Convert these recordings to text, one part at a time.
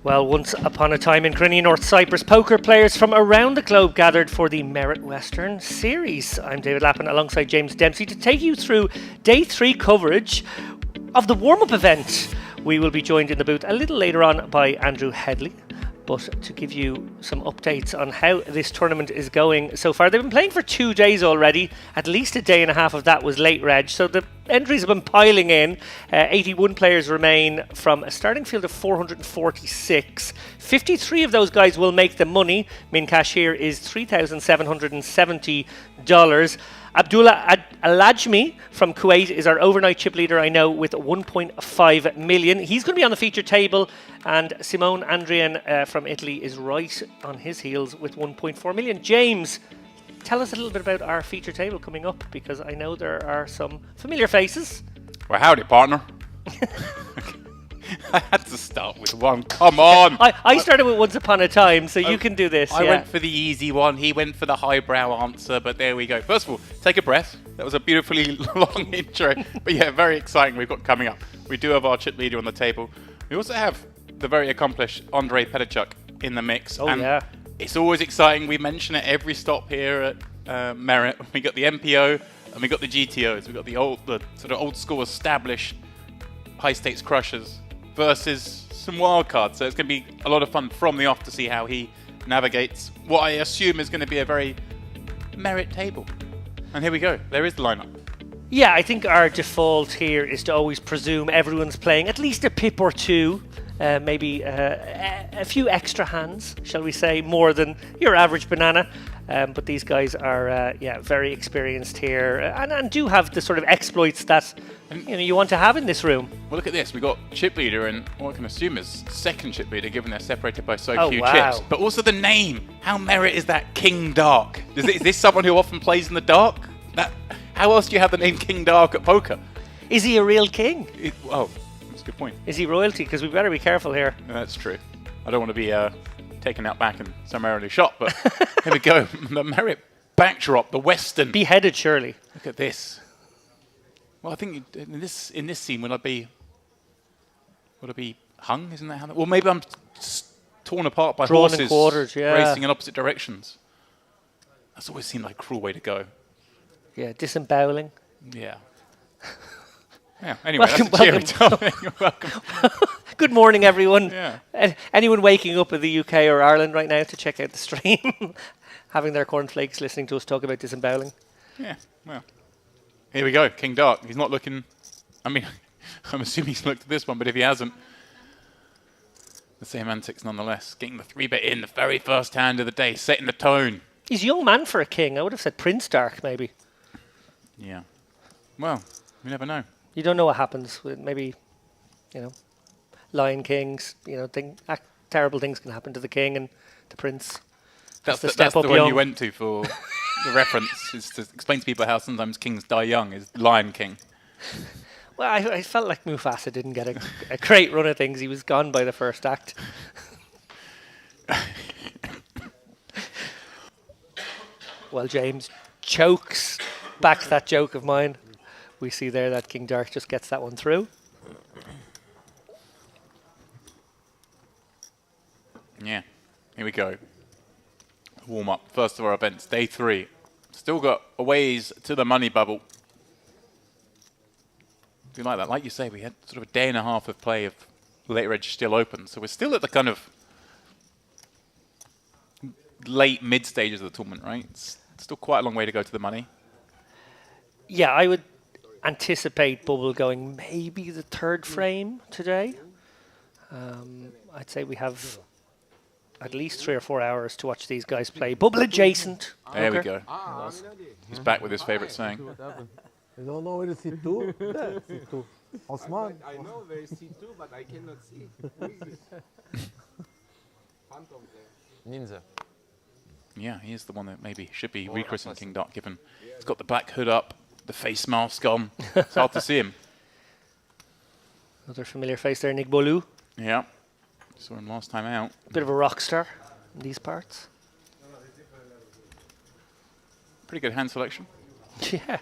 Well, once upon a time in Grinny, North Cyprus, poker players from around the globe gathered for the Merit Western Series. I'm David Lappin alongside James Dempsey to take you through day 3 coverage of the warm-up event. We will be joined in the booth a little later on by Andrew Headley. But to give you some updates on how this tournament is going so far, they've been playing for 2 days already. At least a day and a half of that was late reg, so the entries have been piling in. 81 players remain from a starting field of 446. 53 of those guys will make the money. Min cash here is $3,770. Abdullah Alajmi from Kuwait is our overnight chip leader, I know, with 1.5 million. He's going to be on the feature table, and Simone Andrian from Italy is right on his heels with 1.4 million. James, tell us a little bit about our feature table coming up, because I know there are some familiar faces. Well, howdy, partner. I had to start with one. Come on. I started with Once Upon a Time, so you can do this. I went for the easy one. He went for the highbrow answer, but there we go. First of all, take a breath. That was a beautifully long intro. But yeah, very exciting we've got coming up. We do have our chip leader on the table. We also have the very accomplished Andrei Petachuk in the mix. Oh, and yeah. It's always exciting. We mention it every stop here at Merit. We got the MPO and we got the GTOs. We got the sort of old school established high stakes crushers versus some wild cards. So it's going to be a lot of fun from the off to see how he navigates what I assume is going to be a very Merit table. And here we go. There is the lineup. Yeah, I think our default here is to always presume everyone's playing at least a pip or two. Maybe a few extra hands, shall we say, more than your average banana. But these guys are, very experienced here and do have the sort of exploits that you want to have in this room. Well, look at this. We got chip leader and what I can assume is second chip leader, given they're separated by so few chips. But also the name. How Merit is that King Dark? Is this someone who often plays in the dark? How else do you have the name King Dark at poker? Is he a real king? That's a good point. Is he royalty? Because we better be careful here. That's true. I don't want to be taken out back and summarily shot, but here we go. The Merit backdrop, the Western. Beheaded, surely. Look at this. Well, I think in this scene, would I be hung? Isn't that how? Well, maybe I'm torn apart by Drawn horses in quarters, yeah. racing in opposite directions. That's always seemed like a cruel way to go. Yeah, disemboweling. Yeah. Yeah. Anyway, welcome. That's a cheery topic. Welcome. Good morning, everyone. Yeah. Anyone waking up in the UK or Ireland right now to check out the stream, having their cornflakes, listening to us talk about disemboweling. Yeah. Well, here we go. King Dark. He's not looking. I mean, I'm assuming he's looked at this one, but if he hasn't, the same antics nonetheless. Getting the 3-bet in the very first hand of the day, setting the tone. He's a young man for a king. I would have said Prince Dark, maybe. Yeah. Well, you never know. You don't know what happens with maybe, Lion Kings. Terrible things can happen to the king and the prince. That's the one you went to for the reference, is to explain to people how sometimes kings die young, is Lion King. Well, I felt like Mufasa didn't get a great run of things. He was gone by the first act. Well, James chokes back that joke of mine. We see there that King Dark just gets that one through. Yeah, here we go. Warm up, first of our events, day 3. Still got a ways to the money bubble. Do you like that? Like you say, we had sort of a day and a half of play of late reg still open, so we're still at the kind of late mid stages of the tournament, right? It's still quite a long way to go to the money. Yeah, I would anticipate bubble going maybe the 3rd frame today. I'd say we have at least 3 or 4 hours to watch these guys play bubble adjacent. There we go. He's back with his favorite saying. I don't know where is C2. There, C2. Osman. I know where is C2, but I cannot see. Phantom there. Ninja. Yeah, he is the one that maybe should be rechristened King Dark, given he's got the black hood up, the face mask on. It's hard to see him. Another familiar face there, Nick Bolu. Yeah. Saw him last time out. Bit of a rock star in these parts. Pretty good hand selection. Yeah.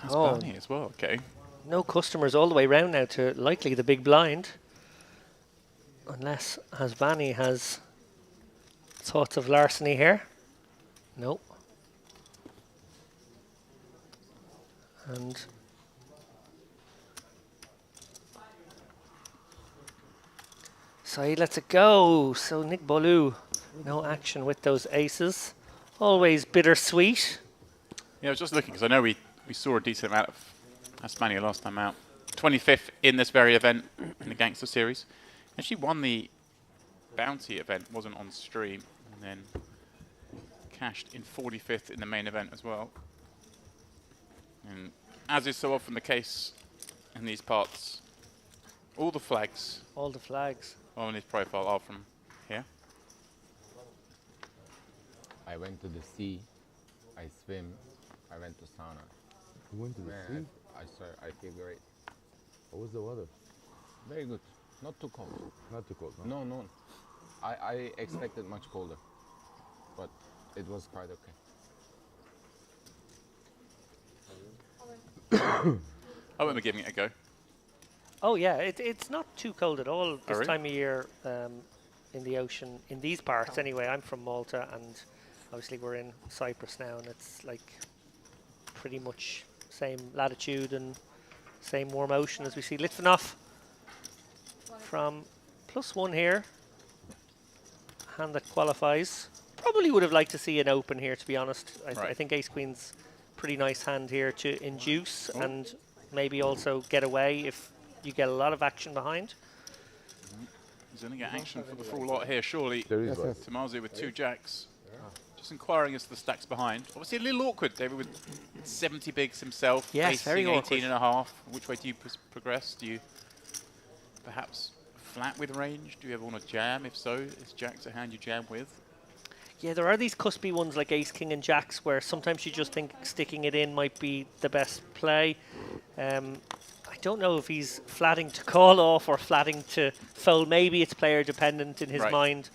That's Bernie as well, okay. No customers all the way round now to likely the big blind. Unless Hasbani has thoughts of larceny here. No. And Saeed lets it go. So Nick Bolu, no action with those aces. Always bittersweet. Yeah, I was just looking because I know we saw a decent amount of Hasmania last time out. 25th in this very event in the Gangster Series. Actually won the Bounty event, wasn't on stream, and then cashed in 45th in the main event as well. And as is so often the case in these parts, all the flags on his profile are from here. I went to the sea, I swim, I went to sauna. You went to the sea? I feel great. How was the weather? Very good. Not too cold. Not too cold, no? No. I expected much colder, but it was quite okay. I won't be giving it a go. Oh yeah, it's not too cold at all this really? time of year in the ocean, in these parts anyway. I'm from Malta and obviously we're in Cyprus now, and it's like pretty much same latitude and same warm ocean as we see. Litvinov from +1 here. Hand that qualifies. Probably would have liked to see an open here, to be honest. I think Ace-Queen's pretty nice hand here to induce and maybe also get away if you get a lot of action behind. He's going to get action for the full lot here, surely. There is Tomazi with 2 jacks. Just inquiring as to the stacks behind. Obviously a little awkward, David, with 70 bigs himself. Yes, very awkward. 18 and a half. Which way do you progress? Do you perhaps flat with range? Do you ever want to jam? If so, is jacks a hand you jam with? Yeah, there are these cuspy ones like Ace, King and Jacks where sometimes you just think sticking it in might be the best play. I don't know if he's flatting to call off or flatting to fold. Maybe it's player dependent in his mind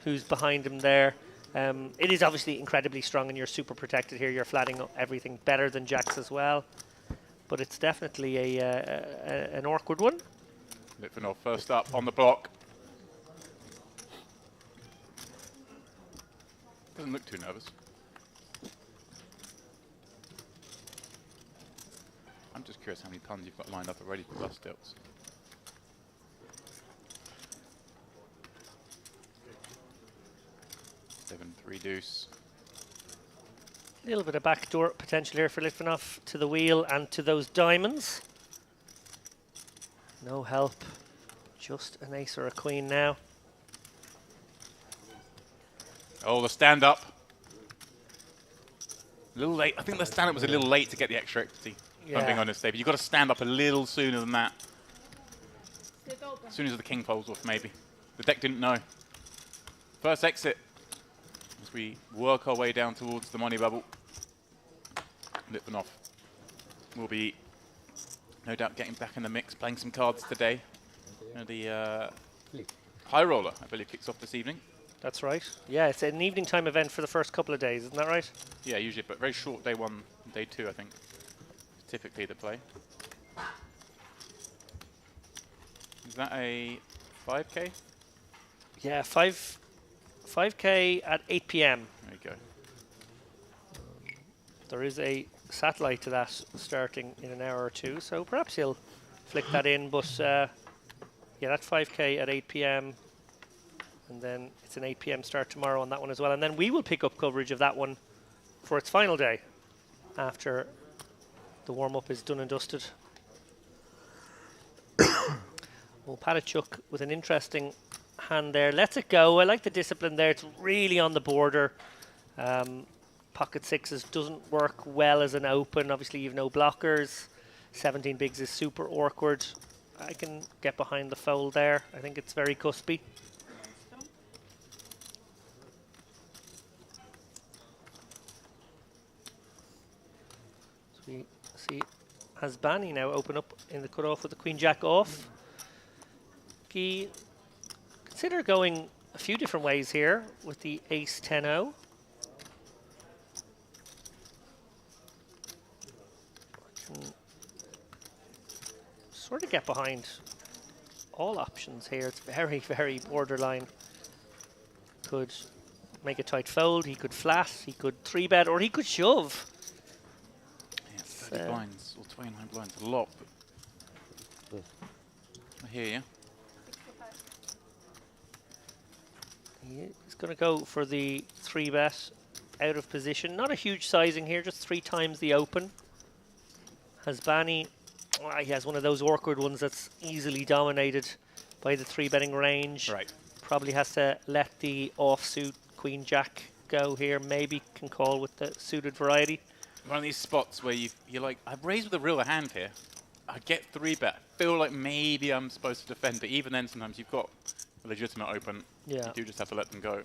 who's behind him there. It is obviously incredibly strong and you're super protected here. You're flatting everything better than Jacks as well. But it's definitely an awkward one. Litvinov first up on the block. Doesn't look too nervous. I'm just curious how many puns you've got lined up already for bust tilts. Seven, 3 deuce. A little bit of backdoor potential here for Litvinov to the wheel and to those diamonds. No help. Just an ace or a queen now. Oh, the stand-up. A little late. I think the stand-up was a little late to get the extra equity. If I'm being honest, David. You've got to stand up a little sooner than that. As soon as the king folds off, maybe. The deck didn't know. First exit. As we work our way down towards the money bubble. Litvinov will be, no doubt, getting back in the mix, playing some cards today. The high roller, I believe, kicks off this evening. That's right. Yeah, it's an evening time event for the first couple of days, isn't that right? Yeah, usually, but very short day 1, day 2, I think. Typically the play. Is that a 5k? Yeah, 5k at 8 p.m. There you go. There is a satellite to that starting in an hour or two, so perhaps he'll flick that in. But yeah, that 5k at 8 p.m. and then it's an 8 p.m. start tomorrow on that one as well. And then we will pick up coverage of that one for its final day after the warm-up is done and dusted. Well, Padachuk with an interesting hand there. Lets it go. I like the discipline there. It's really on the border. Pocket sixes doesn't work well as an open. Obviously, you've no blockers. 17 bigs is super awkward. I can get behind the fold there. I think it's very cuspy. So we see Hasbani now open up in the cutoff with the queen jack off. Consider going a few different ways here with the ace 10-0. sort of get behind all options here. It's very, very borderline. Could make a tight fold, he could flat, he could 3-bet, or he could shove. Yeah, 30 blinds or 29 blinds, a lot. But I hear you. He's going to go for the 3-bet out of position. Not a huge sizing here, just 3 times the open. Hasbani, he has one of those awkward ones that's easily dominated by the 3-betting range. Right. Probably has to let the offsuit Queen Jack go here. Maybe can call with the suited variety. One of these spots where you're like, I've raised with a real hand here. I get 3-bet. Feel like maybe I'm supposed to defend, but even then sometimes you've got a legitimate open. Yeah. You do just have to let them go.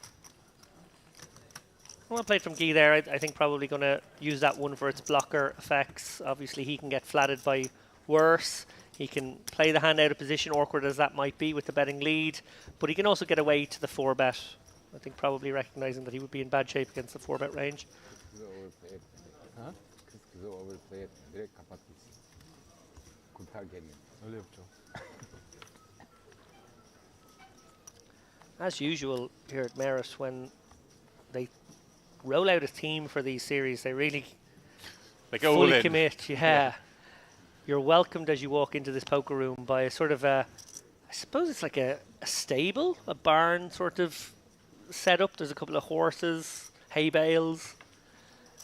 Well played from Guy there. I think probably going to use that one for its blocker effects. Obviously he can get flatted by worse. He can play the hand out of position, awkward as that might be with the betting lead, but he can also get away to the 4-bet. I think probably recognizing that he would be in bad shape against the 4-bet range. Huh? 그거 overplayed. direkt kapatmış. Kurtar kendini. öyle yapacağım. As usual here at Merit, when they roll out a theme for these series, they really They go all fully in. commit. Yeah. You're welcomed as you walk into this poker room by a sort of a, I suppose it's like a stable, a barn sort of setup. There's a couple of horses, hay bales,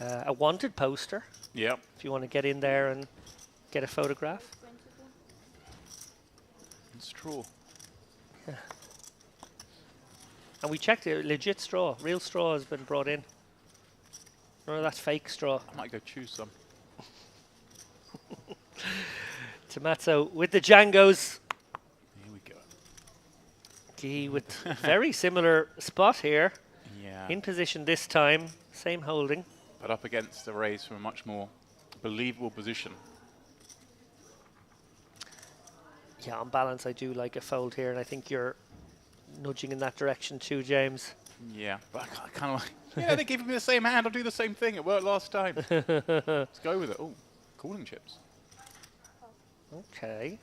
a wanted poster Yeah. if you want to get in there and get a photograph. It's true. And we checked it, legit straw, real straw has been brought in. None of that fake straw. I might go choose some. Tomazzo with the Django's. Here we go. Guy with very similar spot here. Yeah. In position this time, same holding. But up against a raise from a much more believable position. Yeah, on balance, I do like a fold here, and I think you're nudging in that direction too, James. Yeah, but I kind of like, yeah, they gave me the same hand. I'll do the same thing. It worked last time. Let's go with it. Oh, cooling chips. Okay.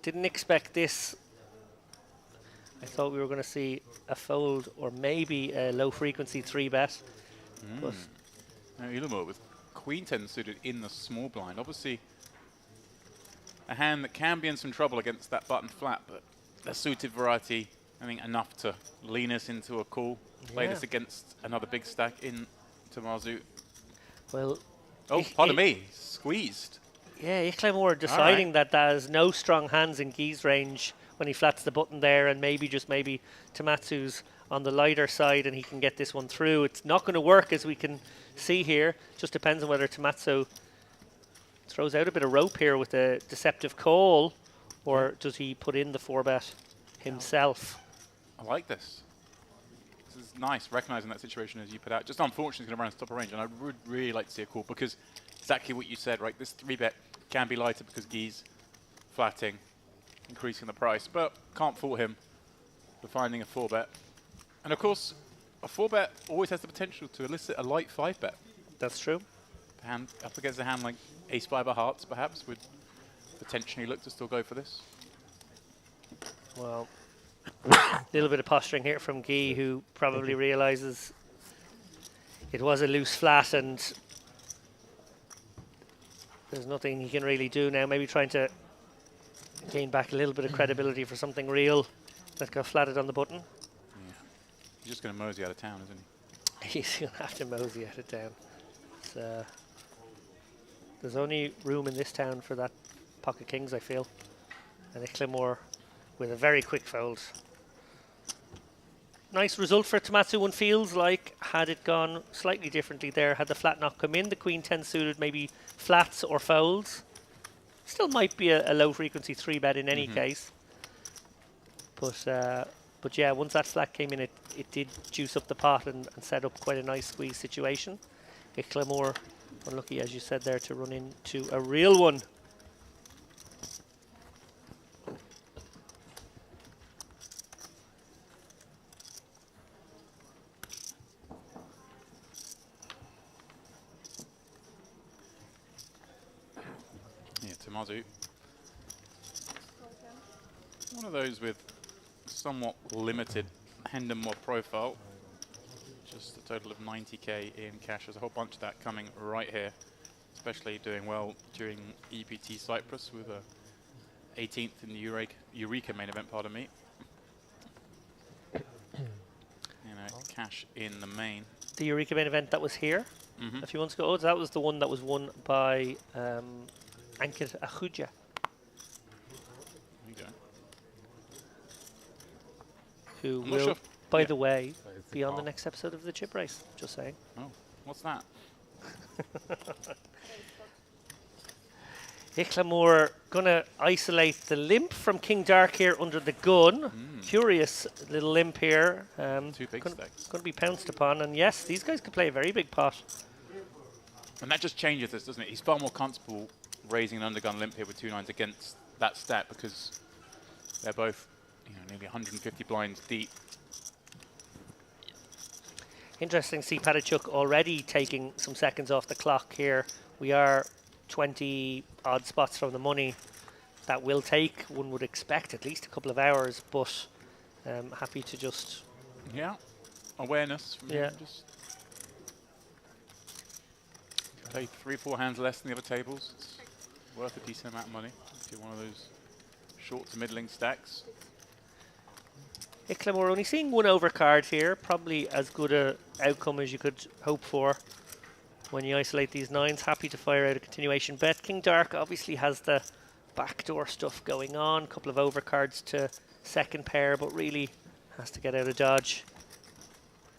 Didn't expect this. I thought we were going to see a fold or maybe a low frequency 3-bet. But Now, Ilamo with Queen 10 suited in the small blind. Obviously, a hand that can be in some trouble against that button flat, but the suited variety, I think, enough to lean us into a call. Play this against another big stack in Tomazzo. well, Oh, pardon me, squeezed. yeah, Ichlemore deciding that there's no strong hands in Guy's range when he flats the button there, and maybe just maybe Tomatsu's on the lighter side and he can get this one through. It's not going to work, as we can see here. Just depends on whether Tomatsu throws out a bit of rope here with a deceptive call, or does he put in the 4-bet himself? I like this. This is nice, recognizing that situation as you put out. Just unfortunately, it's going to run a stopper range, and I would really like to see a call, because exactly what you said, right? This 3-bet can be lighter because Guy's flatting, increasing the price, but can't fault him for finding a 4-bet. And of course, a 4-bet always has the potential to elicit a light 5-bet. That's true. Hand up against a hand like Ace-5 of Hearts, perhaps, would potentially look to still go for this. Well, a little bit of posturing here from Guy, who probably realizes it was a loose flat and there's nothing he can really do now. Maybe trying to gain back a little bit of credibility for something real that got flatted on the button. Yeah. He's just going to mosey out of town, isn't he? He's going to have to mosey out of town. There's only room in this town for that pocket kings, I feel. And Ichlemore with a very quick fold. Nice result for Tomatsu. One feels like, had it gone slightly differently there, had the flat not come in, the Queen 10 suited, maybe flats or folds. Still might be a low frequency 3-bet in any case. But yeah, once that flat came in, it did juice up the pot and set up quite a nice squeeze situation. Ichlemore, unlucky, as you said there, to run into a real one. Yeah, Tomazzo One of those with somewhat limited hand and mod profile. Just a total of 90k in cash. There's a whole bunch of that coming right here. Especially doing well during EPT Cyprus with a 18th in the Eureka main event, pardon me. Cash in the main. The Eureka main event that was here a few months ago. Oh, that was the one that was won by Ankit Ahuja. There you go. Who I'm not will, sure by the way, It's be a on the call. next episode of the Chip Race. Just saying. Oh, what's that? Iklamur gonna isolate the limp from King Dark here under the gun. Curious little limp here. Two big stacks. Gonna be pounced upon, and yes, these guys could play a very big pot. And that just changes this, doesn't it? He's far more comfortable raising an undergun limp here with 2-9s against that stack because they're both, nearly 150 blinds deep. Interesting to see Patachuk already taking some seconds off the clock here. We are 20 odd spots from the money. That will take, one would expect, at least a couple of hours, but happy to just... Yeah, awareness from him. Just play 3-4 hands less than the other tables. It's worth a decent amount of money if you're one of those short to middling stacks. Iklamur only seeing one overcard here, probably as good a outcome as you could hope for when you isolate these 9s. Happy to fire out a continuation bet. King Dark obviously has the backdoor stuff going on, a couple of overcards to second pair, but really has to get out of dodge,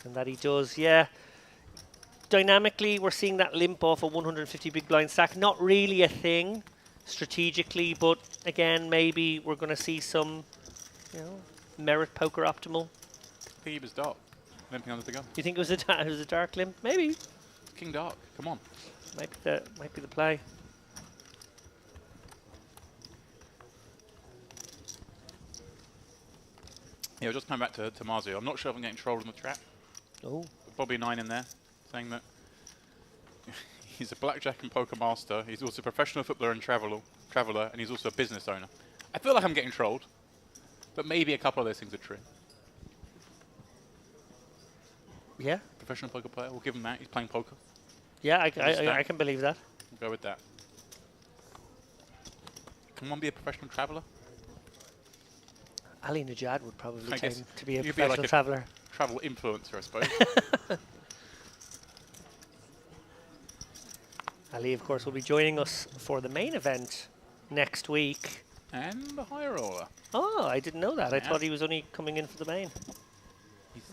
and that he does. Yeah, dynamically we're seeing that limp off a 150 big blind stack. Not really a thing strategically, but again, maybe we're going to see some merit poker optimal. I think he was dark, limping under the gun. You think it was a dark limp? Maybe. King Dark, come on. Might be the play. Yeah, just coming back to Mazu. I'm not sure if I'm getting trolled in the trap. Oh. Bobby 9 in there, saying that he's a blackjack and poker master. He's also a professional footballer and traveller, and he's also a business owner. I feel like I'm getting trolled, but maybe a couple of those things are true. Yeah. Professional poker player, we'll give him that. He's playing poker. Yeah, I can believe that. We'll go with that. Can one be a professional traveller? Ali Najad would probably I claim guess to be a you'd be professional like a traveller. Travel influencer, I suppose. Ali, of course, will be joining us for the main event next week. And the high roller. Oh, I didn't know that. I Yeah. thought he was only coming in for the main.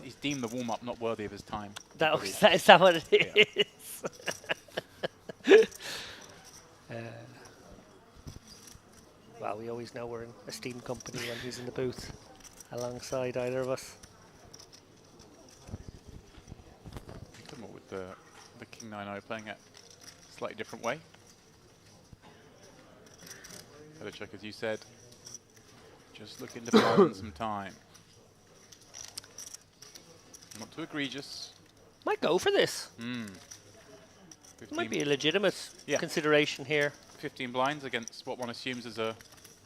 He's deemed the warm-up not worthy of his time. Is that what it is? Well, we always know we're an esteemed company when he's in the booth alongside either of us. Come on with the King 9-0 playing it a slightly different way. Check, as you said, just looking to buy them some time. Not too egregious. Might go for this. 15, Might be a legitimate consideration here. 15 blinds against what one assumes is a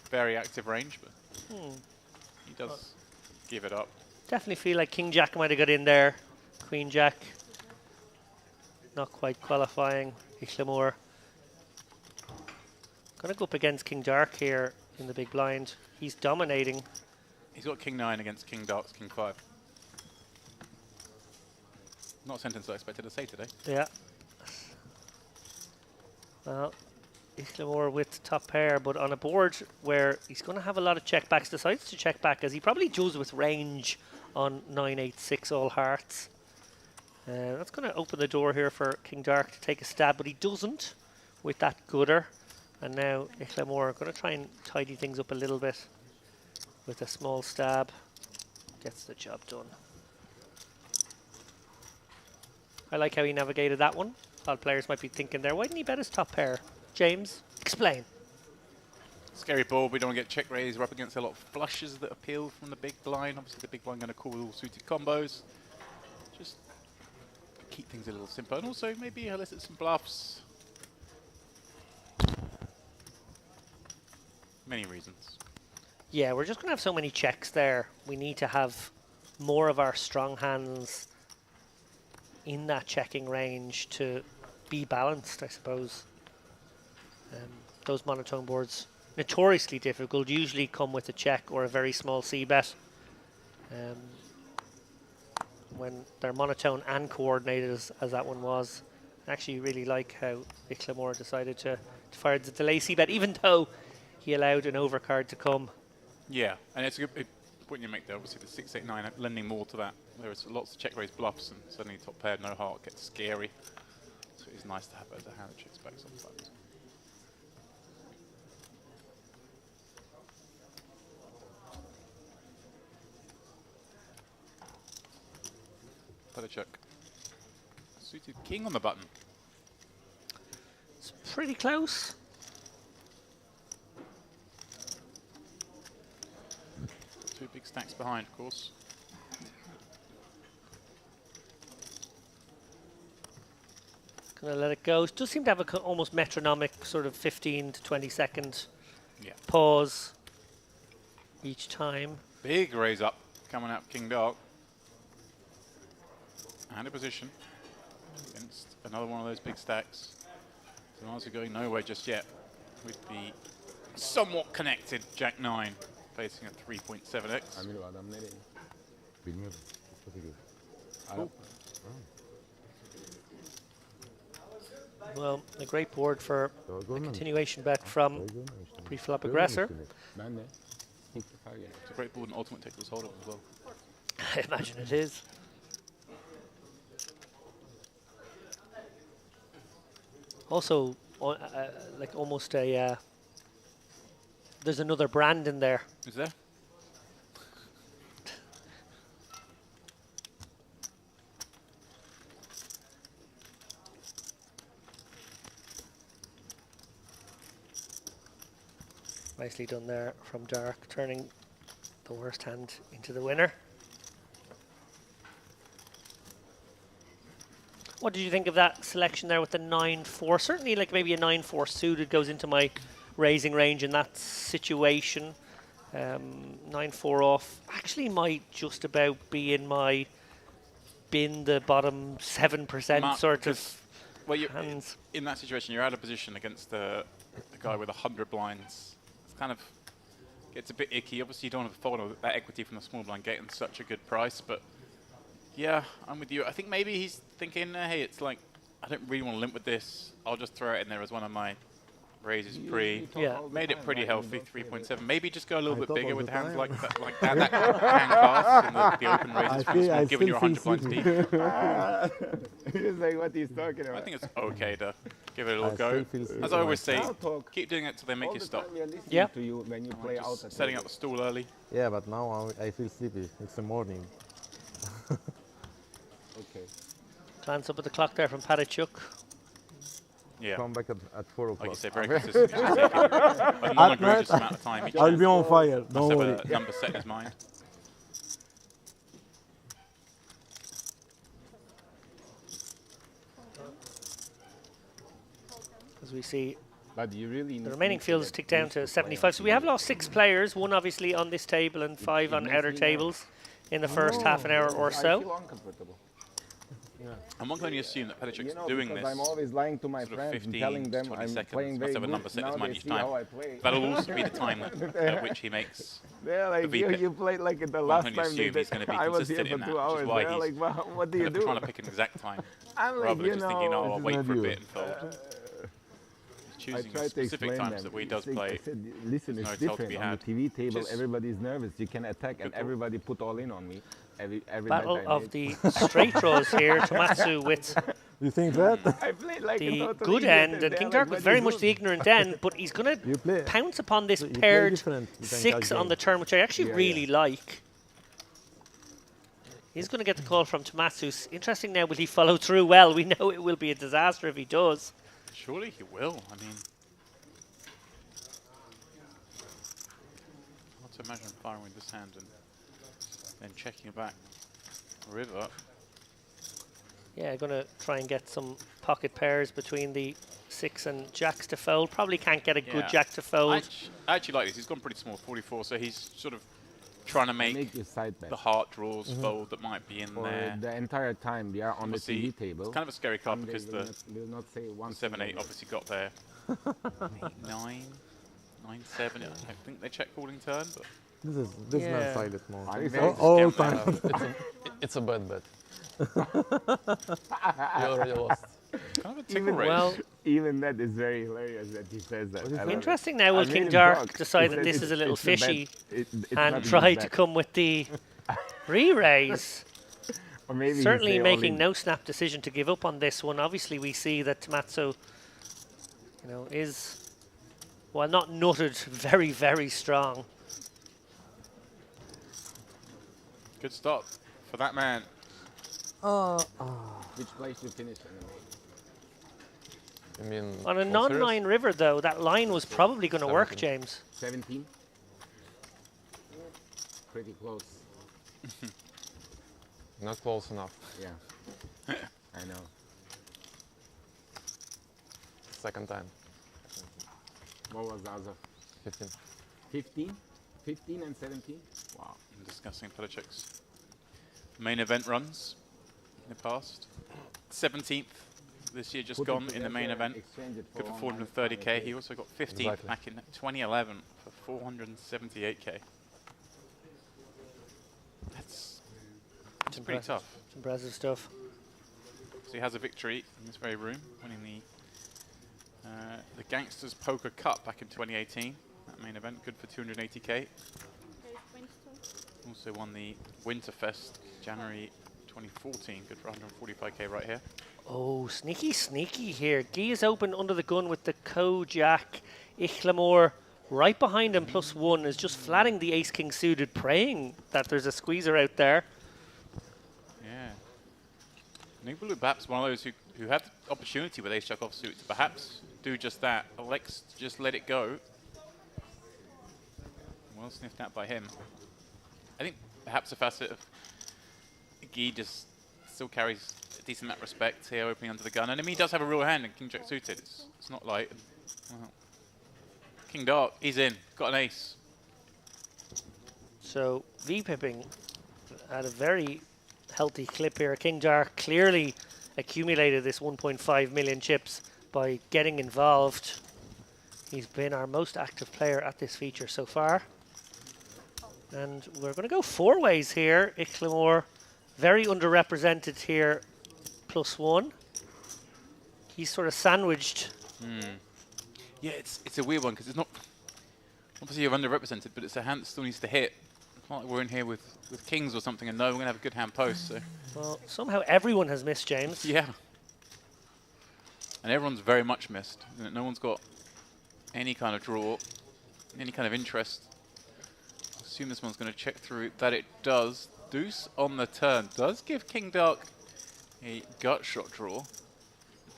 very active range, but he does give it up. Definitely feel like King Jack might have got in there. Queen Jack not quite qualifying. Ishlamur gonna go up against King Dark here in the big blind. He's dominating. He's got King 9 against King Dark's King 5. Not a sentence I expected to say today. Yeah. Well, Ishlamur with top pair, but on a board where he's going to have a lot of checkbacks, decides to check back as he probably does with range on 9-8-6 all hearts. That's going to open the door here for King Dark to take a stab, but he doesn't with that gooder. And now Ishlamur going to try and tidy things up a little bit with a small stab. Gets the job done. I like how he navigated that one. A lot of players might be thinking there, why didn't he bet his top pair? James, explain. Scary board, we don't want to get check raised. We're up against a lot of flushes that appeal from the big blind. Obviously the big blind going to call all suited combos. Just keep things a little simple. And also maybe elicit some bluffs. Many reasons. Yeah, we're just going to have so many checks there. We need to have more of our strong hands in that checking range to be balanced, I suppose. Those monotone boards, notoriously difficult, usually come with a check or a very small c-bet. When they're monotone and coordinated as that one was. I actually really like how Iclamore decided to fire the delay c-bet, even though he allowed an overcard to come. Yeah, and it's a good point you make there. Obviously, the 6-8-9 lending more to that. There is lots of check raise bluffs, and suddenly top pair, no heart gets scary. So it's nice to have it as a hand that checks back sometimes. Check. Suited king on the button. It's pretty close. Two big stacks behind, of course. Gonna let it go. It does seem to have a almost metronomic sort of 15 to 20 second pause each time. Big raise up coming out King Dark. And a position against another one of those big stacks. So Mars are going nowhere just yet with the somewhat connected Jack 9 facing a 3.7x. Cool. Well, a great board for a continuation bet from pre-flop aggressor. It's a great board and ultimate take this hold up as well. I imagine it is. Also, like almost a, there's another brand in there. Is there? Nicely done there from Dark, turning the worst hand into the winner. What did you think of that selection there with the 9-4? Certainly like maybe a 9-4 suited goes into my raising range in that situation. 9-4 off actually might just about be in my bin the bottom 7% sort of hands. In that situation, you're out of position against the guy with 100 blinds. It's kind of gets a bit icky. Obviously, you don't want to fold that equity from the small blind getting such a good price, but yeah, I'm with you. I think maybe he's thinking, hey, it's like, I don't really want to limp with this. I'll just throw it in there as one of my raises pre. Yeah. Made it pretty healthy, 3.7. Maybe just go a little bit bigger with hands like that, that hand pass in the open raises from the small, given you're 100 blinds deep. He's like, what he's talking about. I think it's okay to give it a little go. As I always say, keep doing it till they make you stop. Yeah. To you when you play out at Setting up the stool early. Yeah, but now I feel sleepy. It's the morning. Okay. Glance up at the clock there from Padachuk. Yeah. Come back at 4 o'clock. Like you say, very consistent. It's just taking a non-egregious amount of time each I'll time. be on fire. Must Don't have worry. a number set in his mind. As we see But you really the remaining fields tick down to 75. So we have lost 6 players, one obviously on this table and 5 on outer tables in the first half an hour or I so. feel uncomfortable. And one can only assume that Padachuk's You know, doing because this I'm always lying to my sort of friends and 15 telling them 20 I'm seconds. playing Must very have a good. number set in Now his mind they each see time. how I play. That'll also be the time at which he makes They're like, the you VPIP. played like the One last can time assume he's going to be I was here consistent for in 2 that, which hours. is why They're he's like, well, what do you kind of do? trying to pick an exact time. I'm like, rather you than just know, thinking, oh, I'll this wait is for a not bit you. and fold. He's I choosing tried to specific explain times them. that he does I play. said, listen, There's it's no tell to be different. On the had. TV table, Just everybody's nervous. You can attack, and call. everybody put all in on me. Every Battle bet I of made. the straight draws here. Tomatsu with You think that? I played like a the total good idiot, end, and they're King like, Dark what with do very you much do? the ignorant end, but he's going You play. to pounce upon this You play paired different. You can 6 catch on game. the turn, which I actually Yeah, really like. He's going to get the call from Tomatsu. Interesting now, will he follow through well? We know it will be a disaster if he does. Surely he will. I mean, hard to imagine firing with this hand and then checking it back. River. Yeah, going to try and get some pocket pairs between the 6 and jacks to fold. Probably can't get a good jack to I fold. actually like this. He's gone pretty small, 44, so he's sort of trying to make your side bet. the heart draws fold that might be in For there. the entire time we are on the Obviously, TV table. it's kind of a scary card Sunday because will the will not say one 7-8 single word. obviously got there. 8-9, 9-7. I think they check calling turn, but This Yeah. man sided more. I'm It's very all scared time. It's a bad bet. You already lost. kind of a tickle raise. Well, Even that is very hilarious that he says that. I love it. interesting now will I made King him Dark joke. decide He that said this is a little it's bet. fishy It's not and even try a to bet. come with the re-raise. Or maybe he Certainly say all making in. no snap decision to give up on this one. Obviously, we see that Tommaso, is, while not nutted, very, very strong. Good start for that man. Which place you finish in the main? I mean, On a full series? non-9 river, though, that line was probably going to work, 17. James. 17? Pretty close. Not close enough. Yeah. I know. Second time. What was the other? 15. 15? 15 and 17? Wow. I'm discussing Pelichek's main event runs in the past. 17th this year, just Put it gone in the main together, event. exchange it Good for online, 430k. He also got 15th Exactly. back in 2011 for 478k. That's pretty impressive. tough. It's impressive stuff. So he has a victory in this very room, winning the Gangsters Poker Cup back in 2018. That main event, good for 280k. Also won the Winterfest January 2014, good for 145k right here. Oh, sneaky, sneaky here. Guy is open under the gun with the co-jack. Ichlamore right behind him, +1, is just flatting the ace-king suited, praying that there's a squeezer out there. Yeah. Nugbalu perhaps one of those who had the opportunity with ace-jack offsuit to perhaps do just that. Elects to just let it go. Well sniffed at by him. I think perhaps a facet of Guy just still carries a decent amount of respect here, opening under the gun. And I mean, he does have a real hand in King Jack suited. It's not like... Well, King Dark, he's in. Got an ace. So V-pipping at a very healthy clip here. King Dark clearly accumulated this 1.5 million chips by getting involved. He's been our most active player at this feature so far. And we're going to go 4 ways here. Ichlamore very underrepresented here, +1. He's sort of sandwiched. Yeah, it's a weird one because it's not... Obviously you're underrepresented, but it's a hand that still needs to hit. It's not like we're in here with kings or something and no, we're going to have a good hand post. So. Well, somehow everyone has missed, James. Yeah. And everyone's very much missed. No one's got any kind of draw, any kind of interest. I assume this one's going to check through. That it does. Deuce on the turn does give King Dark a gut shot draw.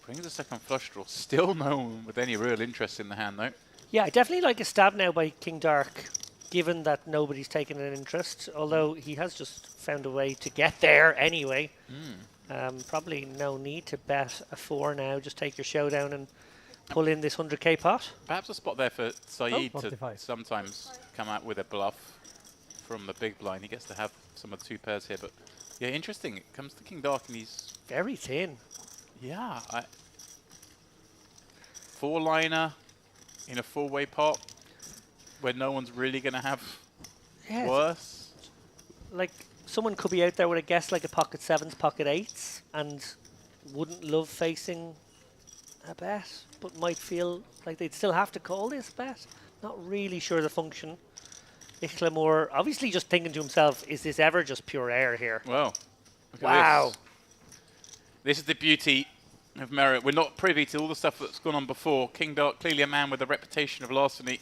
Brings a second flush draw. Still no one with any real interest in the hand, though. Yeah, I definitely like a stab now by King Dark, given that nobody's taken an interest, although he has just found a way to get there anyway. Probably no need to bet a 4 now. Just take your showdown and pull in this 100k pot. Perhaps a spot there for Saeed to 45. sometimes come out with a bluff from the big blind. He gets to have some of the 2 pairs here, but yeah, interesting. It comes to King Dark and he's... Very thin. Yeah, 4-liner in a 4-way pot where no one's really going to have Yeah, worse. like someone could be out there with a guess like a pocket 7s, pocket 8s, and wouldn't love facing a bet, but might feel like they'd still have to call this bet. Not really sure the function. Ichlamore obviously just thinking to himself, is this ever just pure air here? Well, look Wow. at this. This is the beauty of Merit. We're not privy to all the stuff that's gone on before. King Dark, clearly a man with a reputation of larceny,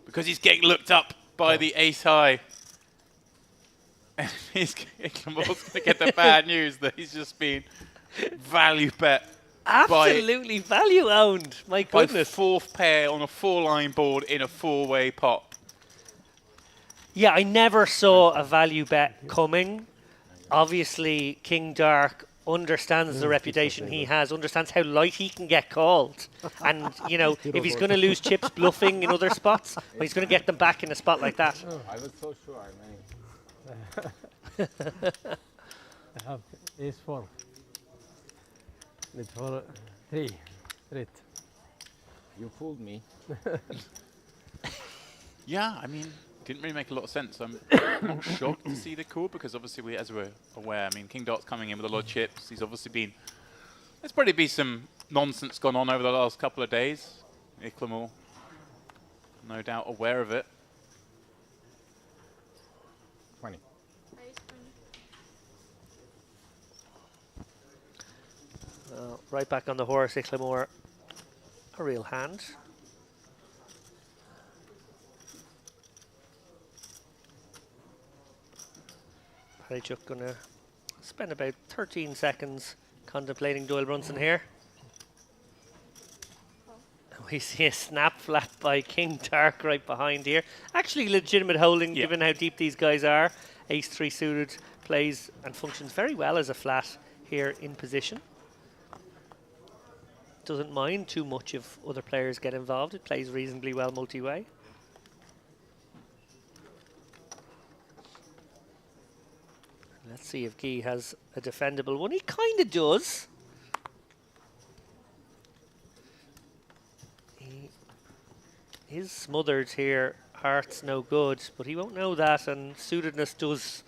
because he's getting looked up by the ace high. And Ichlamor's going to get the bad news that he's just been value bet Absolutely value owned. My by goodness. 4th pair on a 4-line board in a 4-way pot. Yeah, I never saw a value bet coming. Obviously, King Dark understands the reputation he has, understands how light he can get called. And, you know, if he's going to lose chips bluffing in other spots, well, he's going to get them back in a spot like that. I was so sure. I mean, I have ace 4. Need for 3. Straight. you fooled me. Yeah, I mean, didn't really make a lot of sense. I'm not shocked to see the call because obviously, as we're aware, I mean, King Dark's coming in with a lot of chips. He's obviously been. There's probably been some nonsense gone on over the last couple of days. Iklamor, no doubt aware of it. 20. Right back on the horse, Iklamor. A real hand. Paddychuk gonna spend about 13 seconds contemplating Doyle Brunson here. We see a snap flat by King Dark right behind here. Actually legitimate holding given how deep these guys are. Ace 3 suited plays and functions very well as a flat here in position. Doesn't mind too much if other players get involved. It plays reasonably well multi-way. Let's see if Guy has a defendable one. He kind of does. He is smothered here. Heart's no good, but he won't know that, and suitedness does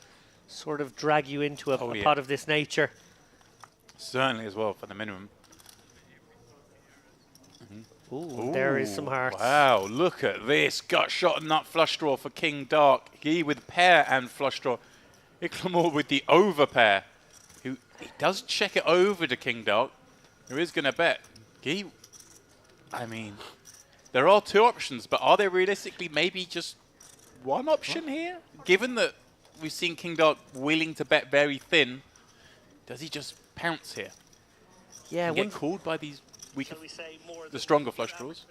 sort of drag you into a pot of this nature. Certainly as well for the minimum. Ooh, there is some hearts. Wow, look at this. Gut shot and nut flush draw for King Dark. Guy with pair and flush draw. Iklamor with the over pair. He does check it over to King Dark, who is going to bet. Guy, I mean, there are two options, but are there realistically maybe just one option here? Given that we've seen King Dark willing to bet very thin, does he just pounce here? Yeah, and get called by these weaker, the stronger flush draws?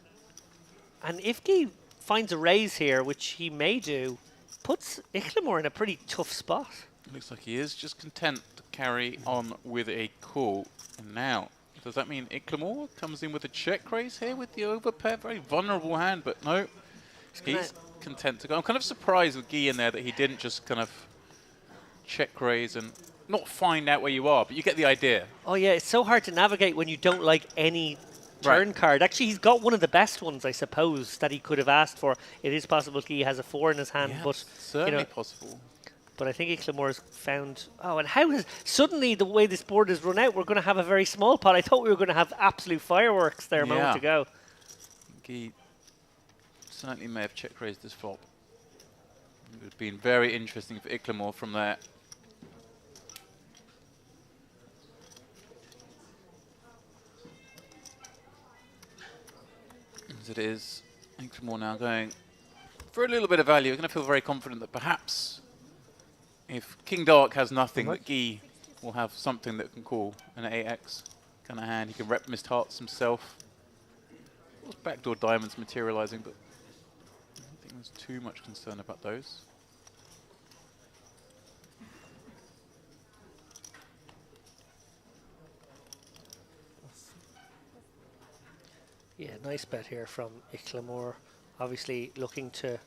And if Guy finds a raise here, which he may do, puts Iklamor in a pretty tough spot. Looks like he is just content to carry on with a call. And now, does that mean Iklamor comes in with a check raise here with the overpair? Very vulnerable hand, but no, he's content to go. I'm kind of surprised with Guy in there that he didn't just kind of check raise and not find out where you are, but you get the idea. Oh yeah, it's so hard to navigate when you don't like any turn card. Actually, he's got one of the best ones, I suppose, that he could have asked for. It is possible he has a 4 in his hand, Yeah, but certainly possible. But I think Iklamor's found. Oh, and how is suddenly the way this board is run out? We're going to have a very small pot. I thought we were going to have absolute fireworks there a moment ago. He certainly may have check raised this flop. It would have been very interesting for Iklamor from there. As it is, Iklamor now going for a little bit of value. We're going to feel very confident that perhaps if King Dark has nothing, that Guy will have something that can call an 8x kind of hand. He can rep missed hearts himself. Backdoor diamonds materializing, but I don't think there's too much concern about those. Yeah, nice bet here from Iklamor. Obviously looking to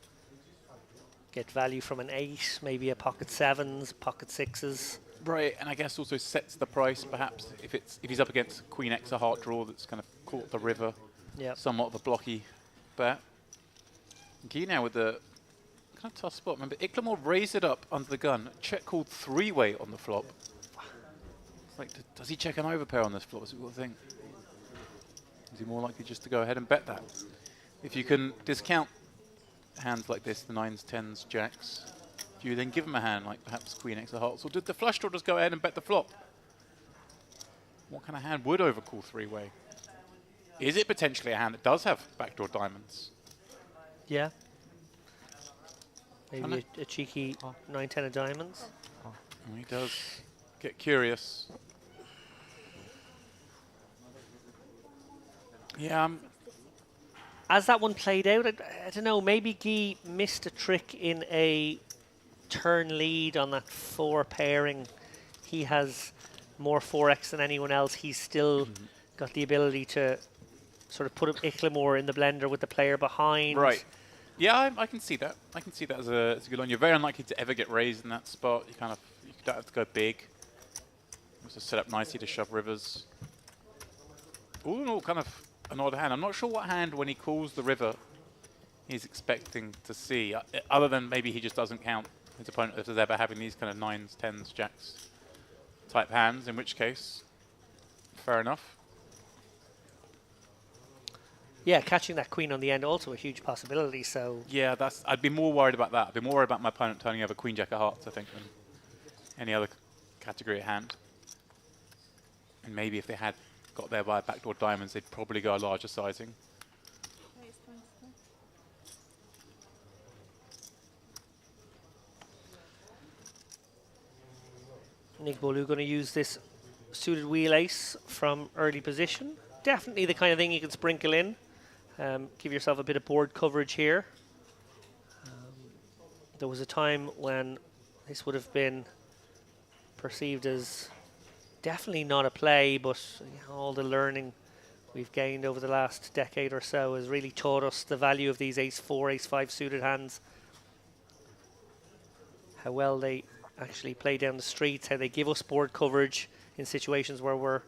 get value from an 8, maybe a pocket 7s, pocket 6s. Right, and I guess also sets the price perhaps if he's up against Queen X, a heart draw that's kind of caught the river. Yeah. Somewhat of a blocky bet. Guy now with the kind of tough spot. Remember, Iklamor raised it up under the gun. Check called 3-way on the flop. It's like, does he check an overpair on this flop? Is it what I think? Is he more likely just to go ahead and bet that? If you can discount hands like this, the 9s, 10s, jacks, do you then give him a hand like perhaps Queen X of hearts? Or did the flush draw just go ahead and bet the flop? What kind of hand would overcall 3-way? Is it potentially a hand that does have backdoor diamonds? Yeah. Maybe a cheeky 9-10 of diamonds. He does get curious. Yeah. As that one played out, I don't know, maybe Guy missed a trick in a turn lead on that 4 pairing. He has more 4x than anyone else, he's still got the ability to sort of put Iklamore in the blender with the player behind. Right. Yeah, I can see that. I can see that as a good line. You're very unlikely to ever get raised in that spot. You don't have to go big. Also set up nicely to shove rivers. All in all, kind of an odd hand. I'm not sure what hand, when he calls the river, he's expecting to see, other than maybe he just doesn't count his opponent if there's ever having these kind of 9s, 10s, jacks type hands, in which case, fair enough. Yeah, catching that queen on the end also a huge possibility. So Yeah, I'd be more worried about that. I'd be more worried about my opponent turning over queen jack of hearts, I think, than any other category of hand. And maybe if they had got there by backdoor diamonds, they'd probably go a larger sizing. Nick Bolu going to use this suited wheel ace from early position. Definitely the kind of thing you can sprinkle in. Give yourself a bit of board coverage here. There was a time when this would have been perceived as definitely not a play, but all the learning we've gained over the last decade or so has really taught us the value of these ace-4, ace-5 suited hands. How well they actually play down the streets, how they give us board coverage in situations where we're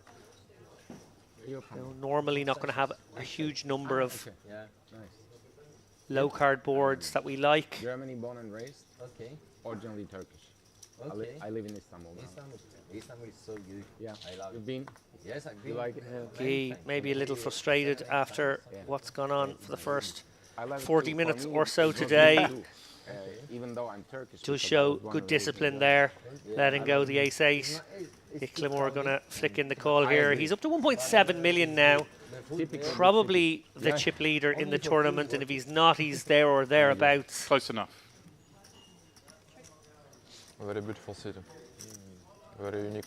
normally not going to have a huge number of low card boards that we like. Germany born and raised, Okay. originally Turkish. Okay. I live in Istanbul now. Istanbul is so good. Yeah, I love you've it. been? Yes, I've You been. like it? Okay, maybe a little frustrated after what's gone on for the first I love it 40 too. For minutes me, or so it was today. good too. Even though I'm Turkish. Does because I show was born good and raised discipline in there, Yeah. letting go the ace-8. Iklamore going to flick in the call here. He's up to 1.7 million now. Probably the chip leader in the tournament, and if he's not, he's there or thereabouts. Close enough. Very beautiful city. Very unique.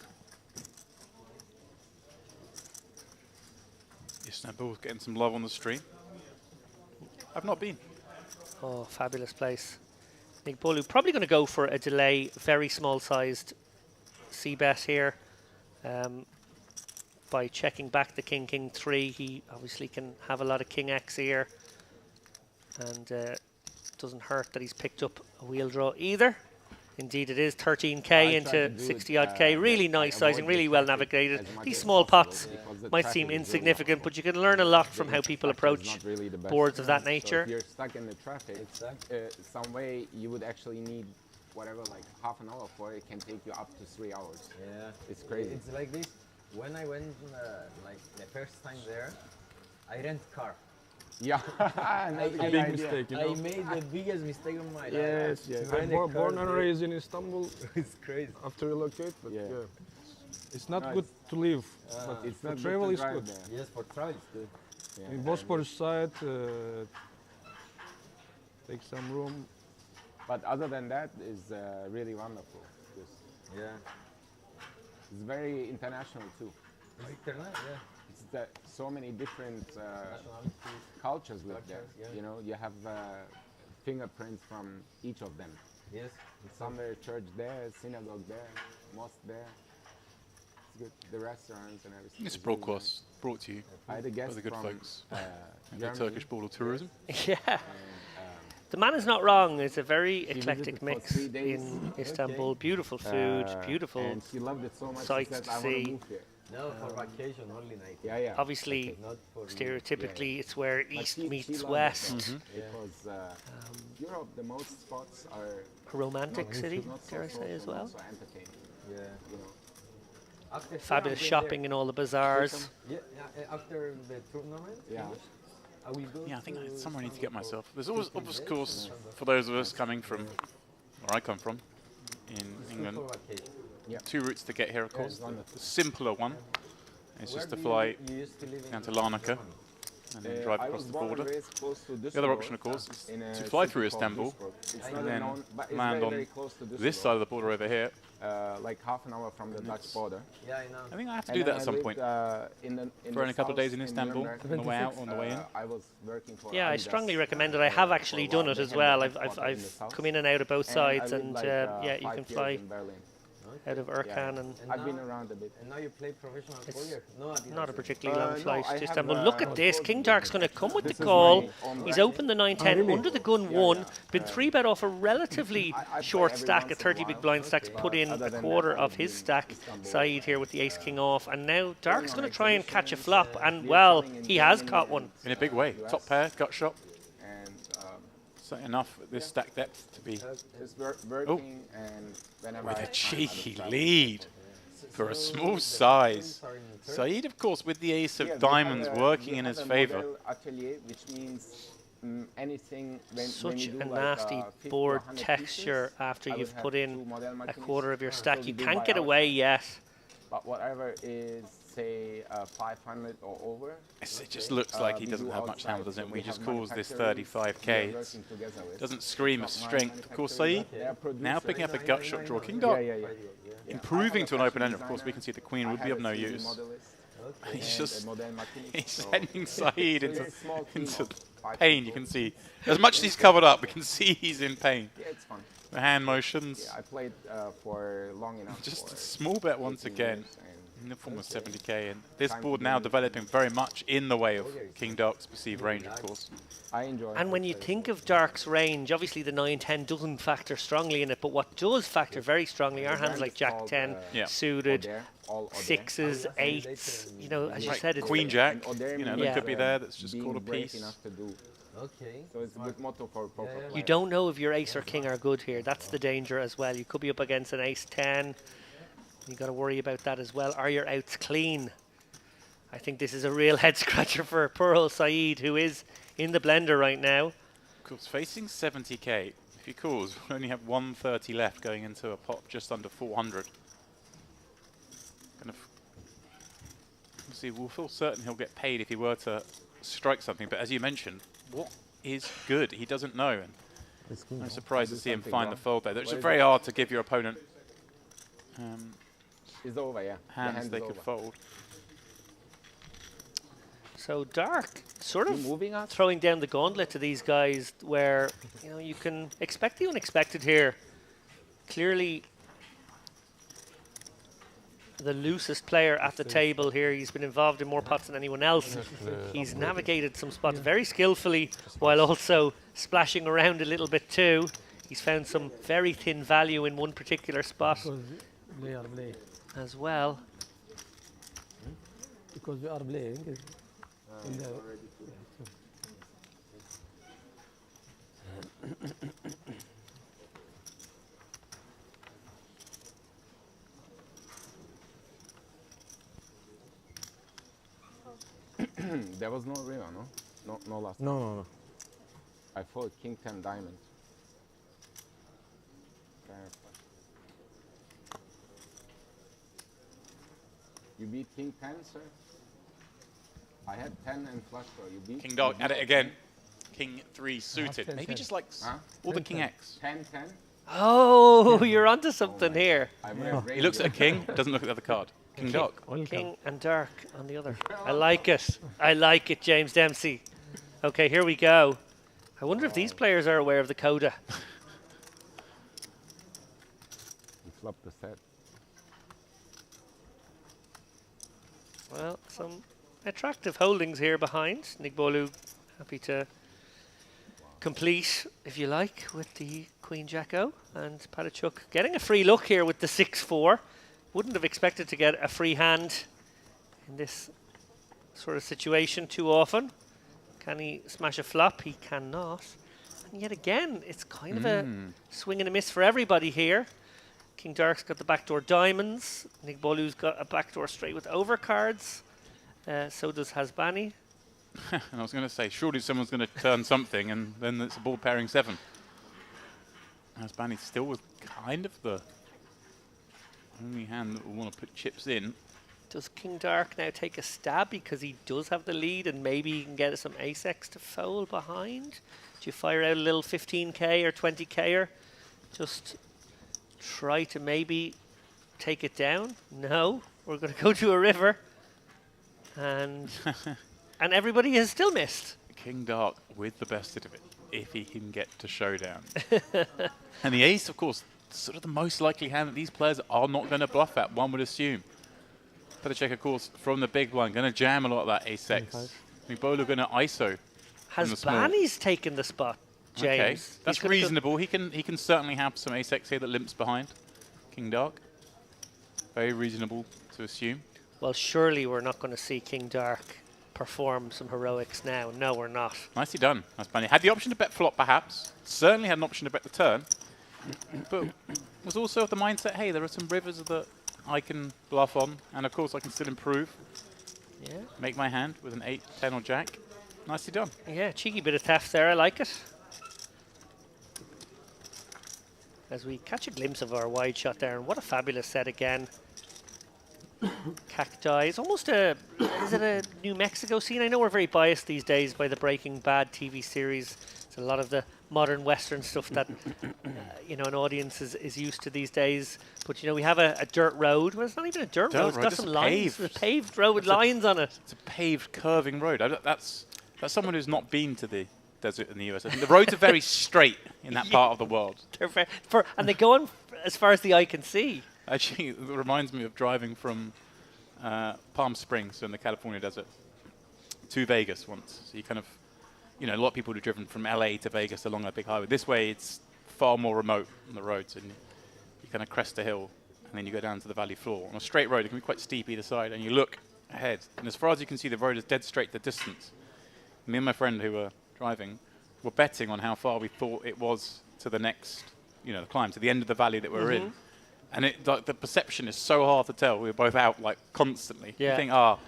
Istanbul's getting some love on the stream. I've not been. Oh, fabulous place. Nick Bolu probably going to go for a delay, very small-sized c-bet here. By checking back the king, king 3, he obviously can have a lot of king x here. And doesn't hurt that he's picked up a wheel draw either. Indeed it is 13k into 60-odd k. Really nice sizing, really well navigated. These small pots might seem insignificant, but you can learn a lot from how people approach boards of that nature. So if you're stuck in the traffic, some way you would actually need whatever, like half an hour for it. It can take you up to 3 hours. Yeah. It's crazy. It's like this. When I went like the first time there, I rent car. Yeah, Big mistake, you I know. made the biggest mistake of my life. Yes, yes. To I'm rent a car born and there. raised in Istanbul It's crazy. after relocate, but Yeah. it's not No, good to live. But it's for not travel good is to drive good. there. Yes, for travel it's good. Yeah. In Bosporus side, take some room. But other than that, is really wonderful. Yeah. It's very international too. It's international, yeah. It's that so many different Nationalities. cultures live there. Cultures, yeah. You know, you have fingerprints from each of them. Yes. It's Somewhere church there, synagogue there, mosque there. It's good. The restaurants and everything. This is really broadcast brought to you nice. I had a by guest the good from folks at the Germany, Turkish Board of Tourism. Yeah. The man is not wrong. It's a very visited eclectic for mix 3 days. in Istanbul. Beautiful food, beautiful. And she loved it so much. sights she said, to I want see. to move here. no, for vacation only night. Yeah, yeah. Obviously, Not for stereotypically, it's where But east she meets loved it west. so much Because Europe, the most spots are A romantic not city, not so dare I say, as social, well. also entertaining. Yeah. You know. After Fabulous I've been shopping in all the bazaars. there. Yeah, after the tournament, Yeah. I will go. Yeah, I think to that's somewhere I need to get Istanbul myself. There's always, of course, for those of us coming from where I come from, in England, for vacation. 2 routes to get here, of course. wonderful. The simpler one is Where just to do fly you used to live down in to Larnaca Germany? and then drive I across was the born and border. raised close to The other Düsseldorf, option, of course, is in a to fly city through called Istanbul Duisburg. It's not and a then known, but it's land very, on very close to this side of the border over here. like half an hour from the Dutch border. Yeah, I know. I think I have to And do then that at I some lived, point. in For the a couple of days south in Istanbul, Nuremberg. on the way out, on the way in. I was working for Yeah, I Adidas, strongly recommend it. I have actually for a done while. it They as had well. the I've headquarters in the south. come in and out of both And I sides, lived and like, yeah, you 5 can years fly in Berlin. out of Erkan, and I've been around a bit. And now you play professional poker? No, I didn't. not a particularly long no, flight I to have, Istanbul. Look at this. told King you Dark's going to come with the this is call. my own He's rank. opened the 9-10 really? under the gun Yeah, one. yeah. Been 3-bet off a relatively I play short every stack, a once in a 30 big while, blind stack to Okay. put in Other a than quarter that, I of would his be stack. Istanbul. Saeed here with the ace king off, and now Dark's on going to try and catch a exhibitions, flop, and we're well, selling in he has Germany caught one. In a big way. US. Top pair, gut shot. And So enough at this stack depth to be just working and whenever with I a have time, I cheeky just travel. lead for a small size. Saeed, of course, with the ace Yeah, of we have diamonds a- working we in have his a favor. model Atelier, which means anything when Such you do a like, nasty 50 or board 100 texture pieces, after I would you've have put in two model a machines. quarter of your So stack. we You do can't by get away yet. But whatever is, say, 500 or over. It just looks like he we doesn't do have much outside. hammer, doesn't So it? we He just have calls this manufacturers we are 35k. working together with. Doesn't scream of It's not my strength. Of course, manufacturer, Saeed they are now producers. picking up a gut shot draw. King Yeah, Dark yeah, yeah. improving to an open end. Of course, we can see the queen I would be have of a no 3D use. modelist He's and just a model machinist, he's so sending Saeed so into it's a small team into of 5 pain. You people. can see as much as he's covered up, we can see he's in pain. Yeah, it's fun. The hand motions, Yeah, I played for long enough. just for a small bet once 18 again. years, and In the form of 70k, and this Time board to now do developing very much in the way of King Dark's perceived range, of course. I enjoy. And when you think of Dark's range, obviously the 9-10 doesn't factor strongly in it, but what does factor very strongly are hands like Jack 10, Yeah. suited, all sixes, eights. You know, as you Right, said, it's Queen Jack, Oder you know, Yeah. that could be there. That's just being called a brave piece. enough to do. Okay. So it's a good motto for poker yeah. You players. don't know if your ace or king are good here. That's the danger as well. You could be up against an ace 10. You got to worry about that as well. Are your outs clean? I think this is a real head scratcher for Pearl Saeed, who is in the blender right now. Of course, facing 70k. If he calls, we only have 130 left going into a pot just under 400. Kind of. See, we'll feel certain he'll get paid if he were to strike something. But as you mentioned, what is good? He doesn't know. And I'm surprised to see him find the fold there. It's What is very hard to give your opponent It's over, yeah. The hands hand they is could over. fold. So Dark sort You of moving us? throwing down the gauntlet to these guys where, you know, you can expect the unexpected here. Clearly the loosest player at the table here. He's been involved in more pots than anyone else. He's navigated some spots very skillfully while also splashing around a little bit too. He's found some very thin value in one particular spot Because they are playing. as well. Because we are playing. In the, There was no river, no? No last. no, no, no. I fold king 10 diamond. You beat king 10, sir? I had 10 and flush draw. You beat King Dark you at beat it again. King 3 suited. 10, Maybe 10. just like Huh? all the King X. 10, 10. Oh, you're onto something here. I would have He looks at a king, doesn't look at the other card. King Dark. Welcome. King and Dark on the other. I like it. I like it, James Dempsey. Okay, here we go. I wonder if these players are aware of the coda. You flop the set. Well, some attractive holdings here behind. Nick Bolu happy to complete, if you like, with the Queen Jack-O. And Patachuk getting a free look here with the 6-4. Wouldn't have expected to get a free hand in this sort of situation too often. Can he smash a flop? He cannot. And yet again, it's kind of a swing and a miss for everybody here. King Dark's got the backdoor diamonds. Nick Bolu's got a backdoor straight with overcards. So does Hasbani. And I was going to say, surely someone's going to turn something, and then it's a board pairing 7. Hasbani still with kind of the only hand that will want to put chips in. Does King Dark now take a stab because he does have the lead and maybe he can get some ace-x to fold behind? Do you fire out a little 15k or 20k-er? Just try to maybe take it down? No, we're going to go to a river. And and everybody has still missed. King Dark with the best of it, if he can get to showdown. And the ace, of course, sort of the most likely hand that these players are not going to bluff at, one would assume. Petr, of course, from the big blind, going to jam a lot of that ace-x. Mbola going to ISO. Has Banny's taken the spot, James? Okay, that's reasonable. He can certainly have some ace-x here that limps behind King Dark. Very reasonable to assume. Well, surely we're not going to see King Dark perform some heroics now. No, we're not. Nicely done. That's Banny. Had the option to bet flop, perhaps. Certainly had an option to bet the turn. But was also of the mindset, hey, there are some rivers that I can bluff on, and of course I can still improve. Yeah. Make my hand with an 8, 10 or jack. Nicely done. Yeah, cheeky bit of theft there. I like it. As we catch a glimpse of our wide shot there, and what a fabulous set again. Cacti. It's almost a, is it a New Mexico scene? I know we're very biased these days by the Breaking Bad TV series. It's a lot of the modern Western stuff that, you know, an audience is used to these days. But, you know, we have a dirt road. Well, it's not even a dirt road. It's got some lines. A paved road with lines on it. It's a paved, curving road. That's someone who's not been to the desert in the US. I think the roads are very straight in that part of the world. They're and they go on as far as the eye can see. Actually, it reminds me of driving from Palm Springs in the California desert to Vegas once. So you kind of, you know, a lot of people have driven from LA to Vegas along a big highway. This way, it's far more remote on the roads, and you kind of crest a hill, and then you go down to the valley floor. On a straight road, it can be quite steep either side, and you look ahead, and as far as you can see, the road is dead straight the distance. Me and my friend who were driving were betting on how far we thought it was to the next, you know, the climb, to the end of the valley that we're in. And like, the perception is so hard to tell. We were both out like constantly. Yeah. You think, oh,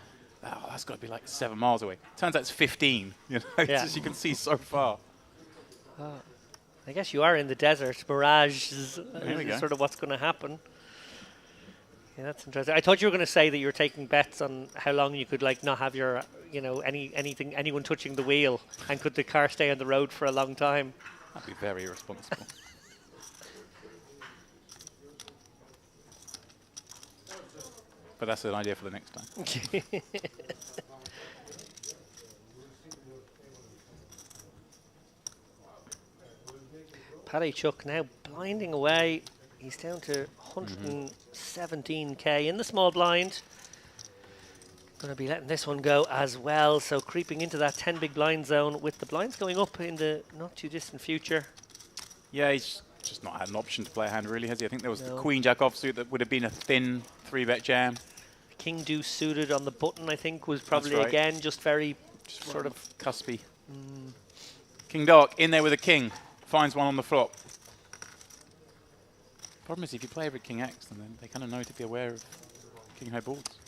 that's got to be like 7 miles away. Turns out it's 15. You know, it's just, you can see so far. I guess you are in the desert. Mirage is sort of what's going to happen. Yeah, that's interesting. I thought you were going to say that you were taking bets on how long you could like not have your, you know, anyone touching the wheel, and could the car stay on the road for a long time. That'd be very irresponsible. But that's an idea for the next time. Paddy Chuck now blinding away. He's down to 117k in the small blind. Going to be letting this one go as well. So creeping into that 10 big blind zone with the blinds going up in the not too distant future. Yeah, he's just not had an option to play a hand, really, has he? I think there was the Queen Jack offsuit that would have been a thin 3-bet jam. King Deuce suited on the button, I think, was probably again just very sort of cuspy. King Dark in there with a king, finds one on the flop. Problem is, if you play with King X, then they kind of know to be aware of King High boards.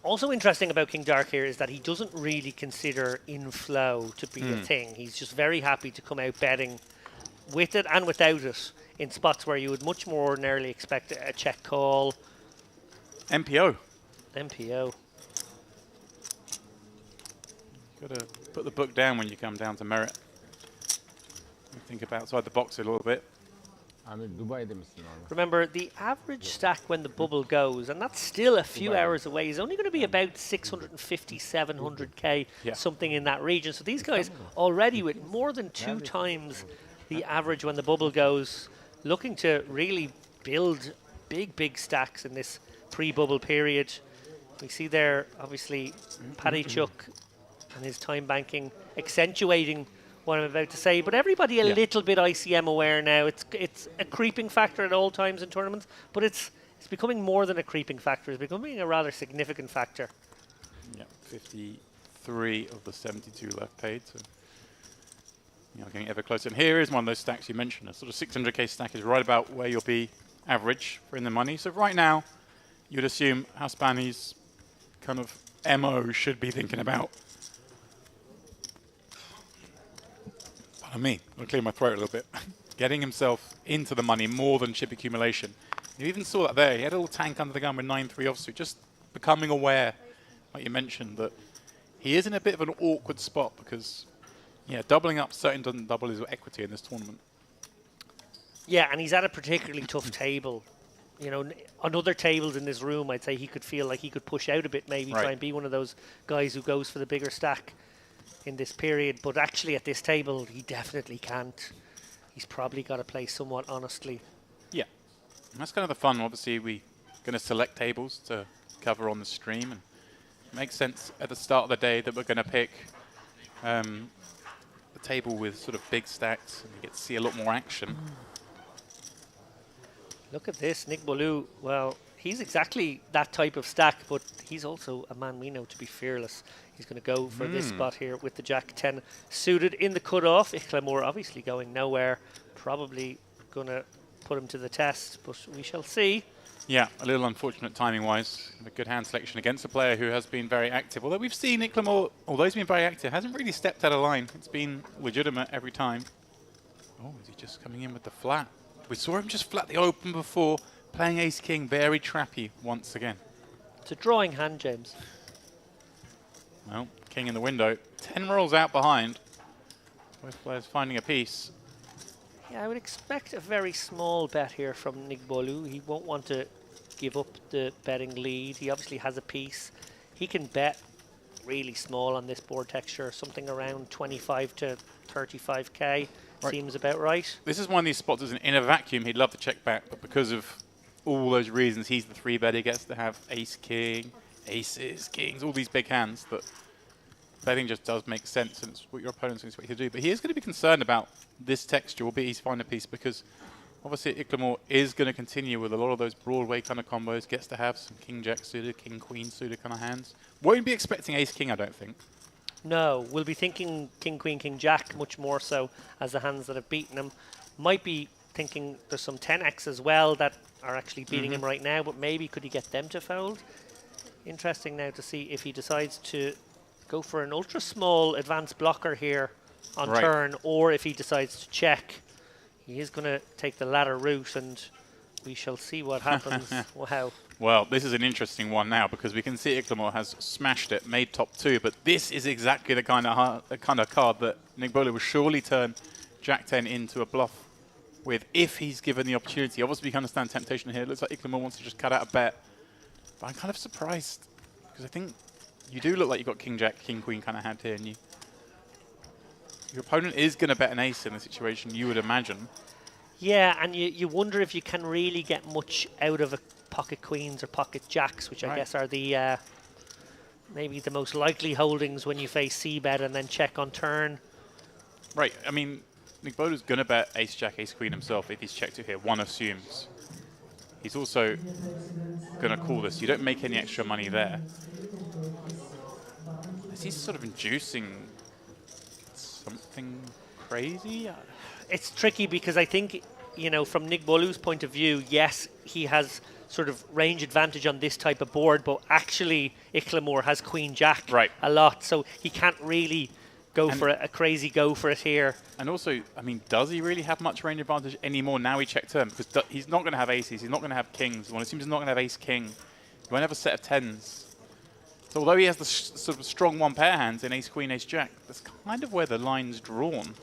Also interesting about King Dark here is that he doesn't really consider inflow to be a thing. He's just very happy to come out betting with it and without it in spots where you would much more ordinarily expect a check call. MPO. MPO. Got to put the book down when you come down to merit. Think about outside the box a little bit. Remember, the average stack when the bubble goes, and that's still a few hours away, is only going to be about 650, 700k, something in that region. So these guys already with more than 2 times the average when the bubble goes, looking to really build big stacks in this pre-bubble period. We see there, obviously, Paddy Chuck and his time banking accentuating what I'm about to say, but everybody a little bit ICM aware now. It's a creeping factor at all times in tournaments, but it's becoming more than a creeping factor. It's becoming a rather significant factor. Yeah, 53 of the 72 left paid, so you know, getting ever closer. And here is one of those stacks you mentioned. A sort of 600k stack is right about where you'll be average for in the money. So right now, you'd assume Haspani's kind of MO should be thinking about. Pardon me, I'm going to clear my throat a little bit. Getting himself into the money more than chip accumulation. You even saw that there. He had a little tank under the gun with 9-3 offsuit. Just becoming aware, like you mentioned, that he is in a bit of an awkward spot because, yeah, doubling up certainly doesn't double his equity in this tournament. Yeah, and he's at a particularly tough table. You know, on other tables in this room, I'd say he could feel like he could push out a bit, maybe try and be one of those guys who goes for the bigger stack in this period. But actually at this table, he definitely can't. he's probably got to play somewhat honestly. Yeah, and that's kind of the fun. Obviously, we're going to select tables to cover on the stream, and it makes sense at the start of the day that we're going to pick a table with sort of big stacks, and you get to see a lot more action. Look at this, Nick Bolu. Well, he's exactly that type of stack, but he's also a man we know to be fearless. He's going to go for this spot here with the Jack 10 suited in the cutoff. Ichlamore obviously going nowhere, probably going to put him to the test, but we shall see. Yeah, a little unfortunate timing-wise. A good hand selection against a player who has been very active. Although we've seen Ichlamore, although he's been very active, hasn't really stepped out of line. It's been legitimate every time. Oh, is he just coming in with the flat? We saw him just flat the open before, playing ace-king, very trappy once again. It's a drawing hand, James. Well, king in the window. 10 rolls out behind. Both players finding a piece. Yeah, I would expect a very small bet here from Nick Bolu. He won't want to give up the betting lead. He obviously has a piece. He can bet really small on this board texture, something around 25 to 35k. Right. Seems about right. This is one of these spots that's in a vacuum. He'd love to check back, but because of all those reasons, he's the 3-bet. He gets to have ace-king, aces, kings, all these big hands that betting just does make sense, and it's what your opponent's going to expect you to do. But he is going to be concerned about this texture, albeit he's finding a piece, because obviously Ichlamore is going to continue with a lot of those Broadway kind of combos, gets to have some king-jack suited, king-queen suited kind of hands. Won't be expecting ace-king, I don't think. No, we'll be thinking king, queen, king, jack much more so as the hands that have beaten him. Might be thinking there's some 10x as well that are actually beating him right now, but maybe could he get them to fold? Interesting now to see if he decides to go for an ultra small advanced blocker here on turn, or if he decides to check. He is going to take the latter route, and we shall see what happens. Wow. Well, this is an interesting one now, because we can see Ichlamore has smashed it, made top 2, but this is exactly the kind of card that Nick Bolu will surely turn Jack 10 into a bluff with if he's given the opportunity. Obviously, we can understand temptation here. It looks like Ichlamore wants to just cut out a bet, but I'm kind of surprised, because I think you do look like you've got king-jack, king-queen kind of hand here, and your opponent is going to bet an ace in the situation, you would imagine. Yeah, and you wonder if you can really get much out of a pocket queens or pocket jacks, which I guess are the maybe the most likely holdings when you face c-bet and then check on turn. Right, I mean, Nick Bolu's going to bet ace-jack, ace-queen himself if he's checked to here, one assumes. He's also going to call this. You don't make any extra money there. Is he sort of inducing something crazy? It's tricky because I think, you know, from Nick Bolu's point of view, yes, he has sort of range advantage on this type of board, but actually Ichlamore has queen-jack a lot, so he can't really go for a crazy go for it here. And also, I mean, does he really have much range advantage anymore now he checked turn? Because he's not going to have aces, he's not going to have kings. Well, it seems he's not going to have ace-king. He won't have a set of tens. So although he has the sort of strong one-pair hands in ace-queen, ace-jack, that's kind of where the line's drawn.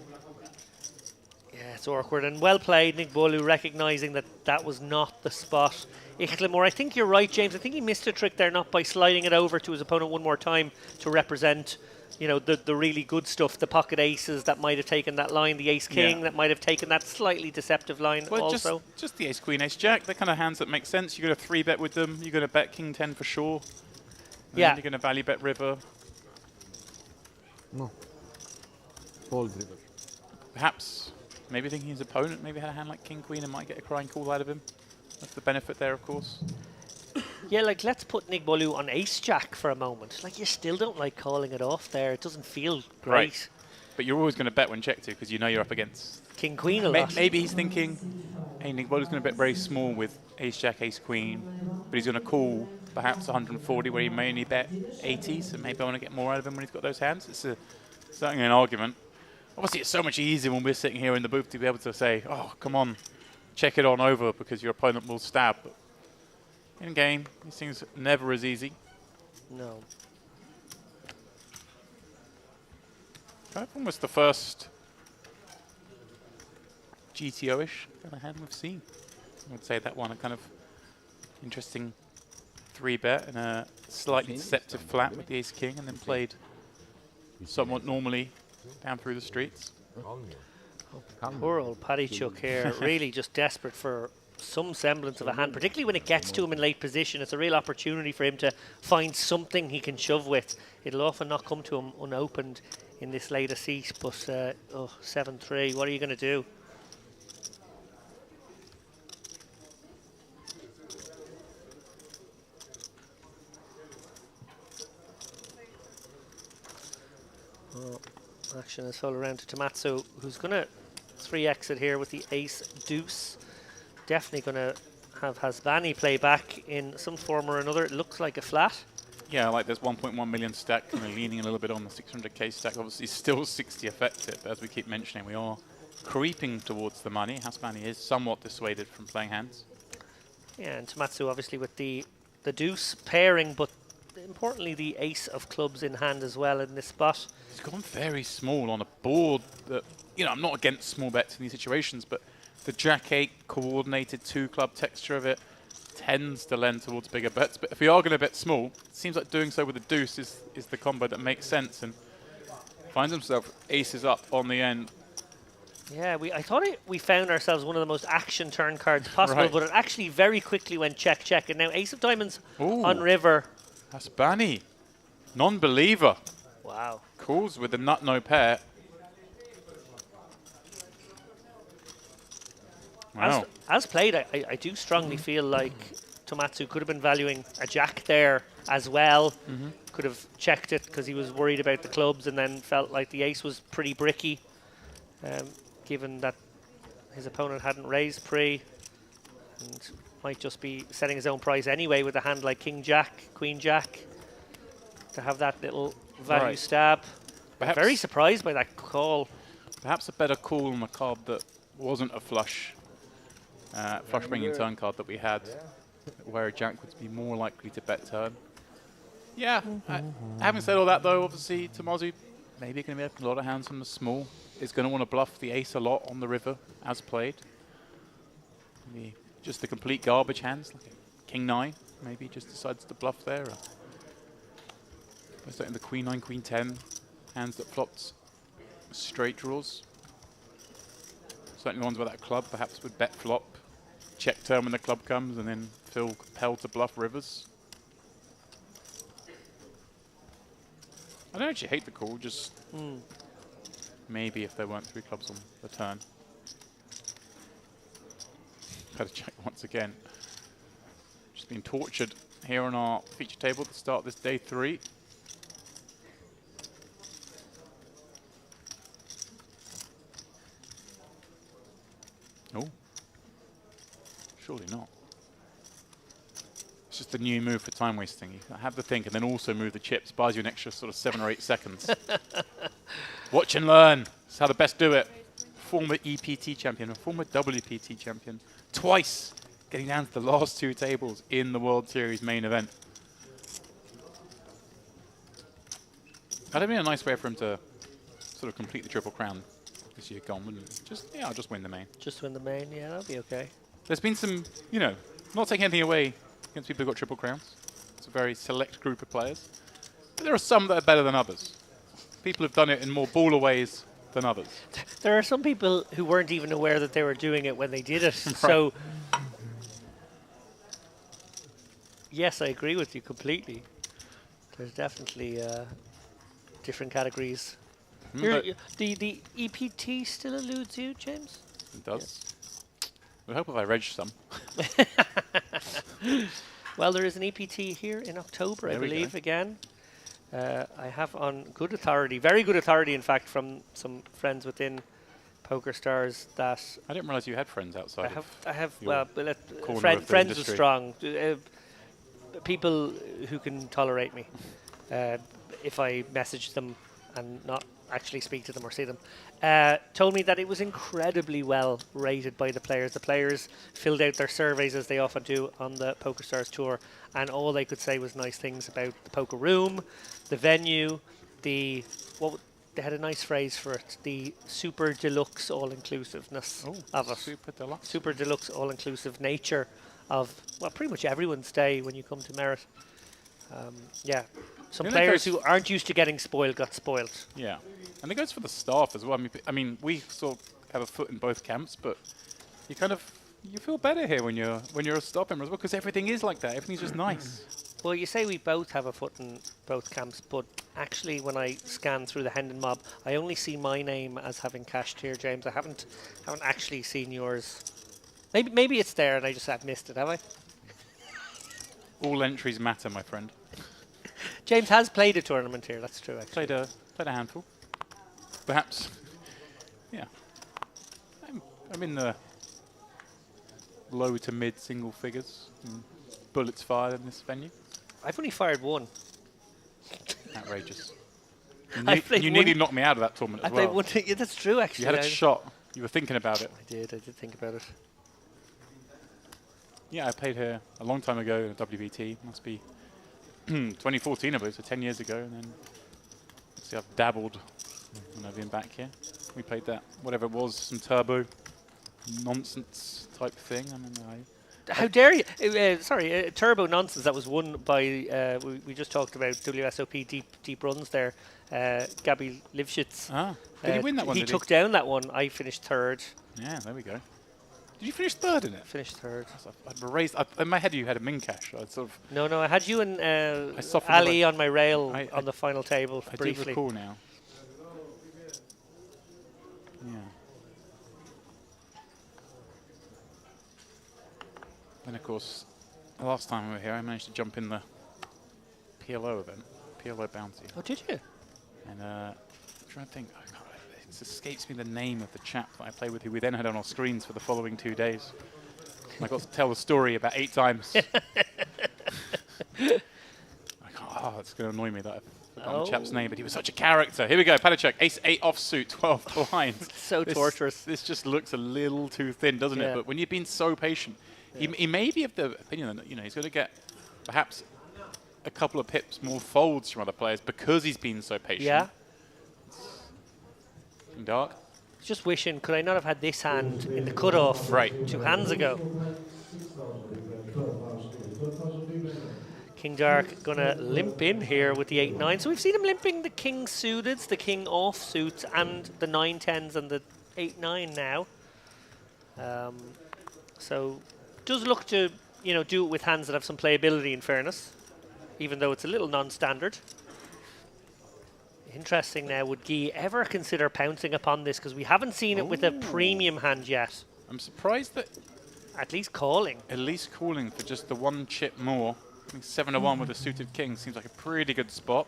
Yeah, it's awkward. And well played, Nick Bolu, recognising that that was not the spot. Ichlamore, I think you're right, James. I think he missed a trick there, not by sliding it over to his opponent one more time to represent, you know, the really good stuff, the pocket aces that might have taken that line, the ace-king that might have taken that slightly deceptive line also. Just the ace-queen, ace-jack, they're kind of hands that make sense. You're going to 3-bet with them. You're going to bet king-10 for sure. Yeah. You're going to value bet river. No. Fold river. Perhaps, maybe thinking his opponent maybe had a hand like king-queen and might get a crying call out of him. That's the benefit there, of course. Yeah, like, let's put Nick Bolu on ace-jack for a moment. Like, you still don't like calling it off there. It doesn't feel great. Right. But you're always going to bet when checked to, because you know you're up against king-queen a lot. Maybe he's thinking, hey, Nick Bolu's going to bet very small with ace-jack, ace-queen, but he's going to call perhaps 140 where he may only bet 80, so maybe I want to get more out of him when he's got those hands. It's certainly an argument. Obviously, it's so much easier when we're sitting here in the booth to be able to say, oh, come on, check it on over because your opponent will stab. But in game, these things are never as easy. No. Kind of almost the first GTO-ish kind of hand we've seen. I would say that one, a kind of interesting 3-bet and a slightly deceptive flat with the ace-king, and then played somewhat normally down through the streets. Poor old Paddy Chuck here, really just desperate for some semblance of a hand, particularly when it gets to him in late position. It's a real opportunity for him to find something he can shove with. It'll often not come to him unopened in this later seat, but 7-3, what are you going to do? Action is all around to Tomatsu, who's going to 3-exit here with the ace deuce. Definitely going to have Hasbani play back in some form or another. It looks like a flat. Yeah, like there's 1.1 million stack, kind of leaning a little bit on the 600k stack. Obviously still 60 effective, but as we keep mentioning, we are creeping towards the money. Hasbani is somewhat dissuaded from playing hands. Yeah, and Tomatsu obviously with the deuce pairing, but importantly the ace of clubs in hand as well in this spot. He's gone very small on a board that, I'm not against small bets in these situations, but the Jack-8 coordinated 2-club texture of it tends to lend towards bigger bets. But if we are going to bet small, it seems like doing so with the deuce is the combo that makes sense, and finds himself aces up on the end. Yeah, I thought we found ourselves one of the most action turn cards possible, Right. but it actually very quickly went check, check, and now ace of diamonds Ooh. on river. Hasbani, non-believer, Wow. calls with the nut no pair. Wow. As played, I do strongly feel like Tomatsu could have been valuing a jack there as well. Could have checked it because he was worried about the clubs, and then felt like the ace was pretty bricky, given that his opponent hadn't raised pre, and might just be setting his own price anyway with a hand like King Jack, Queen Jack, to have that little value Right. stab. Perhaps- Very surprised by that call. Perhaps a better call on a card that wasn't a flush bringing turn card that we had, where a jack would be more likely to bet turn. Yeah, having said all that though, obviously Tomazu maybe going to be opening a lot of hands from the small. Is going to want to bluff the ace a lot on the river, as played. Maybe just the complete garbage hands, like a King 9, maybe just decides to bluff there. Or certainly the Queen 9, Queen 10, hands that flopped straight draws. Certainly the ones with that club perhaps would bet flop, check turn when the club comes, and then feel compelled to bluff rivers. I don't actually hate the call, just maybe if there weren't 3 clubs on the turn. Better check once again. Just being tortured here on our feature table to start this day 3. Oh, surely not. It's just a new move for time wasting. You have to think and then also move the chips. Buys you an extra sort of 7 or 8 seconds. Watch and learn. That's how the best do it. Former EPT champion, a former WPT champion. Twice getting down to the last 2 tables in the World Series main event. That'd be a nice way for him to sort of complete the Triple Crown this year gone, wouldn't it? I'll just win the main. Just win the main, yeah, that'll be okay. There's been some, not taking anything away against people who've got Triple Crowns. It's a very select group of players. But there are some that are better than others. People have done it in more baller ways than others. There are some people who weren't even aware that they were doing it when they did it. So, yes, I agree with you completely. There's definitely different categories. The EPT still eludes you, James? It does. I hope if I reg some. Well, there is an EPT here in October, I There we believe, go. again. I have on good authority, very good authority, in fact, from some friends within Poker Stars that I didn't realize you had friends outside. I have. your Well, corner of the friends is industry. strong. People who can tolerate me. If I message them and not actually speak to them or see them, told me that it was incredibly well rated by the players. The players filled out their surveys as they often do on the Poker Stars tour, and all they could say was nice things about the poker room, the venue, they had a nice phrase for it, the super deluxe all-inclusiveness of it. Super deluxe. Super deluxe all-inclusive nature of, well, pretty much everyone's day when you come to Merit. Yeah, some Yeah, that players goes- who aren't used to getting spoiled got spoiled. Yeah, and it goes for the staff as well. I mean, we sort of have a foot in both camps, but you kind of you feel better here when you're a stop-in as well, because everything is like that. Everything's just nice. Well, you say we both have a foot in both camps, but actually when I scan through the Hendon mob, I only see my name as having cashed here, James. I haven't actually seen yours. Maybe it's there and I just have missed it, have I? All entries matter, my friend. James has played a tournament here, that's true, actually. Played a handful. Perhaps, yeah. I'm in the low to mid single figures. Bullets fired in this venue. I've only fired one. Outrageous. I've played You nearly one- knocked me out of that tournament I as played well. one. Yeah, that's true, actually. You had a shot. You were thinking about it. I did think about it. Yeah, I played here a long time ago in a WBT. Must be 2014, I believe, so 10 years ago. And then, let's see, I've dabbled when I've been back here. We played that, whatever it was, some turbo nonsense type thing. I mean, How dare you? Sorry, turbo nonsense. That was won by. We just talked about WSOP deep runs there. Gabby Livschitz. Did he win that one? He did took down that one. I finished third. Yeah, there we go. Did you finish third in it? Finished third. I'd raised. In my head, you had a min cash. I'd sort of. No, I had you and softened Ali up. on my rail I on the final table I do briefly. recall now. Yeah. Then, of course, the last time we were here, I managed to jump in the PLO event, PLO Bounty. Oh, did you? And I'm trying to think, it escapes me the name of the chap that I played with, who we then had on our screens for the following 2 days. I got to tell the story about 8 times. It's going to annoy me that I've forgotten the chap's name, but he was such a character. Here we go, Padachuk, ace 8 offsuit, 12 blinds. So torturous. This just looks a little too thin, doesn't Yeah. it? But when you've been so patient, he may be of the opinion that he's going to get perhaps a couple of pips more folds from other players because he's been so patient. Yeah. Dark. Just wishing, could I not have had this hand in the cutoff Right. 2 hands ago? King Dark gonna limp in here with the 8-9. So we've seen him limping the king suiteds, the king offsuits, and the 9-10s and the 8-9 now. So does look to do it with hands that have some playability, in fairness, even though it's a little non-standard. Interesting now, would Guy ever consider pouncing upon this? Because we haven't seen it with a premium hand yet. I'm surprised that At least calling. for just the 1 chip more. I think 7-1 with a suited king seems like a pretty good spot.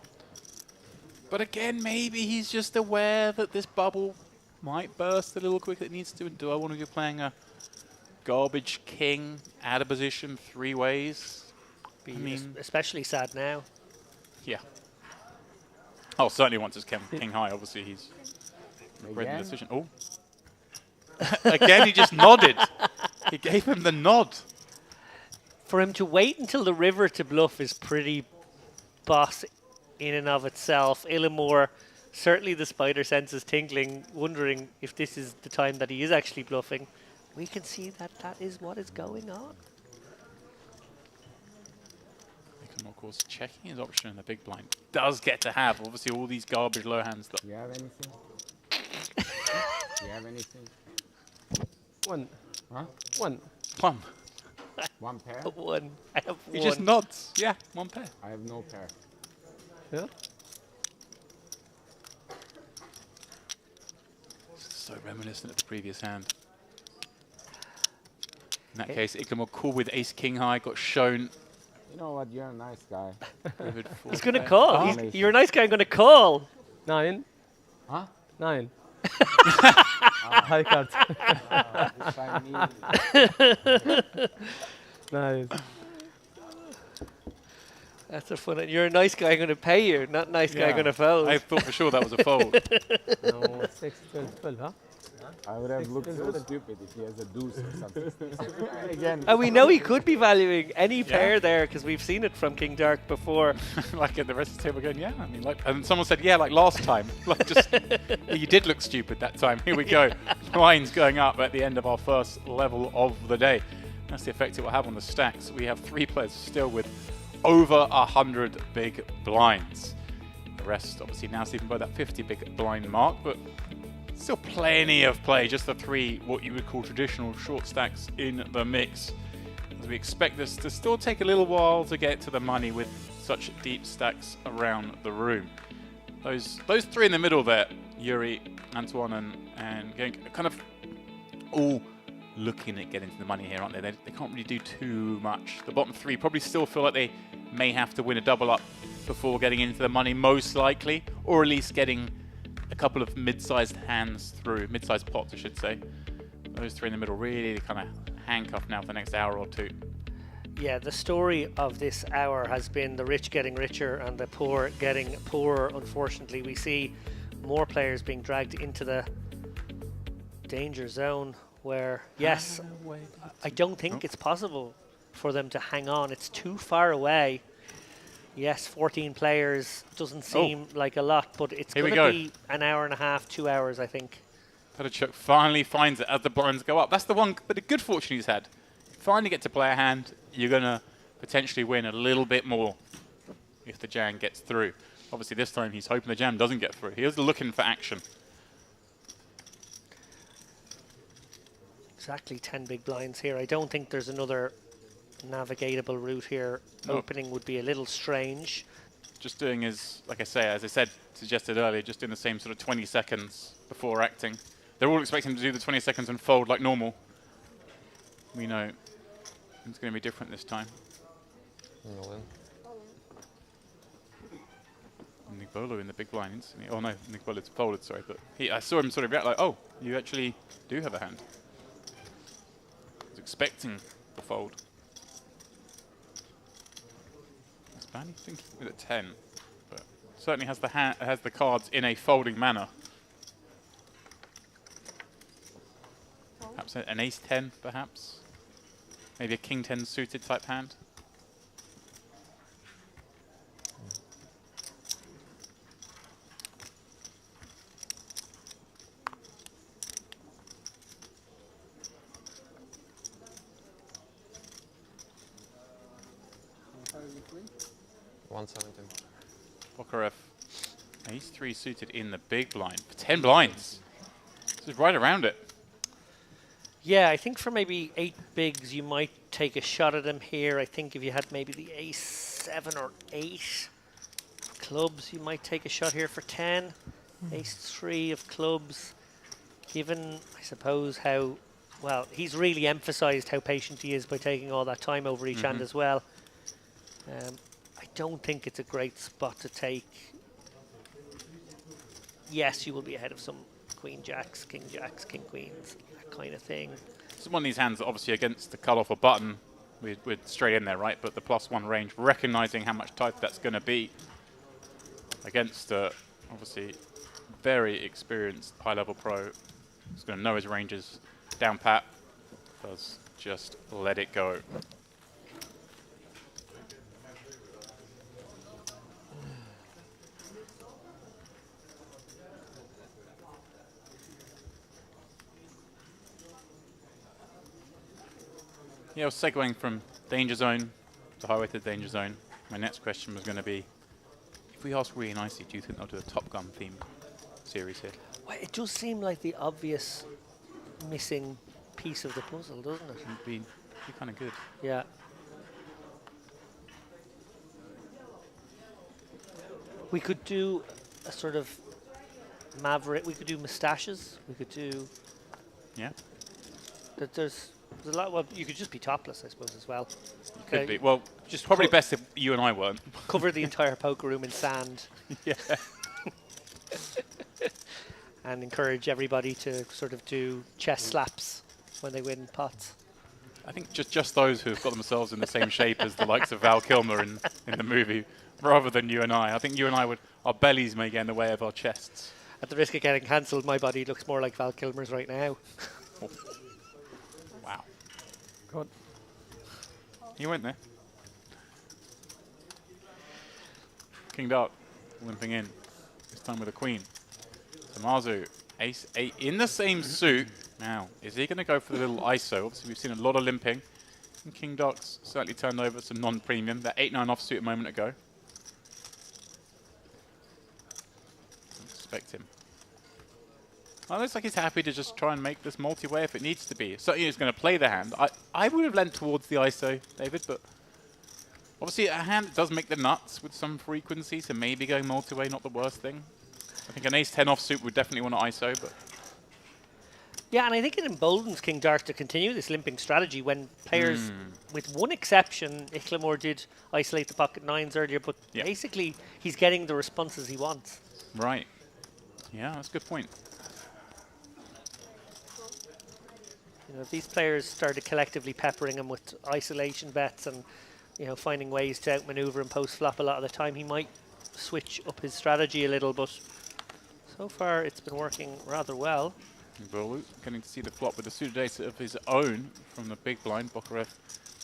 But again, maybe he's just aware that this bubble might burst a little quicker than it needs to. Do I want to be playing a garbage king out of position 3 ways? Be especially sad now. Yeah. Oh, certainly wants his king high. Obviously, he's regretting the Again? decision. Oh. Again, he just nodded. He gave him the nod. For him to wait until the river to bluff is pretty boss in and of itself. Illimore, certainly the spider sense is tingling, wondering if this is the time that he is actually bluffing. We can see that that is what is going on. Of course, checking his option in the big blind does get to have, obviously, all these garbage low hands. That Do you have anything? Do you have anything? One. Huh? One. plum. 1 pair? One. I have He one. just nods. Yeah, 1 pair. I have no pair. Yeah. So reminiscent of the previous hand. In that case, Iklamor cool with ace king high, got shown. You know what? You're a nice guy. He's going to call. Oh. You're a nice guy. I'm going to call. 9. Huh? 9. High card. This I need. Nice. That's a fun one. You're a nice guy. I'm going to pay you. Not nice guy. Yeah. Going to fold. I thought for sure that was a fold. No, 6, 12, 12, huh? I would have looked so stupid if he has a deuce or something. Again. And we know he could be valuing any pair there because we've seen it from King Dark before. Like at the rest of the table going, yeah, I mean, like, and someone said, yeah, like last time. Like just, yeah, you did look stupid that time. Here we go. Lines going up at the end of our first level of the day. That's the effect it will have on the stacks. We have 3 players still with over 100 big blinds. The rest obviously now sleeping by that 50 big blind mark, but Still plenty of play, just the 3 what you would call traditional short stacks in the mix. As we expect this to still take a little while to get to the money with such deep stacks around the room. Those 3 in the middle there, Yuri, Antoine and Genk, are kind of all looking at getting to the money here, aren't they? They can't really do too much. The bottom 3 probably still feel like they may have to win a double up before getting into the money, most likely, or at least getting a couple of mid-sized hands through, mid-sized pots, I should say. Those 3 in the middle really kind of handcuffed now for the next hour or 2. Yeah, the story of this hour has been the rich getting richer and the poor getting poorer. Unfortunately, we see more players being dragged into the danger zone where, yes, I don't think it's possible for them to hang on. It's too far away. Yes, 14 players doesn't seem like a lot, but it's going to be an hour and a half, 2 hours, I think. Tadachuk finally finds it as the blinds go up. That's the one bit of good fortune he's had. Finally get to play a hand, you're going to potentially win a little bit more if the jam gets through. Obviously this time he's hoping the jam doesn't get through. He is looking for action. Exactly 10 big blinds here. I don't think there's another navigatable route here. Nope. Opening would be a little strange. Just doing his, like I say, as I said, suggested earlier, just doing the same sort of 20 seconds before acting. They're all expecting him to do the 20 seconds and fold like normal. We know it's going to be different this time. Nick Bolo in the big blind instantly. Oh no, Nick Bolo's folded, sorry, but I saw him sort of react like, oh, you actually do have a hand. I was expecting the fold. It's badly thinking with a 10, but certainly has the cards in a folding manner. Perhaps an ace 10, perhaps. Maybe a king 10 suited type hand. Tokarev, ace 3 suited in the big blind. For 10 blinds. This is right around it. Yeah, I think for maybe 8 bigs, you might take a shot at him here. I think if you had maybe the ace 7 or 8 clubs, you might take a shot here for 10. Ace 3 of clubs, given, I suppose, how, well, he's really emphasized how patient he is by taking all that time over each hand as well. I don't think it's a great spot to take. Yes, you will be ahead of some queen jacks, king queens, that kind of thing. It's one of these hands that obviously against the cut-off or button, we're straight in there, right? But the +1 range, recognizing how much tighter that's going to be against obviously very experienced high-level pro. He's going to know his ranges down pat. Does just let it go. Yeah, I was segueing from danger zone to highway to danger zone. My next question was going to be, if we ask really nicely, do you think they'll do a Top Gun themed series here? Well, it does seem like the obvious missing piece of the puzzle, doesn't it? It'd be kind of good. Yeah. We could do a sort of maverick. We could do mustaches. We could do. Yeah. There's a lot. Well, you could just be topless, I suppose, as well. Could be. Well, just probably best if you and I weren't. Cover the entire poker room in sand. Yeah. And encourage everybody to sort of do chest slaps when they win pots. I think just those who have got themselves in the same shape as the likes of Val Kilmer in the movie, rather than you and I. I think you and I our bellies may get in the way of our chests. At the risk of getting cancelled, my body looks more like Val Kilmer's right now. Wow. God. You went there. King Dark limping in, this time with a queen. Tamazu, ace 8 in the same suit. Now, is he going to go for the little ISO? Obviously, we've seen a lot of limping. And King Dark's certainly turned over some non-premium. That 8-9 offsuit a moment ago. Expect him. Well, it looks like he's happy to just try and make this multi-way if it needs to be. Certainly he's going to play the hand. I would have lent towards the ISO, David, but obviously a hand that does make the nuts with some frequency, so maybe going multi-way not the worst thing. I think an ace-10 offsuit would definitely want to ISO, but... Yeah, and I think it emboldens King Dark to continue this limping strategy when players, with one exception, Icklemore did isolate the pocket nines earlier, but basically he's getting the responses he wants. Right. Yeah, that's a good point. You know, if these players started collectively peppering him with isolation bets and, you know, finding ways to outmaneuver and post-flop a lot of the time, he might switch up his strategy a little, but so far it's been working rather well. Bolu getting to see the flop with a suited ace of his own from the big blind. Bokharev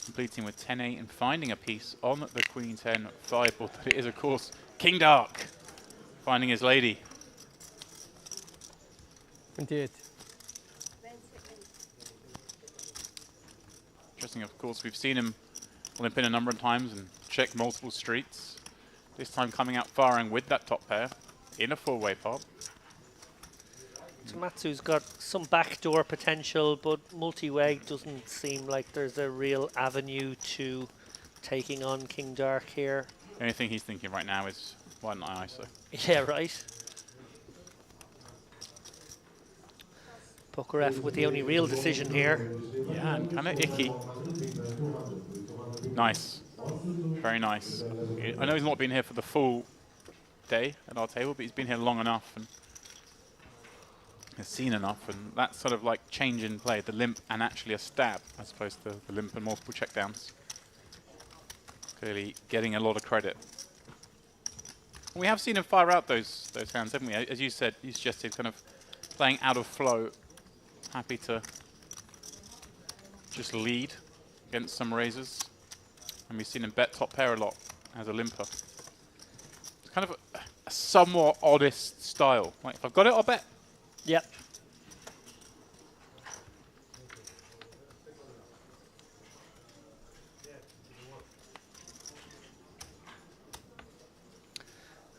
completing with 10-8 and finding a piece on the Queen 10 5-board. But it is, of course, King Dark finding his lady. 28. Interesting, of course, we've seen him limp in a number of times and check multiple streets. This time coming out firing with that top pair in a four-way pot. So Matsu's got some backdoor potential, but multi-way doesn't seem like there's a real avenue to taking on King Dark here. The only thing he's thinking right now is, why don't I ISO? Yeah, right. Bokharev with the only real decision here. Yeah, and kind of icky. Nice. Very nice. I know he's not been here for the full day at our table, but he's been here long enough and has seen enough, and that's sort of like change in play, the limp and actually a stab, as opposed to the limp and multiple checkdowns. Clearly getting a lot of credit. We have seen him fire out those hands, haven't we? As you said, you suggested kind of playing out of flow, happy to just lead against some raises. And we've seen him bet top pair a lot as a limper. It's kind of a somewhat oddest style. Like, if I've got it, I'll bet. Yep.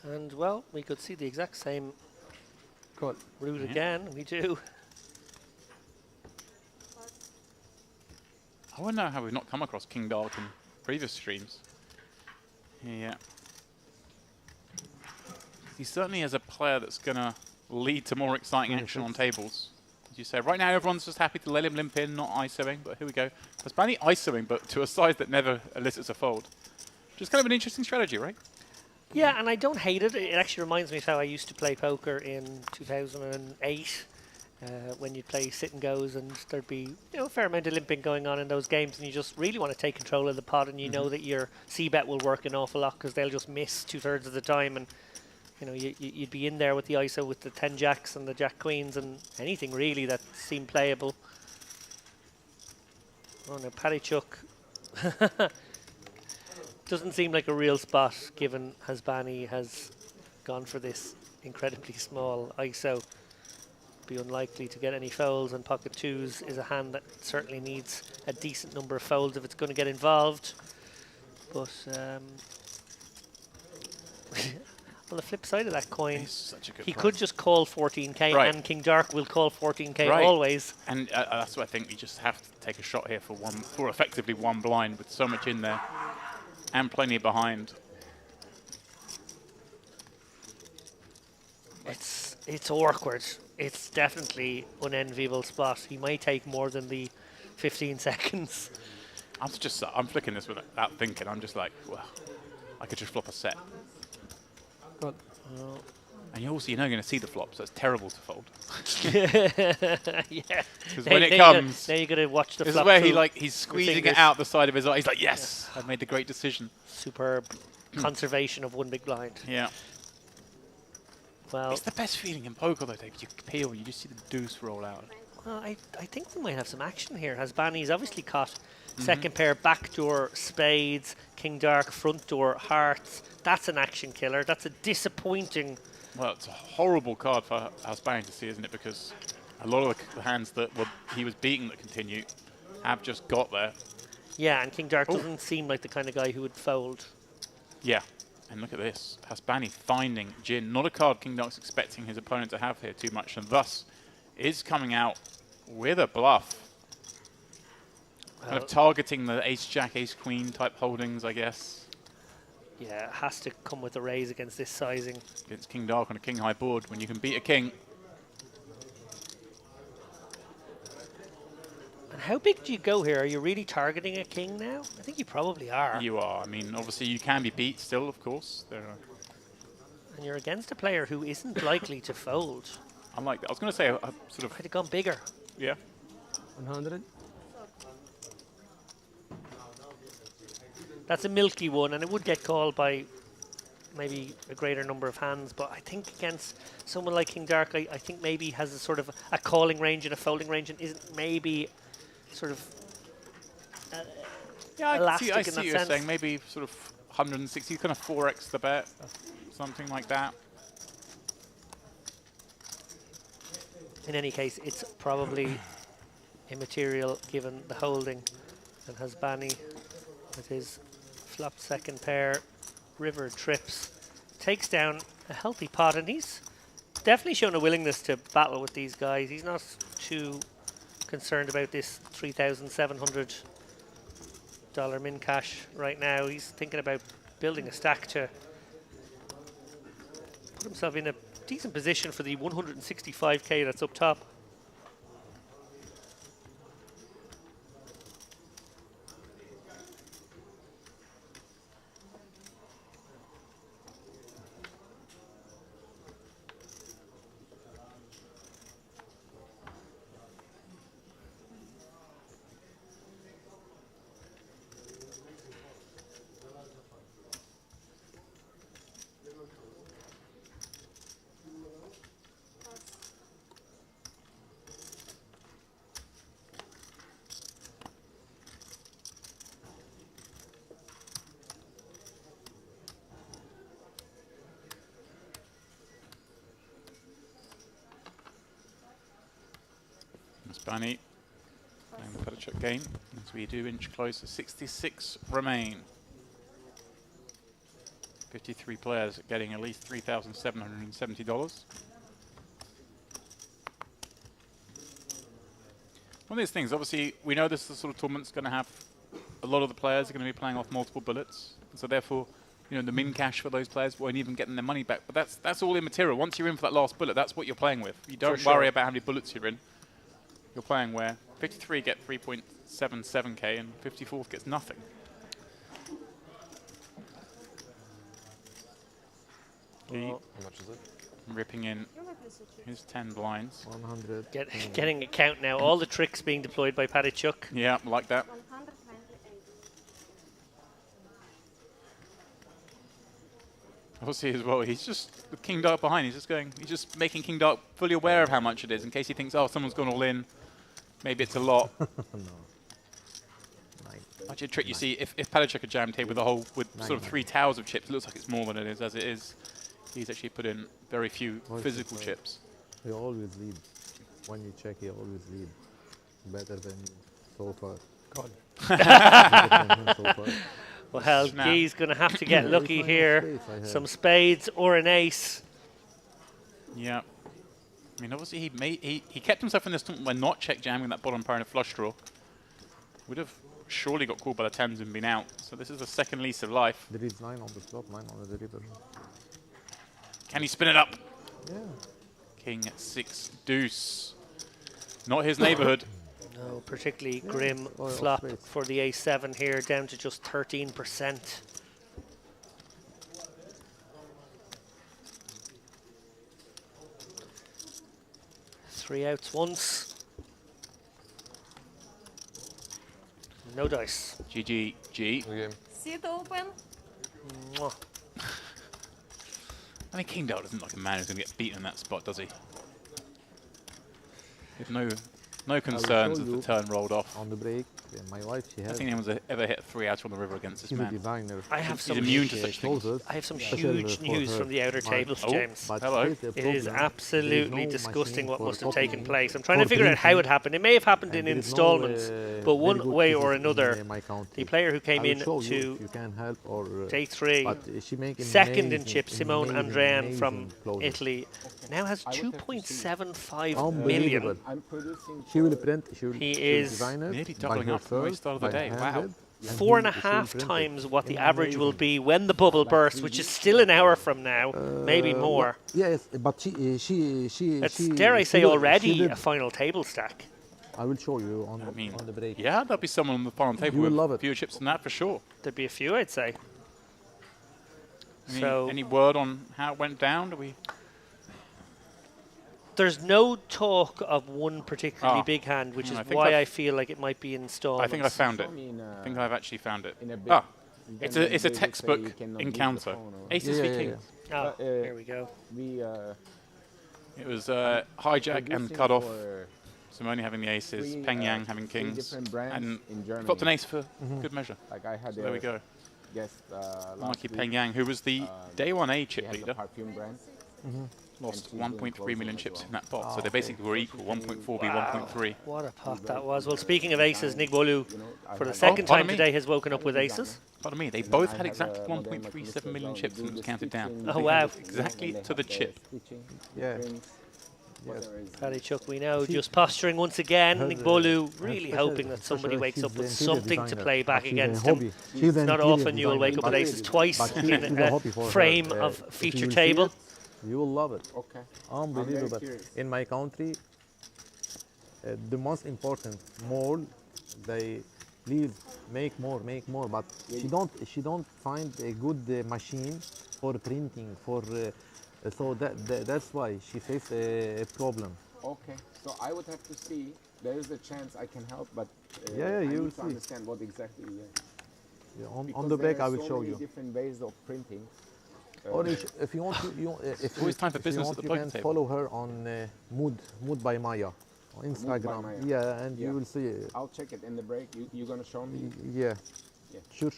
And, well, we could see the exact same route again. We do. I wonder how we've not come across King Dark in previous streams. Yeah. He certainly is a player that's going to lead to more exciting action on tables. As you say, right now everyone's just happy to let him limp in, not ISOing, but here we go. That's badly ISOing, but to a size that never elicits a fold. Which is kind of an interesting strategy, right? Yeah, and I don't hate it. It actually reminds me of how I used to play poker in 2008. When you'd play sit and goes, and there'd be, you know, a fair amount of limping going on in those games, and you just really want to take control of the pot, and you know that your C-bet will work an awful lot because they'll just miss 2/3 of the time, and you know you'd be in there with the ISO with the 10 jacks and the jack queens and anything really that seemed playable. Oh no, Padichuk doesn't seem like a real spot given Hasbani has gone for this incredibly small ISO. Be unlikely to get any folds, and pocket twos is a hand that certainly needs a decent number of folds if it's going to get involved. But on the flip side of that coin, he could just call 14k, and King Dark will call 14k always. And that's what I think. You just have to take a shot here for effectively one blind with so much in there and plenty behind. It's awkward. It's definitely unenviable spot. He might take more than the 15 seconds. I'm flicking this without thinking. I'm just like, well, I could just flop a set. Good. And you know you're going to see the flop, so it's terrible to fold. Yeah. Because when it comes, now you're going to watch the this flop. This is where he's squeezing it out the side of his eye. He's like, yes, I've made the great decision. Superb conservation of one big blind. Yeah. Well, it's the best feeling in poker, though, David. You peel, you just see the deuce roll out. Well, I think we might have some action here. Hasbani's obviously caught second pair, backdoor spades, King Dark, front door hearts. That's an action killer. That's a disappointing. Well, it's a horrible card for Hasbani to see, isn't it? Because a lot of the hands that he was beating that continue have just got there. Yeah, and King Dark doesn't seem like the kind of guy who would fold. Yeah. And look at this. Hasbani finding Gin. Not a card King Dark's expecting his opponent to have here too much, and thus is coming out with a bluff. Kind of targeting the ace-jack, ace-queen type holdings, I guess. Yeah, it has to come with a raise against this sizing. Against king dark on a king high board when you can beat a king. And how big do you go here? Are you really targeting a king now? I think you probably are. You are. I mean, obviously you can be beat still, of course. There are. And you're against a player who isn't likely to fold. Unlike that. I was going to say a sort of... Could have gone bigger. Yeah. 100. That's a milky one, and it would get called by maybe a greater number of hands, but I think against someone like King Dark, I think maybe has a sort of a calling range and a folding range and isn't maybe sort of Yeah, elastic I in see that what you're sense. saying. Maybe sort of 160, kind of 4x the bet. Something like that. In any case, it's probably immaterial given the holding. And Hasbani with his flop second pair, river trips, takes down a healthy pot, and he's definitely shown a willingness to battle with these guys. He's not too concerned about this $3,700 min cash right now. He's thinking about building a stack to put himself in a decent position for the 165k that's up top. Bunny playing the Petterchuk game as we do inch closer. 66 remain. 53 players getting at least $3,770. One of these things, obviously, we know this is the sort of tournament's going to have a lot of the players are going to be playing off multiple bullets, and so therefore, you know, the min cash for those players won't even get their money back. But that's all immaterial. Once you're in for that last bullet, that's what you're playing with. You don't worry about how many bullets you're in. You're playing where 53 get 3.77k and 54th gets nothing. Well, How much is it? Ripping in his 10 blinds. 100. Getting a count now. All the tricks being deployed by Petterchuk. Yeah, like that. 128. Obviously as well, he's just with King Dark behind. He's just making King Dark fully aware of how much it is in case he thinks, oh, someone's gone all in. Maybe it's a lot. No. Actually, a trick you see, if Petterchuk had jammed here with a whole, with sort of 3 towers of chips, it looks like it's more than it is. As it is, he's actually put in very few physical chips. He always lead. When you check, he always lead. Better than you so far. God. So far. Well, Snap. Guy's going to have to get lucky here. Some spades or an ace. Yeah. I mean, obviously he kept himself in this tournament by not check jamming that bottom pair in a flush draw. Would have surely got called by the tens and been out. So this is a second lease of life. There is 9 on the flop, 9 on the river. Can he spin it up? Yeah. King 6 deuce. Not his neighborhood. No, particularly grim Oh, flop spades. for the ace-7 here, down to just 13%. Three outs once. No dice. GG. G. The game. Sit open. Mwah. I mean, King Dark doesn't look like a man who's going to get beaten in that spot, does he? With no concerns as the you. turn rolled off. On the break, my wife, she I has. don't think anyone's ever hit 3 out on the river against this She's a man. designer. I have He's some immune to She such things. closes, I have some special huge for news her. from the outer But- tables, Oh, James. But Hello. there's a It is problem. absolutely There is no disgusting machine what for must have taken copying, place. I'm trying to for figure out how it printing, happened. It may have happened in and there is no, installments, but very one good way or pieces another, in, my country. the player who I came will in show you to if you can help or day 3, but she make second in amazing, chip, Simone amazing, Andrean from amazing clothes. Italy, now has I would have to see. 2.75 Unbelievable. million. I'm producing. She will for- print. She will He she'll is design it nearly by doubling up from what he herself, started the by day. Wow. handed, and 4.5 she'll print it. times what the average will Amazing. be when the bubble bursts, which is still an hour from now, maybe more. Yes, but she. It's, she dare I she say, did- already she did- a final table stack. I will show you on, I mean, on the break. yeah, there'll be someone on the final table You will with love it. fewer chips than that for sure. There'd be a few, I'd say. Any, So- any word on how it went down? Do we? There's no talk of one particularly Ah. big hand, which I is think why I've- I feel like it might be installed. I think I found it. Show me in a- I think I've actually found it. in a bit. Ah, Then it's they a will say textbook you cannot leave the encounter. phone or- Aces v Yeah, yeah, kings. Oh, But, here we go. We It was hijack and producing cut off. for Simone having the aces, three, Peng Yang having 3 kings, different brands and in Germany. got an ace for good measure. Like I had So there we go. guest Unlucky last week. Peng Yang, who was the day 1A He chip has a leader, perfume brand. lost she's doing 1.3 million closing as chips well. in that pot. So they basically were equal, 1.4 v 1.3. What a pot that was. Well, speaking of aces, Nick Bolu, You know, I for the had- second pardon time me. today, has woken up with aces. Pardon me, they and both I had have exactly a modern 1.37 million Machinist chips as and it well. was Do counted the down. stitching, Oh, the wow. stitching, Exactly and they to the have chip. stitching, Yeah. prints, whatever is- Paddy Chuck, we know, just posturing once again. Her, Nick Bolu her really special- hoping that somebody special- wakes she's up with she's a something to designer, play but back she's a against him. hobby. She's It's an not interior often you'll designer, wake up with but- aces twice but in she's a a hobby for her. frame If of you feature will see table. it, you will love it. Okay. Unbelievable. curious. In my country, the most important mall, they please make more, but she don't find a good machine for printing so that's why she faced a problem. Okay. So I would have to see. There is a chance I can help, but Yeah, I you need will to see. understand what exactly. Yeah, on Because the there back, are I will so show many you. different ways of printing. Or if you want to, if Always you, time for if you business want, at the you poker can table. follow her on Mood by Maya on Instagram. Maya. Yeah, and Yeah. you will see. I'll check it in the break. You're gonna show me. Yeah. Yeah. Sure.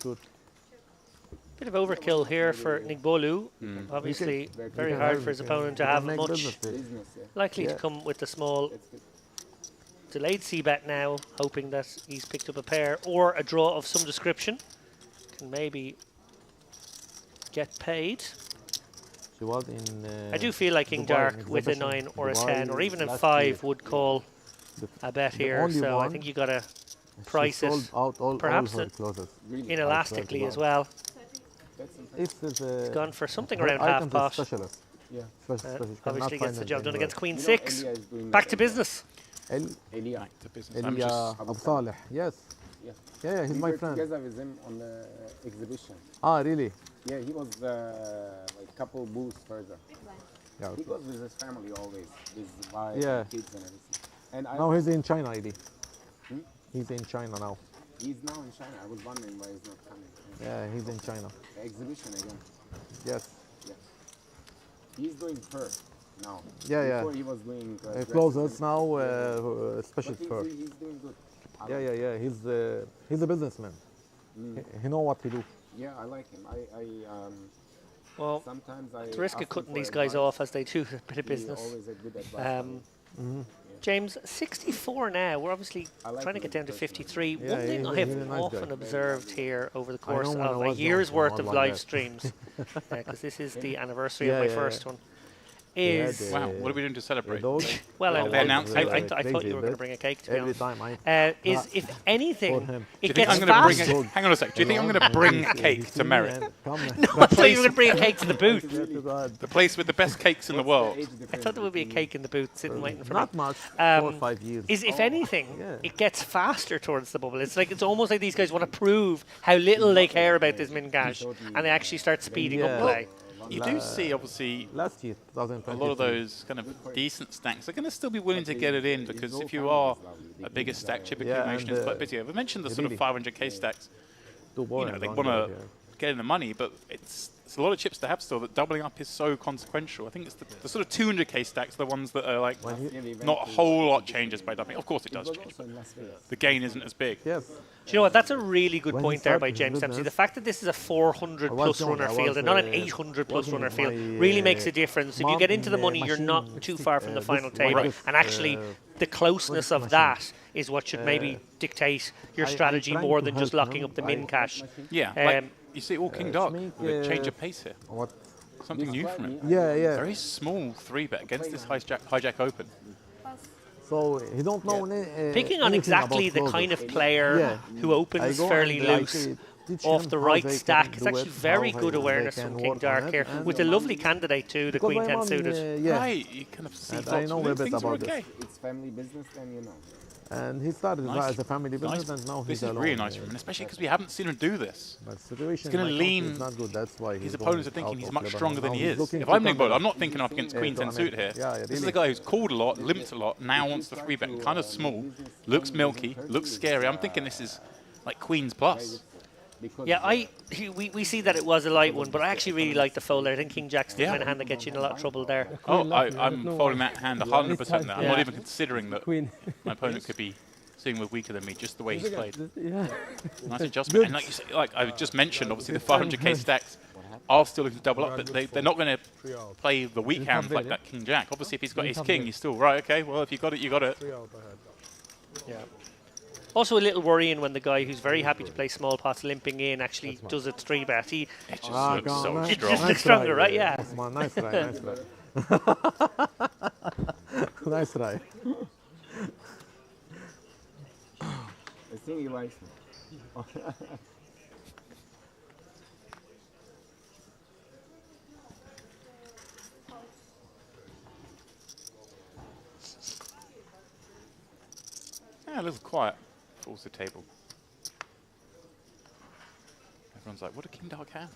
Bit of overkill here for Nick Bolu. Obviously, You can- very You can hard have- for his you can- opponent to you can have make much. business with it. Business, yeah. Likely to Yeah. come with the small That's good. delayed c-bet now, hoping that he's picked up a pair or a draw of some description. Can maybe get paid. She was in. I do feel like King Dubai Dark with a exhibition. 9 or a Dubai 10 or even a last 5 year. would call The- a bet the here. only So I one, think you got to she price it sold out all perhaps her it- clothes. Really. inelastically well. as well. That's impressive. It's a Gone for something her around half items is pot. specialist. Yeah. Special. You cannot Obviously gets find the them job done anywhere. against Queen You know, 6. Elia is doing Back that to as well. business. Elia. Back to business. I'm Elia just Abu Saleh. Yes. Yeah. Yeah, he's We my were friend. together with him on the exhibition. Ah, really? Yeah, he was like couple booths further. Yeah. He goes with his family always, his wife, Yeah. and kids and everything. And I Now he's in China, Eli. Hmm? He's in China now. he's now in China. I was wondering why he's not coming. Yeah, he's in China. The exhibition again. Yes. Yeah. He's doing fur now. Yeah. Before he was doing Clothes now, special but fur. he's doing good. I Yeah, like yeah. He's a businessman. Mm. He know what to do. Yeah, I like him. Well, Sometimes I the risk ask of him cutting for these guys advice. off as they do a bit of He business. always a good advice. Um, James, 64 now. We're obviously I like trying to him get down to personally. 53. Yeah, One thing he's I a- have he's a nice often guy. observed here over the I know course when I of a was year's young, worth I of was live like that. streams, because this is the anniversary Yeah, of my yeah, first yeah. one, Yeah, is... the- wow. What are we doing to celebrate? dog. Well, Yeah, I, they announced it. I thought Crazy, you were going to but bring a cake, to be Every honest. time I. Is, Ah, if anything, for him. Do it you think gets I'm going to bring fast. a, hang on a sec. Do you think I'm going to bring a cake to Merritt? Come I thought you were going to bring a cake to the booth. Swear to God. The place with the best cakes in the world. I thought there would be a cake in the booth sitting waiting for me. Not much. 4 or 5 years. Is if anything, Yeah. it gets faster towards the bubble. It's almost like these guys want to prove how little they care about this min cash, and they actually start speeding up Yeah. play. You do see, obviously, Last year, a 2020. lot of those kind of decent stacks are going to still be willing to get it in because if you are a bigger stack chip Yeah, accumulation is and, quite busy. We mentioned the sort of really. 500k stacks. Two You boys know, they on want there, to get in the money, but it's it's a lot of chips to have still. That doubling up is so consequential. I think it's the sort of 200k stacks, the ones that are like not a whole lot changes by doubling. Of course, it does change, but the gain isn't as big. Yes. Do you know what? That's a really good When point he there by started James his Dempsey. The business, fact that this is a 400 plus young, runner I field was, and not an 800 plus working runner with field my, really makes a difference. If you mom get into the in money, the you're machine not too far from the this final one table. is, And actually, the closeness of machine. that is what should maybe dictate your I'm strategy trying more to than just help locking him. up the min cash. Yeah, like Um, you see all king dark make, with a change of pace here. What? Something new from it. Yeah. Very small 3-bet against this hijack open. So he don't know Picking on anything exactly about the closers. kind of player Yeah. who opens fairly loose off the right stack. It's actually very good awareness from King Dark here, with a lovely candidate too, the Queen 10 suited. Yeah. Right, you kind of see And I lots know of a bit things are about this. okay. It's family business, then you know. And he started Nice. as a family business, and now This he's is alone. really nice from him, especially because we haven't seen him do this. But situation He's gonna in my country lean- is not good. That's why His he's opponents are going thinking out he's of much Lebanon. stronger than Now he he's is. looking If to I'm Nick come Boyd, back. I'm not thinking up against Queen to 10 suit here. America. Yeah, This is really. a guy who's called a lot, limped a lot, now wants to 3-bet and kind of small, looks milky, looks scary. I'm thinking this is like Queen's plus. Yeah, we see that it was a light one, but I actually really like the fold there. I think King Jack's the kind of hand that gets you in a lot of trouble there. Oh, I'm folding that hand 100% now. I'm not Yeah. even considering that my opponent could be sitting with weaker than me just the way he's played. Yeah. Nice adjustment. And like you say, like I just mentioned, obviously the 500k stacks are still looking to double up, but they're not going to play the weak hand like that King Jack. Obviously, if he's got his king, he's still right. Okay, well if you got it, you got it. Yeah. Also a little worrying when the guy who's very happy to play small pots limping in actually does a 3-bet. It just Ah, looks go on, so nice. It strong. just looks stronger, right? Yeah. Osman, nice try, nice try. Nice try. I think he likes me. Yeah, a little quiet. Falls the table. Everyone's like, what do King Dark have?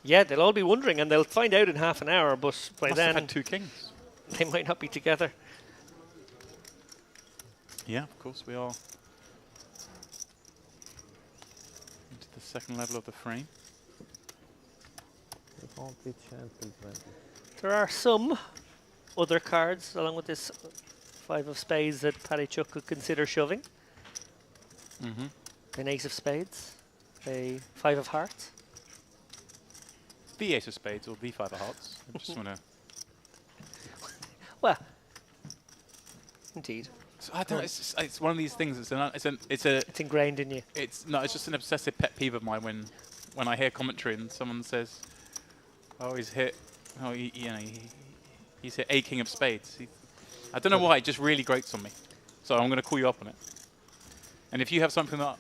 Yeah, they'll all be wondering, and they'll find out in half an hour, but by Must have then had 2 kings. they might not be together. Yeah, of course we are. Into the second level of the frame. There are some other cards, along with this 5 of spades, that Paddy Chuck could consider shoving. An ace of spades, a 5 of hearts. The ace of spades or the 5 of hearts. I just want to. Well, indeed. So I don't. It's one of these things. It's ingrained in you. It's just an obsessive pet peeve of mine when I hear commentary and someone says, "Oh, he's hit. Oh, he's hit a king of spades." I don't know why. It just really grates on me. So I'm going to call you up on it. And if you have something that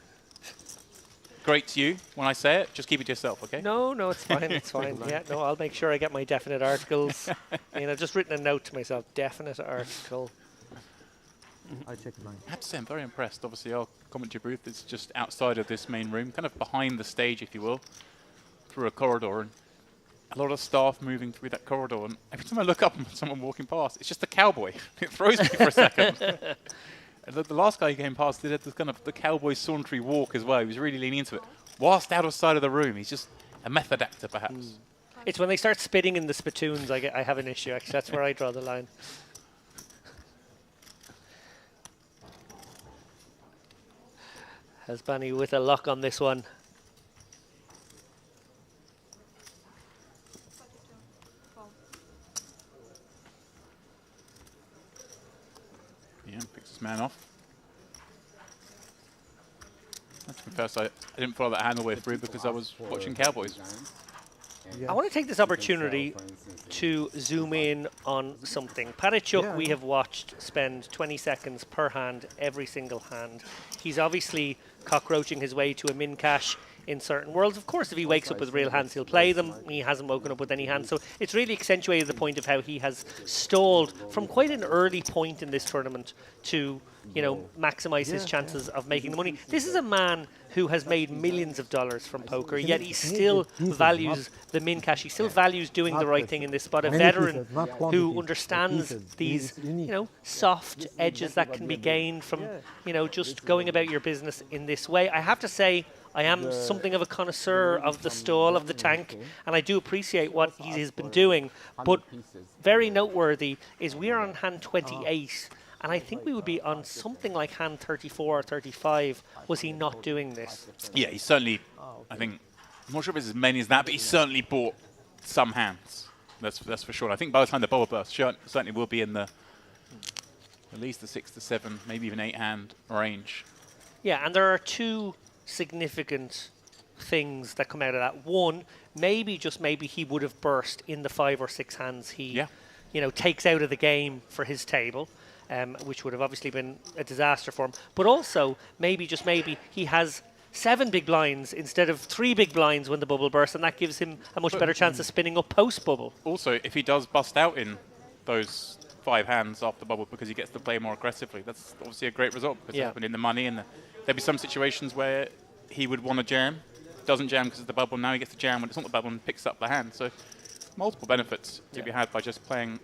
grates you when I say it, just keep it to yourself, okay? No, it's fine, it's fine. Yeah, no, I'll make sure I get my definite articles. I've just written a note to myself, definite article. I check mine. I have to say, I'm very impressed. Obviously, our commentary booth is just outside of this main room, kind of behind the stage, if you will, through a corridor. And a lot of staff moving through that corridor. And every time I look up and someone walking past, it's just a cowboy. It throws me for a second. And the last guy who came past did this kind of the cowboy sauntery walk as well. He was really leaning into it. Whilst out of sight of the room, he's just a method actor, perhaps. It's when they start spitting in the spittoons I have an issue, actually. That's where I draw the line. Hasbani with a lock on this one. Yeah, picks his man off. I have to confess, I didn't follow that hand all the way through because I was watching Cowboys. I want to take this opportunity to zoom in on something. Padachuk, we have watched spend 20 seconds per hand, every single hand. He's obviously cockroaching his way to a min cash in certain worlds. Of course, if he wakes up with real hands, he'll play them. He hasn't woken up with any hands. So it's really accentuated the point of how he has stalled from quite an early point in this tournament to, you know, maximize his chances of making the money. This is a man who has made millions of dollars from poker, yet he still values the min cash. He still values doing the right thing in this spot. A veteran who understands these, you know, soft edges that can be gained from, you know, just going about your business in this way. I have to say, I am something of a connoisseur of the stall of the tank, and I do appreciate what he has been doing. But very noteworthy is we are on hand 28, and I think we would be on something like hand 34 or 35 was he not doing this. Yeah, he certainly, I think, I'm not sure if it's as many as that, but he certainly bought some hands. That's for sure. I think by the time the bubble burst, certainly will be in the at least the 6 to 7, maybe even 8 hand range. Yeah, and there are two significant things that come out of that. One, maybe, just maybe, he would have burst in the 5 or 6 hands he, takes out of the game for his table, which would have obviously been a disaster for him. But also, maybe, just maybe, he has 7 big blinds instead of 3 big blinds when the bubble bursts, and that gives him a much better chance of spinning up post-bubble. Also, if he does bust out in those 5 hands after the bubble because he gets to play more aggressively, that's obviously a great result because it happened in the money, and there'd be some situations where he would want to jam, doesn't jam because of the bubble, now he gets to jam when it's not the bubble and picks up the hand. So multiple benefits to be had by just playing.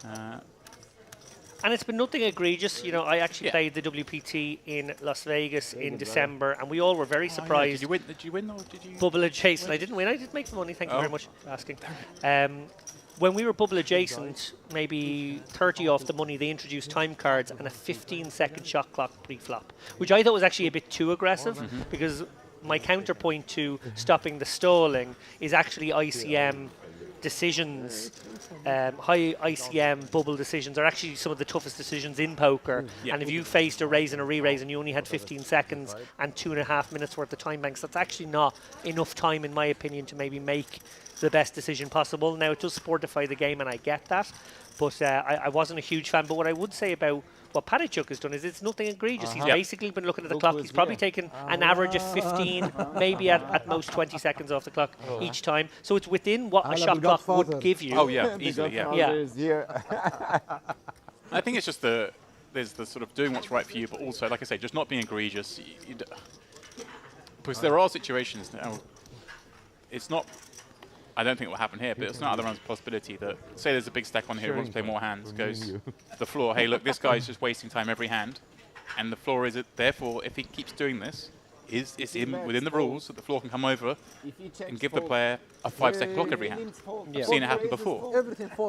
And it's been nothing egregious. You know, I actually played the WPT in Las Vegas in December, and we all were very surprised. Yeah. Did you win or did you? Bubble adjacent. I didn't win. I did make the money. Thank you very much for asking. When we were bubble adjacent, maybe 30 off the money, they introduced time cards and a 15-second shot clock pre-flop, which I thought was actually a bit too aggressive because my counterpoint to stopping the stalling is actually ICM decisions. High ICM bubble decisions are actually some of the toughest decisions in poker. And if you faced a raise and a re-raise and you only had 15 seconds and 2.5 minutes worth of time banks, that's actually not enough time, in my opinion, to maybe make the best decision possible. Now, it does sportify the game, and I get that, but I wasn't a huge fan. But what I would say about what Padichuk has done is it's nothing egregious. He's basically been looking at the clock. He's probably taken an average of 15, maybe at most 20 seconds off the clock each time. So it's within what a shot clock would give you. Oh, yeah, easily, yeah. I think it's just there's the sort of doing what's right for you, but also, like I say, just not being egregious. Because there are situations now, it's not, I don't think it will happen here, but it's not other possibility that, say there's a big stack on here, wants to play more hands, goes to the floor, hey, look, this guy's just wasting time every hand, and the floor is, therefore, if he keeps doing this, it's within the rules that the floor can come over and give the player a 5-second clock every hand. I've seen it happen before.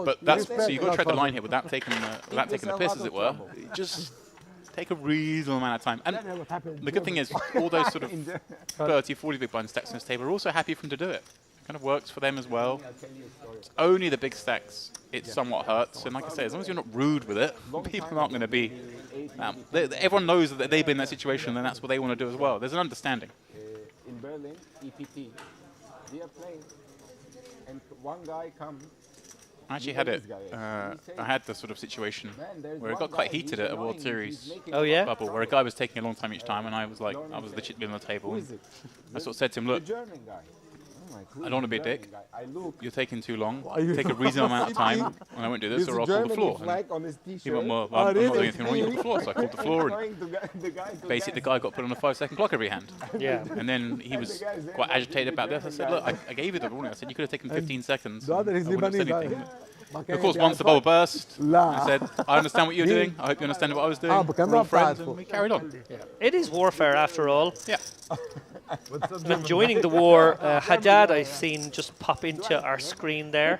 But that's, so you've got to tread the line here without taking the piss, as it were. Just take a reasonable amount of time. And the good thing is, all those sort of 30, 40 big blind stacks on this table are also happy for him to do it. Kind of works for them as well. It's only the big stacks it somewhat hurts, and like I say, as long as you're not rude with it, people aren't going to be. Everyone knows that they've been in that situation, and that's what they want to do as well. There's an understanding. In Berlin, EPT, we are playing, and one guy comes. I actually had it. I had the sort of situation where it got quite heated at a World Series bubble, where a guy was taking a long time each time, and I was like, I was the chip on the table. And I sort of said to him, look, I don't want to be a dick. You're taking too long. Take a reasonable amount of time, and I won't do this, or I'll call the floor. And he went, well, I'm not doing anything wrong. You call the floor. So I called the floor, and basically the guy got put on a 5-second clock every hand. And then he was quite agitated about this. I said, look, I gave you the warning. I said, you could have taken 15 seconds. I wouldn't have said anything. Of course, once the bubble burst, I said, I understand what you're doing. I hope you understand what I was doing. We're all friends, and we carried on. It is warfare, after all. Yeah. And joining the war, Haddad, I've seen just pop into our screen there.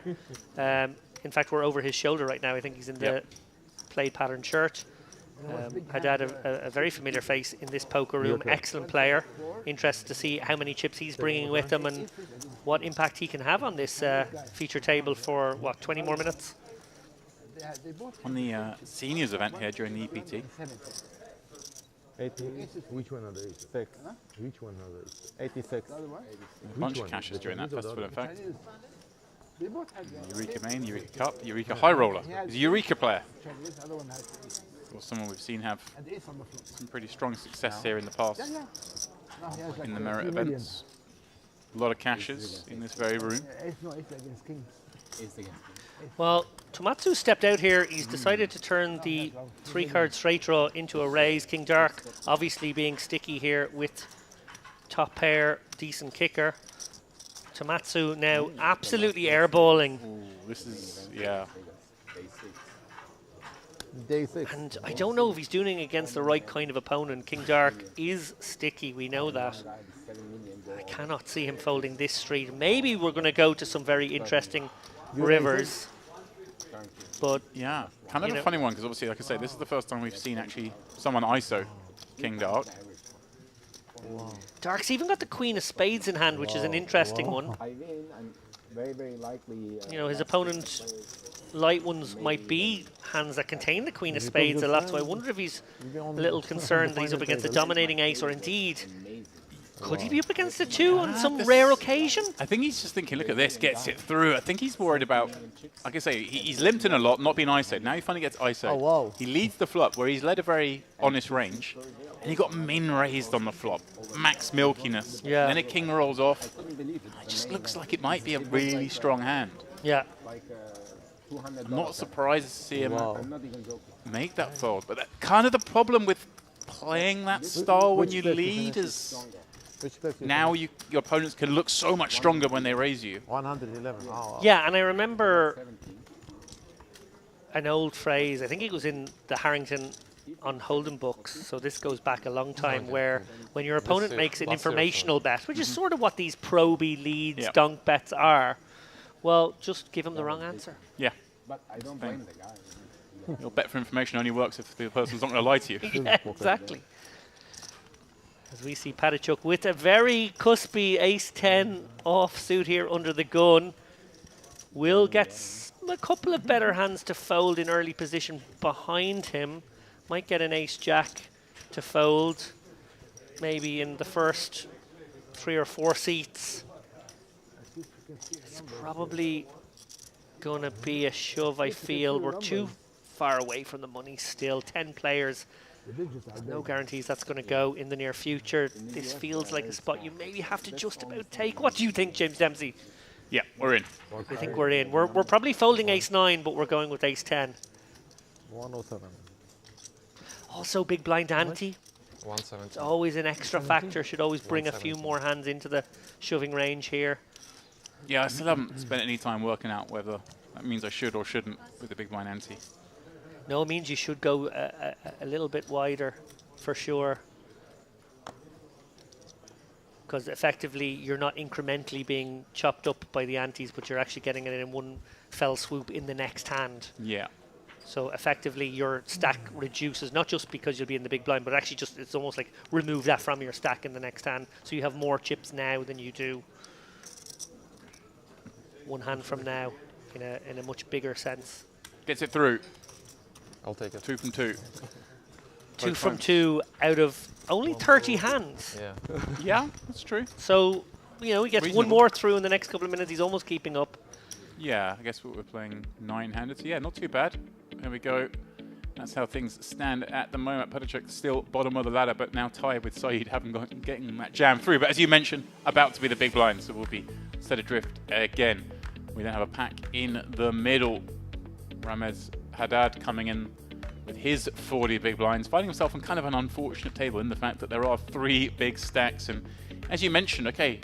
In fact, we're over his shoulder right now. I think he's in the plaid pattern shirt. Haddad, a very familiar face in this poker room. Excellent player. Interested to see how many chips he's bringing with him and what impact he can have on this feature table for, 20 more minutes? On the seniors event here during the EPT. 80. Which one are they? 6. Which one are they? 86. A bunch of cashes during that festival, in fact. Eureka Main, Eureka Cup, Eureka High Roller. He's a Eureka player. Or someone we've seen have some pretty strong success here in the past in the merit events. A lot of cashes in this very room. Well, Tomatsu stepped out here. He's decided to turn the 3-card straight draw into a raise. King Dark obviously being sticky here with top pair, decent kicker. Tomatsu now absolutely airballing. Ooh, this is, yeah. Day 6. And I don't know if he's doing it against the right kind of opponent. King Dark is sticky, we know that. I cannot see him folding this street. Maybe we're going to go to some very interesting rivers. But Yeah, kind of a funny one because obviously, like I say, this is the first time we've seen actually someone ISO King Dark. Dark's even got the Queen of Spades in hand, which is an interesting one. I win, and very, very likely. You know, his opponent's light ones might be hands that contain the Queen of Spades a lot, so I wonder if he's a little concerned that he's up against a dominating ace, or indeed, could he be up against the 2 on some rare occasion? I think he's just thinking, look at this, gets it through. I think he's worried about, like I say, he's limped in a lot, not being ISO'd. Now he finally gets ISO'd. Oh, wow. He leads the flop where he's led a very honest range, and he got min raised on the flop. Max milkiness. Yeah. Then a king rolls off. It just looks like it might be a really strong hand. Yeah. I'm not surprised to see him make that fold, but that kind of the problem with playing that style when you lead is now your opponents can look so much stronger when they raise you. 111. Oh, Yeah, and I remember an old phrase, I think it was in the Harrington on Holden books, so this goes back a long time, where when your opponent year, makes an last year, informational bet, which is sort of what these proby leads, Yeah. donk bets are, well, just give him the wrong answer. Yeah. But I don't blame the guy. Your bet for information only works if the person's not going to lie to you. Yeah, exactly. As we see Patichuk with a very cuspy ace-10 offsuit here under the gun. Will get a couple of better hands to fold in early position behind him. Might get an ace-jack to fold, maybe in the first 3 or 4 seats. It's probably going to be a shove, I feel. We're too far away from the money still. 10 players. There's no guarantees that's going to go in the near future. This feels like a spot you maybe have to just about take. What do you think, James Dempsey? Yeah, we're in. I think we're in. We're probably folding ace-9, but we're going with ace-10. 107. Also big blind ante. 170. It's always an extra factor. Should always bring a few more hands into the shoving range here. Yeah, I still haven't spent any time working out whether that means I should or shouldn't with the big blind ante. No, it means you should go a little bit wider, for sure. Because effectively, you're not incrementally being chopped up by the antes, but you're actually getting it in one fell swoop in the next hand. Yeah. So effectively, your stack reduces, not just because you'll be in the big blind, but actually just it's almost like remove that from your stack in the next hand. So you have more chips now than you do one hand from now, in a much bigger sense. Gets it through. I'll take it. 2 from 2. 2 from 2 out of only 30 hands. Yeah. Yeah, that's true. So, he gets one Reasonable. more through in the next couple of minutes. He's almost keeping up. Yeah, I guess we're playing 9-handed. So yeah, not too bad. There we go. That's how things stand at the moment. Patichuk still bottom of the ladder, but now tied with Saeed, getting that jam through. But as you mentioned, about to be the big blind, so we'll be set adrift again. We then have a pack in the middle. Ramez Haddad coming in with his 40 big blinds, finding himself on kind of an unfortunate table in the fact that there are 3 big stacks. And as you mentioned, okay,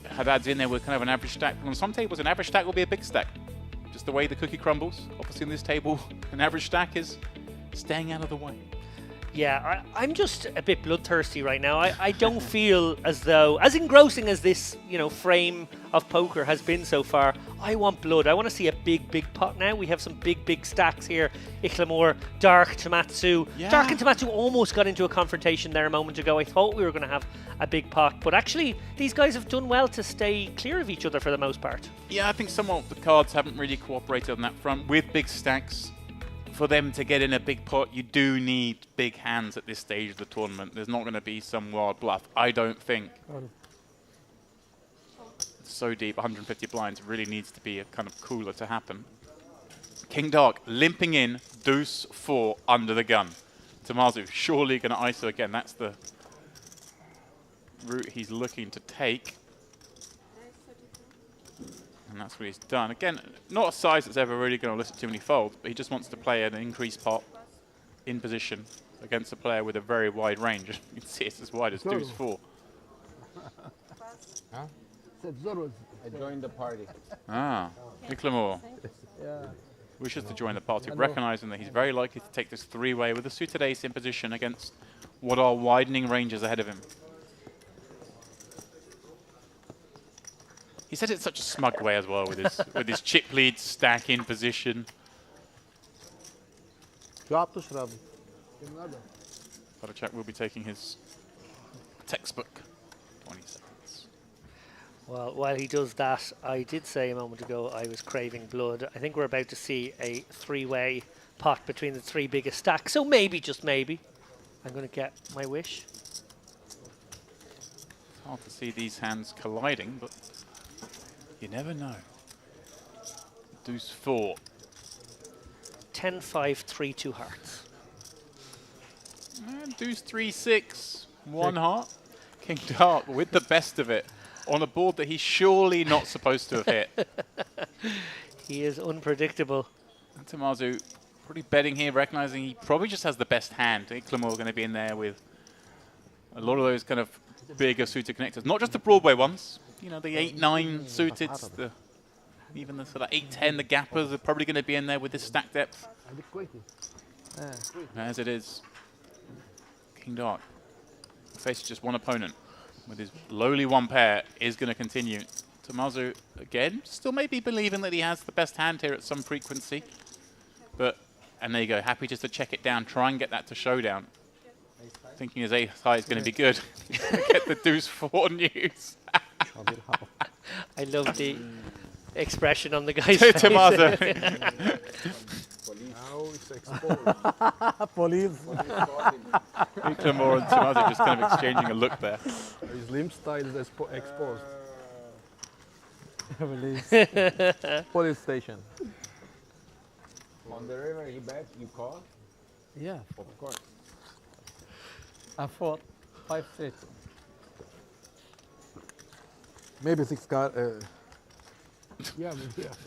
Haddad's in there with kind of an average stack. On some tables, an average stack will be a big stack. Just the way the cookie crumbles. Obviously, in this table, an average stack is staying out of the way. Yeah, I'm just a bit bloodthirsty right now. I don't feel as though, as engrossing as this, frame of poker has been so far, I want blood. I want to see a big, big pot now. We have some big, big stacks here. Iklamore, Dark, Tamatsu. Yeah. Dark and Tamatsu almost got into a confrontation there a moment ago. I thought we were going to have a big pot, but actually, these guys have done well to stay clear of each other for the most part. Yeah, I think somewhat the cards haven't really cooperated on that front with big stacks. For them to get in a big pot, you do need big hands at this stage of the tournament. There's not going to be some wild bluff, I don't think. It's so deep, 150 blinds really needs to be a kind of cooler to happen. King Dark limping in, deuce 4 under the gun. Tamazu surely going to ISO again. That's the route he's looking to take. And that's what he's done. Again, not a size that's ever really going to elicit too many folds, but he just wants to play an increased pot in position against a player with a very wide range. You can see it's as wide as deuce 4. I joined the party. Ah, Iklamore. Yeah. wishes to join the party, recognizing that he's very likely to take this three-way with a suited ace in position against what are widening ranges ahead of him. He said it in such a smug way as well, with his chip lead stack in position. شو عم تشرب؟ Check will be taking his textbook 20 seconds. Well, while he does that, I did say a moment ago I was craving blood. I think we're about to see a three-way pot between the three biggest stacks. So maybe, just maybe, I'm going to get my wish. Hard to see these hands colliding, but you never know. Deuce 4. 10, 5, 3, 2 hearts. And deuce 3, 6, 1 heart. King Dark with the best of it on a board that he's surely not supposed to have hit. He is unpredictable. And Tommaso probably betting here, recognizing he probably just has the best hand. Iklamore going to be in there with a lot of those kind of bigger suited connectors. Not just the Broadway ones, you know, the 8-9 suited, even the sort of 8-10, the gappers are probably going to be in there with this stack depth. As it is, King Dark faces just one opponent with his lowly one pair is going to continue. Tommaso, again, still maybe believing that he has the best hand here at some frequency. But, and there you go, happy just to check it down, try and get that to showdown. Thinking his ace high is going to be good. Get the deuce 4 news. I love the expression on the guy's face. Tommaso. Now it's exposed. Police. Iklamore and Tommaso just kind of exchanging a look there. His limb style is exposed. Police station. On the river, he bet, you call? Yeah. Of course. I thought 5-6. Maybe 6 car. Yeah.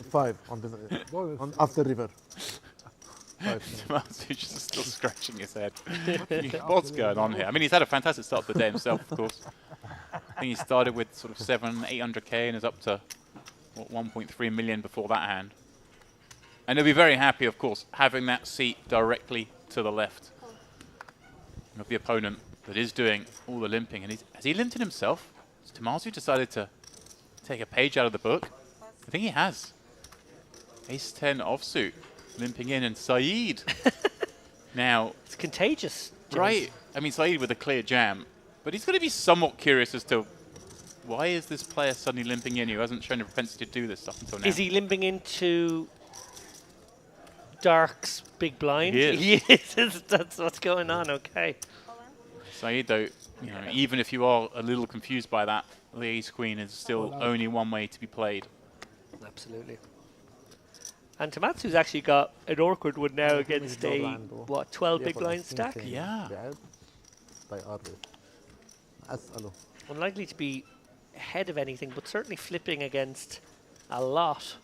5 on the after river. 5. Tommaso just still scratching his head. What's going on here? I mean, he's had a fantastic start to the day himself, of course. I think he started with sort of 700-800k and is up to what, 1.3 million before that hand. And he'll be very happy, of course, having that seat directly to the left of the opponent that is doing all the limping. And has he limped it himself? Has Tommaso decided to take a page out of the book? I think he has. Ace-10 offsuit, limping in, and Saeed. Now, It's contagious. James. right, I mean, Saeed with a clear jam, but he's going to be somewhat curious as to why is this player suddenly limping in who hasn't shown a propensity to do this stuff until now. Is he limping into Dark's big blind? He is. That's what's going on, okay. Saeed, though, you know, even if you are a little confused by that, the ace-queen is still only one way to be played. Absolutely. And Tomatsu's actually got an awkward one now against a, what, 12 big blind stack? Yeah. Unlikely to be ahead of anything, but certainly flipping against a lot.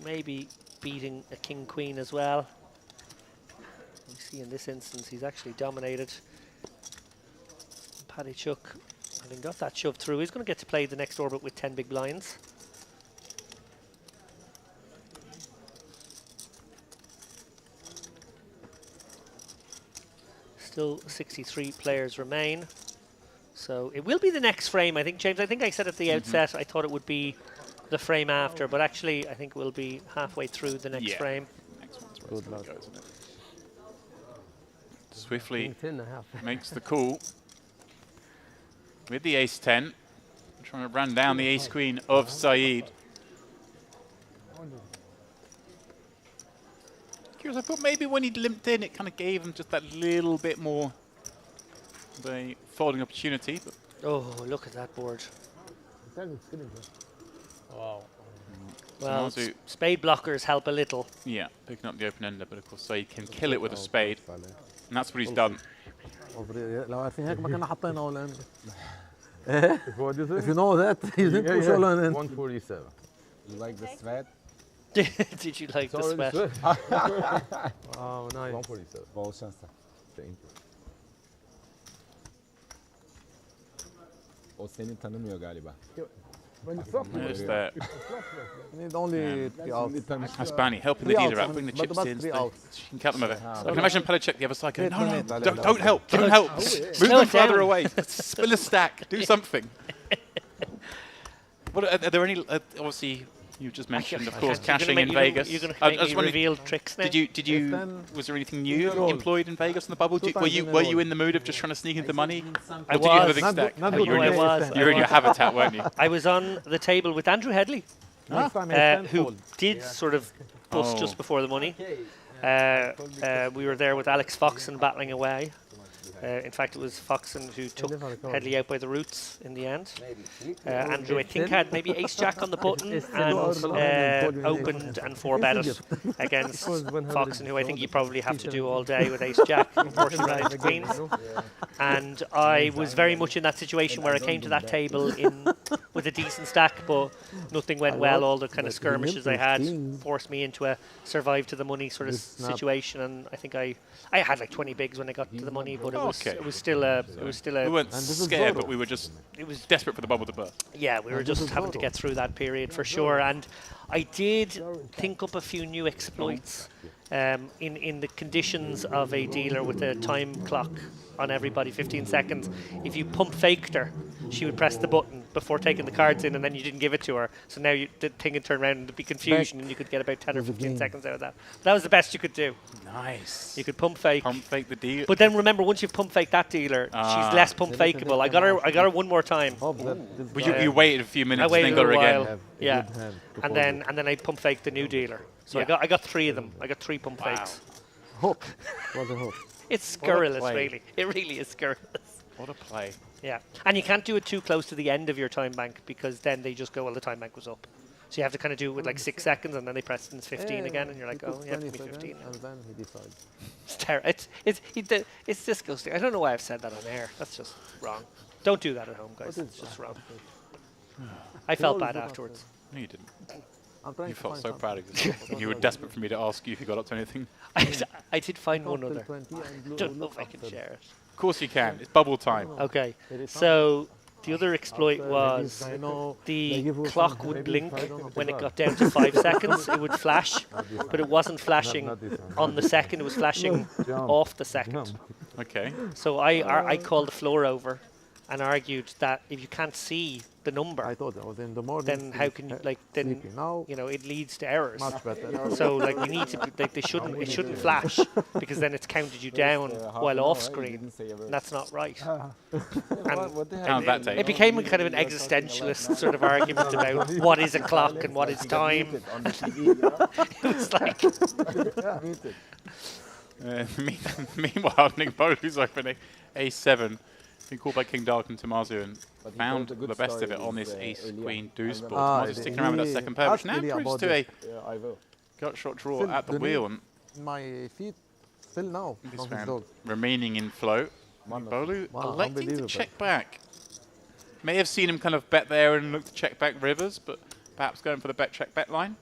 Maybe beating a king-queen as well. You see in this instance, he's actually dominated. Paddy Chuck, having got that shoved through, he's going to get to play the next orbit with 10 big blinds. Still 63 players remain. So it will be the next frame, I think, James. I think I said at the outset I thought it would be the frame after, but actually I think it will be halfway through the next frame. Next one's where it's gonna go, isn't it? Swiftly 10.5. makes the call with the ace-10, trying to run down the ace-queen of Saeed. Curious, I thought maybe when he limped in, it kind of gave him just that little bit more of a folding opportunity. But Oh, look at that board. Wow. Well, Tommaso, spade blockers help a little. yeah, picking up the open ender, but of course Saeed can kill it with a spade, and that's what he's done. لو عارفين هيك ما كنا حطينا all in. If you know that, you didn't push all in. 147. You like the sweat? Did you like the sweat? Oh, nice. 147. Bol şanslar. Thank you. O seni tanımıyor galiba. When it's flop, There's that. You need only 3 outs. That's Barney helping the 3 dealer outs, out, putting the but chips about in. 3 So outs. she can count them over. I can imagine Palachuk the other side going, Wait, no, wait, no, wait, don't help, don't help. Move Slow them it further down. away. Spill a stack. Do something. What are there any? Obviously, you just mentioned, of course, cashing in Vegas. You're going I to was make me wondering, reveal tricks now. Did you? then Was there anything new roll. employed in Vegas in the bubble? Two Were times you in a were you roll. in the mood of just trying to sneak into money? I Or did you have a was. big Not stack? good- not Oh, good you were I in your- was. you were in your habitat, weren't you? I was on the table with Andrew Headley, Next time, I who fold. did sort of bust Oh. just before the money. We were there with Alex Foxon battling away. In fact, it was Foxon who took Headley out by the roots in the end. Andrew, I think, had maybe ace-jack on the button and opened and four-betted against Foxon, who I think you probably have to do all day with ace-jack, unfortunately, ran into queens. And I was very much in that situation where I came to that table with a decent stack, but nothing went well. All the kind of skirmishes I had forced me into a survive to the money sort of situation, and I think I had like 20 bigs when I got to the money, but it was still a We weren't And this is scared, Zorro. but we were just it was desperate for the bubble to burst. yeah, we were just having to get through that period for sure. And I did think up a few new exploits in the conditions of a dealer with a time clock on everybody, 15 seconds. If you pump faked her, she would press the button before taking the cards in, and then you didn't give it to her. So now the thing would turn around and there'd be confusion, and you could get about 10 or There's a 15 game. seconds out of that. That was the best you could do. Nice. You could pump fake. Pump fake the deal. But then remember, once you've pump faked that dealer, she's less pump fakeable. I got her one more time. Hope that this But guy you waited a few minutes I and waited then got her a again. while. have a Yeah. good hand to And fold then I pump faked the new dealer. So Yeah. I got 3 of them. I got 3 pump fakes. it. Hope. Was a hope. It's scurrilous, play. really. It really is scurrilous. What a play. Yeah. And you can't do it too close to the end of your time bank, because then they just go, well, the time bank was up. So you have to kind of do it with like 6 seconds, and then they press it in 15 again, and you're like, He oh, took you have to 20 be 15 now. seconds, and then he decides. It's terrible. It's disgusting. I don't know why I've said that on air. That's just wrong. Don't do that at home, guys. It's just wrong. I felt bad afterwards. No, you didn't. I'm trying You to felt find so something. proud of yourself. And you were desperate for me to ask you if you got up to anything. I did find one Till other. 20 and I don't know if I can share it. Of course you can. It's bubble time. Okay. It is So the other exploit After was maybe, I know they the give us clock some- would maybe blink I don't know when it if got down to 5 seconds. It would flash, this but it wasn't flashing not this one. on the second. It was flashing Jump. off the second. Jump. Okay. So I called the floor over and argued that if you can't see the I number, thought I was in the morning. then how can you then sleeping. Now it leads to errors. much better. So like we need to like it shouldn't flash, because then it's counted you down while off screen. And that's not right. And How's that take? it became a kind of an existentialist sort of argument about what is a clock and what is time. It was like, Meanwhile, Nick Bolu's opening A7. Been called by King Dark and Tomazu and But he found told a good the best of story it on with, this ace earlier. queen deuce board. Ah, Tomazu's sticking around with that he second pair, which now asked Ilya proves about to a Yeah, I will. gut shot draw Still, at the the wheel, and My feet still now this from his man dog. remaining in float. Wonderful. Bolu Wow, electing to unbelievable. check back. May have seen him kind of bet there and look to check back rivers, but perhaps going for the bet check bet line.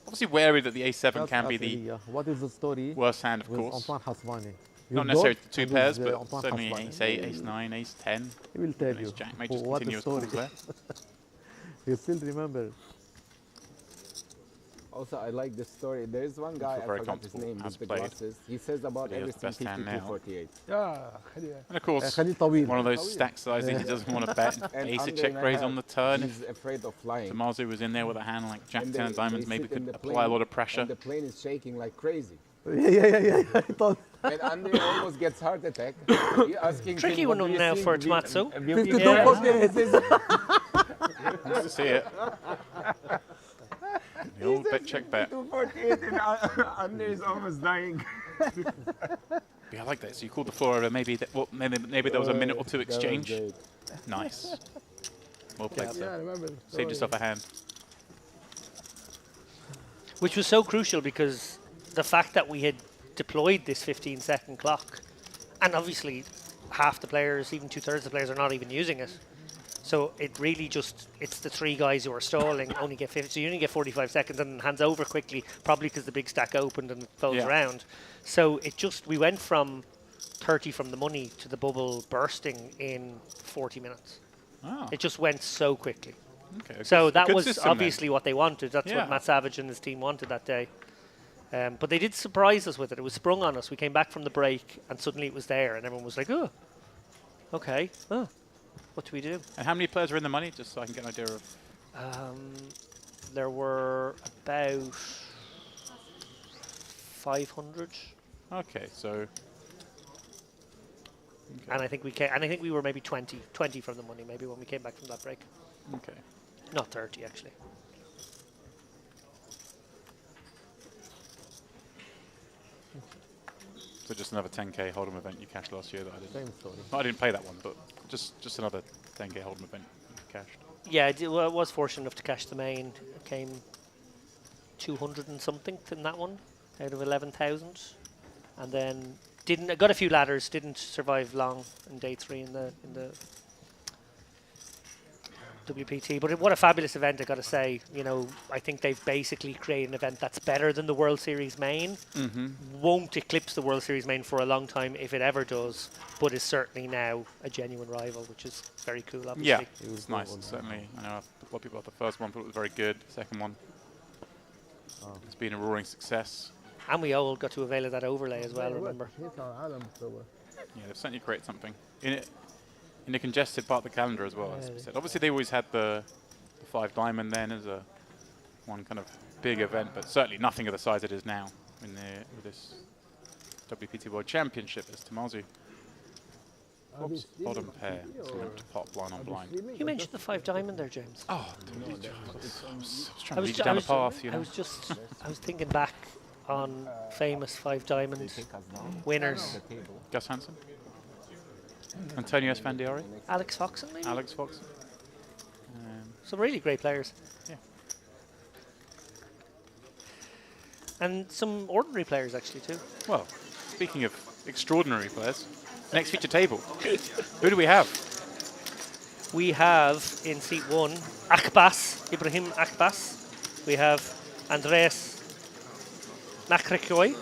Obviously wary that the A7 Just can be ask the Ilya, what is the story worst hand, of with course. Antoine Haswani? Not Your necessarily dog two and pairs, with, but Antoine certainly Haswani. ace 8, ace 9, ace 10. He will tell Ace you jack may just what continue the as calls story. there. You still remember? Also, I like this story. There is one guy, feel I very forgot his comfortable name, as with the played. glasses. He says about But he has the everything best hand 52, now. 48. Yeah, Khalil. And of course, Khalil Tawil. one of those stack sizes he doesn't want to bet. And Ace of Andre check and I raise have- on the turn. He's afraid of flying. Tomazu was in there with a hand like Jack And 10 of they- diamonds, they maybe sit in could the apply a plane, lot of pressure. And the plane is shaking like crazy. Yeah. I thought And Andre almost gets heart attack. He asking tricky him, one "What do you now think? for We- Tomatsu. we- we- 52 Yeah. 48. Nice to see it. The old bet check bet. 248 and Andre is almost dying. Yeah, I like that. So you called the floor over. Maybe maybe there was a minute or two exchange. Nice. Well played, Yeah, I sir. remember. Saved yourself a hand. which was so crucial, because the fact that we had deployed this 15-second clock, and obviously half the players, even 2/3 of the players, are not even using it. So it really just, it's the 3 guys who are stalling only get 50. So you only get 45 seconds and it hands over quickly, probably because the big stack opened and it folds Yeah. around. So it just, we went from 30 from the money to the bubble bursting in 40 minutes. Oh. It just went so quickly. Okay. So good- that good was system then. obviously what they wanted. That's Yeah. what Matt Savage and his team wanted that day. But they did surprise us with it. It was sprung on us. We came back from the break, and suddenly it was there, and everyone was like, "Oh, okay. Oh, what do we do?" And how many players are in the money, just so I can get an idea of? There were about 500, Okay, so. and I think we came, and I think we were maybe 20 from the money, maybe when we came back from that break. Okay. Not 30 actually. So just another 10k hold'em event you cashed last year that I didn't. Same story. Well, I didn't pay that one, but just another 10k hold'em event you cashed. Yeah, I was fortunate enough to cash the main. It came 200 and something in that one out of 11,000, and then I got a few ladders. Didn't survive long in day 3 in the WPT. But what a fabulous event! I got to say. You know, I think they've basically created an event that's better than the World Series main. Won't eclipse the World Series main for a long time if it ever does, but is certainly now a genuine rival, which is very cool. Obviously. Yeah, it was nice. Certainly, I know a lot of people at the first one thought it was very good. The second one, it's been a roaring success. And we all got to avail of that overlay as well. Remember? Yeah, they've certainly created something in a congested part of the calendar as well. As we said. Obviously, they always had the 5 Diamond then as a one kind of big event, but certainly nothing of the size it is now with this WPT World Championship as Tomazi. Oops, bottom pair. To pot blind on blind. You mentioned the 5 Diamond there, James. Oh, I was trying to lead you down a path, you know. I was thinking back on famous 5 Diamond winners. Gus Hansen, Antonio Spandiari, Alex Foxen, maybe? Alex Fox. Some really great players. Yeah. And some ordinary players, actually, too. Well, speaking of extraordinary players, next feature table. Who do we have? We have in seat 1 Ibrahim Akbas. We have Andreas Nakrekoy.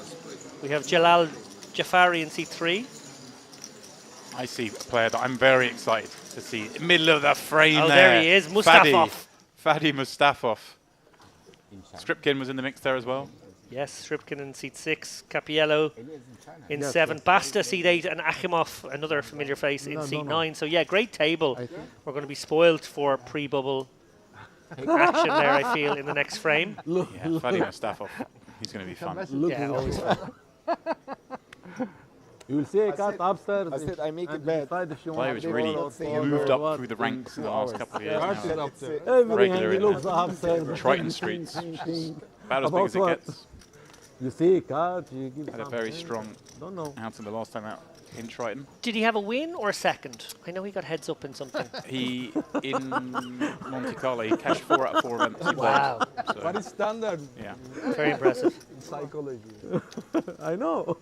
We have Jalal Jafari in seat 3. I see a player that I'm very excited to see. Middle of the frame Oh, there. there he is, Mustafov. Fadi Mustafov. Stripkin was in the mix there as well. Yes, Shripkin in seat 6, Capiello in 7, Basta seat 8, and Akhimov, another familiar face, in seat 9. So yeah, great table. We're going to be spoiled for pre-bubble action there, I feel, in the next frame. Yeah, Fadi Mustafov. He's going to be fun. Yeah, always fun. You will see a cat upstairs. I said I make it bad. Player has really moved up through the ranks in the last couple of years now. Everything Regular he in looks upstairs. Triton Streets. About as big as it About gets. You see a cat, you give Had a something. very strong Don't know. outing the last time out in Triton. Did he have a win or a second? I know he got heads up in something. He, in Monte Carlo, he cashed 4 out of 4 events. he Wow. played. So, But it's standard yeah. Very impressive. in psychology. I know.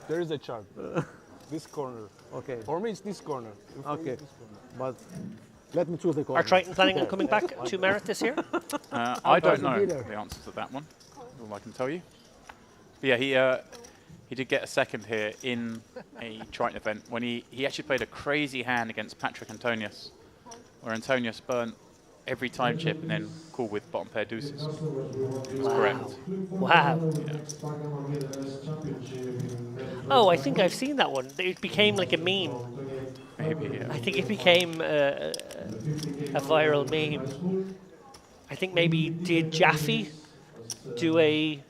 There is a chart. This corner. Okay. For me, it's this corner. For me, Okay. it's this corner. But let me choose the corner. Are Triton planning on coming back to Merit this year? I don't know the answer to that one. All I can tell you. But yeah, he did get a second here in a Triton event when he actually played a crazy hand against Patrick Antonius, where Antonius burnt every time chip and then called with bottom pair deuces. He was correct. Wow. Oh, I think I've seen that one. It became like a meme. Maybe, yeah. I think it became a viral meme. I think maybe did Jaffe do a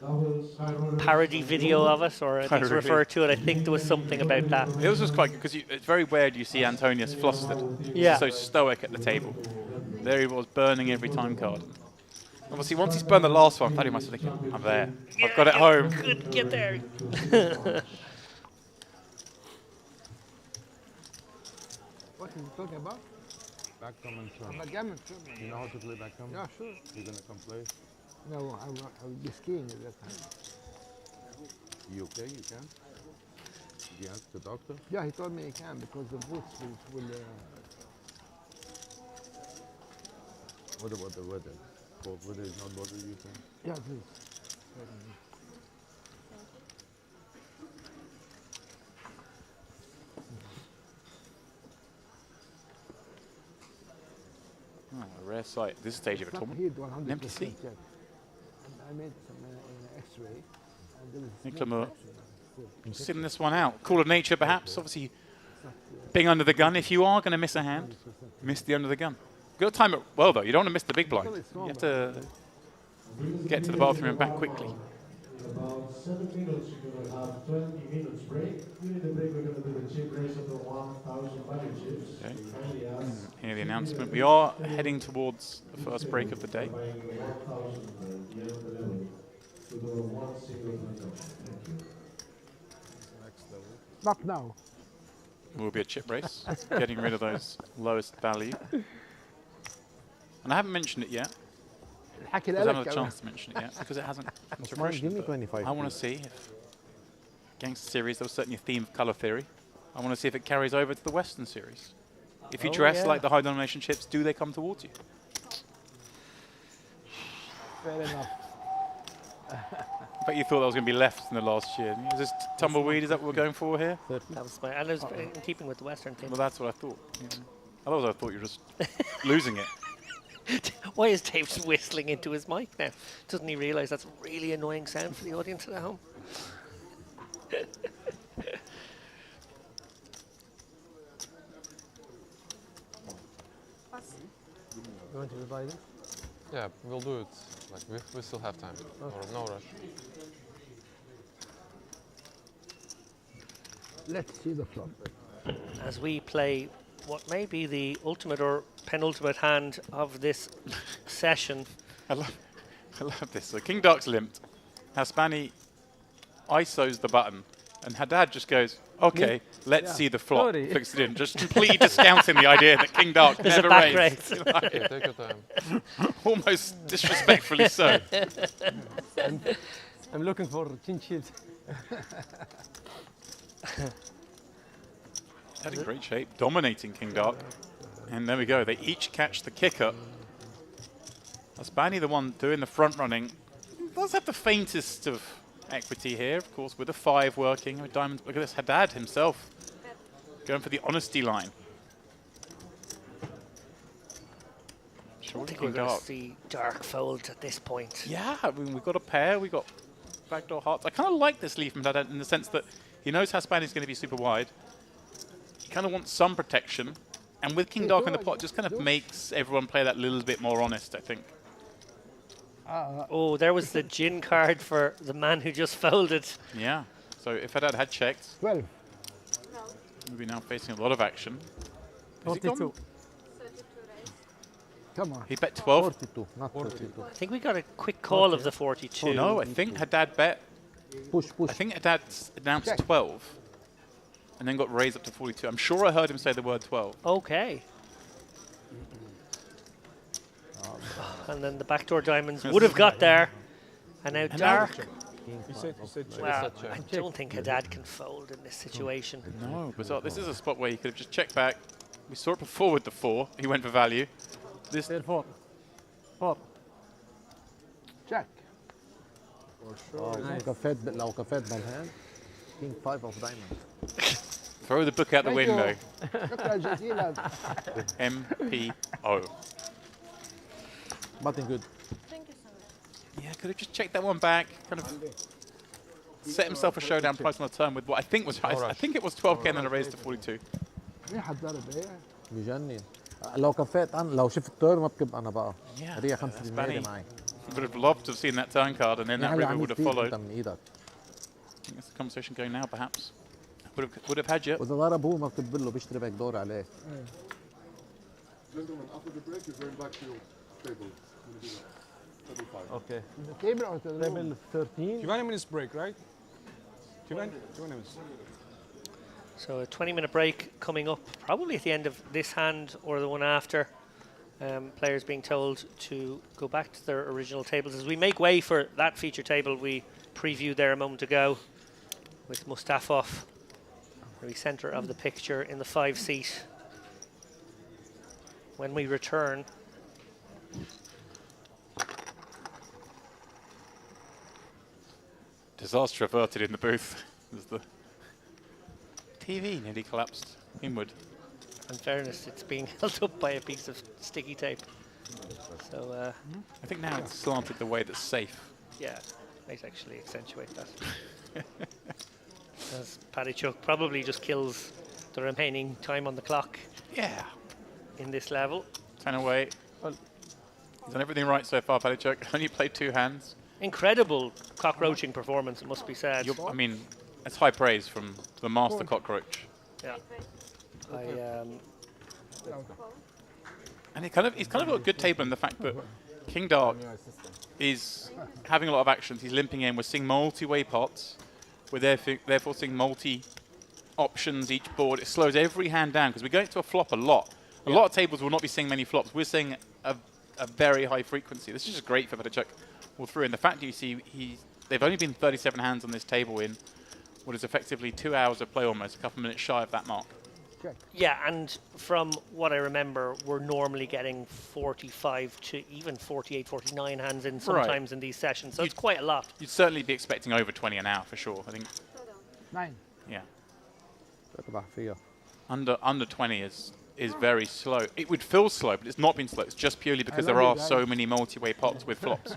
parody video of it, or at least really? refer to it. I think there was something about that. It was just quite good because it's very weird you see Antonius flustered. Yeah. So stoic at the table. There he was burning every time card. Obviously, once he's burned the last one, Paddy must have thinking, I'm there. I've got it home. Good, get there. What are you talking about? Backgammon turn. Backgammon. You know how to play backgammon? Yeah, sure. You're gonna come play? No, I will be skiing at that time. You okay? You can? You ask the doctor? Yeah, he told me he can because the boots will What about the weather? Cold weather is not bothering you, can? yeah, this. A rare sight at this stage of a tournament. Here, 100% An empty seat. check. And I made some X-ray. And there is Nick smoke Lemur actually. sitting this one out. Call of nature, perhaps. Obviously, being under the gun. If you are going to miss a hand, miss the under the gun. Got to time it well, though. You don't want to miss the big blind. You have to get to the bathroom and back quickly. In about 7 minutes, you're going to have 20 minutes break. During the break, we're going to do the chip race of the 1,000 value chips. Okay. Kindly ask Hear the announcement. We are heading towards the first break of the day. buying 1,000 yen level to do one single transaction. Thank you. Not now. Will be a chip race, getting rid of those lowest value. And I haven't mentioned it yet. الحكي Because I haven't لك had a chance to mention it yet, because it hasn't come to Osman, fruition. give me But 25. I want to see if Gangster Series, there was certainly a theme of colour theory. I want to see if it carries over to the Western Series. If you dress like the high denomination chips, do they come towards you? Fair enough. I bet you thought that was going to be left in the last year. Is this tumbleweed? Is that what we're going for here? That was my, and it was in keeping with the Western theme. Well, that's what I thought. Yeah. Otherwise, I thought you were just losing it. Why is Dave just whistling into his mic now? Doesn't he realise that's a really annoying sound for the audience at home? You want to divide it? Yeah, we'll do it. Like we still have time. No rush. Let's see the flop. As we play what may be the ultimate or penultimate hand of this session. I love this. So King Dark's limped. Haspani ISOs the button. And Haddad just goes, okay, let's see the flop. Sorry. Flicks it in, just completely discounting the idea that King Dark There's never a back raised. raise. Okay, take your time. Almost disrespectfully so. I'm looking for chin chips. Had in great shape, dominating King Dark. And there we go. They each catch the kicker. Haspani, the one doing the front running, does have the faintest of equity here, of course, with a 5 working. With Diamond, look at this, Haddad himself going for the honesty line. I Sure, think we're King going Dark. to see Dark fold at this point. Yeah, I mean, we've got a pair, we've got backdoor hearts. I kind of like this lead from Haddad in the sense that he knows Haspani is going to be super wide. He kind of wants some protection. And with King Dark in the pot, just kind of makes everyone play that little bit more honest, I think. Oh, there was the gin card for the man who just folded. Yeah. So if Haddad had checked, 12. we'd be now facing a lot of action. Is he gone? 42. Come on. He bet 12. 42, not 42. I think we got a quick call of the 42. No, I think Haddad bet. Push, push. I think Haddad announced Check. 12 and then got raised up to 42. I'm sure I heard him say the word 12. Okay. And then the backdoor diamonds would have got there. And now Dark. You said check. Well, check. I don't think Haddad can fold in this situation. No, bizarre. This is a spot where he could have just checked back. We saw it before with the 4. He went for value. This 4. 4. Check. لو كفيت بالهاند King 5 of diamond. throw the book out the Thank window. you. شكرا جزيلا. MPO. Button good. Thank you so much. Yeah, could have just checked that one back. Kind of set himself a showdown price on the turn with what I think was I think it was 12k and then I raised to 42. ريحة ضرب ايه. بجنن. لو كفيت انا لو شفت التور ما بكب انا بقى. Yeah, هدية that's 5% funny. معي. Would have loved to have seen that turn card and then that river would have followed. انت من ايدك. I think that's the conversation going now, perhaps. Would have had you. واذا ضرب هو ما بكتب له بيشتري باك دور عليه. Gentlemen, after the break, you're going back to your table. We'll do that. Table 5. Okay. The table or the table 13. 20 minutes break, right? 20 minutes. So a 20-minute break coming up, probably at the end of this hand or the one after. Players being told to go back to their original tables. As we make way for that feature table we previewed there a moment ago with Mustafov, the centre of the picture in the 5 seat. When we return, Disaster averted in the booth as the TV nearly collapsed inward. in fairness, it's being held up by a piece of sticky tape. So, I think now it's slanted the way that's safe. yeah, might actually accentuate that. As Paddy Chuck probably just kills the remaining time on the clock Yeah. in this level. 10 away. Well, he's done everything right so far, Paddy Chuck. Only played 2 hands. Incredible cockroaching performance, it must be said. I mean, that's high praise from the master cockroach. Yeah. And he's kind of got a good table in the fact that King Dark is having a lot of actions. He's limping in. We're seeing multi-way pots. We're therefore seeing multi-options each board. It slows every hand down because we're going to a flop a lot. A lot of tables will not be seeing many flops. We're seeing a very high frequency. This is just great for Petachuk all through. And the fact that you see they've only been 37 hands on this table in what is effectively 2 hours of play, almost a couple minutes shy of that mark. Yeah, and from what I remember, we're normally getting 45 to even 48, 49 hands in sometimes in these sessions, so it's quite a lot. You'd certainly be expecting over 20 an hour for sure, I think. 9. Yeah. فيها. Under 20 is very slow. It would feel slow, but it's not been slow. It's just purely because there are so many multi-way pots with flops.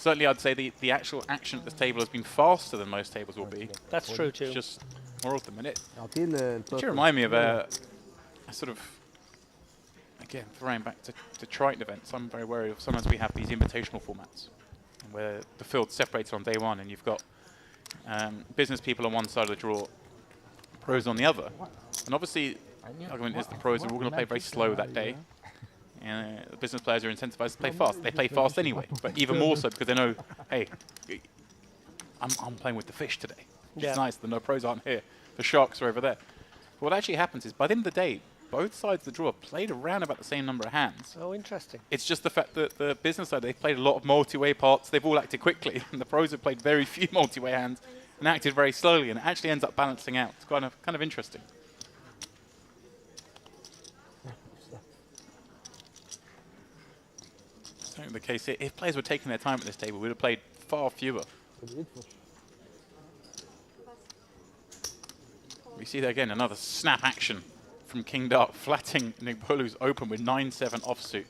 Certainly, I'd say the actual action at this table has been faster than most tables will be. That's true too. It's just more of the minute. It It remind me of a sort of, again, throwing back to Triton events. I'm very wary of sometimes we have these invitational formats where the field's separated on day one and you've got business people on one side of the draw, pros on the other. And obviously, the argument is the pros are all going to play very slow that day. And the business players are incentivized to play fast. They play fast anyway, but even more so because they know, hey, I'm playing with the fish today. It's nice that no pros aren't here. The sharks are over there. But what actually happens is, by the end of the day, both sides of the draw played around about the same number of hands. Oh, interesting. It's just the fact that the business side, they've played a lot of multi-way pots. They've all acted quickly. And the pros have played very few multi-way hands and acted very slowly. And it actually ends up balancing out. It's kind of interesting. Certainly the case here. If players were taking their time at this table, we would have played far fewer. We see there again another snap action from King Dark, flatting Nigbolu's open with 9-7 offsuit.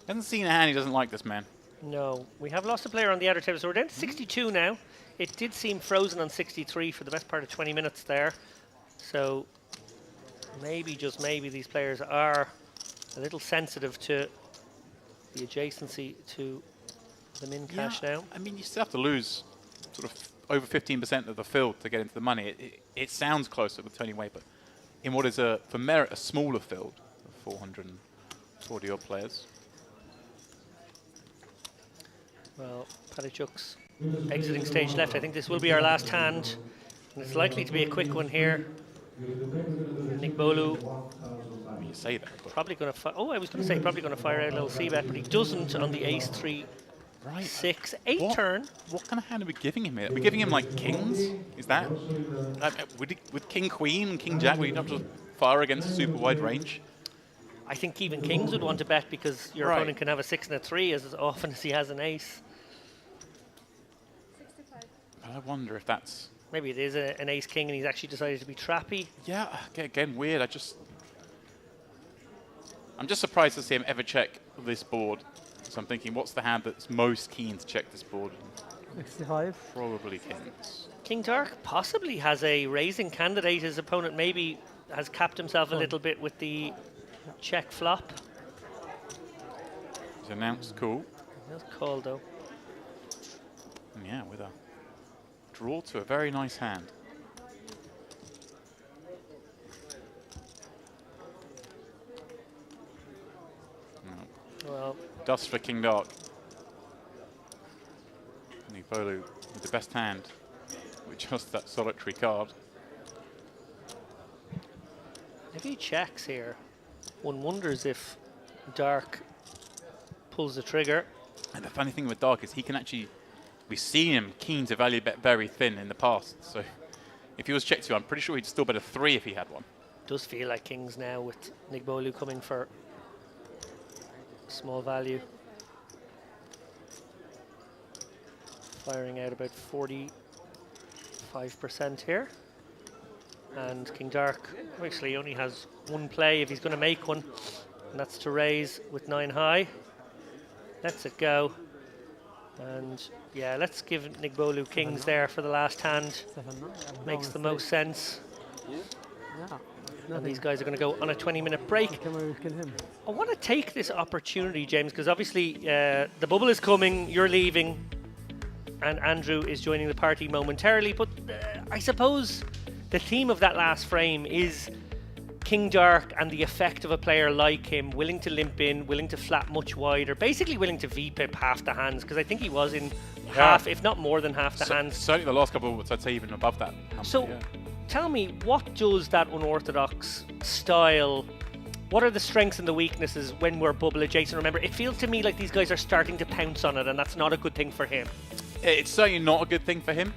Hasn't seen a hand, he doesn't like this man. No, we have lost a player on the outer table, so we're down to 62 now. It did seem frozen on 63 for the best part of 20 minutes there. So maybe, just maybe, these players are a little sensitive to the adjacency to the min cash now. I mean, you still have to lose sort of over 15% of the field to get into the money. It sounds closer with Tony Way, but in what is, for merit, a smaller field of 440 odd players. Well, Padachuk's exiting stage left. I think this will be our last hand, and it's likely to be a quick one here. Nigbolu. You say that. Probably going to I was going to say probably going to fire out a little c-bet, but he doesn't on the ace 3. Right. 6, 8 turn. What kind of hand are we giving him here? Are we giving him like kings? Is that? With king queen and king jack, would you not just fire against super wide range? I think even kings would want to bet because your opponent can have a 6 and a 3 as often as he has an ace. 65. But I wonder if that's... Maybe it is an ace king and he's actually decided to be trappy. Yeah, again, weird. I'm just surprised to see him ever check this board. So I'm thinking, what's the hand that's most keen to check this board? 65. Probably kings. King Dark possibly has a raising candidate. His opponent maybe has capped himself a little bit with the check flop. He's announced cool. That's called though. And yeah, with a draw to a very nice hand. Well, dust for King Dark. Nigbolu with the best hand, with just that solitary card. if he checks here, one wonders if Dark pulls the trigger. And the funny thing with Dark is he can actually, we've seen him keen to value bet very thin in the past. So if he was checked to, I'm pretty sure he'd still bet a 3 if he had one. Does feel like kings now with Nigbolu coming for small value. Firing out about 45% here. And King Dark actually only has one play if he's going to make one. And that's to raise with 9 high. Lets it go. And yeah, let's give Nigbolu kings there for the last hand. Makes the most sense. And these guys are going to go on a 20-minute break. I want to take this opportunity, James, because obviously the bubble is coming, you're leaving, and Andrew is joining the party momentarily. But I suppose the theme of that last frame is King Dark and the effect of a player like him, willing to limp in, willing to flat much wider, basically willing to VPIP half the hands, because I think he was in half, if not more than half the hands. Certainly the last couple of months, I'd say even above that. So tell me, what does that unorthodox style, what are the strengths and the weaknesses when we're bubble adjacent? Remember, it feels to me like these guys are starting to pounce on it, and that's not a good thing for him. It's certainly not a good thing for him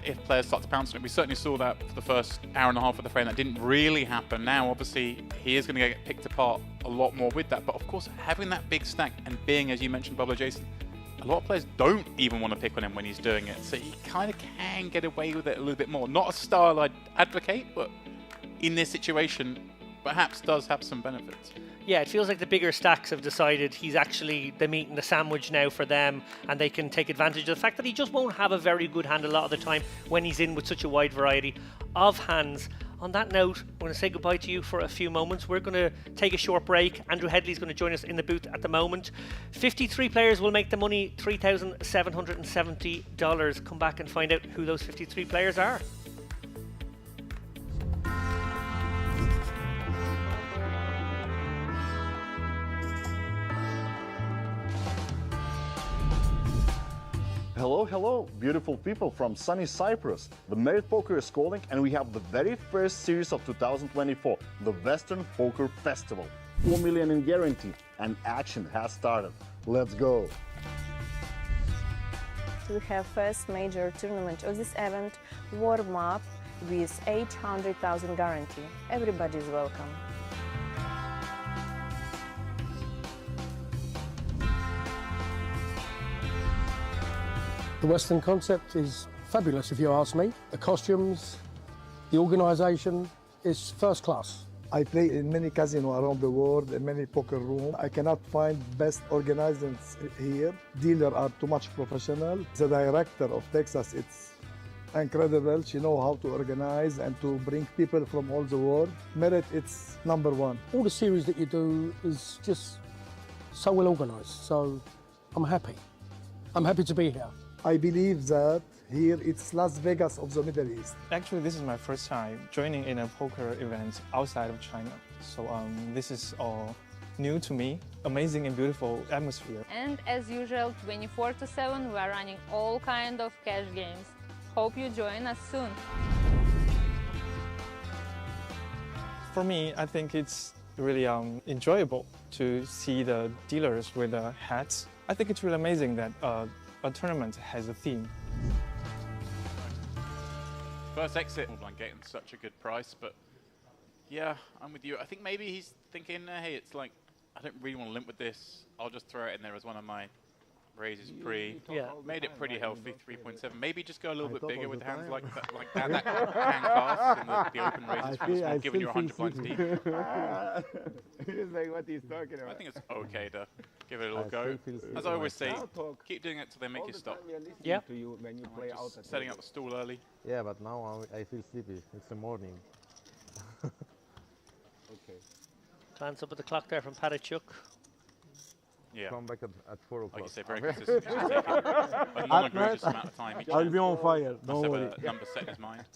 if players start to pounce on it. We certainly saw that for the first hour and a half of the frame. That didn't really happen. Now, obviously, he is going to get picked apart a lot more with that. But of course, having that big stack and being, as you mentioned, bubble adjacent, a lot of players don't even want to pick on him when he's doing it. So he kind of can get away with it a little bit more. Not a style I'd advocate, but in this situation, perhaps does have some benefits. Yeah, it feels like the bigger stacks have decided he's actually the meat and the sandwich now for them, and they can take advantage of the fact that he just won't have a very good hand a lot of the time when he's in with such a wide variety of hands. On that note, I'm going to say goodbye to you for a few moments. We're going to take a short break. Andrew Headley's going to join us in the booth at the moment. 53 players will make the money, $3,770. Come back and find out who those 53 players are. Hello, hello, beautiful people from sunny Cyprus. The Merit Poker is calling, and we have the very first series of 2024, the Western Poker Festival. 4 million in guarantee, and action has started. Let's go. We have first major tournament of this event, warm up with 800,000 guarantee. Everybody is welcome. The Western concept is fabulous, if you ask me. The costumes, the organisation is first class. I play in many casinos around the world, in many poker rooms. I cannot find best organizers here. Dealers are too much professional. The director of Texas, it's incredible. She knows how to organize and to bring people from all the world. Merit, it's number one. All the series that you do is just so well organised, so I'm happy. I'm happy to be here. I believe that here it's Las Vegas of the Middle East. Actually, this is my first time joining in a poker event outside of China. So this is all new to me. Amazing and beautiful atmosphere. And as usual, 24/7, we are running all kind of cash games. Hope you join us soon. For me, I think it's really enjoyable to see the dealers with the hats. I think it's really amazing that a tournament has a theme. First exit, I'm getting such a good price, but yeah, I'm with you. I think maybe he's thinking, hey, it's like, I don't really want to limp with this. I'll just throw it in there as one of my raises pre. Yeah. Made it pretty healthy, 3.7. Maybe just go a little bit bigger with the hands like that, that hand pass in the open raises for small, giving you 100 points deep. He's like, what he's talking about. I think it's okay to give it a little go. As I always say, keep doing it till they make you stop. Yeah. To you when you play out at Setting up the stool early. Yeah, but now I feel sleepy. It's the morning. Okay. Glance up at the clock there from Padachuk. Yeah. Come back at 4 o'clock. Like you say, very consistent. Just taking a non-egregious amount of time each I'll time. be on fire, Must don't have worry. a number set in his mind.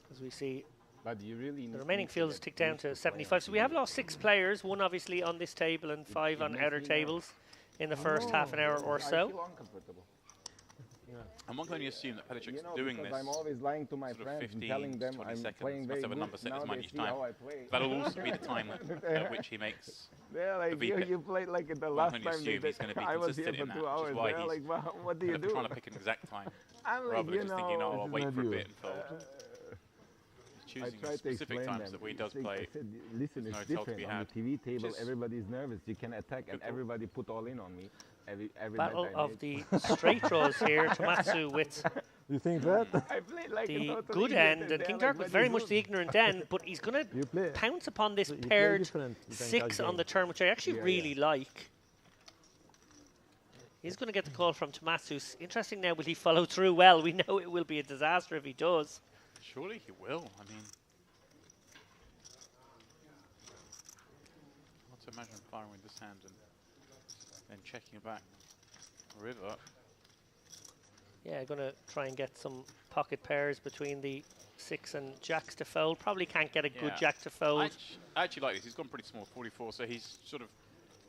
As we see, but you really the remaining fields tick down to 75. So we have lost 6 players, one obviously on this table and 5 on outer tables in the first half an hour or so. I'm not going to assume that Pedicic's doing this. I'm always lying to my sort of friends, 15, telling them 20 I'm seconds. playing very Must have a good. number set in Now his mind they each see time. how I play. That'll also be the time at which he makes They're like, the VPIP. you played like the I'm last going time to assume he's going to be I was here consistent for in 2 that, hours. which is why They're he's like, well, what do you do? trying to pick an exact time. I'm like, rather you than just thinking, know, oh, I'll wait for a bit and fold. He's I choosing tried to specific explain times them. that he does I play. said, listen, There's it's no tell to be different. On had. the TV table, Just everybody's nervous. You can attack, and everybody put all in on me. Every Battle bet I of made. the straight draws here. Tomatsu with You think that? I played like a The total good idiot end, and they're King like, Dark was "What very you much do?" the ignorant end, but he's going to pounce upon this you play paired different than 6 cash on the game. turn, which I actually Yeah, really like. He's going to get the call from Tomatsus. Interesting now, will he follow through? Well, we know it will be a disaster if he does. Surely he will. I mean, not to imagine firing with this hand and then checking it back. River. Yeah, going to try and get some pocket pairs between the 6 and jacks to fold. Probably can't get a good jack to fold. I actually like this. He's gone pretty small, 44, so he's sort of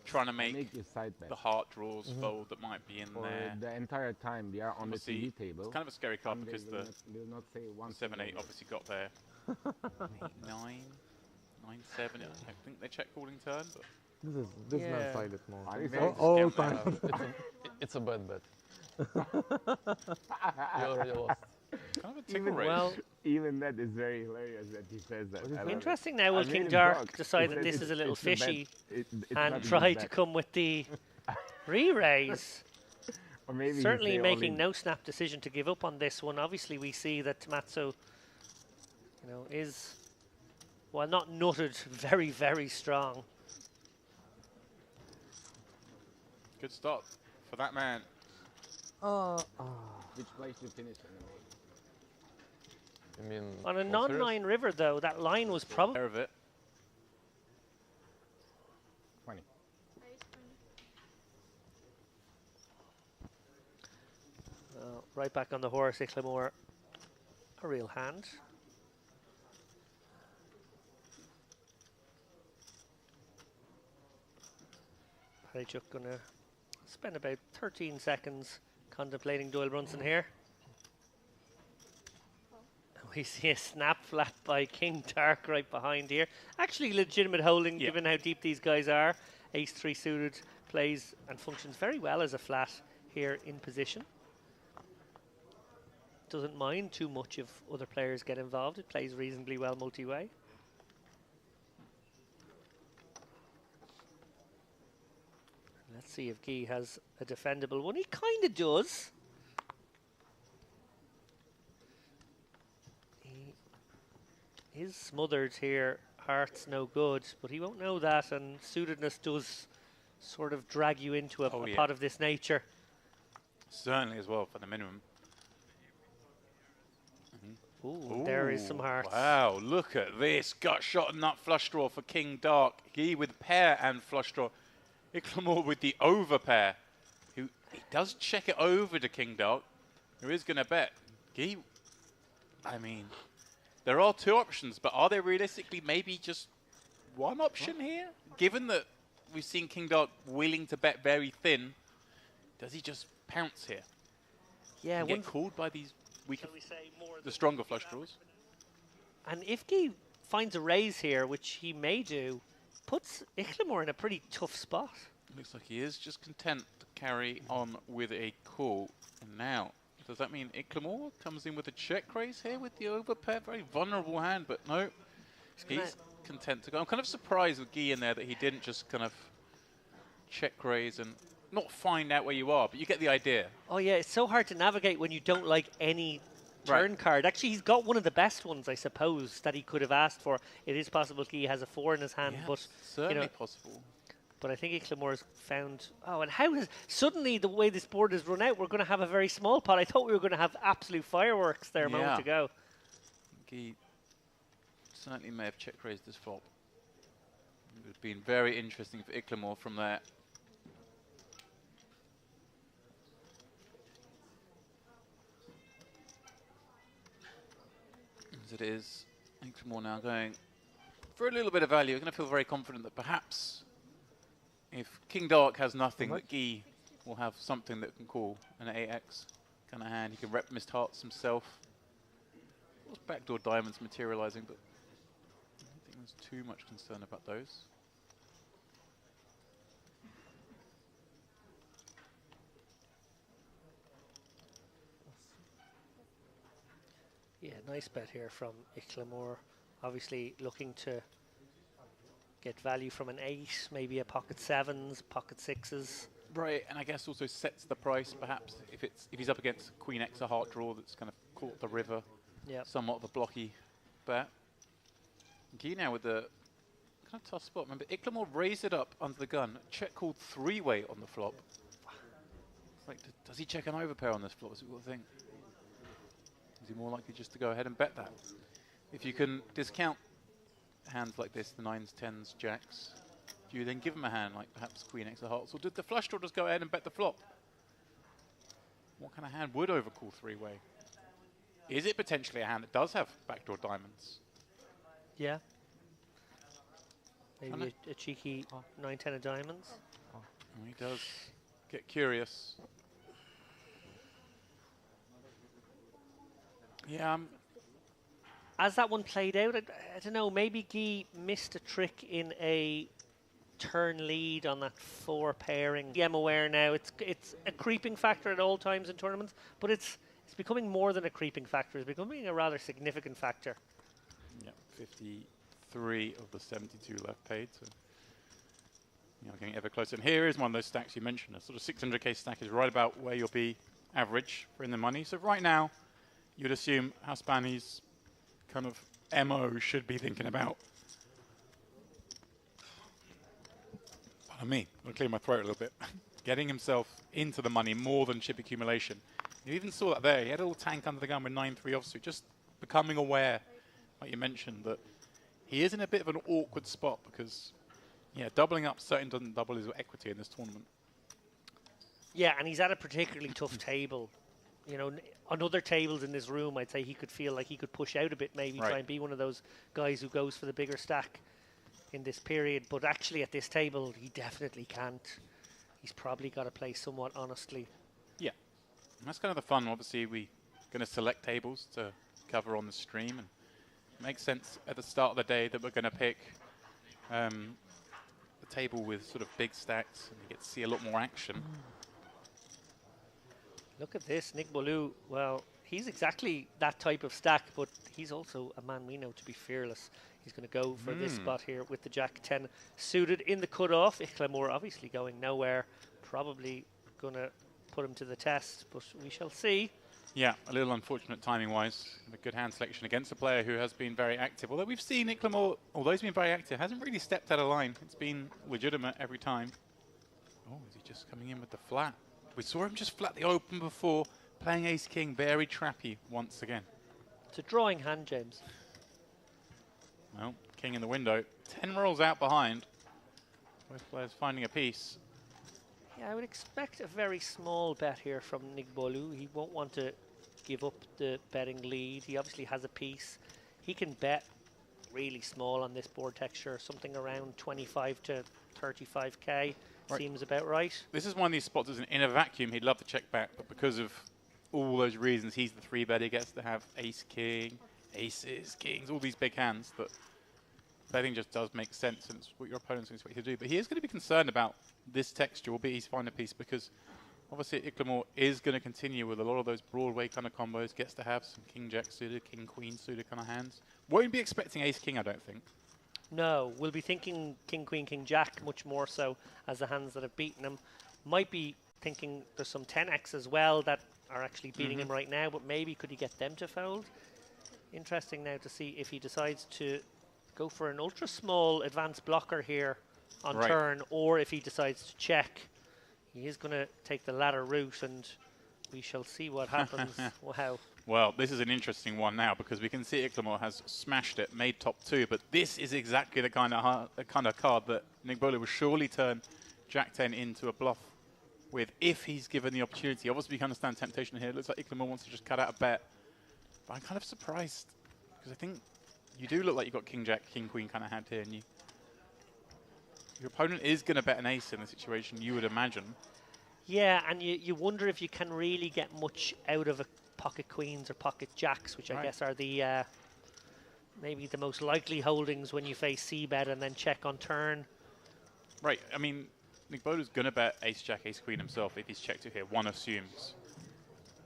trying to make your side bet. the heart draws fold that might be in For there. the entire time we are on the Obviously, TV table. it's kind of a scary card and they because will the not, will not say one 7-8 obviously got there. 8-9, 9-7. I think they check calling turn, but This man silent mode. All time. It's a bad bet. You already lost. Kind of a tickle race. Well, even that is very hilarious that he says that. I love interesting it. now, will I made King him Dark talk. decide He that said this is a little it's bet. fishy It's and not try his to bet. come with the re-raise? Or maybe he Certainly say all making in. no snap decision to give up on this one. Obviously, we see that Tomatsu, is, while not nutted, very, very strong. Good start for that man. Which place you finish in the main? I mean, On a all serious? non-9 river, though, that line was probably... Care of it. 20. Right back on the horse, Icklemore, a real hand. Paddychuk gonna spend about 13 seconds contemplating Doyle Brunson here. We see a snap flat by King Dark right behind here. Actually legitimate holding given how deep these guys are. Ace-3 suited plays and functions very well as a flat here in position. Doesn't mind too much if other players get involved. It plays reasonably well multi-way. Let's see if Guy has a defendable one. He kind of does. He is smothered here. Heart's no good, but he won't know that, and suitedness does sort of drag you into a pot of this nature. Certainly as well for the minimum. Ooh, there is some hearts. Wow, look at this. Gut shot and nut flush draw for King Dark. Guy with pair and flush draw. Icklemore with the over pair. He does check it over to King Dark, who is going to bet. Guy, I mean, there are two options, but are there realistically maybe just one option here? Given that we've seen King Dark willing to bet very thin, does he just pounce here? Yeah, and get called by these weaker, the stronger flush draws. And if he finds a raise here, which he may do, puts Icklemore in a pretty tough spot. Looks like he is just content to carry on with a call. And now, does that mean Icklemore comes in with a check raise here with the overpair? Very vulnerable hand, but no, he's content to go. I'm kind of surprised with Guy in there that he didn't just kind of check raise and not find out where you are, but you get the idea. Oh yeah, it's so hard to navigate when you don't like any turn card. Actually, he's got one of the best ones, I suppose, that he could have asked for. It is possible he has a 4 in his hand, but certainly possible. But I think Icklemore's found. Oh, and how is suddenly the way this board is run out? We're going to have a very small pot. I thought we were going to have absolute fireworks there a moment ago. He certainly may have check raised this flop. It would have been very interesting for Icklemore from there. As it is, Icklemore now going for a little bit of value. We're going to feel very confident that perhaps if King Dark has nothing, that Guy will have something that can call an 8x kind of hand. He can rep missed hearts himself. Those backdoor diamonds materializing, but I don't think there's too much concern about those. Yeah, nice bet here from Icklemore. Obviously looking to get value from an 8, maybe a pocket 7s, pocket 6s. Right, and I guess also sets the price, perhaps, if he's up against Queen X, a heart draw that's kind of caught the river. Yep. Somewhat of a blocky bet. Guy now with the kind of tough spot. Remember, Iklamor raised it up under the gun. Check called three-way on the flop. It's like, does he check an overpair on this flop? Is it what I think? Is he more likely just to go ahead and bet that? If you can discount hands like this, the 9s, 10s, jacks, do you then give him a hand like perhaps Queen X of hearts? Or did the flush draw just go ahead and bet the flop? What kind of hand would overcall three-way? Is it potentially a hand that does have backdoor diamonds? Yeah. Maybe a cheeky 9-10 of diamonds. Oh, he does get curious. Yeah. As that one played out, I don't know, maybe Guy missed a trick in a turn lead on that 4 pairing. Yeah, I'm aware now it's a creeping factor at all times in tournaments, but it's becoming more than a creeping factor. It's becoming a rather significant factor. Yeah, 53 of the 72 left paid. So getting ever closer. And here is one of those stacks you mentioned. A sort of 600k stack is right about where you'll be average for in the money. So right now, you'd assume Haspani's kind of MO should be thinking about. Pardon me, I'm going to clear my throat a little bit. Getting himself into the money more than chip accumulation. You even saw that there. He had a little tank under the gun with 9-3 offsuit, just becoming aware, like you mentioned, that he is in a bit of an awkward spot because, yeah, doubling up certainly doesn't double his equity in this tournament. Yeah, and he's at a particularly tough table. You know, on other tables in this room, I'd say he could feel like he could push out a bit, maybe try and be one of those guys who goes for the bigger stack in this period. But actually at this table, he definitely can't. He's probably got to play somewhat honestly. Yeah, and that's kind of the fun. Obviously, we're going to select tables to cover on the stream. And it makes sense at the start of the day that we're going to pick the table with sort of big stacks and you get to see a lot more action. Look at this, Nick Bolu. Well, he's exactly that type of stack, but he's also a man we know to be fearless. He's going to go for this spot here with the Jack 10 suited in the cutoff. Iklamor obviously going nowhere. Probably going to put him to the test, but we shall see. Yeah, a little unfortunate timing-wise. A good hand selection against a player who has been very active. Although we've seen Iklamor, although he's been very active, hasn't really stepped out of line. It's been legitimate every time. Oh, is he just coming in with the flat? We saw him just flat the open before, playing ace-king, very trappy once again. It's a drawing hand, James. Well, king in the window. 10 rolls out behind. Both players finding a piece. Yeah, I would expect a very small bet here from Nick Bolu. He won't want to give up the betting lead. He obviously has a piece. He can bet really small on this board texture, something around 25 to 35k. Right. Seems about right. This is one of these spots, isn't it? In a vacuum, he'd love to check back, but because of all those reasons, he's the 3-bet. He gets to have ace-king, aces, kings, all these big hands that betting just does make sense, and it's what your opponent's expect you to do. But he is going to be concerned about this texture, albeit he's finding a piece, because obviously Iklamor is going to continue with a lot of those Broadway kind of combos, gets to have some king-jack suited, king-queen suited kind of hands. Won't be expecting ace-king, I don't think. No, we'll be thinking king, queen, king, jack much more so as the hands that have beaten him. Might be thinking there's some 10x as well that are actually beating him right now, but maybe could he get them to fold? Interesting now to see if he decides to go for an ultra small advanced blocker here on turn, or if he decides to check. He is going to take the latter route, and we shall see what happens. Wow. Well, this is an interesting one now because we can see Iklamor has smashed it, made top 2, but this is exactly the kind of card that Nick Bolu will surely turn Jack 10 into a bluff with if he's given the opportunity. Obviously, we can understand temptation here. It looks like Iklamor wants to just cut out a bet, but I'm kind of surprised because I think you do look like you've got king, jack, king, queen kind of hand here, and your opponent is going to bet an ace in the situation, you would imagine. Yeah, and you wonder if you can really get much out of a pocket queens or pocket jacks, which I guess are the maybe the most likely holdings when you face c-bet and then check on turn. Right, I mean, Nick Bolu's going to bet ace jack, ace queen himself if he's checked it here, one assumes.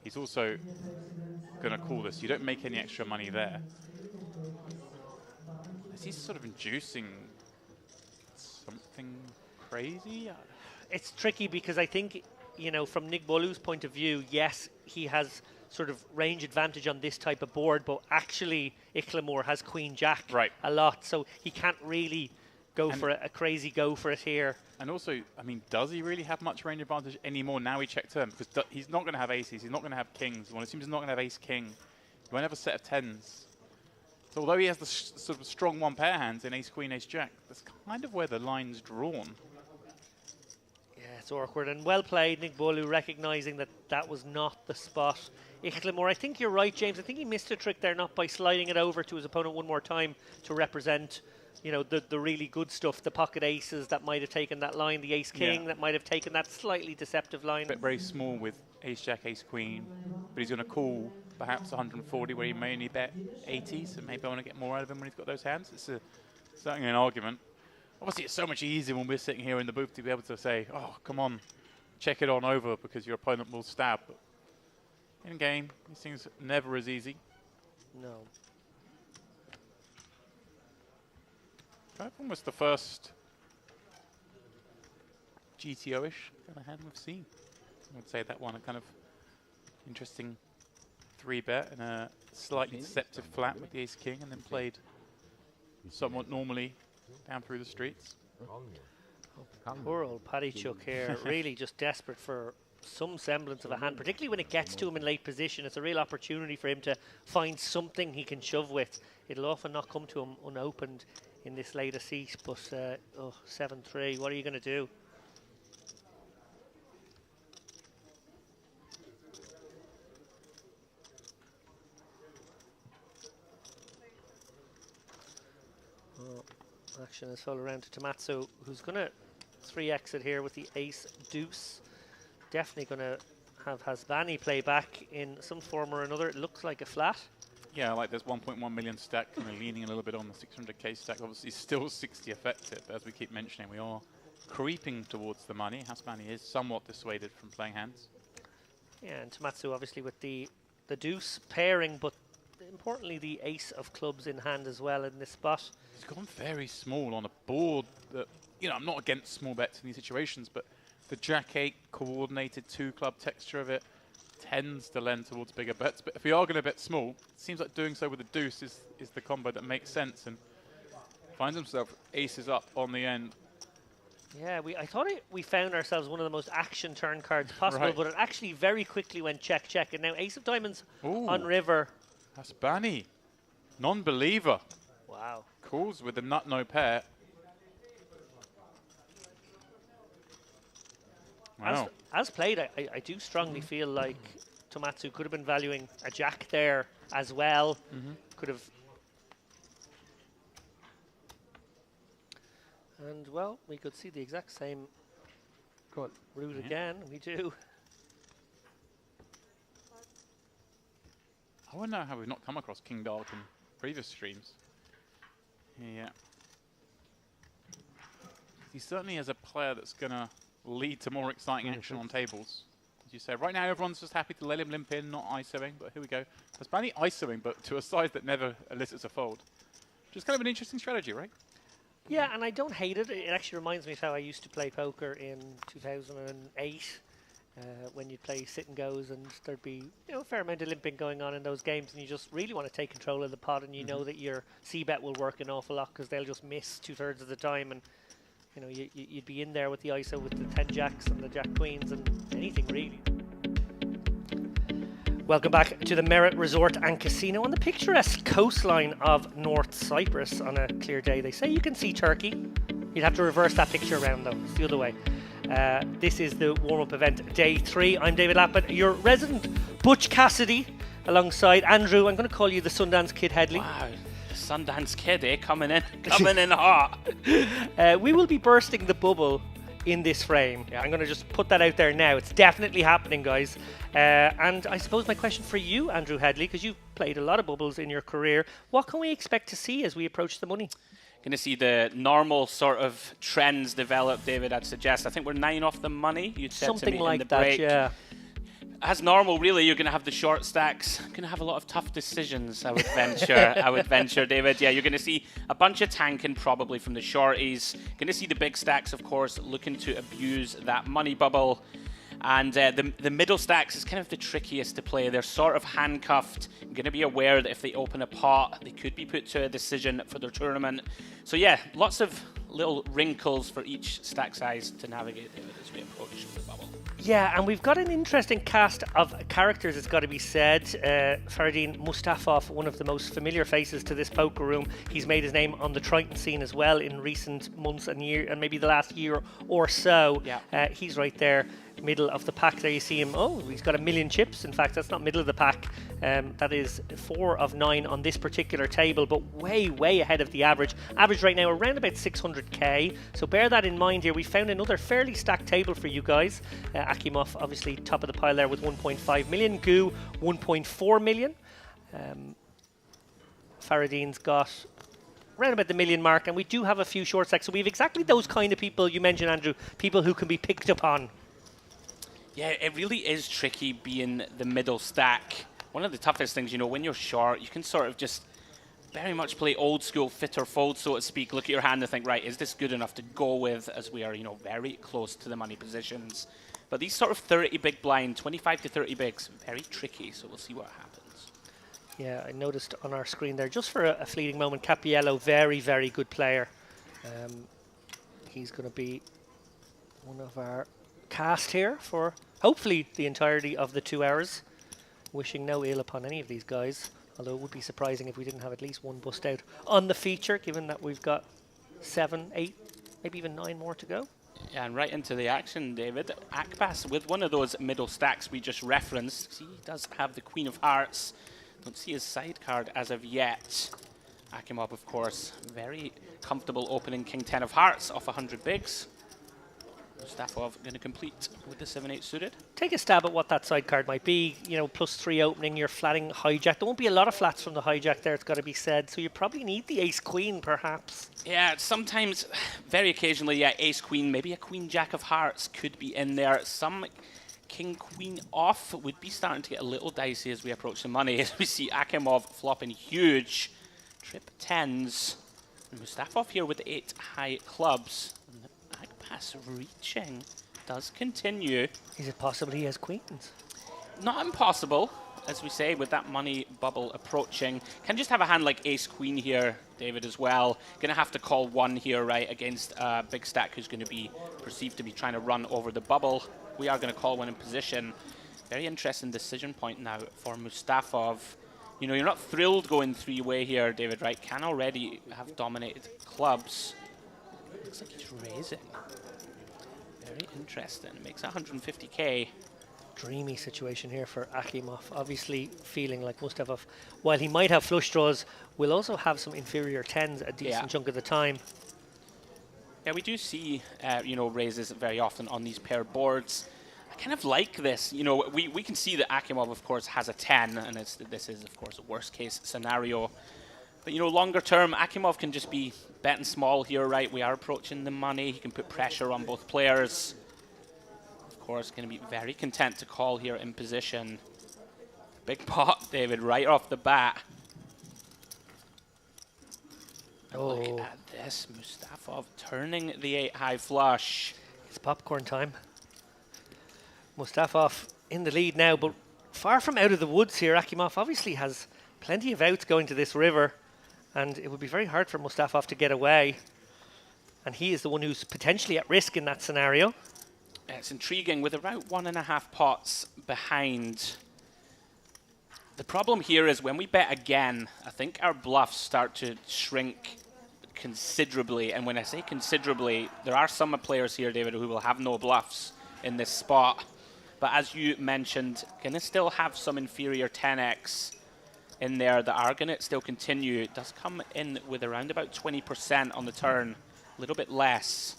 He's also going to call this. You don't make any extra money there. Is he sort of inducing something? crazy? It's tricky because I think, you know, from Nick Bolu's point of view, yes, he has sort of range advantage on this type of board, but actually Icklemore has Queen Jack a lot, so he can't really go for a crazy go for it here. And also, I mean, does he really have much range advantage anymore now he checked turn? Because he's not going to have aces, he's not going to have kings. Well, it seems he's not going to have ace-king. He won't have a set of tens. So although he has the sort of strong one-pair hands in ace-queen, ace-jack, that's kind of where the line's drawn. Yeah, it's awkward. And well played, Nick Bolu, recognising that that was not the spot. Icklemore, I think you're right, James. I think he missed a trick there, not by sliding it over to his opponent one more time to represent, you know, the really good stuff, the pocket aces that might have taken that line, the ace-king that might have taken that slightly deceptive line. But very small with ace-jack, ace-queen, but he's going to call perhaps 140 where he may only bet 80, so maybe I want to get more out of him when he's got those hands. It's certainly an argument. Obviously, it's so much easier when we're sitting here in the booth to be able to say, oh, come on, check it on over because your opponent will stab. But in game, these things are never as easy. No. Almost the first GTO-ish kind of hand we've seen. I would say that one a kind of interesting 3-bet and a slightly deceptive flat with the ace-king, and then played somewhat normally down through the streets. Poor old Paddy Chuck here, really just desperate for some semblance of a hand, particularly when it gets to him in late position. It's a real opportunity for him to find something he can shove with. It'll often not come to him unopened in this later seat, but 7-3, what are you going to do? Well, action is all around to Tomatsu, who's going to 3-exit here with the ace-deuce. Definitely going to have Hasbani play back in some form or another. It looks like a flat. Yeah, like there's 1.1 million stack, kind of leaning a little bit on the 600k stack. Obviously, still 60 effective, but as we keep mentioning, we are creeping towards the money. Hasbani is somewhat dissuaded from playing hands. Yeah, and Tomatsu obviously with the deuce pairing, but importantly the ace of clubs in hand as well in this spot. He's gone very small on a board that, you know, I'm not against small bets in these situations, but the Jack-8 coordinated 2-club texture of it tends to lend towards bigger bets. But if we are going to bet small, it seems like doing so with the deuce is the combo that makes sense, and finds himself aces up on the end. Yeah, I thought we found ourselves one of the most action turn cards possible, but it actually very quickly went check, check, and now ace of diamonds on river. Hasbani, non-believer. Wow. Calls with the nut no pair. Wow. As played, I do strongly feel like Tomatsu could have been valuing a jack there as well. Could have. And, well, we could see the exact same route again. We do. I wonder how we've not come across King Dark in previous streams. Yeah. He certainly is a player that's going to lead to more exciting action on tables. As you say, right now everyone's just happy to let him limp in, not ISOing, but here we go. Hasbani ISOing, but to a size that never elicits a fold. Which is kind of an interesting strategy, right? Yeah, and I don't hate it. It actually reminds me of how I used to play poker in 2008. When you'd play sit and goes, and there'd be a fair amount of limping going on in those games, and you just really want to take control of the pot, and you know that your c-bet will work an awful lot because they'll just miss 2/3 of the time, and you'd be in there with the ISO with the 10 jacks and the jack queens and anything really. Welcome back to the Merit Resort and Casino on the picturesque coastline of North Cyprus on a clear day. They say you can see Turkey. You'd have to reverse that picture around though, it's the other way. This is the warm-up event, day 3. I'm David Lappin, your resident Butch Cassidy, alongside Andrew. I'm going to call you the Sundance Kid Headley. Wow, the Sundance Kid, coming in hot. We will be bursting the bubble in this frame. I'm going to just put that out there now. It's definitely happening, guys. And I suppose my question for you, Andrew Headley, because you've played a lot of bubbles in your career, what can we expect to see as we approach the money? Going to see the normal sort of trends develop, David, I'd suggest. I think we're 9 off the money. You said something to me like in the that, break. yeah. as normal, really, you're going to have the short stacks. Going to have a lot of tough decisions, I would venture. I would venture, David. Yeah, you're going to see a bunch of tanking probably from the shorties. Going to see the big stacks, of course, looking to abuse that money bubble. And the middle stacks is kind of the trickiest to play. They're sort of handcuffed. You're going to be aware that if they open a pot, they could be put to a decision for their tournament. So yeah, lots of little wrinkles for each stack size to navigate, David, as we approach the bubble. Yeah, and we've got an interesting cast of characters, it's got to be said. Faradin Mustafov, one of the most familiar faces to this poker room. He's made his name on the Triton scene as well in recent months and maybe the last year or so. Yeah. He's right there, middle of the pack. There you see him. Oh, he's got 1 million chips. In fact, that's not middle of the pack. That is 4 of 9 on this particular table, but way ahead of the average. Average right now around about 600k. So bear that in mind here. We found another fairly stacked table for you guys. Akimov obviously top of the pile there with 1.5 million. Goo 1.4 million. Faradin's got around about the 1 million mark, and we do have a few short stacks. So we have exactly those kind of people you mentioned, Andrew. People who can be picked upon. Yeah, it really is tricky being the middle stack. One of the toughest things, you know, when you're short, you can sort of just very much play old school fit or fold, so to speak. Look at your hand and think, right, is this good enough to go with, as we are, you know, very close to the money positions. But these sort of 30 big blind, 25 to 30 bigs, very tricky, so we'll see what happens. Yeah, I noticed on our screen there, just for a fleeting moment, Capiello, very good player. He's going to be one of our cast here for hopefully the entirety of the 2 hours. Wishing no ill upon any of these guys, although it would be surprising if we didn't have at least one bust out on the feature, given that we've got 7, 8, maybe even 9 more to go. Yeah, and right into the action, David. Akpas with one of those middle stacks we just referenced. See, he does have the Queen of Hearts. Don't see his side card as of yet. Akimov, of course, very comfortable opening King 10 of Hearts off 100 bigs. Mustafov going to complete with the 7-8 suited. Take a stab at what that side card might be. You know, +3 opening, you're flatting hijack. There won't be a lot of flats from the hijack there, it's got to be said. So you probably need the ace-queen, perhaps. Yeah, sometimes, very occasionally, yeah, ace-queen, maybe a queen-jack of hearts could be in there. Some king-queen off would be starting to get a little dicey as we approach the money, as we see Akimov flopping huge trip 10s. And Mustafov here with 8 high clubs. Pass reaching does continue. Is it possible he has queens? Not impossible, as we say, with that money bubble approaching. Can just have a hand like ace-queen here, David, as well. Gonna have to call 1 here, right, against a big stack who's gonna be perceived to be trying to run over the bubble. We are gonna call 1 in position. Very interesting decision point now for Mustafov. You know, you're not thrilled going 3-way here, David, right? Can already have dominated clubs. Looks like he's raising. Very interesting. Makes 150k. Dreamy situation here for Akimov. Obviously feeling like Mustafov, while he might have flush draws, will also have some inferior 10s a decent chunk of the time. Yeah, we do see, you know, raises very often on these paired boards. I kind of like this. You know, we can see that Akimov, of course, has a 10, and this is, of course, a worst-case scenario. But, you know, longer term, Akimov can just be betting small here, right? We are approaching the money. He can put pressure on both players. Of course, going to be very content to call here in position. Big pot, David, right off the bat. Oh. Look at this. Mustafov turning the 8 high flush. It's popcorn time. Mustafov in the lead now, but far from out of the woods here. Akimov obviously has plenty of outs going to this river, and it would be very hard for Mustafov to get away. And he is the one who's potentially at risk in that scenario. It's intriguing with about 1.5 pots behind. The problem here is when we bet again, I think our bluffs start to shrink considerably. And when I say considerably, there are some players here, David, who will have no bluffs in this spot. But as you mentioned, going to still have some inferior 10x in there that are going to still continue. It does come in with around about 20% on the turn, a little bit less.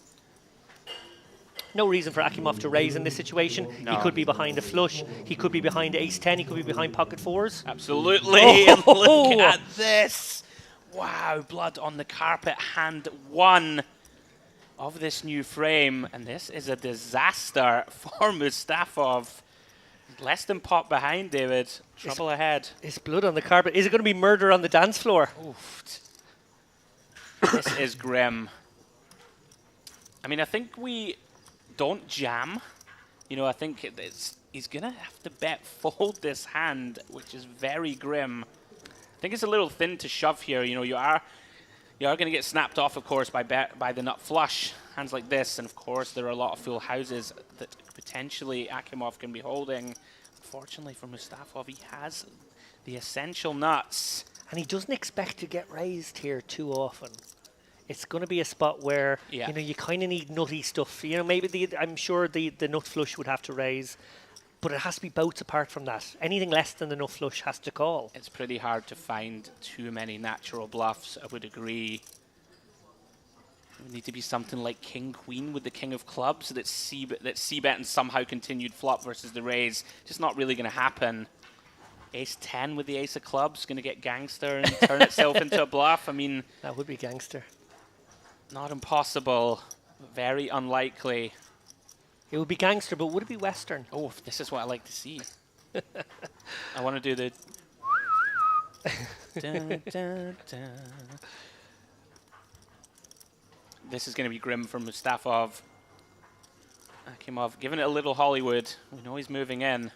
No reason for Akimov to raise in this situation. No. He could be behind a flush. He could be behind ace-10. He could be behind pocket 4s. Absolutely. And look at this. Wow, blood on the carpet. Hand 1 of this new frame. And this is a disaster for Mustafov. Less than pot behind, David. Trouble ahead. Is blood on the carpet? Is it going to be murder on the dance floor? Oof. This is grim. I mean, I think we don't jam. You know, I think he's going to have to bet fold this hand, which is very grim. I think it's a little thin to shove here. You know, you are going to get snapped off, of course, by the nut flush. Hands like this, and of course, there are a lot of full houses that potentially Akimov can be holding. Unfortunately for Mustafov, he has the essential nuts. And he doesn't expect to get raised here too often. It's going to be a spot where you know you kind of need nutty stuff. You know, maybe I'm sure the nut flush would have to raise, but it has to be boats apart from that. Anything less than the nut flush has to call. It's pretty hard to find too many natural bluffs, I would agree. It would need to be something like King Queen with the King of Clubs that c-bet and somehow continued flop versus the raise. Just not really going to happen. Ace 10 with the Ace of Clubs going to get gangster and turn itself into a bluff. I mean, that would be gangster. Not impossible, very unlikely. It would be gangster, but would it be Western? Oh, this is what I like to see. I want to do the... dun, dun, dun. This is going to be grim for Mustafov. Akimov giving it a little Hollywood. We know he's moving in.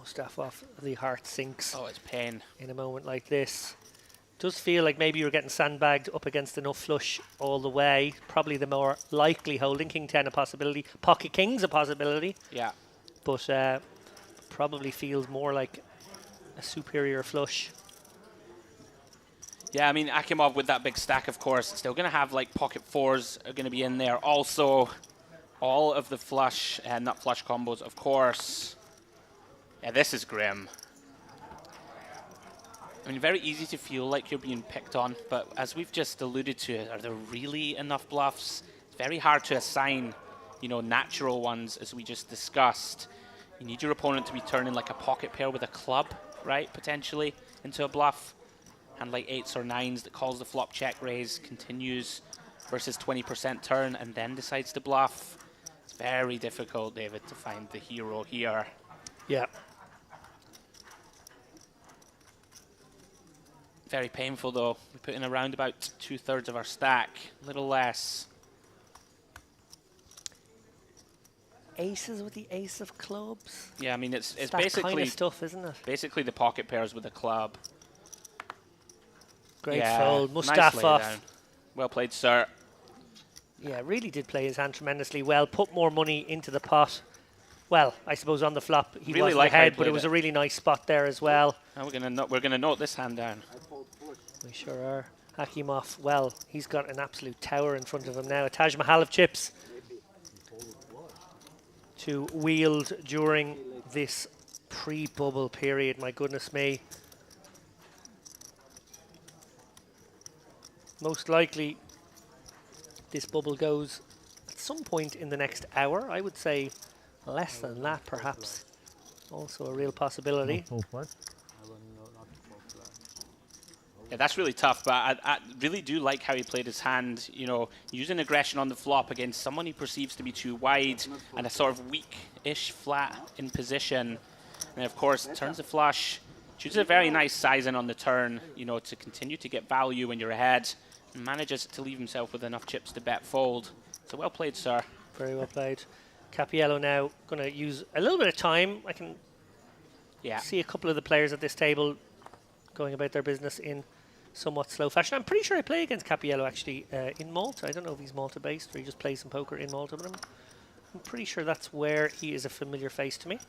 Mustafov, the heart sinks. Oh, it's pain. In a moment like this. Does feel like maybe you're getting sandbagged up against the nut flush all the way. Probably the more likely holding. King 10 a possibility. Pocket King's a possibility. Yeah. But probably feels more like a superior flush. Yeah, I mean, Akimov with that big stack, of course, still going to have, like, pocket fours are going to be in there. Also, all of the flush and nut flush combos, of course. Yeah, this is grim. I mean, very easy to feel like you're being picked on, but as we've just alluded to, are there really enough bluffs? It's very hard to assign, you know, natural ones, as we just discussed. You need your opponent to be turning like a pocket pair with a club, right, potentially, into a bluff. And like 8s or 9s that calls the flop check raise, continues versus 20% turn, and then decides to bluff. It's very difficult, David, to find the hero here. Yeah. Very painful, though. We put in around about 2/3 of our stack, a little less. Aces with the Ace of Clubs. Yeah, I mean, it's that basically kind of stuff, isn't it? Basically the pocket pairs with a club. Great fold, nice Mustafov. laydown. Well played, sir. Yeah, really did play his hand tremendously well. Put more money into the pot. Well, I suppose on the flop he Really wasn't like how he ahead, but it played was it. a really nice spot there as well. Now we're gonna note this hand down. We sure are. Akimov, well, he's got an absolute tower in front of him now. A Taj Mahal of chips to wield during this pre-bubble period. My goodness me. Most likely this bubble goes at some point in the next hour. I would say less than that, perhaps. Also a real possibility. Yeah, that's really tough, but I really do like how he played his hand, you know, using aggression on the flop against someone he perceives to be too wide and a sort of weak-ish flat in position. And of course, turns the flush, chooses a very nice sizing on the turn, you know, to continue to get value when you're ahead, and manages to leave himself with enough chips to bet fold. So well played, sir. Very well played. Capiello now going to use a little bit of time. I can see a couple of the players at this table going about their business in somewhat slow fashion. I'm pretty sure I play against Capiello actually in Malta. I don't know if he's Malta based or he just plays some poker in Malta, but I'm pretty sure that's where he is a familiar face to me.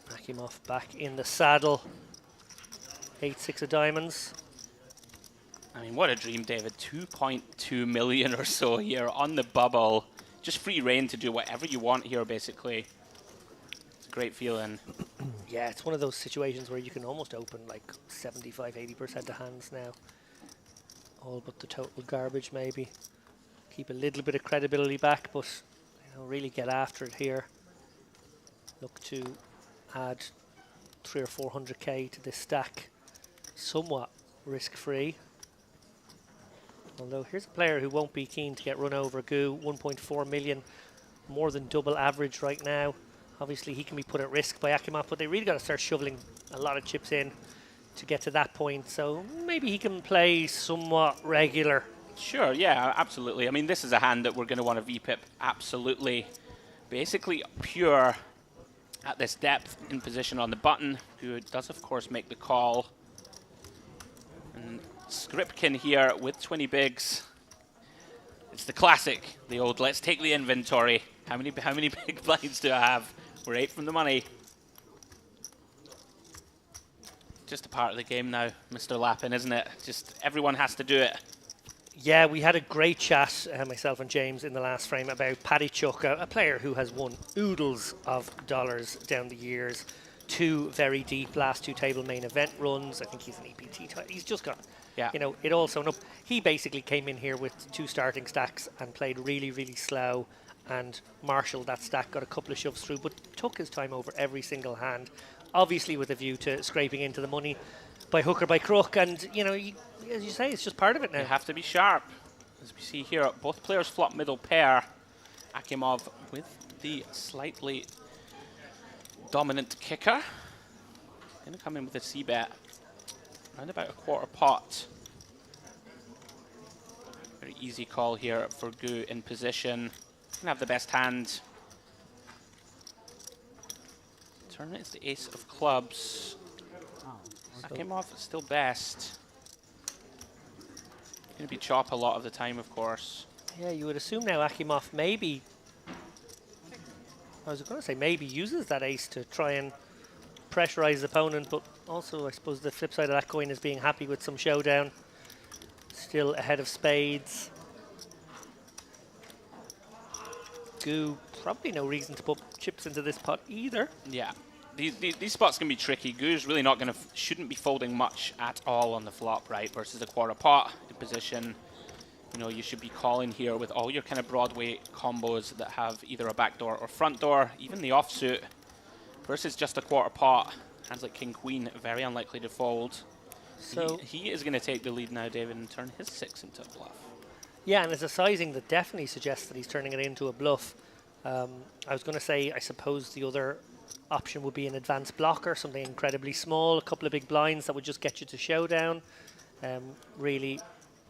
Akimov back in the saddle. 8-6 of diamonds. I mean, what a dream, David. 2.2 million or so here on the bubble. Just free reign to do whatever you want here, basically. It's a great feeling. Yeah, it's one of those situations where you can almost open like 75-80% of hands now. All but the total garbage, maybe. Keep a little bit of credibility back, but you know, really get after it here. Look to add 300 or 400k to this stack. Somewhat risk-free. Although here's a player who won't be keen to get run over. Gu, 1.4 million, more than double average right now. Obviously, he can be put at risk by Akimov, but they really got to start shoveling a lot of chips in to get to that point. So maybe he can play somewhat regular. Sure, yeah, absolutely. I mean, this is a hand that we're going to want to VPip absolutely. Basically pure at this depth in position on the button, who does, of course, make the call. And Skripkin here with 20 bigs. It's the classic, the old let's take the inventory. How many big blinds do I have? We're 8 from the money. Just a part of the game now, Mr. Lappin, isn't it? Just everyone has to do it. Yeah, we had a great chat, myself and James, in the last frame about Paddy Chuck, a player who has won oodles of dollars down the years. 2 very deep last 2 table main event runs. I think he's an EPT type. He's just got, you know, it all sewn up. He basically came in here with 2 starting stacks and played really, really slow and marshalled that stack, got a couple of shoves through, but took his time over every single hand, obviously with a view to scraping into the money by hook or by crook. And, you know, as you say, it's just part of it now. You have to be sharp. As we see here, both players flop middle pair. Akimov with the slightly dominant kicker. Going to come in with a C-bet. Around about a quarter pot. Very easy call here for Gu in position. Can have the best hand. Turn it's the ace of clubs. Akimov still best. Going to be chop a lot of the time, of course. Yeah, you would assume now Akimov maybe, I was going to say maybe uses that ace to try and pressurize his opponent, but also I suppose the flip side of that coin is being happy with some showdown. Still ahead of spades. Gu, probably no reason to put chips into this pot either. Yeah. These spots can be tricky. Gu's really not going to, shouldn't be folding much at all on the flop, right? Versus a quarter pot in position. You know, you should be calling here with all your kind of Broadway combos that have either a backdoor or front door, even the offsuit. Versus just a quarter pot. Hands like King Queen, very unlikely to fold. So he is going to take the lead now, David, and turn his 6 into a bluff. Yeah, and it's a sizing that definitely suggests that he's turning it into a bluff. I was going to say, I suppose the other option would be an advanced blocker, something incredibly small, a couple of big blinds that would just get you to showdown, really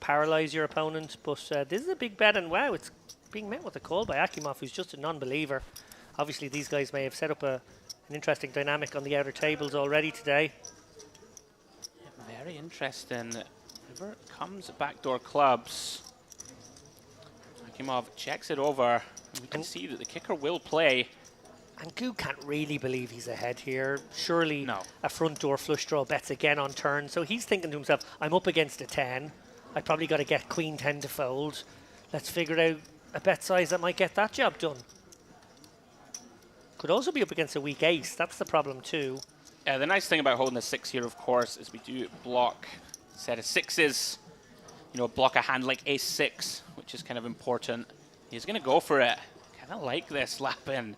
paralyze your opponent. But this is a big bet, and wow, it's being met with a call by Akimov, who's just a non-believer. Obviously, these guys may have set up an interesting dynamic on the outer tables already today. Very interesting. River comes backdoor clubs. Akimov checks it over. We can see that the kicker will play. And Gu can't really believe he's ahead here. Surely a front door flush draw bets again on turn. So he's thinking to himself, I'm up against a 10. I probably got to get queen 10 to fold. Let's figure out a bet size that might get that job done. Could also be up against a weak ace. That's the problem too. Yeah, the nice thing about holding a 6 here, of course, is we do block a set of 6s. You know, block a hand like ace 6, which is kind of important. He's going to go for it. Kind of like this, Lappin.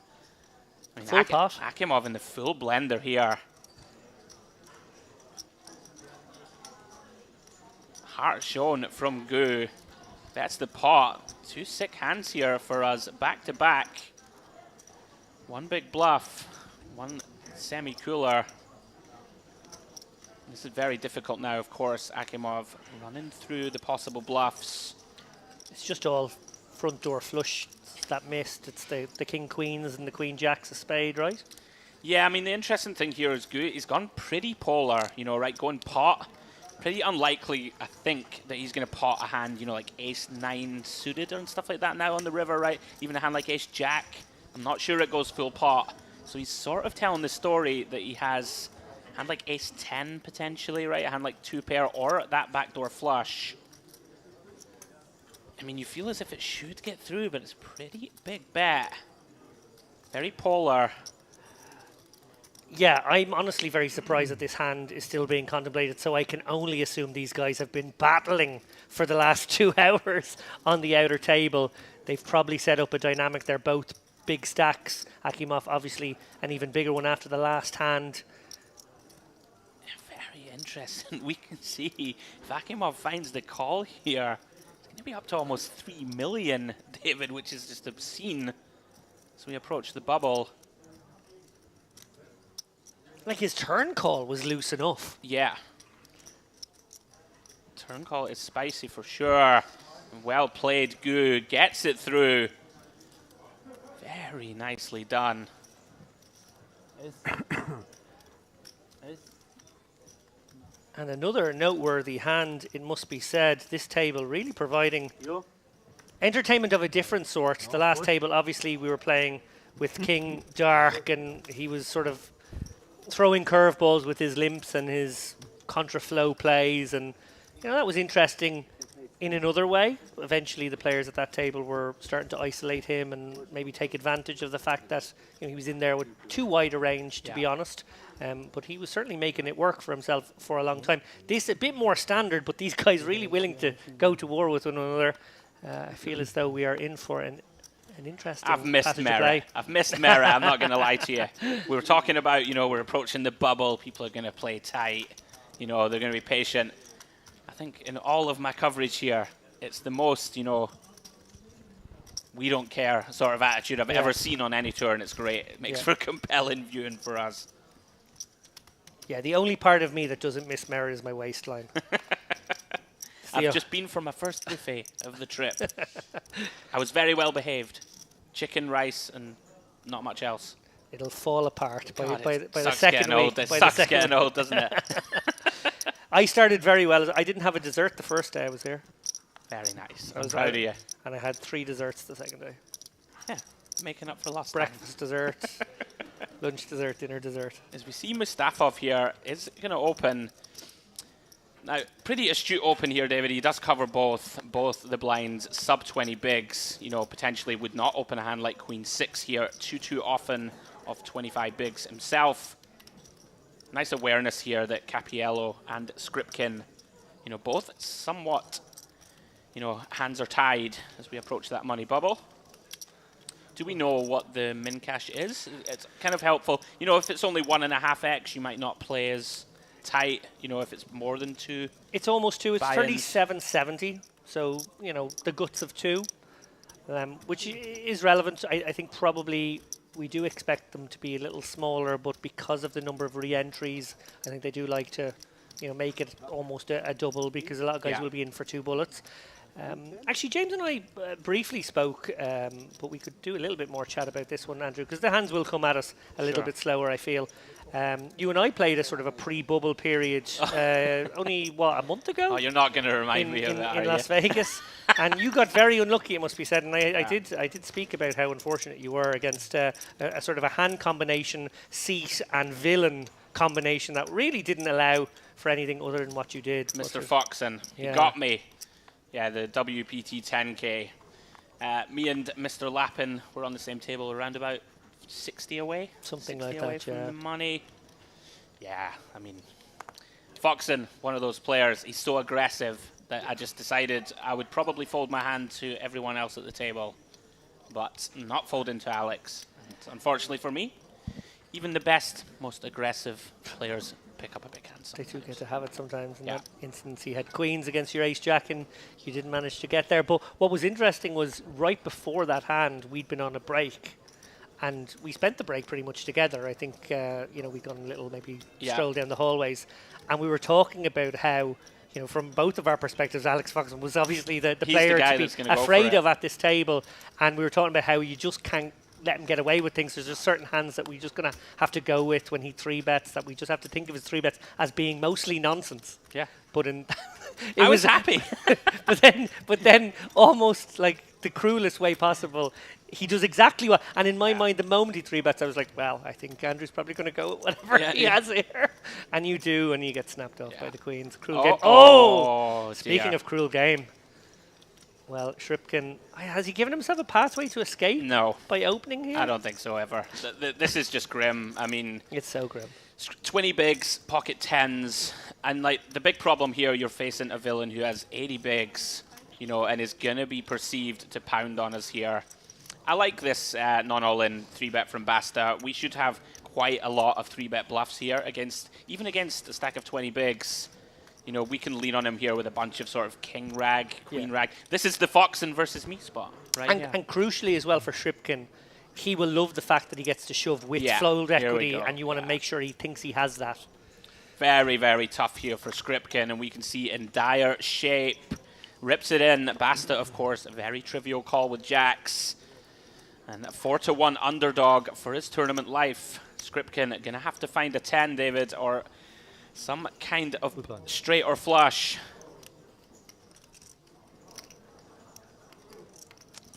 I mean, Full pot. Akimov in the full blender here. Heart shown from Gu. That's the pot. 2 sick hands here for us back to back. 1 big bluff, 1 semi-cooler. This is very difficult now, of course. Akimov running through the possible bluffs. It's just all front door flush that missed. It's the king queens and the queen jacks of spade, right? Yeah, I mean, the interesting thing here is he's gone pretty polar, you know, right? Going pot. Pretty unlikely, I think, that he's going to pot a hand, you know, like ace 9 suited and stuff like that now on the river, right? Even a hand like ace jack. I'm not sure it goes full pot. So he's sort of telling the story that he has a hand like ace 10 potentially, right? A hand like 2 pair or that backdoor flush. I mean, you feel as if it should get through, but it's pretty big bet. Very polar. Yeah, I'm honestly very surprised that this hand is still being contemplated, so I can only assume these guys have been battling for the last 2 hours on the outer table. They've probably set up a dynamic. They're both big stacks. Akimov, obviously, an even bigger one after the last hand. Very interesting. We can see if Akimov finds the call here, it's Maybe up to almost 3 million, David, which is just obscene as we approach the bubble. Like his turn call was loose enough. Yeah. Turn call is spicy for sure. Well played, Gu. Gets it through. Very nicely done. And another noteworthy hand, it must be said, this table really providing entertainment of a different sort. The last table, obviously, we were playing with King Dark, and he was sort of throwing curveballs with his limps and his contraflow plays, and that was interesting in another way. Eventually, the players at that table were starting to isolate him and maybe take advantage of the fact that he was in there with too wide a range, to be honest. But he was certainly making it work for himself for a long time. This a bit more standard, but these guys really willing to go to war with one another. I feel as though we are in for an interesting I've missed passage of Merritt. play. I've missed Merritt. I'm not going to lie to you. We were talking about, we're approaching the bubble. People are going to play tight. They're going to be patient. I think in all of my coverage here, it's the most, we don't care sort of attitude I've ever seen on any tour, and it's great. It makes for compelling viewing for us. Yeah, the only part of me that doesn't miss Merritt is my waistline. I've just been for my first buffet of the trip. I was very well behaved. Chicken, rice, and not much else. It'll fall apart by the Sucks second getting old. week. It sucks getting old, doesn't it? I started very well. I didn't have a dessert the first day I was here. Very nice. I'm proud of you. And I had 3 desserts the second day. Yeah, making up for lost breakfast dessert, lunch dessert, dinner dessert. As we see Mustafov here, is going to open. Now, pretty astute open here, David. He does cover both the blinds, sub 20 bigs. Potentially would not open a hand like Queen 6 here too often of 25 bigs himself. Nice awareness here that Capiello and Skripkin, both somewhat, hands are tied as we approach that money bubble. Do we know what the min cash is? It's kind of helpful. If it's only 1.5x, you might not play as tight. If it's more than 2. It's almost 2. It's 37.70. So, the guts of 2, which is relevant. I think probably we do expect them to be a little smaller, but because of the number of re-entries, I think they do like to, make it almost a double, because a lot of guys will be in for 2 bullets. Actually, James and I briefly spoke, but we could do a little bit more chat about this one, Andrew, because the hands will come at us a little bit slower, I feel. You and I played a sort of a pre-bubble period only, a month ago? Oh, you're not going to remind me of that, in Las Vegas. And you got very unlucky, it must be said. And I did speak about how unfortunate you were against a sort of a hand combination, seat and villain combination that really didn't allow for anything other than what you did. Mr. Foxen, he got me. Yeah, the WPT 10K. Me and Mr. Lappin were on the same table, around about 60 away. Something 60 like away that, from yeah. the money. Yeah, I mean, Foxen, one of those players, he's so aggressive that I just decided I would probably fold my hand to everyone else at the table, but not fold into Alex. And unfortunately for me, even the best, most aggressive players pick up a big hand sometimes. They do get to have it sometimes. In that instance, he had queens against your ace-jack, and you didn't manage to get there. But what was interesting was right before that hand, we'd been on a break, and we spent the break pretty much together. I think, we'd gone a little maybe stroll down the hallways, and we were talking about how, from both of our perspectives, Alex Foxen was obviously the player to be afraid of at this table, and we were talking about how you just can't let him get away with things. There's just certain hands that we're just going to have to go with when he 3-bets, that we just have to think of his 3-bets as being mostly nonsense. Yeah. But I was happy. but then almost like the cruelest way possible, he does exactly what. And in my mind, the moment he 3-bets, I was like, well, I think Andrew's probably going to go with whatever he has here. And you do, and you get snapped off by the queens. Cruel game. Oh! Speaking of cruel game. Well, Skripkin, has he given himself a pathway to escape? No. By opening here? I don't think so ever. This is just grim. I mean, it's so grim. 20 bigs, pocket 10s, and like the big problem here, you're facing a villain who has 80 bigs, and is gonna be perceived to pound on us here. I like this non-all-in 3-bet from Basta. We should have quite a lot of 3-bet bluffs here against a stack of 20 bigs. you know, we can lean on him here with a bunch of sort of king rag, queen rag. This is the Foxen versus me spot, right? And crucially as well for Shripkin, he will love the fact that he gets to shove with fold equity, and you want to make sure he thinks he has that. Very, very tough here for Skripkin, and we can see in dire shape. Rips it in. Basta, of course, a very trivial call with jacks. And a 4-1 underdog for his tournament life. Skripkin going to have to find a 10, David, or some kind of straight or flush.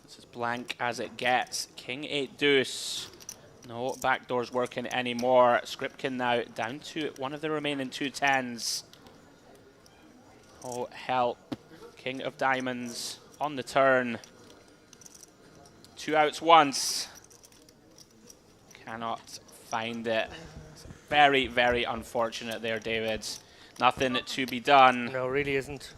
This is blank as it gets. King 8 deuce. No backdoors working anymore. Skripkin now down to one of the remaining 2 10s. Oh, help. King of diamonds on the turn. 2 outs once. Cannot find it. Very, very unfortunate there, David. Nothing to be done. No, really isn't.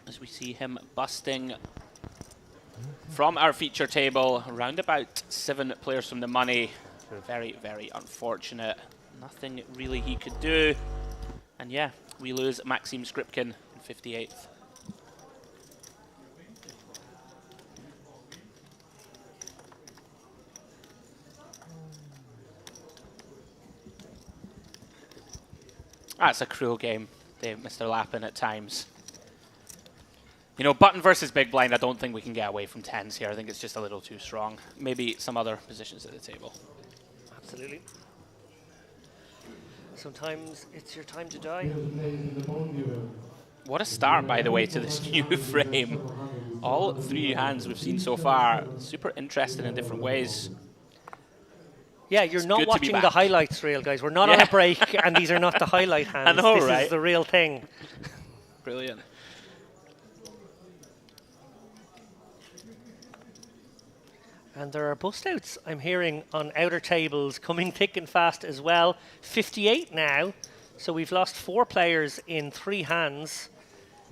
As we see him busting from our feature table, around about 7 players from the money. Very, very unfortunate. Nothing really he could do. And yeah, we lose Maxim Skripkin in 58th. That's a cruel game, Dave, Mr. Lappin, at times. You know, button versus big blind, I don't think we can get away from 10s here. I think it's just a little too strong. Maybe some other positions at the table. Absolutely. Sometimes it's your time to die. What a start, by the way, to this new frame. All 3 hands we've seen so far, super interesting in different ways. Yeah, you're not watching the highlights reel, guys. We're not on a break, and these are not the highlight hands. I know, this right? is the real thing. Brilliant. And there are bust outs, I'm hearing, on outer tables coming thick and fast as well. 58 now, so we've lost 4 players in 3 hands.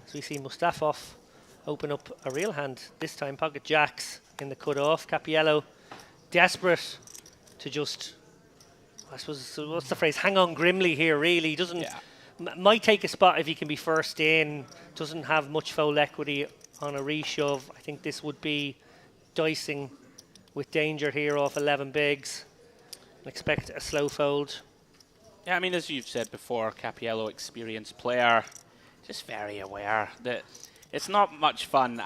As we see Mustafov open up a real hand, this time pocket jacks in the cut-off. Capiello desperate to just, I suppose, what's the phrase, hang on grimly here, really. Doesn't might take a spot if he can be first in, doesn't have much fold equity on a reshove. I think this would be dicing with danger here off 11 bigs. Expect a slow fold. Yeah, I mean, as you've said before, Capiello, experienced player, just very aware that it's not much fun.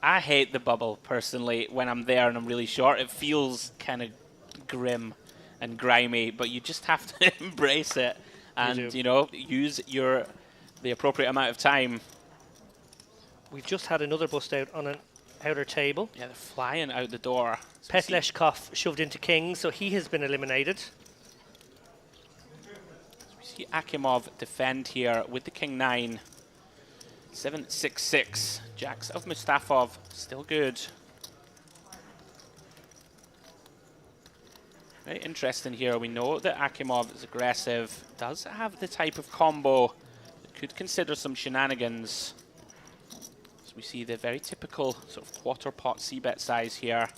I hate the bubble, personally, when I'm there and I'm really short. It feels kind of grim and grimy, but you just have to embrace it and, you know, use the appropriate amount of time. We've just had another bust out on an outer table. Yeah, they're flying out the door. Petleshkov shoved into king, so he has been eliminated. We see Akimov defend here with the king 9. 7-6-6. Jacks of Mustafov, still good. Very interesting here. We know that Akimov is aggressive, does have the type of combo that could consider some shenanigans. So we see the very typical sort of quarter pot c-bet size here.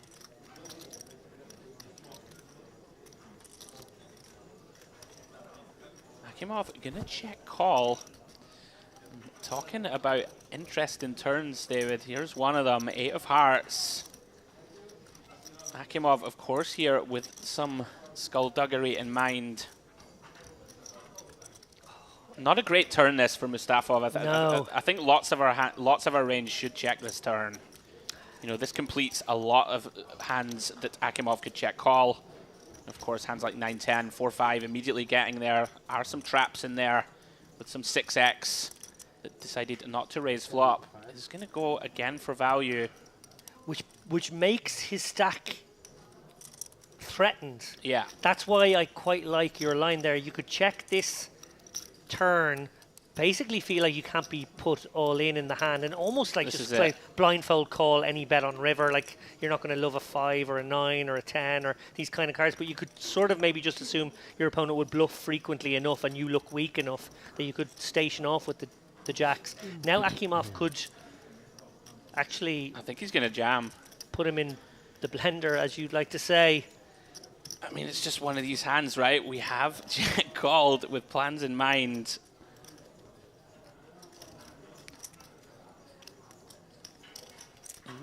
Akimov gonna check call. Talking about interesting turns, David. Here's one of them, 8 of hearts. Akimov, of course, here with some skullduggery in mind. Not a great turn this for Mustafov. I think lots of our range should check this turn. You know, this completes a lot of hands that Akimov could check call. Of course, hands like 9-10, 4-5 immediately getting there. Are some traps in there with some 6x that decided not to raise flop. He's going to go again for value. Which makes his stack threatened. Yeah. That's why I quite like your line there. You could check this turn, basically feel like you can't be put all in the hand, and almost like just play blindfold call any bet on river. Like, you're not going to love a 5 or a 9 or a 10 or these kind of cards, but you could sort of maybe just assume your opponent would bluff frequently enough and you look weak enough that you could station off with the jacks. Now Akimov could actually, I think he's going to jam. Put him in the blender, as you'd like to say. I mean, it's just one of these hands, right? We have called with plans in mind.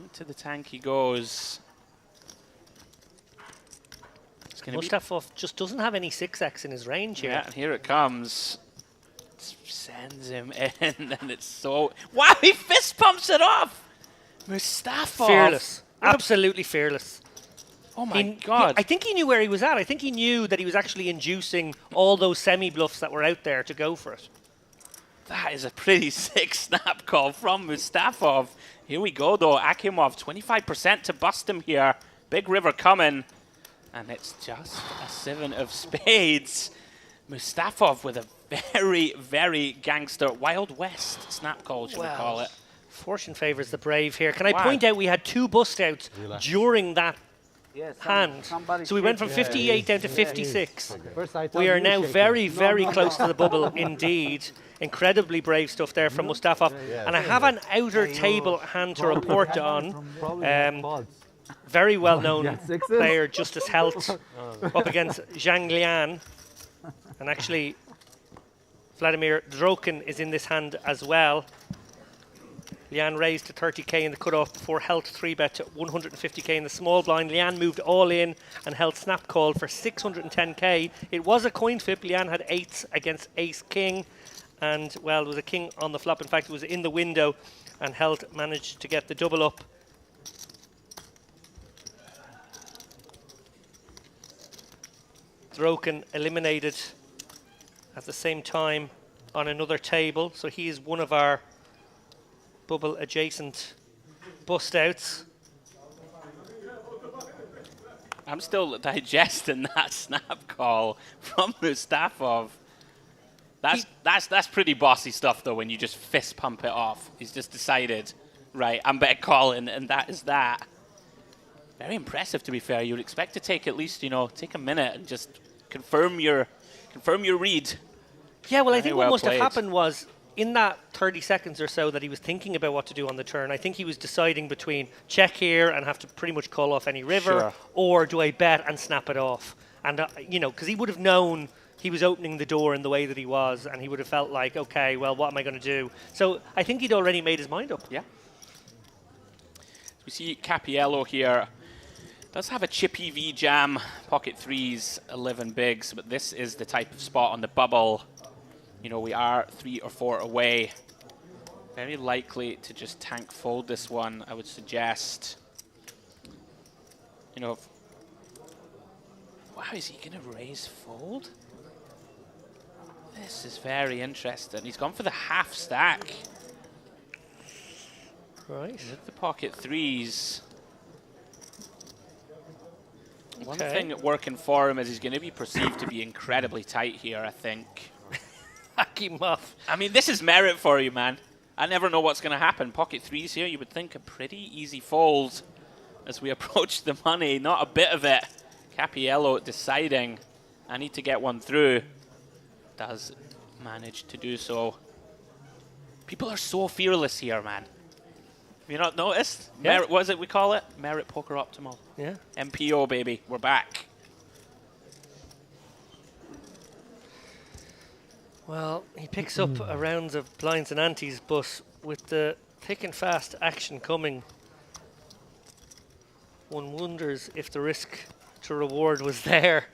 Into the tank he goes. Mustafov just doesn't have any 6x in his range here. Yeah, and here it comes. Sends him in, and it's so... Wow, he fist pumps it off! Mustafov. Fearless. Absolutely fearless. Oh my God. I think he knew where he was at. I think he knew that he was actually inducing all those semi-bluffs that were out there to go for it. That is a pretty sick snap call from Mustafov. Here we go, though. Akimov, 25% to bust him here. Big river coming. And it's just a 7 of spades. Mustafov with a very, very gangster Wild West snap call, should we call it. Fortune favours the brave here. Can I point out we had 2 bust outs during that hand. So we went from 58 down to 56. We are now very, very close to the bubble indeed. Incredibly brave stuff there from Mustafov. And I have an outer table hand to report on. Very well-known player, Justice Helt, up against Zhang Lian. And actually, Vladimir Drokin is in this hand as well. Lian raised to 30k in the cutoff before Helt 3-bet to 150k in the small blind. Lian moved all in and Helt snap called for 610k. It was a coin flip. Lian had 8s against ace-king. And, well, there was a king on the flop. In fact, it was in the window. And Helt managed to get the double up. Drokin eliminated at the same time on another table. So he is one of our bubble adjacent bust outs. I'm still digesting that snap call from Mustafov. That's pretty bossy stuff though, when you just fist pump it off. He's just decided, right, I'm bet calling, and that is that. Very impressive, to be fair. You would expect to take at least, take a minute and just confirm your read. Yeah, well, I think what must have happened was, in that 30 seconds or so that he was thinking about what to do on the turn, I think he was deciding between check here and have to pretty much call off any river, or do I bet and snap it off? And, because he would have known he was opening the door in the way that he was, and he would have felt like, okay, well, what am I going to do? So I think he'd already made his mind up. Yeah. We see Capiello here. Does have a chip EV jam, pocket 3s, 11 bigs, but this is the type of spot on the bubble. We are 3 or 4 away. Very likely to just tank fold this one, I would suggest. Wow, is he going to raise fold? This is very interesting. He's gone for the half stack. Right. With the pocket 3s. One thing working for him is he's going to be perceived to be incredibly tight here, I think. Akimov. I mean, this is merit for you, man. I never know what's going to happen. Pocket 3s here, you would think a pretty easy fold as we approach the money. Not a bit of it. Capiello deciding, I need to get one through. Does manage to do so. People are so fearless here, man. Have you not noticed? Yeah. Merit, what is it we call it? Merit Poker Optimal. Yeah. MPO, baby. We're back. Well, he picks up a rounds of blinds and antes, but with the thick and fast action coming, one wonders if the risk to reward was there.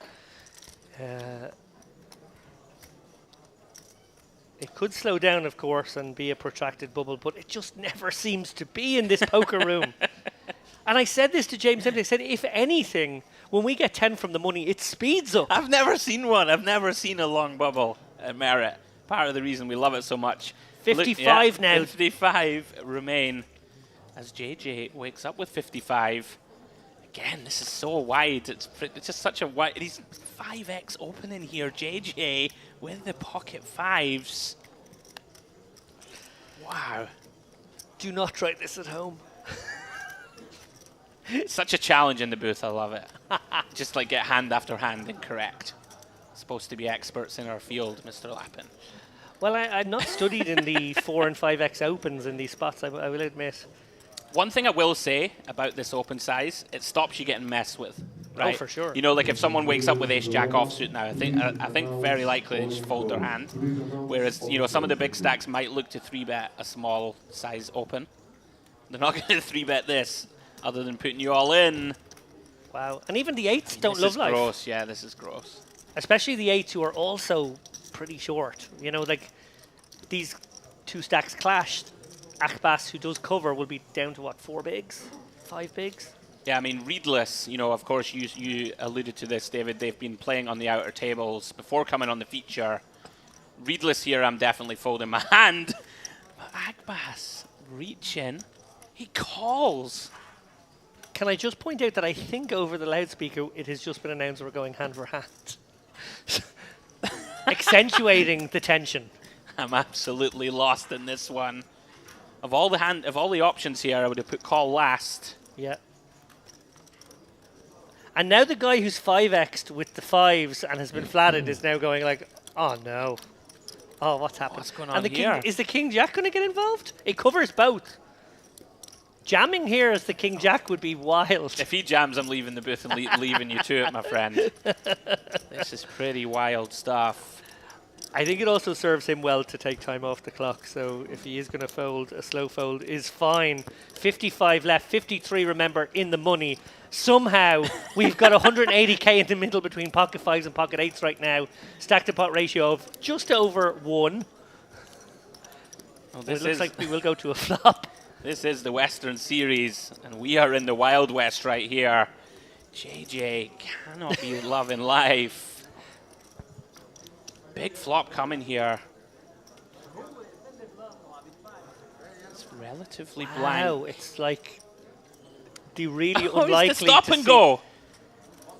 It could slow down, of course, and be a protracted bubble, but it just never seems to be in this poker room. And I said this to James Dempsey. I said, if anything, when we get 10 from the money, it speeds up. I've never seen one. I've never seen a long bubble at Merit. Part of the reason we love it so much. 55 now. 55 remain as JJ wakes up with 55. Again, this is so wide. It's just such a wide... He's 5x opening here, JJ, with the pocket 5s. Wow. Do not try this at home. Such a challenge in the booth. I love it. Just like get hand after hand incorrect. Supposed to be experts in our field, Mr. Lappin. Well, I've not studied in the 4 and 5x opens in these spots, I will admit. One thing I will say about this open size, it stops you getting messed with. right? for sure. You know, like if someone wakes up with ace-jack offsuit now, I think very likely they just fold their hand. Whereas, you know, some of the big stacks might look to 3-bet a small size open. They're not going to 3-bet this, other than putting you all in. Wow. And even the 8s don't love life. This is gross. Yeah, this is gross. Especially the 8s who are also pretty short. You know, like these two stacks clash. Akbas, who does cover, will be down to what, 4 bigs? 5 bigs? Yeah, I mean, readless, you know, of course, you alluded to this, David. They've been playing on the outer tables before coming on the feature. Readless here, I'm definitely folding my hand. But Akbas reaching. He calls. Can I just point out that I think over the loudspeaker it has just been announced we're going hand for hand. Accentuating the tension. I'm absolutely lost in this one. Of all the options here, I would have put call last. Yeah. And now the guy who's 5x'd with the 5s and has been flatted is now going like, oh no. Oh, what's happened? What's going on and the here? King, is the King Jack going to get involved? It covers both. Jamming here as the King Jack would be wild. If he jams, I'm leaving the booth and leaving you to it, my friend. This is pretty wild stuff. I think it also serves him well to take time off the clock. So if he is going to fold, a slow fold is fine. 55 left, 53, remember, in the money. Somehow, we've got 180k in the middle between pocket 5s and pocket 8s right now. Stack to pot ratio of just over 1. Well, It looks like we will go to a flop. This is the Western Series, and we are in the Wild West right here. JJ cannot be loving life. Big flop coming here. It's relatively blind. Wow, it's like the really Oh, unlikely it's the stop to and see. go.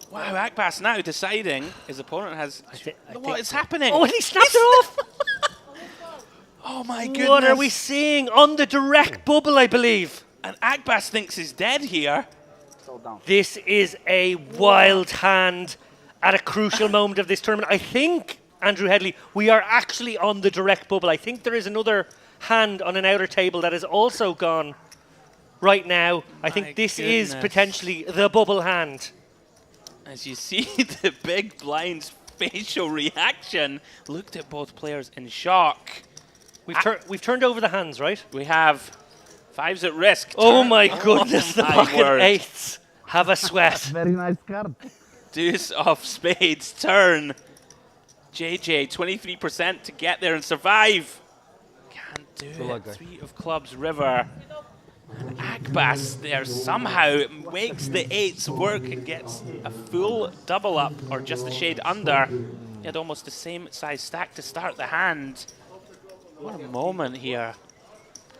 Wow, Akbas now deciding his opponent has... What is happening? Oh, and he snapped it off! Oh my goodness. What are we seeing on the direct bubble, I believe? And Akbas thinks he's dead here. This is a wild hand at a crucial moment of this tournament. I think, Andrew Headley, we are actually on the direct bubble. I think there is another hand on an outer table that has also gone right now. I think this is potentially the bubble hand. As you see the big blind's facial reaction, looked at both players in shock. We've turned over the hands, right? We have 5s at risk. Oh my goodness, the my pocket word. 8s have a sweat. Very nice card. Deuce of spades turn. JJ, 23% to get there and survive. Can't do it. 3 of clubs, river. And Akbas there somehow makes the 8s work and gets a full double up, or just a shade under. He had almost the same size stack to start the hand. What a moment here.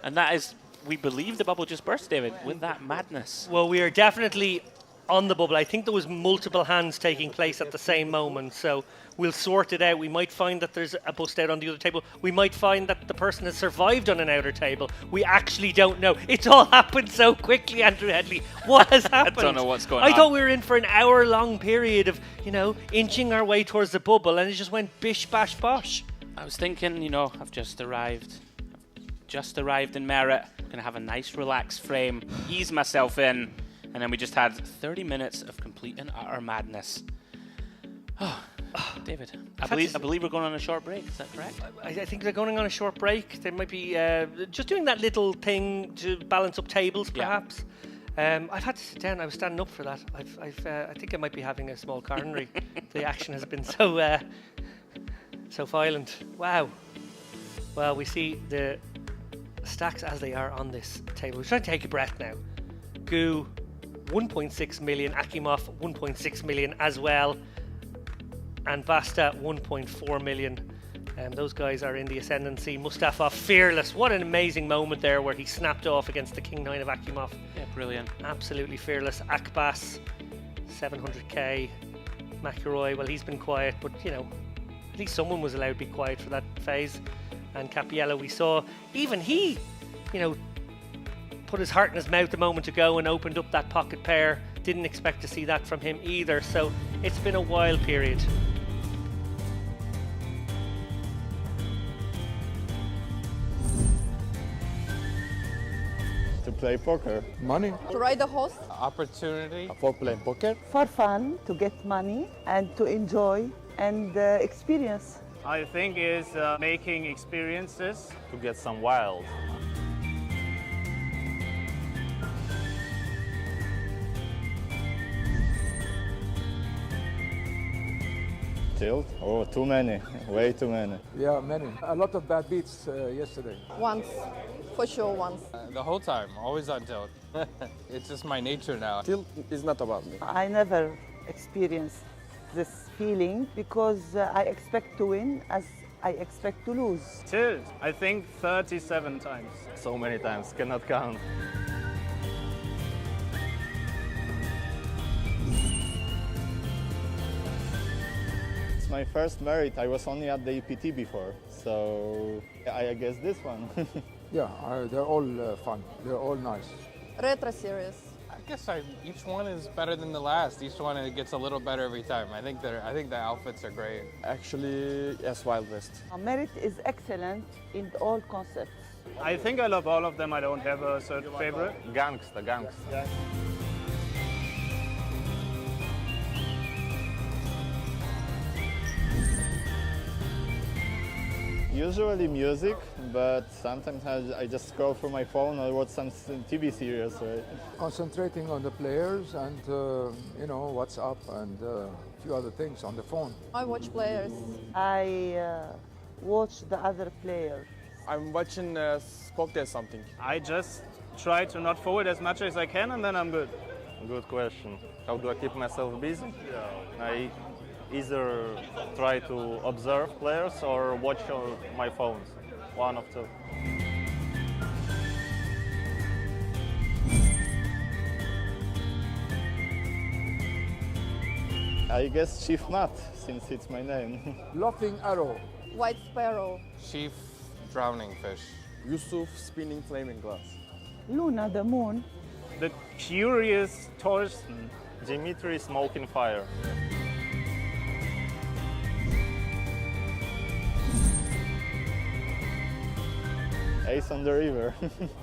And that is, we believe the bubble just burst, David, with that madness. Well, we are definitely on the bubble. I think there was multiple hands taking place at the same moment, so we'll sort it out. We might find that there's a bust out on the other table. We might find that the person has survived on an outer table. We actually don't know. It's all happened so quickly, Andrew Headley. What has happened? I don't know what's going on. I thought we were in for an hour-long period of, you know, inching our way towards the bubble, and it just went bish, bash, bosh. I was thinking, you know, I've just arrived. Just arrived in Merit. Gonna have a nice relaxed frame, ease myself in, and then we just had 30 minutes of complete and utter madness. Oh, David, I believe we're going on a short break, is that correct? I think they're going on a short break. They might be just doing that little thing to balance up tables, perhaps. I've had to sit down. I was standing up for that. I think I might be having a small coronary. The action has been so violent. Wow. Well, we see the stacks as they are on this table. We're trying to take a breath now. Gu, 1.6 million. Akimov, 1.6 million as well. And Basta, 1.4 million. Those guys are in the ascendancy. Mustafa, fearless. What an amazing moment there where he snapped off against the King 9 of Akimov. Yeah, brilliant. Absolutely fearless. Akbas, 700k. McIlroy, well, he's been quiet, but, you know, at least someone was allowed to be quiet for that phase. And Capiello, we saw, even he, you know, put his heart in his mouth a moment ago and opened up that pocket pair. Didn't expect to see that from him either. So it's been a wild period. To play poker. Money. To ride a horse. Opportunity. For playing poker. For fun, to get money and to enjoy and experience. I think is making experiences. To get some wild. Tilt? Oh, too many. Way too many. Yeah, many. A lot of bad beats yesterday. Once. For sure once. The whole time, always on tilt. It's just my nature now. Tilt is not about me. I never experienced this feeling because I expect to win as I expect to lose. Tilt, I think 37 times. So many times, cannot count. It's my first merit. I was only at the EPT before, so I guess this one. Yeah, they're all fun. They're all nice. Retro series. I guess each one is better than the last. Each one gets a little better every time. I think the outfits are great. Actually, yes, Wild West. Merit is excellent in all concepts. I think I love all of them. I don't have a certain favorite. Gangsta. Yeah. Usually music, but sometimes I just scroll through my phone or watch some TV series. Right? Concentrating on the players and, you know, what's up and a few other things on the phone. I watch players. I watch the other players. I'm watching Spoke There's Something. I just try to not forward as much as I can and then I'm good. Good question. How do I keep myself busy? I either try to observe players or watch on my phones. One of two. I guess Chief Matt, since it's my name. Laughing Arrow. White Sparrow. Chief Drowning Fish. Yusuf Spinning Flaming Glass. Luna, the moon. The Curious Torsten. Dimitri Smoking Fire. Ace on the River.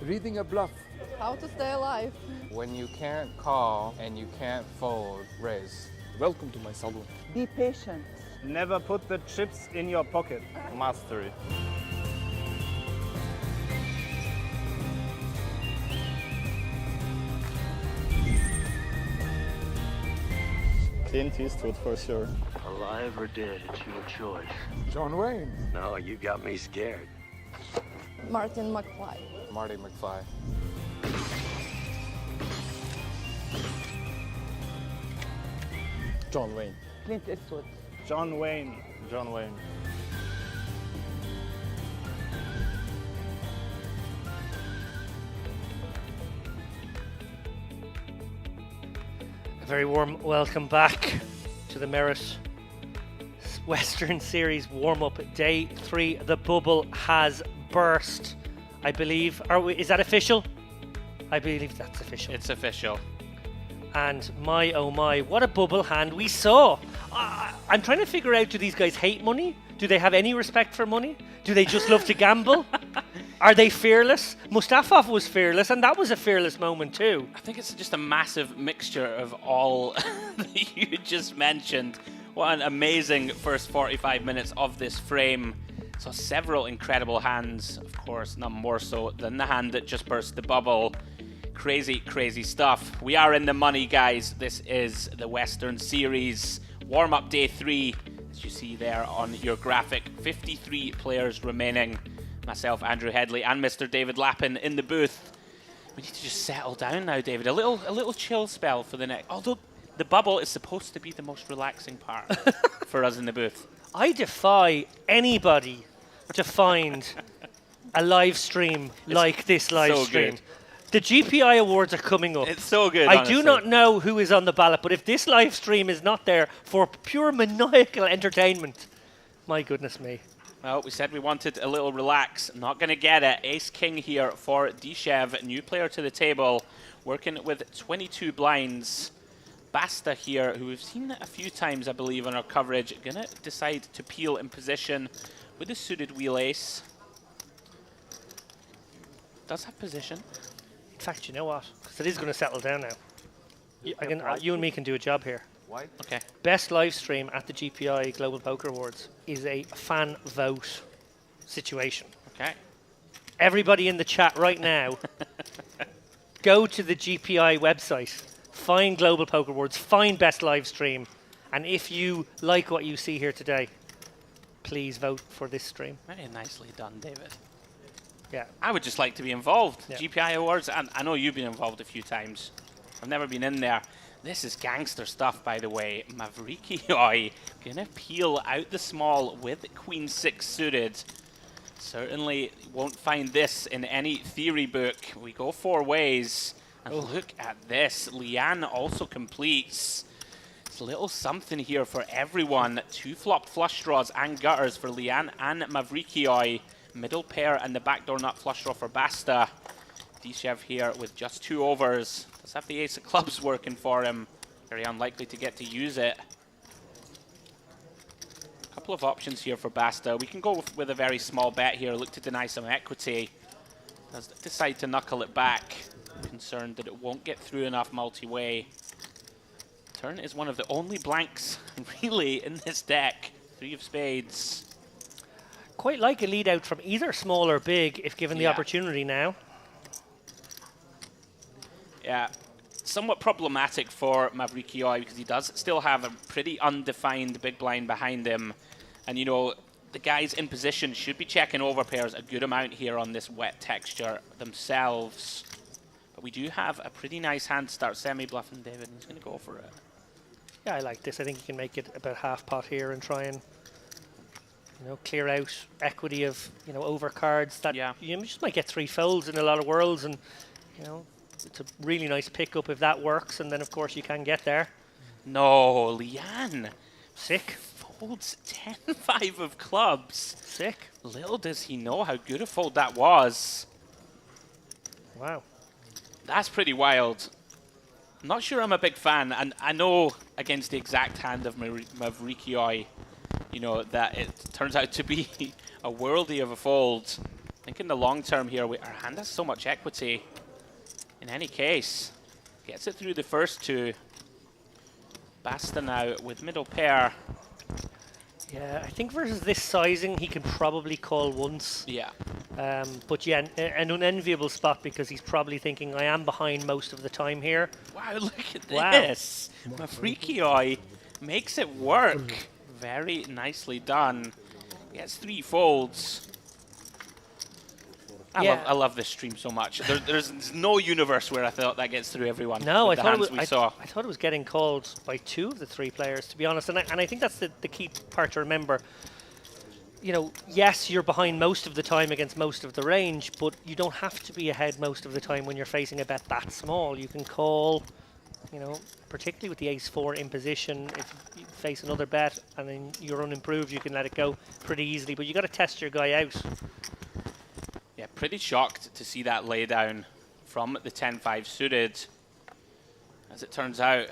Reading a bluff. How to stay alive. When you can't call and you can't fold, raise. Welcome to my salon. Be patient. Never put the chips in your pocket. Mastery. Clint Eastwood for sure. Alive or dead, it's your choice. John Wayne. No, you got me scared. Martin McFly. Marty McFly. John Wayne. Clint Eastwood. John Wayne. John Wayne. A very warm welcome back to the Merit Western Series warm-up day 3. The bubble has burst, I believe. Is that official? I believe that's official. It's official. And my oh my, what a bubble hand we saw. I'm trying to figure out, do these guys hate money? Do they have any respect for money? Do they just love to gamble? Are they fearless? Mustafov was fearless, and that was a fearless moment too. I think it's just a massive mixture of all that you just mentioned. What an amazing first 45 minutes of this frame. So several incredible hands, of course, none more so than the hand that just burst the bubble. Crazy, crazy stuff. We are in the money, guys. This is the Western Series. Warm-up day 3, as you see there on your graphic. 53 players remaining. Myself, Andrew Headley, and Mr. David Lappin in the booth. We need to just settle down now, David. A little chill spell for the next. Although the bubble is supposed to be the most relaxing part for us in the booth. I defy anybody to find a live stream like this live stream. Good. The GPI awards are coming up. It's so good, I honestly. do not know who is on the ballot, but if this live stream is not there for pure maniacal entertainment, my goodness me. Well, we said we wanted a little relax. Not going to get it. Ace-King here for Dishev, new player to the table, working with 22 blinds. Basta here, who we've seen a few times, I believe, on our coverage, going to decide to peel in position with a suited wheel ace. Does have position. fact, you know what? Because it is going to settle down now. You and me can do a job here. White? Okay. Best live stream at the GPI Global Poker Awards is a fan vote situation. Okay. Everybody in the chat right now, go to the GPI website, find Global Poker Awards, find best live stream, and if you like what you see here today, please vote for this stream. Very nicely done, David. Yeah. I would just like to be involved. Yeah. GPI Awards, and I know you've been involved a few times. I've never been in there. This is gangster stuff, by the way. Mavrikioi gonna peel out the small with Queen 6 suited. Certainly won't find this in any theory book. We go 4 ways. And look at this. Lian also completes. It's a little something here for everyone. 2 flopped flush draws and gutters for Lian and Mavrikioi. Middle pair and the backdoor nut flush draw for Basta. Dishev here with just 2 overs. Does have the ace of clubs working for him. Very unlikely to get to use it. A couple of options here for Basta. We can go with a very small bet here. Look to deny some equity. Does decide to knuckle it back. Concerned that it won't get through enough multi-way. Turn is one of the only blanks really in this deck. 3 of spades. Quite like a lead out from either small or big if given the opportunity now. Yeah, somewhat problematic for Mavrikioi because he does still have a pretty undefined big blind behind him. And, you know, the guys in position should be checking over pairs a good amount here on this wet texture themselves. But we do have a pretty nice hand to start semi-bluffing David, and he's going to go for it. Yeah, I like this. I think you can make it about half pot here and try and, you know, clear out equity of, you know, over cards that you just might get 3 folds in a lot of worlds, and, you know, it's a really nice pickup if that works, and then of course you can get there. No, Lian. Sick. Folds 10-5 of clubs. Sick. Little does he know how good a fold that was. Wow. That's pretty wild. I'm not sure I'm a big fan, and I know against the exact hand of Mavrikioi, you know, that it turns out to be a worldie of a fold. I think in the long term here, our hand has so much equity. In any case, gets it through the first 2. Basta now with middle pair. Yeah, I think versus this sizing, he can probably call once. Yeah. But yeah, an unenviable spot because he's probably thinking, I am behind most of the time here. Wow, look at Wow. this. Mavrikioi makes it work. Very nicely done. Gets 3 folds. I love this stream so much. There's no universe where I thought that gets through everyone. No, I with the thought, hands we saw. I thought it was getting called by 2 of the 3 players, to be honest. And I think that's the key part to remember. You know, yes, you're behind most of the time against most of the range, but you don't have to be ahead most of the time when you're facing a bet that small. You can call, you know, particularly with the ace-4 in position. If you face another bet and then you're unimproved, you can let it go pretty easily. But you got to test your guy out. Yeah, pretty shocked to see that lay down from the 10-5 suited. As it turns out,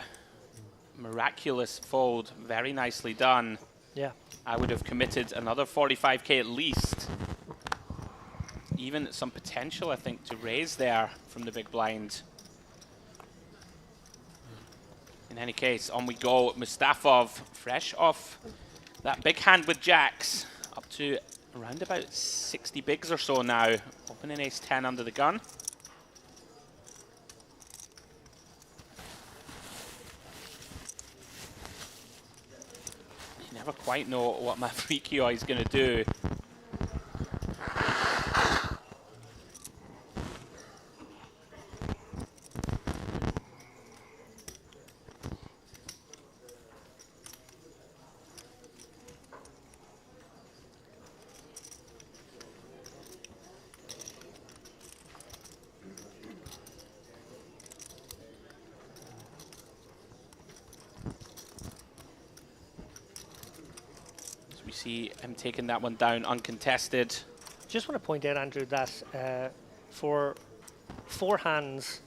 miraculous fold, very nicely done. Yeah. I would have committed another 45k at least. Even some potential, I think, to raise there from the big blind. In any case, on we go. Mustafov, fresh off that big hand with jacks, up to around about 60 bigs or so now. Opening ace-10 under the gun. You never quite know what Mavrikioi is going to do. See him taking that one down uncontested. Just want to point out, Andrew, that for 4 hands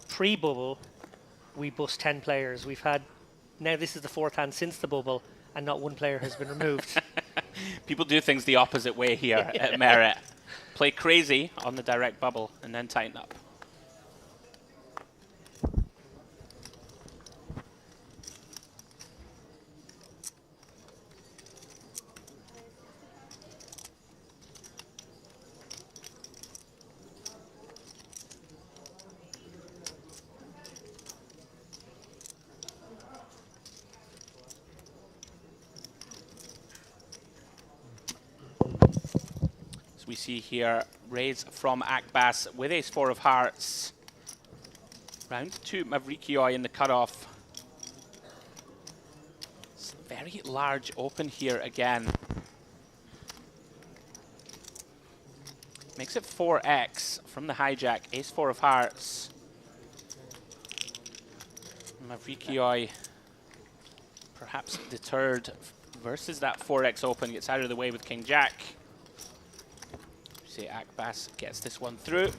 pre-bubble, we bust 10 players. We've had, now this is the 4th hand since the bubble, and not 1 player has been removed. People do things the opposite way here at Merit. Play crazy on the direct bubble and then tighten up. As we see here, raise from Akbas with ace-4 of hearts. Round 2, Mavrikioi in the cutoff. It's a very large open here again. Makes it 4x from the hijack, ace-4 of hearts. Mavrikioi perhaps deterred versus that 4x open, gets out of the way with King-Jack. See, Akbas gets this one through.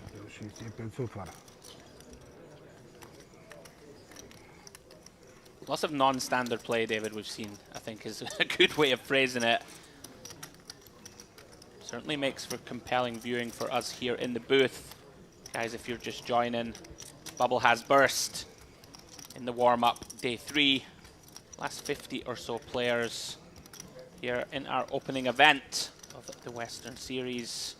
Lots of non-standard play, David, we've seen, I think is a good way of phrasing it. Certainly makes for compelling viewing for us here in the booth. Guys, if you're just joining, bubble has burst in the warm-up, day 3. Last 50 or so players here in our opening event of the Western Series.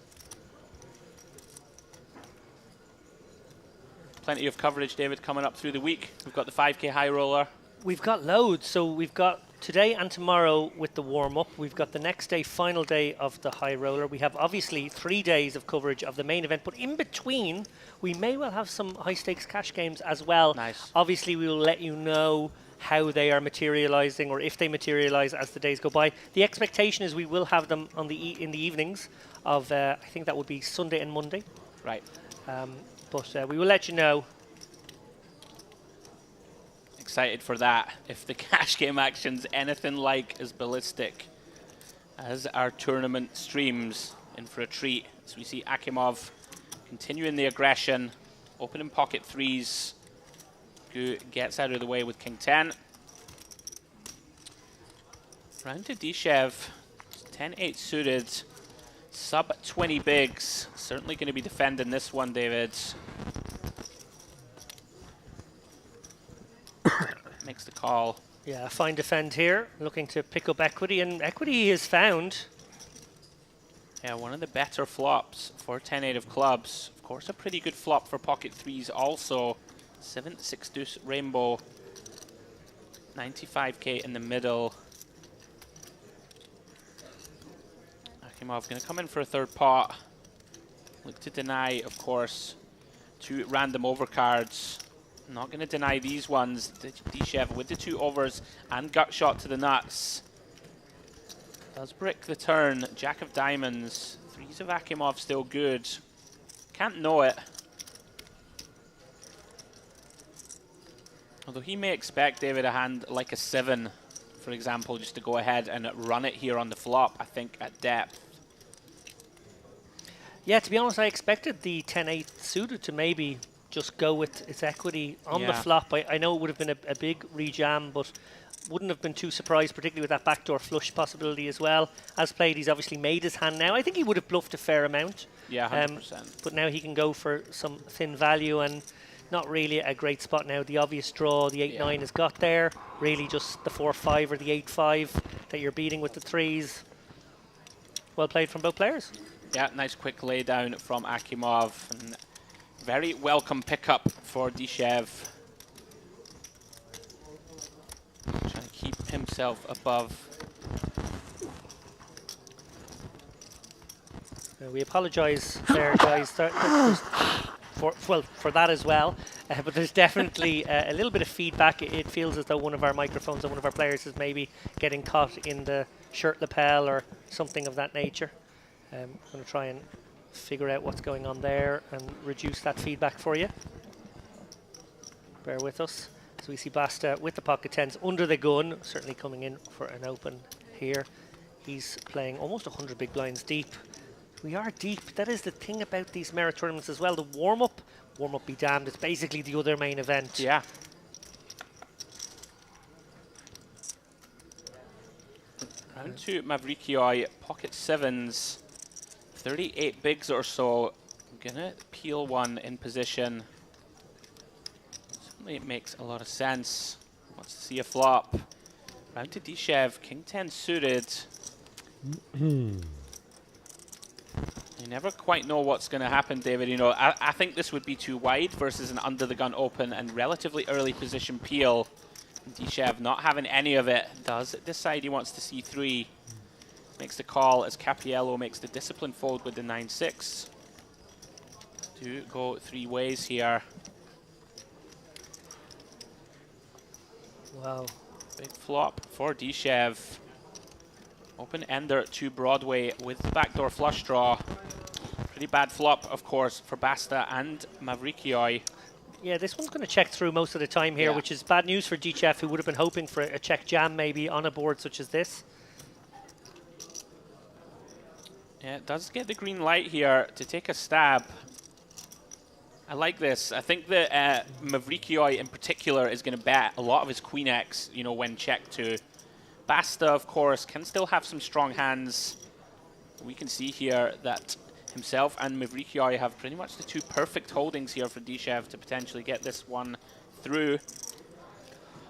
Plenty of coverage, David, coming up through the week. We've got the 5K high roller. We've got loads. So we've got today and tomorrow with the warm-up. We've got the next day, final day of the high roller. We have obviously 3 days of coverage of the main event, but in between, we may well have some high-stakes cash games as well. Nice. Obviously, we will let you know how they are materializing or if they materialize as the days go by. The expectation is we will have them on in the evenings of, I think that would be Sunday and Monday. Right. But we will let you know. Excited for that. If the cash game action's anything like as ballistic as our tournament streams, in for a treat. As we see Akimov continuing the aggression, opening pocket 3s, who gets out of the way with King 10. Round to Dishev, 10-8 suited, sub 20 bigs. Certainly going to be defending this one, David. Makes the call. Yeah, fine defend here, looking to pick up equity, and equity he has found. Yeah, one of the better flops for 10-8 of clubs. Of course, a pretty good flop for pocket 3s also. 7-6 deuce rainbow. 95k in the middle. Akimov going to come in for a third pot. Look to deny, of course, 2 random overcards. Not going to deny these ones. Dishev with the 2 overs and gut shot to the nuts. Does brick the turn. Jack of diamonds. 3s of Akimov still good. Can't know it. Although he may expect, David, a hand like a 7, for example, just to go ahead and run it here on the flop, I think, at depth. Yeah, to be honest, I expected the 10-8 suited to maybe just go with its equity on the flop. I know it would have been a big rejam, but wouldn't have been too surprised, particularly with that backdoor flush possibility as well. As played, he's obviously made his hand now. I think he would have bluffed a fair amount. Yeah, 100%. But now he can go for some thin value, and not really a great spot now. The obvious draw, the 8-9 has got there. Really just the 4-5 or the 8-5 that you're beating with the 3s. Well played from both players. Yeah, nice quick lay down from Akimov. And very welcome pickup for Dishev. Trying to keep himself above. We apologise there, guys, for that as well. But there's definitely a little bit of feedback. It feels as though one of our microphones and one of our players is maybe getting caught in the shirt lapel or something of that nature. I'm going to try and figure out what's going on there and reduce that feedback for you. Bear with us. So we see Basta with the pocket 10s under the gun, certainly coming in for an open here. He's playing almost 100 big blinds deep. We are deep. That is the thing about these merit tournaments as well. The warm-up be damned. It's basically the other main event. Yeah. Round 2, Mavrikioi, pocket 7s. 38 bigs or so. I'm gonna peel one in position. Certainly it makes a lot of sense. Wants to see a flop. Round to Dishev, King 10 suited. You never quite know what's going to happen, David. You know, I think this would be too wide versus an under-the-gun open and relatively early position peel. Dishev not having any of it. Does decide he wants to see 3. Makes makes the call as Capiello makes the discipline fold with the 9-6. To go 3 ways here. Wow. Big flop for Dishev. Open ender to Broadway with the backdoor flush draw. Pretty bad flop, of course, for Basta and Mavrikioi. Yeah, this one's going to check through most of the time here, which is bad news for Dishev, who would have been hoping for a check jam maybe on a board such as this. Yeah, it does get the green light here to take a stab. I like this. I think that Mavrikioi in particular is going to bet a lot of his Queen X, you know, when checked to. Basta, of course, can still have some strong hands. We can see here that himself and Mavrikioi have pretty much the 2 perfect holdings here for Dishev to potentially get this one through.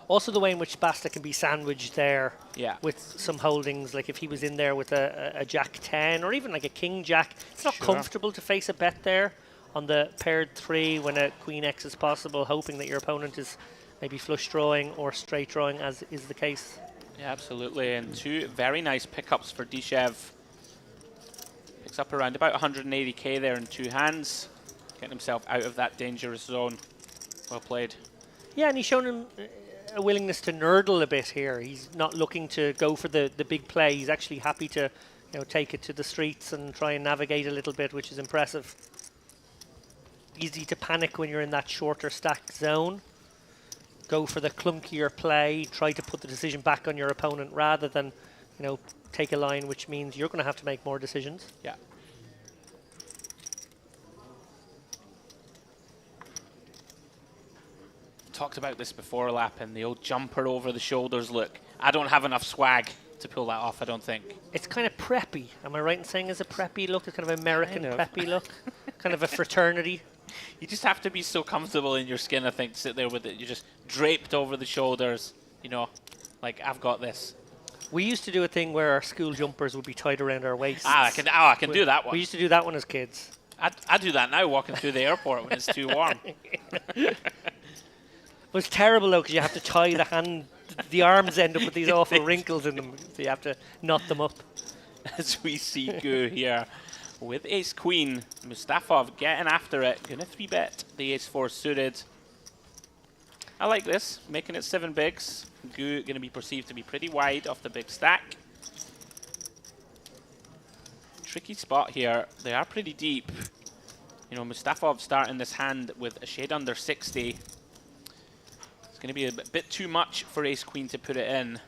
Also the way in which Basta can be sandwiched there with some holdings, like if he was in there with a Jack 10 or even like a King Jack, it's not comfortable to face a bet there on the paired 3 when a Queen X is possible, hoping that your opponent is maybe flush drawing or straight drawing, as is the case. Yeah, absolutely, and 2 very nice pickups for Dishev. Picks up around about 180k there in 2 hands, getting himself out of that dangerous zone. Well played. Yeah, and he's shown him a willingness to nerdle a bit here. He's not looking to go for the big play. He's actually happy to, you know, take it to the streets and try and navigate a little bit, which is impressive. Easy to panic when you're in that shorter stack zone. Go for the clunkier play, try to put the decision back on your opponent rather than, you know, take a line, which means you're going to have to make more decisions. Yeah. Talked about this before, Lapin, the old jumper over the shoulders look. I don't have enough swag to pull that off, I don't think. It's kind of preppy. Am I right in saying it's a preppy look? It's kind of American preppy look? Kind of a fraternity? You just have to be so comfortable in your skin, I think, to sit there with it. You're just draped over the shoulders, you know, like, I've got this. We used to do a thing where our school jumpers would be tied around our waists. I can do that one. We used to do that one as kids. I do that now, walking through the airport when it's too warm. It was terrible, though, because you have to tie the arms end up with these awful wrinkles in them, so you have to knot them up. As we see Gu here with ace-queen, Mustafov getting after it, gonna 3-bet the ace-4 suited. I like this, making it 7 bigs. Gu gonna be perceived to be pretty wide off the big stack. Tricky spot here, they are pretty deep. You know, Mustafov starting this hand with a shade under 60. It's going to be a bit too much for ace-queen to put it in.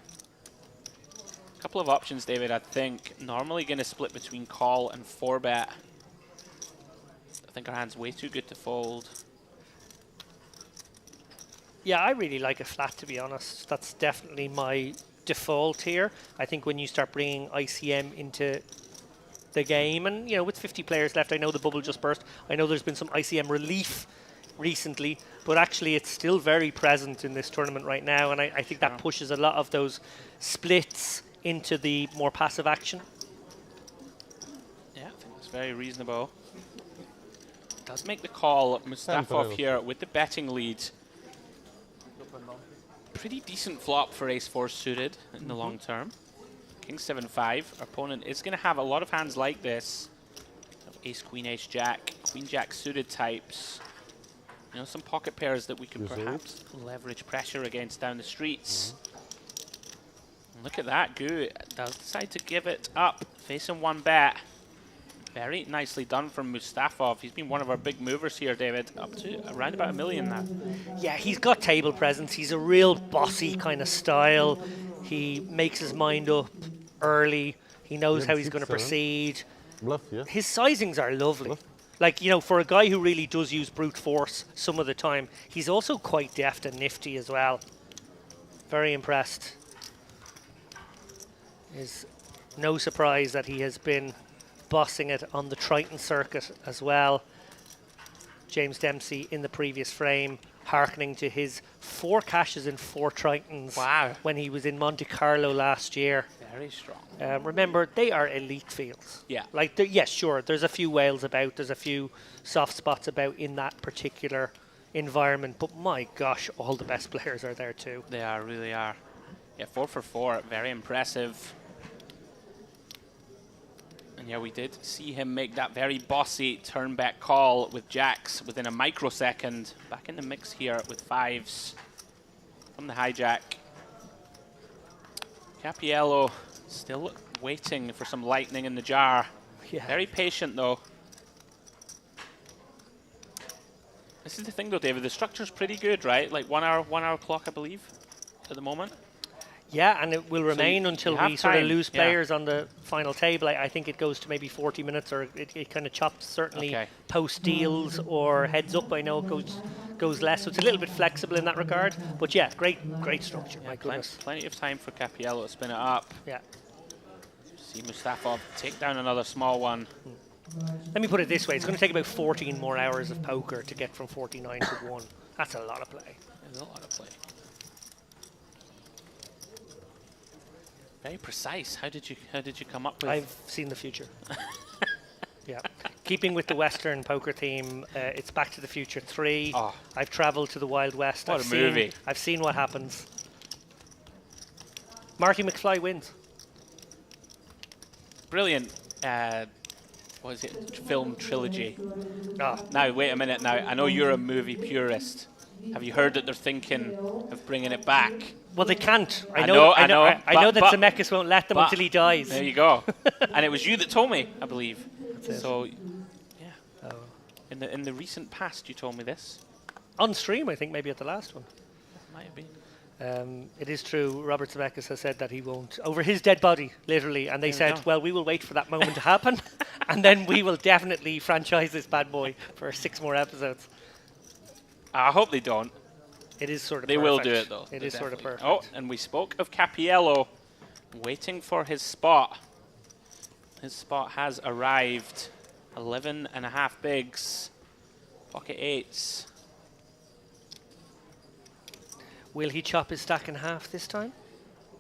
A couple of options, David, I think. Normally going to split between call and 4-bet. I think our hand's way too good to fold. Yeah, I really like a flat, to be honest. That's definitely my default here. I think when you start bringing ICM into the game, and, you know, with 50 players left, I know the bubble just burst. I know there's been some ICM relief recently, but actually it's still very present in this tournament right now, and I think that pushes a lot of those splits into the more passive action. Yeah, I think that's very reasonable. Does make the call, Mustafov here with the betting lead. Pretty decent flop for ace-4 suited in the long term. King 7-5. Our opponent is going to have a lot of hands like this. Ace-queen, ace-jack, queen-jack suited types. You know, some pocket pairs that we can perhaps leverage pressure against down the streets. Look at that, Gu does decide to give it up, facing 1-bet. Very nicely done from Mustafov. He's been one of our big movers here, David, up to around about $1 million now. Yeah, he's got table presence. He's a real bossy kind of style. He makes his mind up early. He knows how he's going to proceed. Bluff, yeah. His sizings are lovely. Like, you know, for a guy who really does use brute force some of the time, he's also quite deft and nifty as well. Very impressed. It's no surprise that he has been bossing it on the Triton circuit as well. James Dempsey in the previous frame, hearkening to his 4 cashes in 4 Tritons when he was in Monte Carlo last year. Very strong. Remember, they are elite fields. Yeah. Like, yes, sure, there's a few whales about, there's a few soft spots about in that particular environment, but my gosh, all the best players are there too. They are, really are. Yeah, 4 for 4, very impressive. And yeah, we did see him make that very bossy turn back call with jacks within a microsecond. Back in the mix here with 5s from the hijack. Capiello still waiting for some lightning in the jar. Yeah. Very patient though. This is the thing though, David, the structure's pretty good, right? Like 1 hour clock, I believe, at the moment. Yeah, and it will remain until you have we sort of time, lose yeah. players on the final table. I think it goes to maybe 40 minutes, or it kind of chops, certainly Okay. post deals or heads up. I know it goes less, so it's a little bit flexible in that regard. But yeah, great structure, my goodness. Plenty of time for Capiello to spin it up. Yeah. See Mustafov take down another small one. Let me put it this way, it's going to take about 14 more hours of poker to get from 49 to 1. That's a lot of play. There's a lot of play. Very precise. How did you come up with? I've seen the future. Yeah. Keeping with the Western poker theme, it's Back to the Future 3. Oh. I've travelled to the Wild West. What a movie. I've seen what happens. Marty McFly wins. Brilliant. What is it? Film trilogy. Ah. Now, wait a minute now. I know you're a movie purist. Have you heard that they're thinking of bringing it back? Well, they can't. I know that but- Zemeckis won't let them but- until he dies. There you go. And it was you that told me, I believe. That's it. So, yeah. In the recent past, you told me this. On stream, I think, maybe at the last one. Might have been. It is true, Robert Zemeckis has said that he won't, over his dead body, literally, and they There we said, go. well, we will wait for that moment to happen, and then we will definitely franchise this bad boy for 6 more episodes. I hope they don't. It is sort of They perfect. will do it, though. It They is sort of definitely- perfect. Oh, and we spoke of Capiello waiting for his spot. His spot has arrived. 11.5 bigs. Pocket 8s. Will he chop his stack in half this time?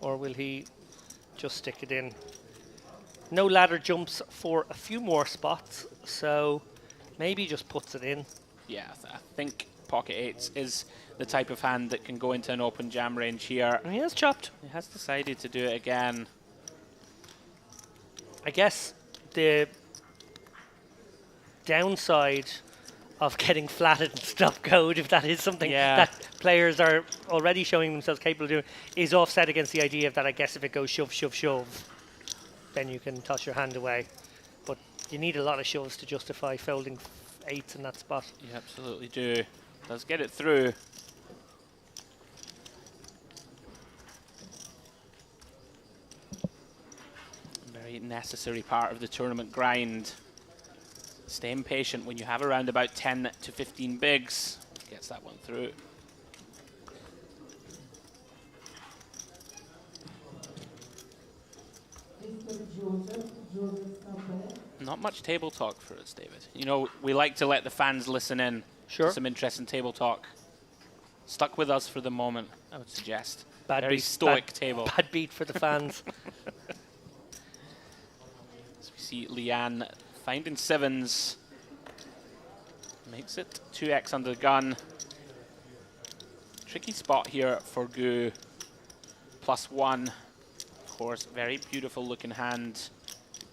Or will he just stick it in? No ladder jumps for a few more spots, so maybe just puts it in. Yeah, I think Pocket 8s is the type of hand that can go into an open jam range here. And he has chopped. He has decided to do it again. I guess the downside of getting flatted and stop code, if that is something that players are already showing themselves capable of doing, is offset against the idea of that. I guess if it goes shove, shove, shove, then you can toss your hand away. But you need a lot of shoves to justify folding 8s in that spot. You absolutely do. Does get it through. Very necessary part of the tournament grind. Staying patient when you have around about 10 to 15 bigs. Gets that one through. Not much table talk for us, David. You know, we like to let the fans listen in. Sure. To some interesting table talk. Stuck with us for the moment, I would suggest. Very beat, stoic table. Bad beat for the fans. So we see Leanne finding 7s. Makes it 2x under the gun. Tricky spot here for Gu. +1. Of course, very beautiful looking hand.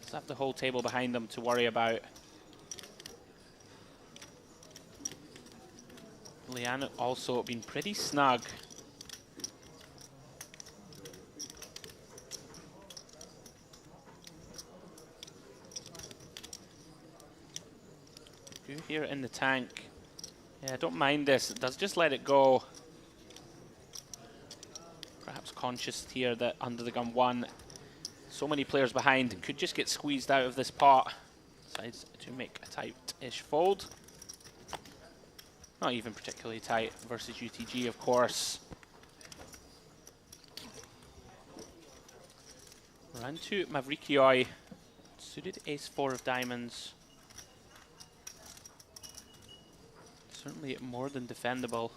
Does have the whole table behind them to worry about. Leanne also been pretty snug. Gu here in the tank. Yeah, don't mind this. It does just let it go. Perhaps conscious here that under the gun 1, so many players behind, could just get squeezed out of this pot. Decides to make a tight-ish fold. Not even particularly tight versus UTG, of course. Round 2, Mavrikioi. Suited ace-4 of diamonds. Certainly more than defendable.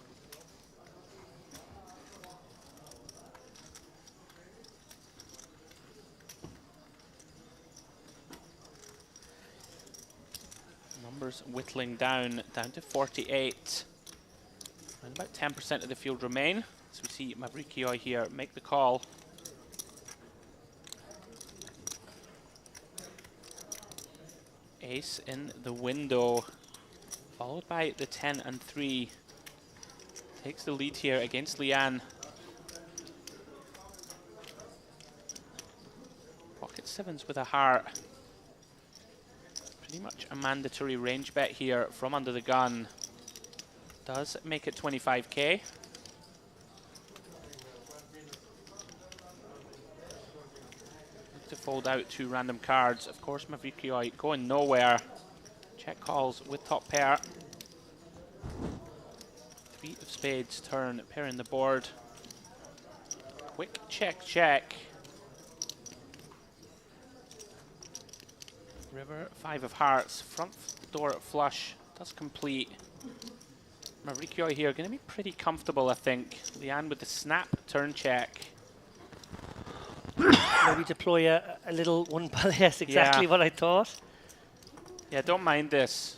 Numbers whittling down to 48. And about 10% of the field remain. So we see Mavrikioi here make the call. Ace in the window, followed by the 10 and 3. Takes the lead here against Leanne. Pocket sevens with a heart. Pretty much a mandatory range bet here from under the gun. Does make it 25k. To fold out 2 random cards. Of course, Mavrikioi going nowhere. Check calls with top pair. 3 of spades turn, pairing the board. Quick check, check. River, 5 of hearts. Front door flush does complete. Mavrikioi here going to be pretty comfortable, I think. Leanne with the snap turn check. Maybe deploy a little one. Yes, exactly what I thought. Yeah, don't mind this.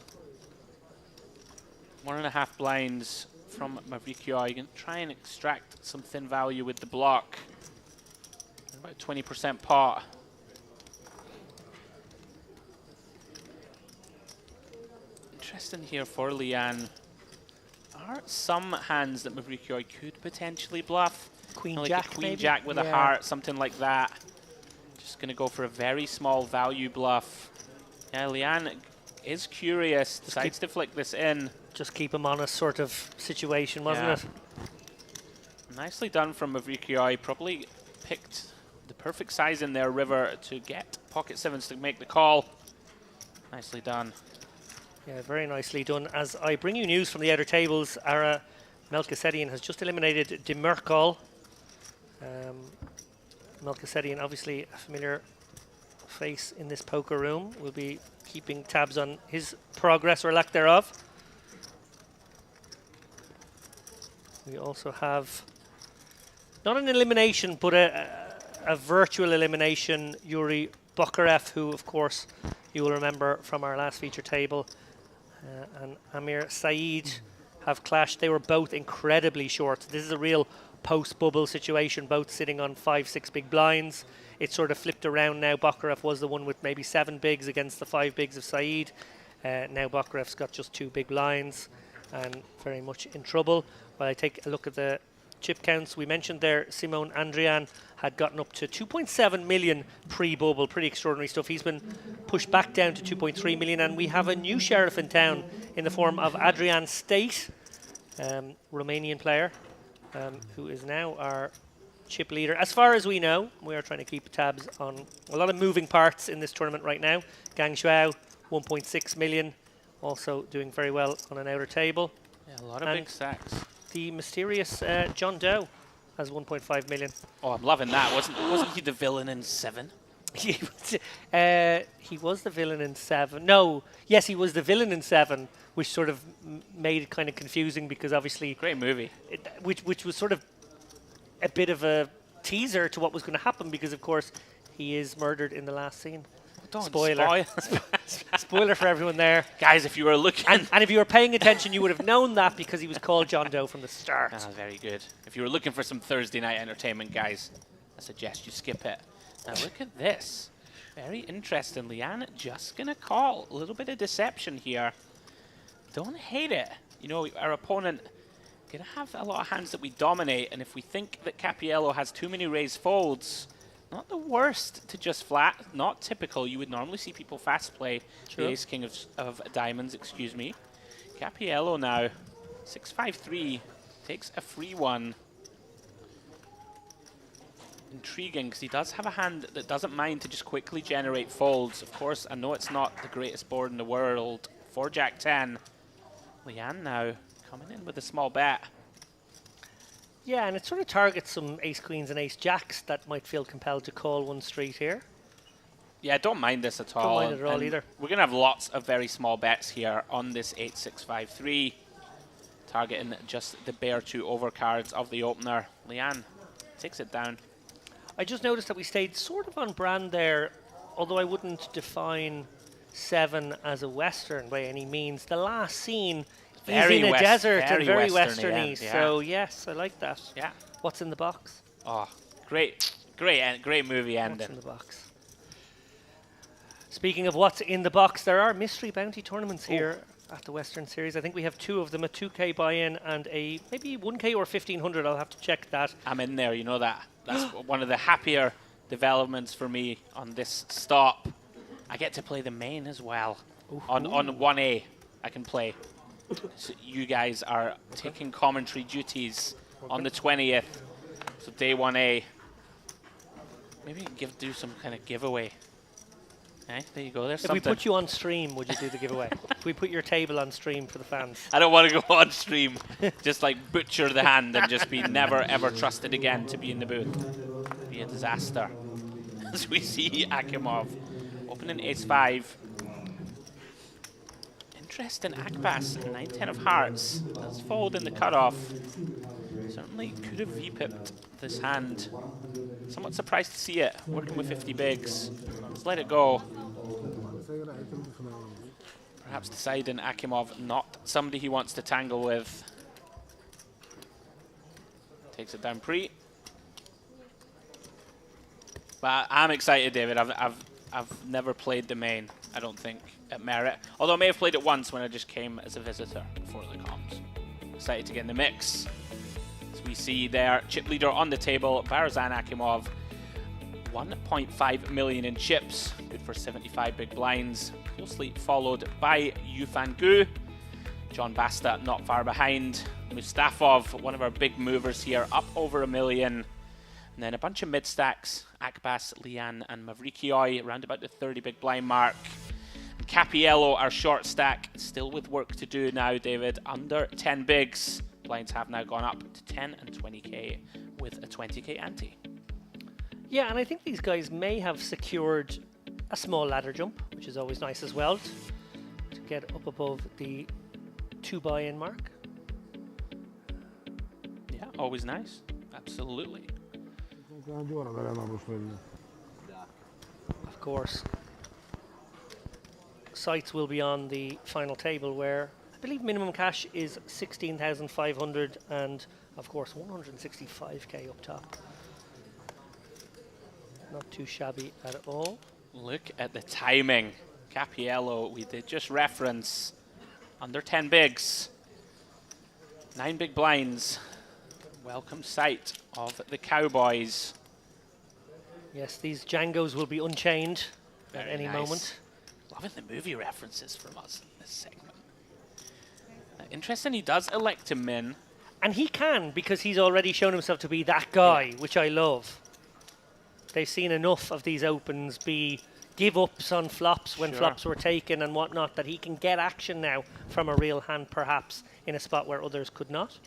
1.5 blinds from Mavrikioi. You can try and extract some thin value with the block. About 20% pot. Interesting here for Leanne. Are some hands that Mavrikioi could potentially bluff? Queen like Jack, a Queen maybe? Jack with a heart, something like that. Just going to go for a very small value bluff. Yeah, Leanne is curious, decides to flick this in. Just keep him on a sort of situation, wasn't it? Nicely done from Mavrikioi. Probably picked the perfect size in there, River, to get pocket sevens to make the call. Nicely done. Yeah, very nicely done. As I bring you news from the outer tables, Ara Melchizedian has just eliminated Demirkol. Melchizedian, obviously a familiar face in this poker room. We'll be keeping tabs on his progress or lack thereof. We also have not an elimination, but a virtual elimination. Yuri Bokharev, who, of course, you will remember from our last feature table, and Amir Saeed have clashed. They were both incredibly short. This is a real post-bubble situation, both sitting on 5-6 big blinds. It's sort of flipped around now. Bokharev was the one with maybe 7 bigs against the 5 bigs of Saeed. Now Bokharev's got just 2 big blinds and very much in trouble. While I take a look at the chip counts, we mentioned there Simone Andrian had gotten up to 2.7 million pre-bubble. Pretty extraordinary stuff. He's been pushed back down to 2.3 million, and we have a new sheriff in town in the form of Adrian State, Romanian player, who is now our chip leader. As far as we know, we are trying to keep tabs on a lot of moving parts in this tournament right now. Gang Shuao, 1.6 million, also doing very well on an outer table. Yeah, a lot of big stacks. The mysterious John Doe has 1.5 million. Oh, I'm loving that. Wasn't he the villain in 7? He was the villain in 7. No, yes, he was the villain in 7, which sort of made it kind of confusing because obviously great movie, which was sort of a bit of a teaser to what was going to happen because of course he is murdered in the last scene. Don't spoiler. Spoiler for everyone there. Guys, if you were looking... And if you were paying attention, you would have known that because he was called John Doe from the start. Ah, very good. If you were looking for some Thursday night entertainment, guys, I suggest you skip it. Now look at this. Very interesting. Leanne just going to call. A little bit of deception here. Don't hate it. You know, our opponent going to have a lot of hands that we dominate, and if we think that Capiello has too many raised folds, not the worst to just flat. Not typical. You would normally see people fast play the ace king of diamonds, excuse me. Capiello now, 6-5-3, takes a free one. Intriguing, because he does have a hand that doesn't mind to just quickly generate folds. Of course, I know it's not the greatest board in the world for Jack 10. Leanne now coming in with a small bet. Yeah, and it sort of targets some ace queens and ace jacks that might feel compelled to call one street here. Yeah, don't mind this at all. Don't mind it at all either. We're going to have lots of very small bets here on this 8-6-5-3, targeting just the bare 2 overcards of the opener. Leanne takes it down. I just noticed that we stayed sort of on brand there, although I wouldn't define 7 as a Western by any means. The last scene is in a desert and very westerny, so yes, I like that. Yeah. What's in the box? Oh, great movie ending. What's in the box? Speaking of what's in the box, there are mystery bounty tournaments here at the Western Series. I think we have 2 of them, a 2K buy-in and a maybe 1K or 1,500. I'll have to check that. I'm in there, you know that. That's one of the happier developments for me on this stop. I get to play the main as well. On 1A, I can play. So you guys are taking commentary duties on the 20th. So day 1A. Maybe do some kind of giveaway. There you go. There's something. If we put you on stream, would you do the giveaway? If we put your table on stream for the fans? I don't want to go on stream. Just like butcher the hand and just be never ever trusted again to be in the booth. Be a disaster. As we see Akimov opening ace-5. Interesting Akbas, 9-10 of hearts. Does fold in the cutoff. Certainly could have V-pipped this hand. Somewhat surprised to see it, working with 50 bigs. Let's let it go. Perhaps deciding Akimov not somebody he wants to tangle with. Takes it down pre. But I'm excited, David. I've never played the main, I don't think, at Merit. Although I may have played it once when I just came as a visitor before the comms. Excited to get in the mix. As we see there, chip leader on the table, Barazan Akimov. 1.5 million in chips, good for 75 big blinds. Closely followed by Yufan Gu. John Basta not far behind. Mustafov, one of our big movers here, up over 1 million. And then a bunch of mid stacks, Akbas, Lian, and Mavrikioi, around about the 30 big blind mark. Capiello, our short stack, still with work to do now, David. Under 10 bigs. Blinds have now gone up to 10 and 20k with a 20k ante. Yeah, and I think these guys may have secured a small ladder jump, which is always nice as well, to get up above the 2 buy-in mark. Yeah, always nice. Absolutely. Of course, sites will be on the final table where I believe minimum cash is 16,500 and of course 165k up top. Not too shabby at all. Look at the timing. Capiello, we did just reference. Under 10 bigs. 9 big blinds. Welcome sight of the Cowboys. Yes, these Django's will be unchained at any moment. Loving the movie references from us in this segment. Interesting, he does elect to min. And he can, because he's already shown himself to be that guy, which I love. They've seen enough of these opens be give-ups on flops when flops were taken and whatnot, that he can get action now from a real hand, perhaps, in a spot where others could not.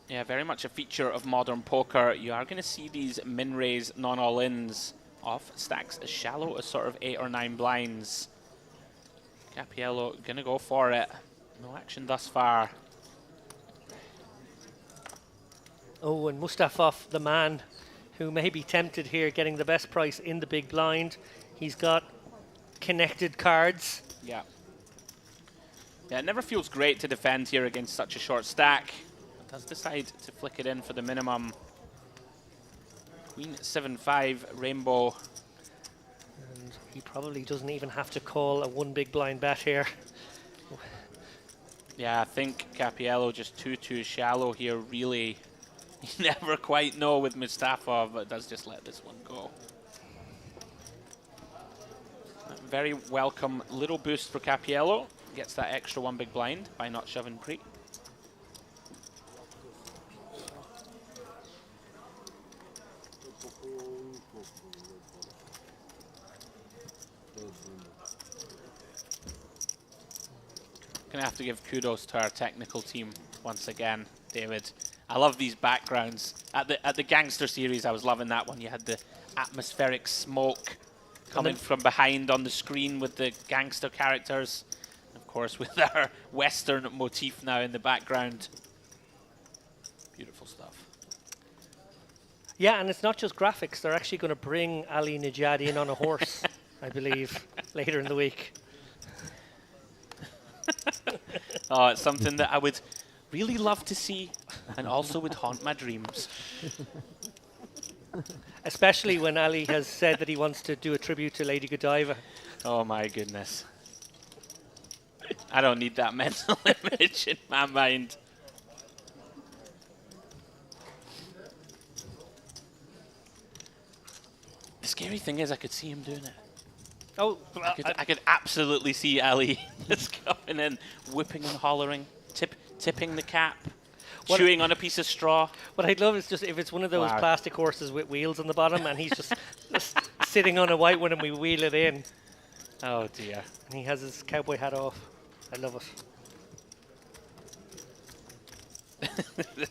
Yeah, very much a feature of modern poker. You are going to see these min-raise non-all-ins off stacks as shallow as sort of 8 or 9 blinds. Capiello going to go for it. No action thus far. Oh, and Mustafov, the man who may be tempted here, getting the best price in the big blind. He's got connected cards. Yeah. Yeah, it never feels great to defend here against such a short stack. Does decide to flick it in for the minimum. Queen 7-5 rainbow. And he probably doesn't even have to call a 1 big blind bet here. Yeah, I think Capiello just too shallow here, really. You never quite know with Mustafov, but does just let this one go. Very welcome little boost for Capiello. Gets that extra 1 big blind by not shoving pre. Gonna have to give kudos to our technical team once again, David. I love these backgrounds. At the Gangster series, I was loving that one. You had the atmospheric smoke coming from behind on the screen with the gangster characters. Of course, with our Western motif now in the background. Beautiful stuff. Yeah, and it's not just graphics. They're actually going to bring Ali Nejad in on a horse, I believe, later in the week. Oh, it's something that I would really love to see and also would haunt my dreams. Especially when Ali has said that he wants to do a tribute to Lady Godiva. Oh my goodness. I don't need that mental image in my mind. The scary thing is I could see him doing it. Oh, I could absolutely see Ali just coming in, whipping and hollering, tipping the cap, chewing on a piece of straw. What I'd love is just if it's one of those Wow. plastic horses with wheels on the bottom and he's just sitting on a white one and we wheel it in. Oh dear. And he has his cowboy hat off. I love it.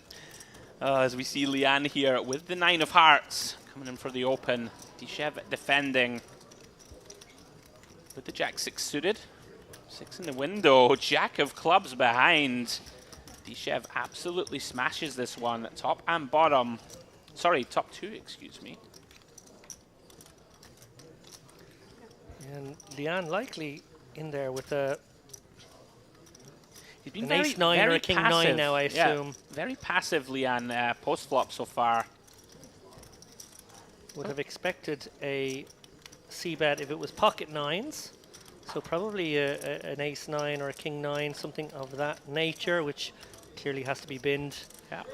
As we see Leanne here with the 9 of hearts coming in for the open. Dishev defending with the Jack-6 suited. 6 in the window. Jack of clubs behind. Dishev absolutely smashes this one. Top and bottom. Sorry, top 2, excuse me. And Leanne likely in there with a He's been an very, ace-9 or very a king-9 passive. now, I Yeah, assume. very passive, Leanne, post-flop so far. Would have expected a c-bet if it was pocket 9s. So probably an ace-9 or a king-9, something of that nature, which clearly has to be binned. Yeah.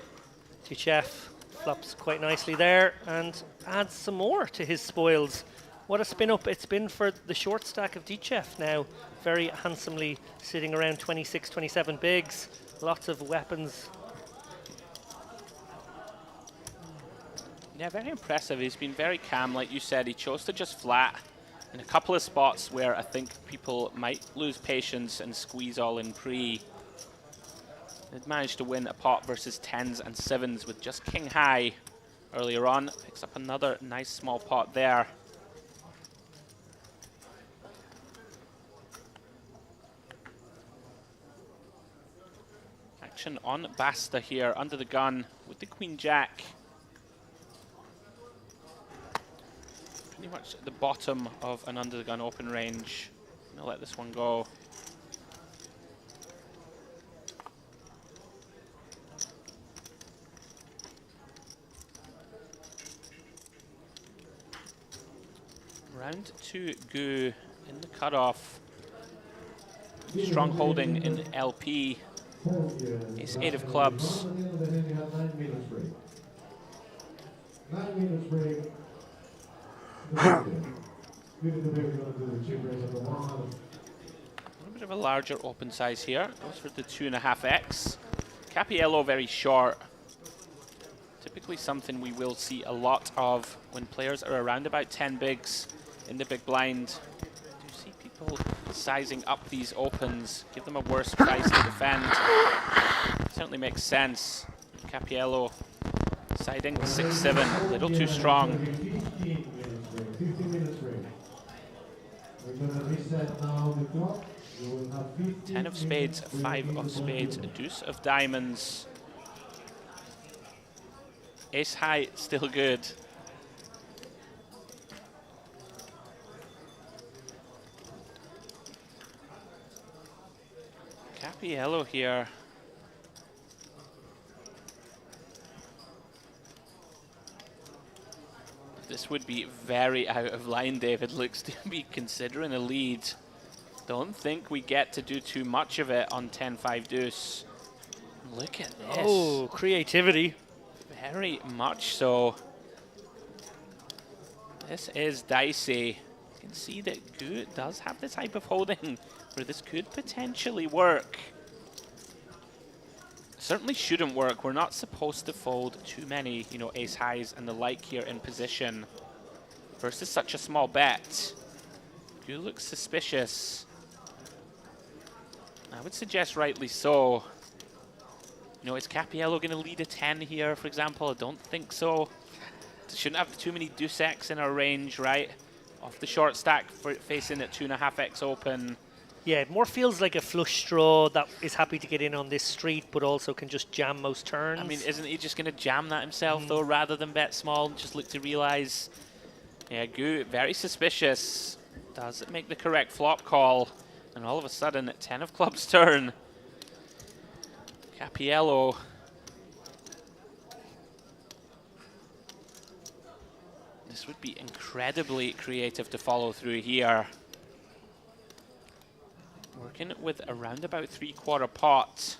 Tichef flops quite nicely there and adds some more to his spoils. What a spin up it's been for the short stack of Dichef now. Very handsomely sitting around 26, 27 bigs. Lots of weapons. Yeah, very impressive. He's been very calm, like you said. He chose to just flat in a couple of spots where I think people might lose patience and squeeze all in pre. They'd managed to win a pot versus 10s and 7s with just king high earlier on. Picks up another nice small pot there. Action on Basta here, under the gun with the Queen Jack. Pretty much at the bottom of an under the gun open range. I'm gonna let this one go. Round 2 Goo in the cutoff. Strong holding in LP. Ace 8 of clubs. A little bit of a larger open size here. Goes for the 2.5x. Capiello very short. Typically something we will see a lot of when players are around about 10 bigs in the big blind. Do you see people sizing up these opens, give them a worse price to defend? Certainly makes sense. Capiello siding 6-7, a little too strong. 10 of spades, 5 of spades, a deuce of diamonds. Ace high, still good. Capiello here. This would be very out of line, David. Looks to be considering a lead. Don't think we get to do too much of it on 10-5 deuce. Look at this. Oh, creativity. Very much so. This is dicey. You can see that Goo does have the type of holding where this could potentially work. Certainly shouldn't work. We're not supposed to fold too many, you know, ace highs and the like here in position versus such a small bet. Goo looks suspicious. I would suggest rightly so. You know, is Capiello going to lead a 10 here, for example? I don't think so. Shouldn't have too many deuce X in our range, right? Off the short stack for facing at 2.5x open. Yeah, it more feels like a flush straw that is happy to get in on this street, but also can just jam most turns. I mean, isn't he just going to jam that himself, though, rather than bet small and just look to realize? Yeah, Goo, very suspicious. Does it make the correct flop call? And all of a sudden, at 10 of clubs turn, Capiello. This would be incredibly creative to follow through here. Working with around about 3/4 pot.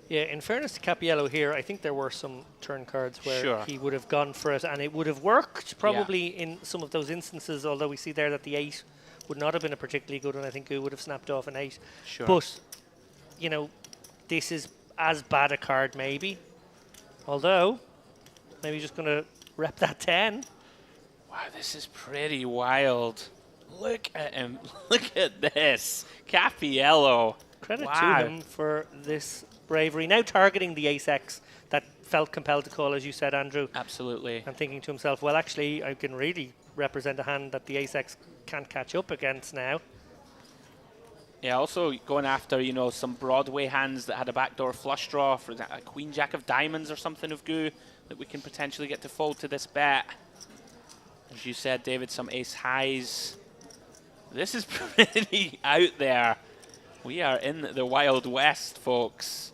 Yeah, in fairness to Capiello here, I think there were some turn cards where he would have gone for it and it would have worked probably in some of those instances, although we see there that the 8 would not have been a particularly good one. I think Gu would have snapped off an 8. Sure. But, you know, this is as bad a card maybe. Although, maybe just going to rep that 10. Wow, this is pretty wild. Look at him. Look at this. Capiello. Credit to him for this bravery. Now targeting the ace-X that felt compelled to call, as you said, Andrew. Absolutely. And thinking to himself, well, actually, I can really represent a hand that the ace-X can't catch up against now. Yeah, also going after, you know, some Broadway hands that had a backdoor flush draw, for a Queen Jack of Diamonds or something of Gu that we can potentially get to fold to this bet. As you said, David, some ace highs. This is pretty out there. We are in the Wild West, folks.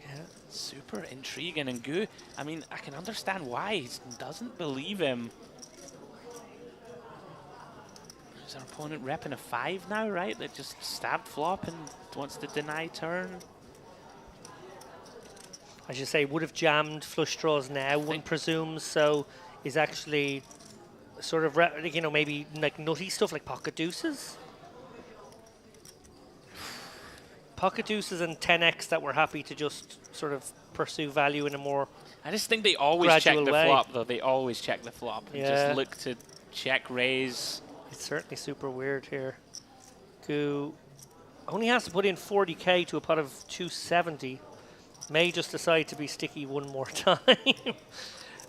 Yeah, super intriguing. And Gu, I mean, I can understand why he doesn't believe him. Is our opponent repping a 5 now, right? That just stabbed flop and wants to deny turn. As you say, would have jammed flush draws now, one presumes, so is actually sort of, you know, maybe like nutty stuff like pocket deuces. Pocket deuces and 10x that we're happy to just sort of pursue value in a more I just think they always check the way. flop, though. They always check the flop and just look to check raise. It's certainly super weird here. Gu only has to put in 40k to a pot of 270. May just decide to be sticky one more time.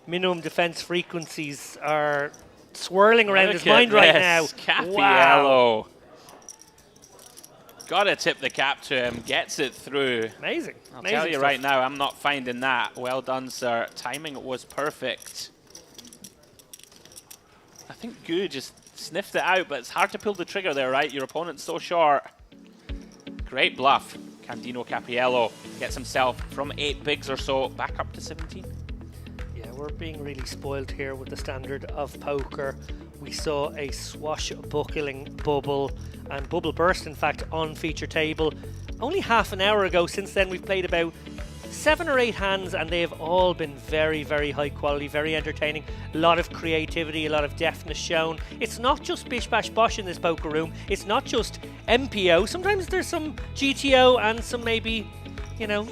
Minimum defense frequencies are swirling around his mind right now. Capiello. Wow. Gotta tip the cap to him. Gets it through. Amazing. I'll Amazing tell you stuff. right now, I'm not finding that. Well done, sir. Timing was perfect. I think Gu just sniffed it out, but it's hard to pull the trigger there, right? Your opponent's so short. Great bluff. Candino Capiello gets himself from 8 bigs or so back up to 17. Yeah, we're being really spoiled here with the standard of poker. We saw a swashbuckling bubble and bubble burst, in fact, on feature table only half an hour ago. Since then, we've played about 7 or 8 hands, and they have all been very, very high quality, very entertaining. A lot of creativity, a lot of deftness shown. It's not just bish bash bosh in this poker room. It's not just MPO. Sometimes there's some GTO and some maybe, you know,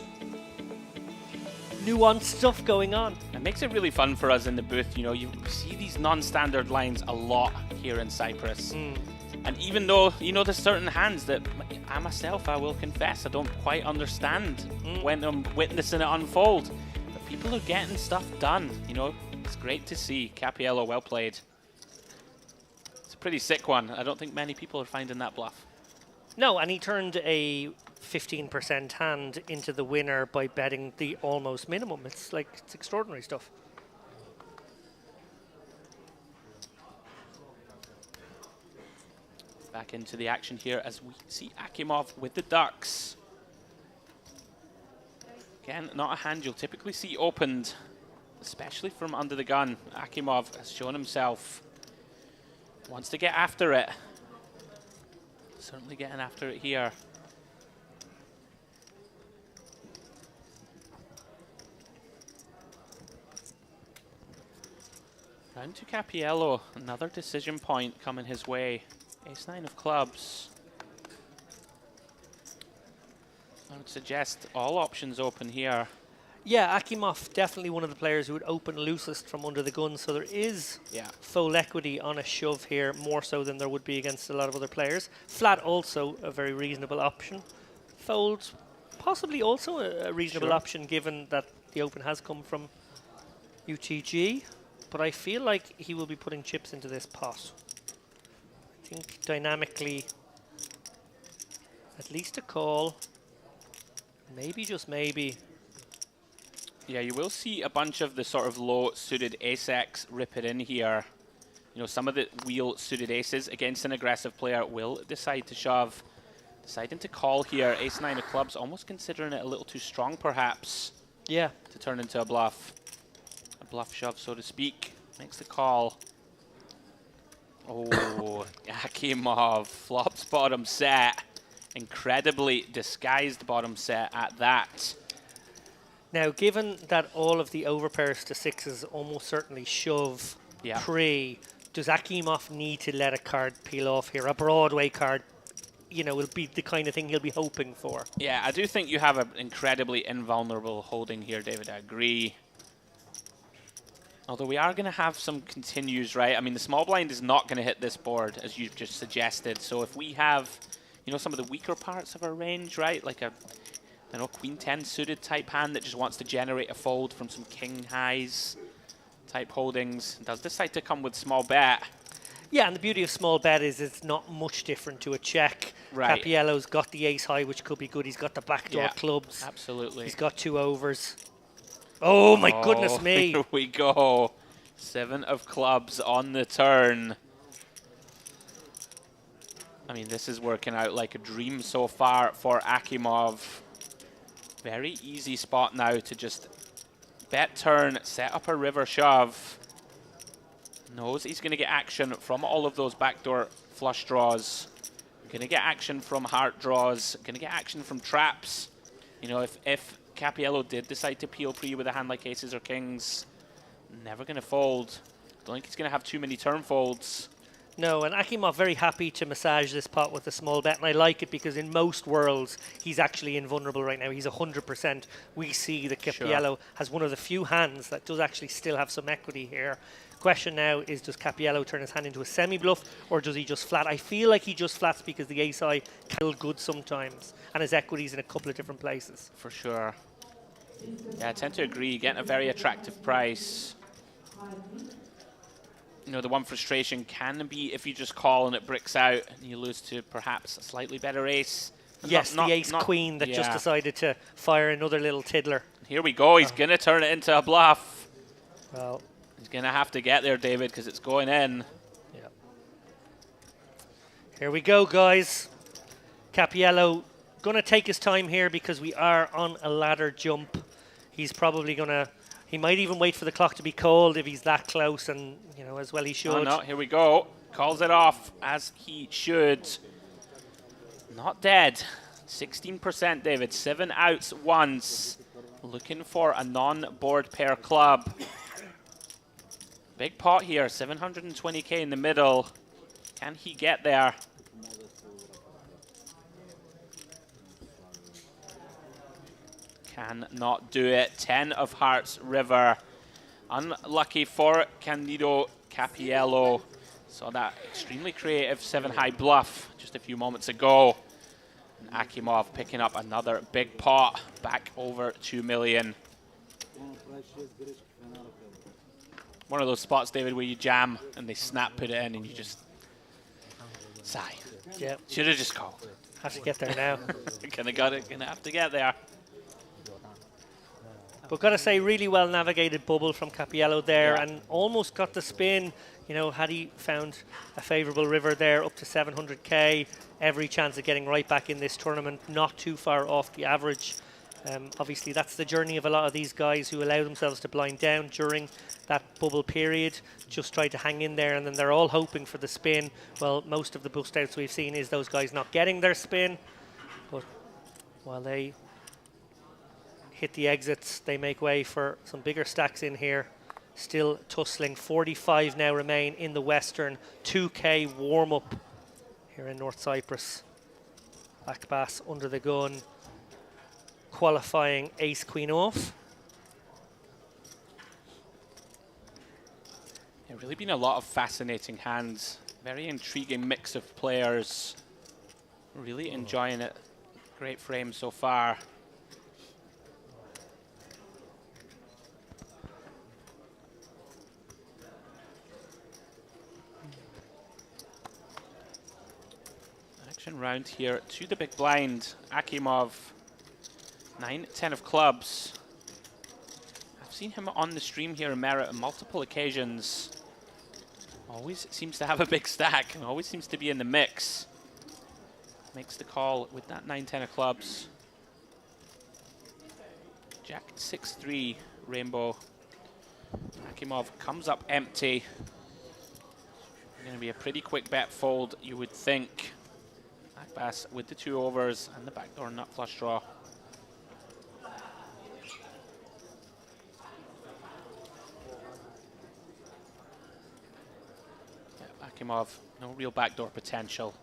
nuanced stuff going on. It makes it really fun for us in the booth. You know, you see these non-standard lines a lot here in Cyprus. And even though, you know, there's certain hands that I myself, I will confess, I don't quite understand when I'm witnessing it unfold. But people are getting stuff done, you know. It's great to see. Capiello, well played. It's a pretty sick one. I don't think many people are finding that bluff. No, and he turned a 15% hand into the winner by betting the almost minimum. It's like, it's extraordinary stuff. Back into the action here as we see Akimov with the ducks. Again, not a hand you'll typically see opened, especially from under the gun. Akimov has shown himself. Wants to get after it. Certainly getting after it here. Round to Capiello. Another decision point coming his way. Ace-9 of clubs. I would suggest all options open here. Yeah, Akimov, definitely one of the players who would open loosest from under the gun, so there is full equity on a shove here, more so than there would be against a lot of other players. Flat also a very reasonable option. Fold, possibly also a reasonable option, given that the open has come from UTG, but I feel like he will be putting chips into this pot. I think dynamically, at least a call, maybe, just maybe. Yeah, you will see a bunch of the sort of low-suited ace-X rip it in here. You know, some of the wheel-suited aces against an aggressive player will decide to shove. Deciding to call here. Ace-9 of clubs, almost considering it a little too strong, perhaps. Yeah. To turn into a bluff. A bluff shove, so to speak. Makes the call. Oh, Akimov flops bottom set. Incredibly disguised bottom set at that. Now, given that all of the overpairs to sixes almost certainly shove pre, does Akimov need to let a card peel off here? A Broadway card, you know, will be the kind of thing he'll be hoping for. Yeah, I do think you have an incredibly invulnerable holding here, David. I agree. Although we are going to have some continues, right? I mean, the small blind is not going to hit this board, as you've just suggested. So if we have, you know, some of the weaker parts of our range, right? Like a, I don't know, Queen 10 suited type hand that just wants to generate a fold from some King highs type holdings, does decide to come with small bet. Yeah, and the beauty of small bet is it's not much different to a check. Right. Capiello's got the ace high, which could be good. He's got the backdoor clubs. Absolutely. He's got 2 overs. Oh, my goodness me. Here we go. 7 of clubs on the turn. I mean, this is working out like a dream so far for Akimov. Very easy spot now to just bet turn, set up a river shove. Knows he's going to get action from all of those backdoor flush draws. Going to get action from heart draws. Going to get action from traps. You know, if Capiello did decide to peel pre with a hand like aces or kings, never going to fold. Don't think he's going to have too many turn folds. No, and Akimov very happy to massage this pot with a small bet, and I like it because in most worlds he's actually invulnerable right now. He's 100%. We see that Capiello has one of the few hands that does actually still have some equity here. Question now is, does Capiello turn his hand into a semi-bluff, or does he just flat? I feel like he just flats because the ace high can good sometimes, and his equity's in a couple of different places. For sure. Yeah, I tend to agree. Getting a very attractive price. You know, the one frustration can be if you just call and it bricks out and you lose to perhaps a slightly better ace. Yes, the ace-queen that just decided to fire another little tiddler. Here we go. He's going to turn it into a bluff. Well, he's going to have to get there, David, because it's going in. Yeah. Here we go, guys. Capiello going to take his time here because we are on a ladder jump. He's probably going to... He might even wait for the clock to be called if he's that close, and, you know, as well he should. Oh, no, here we go. Calls it off, as he should. Not dead. 16%, David. 7 outs once. Looking for a non-board pair club. Big pot here, 720k in the middle. Can he get there? Cannot do it. 10 of hearts, river. Unlucky for Candido Capiello. Saw that extremely creative 7-high bluff just a few moments ago. And Akimov picking up another big pot, back over 2 million. One of those spots, David, where you jam and they snap put it in and you just sigh. Yeah. Should have just called. Have to get there now. Gonna have to get there. But got to say, really well navigated bubble from Capiello there, and almost got the spin. You know, had he found a favourable river there up to 700k, every chance of getting right back in this tournament, not too far off the average. Obviously, that's the journey of a lot of these guys who allow themselves to blind down during that bubble period, just try to hang in there, and then they're all hoping for the spin. Well, most of the bust outs we've seen is those guys not getting their spin, but while they hit the exits, they make way for some bigger stacks in here. Still tussling. 45 now remain in the Western. 2k warm-up here in North Cyprus. Black Bass under the gun, qualifying ace-queen off. Yeah, really been a lot of fascinating hands. Very intriguing mix of players. Really enjoying it. Great frame so far. Round here to the big blind. Akimov, 9-10 of clubs. I've seen him on the stream here in Merit on multiple occasions. Always seems to have a big stack and always seems to be in the mix. Makes the call with that 9-10 of clubs. Jack 6-3 rainbow. Akimov comes up empty. Going to be a pretty quick bet fold, you would think. Akbass with the 2 overs and the backdoor nut flush draw. Yeah, Akimov, no real backdoor potential.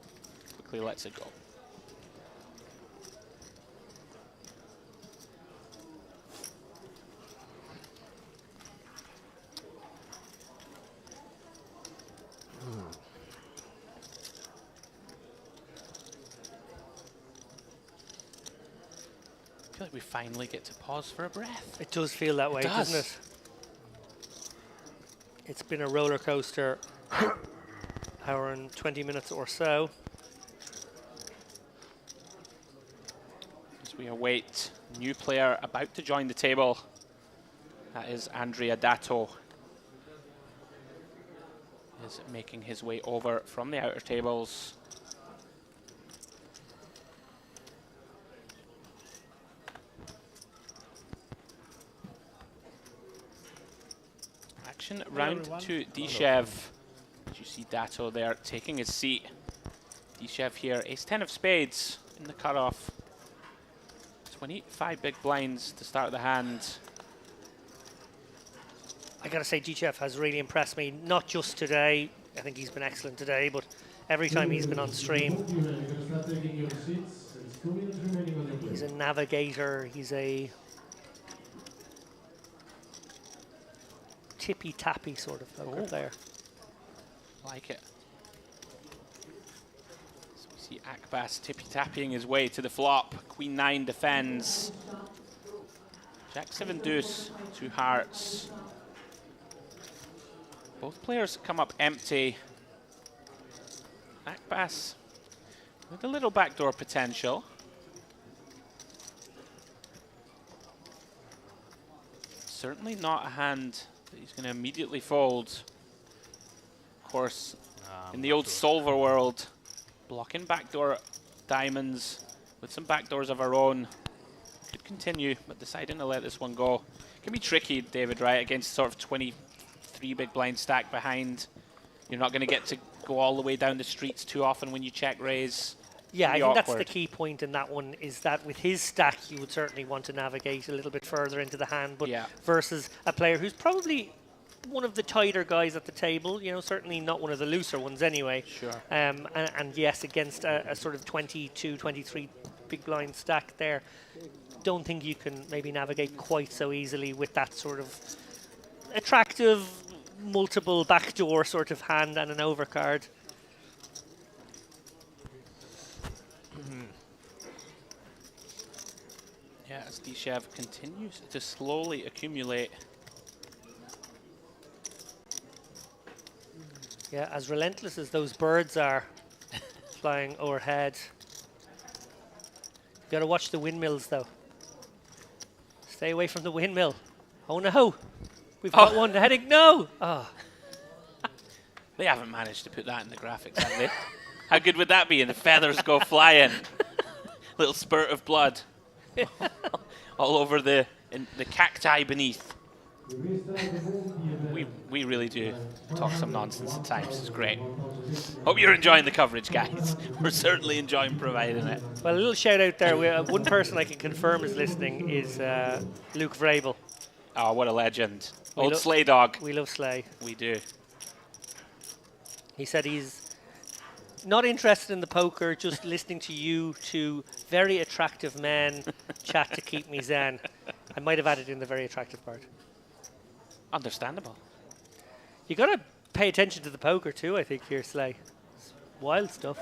Quickly lets it go. I feel like we finally get to pause for a breath. It does feel that way, doesn't it? It's been a roller coaster, hour and 20 minutes or so. As we await new player about to join the table. That is Andrea Dato. Is making his way over from the outer tables. Action round to Dishev. You see Dato there taking his seat. Dishev here, ace-10 of spades in the cutoff. 25 big blinds to start the hand. I gotta say, Dishev has really impressed me, not just today. I think he's been excellent today, but every time he's been on stream. He's a navigator, he's a tippy-tappy sort of poker player. Like it. So we see Akbass tippy-tapping his way to the flop. Queen 9 defends. Jack 7 deuce, 2 hearts. Both players come up empty. Akbass with a little backdoor potential. Certainly not a hand that he's going to immediately fold. Of course, in the old solver world, blocking backdoor diamonds with some backdoors of our own. Could continue, but deciding to let this one go. Can be tricky, David, right? Against sort of 23 big blind stack behind. You're not going to get to go all the way down the streets too often when you check raise. Yeah, I Pretty think that's awkward. the key point in that one, is that with his stack, you would certainly want to navigate a little bit further into the hand, but Yeah. versus a player who's probably one of the tighter guys at the table, you know, certainly not one of the looser ones anyway. Sure. And yes, against a sort of 22, 23 big blind stack there, don't think you can maybe navigate quite so easily with that sort of attractive, multiple backdoor sort of hand and an overcard. Yeah, as Dishev continues to slowly accumulate. Yeah, as relentless as those birds are flying overhead. You gotta watch the windmills though. Stay away from the windmill. Oh no! We've got one heading. No! Oh. They haven't managed to put that in the graphics, have they? How good would that be? And the feathers go flying. Little spurt of blood. All over the cacti beneath. We really do talk some nonsense at times. It's great. Hope you're enjoying the coverage, guys. We're certainly enjoying providing it. Well, a little shout out there. One person I can confirm is listening is Luke Vrabel. Oh, what a legend. We Old lo- Slay Dog. We love Slay. We do. He said he's not interested in the poker, just listening to you two very attractive men chat to keep me zen. I might have added in the very attractive part. Understandable. You got to pay attention to the poker too, I think, here, Slay. It's wild stuff.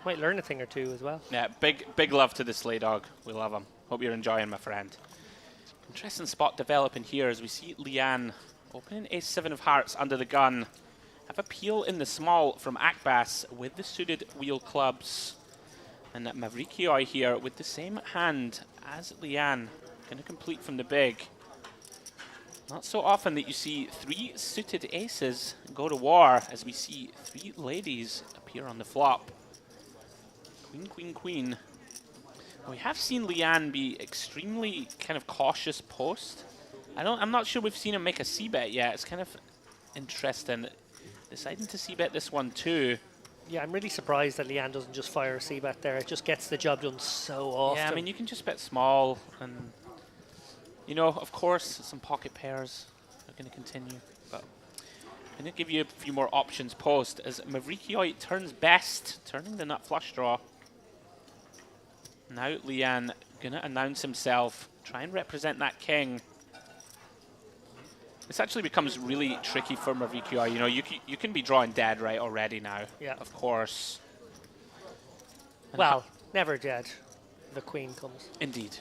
Might learn a thing or two as well. Yeah, big love to the Slay Dog. We love him. Hope you're enjoying, my friend. Interesting spot developing here as we see Leanne opening ace-7 of hearts under the gun. Have a peel in the small from Akbass with the suited wheel clubs. And Mavrikioi here with the same hand as Leanne. Going to complete from the big. Not so often that you see 3 suited aces go to war as we see 3 ladies appear on the flop. Queen, queen, queen. We have seen Leanne be extremely kind of cautious post. I'm not sure we've seen him make a c-bet yet. It's kind of interesting. Deciding to c-bet this one too. Yeah, I'm really surprised that Leanne doesn't just fire a c-bet there. It just gets the job done so often. Yeah, I mean, you can just bet small, and you know, of course, some pocket pairs are going to continue. But I'm going to give you a few more options post as Mavrikioi turns best, turning the nut flush draw. Now Leanne going to announce himself, try and represent that king. This actually becomes really tricky for Mavrikioi. You know, you can be drawing dead right already now. Yeah. Of course. And well, never dead. The queen comes. Indeed.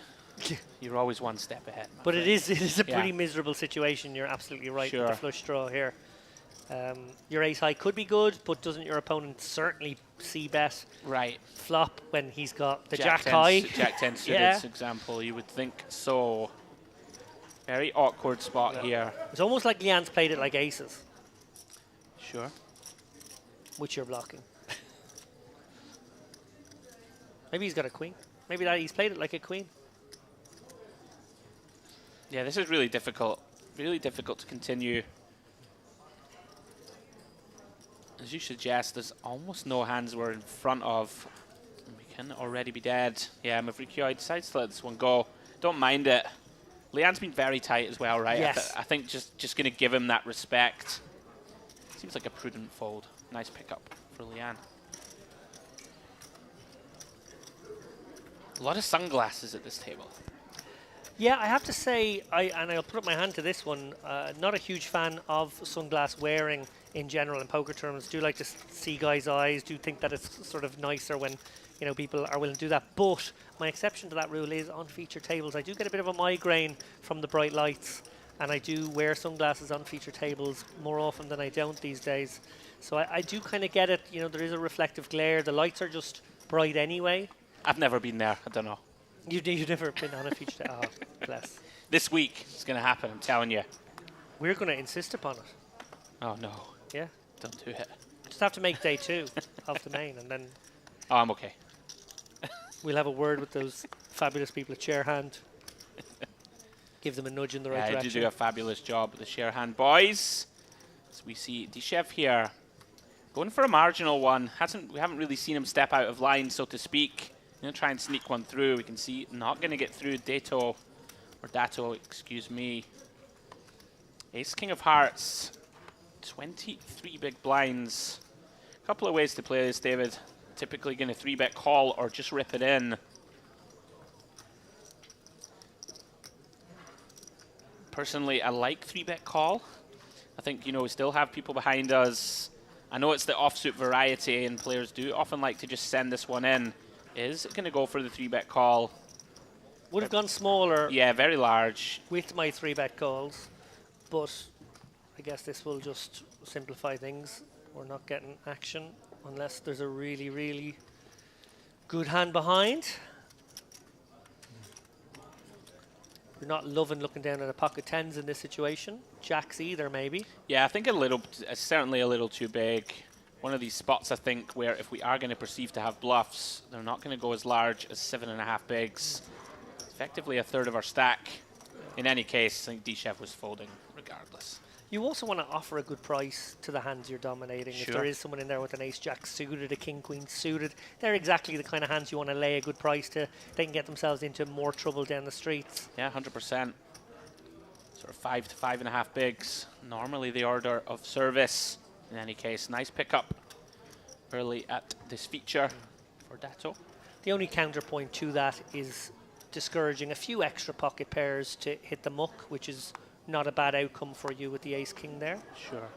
You're always one step ahead. But it is a pretty miserable situation. You're absolutely right with the flush draw here. Your ace high could be good, but doesn't your opponent certainly c-bet? Right. Flop when he's got the jack 10 high. Jack 10 suited, example. You would think so. Very awkward spot here. It's almost like Leanne's played it like aces. Sure. Which you're blocking. Maybe he's got a queen. Maybe he's played it like a queen. Yeah, this is really difficult. Really difficult to continue. As you suggest, there's almost no hands we're in front of. We can already be dead. Yeah, Mavrikioi decides to let this one go. Don't mind it. Leanne's been very tight as well, right? Yes. I think just going to give him that respect. Seems like a prudent fold. Nice pickup for Leanne. A lot of sunglasses at this table. Yeah, I have to say, and I'll put up my hand to this one, not a huge fan of sunglass wearing in general in poker terms. Do like to see guys' eyes, do think that it's sort of nicer when, you know, people are willing to do that. But my exception to that rule is on feature tables. I do get a bit of a migraine from the bright lights, and I do wear sunglasses on feature tables more often than I don't these days. So I do kind of get it. You know, there is a reflective glare. The lights are just bright anyway. I've never been there. I don't know. You've never been on a feature table? Oh, bless. This week it's going to happen, I'm telling you. We're going to insist upon it. Oh, no. Yeah. Don't do it. Just have to make day 2 of the main, and then... Oh, I'm okay. We'll have a word with those fabulous people at Share Hand. Give them a nudge in the right Yeah, direction. you do a fabulous job with the Share Hand boys. So we see Dishev here going for a marginal one. We haven't really seen him step out of line, so to speak. Going to try and sneak one through. We can see not going to get through Dato, excuse me. Ace King of Hearts, 23 big blinds. A couple of ways to play this, David. Typically going to 3-bet call or just rip it in. Personally, I like 3-bet call. I think, you know, we still have people behind us. I know it's the offsuit variety, and players do often like to just send this one in. Is going to go for the 3-bet call. Would have gone smaller. Yeah, very large. With my 3-bet calls, but I guess this will just simplify things. We're not getting action unless there's a really, really good hand behind. You're not loving looking down at a pocket 10s in this situation. Jacks either, maybe. Yeah, I think certainly a little too big. One of these spots, I think, where if we are going to perceive to have bluffs, they're not going to go as large as 7.5 bigs. Effectively a third of our stack. In any case, I think Dishev was folding regardless. You also want to offer a good price to the hands you're dominating. Sure. If there is someone in there with an ace-jack suited, a king-queen suited, they're exactly the kind of hands you want to lay a good price to. They can get themselves into more trouble down the streets. Yeah, 100%. Sort of 5 to 5.5 bigs. Normally the order of service. In any case, nice pickup early at this feature for Dato. The only counterpoint to that is discouraging a few extra pocket pairs to hit the muck, which is not a bad outcome for you with the ace-king there. Sure.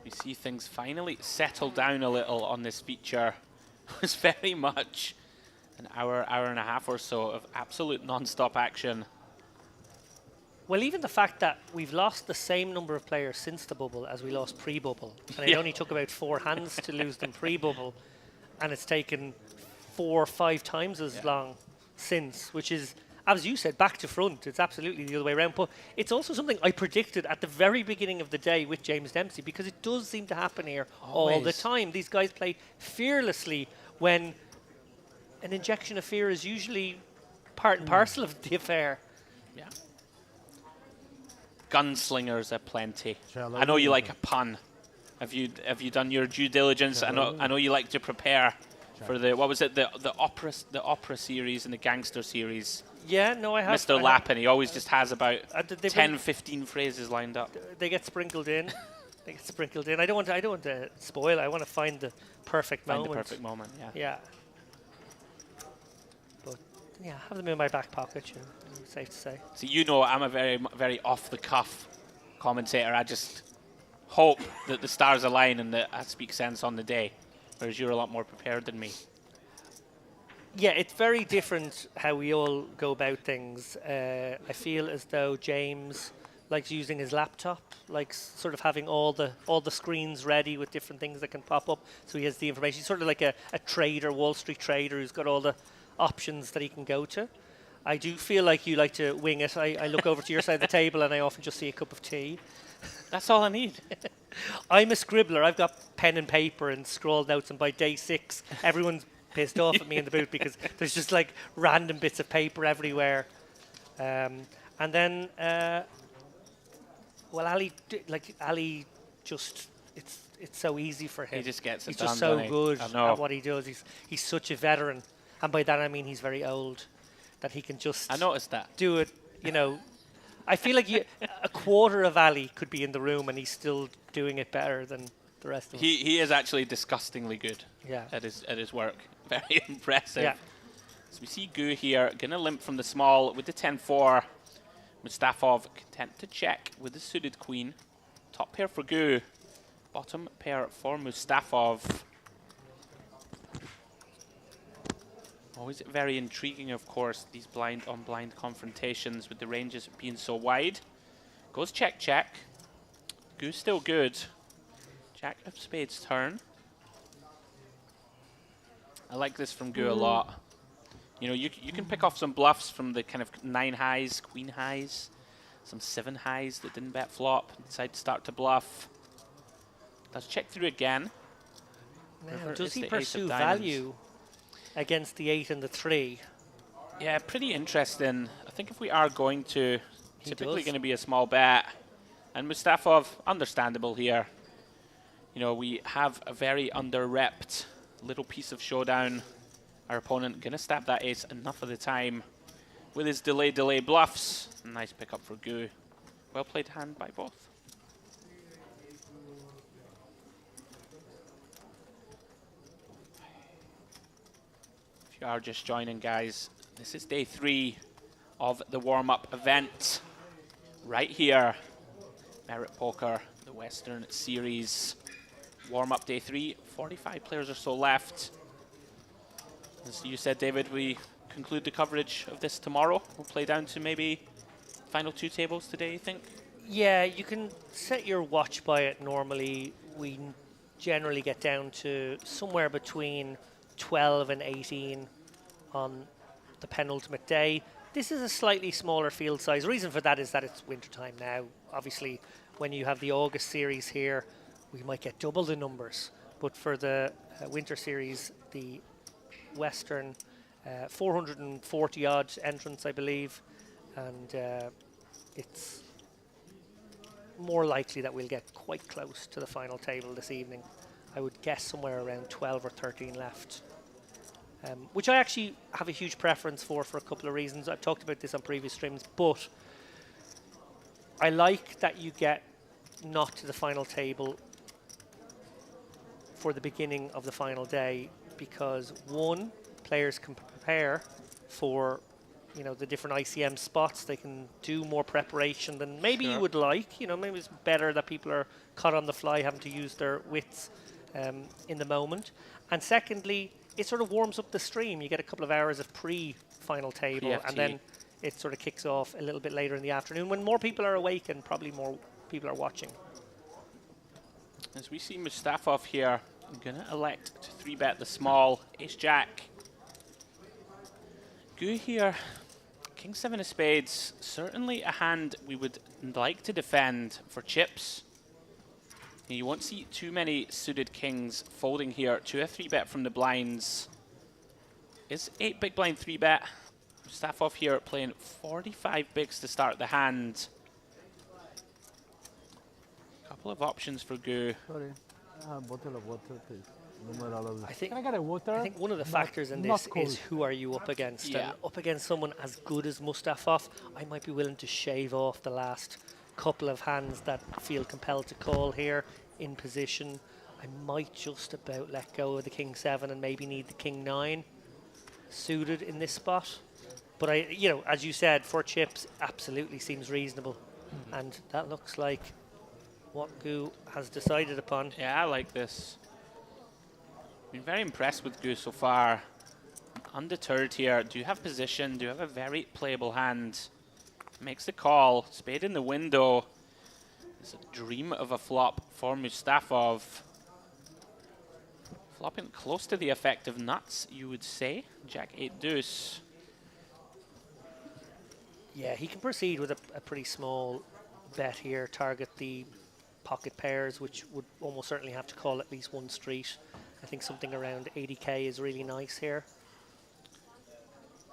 We see things finally settle down a little on this feature. It was very much an hour and a half or so of absolute non-stop action. Well, even the fact that we've lost the same number of players since the bubble as we lost pre-bubble, and it only took about 4 hands to lose them pre-bubble, and it's taken 4 or 5 times as long since, which is as you said, back to front. It's absolutely the other way around. But it's also something I predicted at the very beginning of the day with James Dempsey, because it does seem to happen here all the Always. time. These guys play fearlessly when an injection of fear is usually part and parcel of the affair. Yeah. Gunslingers aplenty. I know you like a pun. Have you done your due diligence? I know you like to prepare for the, what was it, the opera series and the gangster series. Yeah, no, I have. Mr. Lappin, he always just has about they've 10, 15 phrases lined up. They get sprinkled in. They get sprinkled in. I don't want to spoil. I want to find the perfect moment. Find the perfect moment. Yeah. Yeah. But yeah, have them in my back pocket. Safe to say. So you know, I'm a very, very off the cuff commentator. I just hope that the stars align and that I speak sense on the day, whereas you're a lot more prepared than me. Yeah, it's very different how we all go about things. I feel as though James likes using his laptop, likes sort of having all the screens ready with different things that can pop up, so he has the information. He's sort of like a trader, Wall Street trader, who's got all the options that he can go to. I do feel like you like to wing it. I look over to your side of the table and I often just see a cup of tea. That's all I need. I'm a scribbler. I've got pen and paper and scrawled notes, and by day 6, everyone's pissed off at me in the booth because there's just like random bits of paper everywhere. And then, well, Ali just, it's so easy for him. He just gets it He's done, just so doesn't he? good I know. at what he does. He's such a veteran, and by that I mean he's very old, that he can just. I noticed that. Do it, you know. I feel like a quarter of Ali could be in the room and he's still doing it better than the rest of us. He is actually disgustingly good. Yeah. At his work. Very impressive. Yeah. So we see Gu here, gonna limp from the small with the 10-4. Mustafov content to check with the suited queen. Top pair for Gu. Bottom pair for Mustafov. Always very intriguing, of course, these blind-on-blind confrontations with the ranges being so wide. Goes check, check. Gu's still good. Jack of spades turn. I like this from Gu a lot. You know, you can pick off some bluffs from the kind of 9 highs, queen highs, some 7 highs that didn't bet flop, decide to start to bluff. Does check through again. Now, does he pursue value against the 8 and the 3? Yeah, pretty interesting. I think if we are going to, typically does. going to be a small bet. And Mustafov, understandable here. You know, we have a very under-repped little piece of showdown. Our opponent going to stab that ace enough of the time with his delay bluffs. Nice pickup for Gu. Well played hand by both. If you are just joining, guys, this is day 3 of the warm-up event. Right here, Merit Poker, the Western Series. Warm-up day 3, 45 players or so left. As you said, David, we conclude the coverage of this tomorrow. We'll play down to maybe final 2 tables today, you think? Yeah, you can set your watch by it normally. We generally get down to somewhere between 12 and 18 on the penultimate day. This is a slightly smaller field size. The reason for that is that it's wintertime now. Obviously, when you have the August series here, we might get double the numbers. But for the winter series, the Western 440 odd entrants, I believe, and it's more likely that we'll get quite close to the final table this evening. I would guess somewhere around 12 or 13 left, which I actually have a huge preference for a couple of reasons. I've talked about this on previous streams, but I like that you get not to the final table for the beginning of the final day, because one, players can prepare for, you know, the different ICM spots. They can do more preparation than maybe you would like. You know, maybe it's better that people are caught on the fly, having to use their wits in the moment. And secondly, it sort of warms up the stream. You get a couple of hours of pre-final table, PFT. and then it sort of kicks off a little bit later in the afternoon when more people are awake and probably more people are watching. As we see Mustafov here, I'm going to elect to 3-bet the small ace-jack. Gu here, King 7 of spades, certainly a hand we would like to defend for chips. You won't see too many suited kings folding here to a 3-bet from the blinds. Is 8 big blind 3-bet. Mustafa here playing 45 bigs to start the hand. Couple of options for Gu. Sorry, a bottle of water, please. I think, Can I get a water? I think one of the Not- factors in not this cold. is who are you up against? Yeah. And up against someone as good as Mustafov, I might be willing to shave off the last couple of hands that feel compelled to call here in position. I might just about let go of the King 7 and maybe need the King 9 suited in this spot. But you know, as you said, for chips, absolutely seems reasonable. And that looks like what Gu has decided upon. Yeah, I like this. Been very impressed with Gu so far. Undeterred here. Do you have position? Do you have a very playable hand? Makes the call. Spade in the window. It's a dream of a flop for Mustafov. Flopping close to the effect of nuts, you would say. Jack 8 deuce. Yeah, he can proceed with a pretty small bet here, target the pocket pairs, which would almost certainly have to call at least one street. I think something around 80k is really nice here.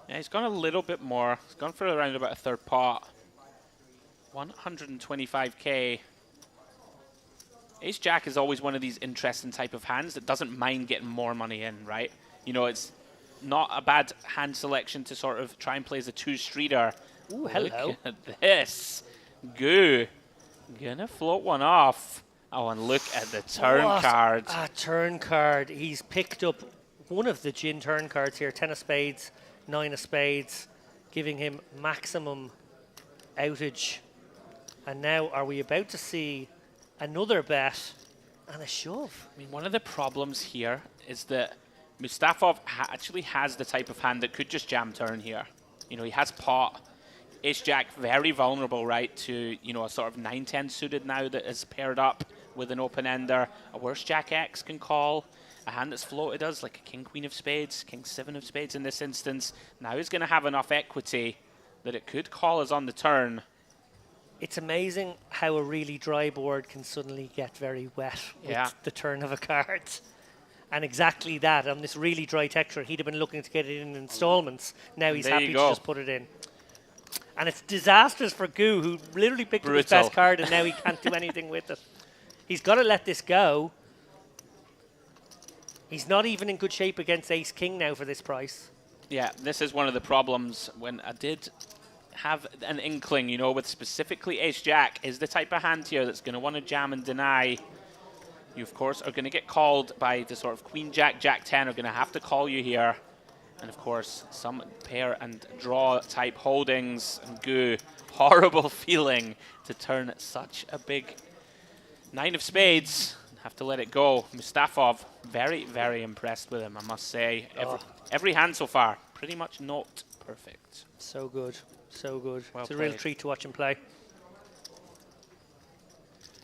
Yeah, he's gone a little bit more. He's gone for around about a third pot. 125k. Ace-Jack is always one of these interesting type of hands that doesn't mind getting more money in, right? You know, it's not a bad hand selection to sort of try and play as a two-streeter. Ooh, hello. Look at this. Gu. Gonna float one off. Oh, and look at the turn What card. a turn card. He's picked up one of the gin turn cards here. 10 of spades, 9 of spades, giving him maximum outage. And now are we about to see another bet and a shove? I mean, one of the problems here is that Mustafov actually has the type of hand that could just jam turn here. You know, he has pot. Ace-Jack very vulnerable, right, to, you know, a sort of 9-10 suited now that is paired up with an open-ender. A worse Jack-X can call. A hand that's floated us, like a King-Queen of spades, King-7 of spades in this instance. Now he's going to have enough equity that it could call us on the turn. It's amazing how a really dry board can suddenly get very wet with the turn of a card. And exactly that, on this really dry texture, he'd have been looking to get it in installments. Now he's There happy you to go. just put it in. And it's disastrous for Gu, who literally picked up his Brutal. best card and now he can't do anything with it. He's got to let this go. He's not even in good shape against Ace-King now for this price. Yeah, this is one of the problems when I did have an inkling, you know, with specifically Ace-Jack is the type of hand here that's going to want to jam and deny. You, of course, are going to get called by the sort of Queen-Jack, Jack-10 are going to have to call you here. And, of course, some pair and draw type holdings. And Gu, horrible feeling to turn such a big 9 of spades. Have to let it go. Mustafov, very, very impressed with him, I must say. Every hand so far, pretty much not perfect. So good, so good. Well it's a real played. treat to watch him play.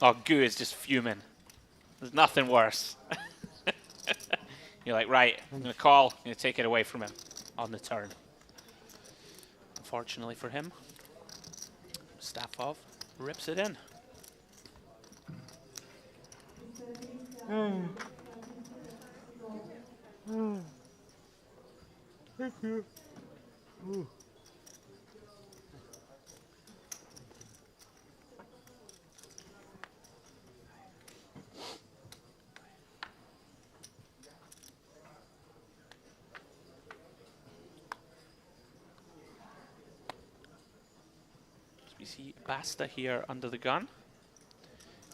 Oh, Gu is just fuming. There's nothing worse. You're like, right, I'm going to call, I'm going to take it away from him on the turn. Unfortunately for him, Mustafov rips it in. Thank you. We see Basta here under the gun.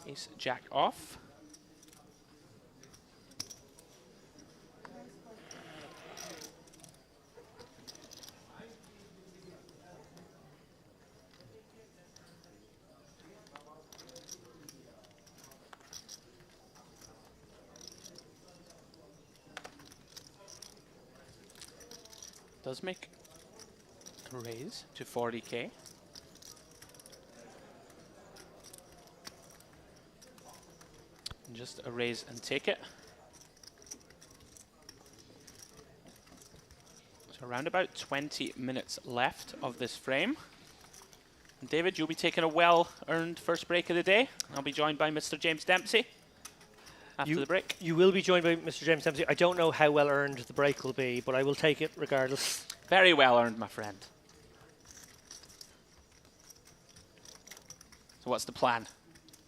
Ace-Jack off. Does make a raise to 40k. Just a raise and take it. So Around about 20 minutes left of this frame. And David, you'll be taking a well-earned first break of the day. I'll be joined by Mr. James Dempsey after the break. You will be joined by Mr. James Dempsey. I don't know how well-earned the break will be, but I will take it regardless. Very well-earned, my friend. So what's the plan?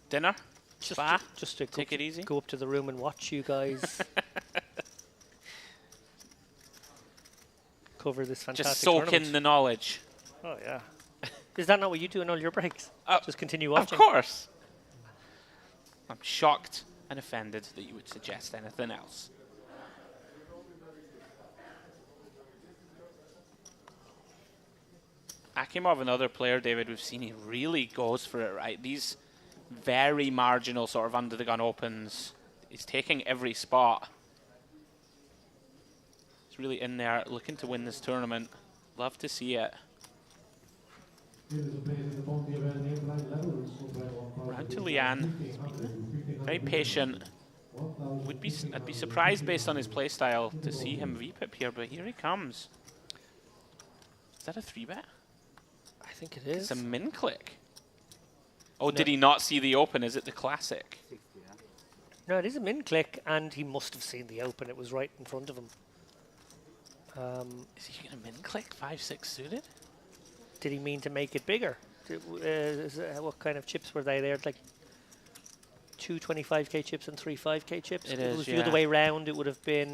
Dinner? Spa? Just to take it easy? Go up to the room and watch you guys cover this fantastic Just soak tournament. in the knowledge. Oh, yeah. Is that not what you do in all your breaks? Just continue watching? Of course. I'm shocked and offended that you would suggest anything else. Akimov, another player, David, we've seen he really goes for it, right? These very marginal sort of under-the-gun opens. He's taking every spot. He's really in there looking to win this tournament. Love to see it. Round to Lian. Very patient. I'd be surprised based on his playstyle to see him VPIP here, but here he comes. Is that a 3-bet? I think it is. It's a min click. Oh, did he not see the open? Is it the classic? No, it is a min click, and he must have seen the open. It was right in front of him. Is he going to min click 5-6 suited? Did he mean to make it bigger? What kind of chips were they there? Like 2 25k chips and 3 5k chips? It If is, it was the other way round, it would have been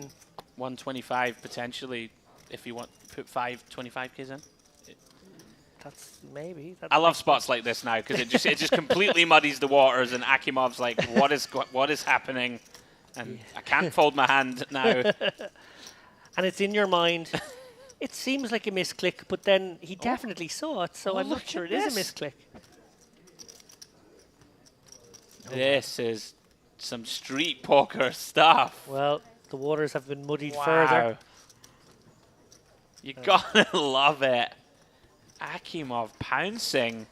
125 potentially if you want to put 5 25ks in. That's maybe. I love spots like this now because it just completely muddies the waters, and Akimov's like, what is happening? And I can't fold my hand now. And it's in your mind. It seems like a misclick, but then he definitely saw it, so I'm not look sure at it is this. a misclick. This is some street poker stuff. Well, the waters have been muddied Wow. further. You gotta love it. Akimov pouncing.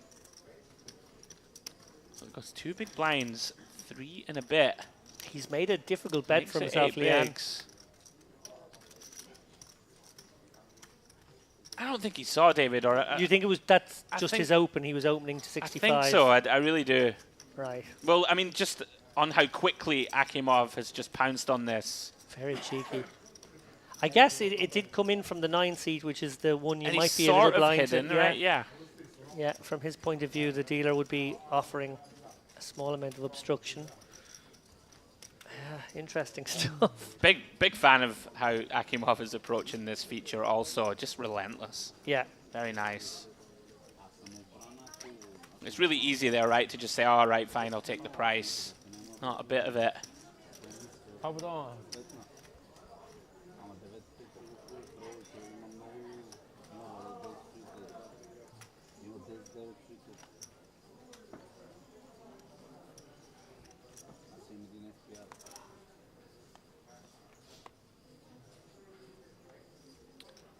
So it goes 2 big blinds, 3 and a bit. He's made a difficult bet Makes for it himself, 8 Leanne. bigs. I don't think he saw David, or Do you think it was that's I just think- his open? He was opening to 65. I think so. I really do. Right. Well, I mean, just on how quickly Akimov has just pounced on this. Very cheeky. I guess it did come in from the 9 seat, which is the one you And might he's be a little sort of blind hidden, to. right? Yeah. Yeah, from his point of view, the dealer would be offering a small amount of obstruction. Interesting stuff. Big fan of how Akimov is approaching this feature also. Just relentless. Yeah. Very nice. It's really easy there, right, to just say, all right, fine, I'll take the price. Not a bit of it.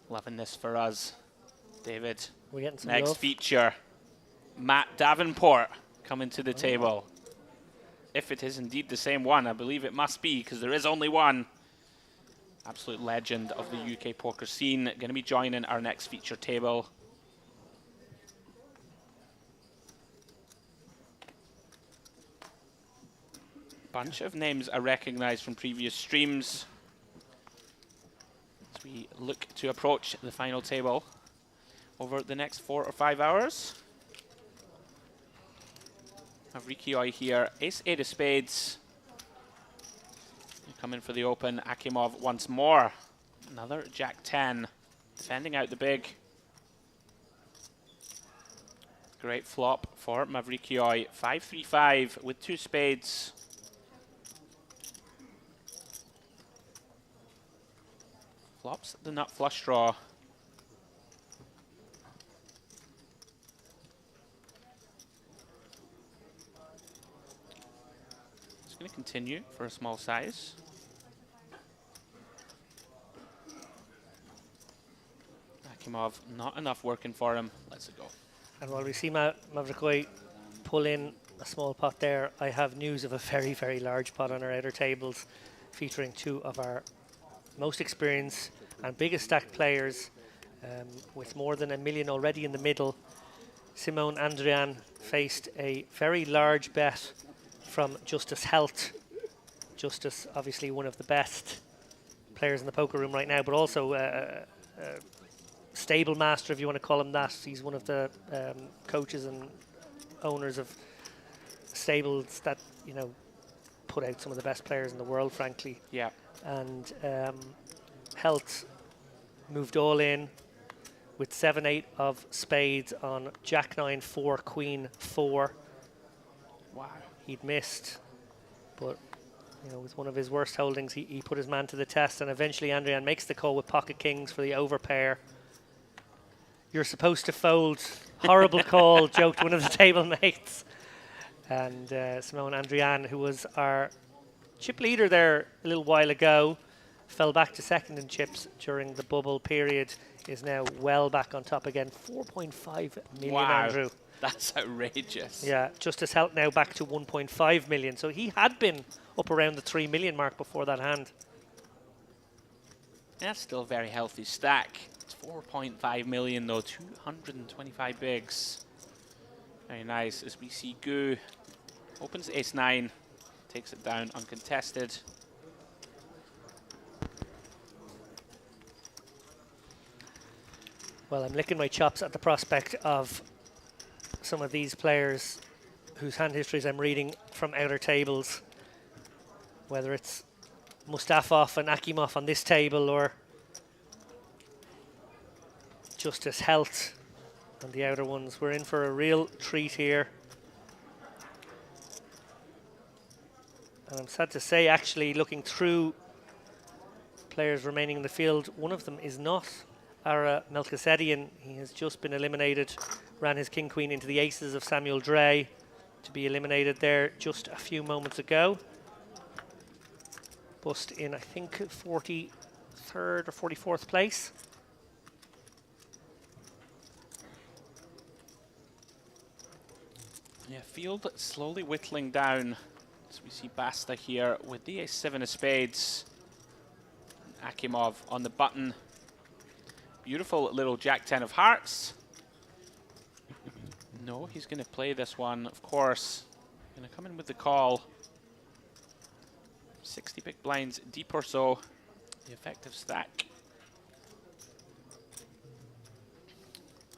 Loving this for us, David. We're getting some Next love. feature, Matt Davenport coming to the table. If it is indeed the same one, I believe it must be, because there is only one. Absolute legend of the UK poker scene, going to be joining our next feature table. Bunch of names I recognize from previous streams. As we look to approach the final table over the next 4 or 5 hours. Mavrikioi here, ace-8 of spades. Coming for the open, Akimov once more. Another Jack-10, defending out the big. Great flop for Mavrikioi, 5-3-5 with 2 spades. Flops the nut flush draw. It's going to continue for a small size. Akimov, not enough working for him. Let's go. And while we see Mavrikioi pull in a small pot there, I have news of a very, very large pot on our outer tables featuring 2 of our most experienced and biggest stack players with more than $1 million already in the middle. Simone Andrian faced a very large bet from Justice Helt. Justice, obviously one of the best players in the poker room right now, but also a stable master, if you want to call him that. He's one of the coaches and owners of stables that, you know, put out some of the best players in the world, frankly. Yeah. And Helt moved all in with 7-8 of spades on Jack 9 4 Queen 4. Wow. He'd missed, but you know, with one of his worst holdings, he put his man to the test, and eventually Andrian makes the call with pocket kings for the overpair. You're supposed to fold. Horrible call, joked one of the table mates. And Simone Andrian, who was our chip leader there a little while ago, fell back to second in chips during the bubble period, is now well back on top again. 4.5 million, Wow. Andrew. That's outrageous. Yeah, Justice Helt now back to 1.5 million. So he had been up around the 3 million mark before that hand. That's still a very healthy stack. It's 4.5 million though, 225 bigs. Very nice. As we see Gu opens ace-9, takes it down uncontested. Well, I'm licking my chops at the prospect of some of these players whose hand histories I'm reading from outer tables, whether it's Mustafov and Akimov on this table or Justice Helt on the outer ones. We're in for a real treat here. And I'm sad to say, actually, looking through players remaining in the field, one of them is not Ara Melchizedian. He has just been eliminated, ran his king-queen into the aces of Samuel Dre to be eliminated there just a few moments ago. Bust in, I think, 43rd or 44th place. Yeah, field slowly whittling down as we see Basta here with the ace-7 of spades. Akimov on the button. Beautiful little Jack-10 of hearts. No, he's going to play this one, of course. Going to come in with the call. 60 big blinds deep or so. The effective stack.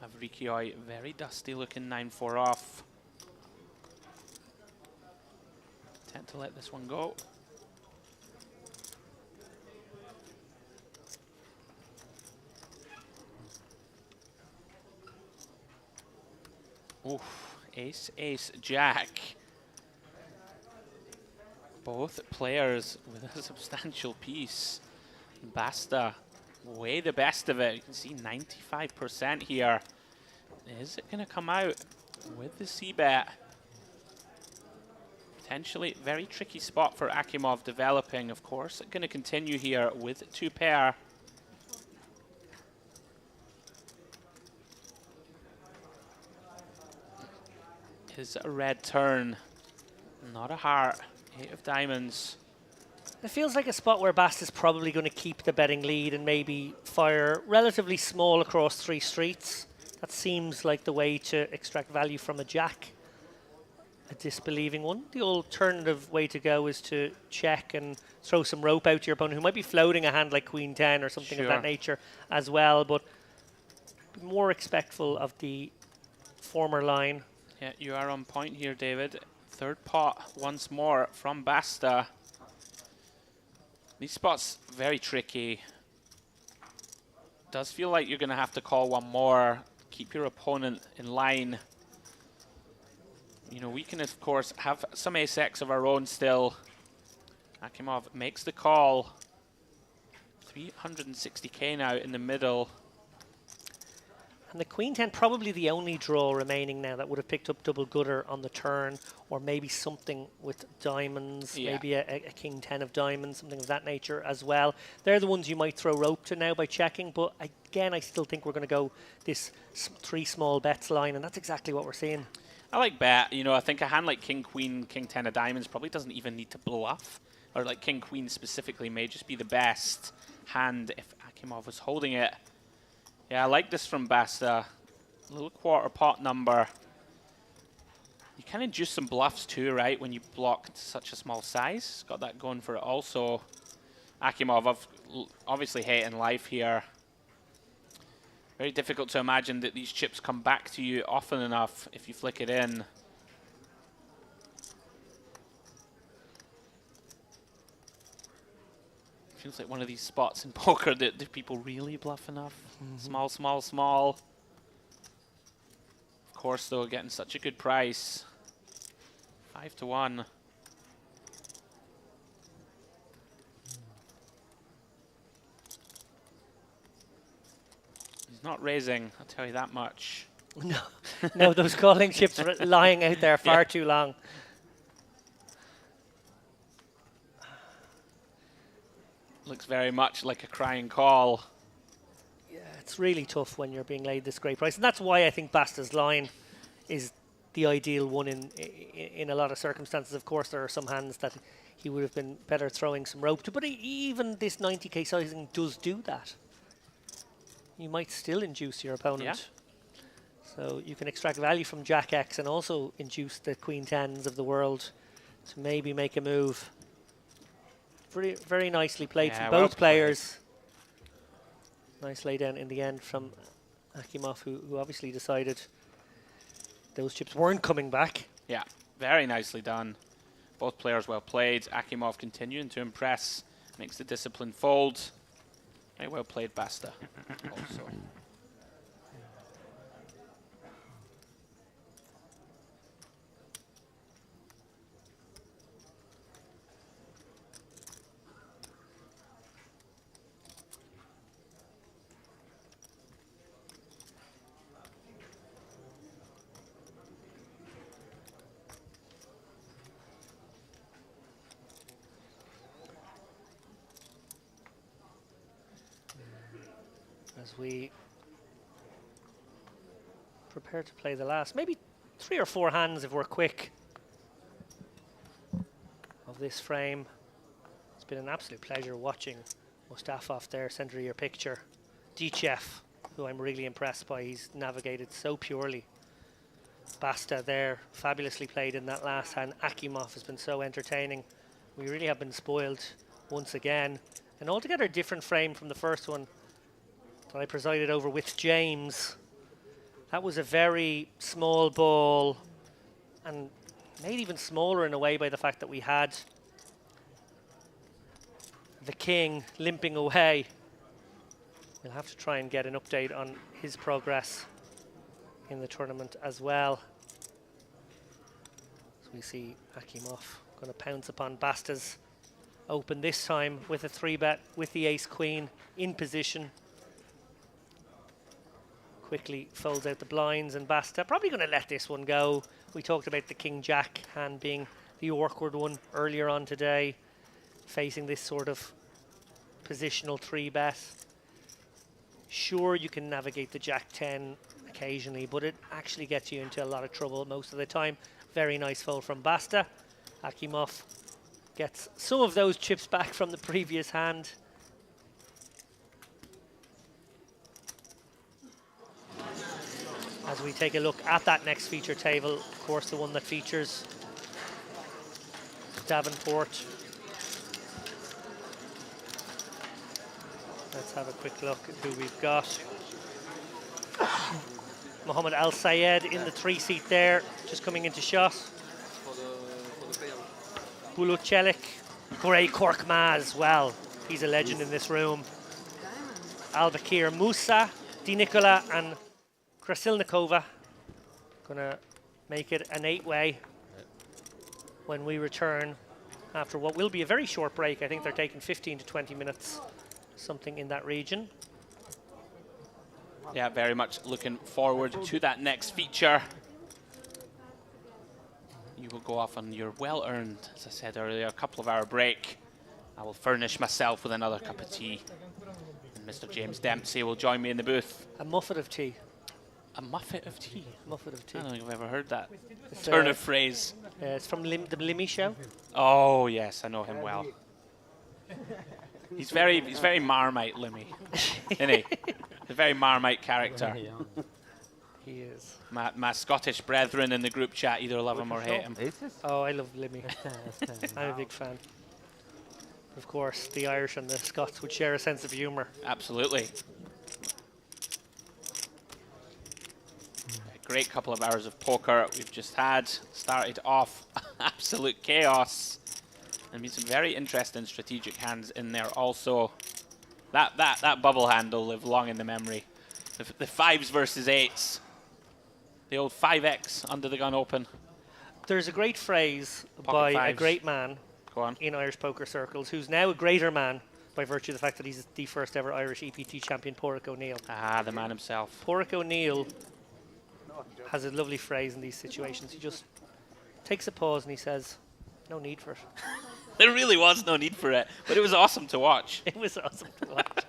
Avrikioi, very dusty looking 9-4 off. Tend to let this one go. Oof, ace, ace, jack. Both players with a substantial piece. Basta, way the best of it. You can see 95% here. Is it going to come out with the c-bet? Potentially very tricky spot for Akimov developing, of course. Going to continue here with 2 pair. Is a red turn, not a heart. 8 of diamonds. It feels like a spot where Bast is probably going to keep the betting lead and maybe fire relatively small across 3 streets. That seems like the way to extract value from a jack, a disbelieving one. The alternative way to go is to check and throw some rope out to your opponent, who might be floating a hand like Queen 10 or something of that nature as well, but be more respectful of the former line. Yeah, you are on point here, David. 3rd pot once more from Basta. These spots very tricky. Does feel like you're going to have to call one more, keep your opponent in line. You know, we can of course have some ace-x of our own still. Akimov makes the call. 360k now in the middle. And the Queen 10 probably the only draw remaining now that would have picked up double gutter on the turn, or maybe something with diamonds, maybe a King 10 of diamonds, something of that nature as well. They're the ones you might throw rope to now by checking, but again, I still think we're going to go this 3 small bets line, and that's exactly what we're seeing. I like bet. You know, I think a hand like King, Queen, King 10 of diamonds probably doesn't even need to bluff. Or like King, Queen specifically may just be the best hand if Akimov was holding it. Yeah, I like this from Basta. A little quarter pot number. You can induce some bluffs too, right, when you block such a small size. Got that going for it also. Akimov obviously hating life here. Very difficult to imagine that these chips come back to you often enough if you flick it in. Feels like one of these spots in poker that do people really bluff enough? Small, small, small. Of course, though, getting such a good price. 5 to 1. He's not raising, I'll tell you that much. No, no, those calling chips are lying out there far too long. Looks very much like a crying call. Yeah, it's really tough when you're being laid this great price. And that's why I think Basta's line is the ideal one in a lot of circumstances. Of course, there are some hands that he would have been better throwing some rope to, but even this 90k sizing does do that. You might still induce your opponent. Yeah. So you can extract value from Jack X and also induce the Queen 10s of the world to maybe make a move. Very, very nicely played from both players. Nice lay down in the end from Akimov, who obviously decided those chips weren't coming back. Yeah, very nicely done. Both players well played. Akimov continuing to impress, makes the discipline fold. Very well played, Basta, also. As we prepare to play the last, maybe 3 or 4 hands if we're quick, of this frame. It's been an absolute pleasure watching Mustafov there, center of your picture. Dichev, who I'm really impressed by, he's navigated so purely. Basta there, fabulously played in that last hand. Akimov has been so entertaining. We really have been spoiled once again. An altogether different frame from the first one that I presided over with James. That was a very small ball and made even smaller in a way by the fact that we had the king limping away. We'll have to try and get an update on his progress in the tournament as well. So we see Akimov going to pounce upon Basta's open this time with a 3-bet with the ace-queen in position. Quickly folds out the blinds, and Basta probably going to let this one go. We talked about the king-jack hand being the awkward one earlier on today, facing this sort of positional 3-bet. Sure, you can navigate the jack-10 occasionally, but it actually gets you into a lot of trouble most of the time. Very nice fold from Basta. Akimov gets some of those chips back from the previous hand. As we take a look at that next feature table, of course the one that features Davenport. Let's have a quick look at who we've got. Mohammed Al Sayed in the 3-seat there, just coming into shot. Bulucelik, Grey Korkmaz, well, he's a legend in this room. Al-Bakir Musa, Di Nicola and Krasilnikova gonna make it an 8-way when we return after what will be a very short break. I think they're taking 15 to 20 minutes, something in that region. Yeah, very much looking forward to that next feature. You will go off on your well-earned, as I said earlier, a couple of hour break. I will furnish myself with another cup of tea. And Mr. James Dempsey will join me in the booth. A muffet of tea. A muffet of tea? Muffet of tea. I don't think I've ever heard that It's, turn of phrase. It's from the Limmy show. Oh, yes, I know him well. He's very Marmite Limmy, isn't he? A very Marmite character. He is. My Scottish brethren in the group chat either love him or hate him. Oh, I love Limmy. I'm a big fan. Of course, the Irish and the Scots would share a sense of humour. Absolutely. A great couple of hours of poker we've just had. Started off absolute chaos. And been some very interesting strategic hands in there also. That bubble hand will live long in the memory. The 5s versus 8s. The old 5x under the gun open. There's a great phrase Pocket by a fives. great man Go on. in Irish poker circles, who's now a greater man by virtue of the fact that he's the first ever Irish EPT champion, Pádraig O'Neill. Ah, the man himself. Pádraig O'Neill has a lovely phrase in these situations. He just takes a pause and he says, no need for it. There really was no need for it, but it was awesome to watch. It was awesome to watch.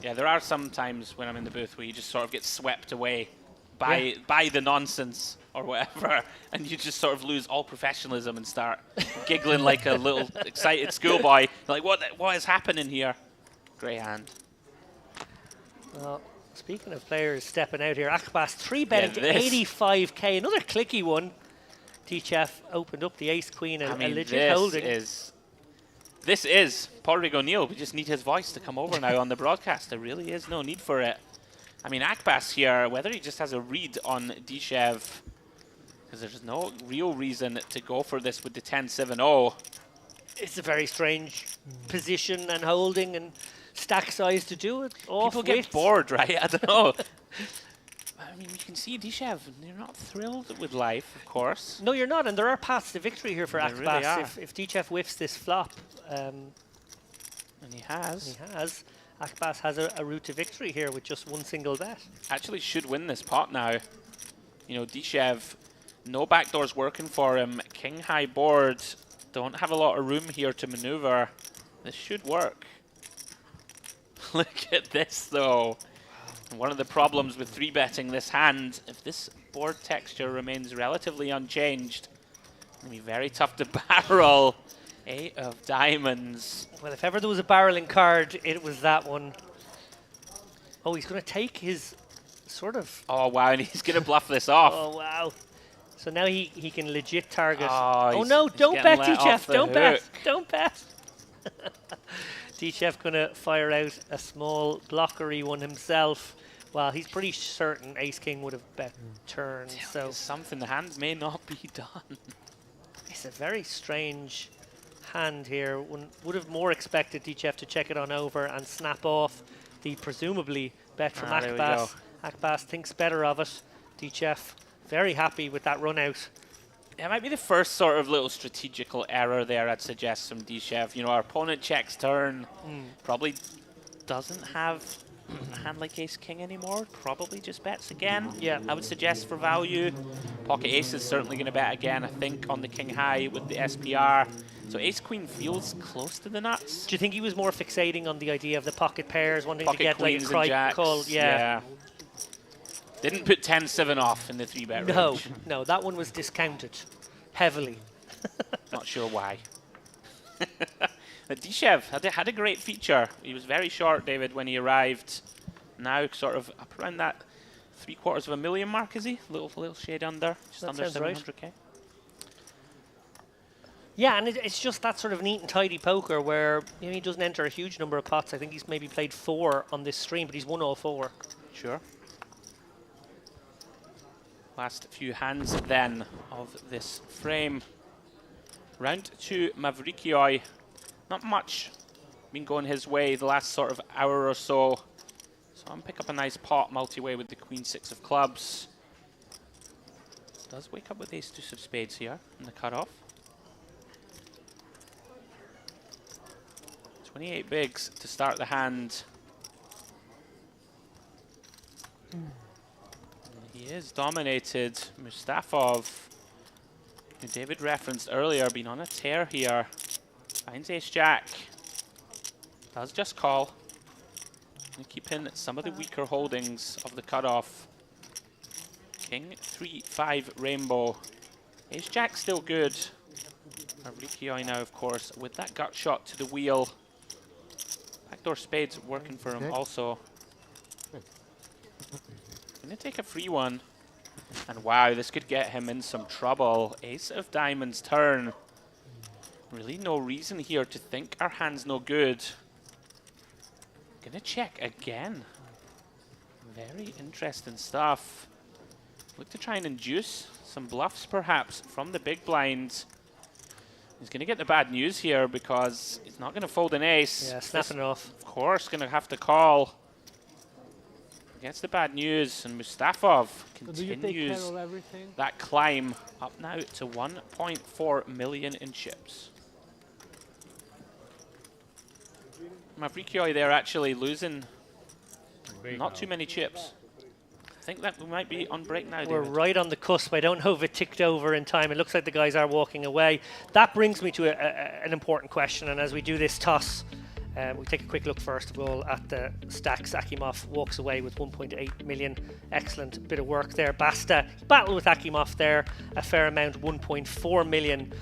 Yeah, there are some times when I'm in the booth where you just sort of get swept away by the nonsense or whatever, and you just sort of lose all professionalism and start giggling like a little excited schoolboy. Like, what is happening here? Grey hand. Well, speaking of players stepping out here, Akbas 3-betting to this. 85k, another clicky one. T-Chef opened up the ace-queen, a legit holding. This is Pádraig O'Neill. We just need his voice to come over now on the broadcast. There really is no need for it. I mean, Akbas here, whether he just has a read on Dishev, because there's no real reason to go for this with the 10-7-0. It's a very strange position and holding and stack size to do it. People get bored, right? I don't know. I mean, you can see Dishev, you're not thrilled with life, of course. No, you're not, and there are paths to victory here for There Akbas. really are. If Dishev whiffs this flop, And he has. Akbas has a route to victory here with just one single bet. Actually should win this pot now. You know, Dishev, no backdoors working for him. King high board, don't have a lot of room here to maneuver. This should work. Look at this though. One of the problems with 3-betting this hand, if this board texture remains relatively unchanged, it's going to be very tough to barrel. 8 of diamonds. Well, if ever there was a barreling card, it was that one. Oh, he's going to take his sort of... Oh, wow, and he's going to bluff this off. Oh, wow. So now he can legit target... Oh, no, he's don't bet, getting let T-Chef, off the don't bet, hook. don't bet. T-Chef going to fire out a small blockery one himself. Well, he's pretty certain Ace-King would have bet turn, so... Something, the hand may not be done. It's a very strange hand here. One would have more expected T-Chef to check it on over and snap off the presumably bet from there we Akbas. go. Akbas thinks better of it. T-Chef very happy with that run out. It might be the first sort of little strategical error there, I'd suggest, from Dishev. You know, our opponent checks turn, probably doesn't have a hand like Ace-King anymore, probably just bets again. Yeah. I would suggest for value. Pocket Ace is certainly going to bet again, I think, on the King High with the SPR. So Ace-Queen feels close to the nuts. Do you think he was more fixating on the idea of the pocket pairs, wanting Pocket to get like queens and a jacks, call? Yeah. Didn't put 10-7 off in the 3-bet range. No, that one was discounted heavily. Not sure why. Dishev had a great feature. He was very short, David, when he arrived. Now sort of up around that 750,000 mark, is he? Little shade under, just That under sounds right. 700k. Yeah, and it's just that sort of neat and tidy poker where he doesn't enter a huge number of pots. I think he's maybe played 4 on this stream, but he's won all 4. Sure. Last few hands then of this frame. Round 2, Mavrikioi. Not much been going his way the last sort of hour or so. So I'm pick up a nice pot multi-way with the Queen 6 of clubs. Does wake up with Ace 2 of spades here in the cutoff. 28 bigs to start the hand. He is dominated. Mustafov, who David referenced earlier, been on a tear here. Finds Ace-Jack. Does just call. And keep in some of the weaker holdings of the cutoff. King 3-5 rainbow. Ace-Jack still good. Mavrikioi now, of course, with that gut shot to the wheel. backdoor spades working for him also. Gonna take a free one. And wow, this could get him in some trouble. Ace of diamonds turn. Really no reason here to think our hand's no good. Gonna check again. Very interesting stuff. Look to try and induce some bluffs perhaps from the big blind. He's going to get the bad news here because he's not going to fold an ace. Yeah, snapping it off. Of course, going to have to call. Gets the bad news, and Mustafov continues that climb up now to 1.4 million in chips. Mavrikioi there actually losing not too many chips. I think that we might be on break now, We're David. right on the cusp. I don't know if it ticked over in time. It looks like the guys are walking away. That brings me to an important question. And as we do this toss, we take a quick look first of all at the stacks. Akimov walks away with 1.8 million. Excellent bit of work there. Basta battled with Akimov there. A fair amount, 1.4 million.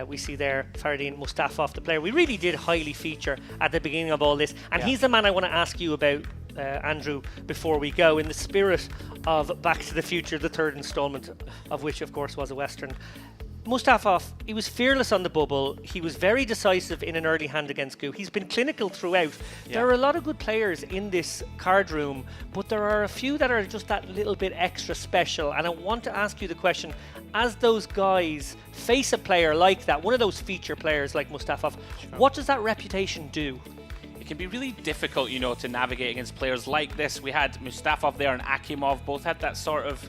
We see there Faradin Mustafov, the player we really did highly feature at the beginning of all this. And he's the man I want to ask you about, Andrew, before we go, in the spirit of Back to the Future, the third installment of which, of course, was a Western. Mustafov, he was fearless on the bubble. He was very decisive in an early hand against Gu. He's been clinical throughout. Yeah. There are a lot of good players in this card room, but there are a few that are just that little bit extra special. And I want to ask you the question, as those guys face a player like that, one of those feature players like Mustafov, what does that reputation do? It can be really difficult, you know, to navigate against players like this. We had Mustafov there and Akimov both had that sort of,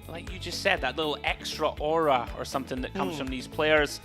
like you just said, that little extra aura or something that comes from these players.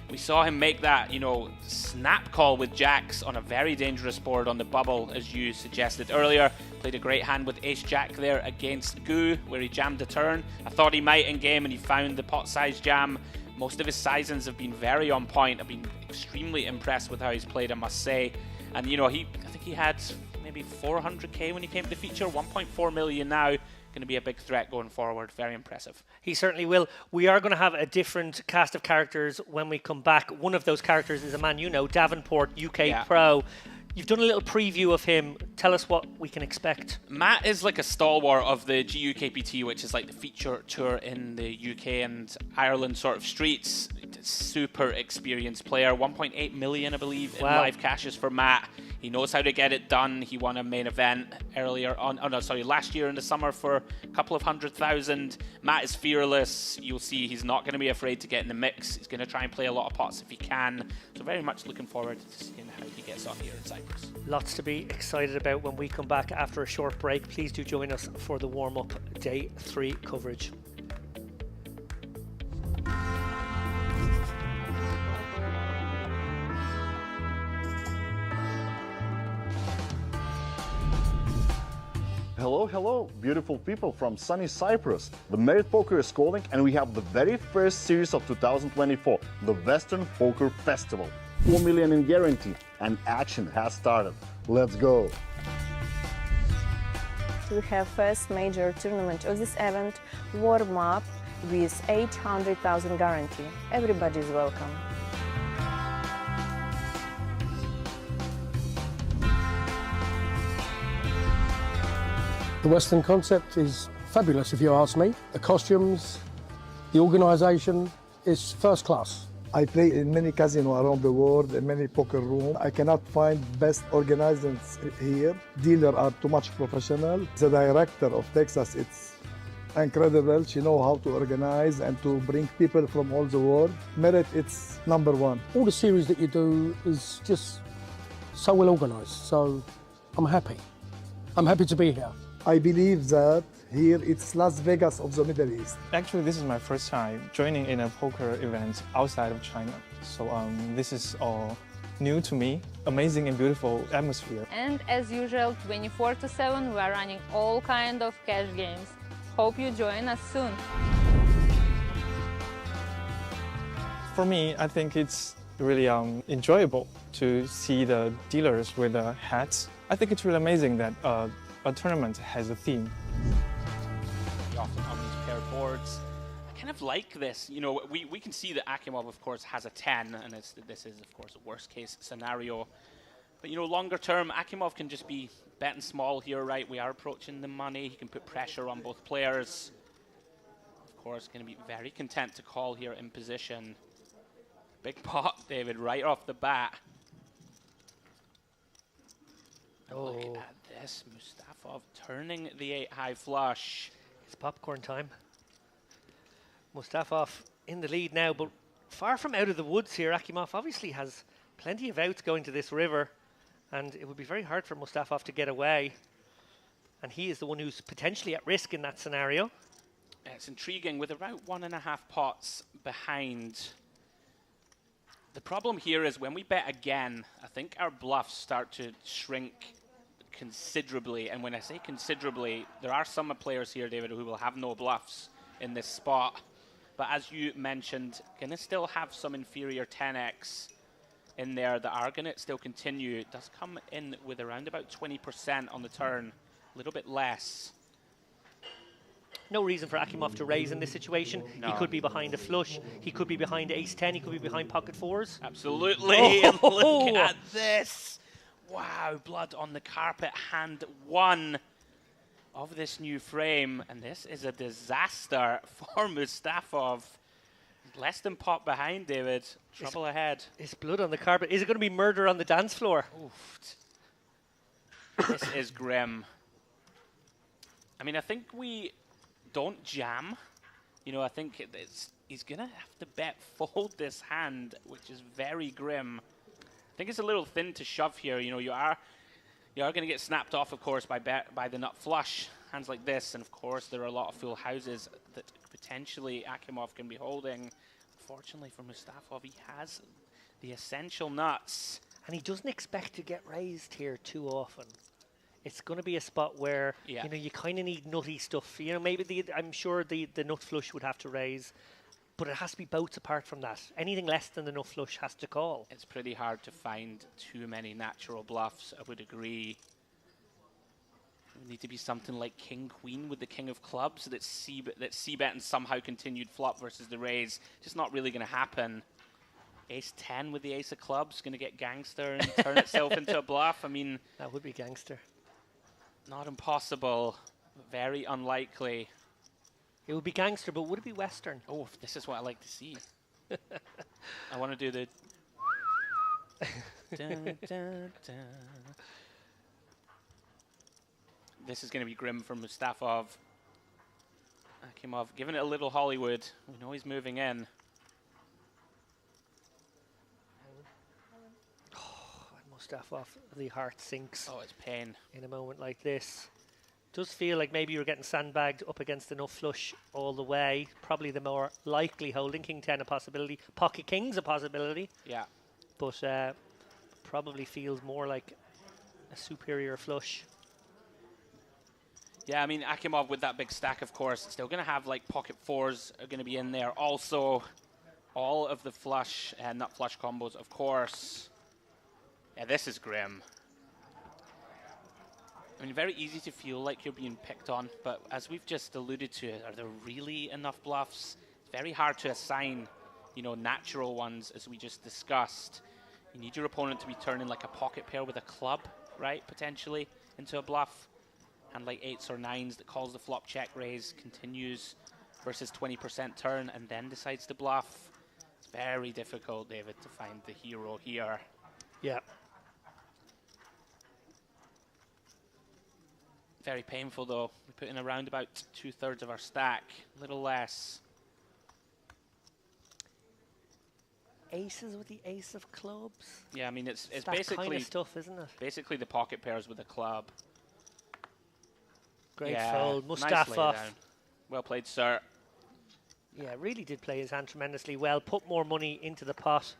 We saw him make that, you know, snap call with jacks on a very dangerous board on the bubble, as you suggested earlier. Played a great hand with ace-jack there against Gu, where he jammed a turn. I thought he might in game, and he found the pot size jam. Most of his sizings have been very on point. I've been extremely impressed with how he's played, I must say. And, you know, I think he had maybe 400k when he came to the feature, 1.4 million now. Going to be a big threat going forward. Very impressive. He certainly will. We are going to have a different cast of characters when we come back. One of those characters is a man you know, Davenport, UK Pro. You've done a little preview of him. Tell us what we can expect. Matt is like a stalwart of the GUKPT, which is like the feature tour in the UK and Ireland sort of streets. Super experienced player. 1.8 million, I believe, in live cashes for Matt. He knows how to get it done. He won a main event last year in the summer for a couple of 100,000. Matt is fearless. You'll see he's not going to be afraid to get in the mix. He's going to try and play a lot of pots if he can. So very much looking forward to seeing how he gets on here in Cyprus. Lots to be excited about when we come back after a short break. Please do join us for the warm-up day 3 coverage. Hello, hello, beautiful people from sunny Cyprus. The Merit Poker is calling, and we have the very first series of 2024, the Western Poker Festival. 4 million in guarantee, and action has started. Let's go. We have first major tournament of this event, warm up with 800,000 guarantee. Everybody is welcome. The Western concept is fabulous, if you ask me. The costumes, the organisation is first class. I play in many casinos around the world, in many poker rooms. I cannot find best organizers here. Dealers are too much professional. The director of Texas, it's incredible. She knows how to organize and to bring people from all the world. Merit, it's number one. All the series that you do is just so well organised, so I'm happy. I'm happy to be here. I believe that here it's Las Vegas of the Middle East. Actually, this is my first time joining in a poker event outside of China. So this is all new to me. Amazing and beautiful atmosphere. And as usual, 24/7, we are running all kind of cash games. Hope you join us soon. For me, I think it's really enjoyable to see the dealers with the hats. I think it's really amazing that a tournament has a theme. Often on these paired boards. I kind of like this. You know, we can see that Akimov, of course, has a 10, and this is, of course, a worst-case scenario. But, you know, longer term, Akimov can just be betting small here, right? We are approaching the money. He can put pressure on both players. Of course, going to be very content to call here in position. Big pot, David, right off the bat. Oh. Look at this. Mustafov turning the 8 high flush. It's popcorn time. Mustafov in the lead now, but far from out of the woods here. Akimov obviously has plenty of outs going to this river, and it would be very hard for Mustafov to get away. And he is the one who's potentially at risk in that scenario. It's intriguing with about 1.5 pots behind. The problem here is when we bet again, I think our bluffs start to shrink considerably. And when I say considerably, there are some players here, David, who will have no bluffs in this spot. But as you mentioned, going to still have some inferior 10x in there that are going to still continue. It does come in with around about 20% on the turn, a little bit less. No reason for Akimov to raise in this situation. No. He could be behind a flush. He could be behind ace-10. He could be behind pocket fours. Absolutely. Oh. Look at this. Wow, blood on the carpet. Hand 1 of this new frame. And this is a disaster for Mustafov. Less than pot behind, David. Trouble ahead. It's blood on the carpet. Is it going to be murder on the dance floor? Oof. This is grim. I mean, I think we don't jam. You know, I think he's going to have to bet fold this hand, which is very grim. I think it's a little thin to shove here. You know, you are going to get snapped off, of course, by the nut flush. Hands like this, and of course, there are a lot of full houses that potentially Akimov can be holding. Unfortunately for Mustafov, he has the essential nuts. And he doesn't expect to get raised here too often. It's going to be a spot where you know you kind of need nutty stuff. You know, maybe I'm sure the nut flush would have to raise, but it has to be boats apart from that. Anything less than the nut flush has to call. It's pretty hard to find too many natural bluffs, I would agree. It would need to be something like King Queen with the King of Clubs that C-bet and somehow continued flop versus the raise. Just not really going to happen. Ace 10 with the Ace of Clubs going to get gangster and turn itself into a bluff. I mean, that would be gangster. Not impossible, very unlikely. It would be gangster, but would it be Western? Oh, this is what I like to see. I want to do the... dun, dun, dun. This is going to be grim for Mustafov. Akimov giving it a little Hollywood. We know he's moving in. Mustafov, the heart sinks. Oh, it's pain. In a moment like this. Does feel like maybe you're getting sandbagged up against enough flush all the way. Probably the more likely holding. King 10 a possibility. Pocket King's a possibility. Yeah. But probably feels more like a superior flush. Yeah, I mean, Akimov with that big stack, of course, still going to have, like, pocket fours are going to be in there. Also, all of the flush and nut flush combos, of course. Yeah, this is grim. I mean, very easy to feel like you're being picked on, but as we've just alluded to, are there really enough bluffs? It's very hard to assign, you know, natural ones, as we just discussed. You need your opponent to be turning like a pocket pair with a club, right, potentially, into a bluff. And like 8s or 9s that calls the flop check raise, continues versus 20% turn, and then decides to bluff. It's very difficult, David, to find the hero here. Yeah. Very painful, though. We put in around about 2/3 of our stack, a little less. Aces with the Ace of Clubs. Yeah, I mean, it's that basically kind of stuff, isn't it? Basically the pocket pairs with a club. Great fold, nice Mustafov. laydown. Well played, sir. Yeah, really did play his hand tremendously well. Put more money into the pot.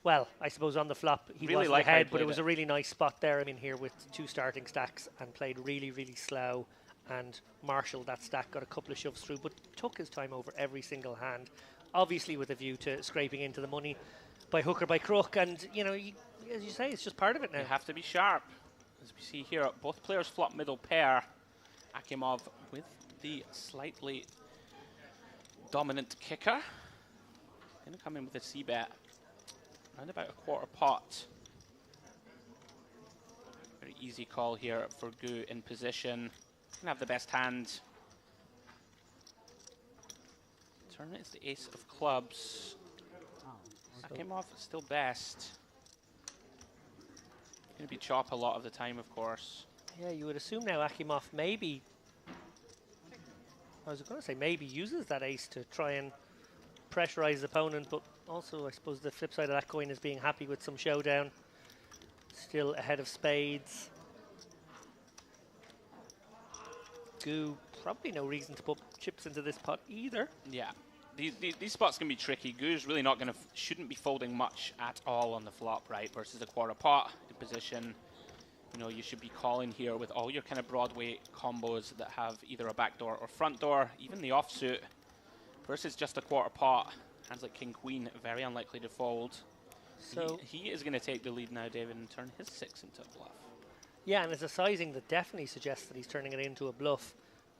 Well, I suppose on the flop he Really wasn't like how he ahead, but it played was it. a really nice spot there. I mean, here with 2 starting stacks and played really, really slow and marshalled that stack, got a couple of shoves through, but took his time over every single hand, obviously with a view to scraping into the money by hook or by crook. And, you know, as you say, it's just part of it now. You have to be sharp. As we see here, both players flop middle pair. Akimov with the slightly dominant kicker. Going to come in with a C-bet. Around about a quarter pot. Very easy call here for Gu in position. Can have the best hand. Turn is the ace of clubs. Akimov is still best. Going to be chop a lot of the time, of course. Yeah, you would assume now Akimov maybe, I was going to say maybe uses that ace to try and pressurize his opponent, but also I suppose the flip side of that coin is being happy with some showdown. Still ahead of spades. Gu, probably no reason to put chips into this pot either. Yeah, these spots can be tricky. Gu's really not going to, shouldn't be folding much at all on the flop, right? Versus a quarter pot in position. You know, you should be calling here with all your kind of Broadway combos that have either a backdoor or front door, even the offsuit. Versus just a quarter pot. Hands like King Queen, very unlikely to fold. So he is going to take the lead now, David, and turn his 6 into a bluff. Yeah, and it's a sizing that definitely suggests that he's turning it into a bluff.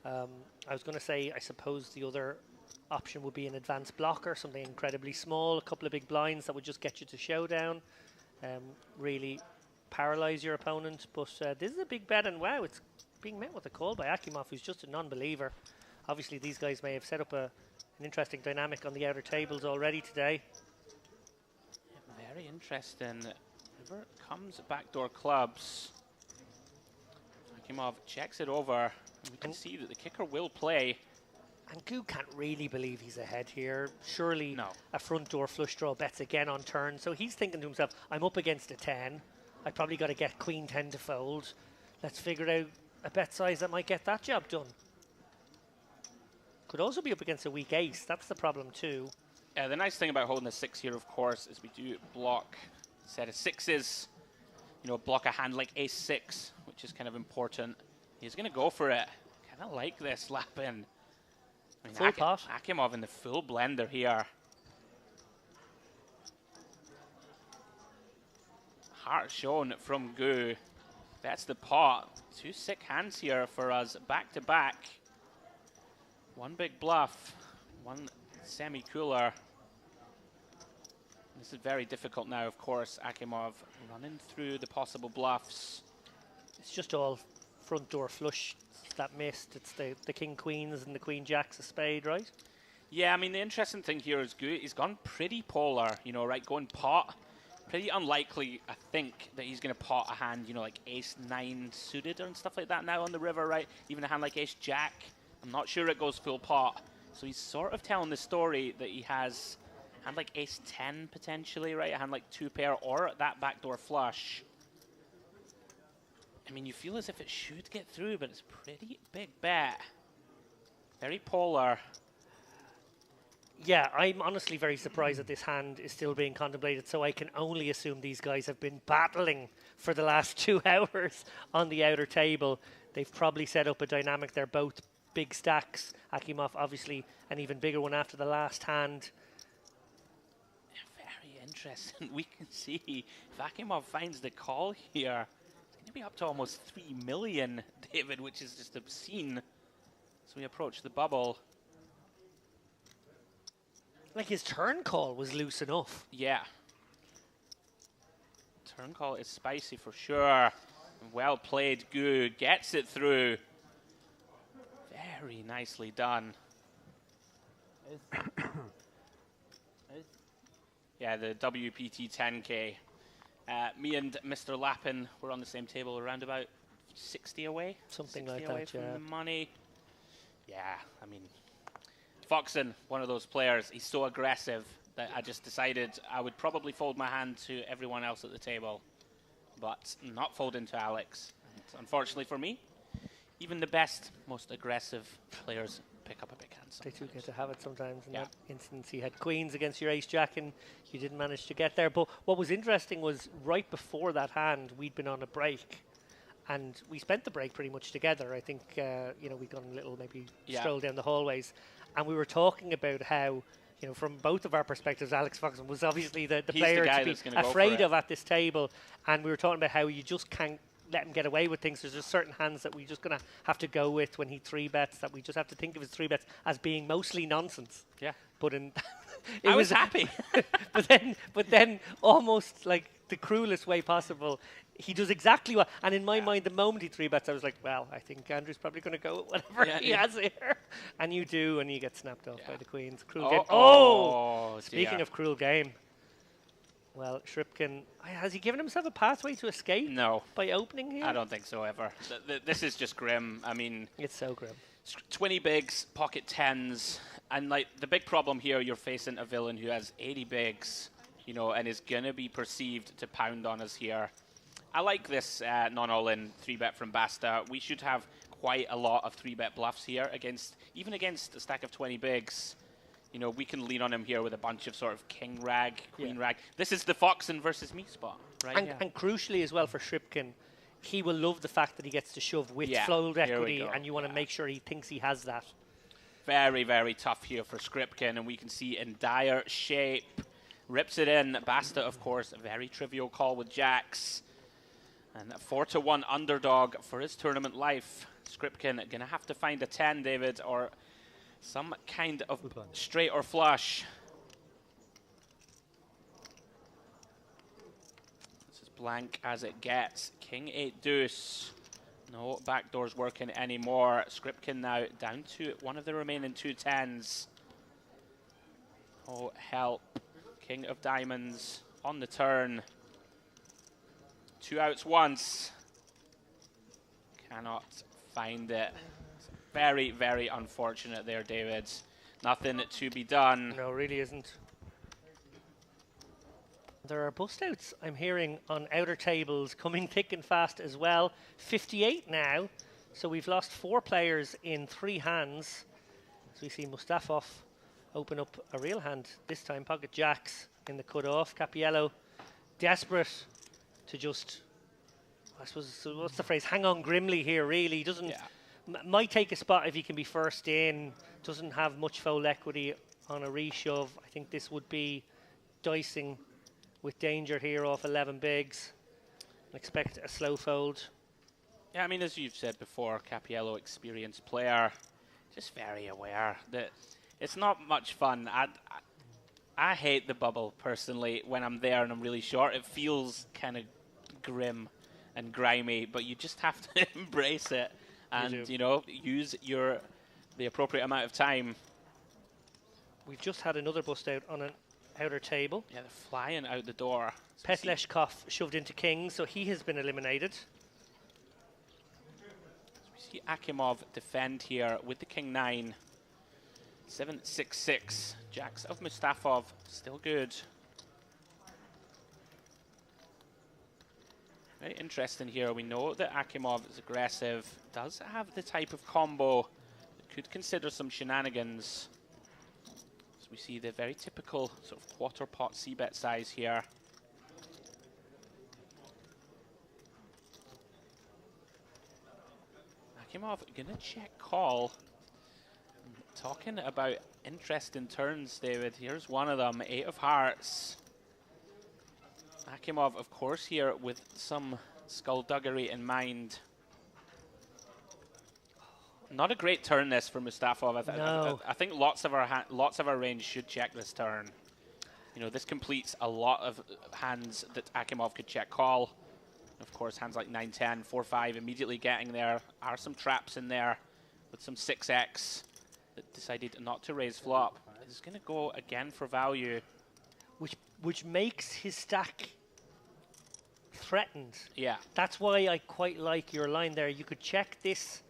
I was going to say, I suppose the other option would be an advanced blocker, something incredibly small, a couple of big blinds that would just get you to showdown, really paralyze your opponent. But this is a big bet, and wow, it's being met with a call by Akimov, who's just a non-believer. Obviously, these guys may have set up an interesting dynamic on the outer tables already today. Very interesting. River comes backdoor clubs. Akimov checks it over. And we can see that the kicker will play. And Gu can't really believe he's ahead here. Surely a front door flush draw bets again on turn. So he's thinking to himself, I'm up against a 10. I probably got to get queen 10 to fold. Let's figure out a bet size that might get that job done. Could also be up against a weak ace. That's the problem too. The nice thing about holding a 6 here, of course, is we do block a set of 6s. You know, block a hand like ace 6, which is kind of important. He's going to go for it. Kind of like this, Lapin. I mean, Full pot. Akimov in the full blender here. Heart shown from Gu. That's the pot. 2 sick hands here for us, back to back. One big bluff, one semi-cooler. This is very difficult now, of course. Akimov running through the possible bluffs. It's just all front door flush that missed. It's the king queens and the queen jacks of spade, right? Yeah, I mean, the interesting thing here is he's gone pretty polar, you know, right? Going pot. Pretty unlikely, I think, that he's going to pot a hand, you know, like ace 9 suited and stuff like that now on the river, right? Even a hand like ace jack. I'm not sure it goes full pot. So he's sort of telling the story that he has a hand like ace 10 potentially, right? A hand like 2 pair or that backdoor flush. I mean, you feel as if it should get through, but it's a pretty big bet. Very polar. Yeah, I'm honestly very surprised that this hand is still being contemplated, so I can only assume these guys have been battling for the last 2 hours on the outer table. They've probably set up a dynamic. They're both big stacks. Akimov, obviously, an even bigger one after the last hand. Very interesting. We can see if Akimov finds the call here, it's going to be up to almost 3 million, David, which is just obscene. So we approach the bubble. Like his turn call was loose enough. Yeah. Turn call is spicy for sure. Well played, Gu. Gets it through. Very nicely done. Yeah, the WPT 10K. Me and Mr. Lapin were on the same table, around about 60 away. Something 60 like away that, from yeah. the money. Yeah, I mean, Foxen, one of those players, he's so aggressive that I just decided I would probably fold my hand to everyone else at the table, but not fold into Alex. And unfortunately for me, even the best, most aggressive players pick up a big hand sometimes. They do get to have it sometimes. In that instance, he had queens against your ace jack, and you didn't manage to get there. But what was interesting was right before that hand, we'd been on a break, and we spent the break pretty much together. I think you know, we'd gone a little maybe stroll down the hallways, and we were talking about how, you know, from both of our perspectives, Alex Foxen was obviously the player to be afraid of at this table, and we were talking about how you just can't let him get away with things. There's just certain hands that we're just going to have to go with when he 3-bets, that we just have to think of his 3-bets as being mostly nonsense. Yeah. But in I was happy. but then almost like the cruelest way possible. He does exactly what, and in my mind, the moment he 3-bets, I was like, well, I think Andrew's probably going to go with whatever he has here. And you do, and you get snapped off by the queens. Cruel game. Oh! Speaking of cruel game. Well, Shripkin, has he given himself a pathway to escape? No. By opening here? I don't think so ever. This is just grim. I mean, it's so grim. 20 bigs, pocket 10s, and like the big problem here, you're facing a villain who has 80 bigs, you know, and is gonna be perceived to pound on us here. I like this non-all-in 3-bet from Basta. We should have quite a lot of 3-bet bluffs here even against a stack of 20 bigs. You know, we can lean on him here with a bunch of sort of king rag, queen rag. This is the Foxen versus me spot, right? And crucially as well for Shripkin, he will love the fact that he gets to shove with fold equity, and you want to make sure he thinks he has that. Very, very tough here for Scripkin, and we can see in dire shape. Rips it in. Basta, of course, a very trivial call with jacks. And a 4-1 underdog for his tournament life. Scripkin going to have to find a 10, David, or some kind of straight or flush. This is blank as it gets. King 8 deuce. No backdoors working anymore. Scripkin now down to one of the remaining 2 10s. Oh, help. King of diamonds on the turn. 2 outs once. Cannot find it. Very, very unfortunate there, David. Nothing to be done. No, really isn't. There are bust outs I'm hearing on outer tables coming thick and fast as well. 58 now. So we've lost 4 players in 3 hands. As we see Mustafov open up a real hand this time. Pocket jacks in the cut-off. Capiello desperate to just, I suppose, what's the phrase? Hang on grimly here, really. Doesn't might take a spot if he can be first in. Doesn't have much fold equity on a reshove. I think this would be dicing with danger here off 11 bigs. Expect a slow fold. Yeah, I mean, as you've said before, Capiello, experienced player, just very aware that it's not much fun. I hate the bubble, personally, when I'm there and I'm really short. It feels kind of grim and grimy, but you just have to embrace it and, you know, use the appropriate amount of time. We've just had another bust out on an outer table. Yeah, they're flying out the door. Petleshkov shoved into king, so he has been eliminated. We see Akimov defend here with the king 9. 7-6-6. Jacks of Mustafov still good. Very interesting here. We know that Akimov is aggressive, does have the type of combo that could consider some shenanigans. So we see the very typical sort of quarter pot c-bet size here. Akimov gonna check call. Talking about interesting turns, David. Here's one of them, 8 of hearts. Akimov, of course, here with some skullduggery in mind. Not a great turn this for Mustafov. I think lots of our range should check this turn. You know, this completes a lot of hands that Akimov could check call. Of course, hands like 9-10, 4-5 immediately getting there. Are some traps in there with some 6x. That decided not to raise flop. Is going to go again for value. Which makes his stack threatened. Yeah. That's why I quite like your line there. You could check this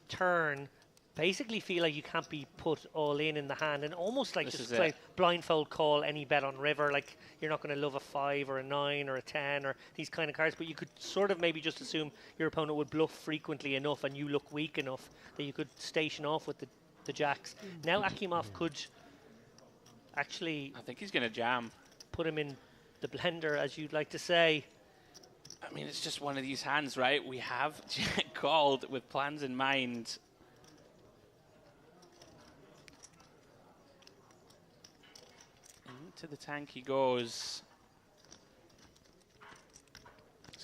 turn, basically feel like you can't be put all in the hand, and almost like just play blindfold call any bet on river. Like you're not going to love a 5 or a 9 or a 10 or these kind of cards, but you could sort of maybe just assume your opponent would bluff frequently enough and you look weak enough that you could station off with the jacks. Now Akimov could actually, I think he's going to jam. Put him in the blender, as you'd like to say. I mean, it's just one of these hands, right? We have called with plans in mind. Into the tank he goes.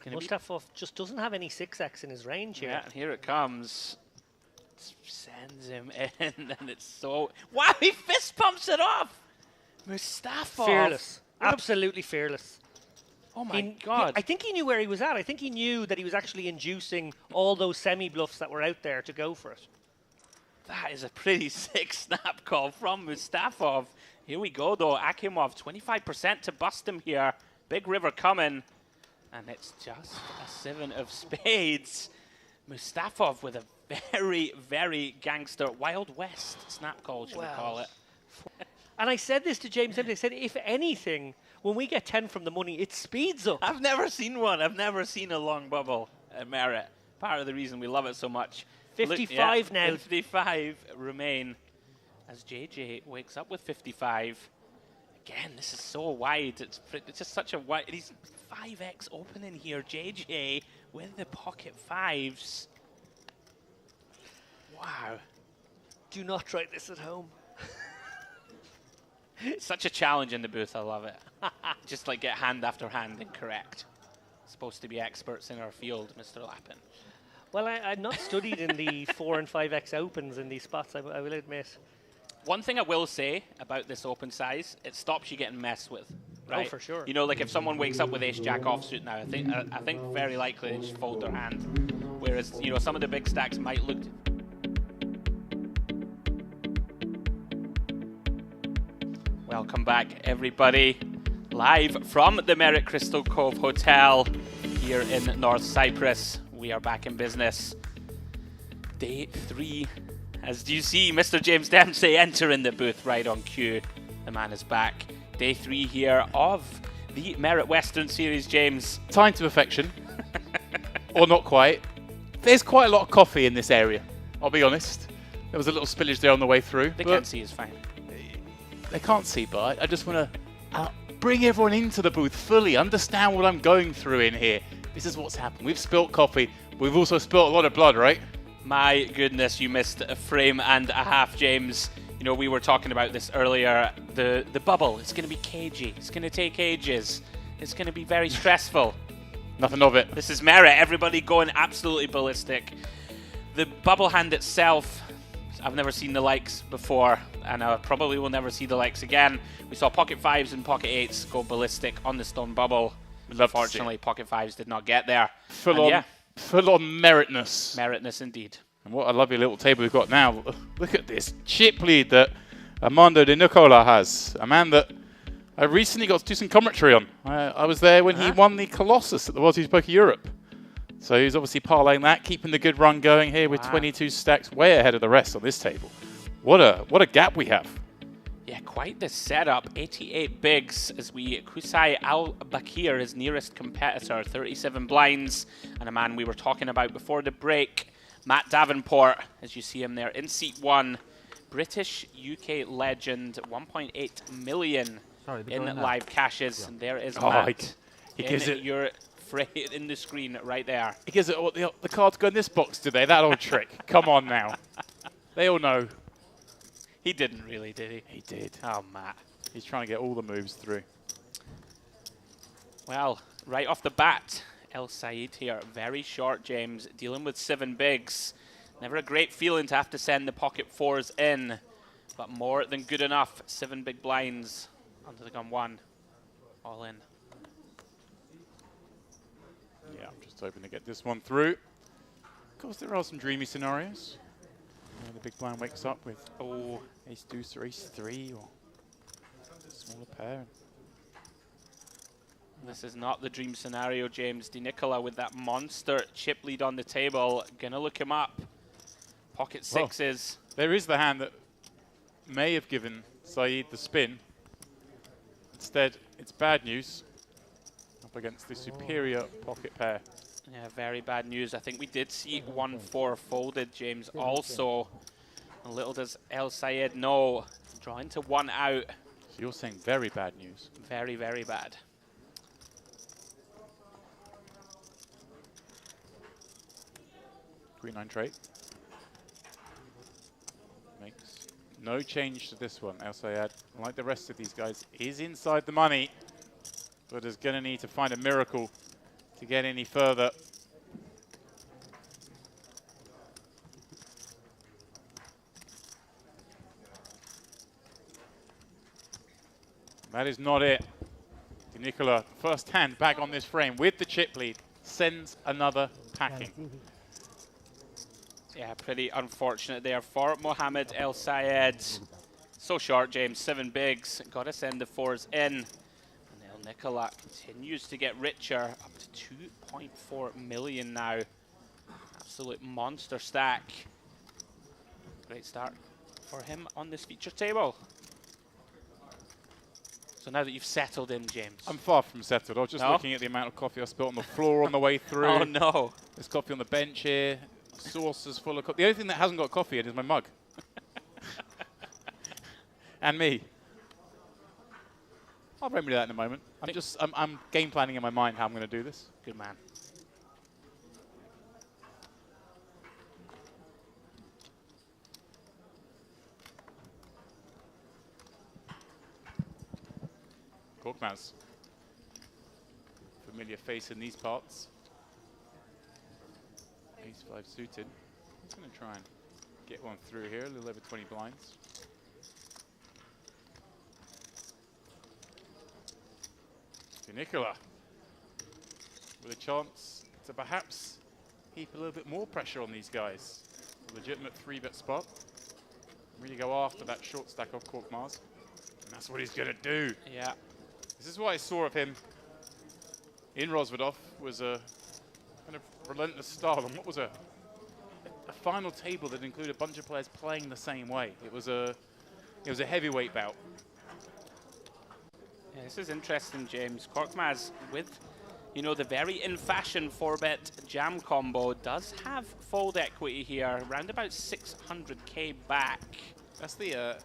Mustafov just doesn't have any 6x in his range here. Yeah, and here it comes. Sends him in, and it's so... Wow, he fist pumps it off! Mustafov! Fearless. Absolutely fearless. Oh my God. I think he knew where he was at. I think he knew that he was actually inducing all those semi-bluffs that were out there to go for it. That is a pretty sick snap call from Mustafov. Here we go, though. Akimov, 25% to bust him here. Big river coming. And it's just a 7 of spades. Mustafov with a very, very gangster Wild West snap call, should we call it. And I said this to James Dempsey. I said, if anything, when we get 10 from the money, it speeds up. I've never seen one. I've never seen a long bubble at Merit. Part of the reason we love it so much. 55 now. 55 remain as JJ wakes up with 55. Again, this is so wide. It's just such a wide. He's 5x opening here. JJ with the pocket fives. Wow. Do not try this at home. Such a challenge in the booth. I love it. Just like get hand after hand incorrect. Supposed to be experts in our field, Mr. Lappin. Well, I've not studied in the 4 and 5x opens in these spots, I will admit. One thing I will say about this open size, it stops you getting messed with. Right? Oh, for sure. You know, like if someone wakes up with ace-jack offsuit now, I think very likely they just fold their hand. Whereas, you know, some of the big stacks might look... Welcome back, everybody. Live from the Merit Crystal Cove Hotel here in North Cyprus. We are back in business. Day 3. As you see Mr. James Dempsey entering the booth right on cue. The man is back. Day 3 here of the Merit Western Series, James. Time to perfection. Or not quite. There's quite a lot of coffee in this area, I'll be honest. There was a little spillage there on the way through. They can't see, it's fine. They can't see, but I just want to bring everyone into the booth fully, understand what I'm going through in here. This is what's happened. We've spilt coffee. We've also spilt a lot of blood, right? My goodness, you missed a frame and a half, James. You know, we were talking about this earlier. The bubble, it's going to be cagey. It's going to take ages. It's going to be very stressful. Nothing of it. This is Merit. Everybody going absolutely ballistic. The bubble hand itself, I've never seen the likes before, and I probably will never see the likes again. We saw pocket fives and pocket eights go ballistic on the stone bubble. Unfortunately, pocket fives did not get there. Full on meritness. Meritness indeed. And what a lovely little table we've got now. Look at this chip lead that Armando De Nicola has. A man that I recently got to do some commentary on. I was there when he won the Colossus at the World Series of Poker Europe. So he's obviously parlaying that, keeping the good run going here with 22 stacks, way ahead of the rest on this table. What a gap we have. Yeah, quite the setup. 88 bigs as we Kusai Al-Bakir, his nearest competitor, 37 blinds, and a man we were talking about before the break, Matt Davenport, as you see him there in seat 1. British UK legend, 1.8 million in live cashes. And there is Matt. He gives it your in the screen right there. He gives it what the cards go in this box today. That old trick. Come on now. They all know. He didn't really, did he? He did. Oh, Matt. He's trying to get all the moves through. Well, right off the bat, El Said here, very short, James, dealing with 7 bigs. Never a great feeling to have to send the pocket 4s in, but more than good enough. 7 big blinds under the gun 1, all in. Yeah, I'm just hoping to get this one through. Of course, there are some dreamy scenarios. The big blind wakes up with ace deuce or ace 3 or a smaller pair. This is not the dream scenario, James. De Nicola with that monster chip lead on the table. Gonna look him up. Pocket 6s. There is the hand that may have given Saeed the spin. Instead, it's bad news up against the superior pocket pair. Yeah, very bad news. I think we did see 1-4 folded, James. Also, little does El Sayed know, drawing to 1 out. So you're saying very bad news? Very, very bad. Queen 9 trade. Makes no change to this one. El Sayed, like the rest of these guys, is inside the money, but is going to need to find a miracle to get any further. That is not it. De Nicola, first hand back on this frame with the chip lead, sends another packing. Yeah, pretty unfortunate there for Mohamed El Sayed. So short, James. 7 bigs. Got to send the 4s in. And El Nicola continues to get richer, up to 2.4 million now. Absolute monster stack. Great start for him on this feature table. So now that you've settled in, James. I'm far from settled. I was just looking at the amount of coffee I spilled on the floor on the way through. Oh, no. There's coffee on the bench here. Saucers full of coffee. The only thing that hasn't got coffee in is my mug. And me. I'll remember that in a moment. I'm game planning in my mind how I'm going to do this. Good man. Korkmaz. Familiar face in these parts. Ace-5 suited. He's going to try and get one through here, a little over 20 blinds. To Nicola. With a chance to perhaps heap a little bit more pressure on these guys. A legitimate 3-bet spot. Really go after that short stack of Korkmaz. And that's what he's going to do. Yeah. This is what I saw of him in Rosvedov, was a kind of relentless style, and what was a final table that included a bunch of players playing the same way. It was a heavyweight bout. Yeah, this is interesting, James. Korkmaz with, you know, the very in-fashion 4-bet jam combo does have fold equity here, around about 600k back. That's the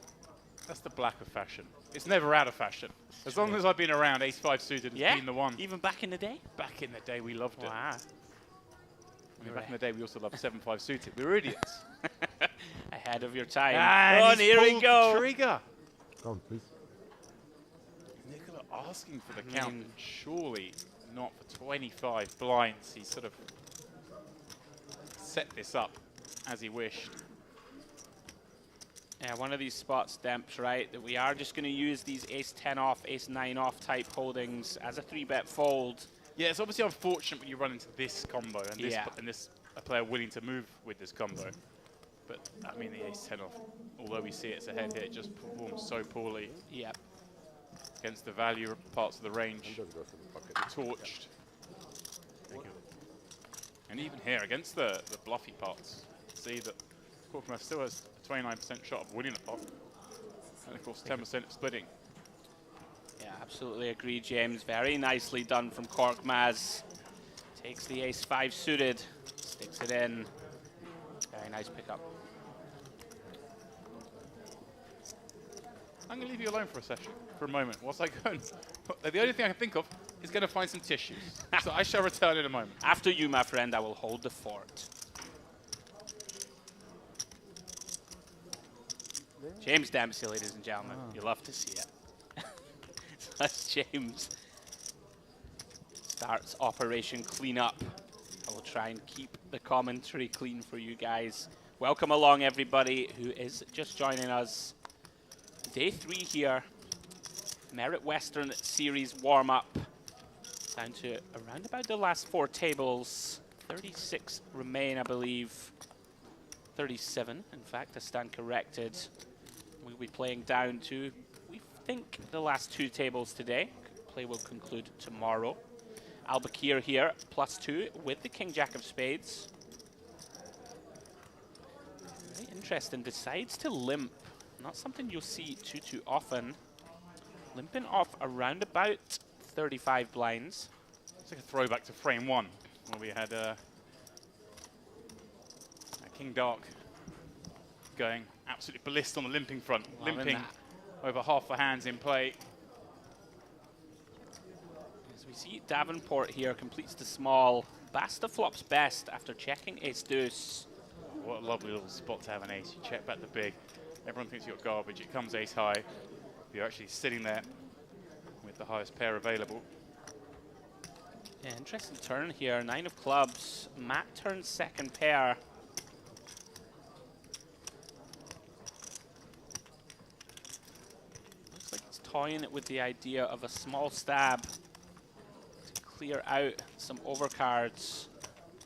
black of fashion. It's never out of fashion. As long as I've been around, Ace-5 suited has been the one. Even back in the day? Back in the day, we loved it. Wow. I mean, back in the day, we also loved 7-5 suited. We were idiots. Ahead of your time. And here we go. The trigger. Count, please. Nicola asking for the count, but surely not for 25 blinds. He sort of set this up as he wished. Yeah, one of these spots, Demps, right, that we are just going to use these ace-10 off, ace-9 off type holdings as a 3-bet fold. Yeah, it's obviously unfortunate when you run into this combo and this a player willing to move with this combo. But, I mean, the ace-10 off, although we see it's a head hit, it just performs so poorly. Yep. Against the value parts of the range. Torched. And even here, against the bluffy parts, see that Korkmaz still has a 29% shot of winning the pot. And of course, 10% of splitting. Yeah, absolutely agree, James. Very nicely done from Korkmaz. Takes the ace-5 suited, sticks it in. Very nice pickup. I'm going to leave you alone for a moment, whilst I go and... The only thing I can think of is going to find some tissues. So I shall return in a moment. After you, my friend, I will hold the fort. James Dempsey, ladies and gentlemen. You love to see it. That's James. Starts Operation Cleanup. I will try and keep the commentary clean for you guys. Welcome along, everybody who is just joining us. Day 3 here. Merit Western Series warm-up. Down to around about the last 4 tables. 36 remain, I believe. 37, in fact, I stand corrected. We'll be playing down to, we think, the last 2 tables today. Play will conclude tomorrow. Al-Bakir here, +2 with the King-Jack of Spades. Very interesting. Decides to limp. Not something you'll see too often. Limping off around about 35 blinds. It's like a throwback to frame 1, where we had King Dark going absolutely ballistic on the limping front. Loving limping that. over half the hands in play. As we see Davenport here completes the small. Basta flops best after checking ace-deuce. What a lovely little spot to have an ace. You check back the big. Everyone thinks you've got garbage. It comes ace high. You're actually sitting there with the highest pair available. Yeah, interesting turn here. 9 of clubs. Matt turns second pair. Looks like it's toying with the idea of a small stab to clear out some overcards.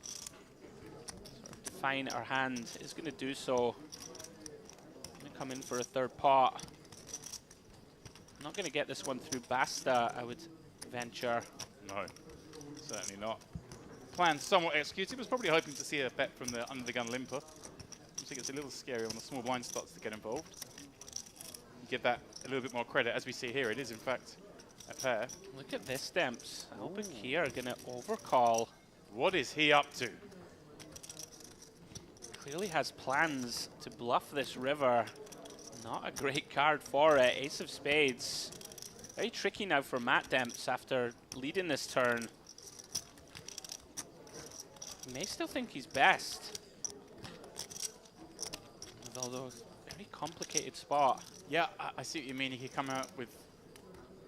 Sort of define our hand. Is going to do so. Going to come in for a third pot. Not going to get this one through Basta, I would venture. No, certainly not. Plan somewhat executed. Was probably hoping to see a bet from the under the gun limper. I think it's a little scary when the small blind starts to get involved. Give that a little bit more credit. As we see here, it is in fact a pair. Look at this, Demps. Albakir going to overcall. What is he up to? Clearly has plans to bluff this river. Not a great card for it. Ace of spades. Very tricky now for Matt Demps after leading this turn. He may still think he's best. Although, very complicated spot. Yeah, I see what you mean. He could come out with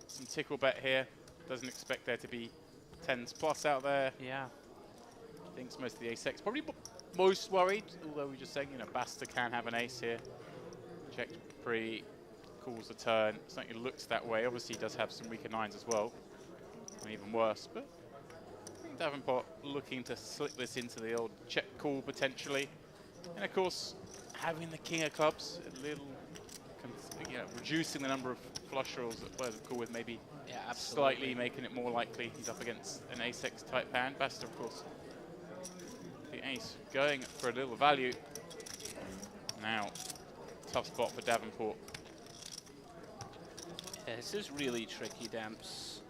some tickle bet here. Doesn't expect there to be 10s plus out there. Yeah. Thinks most of the ace X. Probably most worried, although we're just saying, you know, Basta can have an ace here. Check pre, calls the turn. Certainly looks that way. Obviously, he does have some weaker 9s as well. And even worse. But I think Davenport looking to slip this into the old check call potentially. And of course, having the king of clubs, a little, you know, reducing the number of flush draws that players would call with, maybe slightly making it more likely he's up against an ace-X type hand. Basta, of course, the ace going for a little value. Now, tough spot for Davenport. Yeah, this is really tricky, Demps.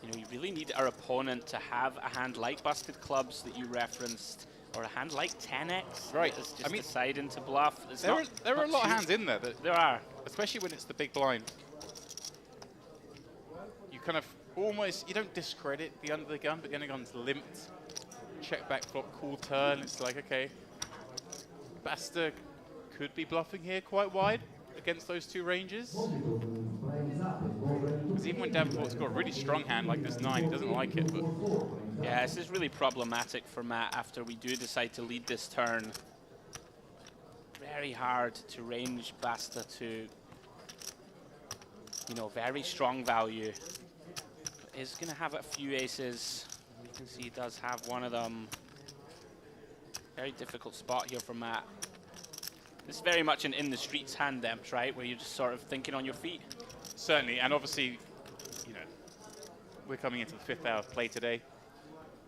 You know, you really need our opponent to have a hand like Busted Clubs that you referenced, or a hand like 10x. Right. That's just deciding to bluff. There are a lot of hands in there. There are. Especially when it's the big blind. You kind of almost, you don't discredit the under the gun, but the under the gun's limped. Check back flop, cool turn. It's like, okay, Basta could be bluffing here quite wide against those two ranges. Because even when Davenport's got a really strong hand like this 9, he doesn't like it. But yeah, this is really problematic for Matt after we do decide to lead this turn. Very hard to range Basta to, you know, very strong value. But is going to have a few aces. You can see he does have one of them. Very difficult spot here for Matt. This is very much an in the streets hand, Demps, right? Where you're just sort of thinking on your feet. Certainly, and obviously, you know, we're coming into the 5th hour of play today.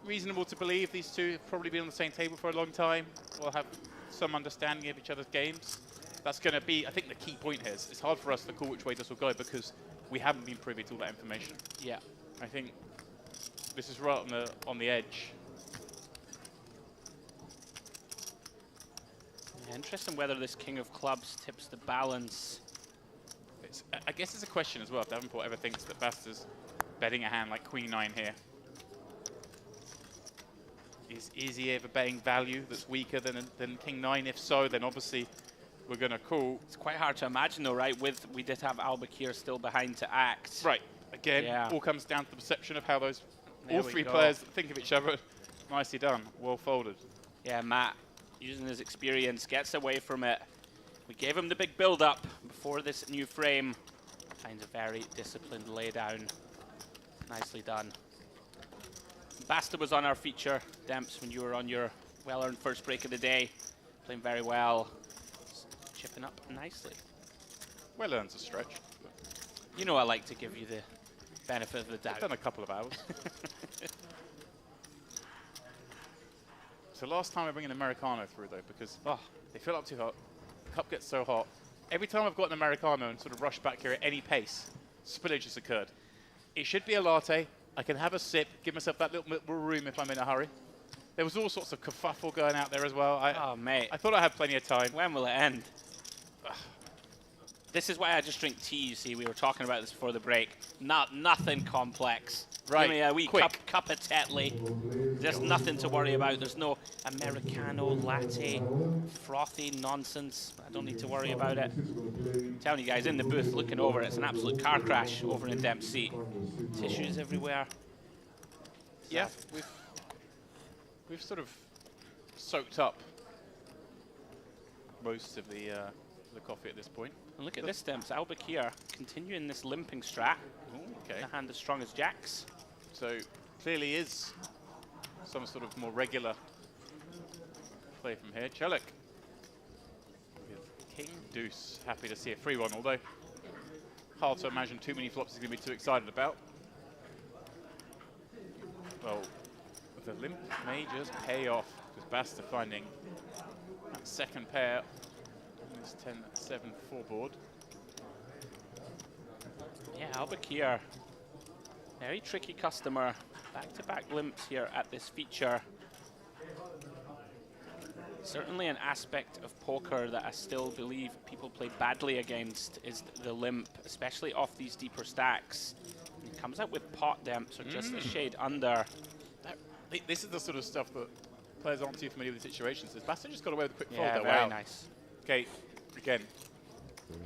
Reasonable to believe these two have probably been on the same table for a long time. We'll have some understanding of each other's games. That's going to be, I think, the key point here. It's hard for us to call which way this will go because we haven't been privy to all that information. Yeah. I think this is right on the edge. Yeah, interesting whether this king of clubs tips the balance. I guess it's a question as well if Davenport ever thinks that Basta's betting a hand like Queen 9 here. Is he ever betting value that's weaker than King 9? If so, then obviously we're going to call. It's quite hard to imagine though, right? We did have Albakir still behind to act. Right. Again, all comes down to the perception of how those all three go. players think of each other. Nicely done. Well folded. Yeah, Matt, using his experience, gets away from it. We gave him the big build-up before this new frame. Finds a very disciplined laydown. Nicely done. Basta was on our feature, Demps, when you were on your well-earned first break of the day. Playing very well. Chipping up nicely. Well earned a stretch. You know I like to give you the benefit of the doubt. I've done a couple of hours. So last time I bring an Americano through though, because they fill up too hot. The cup gets so hot. Every time I've got an Americano and sort of rushed back here at any pace, spillage has occurred. It should be a latte. I can have a sip, give myself that little room if I'm in a hurry. There was all sorts of kerfuffle going out there as well. Oh, mate. I thought I had plenty of time. When will it end? This is why I just drink tea, you see. We were talking about this before the break. Nothing complex. Right, Give me a wee quick. cup of Tetley. Just nothing to worry about. There's no Americano, latte, frothy nonsense. I don't need to worry about it. I'm telling you guys, in the booth, looking over, it's an absolute car crash over in Demp's seat. Tissues everywhere. Yeah, we've sort of soaked up most of the coffee at this point. And look at this, Demps. Albakir continuing this limping strat. Okay. The hand as strong as Jack's. So clearly is some sort of more regular play from here. Celik with King Deuce. Happy to see a free one, although hard to imagine too many flops he's going to be too excited about. Well, the limp may just pay off because Basta finding that second pair on this 10-7-4 board. Yeah, Albakir, very tricky customer. Back-to-back limps here at this feature. Certainly an aspect of poker that I still believe people play badly against is the limp, especially off these deeper stacks. He comes out with pot demps or just a shade under. This is the sort of stuff that players aren't too familiar with the situations. Basta just got away with a quick fold Yeah, there. very Wow. nice. Okay, again,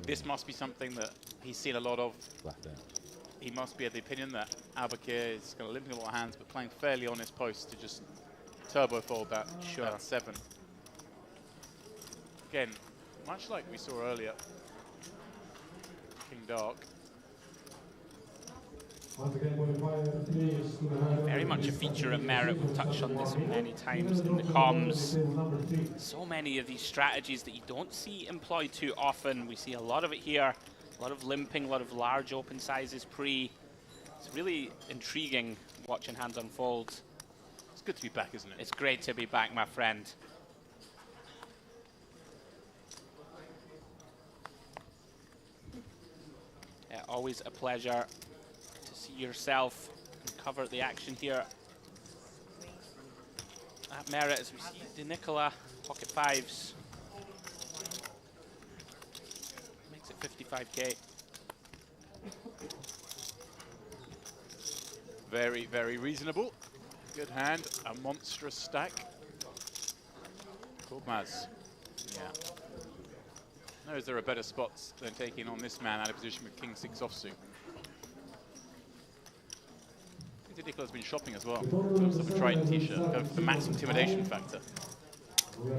this must be something that he's seen a lot of. He must be of the opinion that Albakir is going to limp a lot of hands, but playing fairly on his post to just turbo fold that, that 7. Again, much like we saw earlier, King Dark. Very much a feature at Merit. We've touched on this many times in the comms. So many of these strategies that you don't see employed too often. We see a lot of it here. A lot of limping, a lot of large open sizes pre. It's really intriguing watching hands unfold. It's good to be back, isn't it? It's great to be back, my friend. Yeah, always a pleasure to see yourself and cover the action here at Merit as we see De Nicola pocket fives. Makes it 55k. Very, very reasonable. Good hand, a monstrous stack. Cool, Maz. Yeah. Knows there are better spots than taking on this man out of position with King 6 offsuit. I think Nicola's been shopping as well. Looks like a Triton t-shirt, going for the max intimidation factor. Do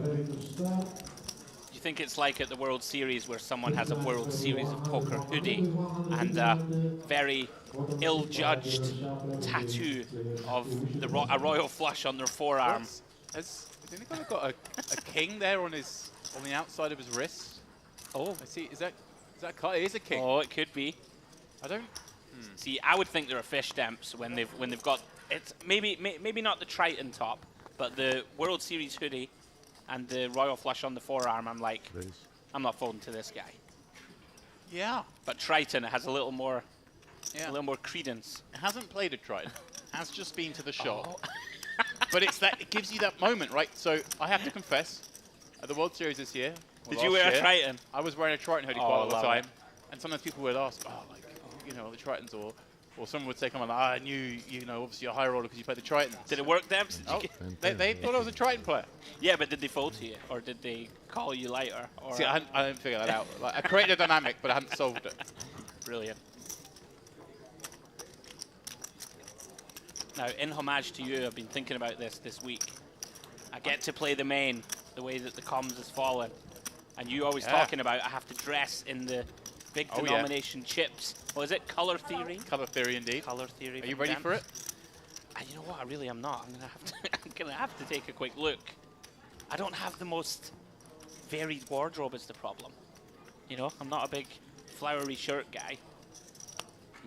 you think it's like at the World Series where someone has a World Series of Poker hoodie and a very ill-judged tattoo of a royal flush on their forearm? Has Nicola got a king there on the outside of his wrist? Oh, I see. Is that cut? It is a king. Oh, it could be. I don't. See, I would think they're a fish demps when they've got it's maybe not the Triton top, but the World Series hoodie and the royal flush on the forearm. I'm like, I'm not folding to this guy. Yeah. But Triton has a little more credence. It hasn't played a Triton. Has just been to the shop. But it gives you that moment, right? So I have to confess, at the World Series this year. Did you wear a Triton? I was wearing a Triton hoodie quite a lot of the time. And sometimes people would ask, the Tritons, or someone would say, come on, I knew, obviously you're a high roller because you played the Tritons. Did it work, Debs? They thought I was a Triton player. Yeah, but did they fold to you? Or did they call you lighter? Or See, I didn't figure that out. Like, I created a dynamic, but I hadn't solved it. Brilliant. Now, in homage to you, I've been thinking about this week. I get to play the main the way that the comms has fallen. And you always talking about I have to dress in the big denomination chips. What is it? Color theory? Color theory, indeed. Color theory. Are you ready for it? You know what? I really am not. I'm gonna have to take a quick look. I don't have the most varied wardrobe is the problem. You know, I'm not a big flowery shirt guy.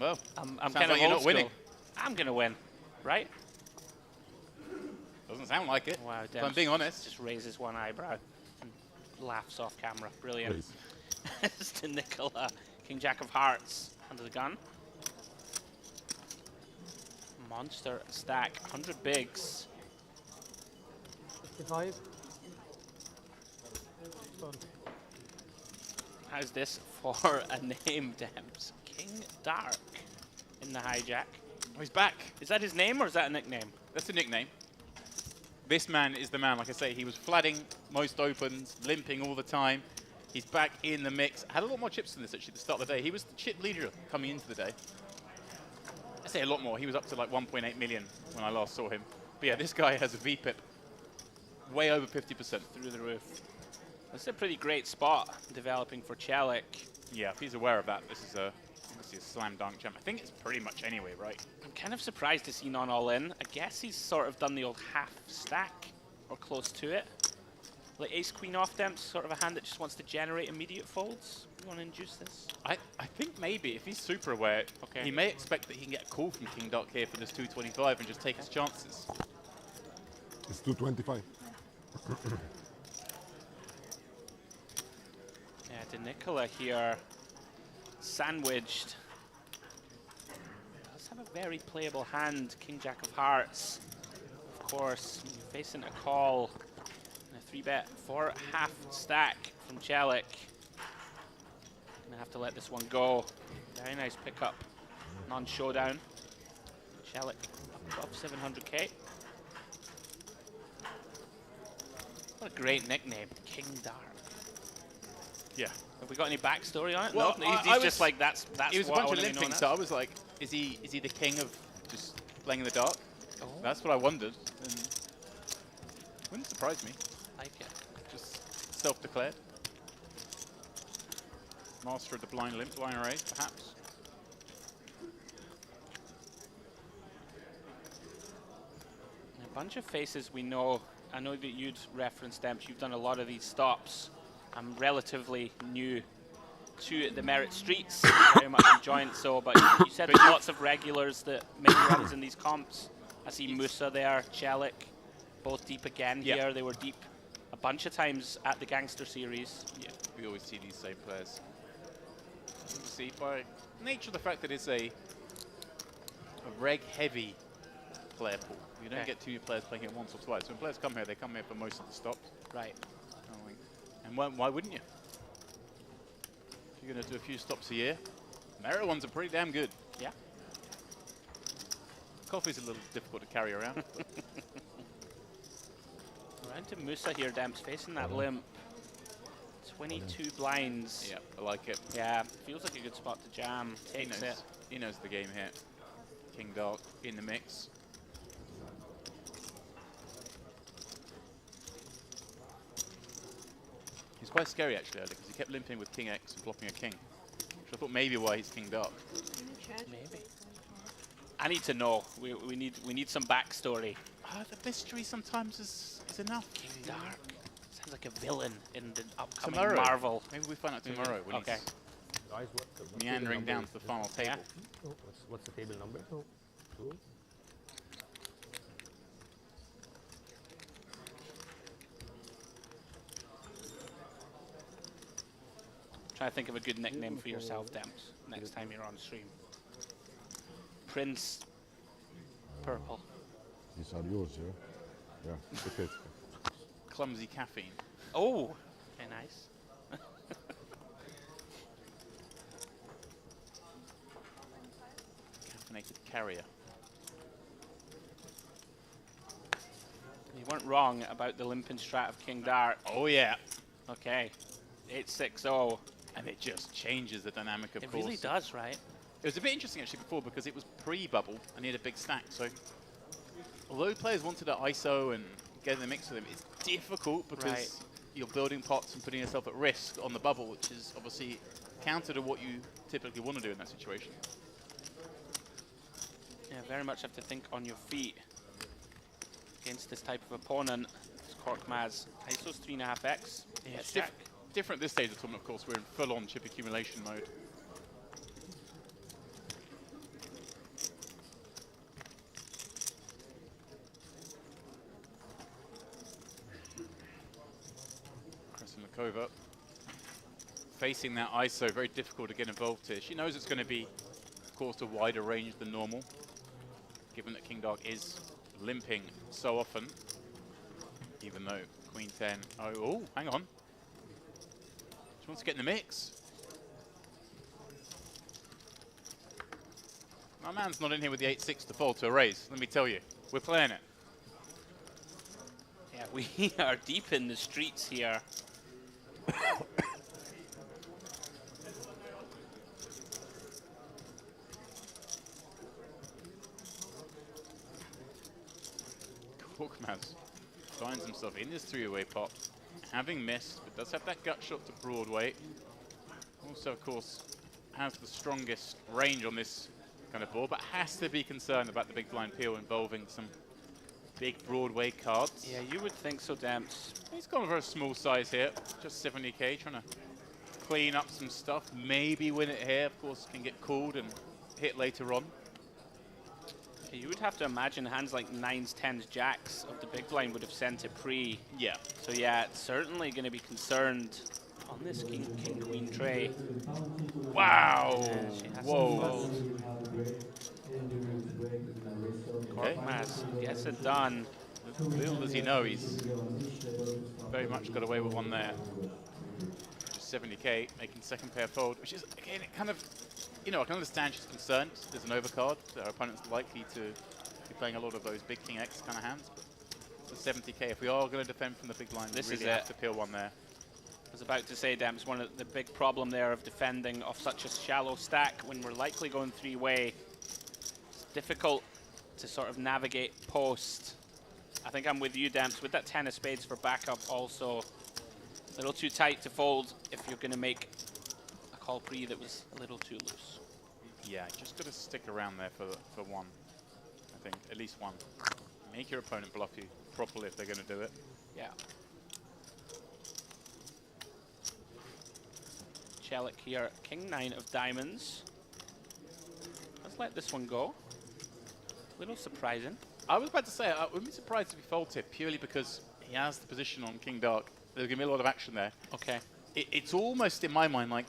Well, I'm sounds kind like of you're old not winning. school. I'm gonna win, right? Doesn't sound like it. Wow, if I'm being honest. Just raises one eyebrow and laughs off camera. Brilliant. It's to Nicola. King Jack of Hearts under the gun. Monster stack. 100 bigs. 55. How's this for a name, Dems? King Dark in the hijack. Oh, he's back. Is that his name or is that a nickname? That's a nickname. This man is the man. Like I say, he was flatting most opens, limping all the time. He's back in the mix. Had a lot more chips than this actually at the start of the day. He was the chip leader coming into the day. I say a lot more. He was up to like 1.8 million when I last saw him. But yeah, this guy has a VPIP way over 50%. Through the roof. That's a pretty great spot developing for Celik. Yeah, if he's aware of that, this is a slam dunk jump. I think it's pretty much anyway, right? I'm kind of surprised to see non all in. I guess he's sort of done the old half stack or close to it. Like ace queen off them, sort of a hand that just wants to generate immediate folds. You want to induce this? I think maybe if he's super aware, he may expect that he can get a call from King Dark here for this 225 and just take his chances. It's 225. Yeah, De Nicola here, sandwiched. Does have a very playable hand, King Jack of Hearts. Of course, facing a call, and a 3-bet for half stack from Celik. Gonna have to let this one go. Very nice pickup, non-showdown. Celik above 700k. What a great nickname, King Dark. Yeah. Have we got any backstory on it? Well, no, he's just like that's. He was a what bunch I of wanna be known limping, as. so I was like, is he the king of just playing in the dark? Oh. That's what I wondered. And wouldn't surprise me. Like it. Just self-declared. Master of the blind limp, blind raise, perhaps. A bunch of faces we know. I know that you'd referenced them. You've done a lot of these stops. I'm relatively new to the Merit Streets, very much enjoying it so, but you said there's lots of regulars that make runs in these comps. I see Musa there, Celik, both deep again here. They were deep a bunch of times at the Gangster Series. Yeah, we always see these same players. You see, by nature of the fact that it's a reg-heavy player pool, you don't get too many players playing it once or twice. When players come here, they come here for most of the stops. Right. And why wouldn't you? If you're going to do a few stops a year, Merit ones are pretty damn good. Yeah. Coffee's a little difficult to carry around. Around to Musa here, Demps, facing that limp. 22 blinds. Yeah, I like it. Yeah, feels like a good spot to jam. Takes it. He knows the game here. King Dark in the mix. He's quite scary actually earlier because he kept limping with King X and flopping a king. Which I thought maybe why he's King Dark. Maybe. I need to know. We need some backstory. The mystery sometimes is enough. King Dark. Sounds like a villain in the upcoming Tomorrow. Marvel. Maybe we find out tomorrow when okay. he's meandering down to the final table. Yeah. What's the table number? 2. Try to think of a good nickname for yourself, Demps, next time you're on stream. Prince Purple. These are yours, yeah? Yeah, okay. Clumsy Caffeine. Oh, very nice. Caffeinated Carrier. You weren't wrong about the limping strat of King Dark. Oh yeah. Okay. 8-6-0. And it just changes the dynamic of course. It really does, right? It was a bit interesting actually before because it was pre-bubble and he had a big stack. So although players wanted to ISO and get in the mix with him, it's difficult because you're building pots and putting yourself at risk on the bubble, which is obviously counter to what you typically want to do in that situation. Yeah, very much have to think on your feet against this type of opponent. It's Cork Maz. ISO's 3.5x. Yeah, it's different at this stage of the tournament, of course. We're in full-on chip accumulation mode. Pressing the Cove up. Facing that ISO, very difficult to get involved here. She knows it's going to be, of course, a wider range than normal, given that King Dark is limping so often, even though Queen 10, oh, hang on. She wants to get in the mix. My man's not in here with the 8-6 to fold to a raise, let me tell you. We're playing it. Yeah, we are deep in the streets here. Korkmaz finds himself in this three-way pot, having missed, but does have that gut shot to Broadway. We'll Also, of course, has the strongest range on this kind of board, but has to be concerned about the big blind peel involving some big Broadway cards. Yeah, you would think so, Demps. He's gone for a small size here, just 70k, trying to clean up some stuff, maybe win it here. Of course, can get called and hit later on. Yeah, you would have to imagine hands like 9s, 10s, jacks of the big blind would have sent it pre. Yeah. So yeah, it's certainly going to be concerned on this king queen tray. Wow! Yeah, she has Whoa! to fold. Korkmaz gets it done. Little does he know, he's very much got away with one there. Just 70k, making second pair fold, which is, again, it kind of, you know, I can understand she's concerned. There's an overcard. Our opponent's likely to be playing a lot of those big king X kind of hands. But for 70k, if we are going to defend from the big blind, This we really is have it. to peel one there. I was about to say, Demps, one of the big problem there of defending off such a shallow stack when we're likely going three-way. It's difficult to sort of navigate post. I think I'm with you, Demps, with that 10 of spades for backup also. A little too tight to fold if you're going to make a call pre that was a little too loose. Yeah, just got to stick around there for one, I think, at least one. Make your opponent bluff you properly if they're going to do it. Yeah. Chelik here, king 9 of diamonds. Let's let this one go. A little surprising. I was about to say, I wouldn't be surprised if he folds it purely because he has the position on King Dark. There's going to be a lot of action there. Okay. It's almost, in my mind, like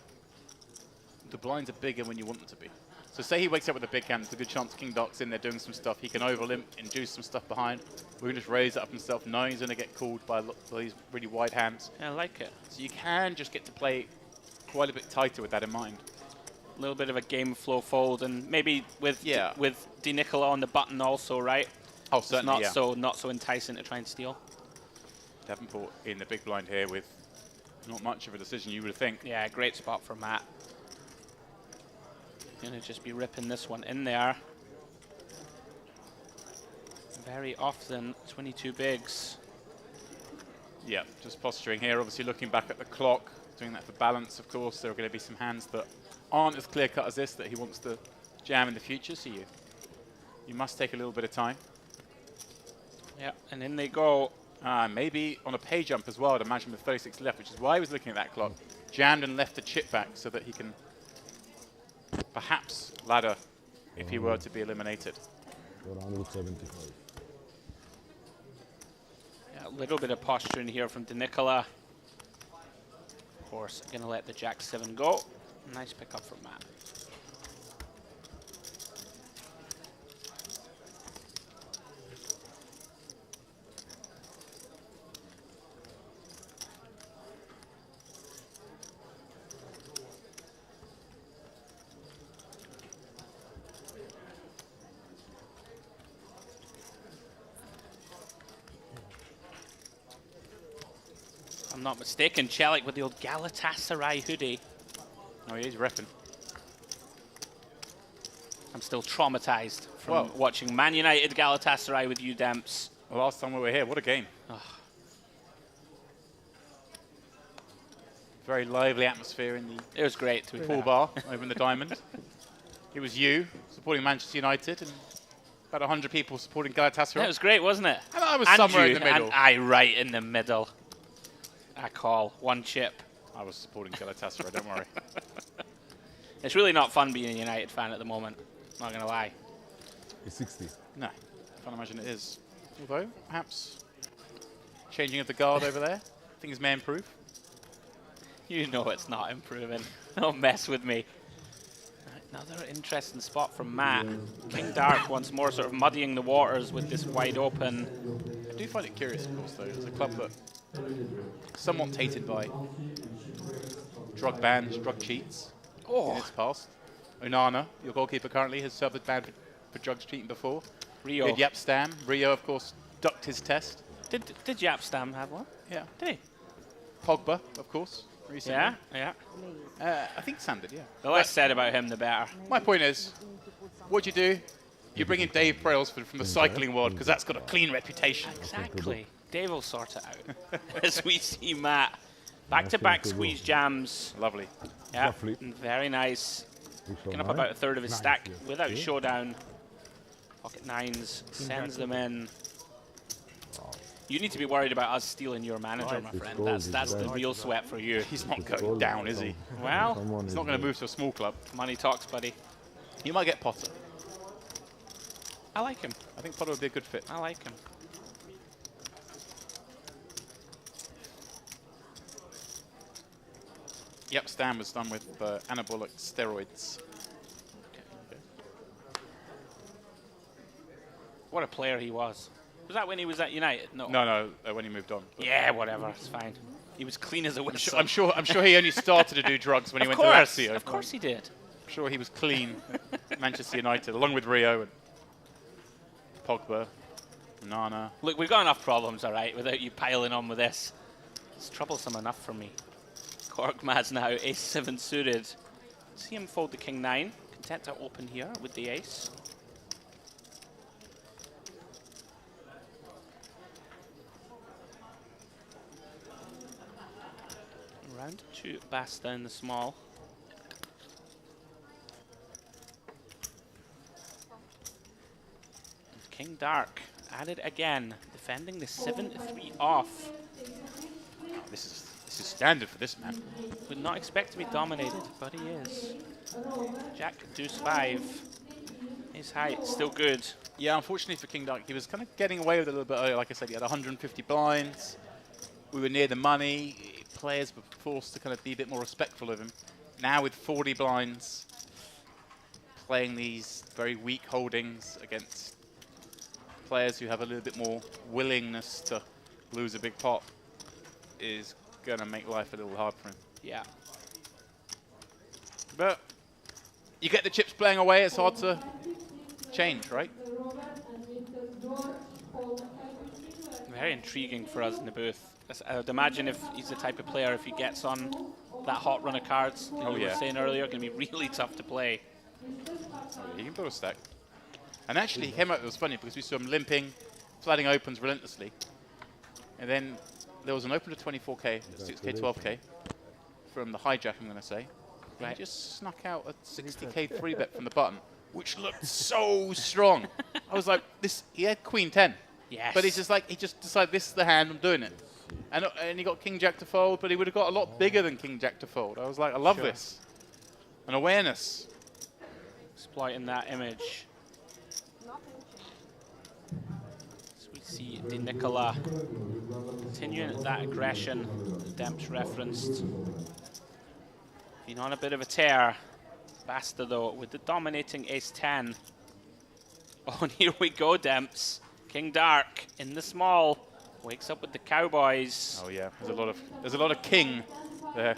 the blinds are bigger when you want them to be. So say he wakes up with a big hand, there's a good chance King Dark's in there doing some stuff. He can overlimp, induce some stuff behind. We can just raise it up himself, knowing he's going to get called by these really wide hands. Yeah, I like it. So you can just get to play quite a bit tighter with that in mind. A little bit of a game flow fold, and maybe with with De Nicola on the button also, right? Oh, certainly, It's not so enticing to try and steal. Davenport in the big blind here with not much of a decision, you would think. Yeah, great spot for Matt. Gonna just be ripping this one in there. Very often, 22 bigs. Yeah, just posturing here, obviously looking back at the clock, doing that for balance, of course. There are going to be some hands that aren't as clear-cut as this that he wants to jam in the future, so you must take a little bit of time. Yeah, and in they go. Maybe on a pay jump as well, I'd imagine with 36 left, which is why he was looking at that clock. Jammed and left the chip back so that he can perhaps ladder if he were to be eliminated. 475. Yeah, a little bit of posturing here from De Nicola. Of course, going to let the Jack 7 go. Nice pickup from Matt. I'm not mistaken, Chelik with the old Galatasaray hoodie. Oh, he's repping. I'm still traumatized from watching Man United Galatasaray with you, Demps. The last time we were here, what a game. Very lively atmosphere in the It was great to be pool fair. bar over in the Diamond. It was you supporting Manchester United and about 100 people supporting Galatasaray. It was great, wasn't it? And I was somewhere in the middle. And I right in the middle. I call one chip. I was supporting Galatasaray, don't worry. It's really not fun being a United fan at the moment. Not going to lie. It's 60. No, can't imagine it is. Although, perhaps changing of the guard over there, things may improve. You know it's not improving. Don't mess with me. Another interesting spot from Matt. King Dark once more sort of muddying the waters with this wide open. I do find it curious, of course, though. It's a club that somewhat tainted by drug bans, drug cheats in its past. Onana, your goalkeeper currently, has served a ban for drugs cheating before. Rio. Yap Stam. Rio, of course, ducked his test. Did Yap Stam have one? Yeah. Did he? Pogba, of course, recently. Yeah. I think Sam did, yeah. The less said about him, the better. My point is, what you do, you bring in Dave Brailsford from the cycling world because that's got a clean reputation. Exactly. Dave will sort it out. As we see Matt. Back-to-back squeeze jams. Lovely. Yeah, Roughly. very nice. Picking up nine. about a third of his Nine, stack yes. without Okay. showdown. Pocket nines, sends them in. You need to be worried about us stealing your manager, my friend. That's the real sweat for you. He's not going down, is he? Well, he's not going to move to a small club. Money talks, buddy. He might get Potter. I like him. I think Potter would be a good fit. I like him. Yep, Stan was done with anabolic steroids. What a player he was. Was that when he was at United? No. No, when he moved on. Yeah, whatever. It's fine. He was clean as a whistle. I'm sure he only started to do drugs when he went to Lazio. Of course he did. I'm sure he was clean at Manchester United, along with Rio and Pogba, Nana. Look, we've got enough problems, all right, without you piling on with this. It's troublesome enough for me. Korkmaz now, ace-7 suited. See him fold the king-9. Content to open here with the ace. Round 2, Basta in the small. And King Dark added again, defending the 7-3 off. Oh, this is standard for this man. Would not expect to be dominated, but he is. Jack, deuce 5. His height, still good. Yeah, unfortunately for King Dark, he was kind of getting away with it a little bit earlier. Like I said, he had 150 blinds. We were near the money. Players were forced to kind of be a bit more respectful of him. Now with 40 blinds, playing these very weak holdings against players who have a little bit more willingness to lose a big pot is going to make life a little hard for him. Yeah. But you get the chips playing away, it's hard to change, right? Very intriguing for us in the booth. I would imagine if he's the type of player, if he gets on that hot run of cards that you were saying earlier, going to be really tough to play. Oh, yeah, he can build a stack. And actually, he came out, it was funny because we saw him limping, flooding opens relentlessly. And then there was an open to 24k, 6k, 12k from the hijack, I'm going to say. Right. He just snuck out a 60k 3-bet from the button, which looked so strong. I was like, he had queen 10. Yes. But he's just like, he just decided this is the hand, I'm doing it. And he got king jack to fold, but he would have got a lot bigger than king jack to fold. I was like, I love this. An awareness. Exploiting that image. So we see Di Nicola continuing that aggression Demps referenced. Been on a bit of a tear. Basta though with the dominating ace-10. Oh, and here we go, Demps. King Dark in the small. Wakes up with the Cowboys. Oh yeah, there's a lot of king there.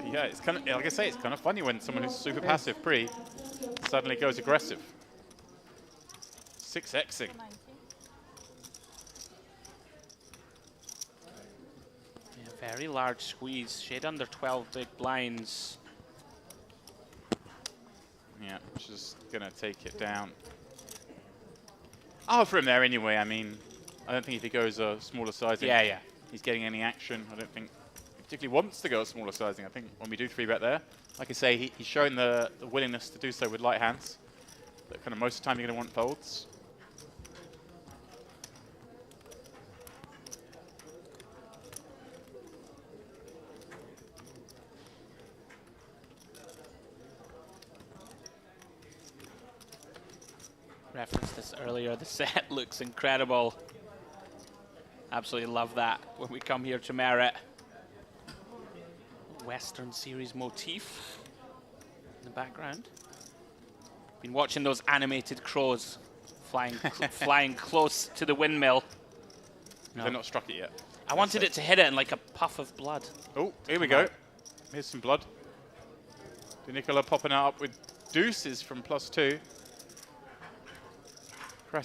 Yeah, it's kind of, like I say, it's kind of funny when someone who's super passive pre suddenly goes aggressive. 6xing. Yeah, very large squeeze. Shade under 12 big blinds. Yeah, just gonna take it down. I'll offer him there anyway. I mean, I don't think if he goes smaller sizing, he's getting any action. I don't think he particularly wants to go smaller sizing. I think when we do 3-bet there, like I say, he's showing the willingness to do so with light hands. But kind of most of the time you're gonna want folds. Referenced this earlier. The set looks incredible. Absolutely love that when we come here to Merit. Western Series motif in the background. Been watching those animated crows flying flying close to the windmill. No. They've not struck it yet. I wanted it to hit it in like a puff of blood. Oh, here we go. Here's some blood. Di Nicola popping out up with deuces from +2. Wow,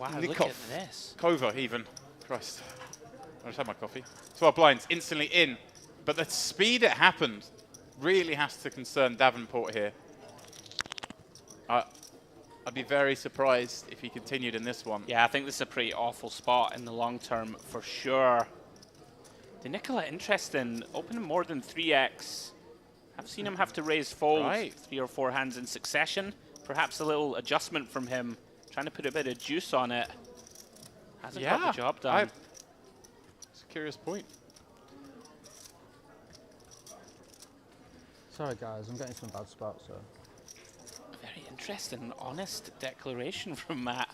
Nikov. look at this. Cove even. Christ. I just had my coffee. 12 blinds instantly in. But the speed it happened really has to concern Davenport here. I'd be very surprised if he continued in this one. Yeah, I think this is a pretty awful spot in the long term for sure. De Nicola, interesting. Opening more than 3x. I've seen him have to raise fold 3 or 4 hands in succession. Perhaps a little adjustment from him, trying to put a bit of juice on it. Hasn't got the job done. It's a curious point. Sorry guys, I'm getting some bad spots, so. Very interesting, honest declaration from Matt.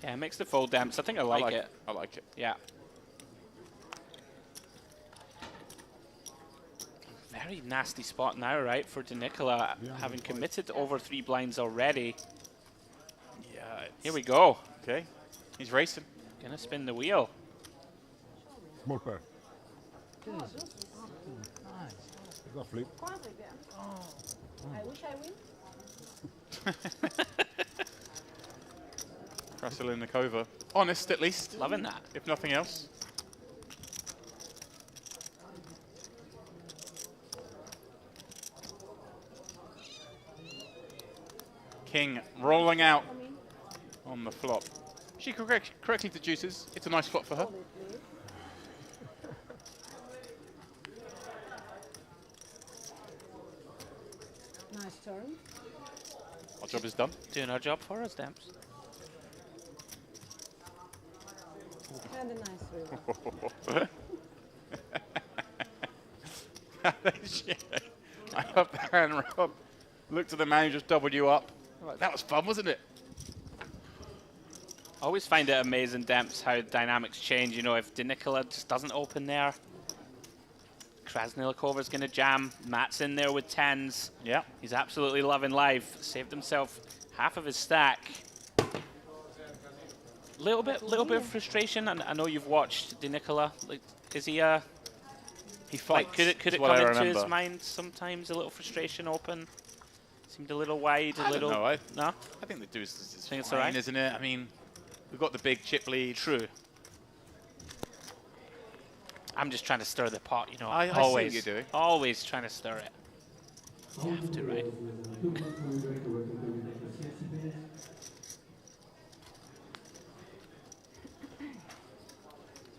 Yeah, it makes the fold damps. I think I like it. I like it. Yeah. Very nasty spot now, right, for De Nicola, having committed over 3 blinds already. Yeah. Here we go. Okay. He's racing. Gonna spin the wheel. Small pair. Nice. Is that flip? I wish I win. Russell in the Cove. Honest, at least. Loving that. If nothing else. King rolling out on the flop. She correctly deduces. It's a nice flop for her. Nice turn. Our job is done. Doing our job for us, Damps. And a nice river. I love that hand, Rob. Looked at the man who just doubled you up. Like, that was fun, wasn't it? I always find it amazing, Demps, how dynamics change. You know, if De Nicola just doesn't open there, Krasnilakova's going to jam. Matt's in there with 10s. Yeah. He's absolutely loving life. Saved himself half of his stack. Little bit of frustration. And I know you've watched De Nicola. Like, is he he fights. Like, could it come into his mind sometimes? A little frustration open. Seemed a little wide. I don't know. No. I think the deuce is think it's fine, alright? isn't it? I mean, we've got the big chip lead. True. I'm just trying to stir the pot, you know. I see what you're doing. Always trying to stir it. You have to, right?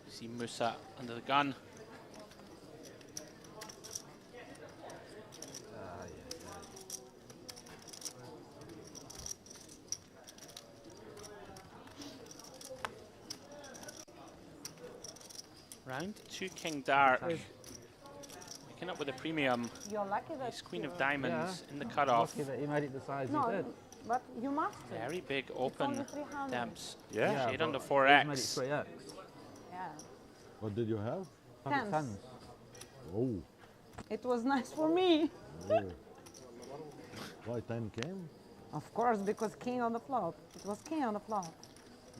See Musa under the gun. Round 2 King Dark. Waking up with a premium. You're lucky that Ace Queen of Diamonds in the cutoff. Lucky that he made it the size no, he did. but you must. Very big open only 300. Damps. Yeah. Shade under He's 4x. made it 3x. Yeah. What did you have? Tens. Oh. It was nice for me. Oh. Why 10 came? Of course, because king on the flop. It was king on the flop.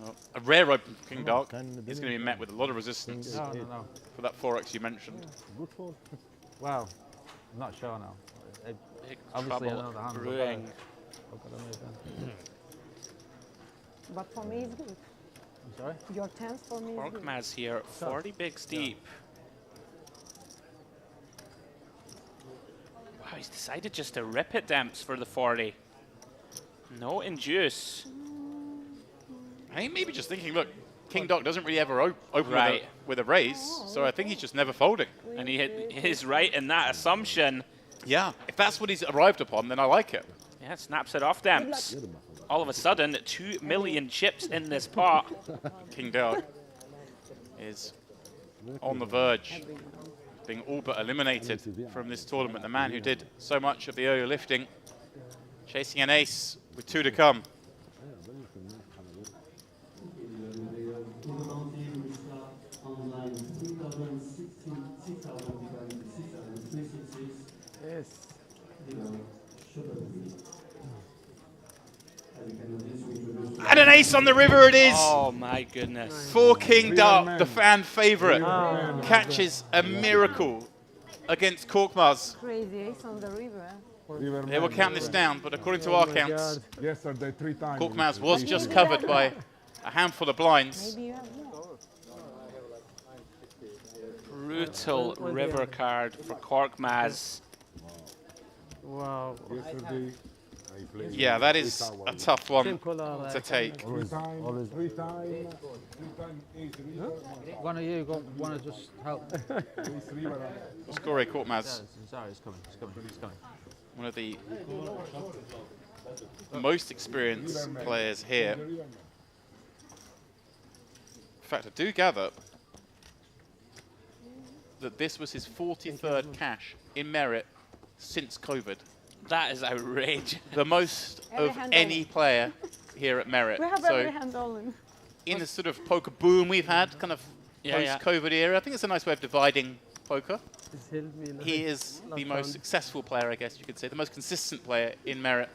Well, a rare open King Dark Ken is going didn't to be met with a lot of resistance No. for that 4x you mentioned. Good for. Well, I'm not sure now. Big Obviously, trouble another hand. brewing. I've got to move in. But for me, it's good. I'm sorry? Your tens for me is good. Korkmaz here, 40 bigs deep. Wow, he's decided just to rip it, Demps, for the 40. No induce. I think maybe just thinking, look, King Dark doesn't really ever open Right. with a raise, so I think he's just never folding. And he's right in that assumption. Yeah, if that's what he's arrived upon, then I like it. Yeah, snaps it off, Demps. All of a sudden, 2 million chips in this pot. King Dark is on the verge, being all but eliminated from this tournament. The man who did so much of the earlier lifting, chasing an ace with 2 to come. Yes. And an ace on the river it is! Oh my goodness. For King Dark, the fan favourite, catches a miracle against Korkmaz. Crazy ace on the river. They will count this down, but according to our counts, Yesterday 3 times. Korkmaz was just covered by a handful of blinds. Maybe you have more. Brutal river card for Korkmaz. Wow. Yesterday, I played. Yeah, that is a tough one Same color, to take. Three times, ace river. One of you want to just help. Ace river. Score Korkmaz, Sorry, it's coming. It's coming. It's coming. one of the most experienced players here. In fact, I do gather that this was his 43rd cash in merit since COVID. That is outrageous. The most Every of hand any on. player here at Merit. We have So every hand on. in the sort of poker boom we've had, kind of post-COVID era, I think it's a nice way of dividing poker. He is the most successful player, I guess you could say, the most consistent player in Merit.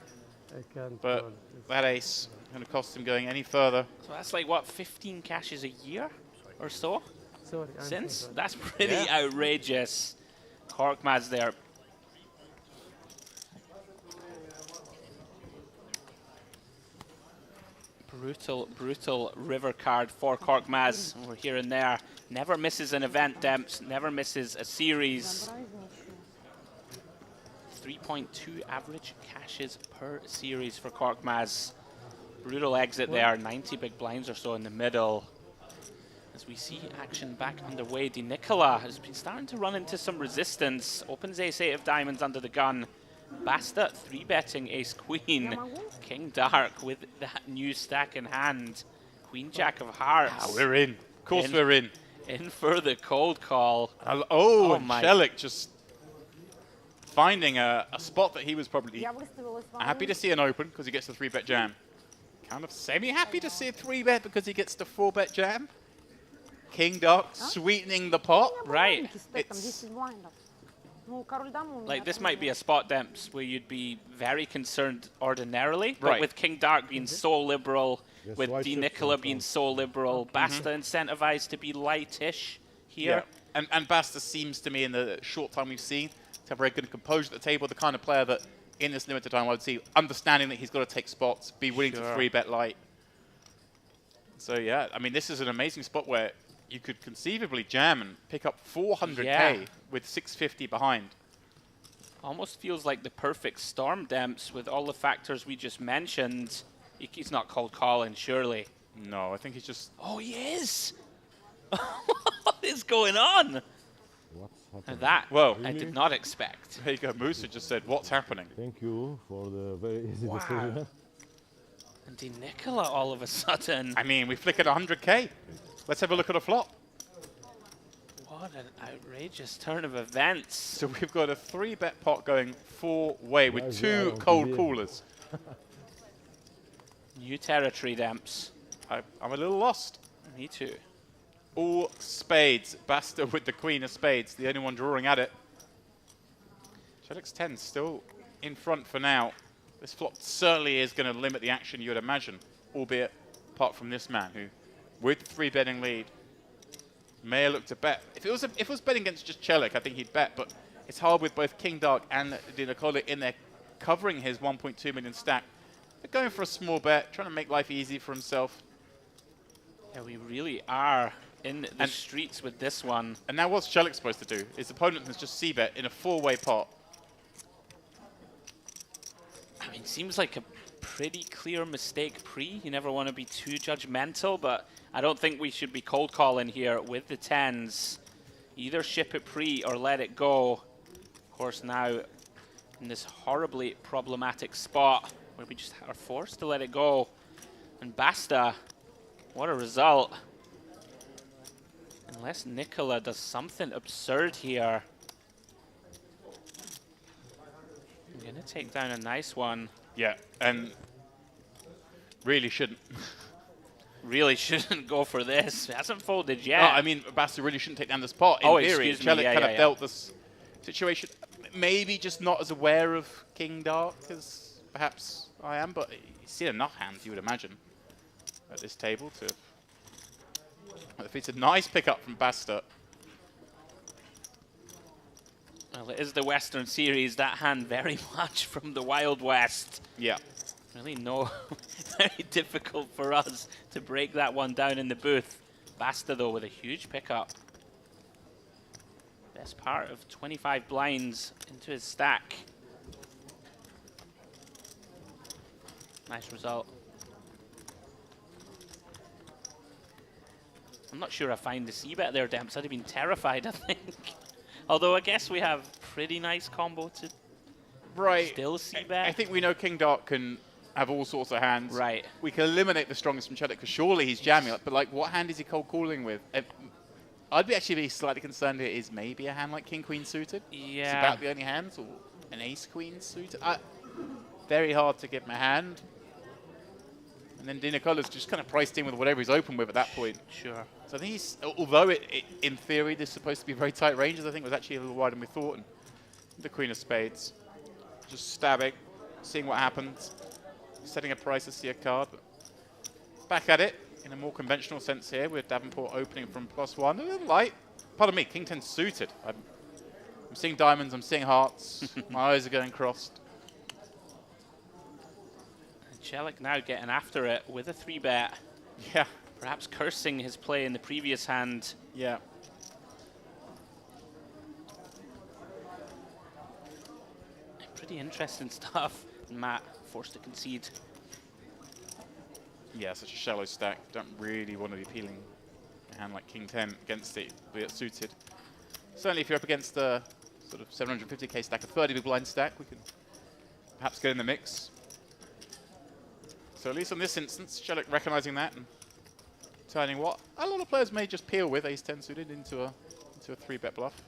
But that ace going to cost him going any further. So that's like, what, 15 cashes a year or so? Since? That's pretty outrageous. Korkmaz there. Brutal river card for Korkmaz. We're here and there. Never misses an event, Demps. Never misses a series. 3.2 average cashes per series for Korkmaz. Brutal exit there. 90 big blinds or so in the middle. As we see action back underway, Di Nicola has been starting to run into some resistance. Opens ace-8 of diamonds under the gun. Basta 3-betting ace-queen. King Dark with that new stack in hand. Queen-jack of hearts. Ah, we're in. Of course we're in. In for the cold call. Oh, and Shelik just finding a spot that he was probably happy to see an open because he gets the 3-bet jam. Kind of semi-happy to see a 3-bet because he gets the 4-bet jam. King Dark sweetening the pot. Right. It's Like, this might be a spot, Demps, where you'd be very concerned ordinarily, but Right. with King Dark being so liberal, Yes, with why Di should Nicola some being fun? so liberal, Basta incentivized to be lightish here. And Basta seems to me in the short time we've seen to have very good composure at the table, the kind of player that in this limited time I would see understanding that he's got to take spots, be willing to 3-bet light. So yeah, I mean, this is an amazing spot where you could conceivably jam and pick up 400k Yeah. with 650 behind. Almost feels like the perfect storm, Demps, with all the factors we just mentioned. He's not cold calling, surely. No, I think he's just... Oh, he is! What is going on? Now that I did not expect. There you go, Musa just said, what's happening? Thank you for the very easy Wow. decision. And Di Nicola all of a sudden. I mean, we flickered 100k. Let's have a look at a flop. What an outrageous turn of events. So we've got a 3-bet pot going 4-way with Guys, 2 yeah, cold yeah. coolers. New territory, Demps. I'm a little lost. Me too. All spades. Basta with the queen of spades, the only one drawing at it. Shelik's 10 still in front for now. This flop certainly is going to limit the action you would imagine, albeit apart from this man who, with the 3-betting lead, may look to bet. If it was betting against just Shelik, I think he'd bet, but it's hard with both King Dark and Di Nicola in there covering his 1.2 million stack. They're going for a small bet, trying to make life easy for himself. Yeah, we really are in the streets with this one. And now what's Shelik supposed to do? His opponent has just c-bet in a 4-way pot. I mean, seems like a pretty clear mistake pre. You never want to be too judgmental, but I don't think we should be cold calling here with the 10s. Either ship it pre or let it go. Of course, now in this horribly problematic spot where we just are forced to let it go. And Basta, what a result. Unless Nicola does something absurd here. I'm going to take down a nice one. Yeah, and really shouldn't. Really shouldn't go for this. It hasn't folded yet. No, I mean, Basta really shouldn't take down the spot. In theory, excuse me. Shelik Yeah, kind yeah, of dealt this situation. Maybe just not as aware of King Dark as perhaps I am, but he's seen enough hands, you would imagine, at this table to... It's a nice pickup from Basta. Well, it is the Western Series. That hand very much from the Wild West. Yeah. Really very difficult for us to break that one down in the booth. Basta, though, with a huge pickup. Best part of 25 blinds into his stack. Nice result. I'm not sure I find the C-bet there, Demps. I'd have been terrified, I think. Although I guess we have pretty nice combo to still C-bet. I think we know King Dark can have all sorts of hands. Right. We can eliminate the strongest from Chelik because surely he's jamming. But like, what hand is he cold calling with? I'd actually be slightly concerned it is maybe a hand like King Queen suited. Yeah. It's about the only hands, or an Ace Queen suited. Very hard to give him a hand. And then Dinacola's just kind of priced in with whatever he's open with at that point. Sure. So I think he's, although in theory this is supposed to be very tight ranges, I think it was actually a little wider than we thought. And the Queen of Spades, just stabbing, seeing what happens, setting a price to see a card. But back at it in a more conventional sense here with Davenport opening from +1. A little light. Pardon me, King 10 suited. I'm seeing diamonds, I'm seeing hearts. My eyes are going crossed. Chelik now getting after it with a 3-bet. Yeah. Perhaps cursing his play in the previous hand. Yeah. Pretty interesting stuff. Matt forced to concede. Yeah, such a shallow stack. Don't really want to be peeling a hand like King 10 against it, be it suited. Certainly if you're up against a sort of 750k stack, a 30 big blind stack, we can perhaps get in the mix. So at least on this instance, Chelik recognizing that and turning what a lot of players may just peel with Ace 10 suited into a 3-bet bluff.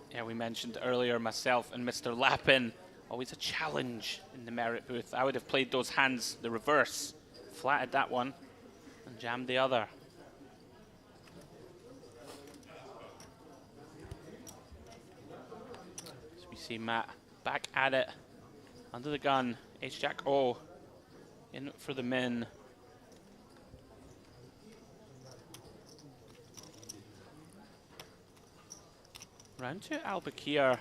Yeah, we mentioned earlier myself and Mr. Lappin, always a challenge in the Merit booth. I would have played those hands the reverse, flatted that one and jammed the other. So we see Matt back at it. Under the gun, H-Jack O in for the min. Round to Albakir.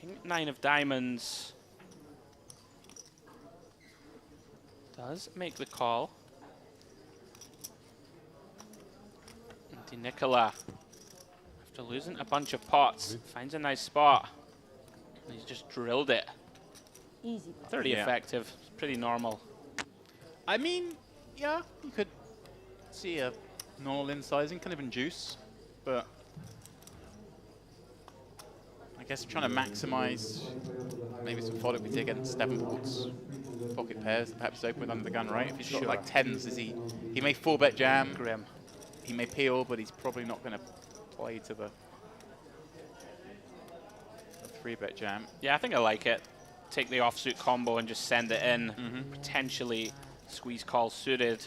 King 9 of diamonds. Does make the call. And Nicola, after losing a bunch of pots, finds a nice spot. And he's just drilled it. Easy. 30 effective, it's pretty normal. I mean, yeah, you could see a normal incising, kind of induce, but I guess I'm trying to maximize maybe some fodder we did against Davenport's pocket pairs, perhaps open with under the gun, right? If he's got like 10s, is he may 4-bet jam. Grim. He may peel, but he's probably not going to play to the 3-bet jam. Yeah, I think I like it. Take the offsuit combo and just send it in. Potentially squeeze call suited.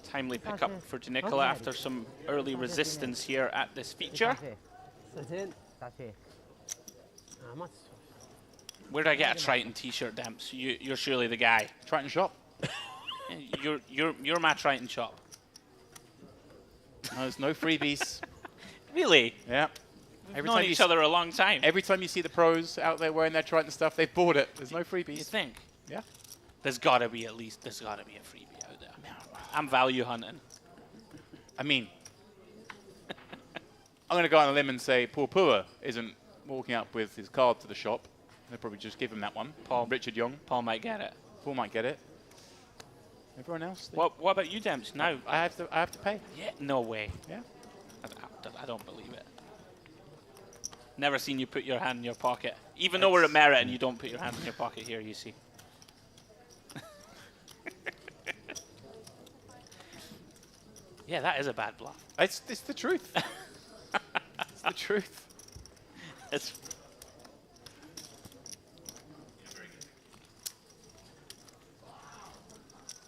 Timely pickup for Nicola after some early resistance here at this feature. Where do I get a Triton t-shirt, Demps? You're surely the guy. Triton shop. You're my Triton shop. No, there's no freebies. Really? Yeah. We've known each other a long time. Every time you see the pros out there wearing their Triton stuff, they've bought it. There's no freebies. You think? Yeah. There's got to be a freebie out there. I'm value hunting. I mean, I'm going to go on a limb and say Paul Pua isn't walking up with his card to the shop. They'll probably just give him that one. Richard Young. Paul might get it. Paul might get it. Everyone else? What about you, Demps? No. I have to pay. Yeah. No way. Yeah. I don't believe it. Never seen you put your hand in your pocket. Even though we're at Merit and you don't put your hand in your pocket here, you see. Yeah, that is a bad bluff. It's the truth. It's the truth. It's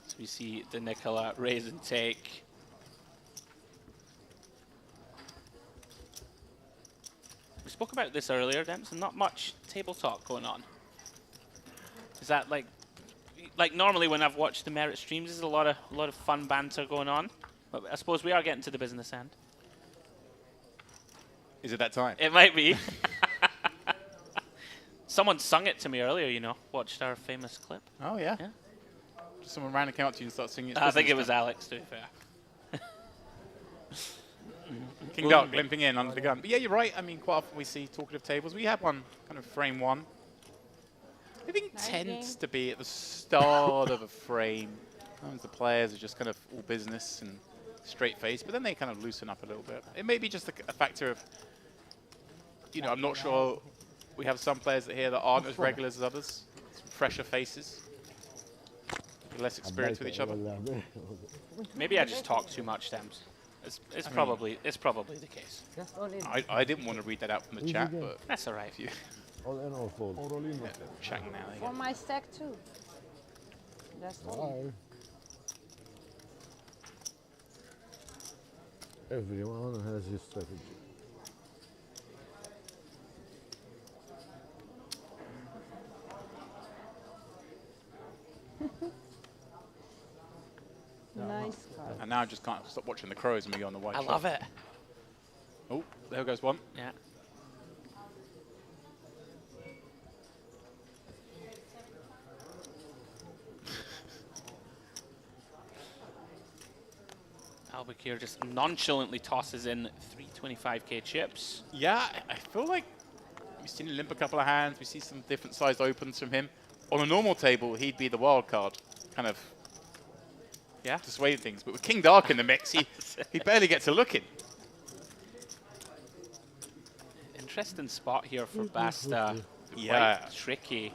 so we see the Nicola raise and take. We spoke about this earlier, Demps, and not much table talk going on. Is that like normally when I've watched the Merit streams, there's a lot of fun banter going on. But I suppose we are getting to the business end. Is it that time? It might be. Someone sung it to me earlier, you know. Watched our famous clip. Oh, yeah? Yeah. Someone randomly came up to you and started singing it. I think it was Alex, to be fair. King Dark limping in under the gun. But yeah, you're right. I mean, quite often we see talkative tables. We had one kind of frame one. I think tends to be at the start of a frame. Sometimes the players are just kind of all business and straight face, but then they kind of loosen up a little bit. It may be just a factor of, you know, I'm not sure. We have some players here that aren't as regular as others, some fresher faces, less experience with each other. Maybe I just talk too much, Dems. It's probably the case. I didn't want to read that out from the chat, but that's all right. If you All in or fold? All in. Yeah, checking now. For my stack too. That's all. Everyone has his strategy. Nice card. And now I just can't stop watching the crows when we go on the white I shot. love it. Oh, there goes one. Yeah. Albuquerque just nonchalantly tosses in 325k chips. Yeah, I feel like we've seen him limp a couple of hands. We see some different sized opens from him. On a normal table, he'd be the wild card, kind of, yeah, dissuading things. But with King Dark in the mix, he barely gets a look in. Interesting spot here for Basta. Yeah, Quite tricky.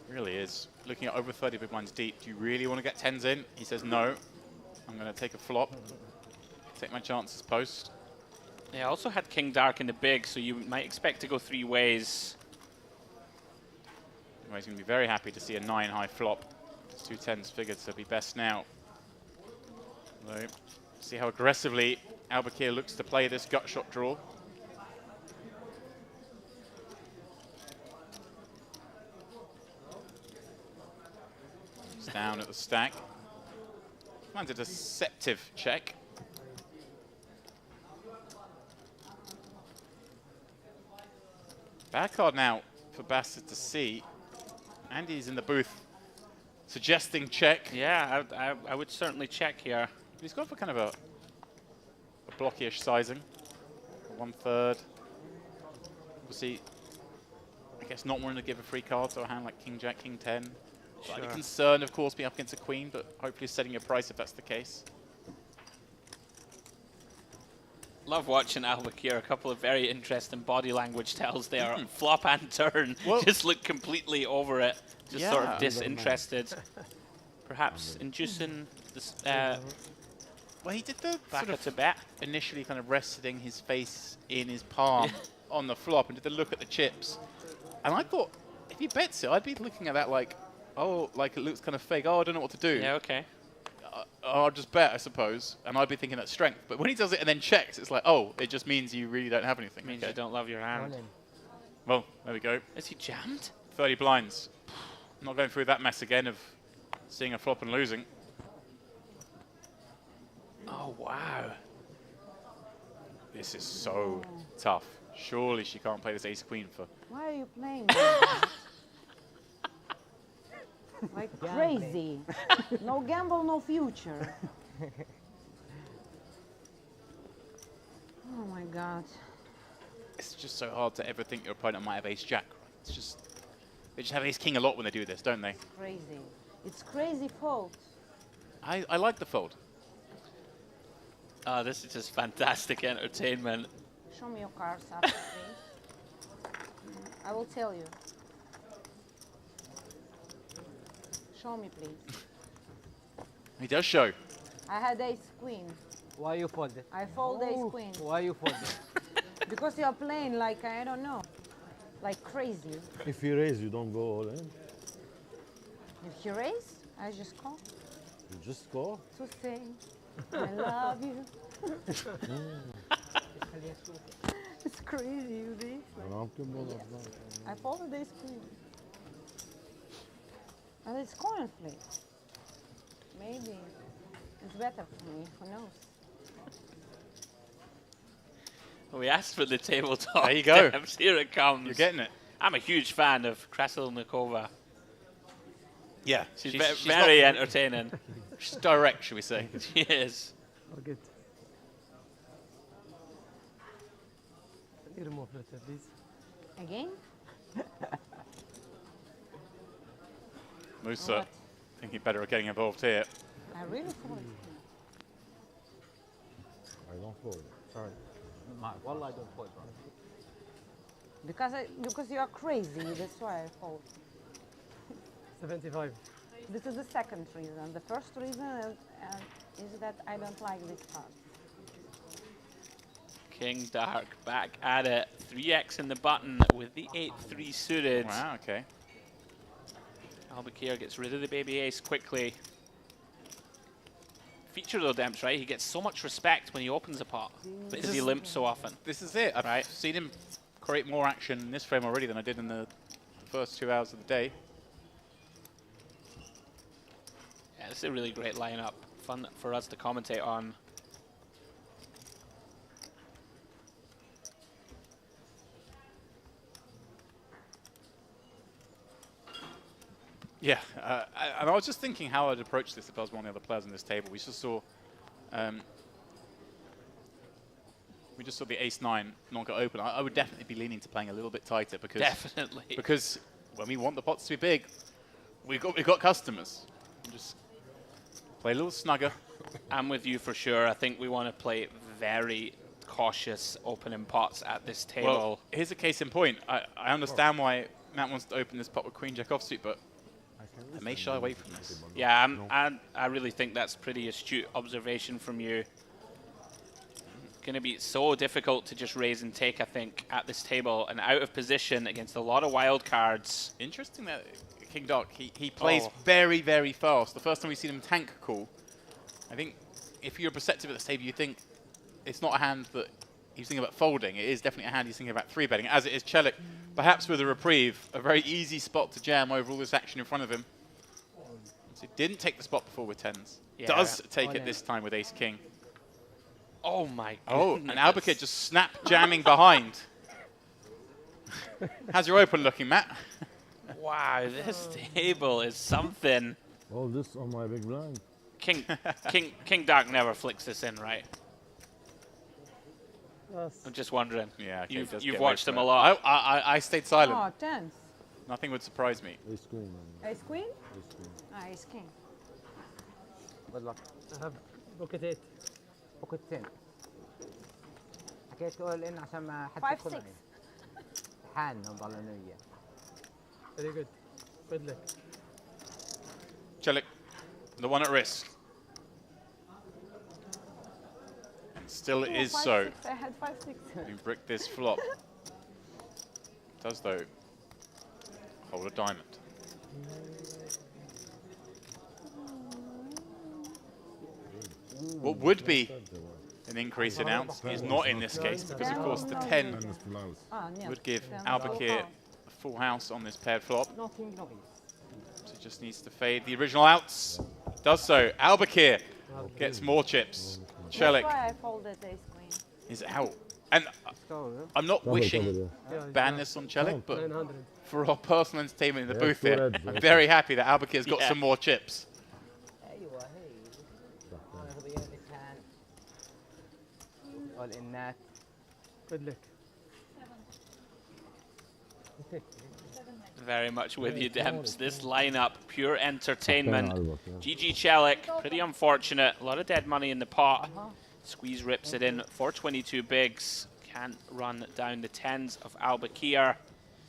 Really is. Looking at over 30 big blinds deep. Do you really want to get 10s in? He says no. I'm going to take a flop. Take my chances post. Yeah, I also had King Dark in the big, so you might expect to go 3 ways. Well, he's going to be very happy to see a 9 high flop. His 2 10s figured to be best now. So, see how aggressively Albuquerque looks to play this gut shot draw. It's down at the stack. Finds a deceptive check. Bad card now for Bastard to see. Andy's in the booth suggesting check. Yeah, I would certainly check here. He's gone for kind of a blocky-ish sizing. 1/3. Obviously, I guess not wanting to give a free card to a hand like King Jack, King 10. Slightly concerned, of course, being up against a queen, but hopefully setting a price if that's the case. Love watching Albuquerque. A couple of very interesting body language tells there. Flop and turn. Just look completely over it. Just sort of disinterested. Perhaps inducing this. Well, he did the back sort of to bet. Initially kind of resting his face in his palm on the flop and did the look at the chips. And I thought, if he bets it, I'd be looking at that like, oh, like it looks kind of fake. Oh, I don't know what to do. Yeah, okay. I'll just bet, I suppose. And I'd be thinking that's strength. But when he does it and then checks, it's like, oh, it just means you really don't have anything. It means you don't love your hand. Well, there we go. Is he jammed? 30 blinds. I'm not going through that mess again of seeing a flop and losing. Oh, wow. This is so tough. Surely she can't play this ace-queen for... Why are you playing that? Like crazy. No gamble, no future. Oh my God. It's just so hard to ever think your opponent might have ace-jack. It's just... They just have ace-king a lot when they do this, don't they? Crazy. It's crazy fault. I like the fold. Oh, this is just fantastic entertainment. Show me your cards after, please. I will tell you. Show me, please. He does show. I had ace queen. Why you fold it? I fold ace queen. Why you fold it? Because you are playing like, I don't know, like crazy. If you raise, you don't go all in. If you raise, I just call You just go. to say, I love you. It's crazy, you see? I folded ace queen. And it's coin flip. Maybe it's better for me, who knows? We asked for the table talk. There you go. Steps. Here it comes. You're getting it. I'm a huge fan of Krasilnikova. Yeah. She's very entertaining. She's direct, should we say. She is. Oh, good. Remove letter, please. Again? Musa thinking better of getting involved here. I really fold. I don't fold. Sorry. Wallah, I don't fold, bro. Because you are crazy, that's why I fold. 75. This is the second reason. The first reason is that I don't like this card. King Dark back at it. 3x in the button with the 8-3 suited. Wow, okay. Albuquerque gets rid of the baby ace quickly. Feature though, Demps, right? He gets so much respect when he opens a pot because he limps so often. This is it. I've seen him create more action in this frame already than I did in the first 2 hours of the day. Yeah, this is a really great lineup. Fun for us to commentate on. Yeah, and I was just thinking how I'd approach this if I was one of the other players on this table. We just saw the ace-9 not get open. I would definitely be leaning to playing a little bit tighter because when we want the pots to be big, we've got customers. Just play a little snugger. I'm with you for sure. I think we want to play very cautious opening pots at this table. Well, here's a case in point. I understand why Matt wants to open this pot with Queen Jack offsuit, but I may shy away from this. Yeah, I really think that's pretty astute observation from you. Going to be so difficult to just raise and take, I think, at this table, and out of position against a lot of wild cards. Interesting that King Dark, he plays very, very fast. The first time we see him tank call, I think if you're perceptive at this table, you think it's not a hand that he's thinking about folding. It is definitely a hand he's thinking about 3-betting, as it is Chelik. Perhaps with a reprieve, a very easy spot to jam over all this action in front of him. So he didn't take the spot before with tens. Yeah. Does take it this time with ace-king. Oh my goodness. Oh, and Albuquerque just snap jamming behind. How's your open looking, Matt? Wow, this table is something. All this on my big blind. King Dark never flicks this in, right? I'm just wondering. Yeah, okay, you've watched him a lot. I stayed silent. Oh, tens. Nothing would surprise me. Ace queen. Ace queen? Ace king. Good luck. I have pocket 8. Pocket 10. حكيت all in عشان ما حد 5-6. يدخل علي. حالنا نضل انا وياه. Very good. Good luck. Chelik, the one at risk. And still it is so. I had 5-6. We brick this flop. Does though hold a diamond. What would be an increase in outs is not in this case, because of course the 10 would give Albuquerque a full house on this paired flop. So he just needs to fade the original outs. Does so. Albuquerque gets more chips. Chelik That's why I folded ace queen. is out. And I'm not wishing ban this on Chelik, but for our personal entertainment in the booth here, I'm very happy that Albuquerque's got some more chips. All in that. Good luck. Very much with you, Demps. This lineup, pure entertainment. GG Chelik, pretty unfortunate. A lot of dead money in the pot. Squeeze rips it in for 22 bigs. Can't run down the tens of Albuquerque.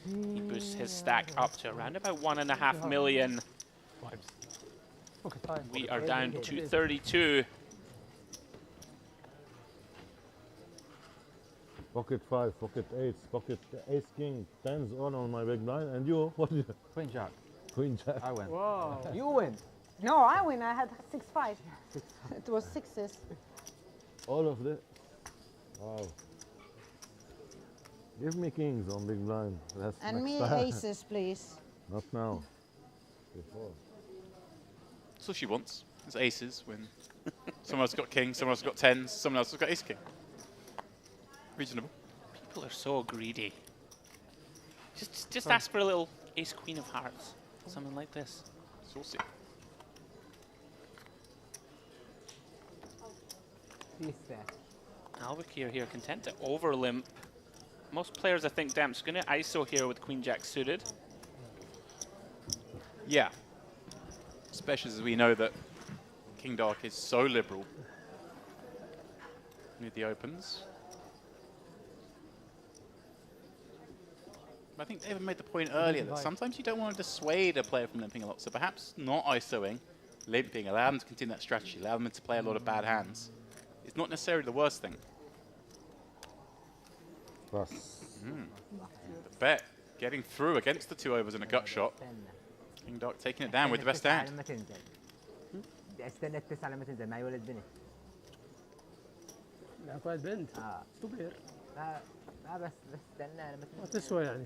He boosts his stack up to around about 1.5 million. We are down to 32. Pocket 5, pocket 8, pocket ace king, tens all on my big blind. And you, what did you? Queen jack. Queen jack. I win. Whoa. You win. No, I win. I had 6-5. It was 6s. All of this. Wow. Give me kings on big blind. That's And me next time. aces, please. Not now. Before. That's all she wants. It's aces when someone else has got kings, someone else has got tens, someone else has got ace king. Reasonable. People are so greedy. Just ask for a little ace queen of hearts. Something like this. Saucy. Peace there. Albuquerque here content to over limp. Most players, I think, Dem's going to ISO here with Queen Jack suited. Yeah. Especially as we know that King Dark is so liberal with the opens. I think David made the point earlier that sometimes you don't want to dissuade a player from limping a lot, so perhaps not ISOing, limping, allow them to continue that strategy, allow them to play a lot of bad hands. It's not necessarily the worst thing. The bet getting through against the 2 overs and a gut shot. King Dark taking it down with the best hand. استنى التسعة لما تنزل ما يولد بنت. لا فايت بنت. تو بلاير. لا بس استنى لما ما تسوى يعني.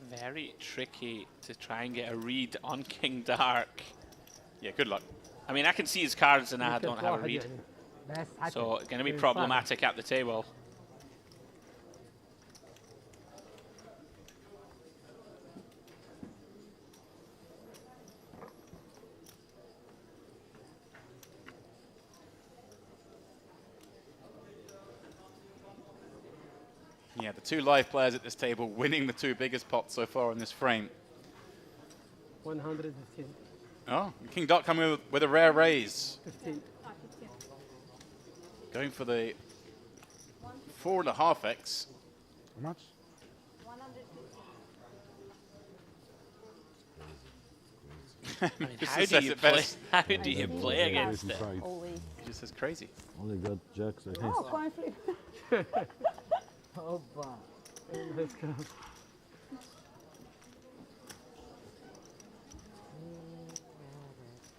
Very tricky to try and get a read on King Dark. Yeah, good luck. I mean, I can see his cards and I don't have a read. So it's going to be problematic at the table. Yeah, the 2 live players at this table winning the 2 biggest pots so far in this frame. 115. Oh, King Dark coming with a rare raise. 15. Going for the 4.5x. How much? How do you play against it? He just says crazy. Only got jacks, I think. Oh, coin flip. Hoppa. Let's go.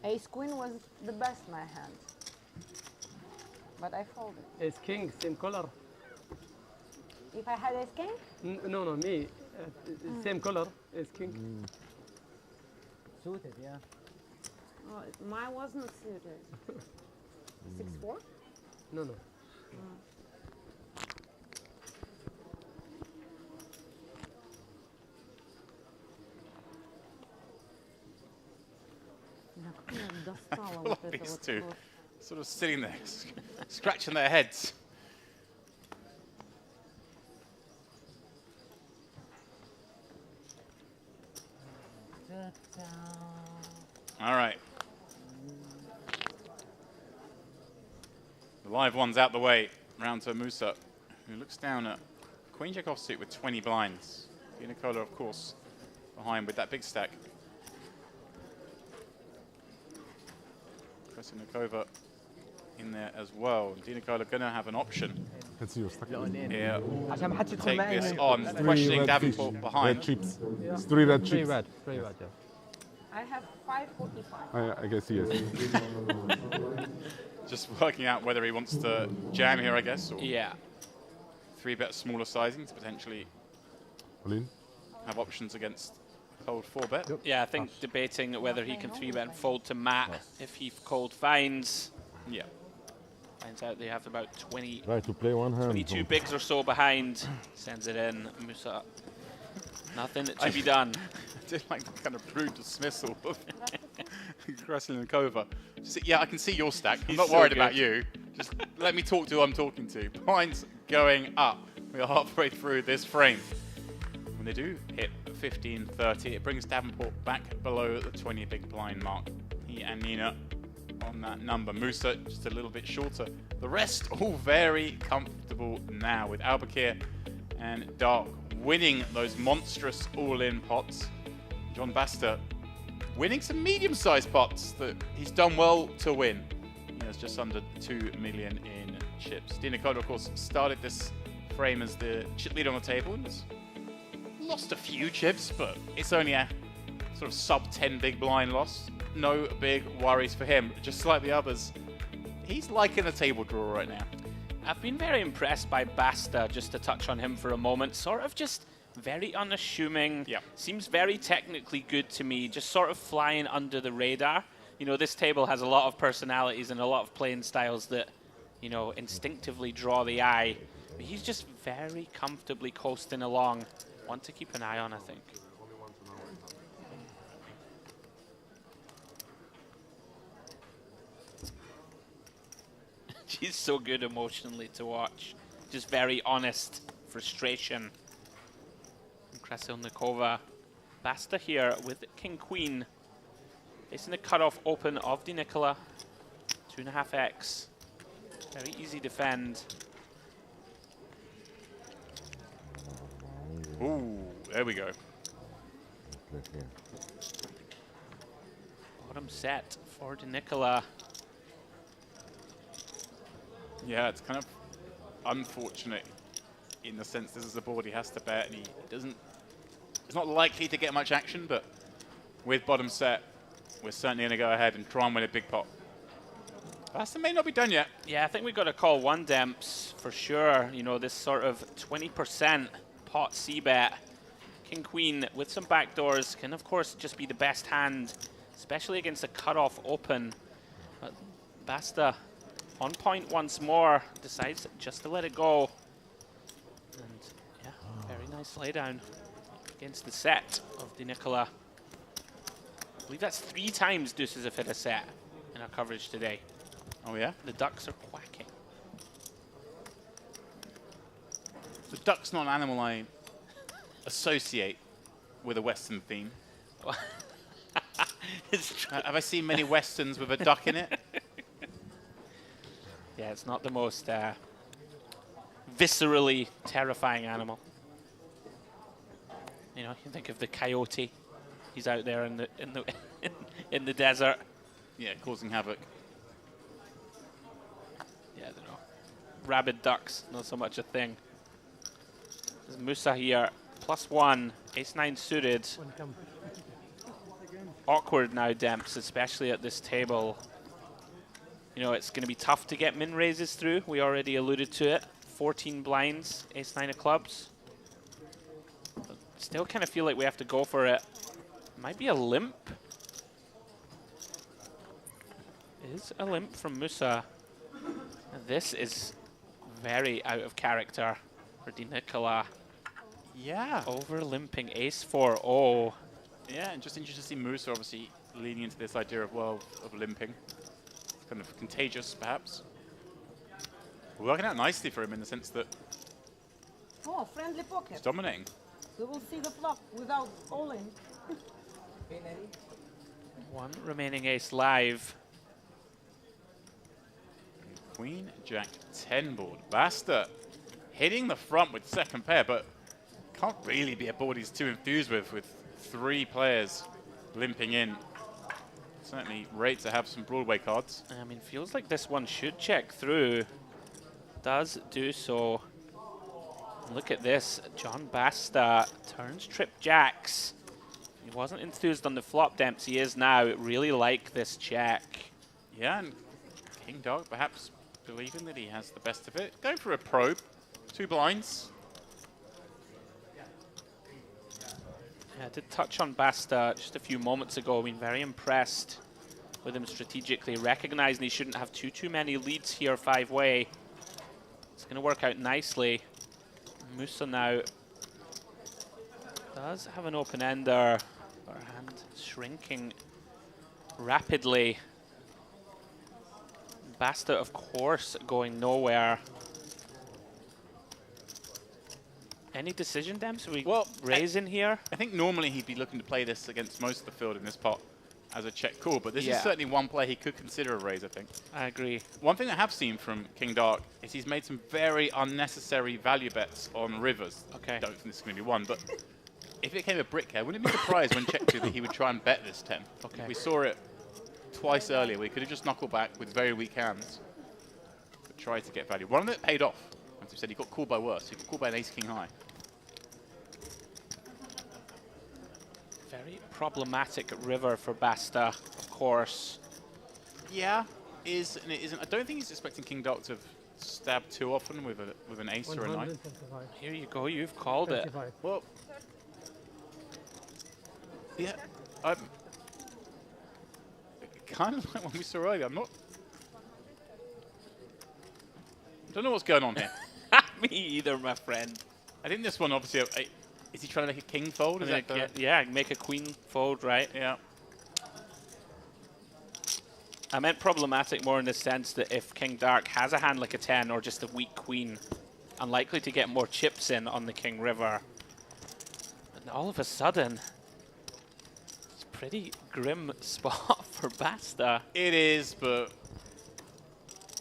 Ace queen was the best my hand, but I folded. Ace king, same color. If I had ace king? No, me. Same color, ace king. Suited, yeah. Oh, mine wasn't suited. 6-4? No. These 2 sort of sitting there, scratching their heads. All right. The live one's out the way. Round to Musa, who looks down at Queen Jack offsuit with 20 blinds. Nicola, of course, behind with that big stack. Nikova in there as well. Nicola going to have an option. Yeah, take this on, questioning Davenport behind. Red chips. It's 3 red chips. 3 red, yeah. I have 545. I guess yes. Just working out whether he wants to jam here, I guess. Or yeah. 3-bet smaller sizing to potentially have options against cold 4-bet. Yep. Yeah, I think debating whether he can 3-bet and fold to Matt if he cold finds. Yeah. Finds out they have about 20. Right, to play one hand. 22 bigs or so behind. Sends it in. Musa. Nothing to be done. I did like the kind of rude dismissal of Nikova. Yeah, I can see your stack. I'm not worried about you. Just let me talk to who I'm talking to. Points going up. We are halfway through this frame. When they do hit 15-30, it brings Davenport back below the 20 big blind mark. He and Nina on that number. Musa just a little bit shorter. The rest all very comfortable now with Albakir and Dark winning those monstrous all-in pots. John Basta winning some medium-sized pots that he's done well to win. He has just under 2 million in chips. Nicola, of course, started this frame as the chip leader on the table and has lost a few chips, but it's only a sort of sub-10 big blind loss. No big worries for him. Just like the others, he's liking a table draw right now. I've been very impressed by Basta, just to touch on him for a moment. Sort of just very unassuming. Yeah. Seems very technically good to me, just sort of flying under the radar. You know, this table has a lot of personalities and a lot of playing styles that, you know, instinctively draw the eye. But he's just very comfortably coasting along. One to keep an eye on, I think. She's so good emotionally to watch. Just very honest frustration. Krasilnikova. Basta here with King Queen. Facing the cutoff open of Di Nicola. 2.5x. Very easy defend. Ooh, there we go. Bottom set for Di Nicola. Yeah, it's kind of unfortunate in the sense this is a board he has to bet, and he doesn't. It's not likely to get much action, but with bottom set, we're certainly going to go ahead and try and win a big pot. Basta may not be done yet. Yeah, I think we've got to call one Demps for sure. You know, this sort of 20% pot C-bet. King Queen with some backdoors can, of course, just be the best hand, especially against a cutoff open. But Basta on point once more, decides just to let it go. And yeah, very nice laydown against the set of Di Nicola. I believe that's 3 times deuces have hit a set in our coverage today. Oh yeah? The ducks are quacking. The duck's not an animal I associate with a Western theme. Have I seen many Westerns with a duck in it? Yeah, it's not the most viscerally terrifying animal. You know, you think of the coyote. He's out there in the desert. Yeah, causing havoc. Yeah, I don't know. Rabid ducks, not so much a thing. There's Musa here, +1, ace-9 suited. Awkward now, Demps, especially at this table. You know, it's going to be tough to get min raises through. We already alluded to it. 14 blinds, ace-9 of clubs. But still kind of feel like we have to go for it. Might be a limp. Is a limp from Musa. And this is very out of character for Di Nicola. Yeah. Over limping ace-4. Oh. Yeah, and just interesting to see Musa obviously leaning into this idea of, well, of limping. It's kind of contagious, perhaps. Working out nicely for him in the sense that Oh, friendly pocket. he's dominating. We will see the flop without all in. One remaining ace live. Queen, Jack, 10 board. Basta hitting the front with second pair, but can't really be a board he's too enthused with 3 players limping in. Certainly rate to have some Broadway cards. I mean, feels like this one should check through. Does do so. Look at this. John Basta turns trip jacks. He wasn't enthused on the flop, Demps. He is now. Really like this check. Yeah, and King Dark perhaps believing that he has the best of it. Going for a probe. 2 blinds. Yeah, I did touch on Basta just a few moments ago. I've been very impressed with him strategically, recognizing he shouldn't have too many leads here 5-way. It's going to work out nicely. Musa now does have an open ender. Our hand shrinking rapidly. Basta, of course, going nowhere. Any decision, Demps? We raise in here? I think normally he'd be looking to play this against most of the field in this pot as a check call, but this Yeah. is certainly one play he could consider a raise, I think. I agree. One thing I have seen from King Dark is he's made some very unnecessary value bets on rivers. Okay. I don't think this is going to be one, but if it came a brick here, wouldn't it be surprised when check 2 that he would try and bet this 10? Okay. We saw it twice earlier. We could have just knuckled back with very weak hands, but tried to get value. One of it paid off. As you said, he got called by worse. He got called by an ace-king high. Very problematic river for Basta, of course. Yeah, is and it isn't. I don't think he's expecting King Dark to have stabbed too often with an ace or a nine. 125. Here you go, you've called it. 25. Well, yeah, I'm kind of like what we saw earlier. I don't know what's going on here. Me either, my friend. I think this one obviously. Is he trying to make a king fold? Is that the, yeah, make a queen fold, right? Yeah. I meant problematic more in the sense that if King Dark has a hand like a 10 or just a weak queen, unlikely to get more chips in on the King River. And all of a sudden, it's a pretty grim spot for Basta. It is, but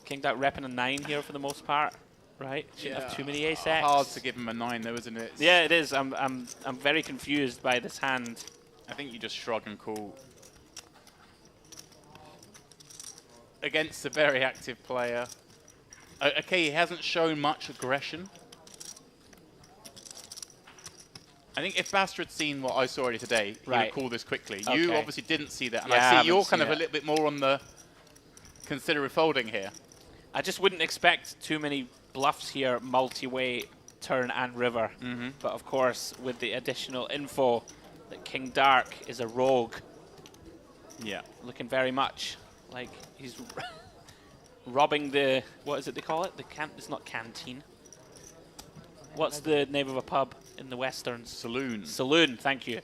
King Duck repping a 9 here for the most part, right? Shouldn't have too many ace X. Hard to give him a 9 though, isn't it? Yeah, it is. I'm very confused by this hand. I think you just shrug and call. Against a very active player. Okay, he hasn't shown much aggression. I think if Basta had seen what I saw already today, he would call this quickly. Okay. You obviously didn't see that, and Yeah, I I see you're haven't kind of seen a little bit more on the consider folding here. I just wouldn't expect too many bluffs here, multi-way, turn and river. But of course, with the additional info that King Dark is a rogue. Yeah. Looking very much like he's robbing the, what is it they call it? It's not canteen. What's the name of a pub in the Westerns? Saloon. Saloon, thank you.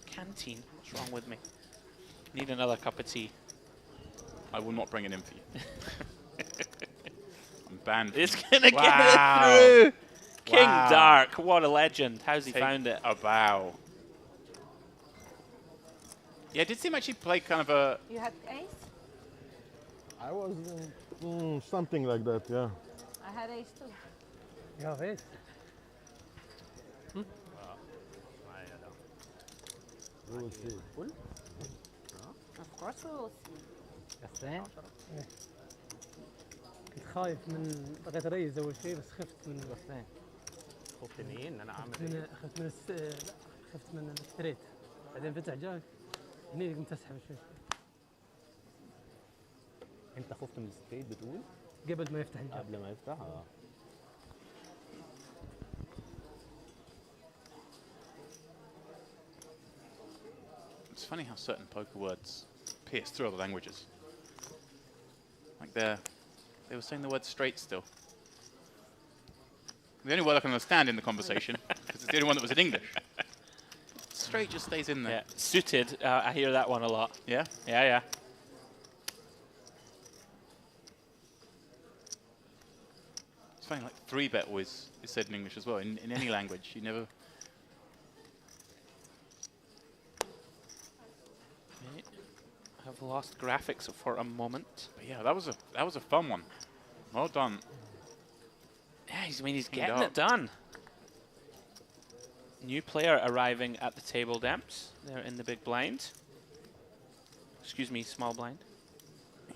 Canteen, what's wrong with me? Need another cup of tea. I will not bring it in for you. I'm banned. It's gonna get it through! King Dark, what a legend. How's he found it? A bow. Yeah, it did seem actually play kind of a... You had ace? I was something like that, yeah. I had ace too. You have ace? We will see. Of course we will see. قسام كنت خايف من بغيت اريز اول شيء بس خفت من قسام خفت منين ان انا اعمل خفت من لا خفت من الستريت بعدين فتح جاك هني قمت اسحب شوي انت خفت من الستريت بتقول؟ قبل ما يفتح الجاك قبل ما يفتح It's funny how certain poker words pierce through other languages. Like they were saying the word straight still. The only word I can understand in the conversation, because it's the only one that was in English. Straight just stays in there. Yeah. Suited, I hear that one a lot. Yeah? Yeah, yeah. It's funny, like 3-bet always is said in English as well, in any language. You never... I've lost graphics for a moment. But yeah, that was a fun one. Well done. Yeah, he's getting it done. New player arriving at the table, Demps. They're in the big blind. Excuse me, small blind.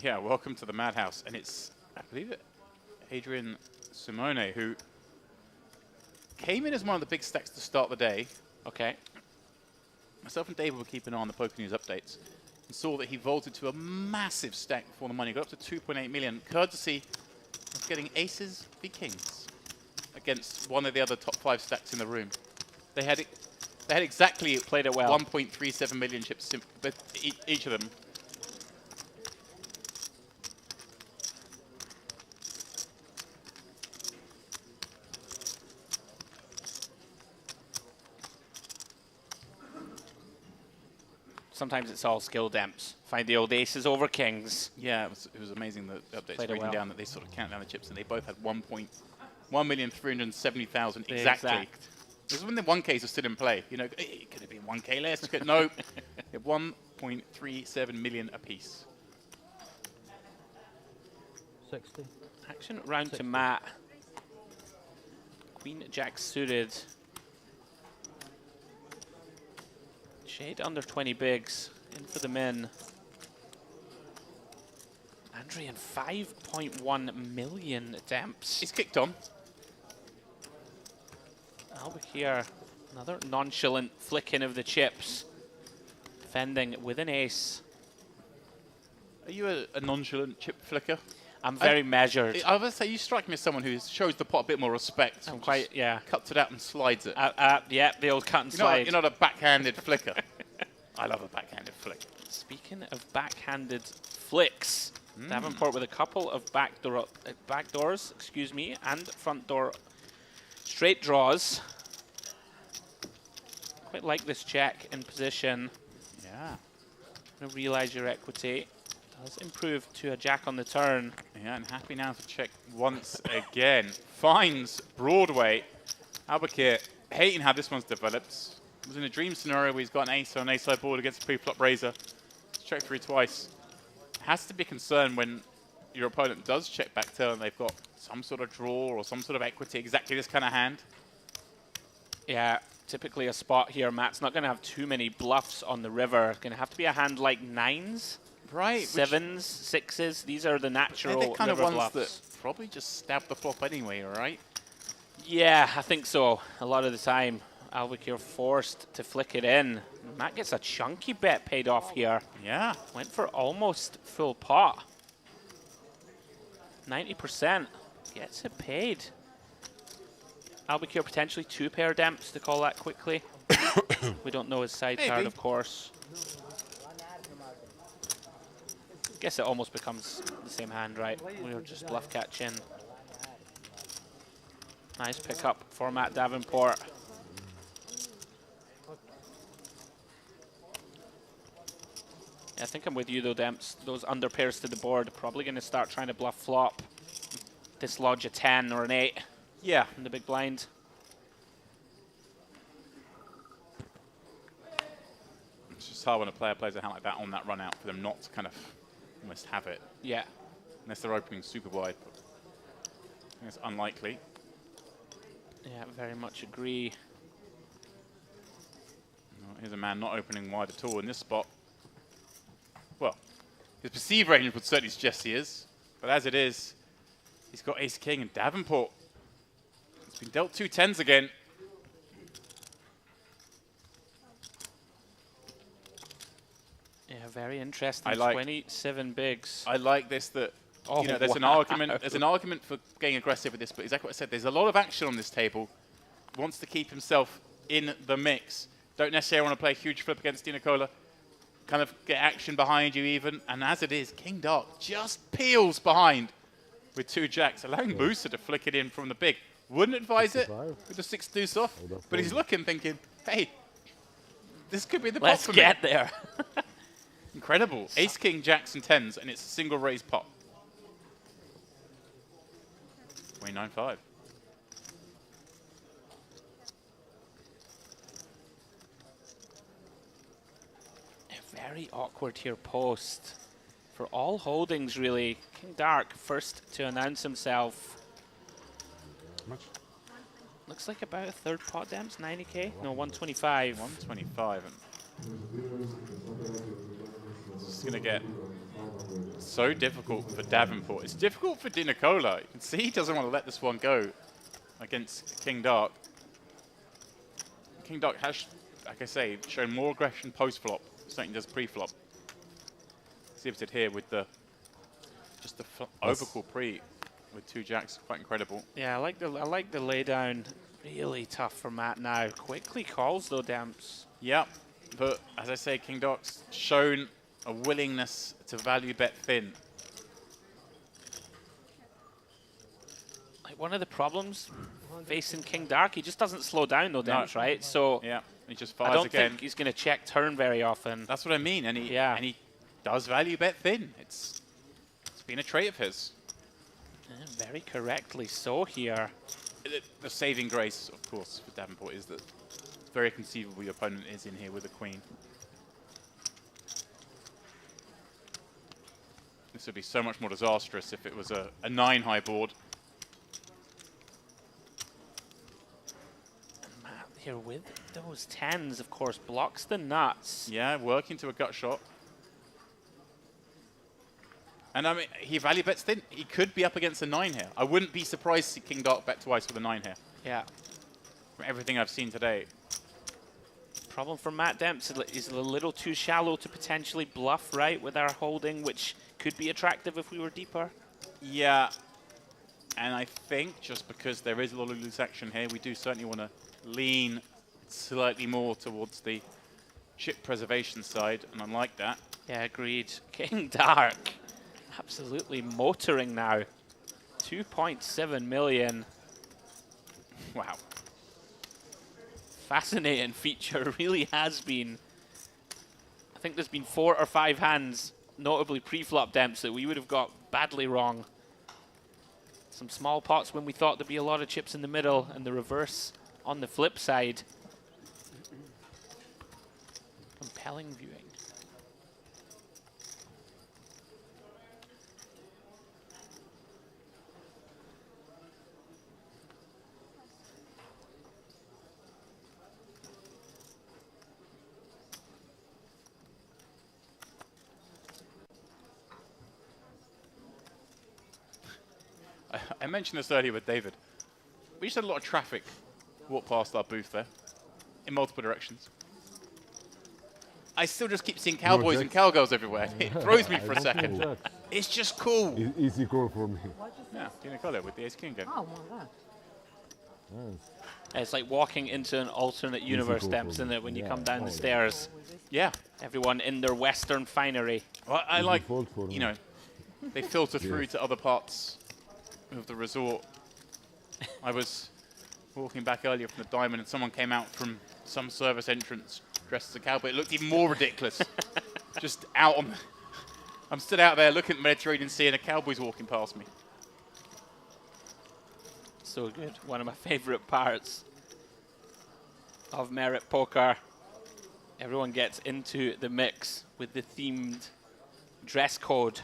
Yeah, welcome to the Madhouse. And it's, I believe it, Adrian Simone, who came in as one of the big stacks to start the day. Okay. Myself and David were keeping an eye on the Poker News updates and saw that he vaulted to a massive stack before the money got up to 2.8 million, courtesy of getting aces v kings against one of the other top 5 stacks in the room. They had exactly played it well. 1.37 million chips, each of them. Sometimes it's all skill Demps. Find the old aces over kings. Yeah, it was amazing that the updates Played it breaking well. down that they sort of count down the chips, and they both had 1,370,000 exactly. Exact. This is when the 1Ks are still in play. You know, it could have been 1K less. No, they had 1.37 million apiece. 60. Action round to Matt. Queen Jack suited. Shade under 20 bigs. In for the min. Andrian 5.1 million Demps. He's kicked on. Over here, another nonchalant flicking of the chips. Defending with an ace. Are you a nonchalant chip flicker? I'm very measured. I would say you strike me as someone who shows the pot a bit more respect. I'm quite, yeah. Cuts it out and slides it. Yeah, the old cut and slide. You're not a backhanded flicker. I love a backhanded flick. Speaking of backhanded flicks, Davenport with a couple of backdoors, excuse me, and front door straight draws. Quite like this check in position. Yeah. Gonna realize your equity. Let's improve to a jack on the turn. Yeah, and happy now to check once again. Finds Broadway. Albuquerque hating how this one's developed. Was in a dream scenario where he's got an ace on an ace-side board against a pre-flop raiser. Check through twice. Has to be concerned when your opponent does check back turn. They've got some sort of draw or some sort of equity, exactly this kind of hand. Yeah, typically a spot here. Matt's not going to have too many bluffs on the river. Going to have to be a hand like 9s, right? 7s, 6s. These are the natural They're the kind of river ones bluffs. that probably just stab the flop anyway, right? Yeah, I think so. A lot of the time, Albuquerque forced to flick it in. Matt gets a chunky bet paid off here. Yeah. Went for almost full pot. 90%. Gets it paid. Albuquerque potentially 2-pair demps to call that quickly. We don't know his side card, of course. Guess it almost becomes the same hand, right? We'll just bluff catch in. Nice pickup for Matt Davenport. Yeah, I think I'm with you though, Demps. Those under pairs to the board, probably going to start trying to bluff flop. Dislodge a 10 or an 8. Yeah. In the big blind. It's just hard when a player plays a hand like that on that run out for them not to kind of almost have it. Yeah. Unless they're opening super wide. But I think it's unlikely. Yeah, very much agree. Well, here's a man not opening wide at all in this spot. Well, his perceived range would certainly suggest he is. But as it is, he's got ace-king and Davenport. He's been dealt 2 10s again. Yeah, very interesting. I like 27 bigs. I like this that Oh, you know, there's an argument. There's an argument for getting aggressive with this, but exactly what I said. There's a lot of action on this table. Wants to keep himself in the mix. Don't necessarily want to play a huge flip against Di Nicola. Kind of get action behind you even. And as it is, King Dark just peels behind with 2 jacks, allowing Booster to flick it in from the big. Wouldn't advise it with the 6 deuce off, but he's looking, thinking, hey, this could be the pot Let's for me. get there. Incredible. Ace, king, jacks, and 10s, and it's a single raise pot. 29.5. Very awkward here post. For all holdings, really. King Dark first to announce himself. Much? Looks like about a third pot demps, 90k? No, 125. 125. It's going to get so difficult for Davenport. It's difficult for Di Nicola. You can see he doesn't want to let this one go against King Dark. King Dark has, like I say, shown more aggression post-flop. Certainly does pre-flop. Exhibited here with the just the overcall pre with 2 jacks, quite incredible. Yeah, I like the laydown. Really tough for Matt now. Quickly calls though, Demps. Yeah, but as I say, King Dark's shown a willingness to value bet thin. Like one of the problems facing King Dark, he just doesn't slow down though, Demps, right? So yeah, he just fires I don't again. think he's going to check turn very often. That's what I mean, and he does value bet thin. It's been a trait of his. Yeah, very correctly so here. The saving grace, of course, for Davenport is that very conceivable your opponent is in here with a queen. This would be so much more disastrous if it was a 9-high board. Matt here with those 10s, of course, blocks the nuts. Yeah, working to a gut shot. And I mean, he value bets thin. He could be up against a 9 here. I wouldn't be surprised to see King Dark bet twice with a 9 here. Yeah. From everything I've seen today. Problem for Matt Demps is a little too shallow to potentially bluff, right, with our holding, which could be attractive if we were deeper. Yeah. And I think just because there is a lot of loose action here, we do certainly want to lean slightly more towards the chip preservation side, and I like that. Yeah, agreed. King Dark. Absolutely motoring now. 2.7 million. Wow. Fascinating feature, really has been. I think there's been 4 or 5 hands notably pre-flop demps that we would have got badly wrong. Some small pots when we thought there'd be a lot of chips in the middle, and the reverse on the flip side. Compelling viewing. I mentioned this earlier with David. We just had a lot of traffic walk past our booth there in multiple directions. I still just keep seeing cowboys and cowgirls everywhere. It throws me for a second. It's just cool. Easy call for me. Yeah, Dina Cola with the ace king again. Oh my god. It's like walking into an alternate universe steps, isn't it, when you come down the stairs? Yeah. Everyone in their Western finery. Well, I like, you know, they filter through to other parts of the resort. I was walking back earlier from the Diamond and someone came out from some service entrance dressed as a cowboy. It looked even more ridiculous. Just out on... I'm stood out there looking at the Mediterranean Sea and a cowboy's walking past me. So good. One of my favorite parts of Merit Poker. Everyone gets into the mix with the themed dress code.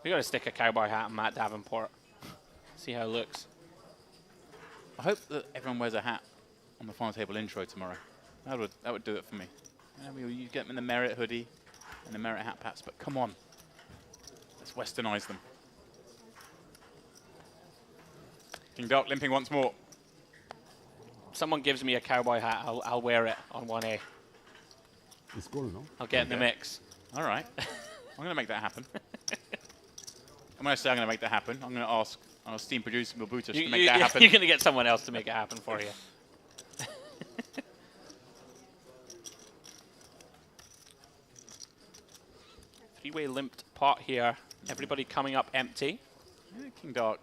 We gotta stick a cowboy hat on Matt Davenport. See how it looks. I hope that everyone wears a hat on the final table intro tomorrow. That would do it for me. You get them in the Merit hoodie and the Merit hat pats, but come on. Let's westernize them. King Dark limping once more. Someone gives me a cowboy hat, I'll wear it on 1A. It's cool, no? I'll get in the mix. All right. I'm going to make that happen. And when I say I'm going to make that happen, I'm going to ask our esteemed producer, Milbutus, to make that happen. You're going to get someone else to make it happen for you. Three-way limped pot here. Everybody coming up empty. Yeah, King Dark.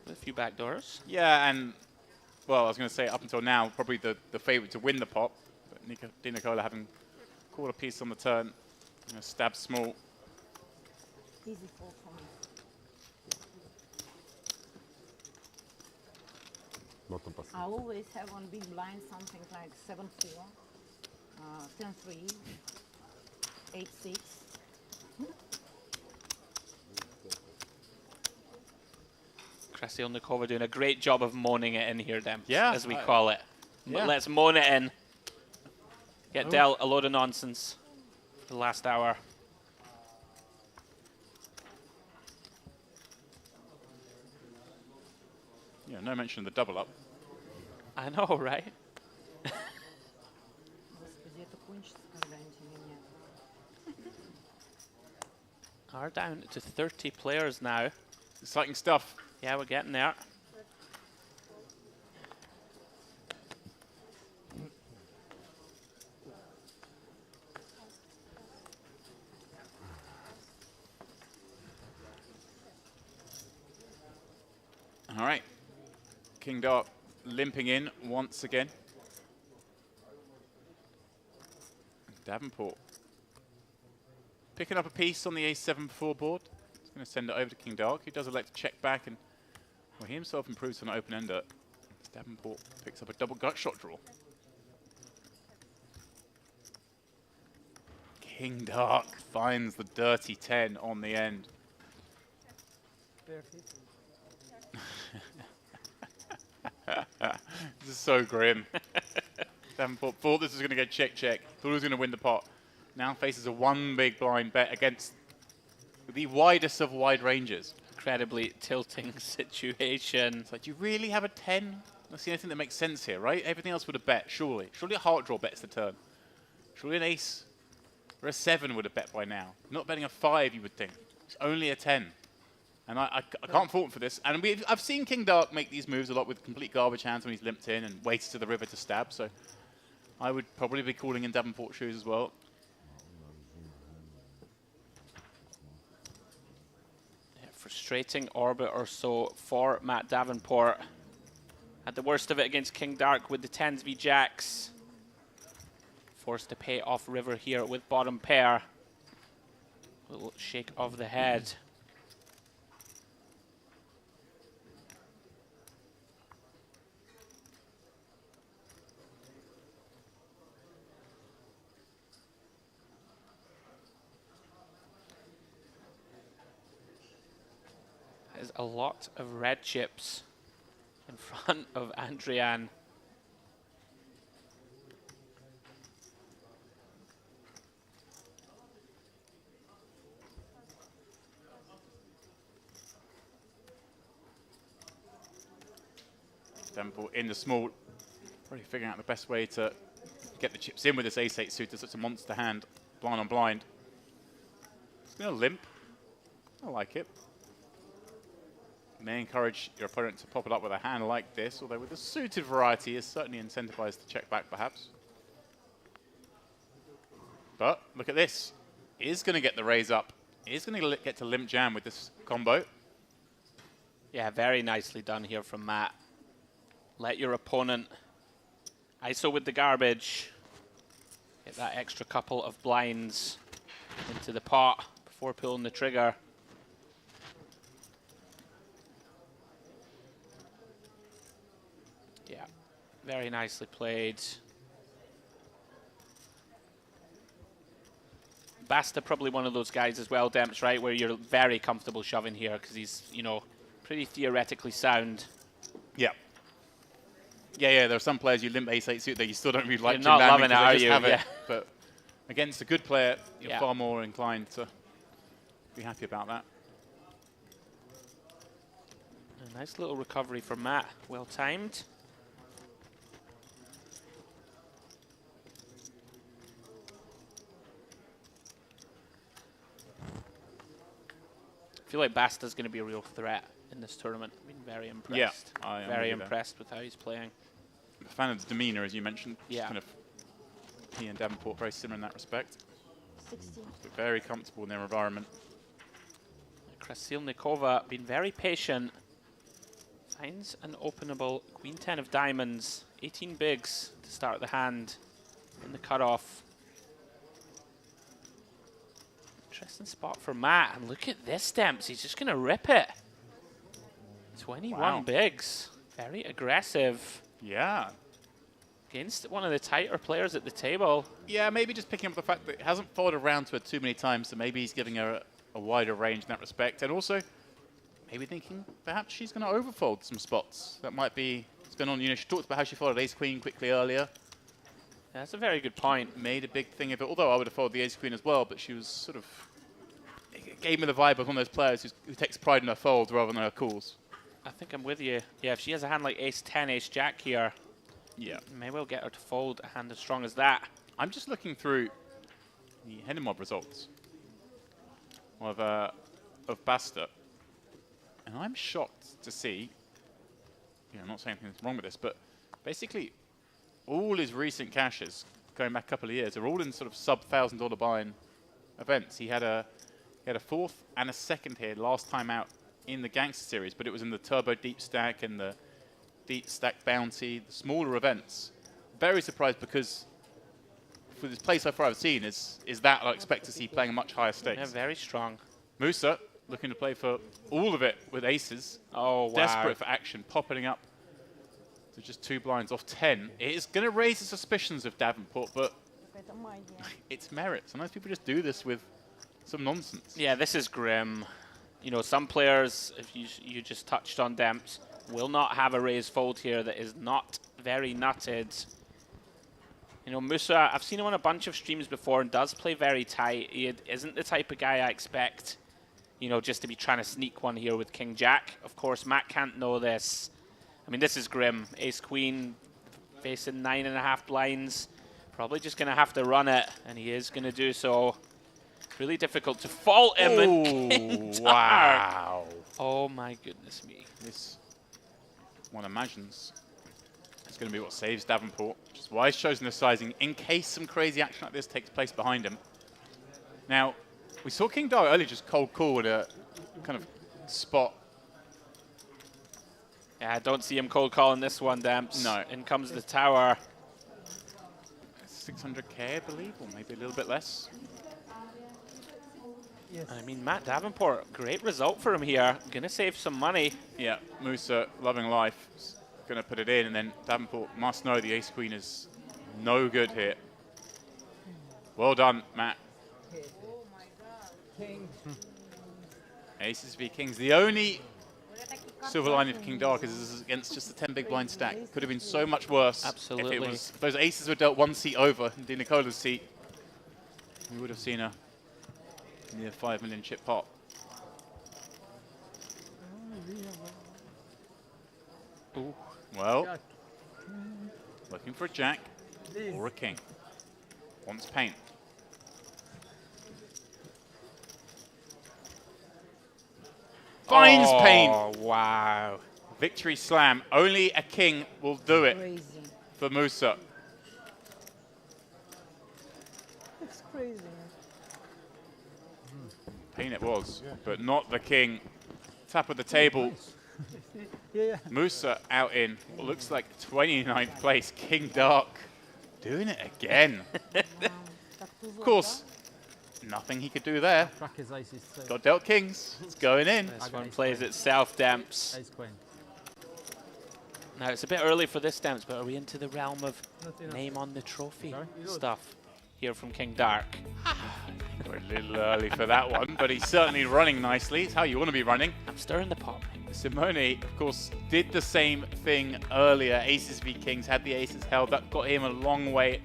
With a few back doors. Yeah, and, well, I was going to say up until now, probably the favourite to win the pot. But Di Nicola having caught a piece on the turn. Stab small. Easy fold for me. I always have on big blind something like 7-4, 10-3, 8-6. Cressy on the cover doing a great job of moaning it in here, Dem, as we I- call it. yeah. But let's moan it in. Get dealt a load of nonsense for the last hour. Yeah, no mention of the double up. I know, right? Господи, это кончится когда-нибудь или нет? Are down to 30 players now. Exciting stuff. Yeah, we're getting there. All right. King Dark limping in once again. Davenport picking up a piece on the A7-4 board. He's going to send it over to King Dark, who does elect to check back, and well, he himself improves on an open ender. Davenport picks up a double gut shot draw. King Dark finds the dirty 10 on the end. This is so grim. Davenport thought this was going to get check. Thought he was going to win the pot. Now faces a one big blind bet against the widest of wide ranges. Incredibly tilting situation. It's like, do you really have a 10? That's the only thing that makes sense here, right? Everything else would have bet, surely. Surely a heart draw bets the turn. Surely an ace or a 7 would have bet by now. Not betting a 5, you would think. It's only a 10. And I can't fault him for this. And I've seen King Dark make these moves a lot with complete garbage hands when he's limped in and waited to the river to stab. So I would probably be calling in Davenport shoes as well. Yeah, frustrating orbit or so for Matt Davenport. Had the worst of it against King Dark with the 10s v Jacks. forced to pay off river here with bottom pair. Little shake of the head. There's a lot of red chips in front of Andrian. Temple in the small, really figuring out the best way to get the chips in with this ace-8 suitor. Such a monster hand, blind on blind. It's going to limp. I like it. May encourage your opponent to pop it up with a hand like this, although with the suited variety is certainly incentivized to check back perhaps. But look at this. Is going to get the raise up. Is going to get to limp jam with this combo. Yeah, very nicely done here from Matt. Let your opponent ISO with the garbage. Get that extra couple of blinds into the pot before pulling the trigger. Yeah, very nicely played. Basta probably one of those guys as well, Demps, right, where you're very comfortable shoving here because he's, you know, pretty theoretically sound. Yeah. Yeah, there are some players you limp ace-8 suit that you still don't really like. You're not loving it, are you? Yeah. But against a good player, you're far more inclined to be happy about that. A nice little recovery from Matt, well timed. I feel like Basta's going to be a real threat in this tournament. I've been very impressed. Yeah, I am very impressed with how he's playing. I'm a fan of the demeanor, as you mentioned. Yeah. Kind of he and Davenport very similar in that respect. 60. But very comfortable in their environment. Krasilnikova been very patient. Finds an openable queen 10 of diamonds. 18 bigs to start the hand in the cutoff. Interesting spot for Matt. And look at this, Demps. He's just going to rip it. 21 bigs. Very aggressive. Yeah. Against one of the tighter players at the table. Yeah, maybe just picking up the fact that it hasn't followed around to her too many times, so maybe he's giving her a wider range in that respect. And also, maybe thinking perhaps she's going to overfold some spots. That might be what's going on. You know, she talked about how she followed ace-queen quickly earlier. Yeah, that's a very good point. Made a big thing of it, although I would have followed the ace-queen as well, but she was sort of... It gave me the vibe of one of those players who takes pride in her folds rather than her calls. I think I'm with you. Yeah, if she has a hand like ace-10, ace-jack here, yeah, may well get her to fold a hand as strong as that. I'm just looking through the Hennemob results of Basta, and I'm shocked to see, I'm not saying anything's wrong with this, but basically all his recent cashes, going back a couple of years, are all in sort of sub-$1,000 buy-in events. He had a fourth and a second here last time out in the Gangster Series, but it was in the Turbo Deep Stack and the Deep Stack Bounty, the smaller events. Very surprised because for this play so far I've seen is that I expect to see playing a much higher stakes. Yeah, very strong. Musa looking to play for all of it with aces. Oh, wow. Desperate for action, popping up to just 2 blinds off 10. It is going to raise the suspicions of Davenport, but it's merit. Sometimes people just do this with some nonsense. Yeah, this is grim. You know, some players, if you just touched on Demps, will not have a raise fold here that is not very nutted. You know, Musa, I've seen him on a bunch of streams before and does play very tight. He isn't the type of guy I expect, you know, just to be trying to sneak one here with King Jack. Of course, Matt can't know this. I mean, this is grim. Ace Queen facing 9.5 blinds. Probably just going to have to run it, and he is going to do so. Really difficult to fault him. Oh, and King wow. Oh, my goodness me. This, one imagines, is going to be what saves Davenport. Which is why he's chosen the sizing, in case some crazy action like this takes place behind him. Now, we saw King Dao earlier just cold call at a kind of spot. Yeah, I don't see him cold calling this one, Damps. No. In comes the tower. 600k, I believe, or maybe a little bit less. Yes. I mean, Matt Davenport, great result for him here. Gonna save some money. Yeah, Musa, loving life, is gonna put it in, and then Davenport must know the ace queen is no good here. Well done, Matt. Aces v kings. The only silver lining for King Dark is this is against just a 10 big blind stack. Could have been so much worse. Absolutely. If those aces were dealt one seat over in Di Nicola's seat, we would have seen a near 5 million chip pot. Ooh. Well, looking for a jack or a king. Wants paint. Finds paint. Oh, wow. Victory slam. Only a king will do it for Musa. It's crazy. Pain it was, but not the king. Top of the table. Musa out in what looks like 29th place. King Dark doing it again. Of course, nothing he could do there. Crack his aces too. Got dealt kings. It's going in. This one plays itself, Demps. Ace queen. Now, it's a bit early for this, Demps, but are we into the realm of name on the trophy stuff here from King Dark? We're a little early for that one, but he's certainly running nicely. It's how you want to be running. I'm stirring the pot. Simone, of course, did the same thing earlier. Aces v Kings, had the aces held. That got him a long way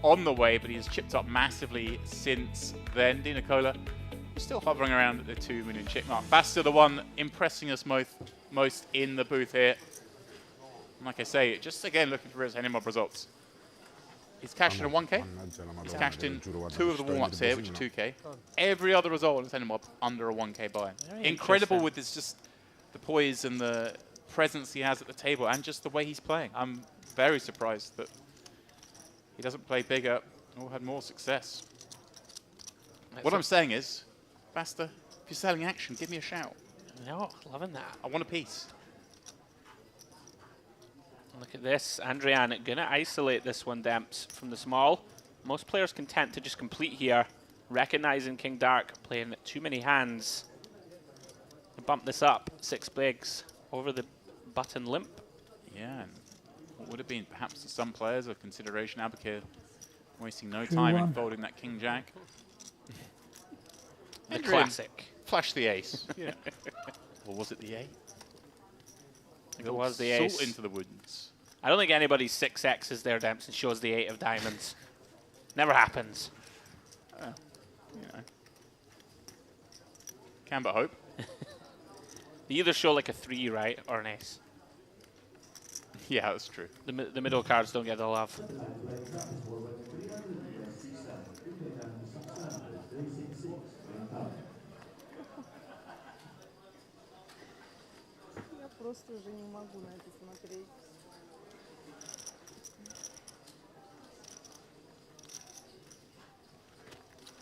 on the way, but he has chipped up massively since then. Di Nicola is still hovering around at the 2 million chip mark. Basta, the one impressing us most in the booth here. And like I say, just again looking for his mob results. He's cashed in a 1k. He's cashed in 2 of the warm-ups here, which are 2k. Every other result on his mob under a 1k buy. Incredible with his just the poise and the presence he has at the table and just the way he's playing. I'm very surprised that he doesn't play bigger or had more success. What I'm saying is, Basta, if you're selling action, give me a shout. No, loving that. I want a piece. Look at this. Andrian gonna isolate this one, Demps, from the small. Most players content to just complete here, recognizing King Dark playing too many hands. Bump this up 6 bigs over the button limp. Yeah, and what would have been perhaps to some players a consideration, Abakir wasting no time in folding that King Jack. The classic. Flash the ace. Yeah. Or was it the 8? It was the ace. Salt into the woods. I don't think anybody's 6X's there, Demps, and shows the 8 of diamonds. Never happens. You know. Can but hope. They either show like a 3, right, or an ace. Yeah, that's true. The middle cards don't get the love. Я просто уже не могу на это смотреть.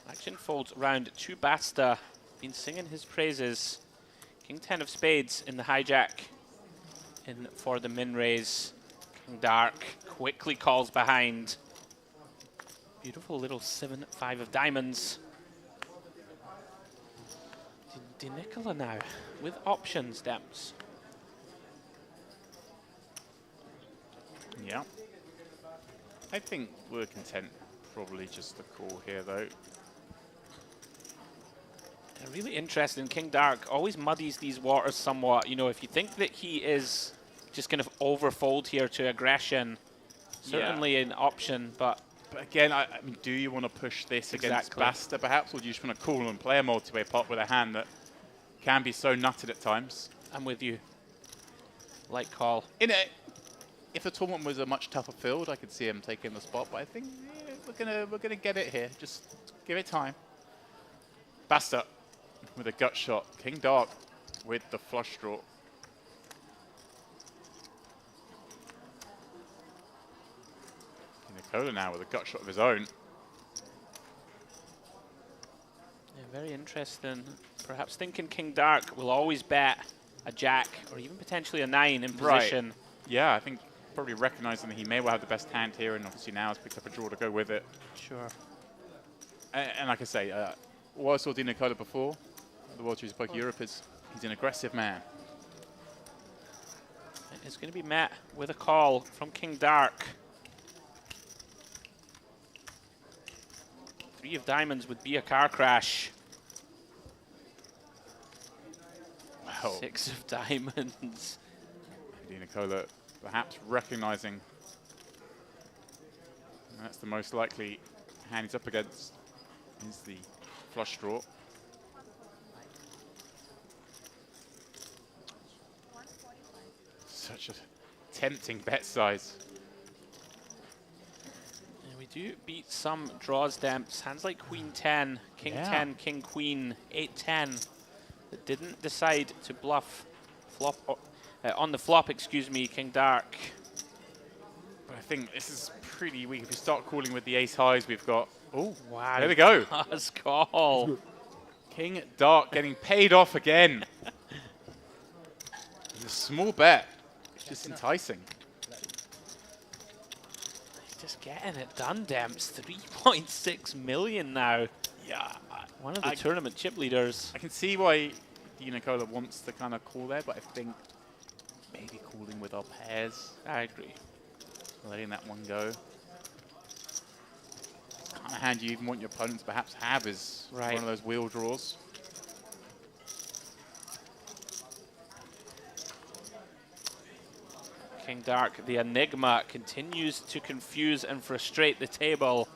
Action folds round to Basta. Been singing his praises. King 10 of spades in the hijack. In for the min raise. King Dark quickly calls behind. Beautiful little 7-5 of diamonds. Di Nicola now with options, Demps. Yeah. I think we're content. Probably just the call here, though. Really interesting. King Dark always muddies these waters somewhat. You know, if you think that he is just going to overfold here to aggression, certainly an option, but again, I mean, do you want to push this against Basta, perhaps, or do you just want to call and play a multi-way pot with a hand that can be so nutted at times? I'm with you. Like call. If the tournament was a much tougher field, I could see him taking the spot, but I think we're gonna get it here. Just give it time. Basta with a gut shot. King Dark with the flush draw. Nicola now with a gut shot of his own. Yeah, very interesting. Perhaps thinking King Dark will always bet a jack or even potentially a 9 in position. Yeah, I think probably recognizing that he may well have the best hand here, and obviously now has picked up a draw to go with it. Sure. And like I say, what I saw Di Nicola before, the World Series of Poker Europe, is he's an aggressive man. It's going to be met with a call from King Dark. 3 of diamonds would be a car crash. Wow. 6 of diamonds. Di Nicola perhaps recognizing that's the most likely hand he's up against is the flush draw. Such a tempting bet size. And we do beat some draws demps. Hands like Queen 10, King Yeah. 10, King Queen, 8-10. That didn't decide to bluff flop on the flop, excuse me, King Dark. But I think this is pretty weak. If we start calling with the ace highs, we've got... Oh, wow. There we go. Does call. King Dark getting paid off again. It's a small bet. It's just enticing. Just getting it done, Demps. 3.6 million now. Yeah. One of the tournament chip leaders. I can see why Di Nicola wants to kind of call there, but I think maybe calling with our pairs. I agree. Letting that one go. Kind of hand you even want your opponent to perhaps have is Right. one of those wheel draws. King Dark, the enigma, continues to confuse and frustrate the table.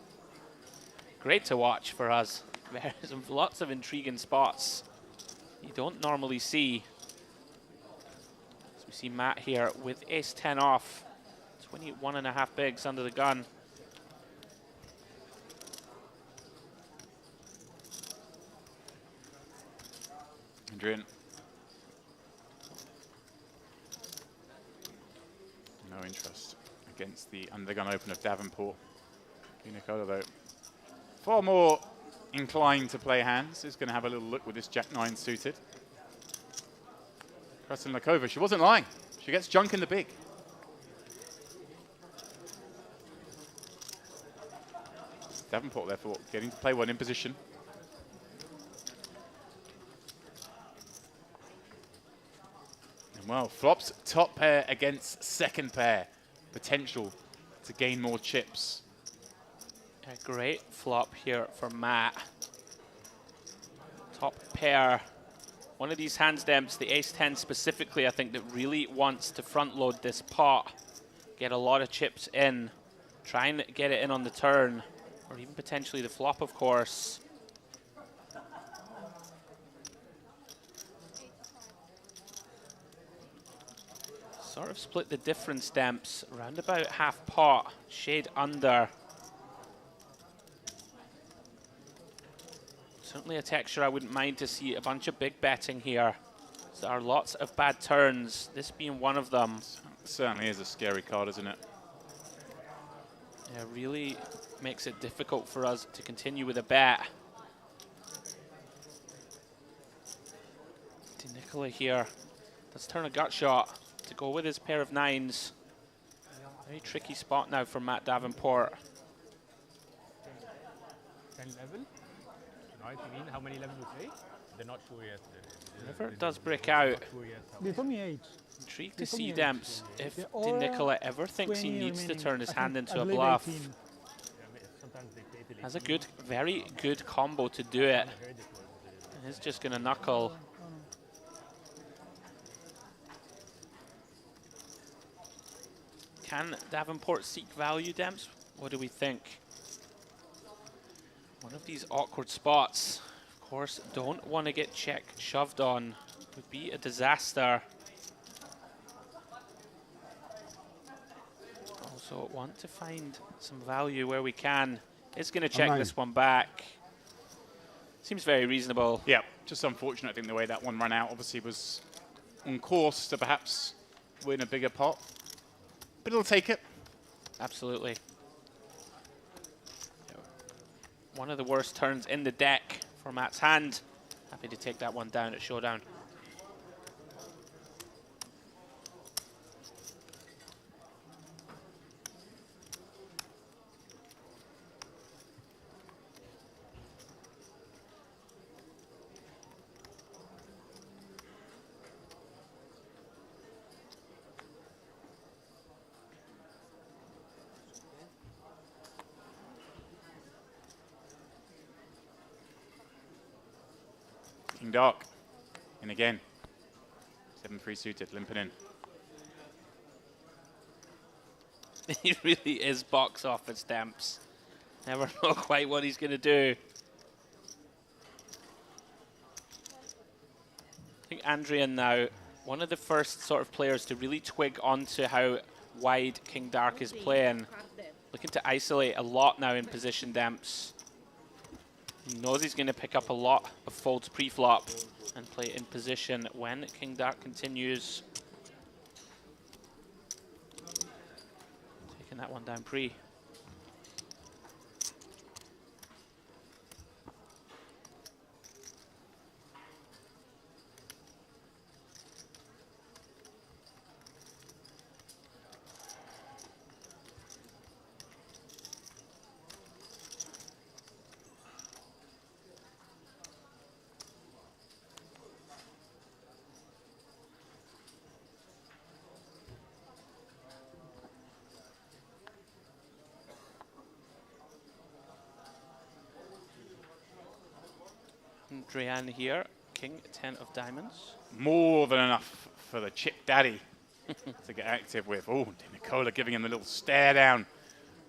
Great to watch for us. There's lots of intriguing spots you don't normally see. As we see Matt here with ace-10 off. 21.5 bigs under the gun. Adrian. No interest against the undergun open of Davenport. Di Nicola, though, far more inclined to play hands. Is going to have a little look with this Jack-9 suited. Krasnodar, she wasn't lying. She gets junk in the big. Davenport, therefore, getting to play one in position. And well, flops top pair against second pair. Potential to gain more chips. A great flop here for Matt. Top pair. One of these hands, Demps, the ace-10 specifically, I think, that really wants to front load this pot. Get a lot of chips in. Try and get it in on the turn. Or even potentially the flop, of course. Sort of split the difference, Demps. Around about half pot. Shade under. Certainly a texture I wouldn't mind to see a bunch of big betting here. There are lots of bad turns, this being one of them. Certainly is a scary card, isn't it? Yeah, really makes it difficult for us to continue with a bet. Di Nicola here. Let's turn a gut shot to go with his pair of nines. Very tricky spot now for Matt Davenport. 10 level? Right, you mean how many levels we play? They're not sure yet. Whenever it does break out, They told me 8. intrigued They to told see me Demps eight. if Yeah, Di or, Nicola ever thinks he 20 needs to remaining. turn his I hand think into I a believe bluff. 18. Has a good, very good combo to do it. And he's just gonna knuckle. Can Davenport seek value, Demps? What do we think? One of these awkward spots. Of course, don't want to get check shoved on. Would be a disaster. Also want to find some value where we can. It's going to check this one back. Seems very reasonable. Yeah, just unfortunate. I think the way that one ran out obviously was on course to perhaps win a bigger pot. But it'll take it. Absolutely. One of the worst turns in the deck for Matt's hand. Happy to take that one down at Showdown. King Dark. In again. 7-3 suited, limping in. He really is box office stamps. Never know quite what he's going to do. I think Andrian now, one of the first sort of players to really twig onto how wide King Dark is playing. Looking to isolate a lot now in position damps. He knows he's going to pick up a lot of folds pre-flop and play in position when King Dark continues. Taking that one down pre. Drian here, King 10 of diamonds. More than enough for the chip daddy to get active with. Oh, Nicola giving him the little stare down.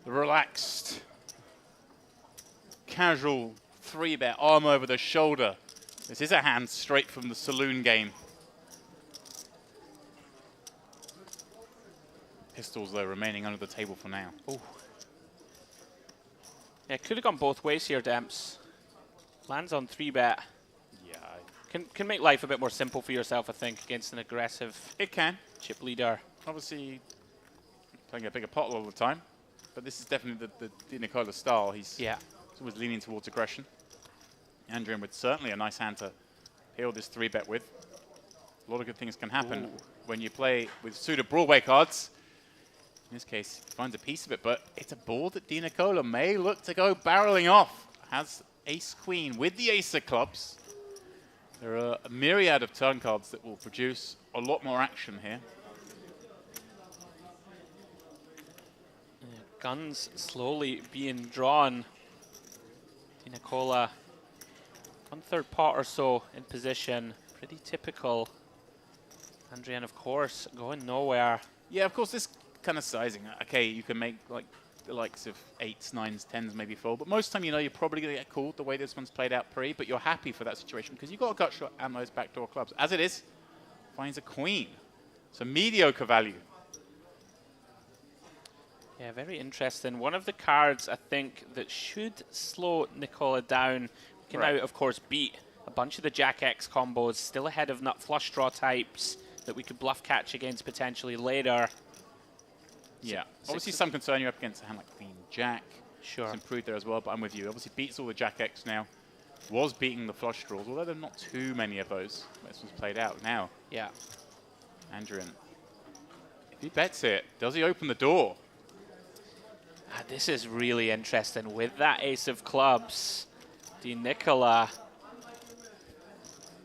The relaxed, casual 3-bet arm over the shoulder. This is a hand straight from the saloon game. Pistols, though, remaining under the table for now. Oh. Yeah, could have gone both ways here, Demps. Lands on 3-bet. Yeah. Can make life a bit more simple for yourself, I think, against an aggressive chip leader. Obviously, playing a bigger pot all the time, but this is definitely the Nicola style. He's always leaning towards aggression. Andrian with certainly a nice hand to heal this 3-bet with. A lot of good things can happen when you play with suited Broadway cards. In this case, he finds a piece of it, but it's a board that Di Nicola may look to go barreling off. Has ace-queen with the ace of clubs. There are a myriad of turn cards that will produce a lot more action here. Yeah, guns slowly being drawn. Di Nicola, 1/3 pot or so in position. Pretty typical. Andrian, of course, going nowhere. Yeah, of course, this kind of sizing. Okay, you can make like the likes of 8s, 9s, 10s maybe fold, but most of the time you know you're probably going to get called the way this one's played out pre, but you're happy for that situation because you've got a gut shot and those backdoor clubs. As it is, finds a queen. So mediocre value. Yeah, very interesting. One of the cards, I think, that should slow Nicola down. We can now, of course, beat a bunch of the Jack X combos, still ahead of nut flush draw types that we could bluff catch against potentially later. Yeah, obviously some concern you're up against a hand like Queen Jack. Sure. It's improved there as well, but I'm with you. Obviously beats all the Jack X now. Was beating the flush draws, although there are not too many of those. This one's played out now. Yeah. Andrian, if he bets it, does he open the door? This is really interesting. With that ace of clubs, Di Nicola,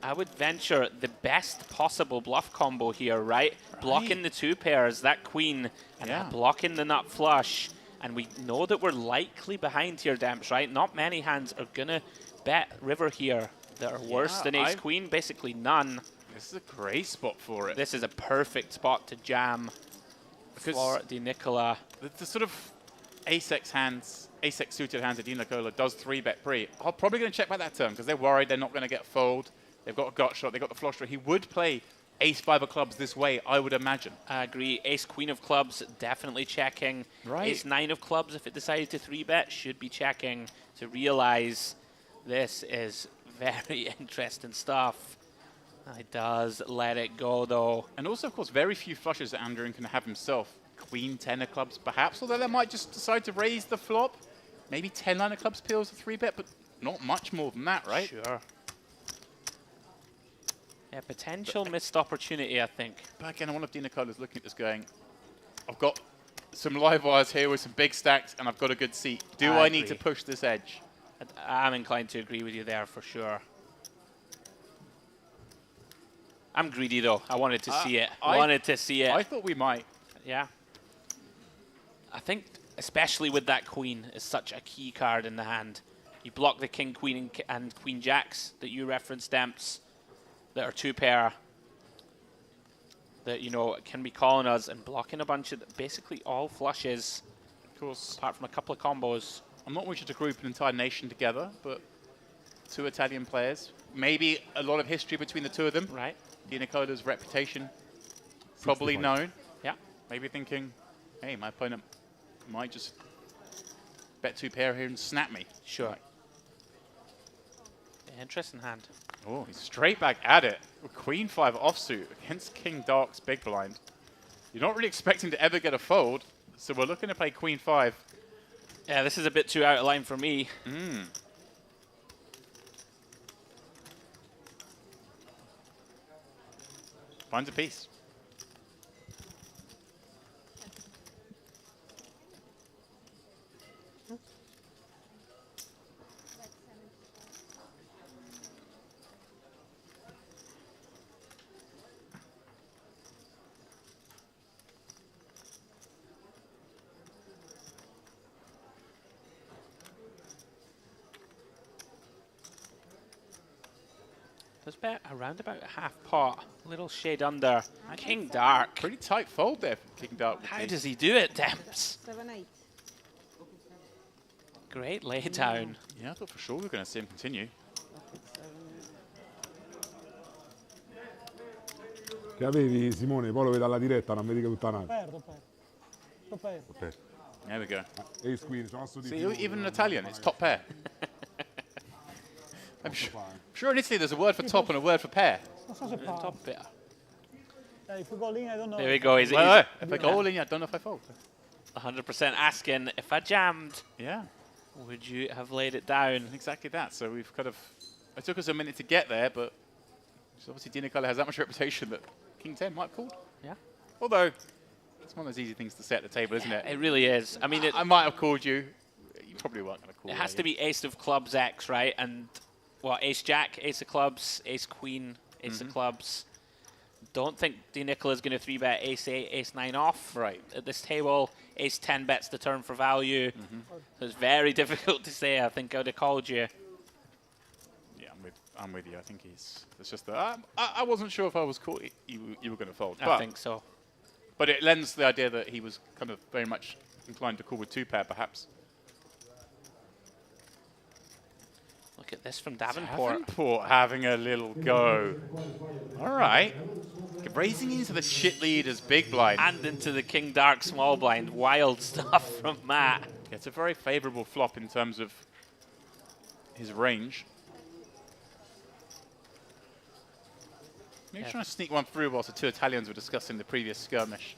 I would venture the best possible bluff combo here, right? Blocking the 2 pairs, that queen, and blocking the nut flush. And we know that we're likely behind here, Demps, right? Not many hands are going to bet river here that are worse than ace-queen, basically none. This is a great spot for it. This is a perfect spot to jam for Di Nicola. The sort of ace-x hands, ace-x suited hands that Di Nicola does 3-bet pre are probably going to check back that turn because they're worried they're not going to get fold. They've got a gut shot, they've got the flush draw. He would play ace-5 of clubs this way, I would imagine. I agree. Ace-queen of clubs, definitely checking. Right. Ace-9 of clubs, if it decided to 3-bet, should be checking to realize this is very interesting stuff. He does let it go, though. And also, of course, very few flushes that Andrian can have himself. Queen 10 of clubs, perhaps, although they might just decide to raise the flop. Maybe 10-9 of clubs peels a 3-bet, but not much more than that, right? Sure. Yeah, potential missed opportunity, I think. But again, one of Di Nicola's looking at this going, I've got some live wires here with some big stacks, and I've got a good seat. Do I need to push this edge? I'm inclined to agree with you there for sure. I'm greedy, though. I wanted to see it. I wanted to see it. I thought we might. Yeah. I think, especially with that queen, is such a key card in the hand. You block the king, queen, and queen jacks that you referenced, Demps, that are 2-pair, that, you know, can be calling us and blocking a bunch of basically all flushes. Of course. Apart from a couple of combos. I'm not wishing to group an entire nation together, but 2 Italian players. Maybe a lot of history between the 2 of them. Right. Di Nicola's reputation probably known. Yeah. Maybe thinking, hey, my opponent might just bet 2-pair here and snap me. Sure. Like, interesting hand. oh, he's straight back at it. With Queen 5 offsuit against King Dark's big blind. You're not really expecting to ever get a fold, so we're looking to play Queen 5. Yeah, this is a bit too out of line for me. Finds a piece. Does bet around about a half pot. A little shade under. King Dark. Pretty tight fold there for King Dark. How does he do it, Demps? 7-8. Great lay down. Yeah, I thought for sure we were going to see him continue. Che avevi, Simone, poi lo vedo alla diretta, non vedi che tutta una. There we go. Ace Queen, passo di See, più, even in Italian, it's top pair. I'm sure in Italy there's a word for top and a word for pair. Top pair. If we go in, I don't know. There we go. If I go all in, I don't know if I fold. 100% asking, if I jammed, yeah, would you have laid it down? Exactly that. So we've kind of, it took us a minute to get there, but obviously Di Nicola has that much reputation that King 10 might have called. Yeah. Although, it's one of those easy things to say at the table, isn't it? It really is. I mean, I might have called you. You probably weren't going to call me. It has to be ace of clubs X, right? And what, ace jack, ace of clubs, ace queen, ace of clubs. Don't think Di Nicola's going to 3-bet ace 8, ace 9 off. Right. At this table, ace 10 bets the turn for value. So it's very difficult to say. I think I would have called you. Yeah, I'm with you. I think it's just that I wasn't sure if I was caught. You were going to fold. I think so. But it lends the idea that he was kind of very much inclined to call with 2-pair, perhaps. Look at this from Davenport. Davenport having a little go. All right. Raising into the chit leader's big blind. And into the King Dark small blind. Wild stuff from Matt. It's a very favorable flop in terms of his range. Maybe trying to sneak one through whilst the 2 Italians were discussing the previous skirmish.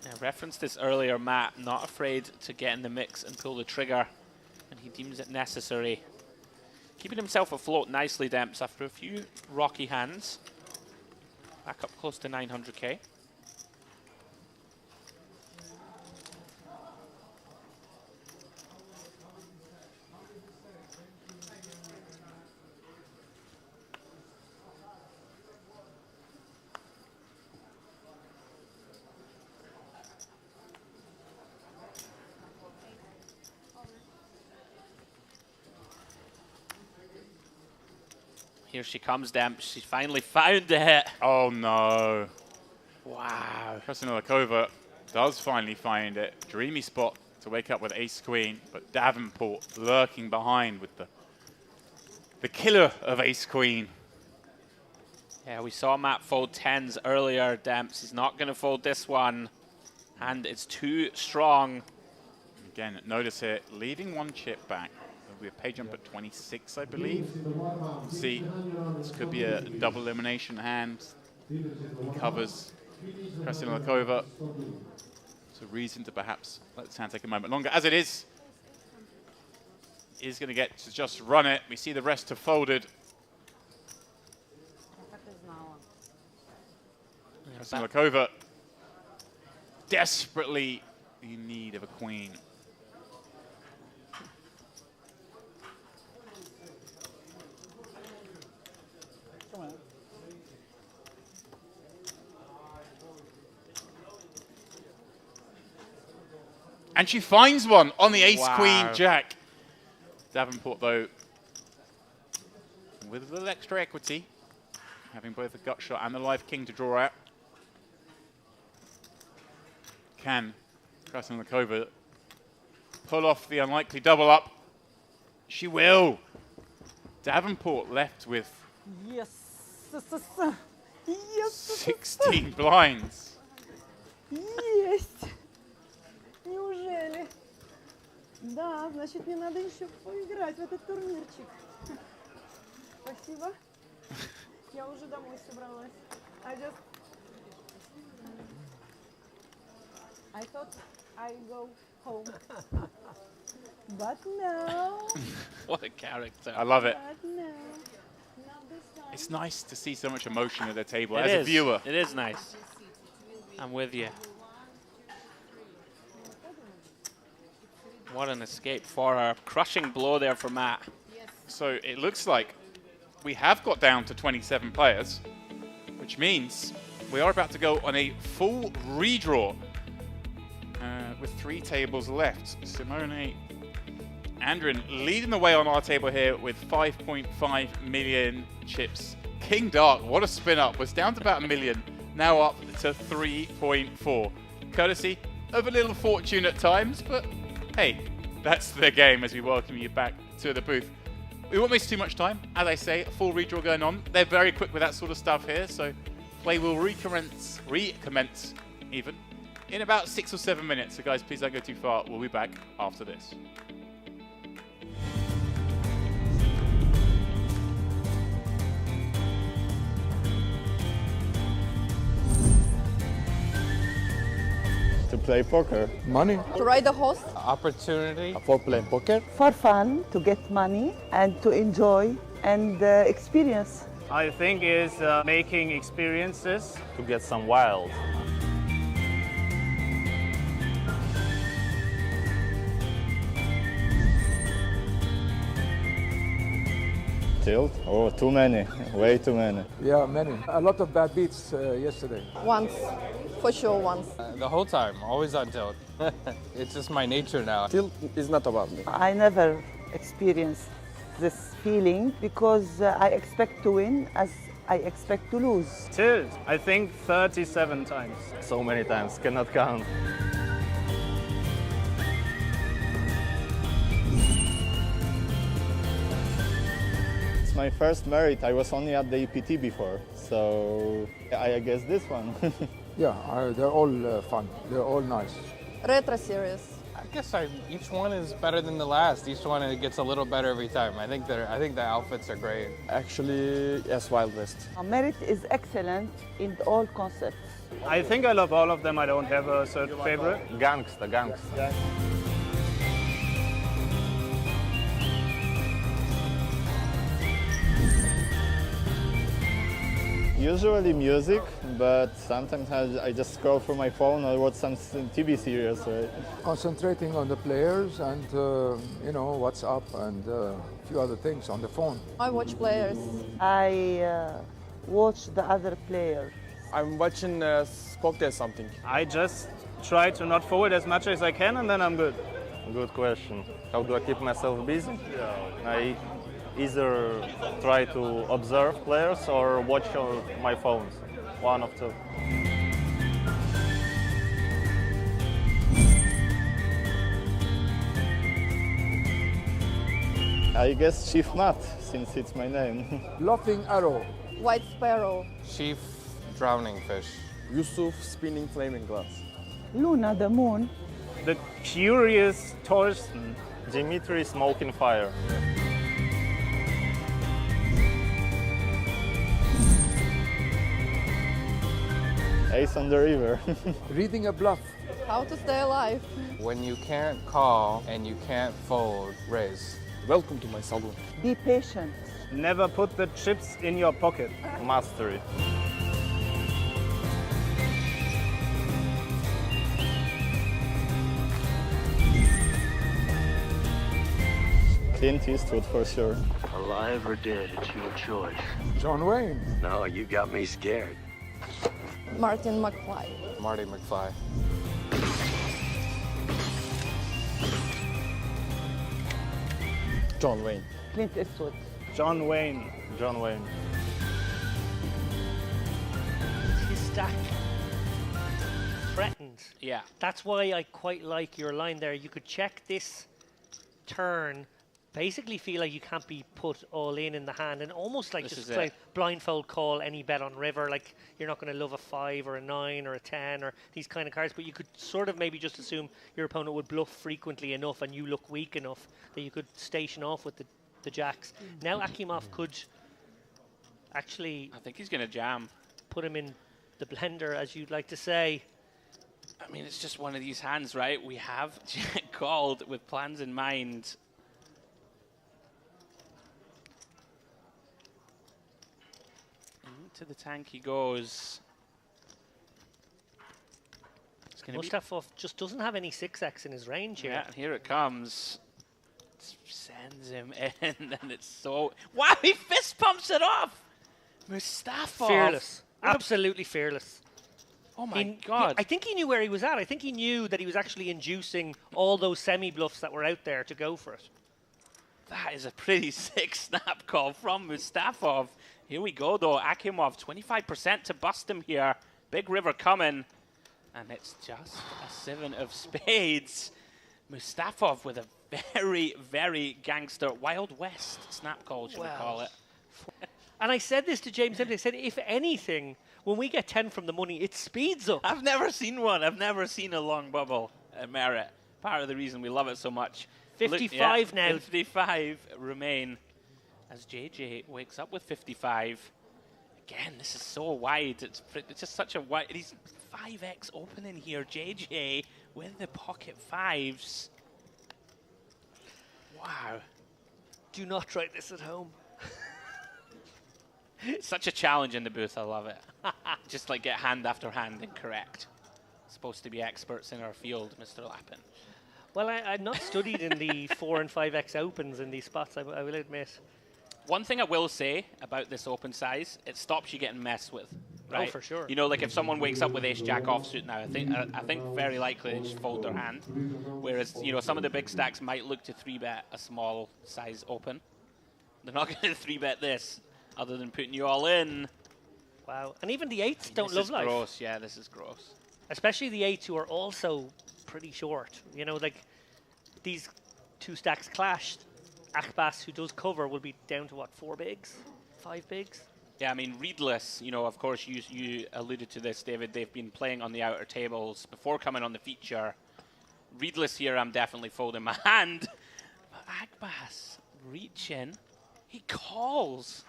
I referenced this earlier, Matt, not afraid to get in the mix and pull the trigger, and he deems it necessary. Keeping himself afloat nicely, Demps, after a few rocky hands. Back up close to 900k. Here she comes, Demp. She finally found it. Oh, no. Wow. Krasinova does finally find it. Dreamy spot to wake up with ace-queen, but Davenport lurking behind with the killer of ace-queen. Yeah, we saw Matt fold 10s earlier, Demps. He's not going to fold this one. And it's too strong. Again, notice here, leaving one chip back. There'll be a pay jump at 26, I believe. See, this could be a double elimination hand. He covers Krasinova. It's a reason to perhaps let this hand take a moment longer. As it is, he's going to get to just run it. We see the rest have folded. Krasinova desperately in need of a queen. And she finds one on the ace, Wow. queen, jack. Davenport, though, with a little extra equity, having both the gut shot and the live king to draw out. Can Krasnokova pull off the unlikely double up? She will. Davenport left with Yes. 16 blinds. Есть. Неужели? Да, значит, мне надо еще поиграть в этот турнирчик. Спасибо. Я уже домой собралась. I thought I go home. But no. What a character. I love it. But no. Not this time. It's nice to see so much emotion at the table It as a is. viewer. It is nice. I'm with you. What an escape for her. Crushing blow there for Matt. So it looks like we have got down to 27 players, which means we are about to go on a full redraw with 3 tables left. Simone Andrin leading the way on our table here with 5.5 million chips. King Dark, what a spin up, was down to about 1 million, now up to 3.4. Courtesy of a little fortune at times, but hey, that's the game as we welcome you back to the booth. We won't waste too much time. As I say, a full redraw going on. They're very quick with that sort of stuff here, so play will recommence even, in about 6 or 7 minutes. So guys, please don't go too far. We'll be back after this. To play poker. Money. To ride a horse. Opportunity. For playing poker. For fun, to get money and to enjoy and experience. I think is making experiences. To get some wild. Tilt? Oh, too many. Way too many. Yeah, many. A lot of bad beats yesterday. Once. For sure once. The whole time, always on tilt. It's just my nature now. Tilt is not about me. I never experienced this feeling because I expect to win as I expect to lose. Tilt, I think 37 times. So many times, cannot count. It's my first merit. I was only at the EPT before, so I guess this one. Yeah, they're all fun. They're all nice. Retro series. I guess each one is better than the last. Each one it gets a little better every time. I think the outfits are great. Actually, yes, Wild West. Merit is excellent in all concepts. I think I love all of them. I don't have a certain favorite. Gangsta. Usually music, but sometimes I just scroll through my phone or watch some TV series. Right? Concentrating on the players and, what's up and a few other things on the phone. I watch players. I watch the other players. I'm watching cocktail something. I just try to not forward as much as I can and then I'm good. Good question. How do I keep myself busy? I either try to observe players or watch on my phones. One of two. I guess Chief Matt, since it's my name. Laughing Arrow. White Sparrow. Chief drowning fish. Yusuf spinning flaming glass. Luna, the moon. The curious Torsten. Dimitri smoking fire. Ace on the river. Reading a bluff. How to stay alive. When you can't call and you can't fold, raise. Welcome to my salon. Be patient. Never put the chips in your pocket. Mastery. Clint Eastwood for sure. Alive or dead, it's your choice. John Wayne. No, you got me scared. Martin McFly. Marty McFly. John Wayne. Clint Eastwood. John Wayne. John Wayne. His stack threatened. Yeah. That's why I quite like your line there. You could check this turn, basically feel like you can't be put all in the hand, and almost like This just is like it. blindfold call any bet on river. Like you're not going to love a 5 or a 9 or a 10 or these kind of cards, but you could sort of maybe just assume your opponent would bluff frequently enough and you look weak enough that you could station off with the jacks. Now Akimov could actually, I think he's going to jam. Put him in the blender, as you'd like to say. I mean, it's just one of these hands, right? We have called with plans in mind. Into the tank he goes. It's going to be Mustafov just doesn't have any 6x in his range here. Yeah, and here it comes. Sends him in, and it's so... Wow, he fist pumps it off! Mustafov. Fearless. Absolutely fearless. Oh my God. I think he knew where he was at. I think he knew that he was actually inducing all those semi-bluffs that were out there to go for it. That is a pretty sick snap call from Mustafov. Here we go, though. Akimov, 25% to bust him here. Big river coming. And it's just a 7 of spades. Mustafov with a very, very gangster Wild West snap call, should we call it. And I said this to James, I said, if anything, when we get 10 from the money, it speeds up. I've never seen one. I've never seen a long bubble at Merit. Part of the reason we love it so much. 55 now. 55 remain as JJ wakes up with 55. Again, this is so wide. It's just such a wide... He's 5x opening here. JJ with the pocket 5s. Wow. Do not try this at home. Such a challenge in the booth. I love it. Just like get hand after hand incorrect. Supposed to be experts in our field, Mr. Lappin. Well, I'm not studied in the 4 and 5x opens in these spots, I will admit. One thing I will say about this open size, it stops you getting messed with. Right? Oh, for sure. You know, like if someone wakes up with ace-jack offsuit now, I think very likely they just fold their hand. Whereas, you know, some of the big stacks might look to 3-bet a small size open. They're not going to 3-bet this, other than putting you all in. Wow. And even the 8s don't love This is life. gross. Yeah, this is gross. Especially the 8s who are also pretty short. You know, like these two stacks clashed. Akbas, who does cover, will be down to what, 4 bigs? 5 bigs? Yeah, I mean, readless, you know, of course, you alluded to this, David. They've been playing on the outer tables before coming on the feature. Readless here, I'm definitely folding my hand. But Akbas reaching, he calls.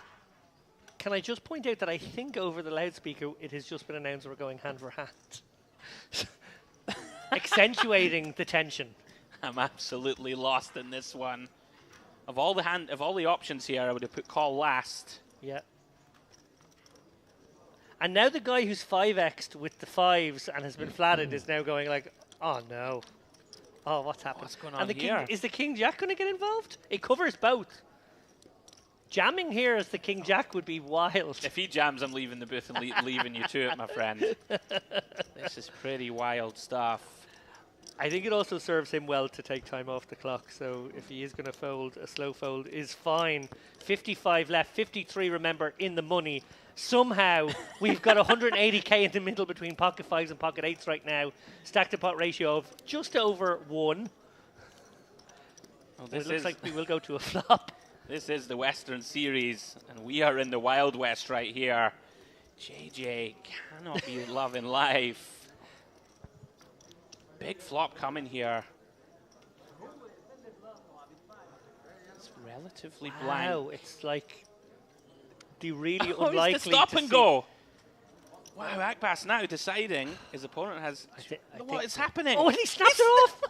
Can I just point out that I think over the loudspeaker it has just been announced we're going hand for hand. Accentuating the tension. I'm absolutely lost in this one. Of all the options here, I would have put call last. Yeah. And now the guy who's 5x'd with the 5s and has been flatted is now going like, oh no. Oh, what's happened? What's going on and the here? king, is the king jack going to get involved? It covers both. Jamming here as the king jack would be wild. If he jams, I'm leaving the booth and leaving you to it, my friend. This is pretty wild stuff. I think it also serves him well to take time off the clock. So if he is going to fold, a slow fold is fine. 55 left, 53, remember, in the money. Somehow, we've got 180k in the middle between pocket 5s and pocket 8s right now. Stack to pot ratio of just over 1. Well, It looks like we will go to a flop. This is the Western Series, and we are in the Wild West right here. JJ cannot be loving life. Big flop coming here. It's relatively blind. Wow, it's like the really Oh, unlikely it's the stop to and see. go. Wow, Akbas now deciding his opponent has... What is happening? Oh, and he snaps it off!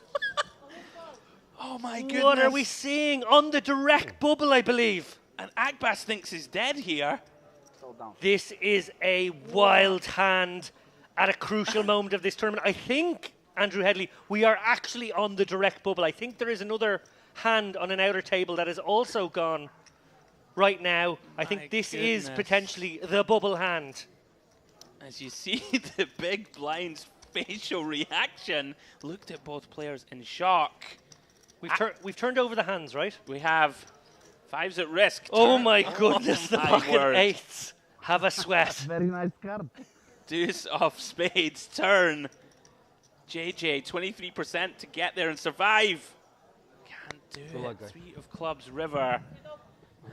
Oh my goodness. What are we seeing on the direct bubble, I believe? And Akbas thinks he's dead here. This is a wild hand at a crucial moment of this tournament. I think, Andrew Headley, we are actually on the direct bubble. I think there is another hand on an outer table that has also gone right now. I think this is goodness. potentially the bubble hand. As you see the big blind's facial reaction, looked at both players in shock. We've turned over the hands, right? We have 5s at risk. Oh my goodness, the my pocket word. 8s have a sweat. Very nice card. Deuce of spades, turn. JJ, 23% to get there and survive. Can't do it. 3 of clubs, river.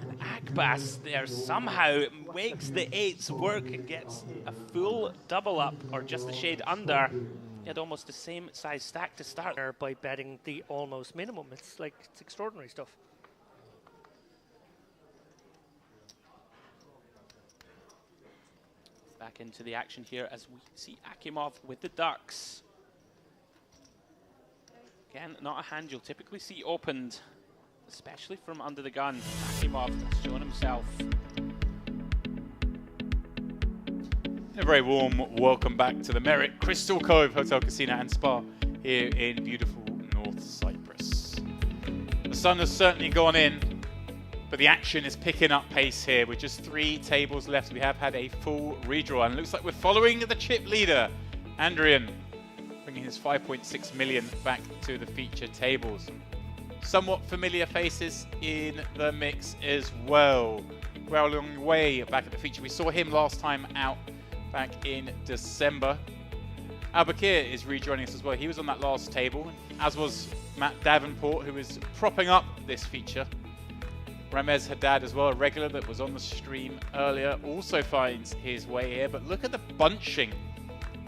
And Akbas there somehow makes the 8s work and gets a full double up, or just a shade under. He had almost the same size stack to start. By betting the almost minimum. It's extraordinary stuff. Back into the action here as we see Akimov with the ducks. Again, not a hand you'll typically see opened, especially from under the gun. Akimov has shown himself. A very warm welcome back to the Merit Crystal Cove Hotel, Casino and Spa here in beautiful North Cyprus. The sun has certainly gone in, but the action is picking up pace here with just 3 tables left. We have had a full redraw and it looks like we're following the chip leader, Andrian, bringing his 5.6 million back to the feature tables. Somewhat familiar faces in the mix as well. Well along the way back at the feature. We saw him last time out back in December. Albakir is rejoining us as well. He was on that last table, as was Matt Davenport, who is propping up this feature. Ramez Haddad as well, a regular that was on the stream earlier, also finds his way here. But look at the bunching,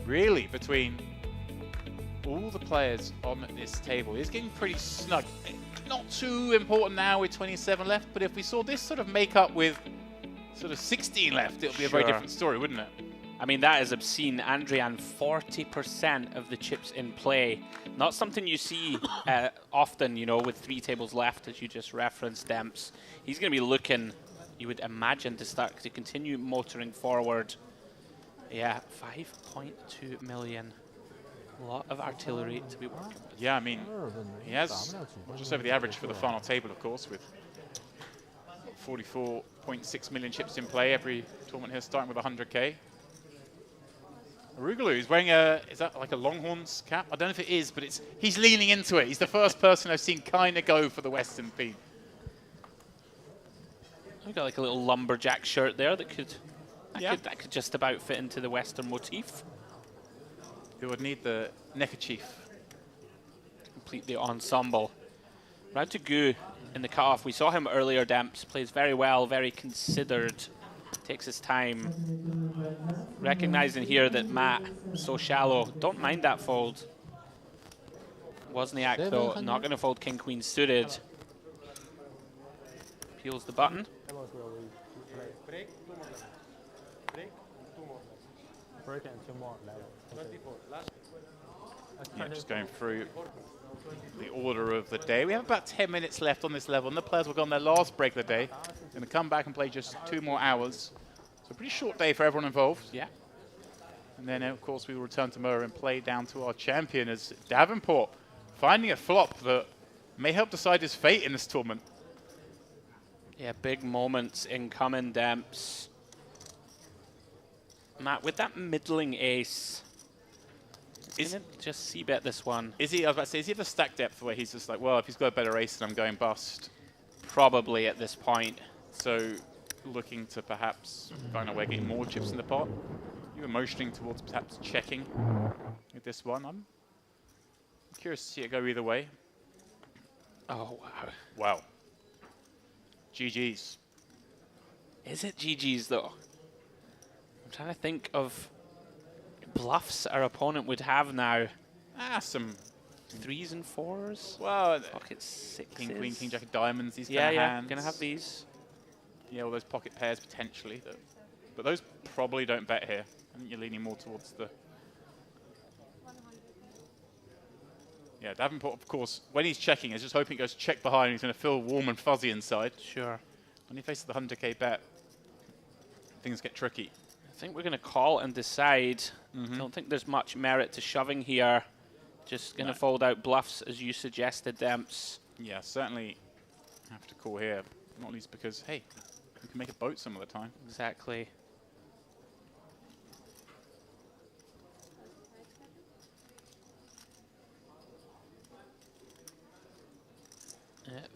really, between all the players on this table. It's getting pretty snug. Not too important now with 27 left, but if we saw this sort of make up with sort of 16 left, it would be a very different story, wouldn't it? I mean, that is obscene. Andrian, 40% of the chips in play. Not something you see often, you know, with 3 tables left, as you just referenced, Demps. He's going to be looking, you would imagine, to continue motoring forward. Yeah, 5.2 million. A lot of artillery to be working with. Yeah, I mean, he has just over the average for the final table, of course, with 44.6 million chips in play. Every tournament here starting with 100k. Arugulu is wearing is that like a Longhorns cap? I don't know if it is, but he's leaning into it. He's the first person I've seen kind of go for the Western theme. We've got like a little lumberjack shirt there that could just about fit into the Western motif. It would need the neckerchief. Complete the ensemble. Round to Gu in the cutoff. We saw him earlier, Demps. Plays very well, very considered. Takes his time. Recognizing here that Matt, so shallow. Don't mind that fold. Wozniak, though, not going to fold King Queen suited. Peels the button. Yeah, just going through the order of the day. We have about 10 minutes left on this level, and the players will go on their last break of the day. Going to come back and play just 2 more hours. So a pretty short day for everyone involved. Yeah. And then, of course, we will return tomorrow and play down to our champion as Davenport finding a flop that may help decide his fate in this tournament. Yeah, big moments incoming, Demps. Matt, with that middling ace, is it just c-bet this one? Is he, I was about to say, is he the stack depth where he's just like, well, if he's got a better ace, then I'm going bust? Probably at this point. So looking to perhaps find a way getting more chips in the pot. You were motioning towards perhaps checking with this one. I'm curious to see it go either way. Oh, wow. Wow. GG's. Is it GG's, though? I'm trying to think of bluffs our opponent would have now. Some 3s and 4s. Well, pocket 6s. King, Queen, King, Jack of Diamonds. These yeah, kind of yeah. hands. Gonna have these. Yeah, all those pocket pairs potentially. But those probably don't bet here. I think you're leaning more towards the... Yeah, Davenport, of course, when he's checking, is just hoping it goes check behind. He's going to feel warm and fuzzy inside. Sure. When he faces the 100k bet, things get tricky. I think we're going to call and decide. Don't think there's much merit to shoving here. Just going to fold out bluffs, as you suggested, Demps. Yeah, certainly have to call here. Not least because, hey, you can make a boat some of the time. Exactly.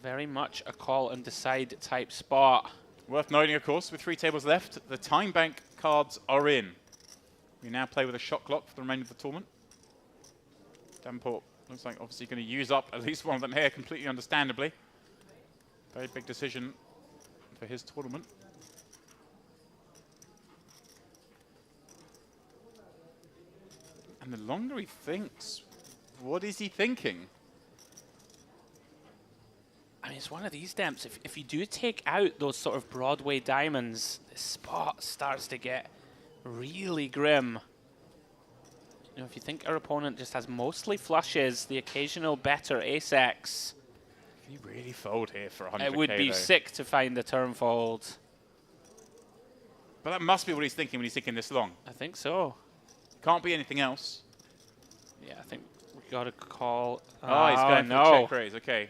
Very much a call and decide type spot. Worth noting, of course, with 3 tables left, the time bank cards are in. We now play with a shot clock for the remainder of the tournament. Davenport looks like obviously going to use up at least one of them here, completely understandably. Very big decision for his tournament. And the longer he thinks, what is he thinking? I mean, it's one of these dempts. If you do take out those sort of Broadway diamonds, the spot starts to get really grim. You know, if you think our opponent just has mostly flushes, the occasional better ace-X. Can you really fold here for 100k? It would be though? sick to find the turn fold. But that must be what he's thinking when he's thinking this long. I think so. Can't be anything else. Yeah, I think we got to call. Oh, he's going for the check raise. Okay.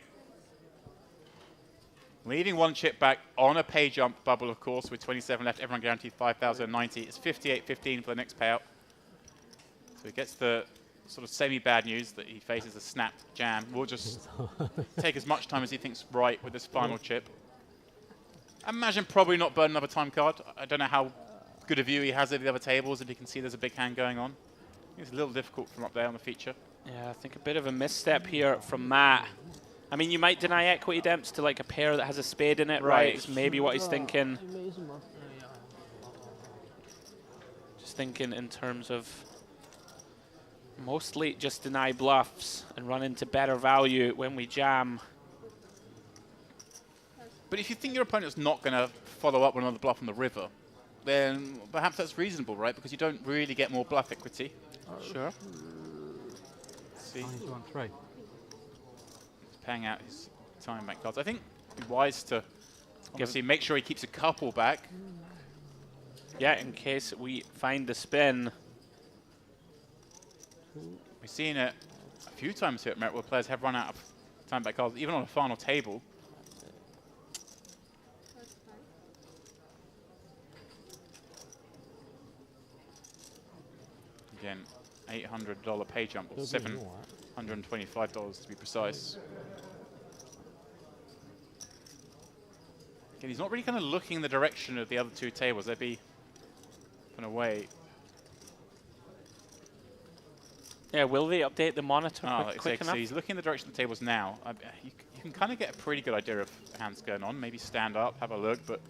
Leaving 1 chip back on a pay jump bubble, of course, with 27 left. Everyone guaranteed 5,090. It's 58-15 for the next payout. So he gets the sort of semi-bad news that he faces a snap jam. We'll just take as much time as he thinks right with this final chip. I imagine probably not burn another time card. I don't know how good a view he has of the other tables, if he can see there's a big hand going on. It's a little difficult from up there on the feature. Yeah, I think a bit of a misstep here from Matt. I mean, you might deny equity dempts to like a pair that has a spade in it, right? It's maybe what he's thinking. Just thinking in terms of mostly just deny bluffs and run into better value when we jam. But if you think your opponent's not going to follow up with another bluff on the river, then perhaps that's reasonable, right? Because you don't really get more bluff equity. Sure. Let's see. Three. He's paying out his time bank cards. I think it'd be wise to obviously make sure he keeps a couple back. Yeah, in case we find the spin. We've seen it a few times here at Merit where players have run out of time back cards, even on a final table. Again, $800 pay jump, or $725 to be precise. Again, he's not really kind of looking in the direction of the other 2 tables. They'd be kind of away. Yeah, will they update the monitor quick So enough? he's looking in the direction of the tables now. You can kind of get a pretty good idea of hands going on. Maybe stand up, have a look, but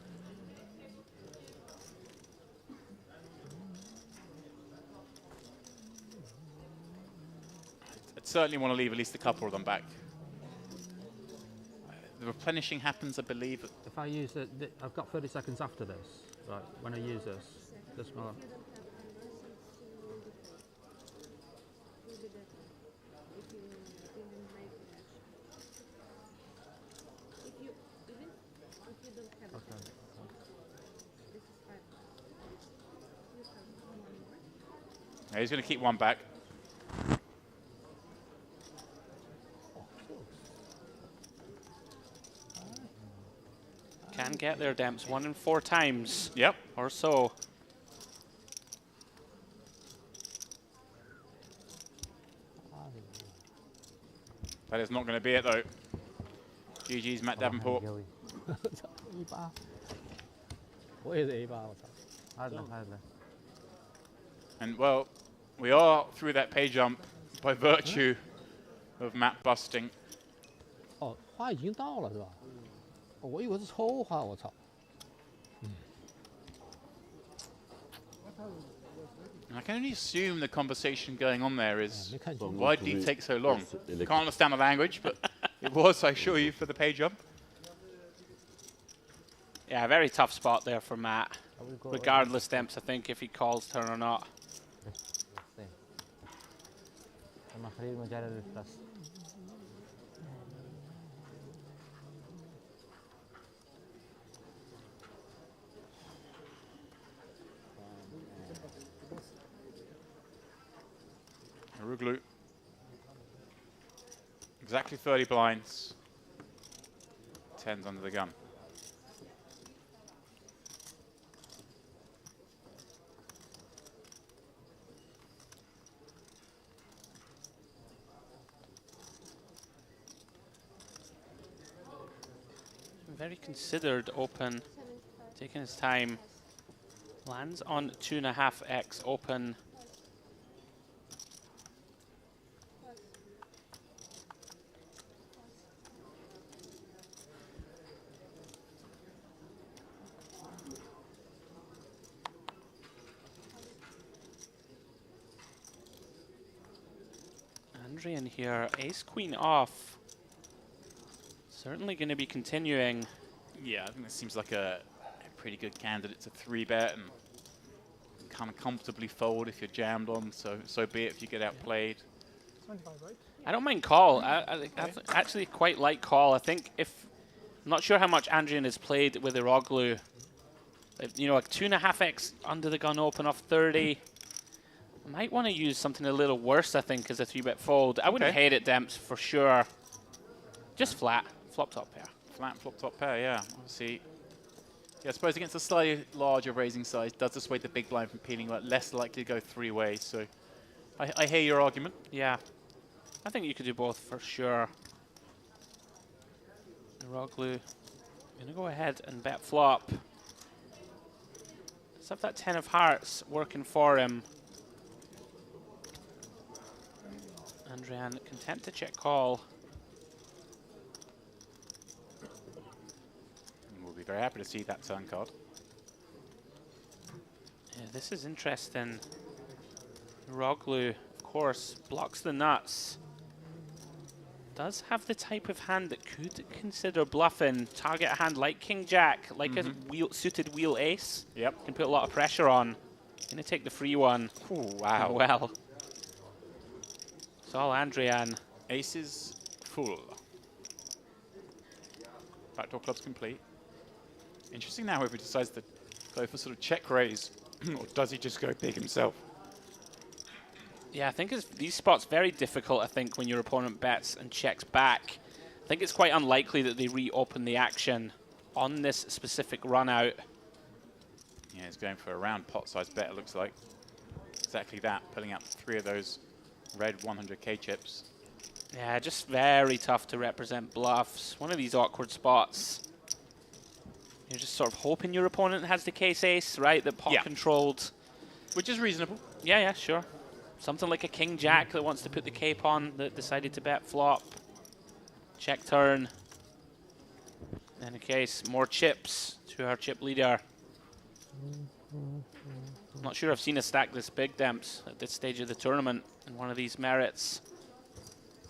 I'd certainly want to leave at least a couple of them back. The replenishing happens, I believe. If I use it, I've got 30 seconds after this. Right, when I use this one. Yeah, he's going to keep one back. Can get their dempts 1 in 4 times. Yep. Or so. That is not going to be it, though. GG's Matt Davenport. And, well, we are through that pay jump by virtue of Matt busting. 哦，花已经到了是吧？我以为是抽花，我操！ I can only assume the conversation going on there is, why did he take so long? Can't understand the language, but it was, I assure you, for the pay jump. Yeah, very tough spot there for Matt. Regardless, Demps, I think, if he calls turn or not. Ruglu. Exactly 30 blinds. 10's under the gun. Very considered open, taking his time. Lands on 2.5x open. Andrian here, ace queen off. Certainly going to be continuing. Yeah, I think this seems like a pretty good candidate to 3-bet and kind of comfortably fold if you're jammed on, so be it if you get outplayed. 25, right? I don't mind call. I actually quite like call. I think if... I'm not sure how much Andrian has played with Iroglu. You know, like 2.5x under the gun open off 30. I might want to use something a little worse, I think, as a 3-bet fold. I wouldn't hate it, Demps, for sure. Just flat. Flop top pair. Flat flop top pair, yeah. Obviously, yeah, I suppose against a slightly larger raising size, does dissuade the big blind from peeling, like less likely to go 3 ways. So I hear your argument. Yeah. I think you could do both for sure. Iroglu going to go ahead and bet flop. Let's have that 10 of hearts working for him. Andrian content to check call. We'll be very happy to see that turn card. Yeah, this is interesting. Iroglu, of course, blocks the nuts. Does have the type of hand that could consider bluffing. Target a hand like King Jack, like a suited wheel ace. Yep. Can put a lot of pressure on. Gonna take the free one. Ooh, wow. Well. It's all Andrian. Aces full. Backdoor club's complete. Interesting now if he decides to go for sort of check raise, or does he just go big himself? Yeah, I think these spots very difficult, I think, when your opponent bets and checks back. I think it's quite unlikely that they reopen the action on this specific run out. Yeah, he's going for a round pot size bet, it looks like. Exactly that, pulling out 3 of those red 100k chips. Yeah, just very tough to represent bluffs. One of these awkward spots. You're just sort of hoping your opponent has the case ace, right? That pot controlled. Which is reasonable. Yeah, yeah, sure. Something like a King Jack that wants to put the cape on that decided to bet flop. Check turn. In a case, more chips to our chip leader. I'm not sure I've seen a stack this big, Demps, at this stage of the tournament in one of these merits.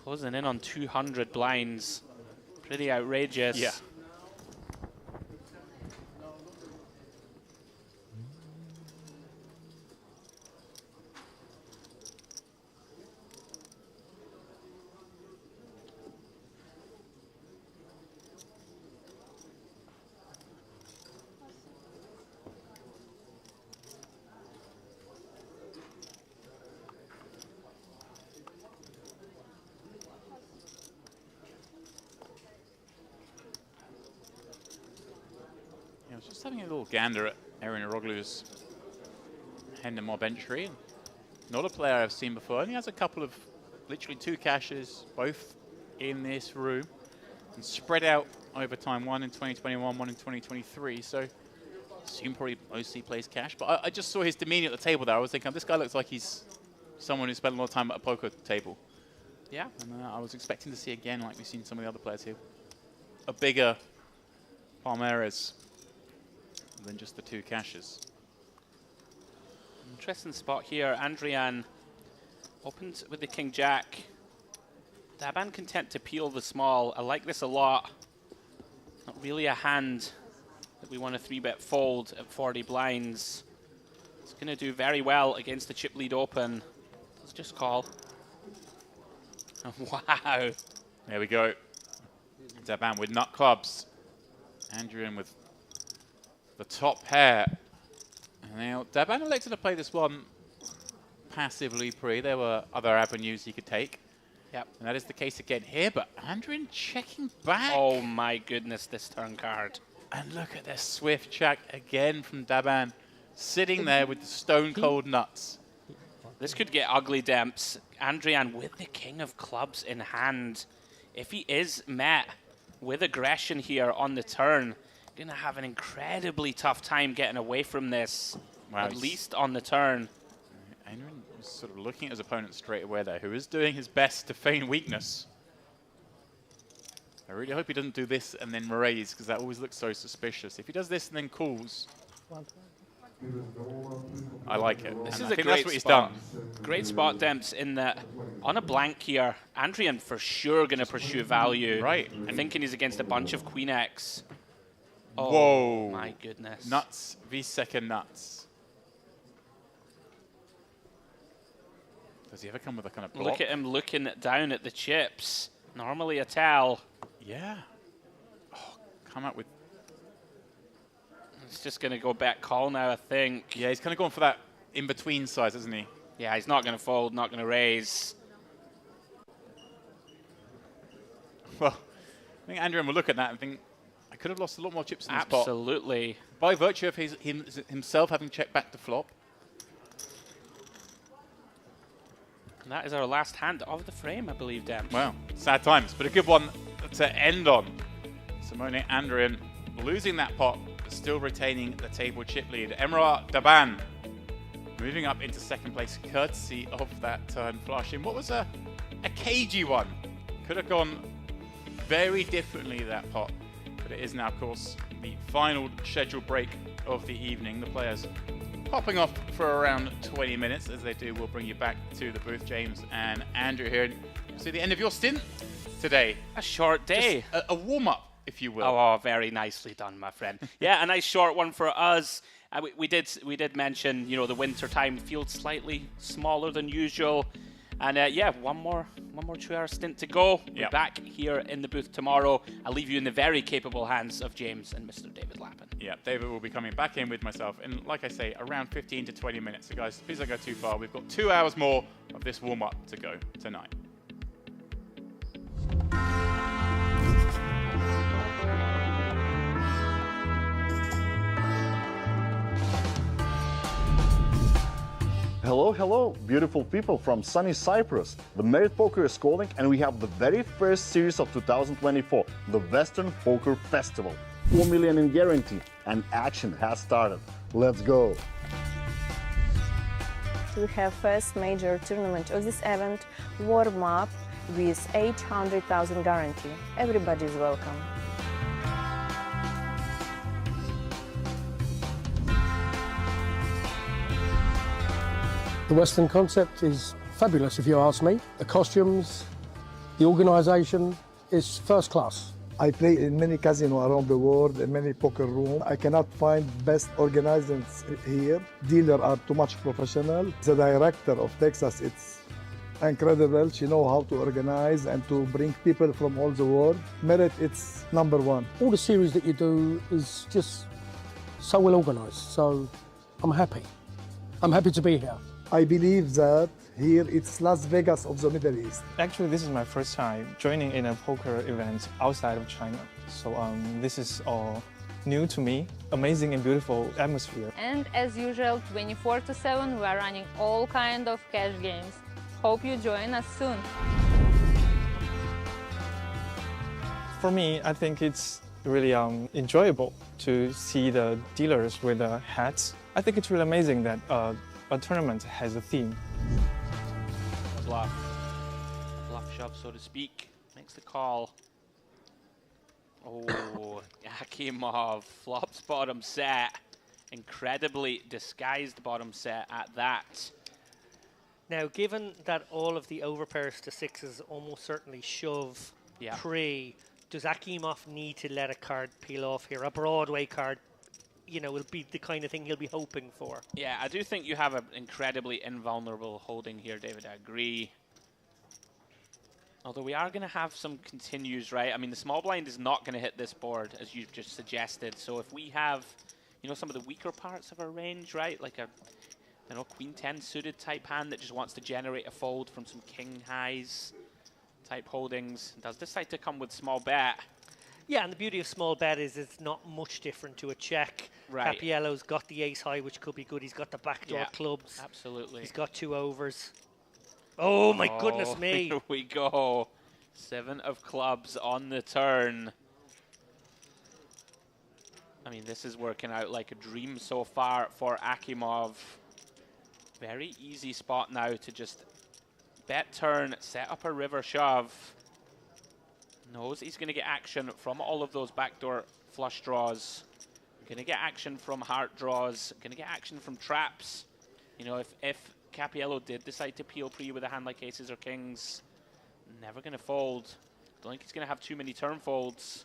Closing in on 200 blinds. Pretty outrageous. Yeah. I was just having a little gander at Aaron Iroglu's hand and mob entry. Not a player I've seen before. He has a couple of, literally 2 caches, both in this room, and spread out over time, one in 2021, one in 2023. So I assume probably mostly plays cash. But I just saw his demeanor at the table there. I was thinking, this guy looks like he's someone who spent a lot of time at a poker table. Yeah. And I was expecting to see again, like we've seen some of the other players here, a bigger Palmeiras than just the 2 caches. Interesting spot here. Andrian opens with the King Jack. Daban content to peel the small. I like this a lot. Not really a hand that we want to 3-bet fold at 40 blinds. It's going to do very well against the chip lead open. Let's just call. Wow. There we go. Daban with nut clubs. Andrian with the top pair. And now Daban elected to play this one passively pre. There were other avenues he could take. Yep. And that is the case again here, but Andrian checking back. Oh my goodness, this turn card. And look at this swift check again from Daban, sitting there with the stone cold nuts. This could get ugly, Demps. Andrian with the King of Clubs in hand. If he is met with aggression here on the turn. Going to have an incredibly tough time getting away from this, at least on the turn. Adrian was sort of looking at his opponent straight away there, who is doing his best to feign weakness. I really hope he doesn't do this and then raise, because that always looks so suspicious. If he does this and then calls, I like it. This And is I a think great that's what he's spot. done. Great spot, Demps, in that on a blank here, Adrian for sure going to pursue value. Right. Thinking he's against a bunch of Queen X. Oh, Whoa. my goodness. Nuts v second nuts. Does he ever come with a kind of block? Look at him looking down at the chips. Normally a towel. Yeah. Oh, come out with... He's just going to go back call now, I think. Yeah, he's kind of going for that in-between size, isn't he? Yeah, he's not going to fold, not going to raise. Well, I think Andrew will look at that and think, I could have lost a lot more chips in this pot. Absolutely. By virtue of himself having checked back to flop. And that is our last hand of the frame, I believe, Dan. Wow, sad times, but a good one to end on. Simone Andrian losing that pot, but still retaining the table chip lead. Emrah Daban moving up into second place, courtesy of that turn flushing. What was a cagey one? Could have gone very differently, that pot. But it is now, of course, the final scheduled break of the evening. The players popping off for around 20 minutes. As they do, we'll bring you back to the booth, James and Andrew here. So the end of your stint today. A short day. Just a warm-up, if you will. Oh, very nicely done, my friend. Yeah, a nice short one for us. We did mention, you know, the winter time field slightly smaller than usual. And yeah, one more 2-hour stint to go. We're back here in the booth tomorrow. I'll leave you in the very capable hands of James and Mr. David Lappin. Yeah, David will be coming back in with myself in, like I say, around 15 to 20 minutes. So guys, please don't go too far. We've got 2 hours more of this warm-up to go tonight. Hello, hello, beautiful people from sunny Cyprus. The Merit Poker is calling and we have the very first series of 2024, the Western Poker Festival. 4 million in guarantee and action has started. Let's go. We have first major tournament of this event, warm up with 800,000 guarantee. Everybody is welcome. The Western concept is fabulous, if you ask me. The costumes, the organisation is first class. I play in many casinos around the world, in many poker rooms. I cannot find best organizers here. Dealers are too much professional. The director of Texas, it's incredible. She knows how to organize and to bring people from all the world. Merit, it's #1. All the series that you do is just so well organised, so I'm happy. I'm happy to be here. I believe that here it's Las Vegas of the Middle East. Actually, this is my first time joining in a poker event outside of China. So this is all new to me. Amazing and beautiful atmosphere. And as usual, 24/7, we are running all kind of cash games. Hope you join us soon. For me, I think it's really enjoyable to see the dealers with the hats. I think it's really amazing that a tournament has a theme. Bluff shove, so to speak. Makes the call. Oh, Akimov flops bottom set. Incredibly disguised bottom set at that. Now, given that all of the overpairs to sixes almost certainly shove pre, does Akimov need to let a card peel off here? A Broadway card, you know, will be the kind of thing he'll be hoping for. Yeah, I do think you have an incredibly invulnerable holding here, David. I agree. Although we are going to have some continues, right? I mean, the small blind is not going to hit this board, as you've just suggested. So if we have, you know, some of the weaker parts of our range, right? Like a, you know, Queen 10 suited type hand that just wants to generate a fold from some king highs type holdings, does decide to come with small bet. Yeah, and the beauty of small bet is it's not much different to a check. Right. Capiello's got the ace high, which could be good. He's got the backdoor clubs. Absolutely. He's got 2 overs. Oh, my goodness me. Here we go. 7 of clubs on the turn. I mean, this is working out like a dream so far for Akimov. Very easy spot now to just bet turn, set up a river shove. Knows he's going to get action from all of those backdoor flush draws. Going to get action from heart draws. Going to get action from traps. You know, if Capiello did decide to peel pre with a hand like aces or kings, never going to fold. Don't think he's going to have too many turn folds.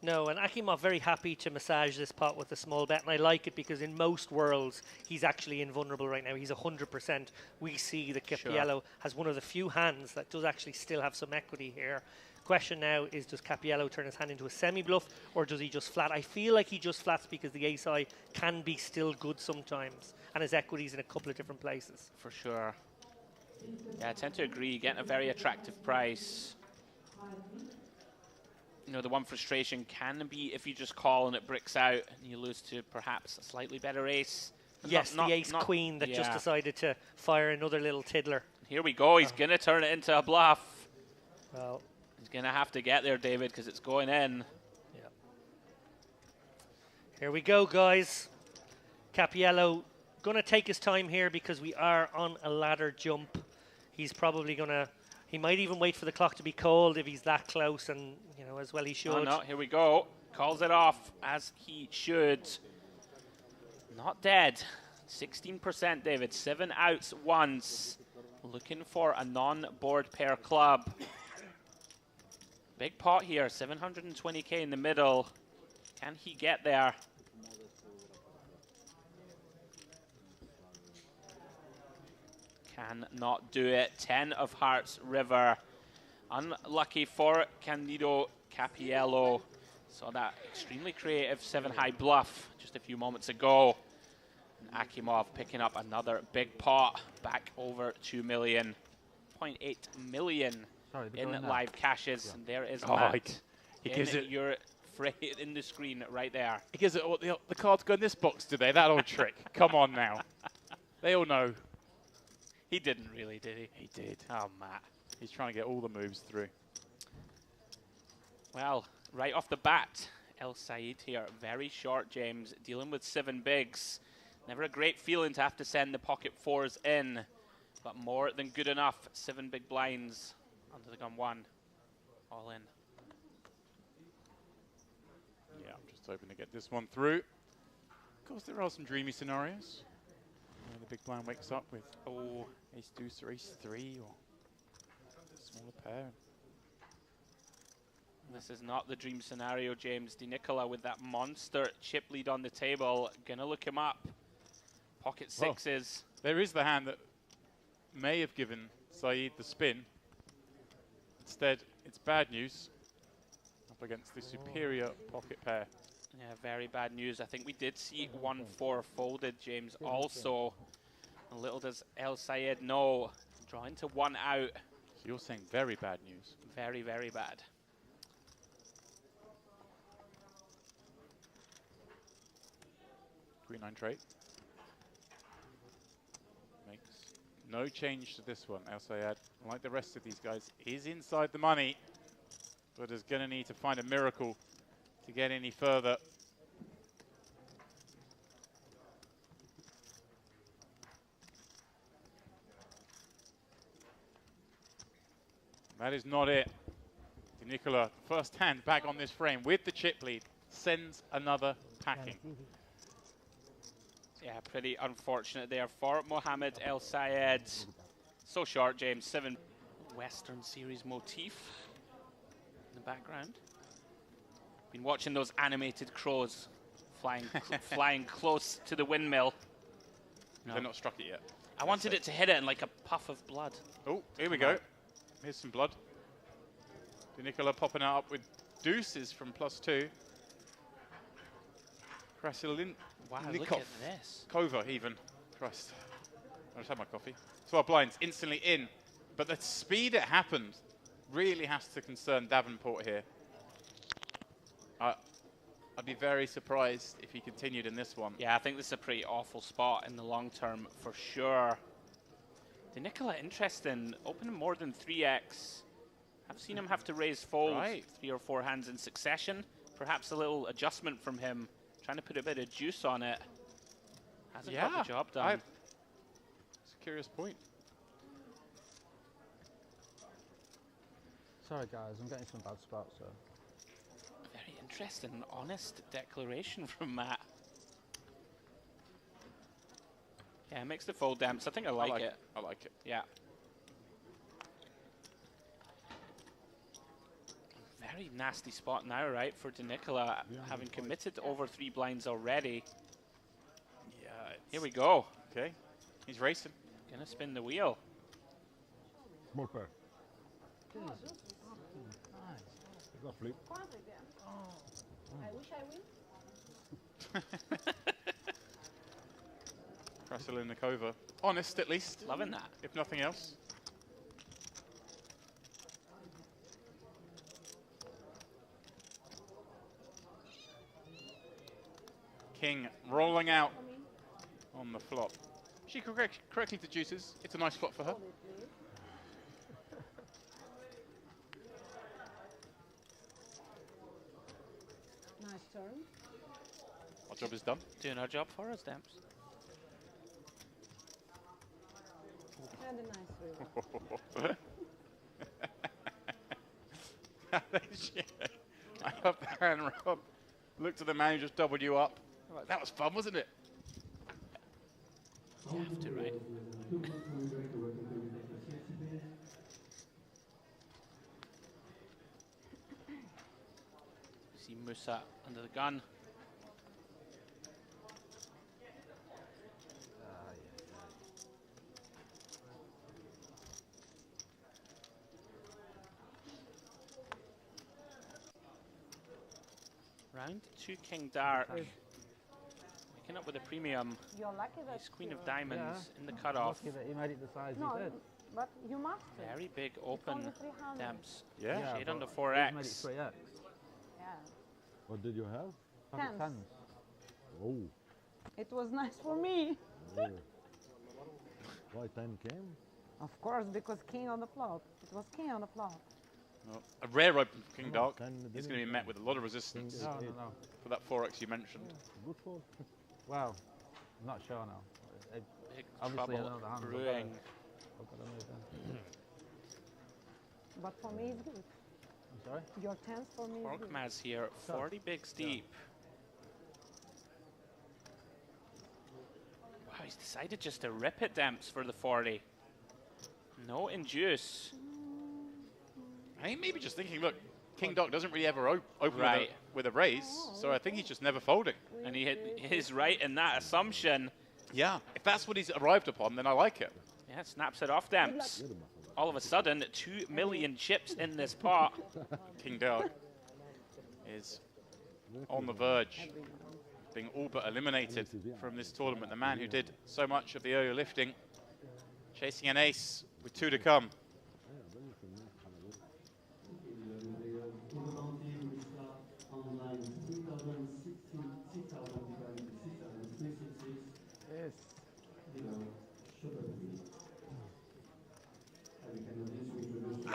No, and Akimov very happy to massage this pot with a small bet, and I like it because in most worlds he's actually invulnerable right now. He's 100%. We see that Capiello has one of the few hands that does actually still have some equity here. Question now is, does Capiello turn his hand into a semi-bluff, or does he just flat? I feel like he just flats because the ace-high can be still good sometimes, and his equity's in a couple of different places. For sure. Yeah, I tend to agree. Getting a very attractive price. You know, the one frustration can be if you just call and it bricks out and you lose to perhaps a slightly better ace. Yes, the ace-queen that just decided to fire another little tiddler. Here we go. He's going to turn it into a bluff. Well, he's going to have to get there, David, because it's going in. Yeah. Here we go, guys. Capiello going to take his time here because we are on a ladder jump. He's probably going to... He might even wait for the clock to be called if he's that close, and, you know, as well he should. Oh, no, here we go. Calls it off, as he should. Not dead. 16%, David. 7 outs once. Looking for a non-board pair club. Big pot here, 720k in the middle. Can he get there? Cannot do it. 10 of hearts, river. Unlucky for Candido Capiello. Saw that extremely creative 7-high bluff just a few moments ago. And Akimov picking up another big pot, back over 2 million. 0.8 million in live cashes. And there is Matt he gives it your in the screen right there. He gives it, the cards go in this box today, that old trick. Come on now. They all know. He didn't really, did he? He did. Oh, Matt. He's trying to get all the moves through. Well, right off the bat, El Said here, very short, James, dealing with 7 bigs. Never a great feeling to have to send the pocket 4s in, but more than good enough. 7 big blinds under the gun 1, all in. Yeah, I'm just hoping to get this one through. Of course, there are some dreamy scenarios. Where the big blind wakes up with, ace deuce or ace 3 or a smaller pair. This is not the dream scenario, James. Di Nicola with that monster chip lead on the table. Gonna look him up. Pocket 6s. There is the hand that may have given Saeed the spin. Instead, it's bad news up against the superior pocket pair. Yeah, very bad news. I think we did see 1-4 folded, James. Also, a little does El Sayed know. Drawing to 1 out. So you're saying very bad news. Very, very bad. Queen 9 trade. Makes no change to this one. El Sayed, like the rest of these guys, is inside the money, but is going to need to find a miracle to get any further. That is not it. Di Nicola, first hand back on this frame with the chip lead, sends another packing. Yeah, pretty unfortunate there for Mohamed El Sayed. So short, James. 7 Western Series motif in the background. Been watching those animated crows flying flying close to the windmill. No. They've not struck it yet. I wanted it to hit it in like a puff of blood. Oh, here we go. Here's some blood. Di Nicola popping it up with deuces from +2. Wow, look at this. Cove even. Christ. I just had my coffee. 12 blinds instantly in. But the speed it happened really has to concern Davenport here. I'd be very surprised if he continued in this one. Yeah, I think this is a pretty awful spot in the long term for sure. Di Nicola, interesting. Opening more than 3x. I've seen him have to raise folds 3 or 4 hands in succession. Perhaps a little adjustment from him, Trying to put a bit of juice on it. Hasn't got the job done. It's a curious point. Sorry guys, I'm getting some bad spots. So. Very interesting, honest declaration from Matt. Yeah, mix the fold damps. I think I like it. I like it. Yeah. Very nasty spot now, right, for De Nicola, having committed to over 3 blinds already. Yeah. Here we go. Okay. He's racing. Gonna spin the wheel. Small pair. Nice. It's a flip. I wish I win. Russell in the Cove. Honest, at least. Loving that. If nothing else. King rolling out on the flop. She correctly deduces. It's a nice flop for her. Nice turn. Our job is done. Doing our job for us, Damps. And a nice river. I hope Aaron Rob looked at the man who just doubled you up. Like, that was fun, wasn't it? You have to, right? See Musa under the gun. Round 2 King Dark. Waking up with a premium. You're lucky that Ace Queen of Diamonds in the cutoff. Lucky that he made it the size no, he did. but you must. Very big open only 300. Damps. Yeah. Shade under He's 4x. made it 3x. Yeah. What did you have? Tens. Oh. It was nice for me. Yeah. Why 10 came? Of course, because king on the flop. It was king on the flop. Well, a rare open for King Dark Ten is going to be met with a lot of resistance No. for that 4x you mentioned. Good for. Well, I'm not sure now. Big Obviously, I trouble know the hand. brewing. I've got to move in. But for me, it's good. I'm sorry? Your tens for me is good. Korkmaz here, 40 bigs deep. Wow, he's decided just to rip it, Damps, for the 40. No induce. I think maybe just thinking, look, King Dark doesn't really ever open Right. with a raise, so I think he's just never folding. And he's right in that assumption. Yeah, if that's what he's arrived upon, then I like it. Yeah, snaps it off, Damps. All of a sudden, 2 million chips in this pot. King Dark is on the verge, being all but eliminated from this tournament. The man who did so much of the earlier lifting, chasing an ace with 2 to come.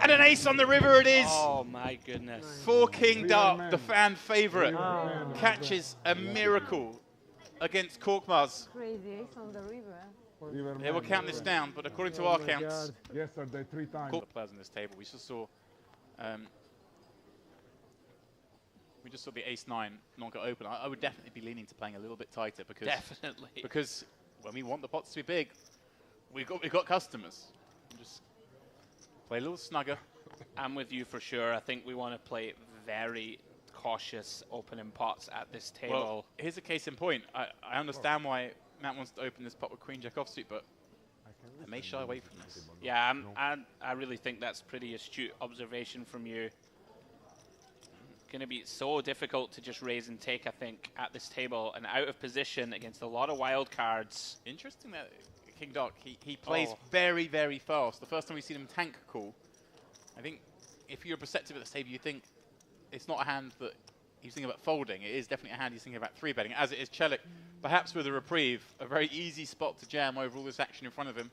And an ace on the river it is! Oh my goodness. For King Dark, the fan favourite, catches a miracle against Korkmaz. Crazy ace on the river. They will count this down, but according to our counts, Yesterday 3 times. the players on this table, we just saw the ace-9 not go open. I would definitely be leaning to playing a little bit tighter because when we want the pots to be big, we've got customers. Just play a little snugger. I'm with you for sure. I think we want to play very cautious opening pots at this table. Well, here's a case in point. I understand why Matt wants to open this pot with Queen Jack offsuit, but I may shy away from this. Yeah, I really think that's pretty astute observation from you. Going to be so difficult to just raise and take, I think, at this table, and out of position against a lot of wild cards. Interesting that King Dark, he plays very, very fast. The first time we've seen him tank call, I think if you're perceptive at this table, you think it's not a hand that he's thinking about folding. It is definitely a hand he's thinking about 3-betting, as it is Chelik. Perhaps with a reprieve, a very easy spot to jam over all this action in front of him.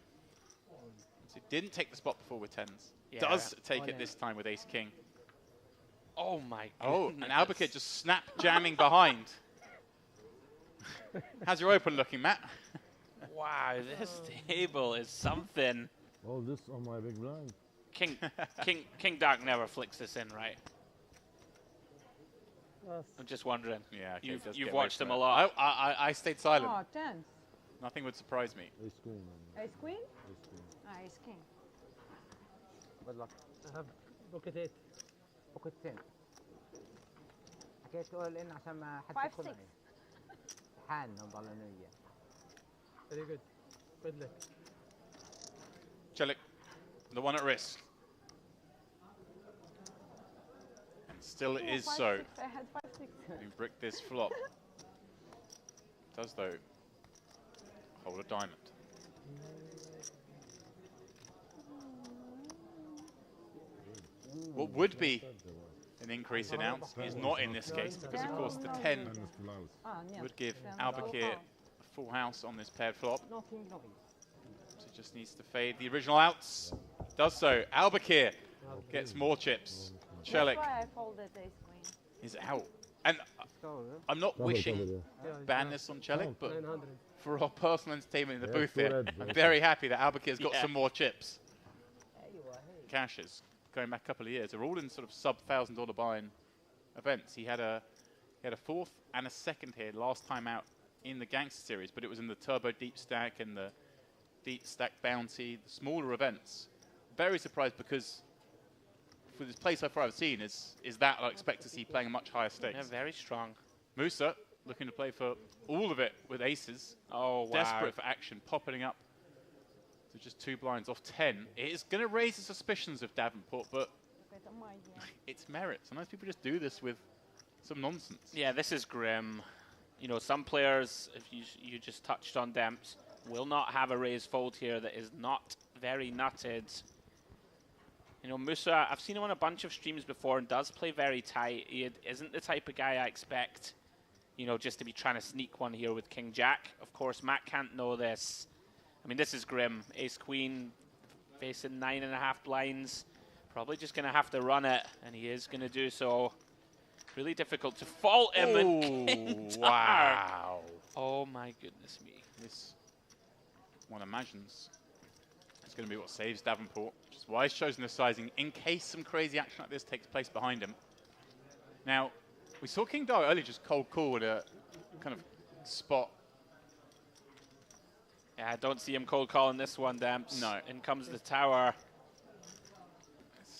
So he didn't take the spot before with 10s. Yeah. Does take it this time with Ace-King. Oh my goodness. Oh, and Albuquerque just snap jamming behind. How's your open looking, Matt? Wow, this table is something. All this on my big blind. King Dark never flicks this in, right? Yes. I'm just wondering. Yeah, okay, you've get watched away them from a it. lot. I stayed silent. Oh, tense. Nothing would surprise me. Ace queen. Ace queen? Ace queen. Ah, ace king. Good luck. I have pocket 8. بوكت 10 حكيت اول ان عشان ما حد 5 يدخل 6. علي امتحان نضل انا وياه Very good. Good luck. Celik, the one at risk. And still it is so. I had 5 6. You brick this flop. Does though hold a diamond. What would be an increase in ounce is not in this case because of course the 10 would give Albakir a full house on this paired flop. No king, no So just needs to fade the original outs. Does so. Albakir gets more chips. Celik That's why I folded ace queen. is out. And I'm not wishing ban this on Celik, but for our personal entertainment in the booth here, I'm very happy that Albakir's got some more chips. Cashes, going back a couple of years, are all in sort of sub $1,000 buy-in events. He had a fourth and a second here last time out in the Gangster Series, but it was in the Turbo Deep Stack and the Deep Stack Bounty, the smaller events. Very surprised because for this play so far I've seen is that I expect to see playing a much higher stakes. Yeah, very strong. Musa looking to play for all of it with aces. Oh, wow. Desperate for action, popping up to just 2 blinds off 10. It is going to raise the suspicions of Davenport, but it's merit. Sometimes people just do this with some nonsense. Yeah, this is grim. You know, some players, if you just touched on Demps, will not have a raise fold here that is not very nutted. You know, Musa, I've seen him on a bunch of streams before and does play very tight. He isn't the type of guy I expect, you know, just to be trying to sneak one here with King Jack. Of course, Matt can't know this. I mean, this is grim. Ace Queen facing 9.5 blinds. Probably just going to have to run it, and he is going to do so. Really difficult to fault him. And wow. Oh, my goodness me. This, one imagines, it's going to be what saves Davenport. Which is why he's chosen this sizing, in case some crazy action like this takes place behind him. Now, we saw King Dark earlier just cold call at a kind of spot. Yeah, I don't see him cold calling this one, Damps. No. In comes the tower.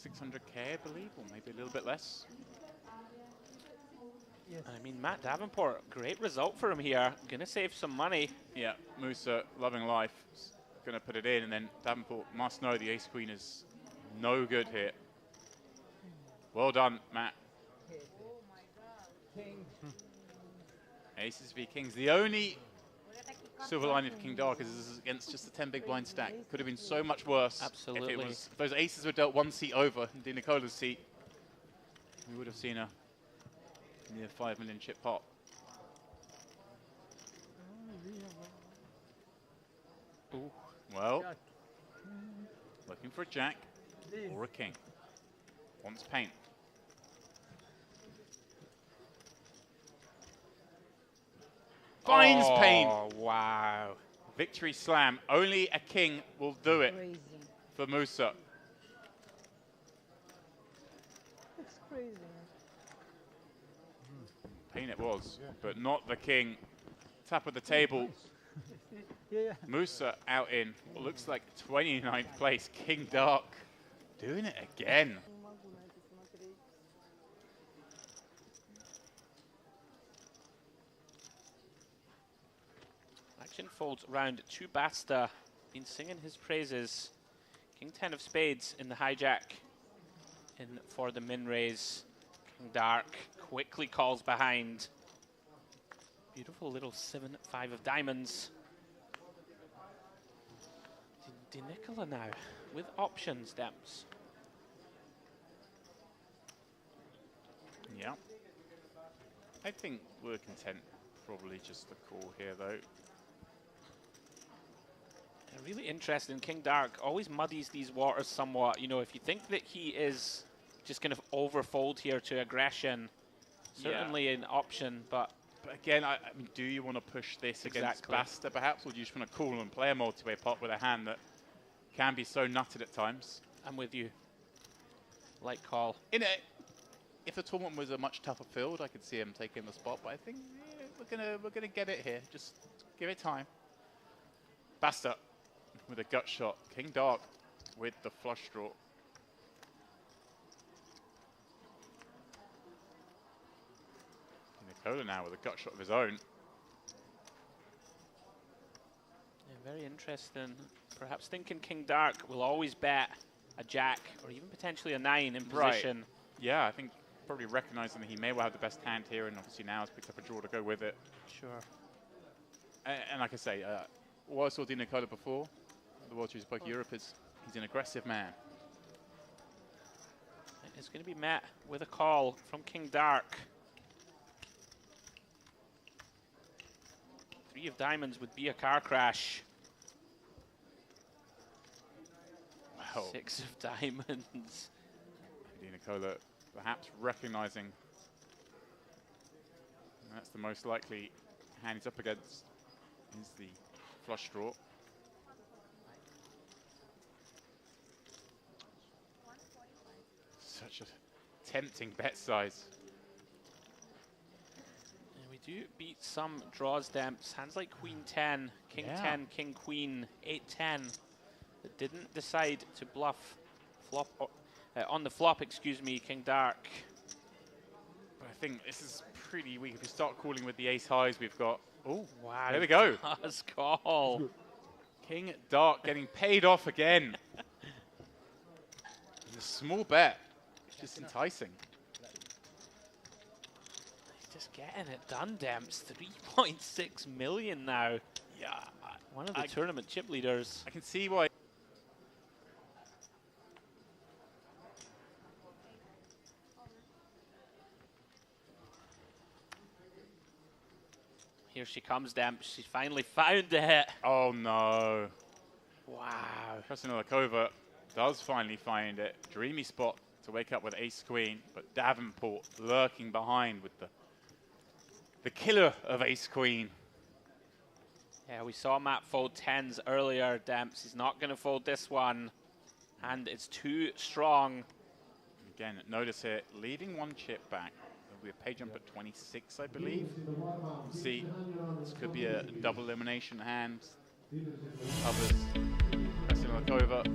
600k, I believe, or maybe a little bit less. Yes. I mean, Matt Davenport, great result for him here. Gonna save some money. Yeah, Musa, loving life, gonna put it in, and then Davenport must know the ace queen is no good here. Well done, Matt. Aces v kings. The only silver lining for King Dark is this is against just a 10 big blind stack. Could have been so much worse. Absolutely. If those aces were dealt 1 seat over, Di Nicola's seat, we would have seen a near 5 million chip pot. Ooh. Well, looking for a jack or a king. Wants paint. Finds paint. Oh, wow. Victory slam. Only a king will do it Crazy. for Musa. It's crazy. Paint it was, but not the king. Top of the table. Yeah. Musa out in what looks like 29th place. King Dark doing it again. Action folds round to Basta. Been singing his praises. King 10 of spades in the hijack. In for the min raise. King Dark quickly calls behind. Beautiful little 7-5 of diamonds. Di Nicola now with options, Demps. Yeah. I think we're content. Probably just the call here, though. Really interesting. King Dark always muddies these waters somewhat. You know, if you think that he is just going to overfold here to aggression, certainly an option, but But again, I mean, do you want to push this against Basta perhaps, or do you just want to call and play a multi-way pot with a hand that can be so nutted at times? I'm with you. Light call. If the tournament was a much tougher field, I could see him taking the spot. But I think we're gonna get it here. Just give it time. Basta with a gut shot. King Dark with the flush draw. Nicola now with a gut shot of his own. Yeah, very interesting. Perhaps thinking King Dark will always bet a jack or even potentially a 9 in position. Right. Yeah, I think probably recognizing that he may well have the best hand here, and obviously now has picked up a draw to go with it. Sure. And like I say, what I saw Di Nicola before, the World Series of Poker Europe, is he's an aggressive man. It's going to be met with a call from King Dark. 3 of diamonds would be a car crash. Wow. 6 of diamonds. Di Nicola perhaps recognizing that's the most likely hand he's up against is the flush draw. Such a tempting bet size. And we do beat some draws, Demps. Hands like Queen 10, King 10, King Queen, 8-10 that didn't decide to bluff flop on the flop, excuse me, King Dark. But I think this is pretty weak. If we start calling with the ace highs, we've got, oh, wow, there we go. Does call. King Dark getting paid off again. It's a small bet. It's just enticing. He's just getting it done, Demps. 3.6 million now. Yeah. One of the tournament chip leaders. I can see why. Here she comes, Demps. She's finally found it. Oh, no. Wow. Cove does finally find it. Dreamy spot to wake up with ace-queen, but Davenport lurking behind with the killer of ace-queen. Yeah, we saw Matt fold 10s earlier, Demps. He's not going to fold this one, and it's too strong. Again, notice here, leaving one chip back. There'll be a pay jump at 26, I believe. See, this could be a double elimination hand. Others pressing on Cove.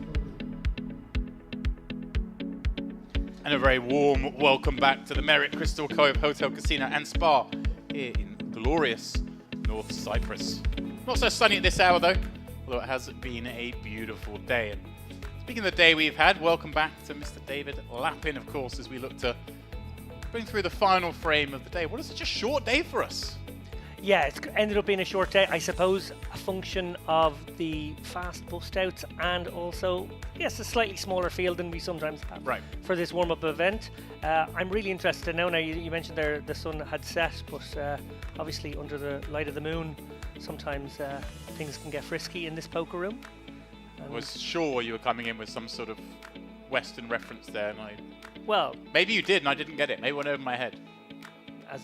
And a very warm welcome back to the Merit Crystal Cove Hotel, Casino and Spa here in glorious North Cyprus. Not so sunny at this hour though, although it has been a beautiful day. And speaking of the day we've had, welcome back to Mr. David Lappin, of course, as we look to bring through the final frame of the day. What is such a short day for us? Yeah, it's ended up being a short day, I suppose, a function of the fast bust outs and also, yes, a slightly smaller field than we sometimes have for this warm-up event. I'm really interested to know now, you mentioned there the sun had set, but obviously under the light of the moon, sometimes things can get frisky in this poker room. I was sure you were coming in with some sort of Western reference there, and well, maybe you did and I didn't get it. Maybe it went over my head. As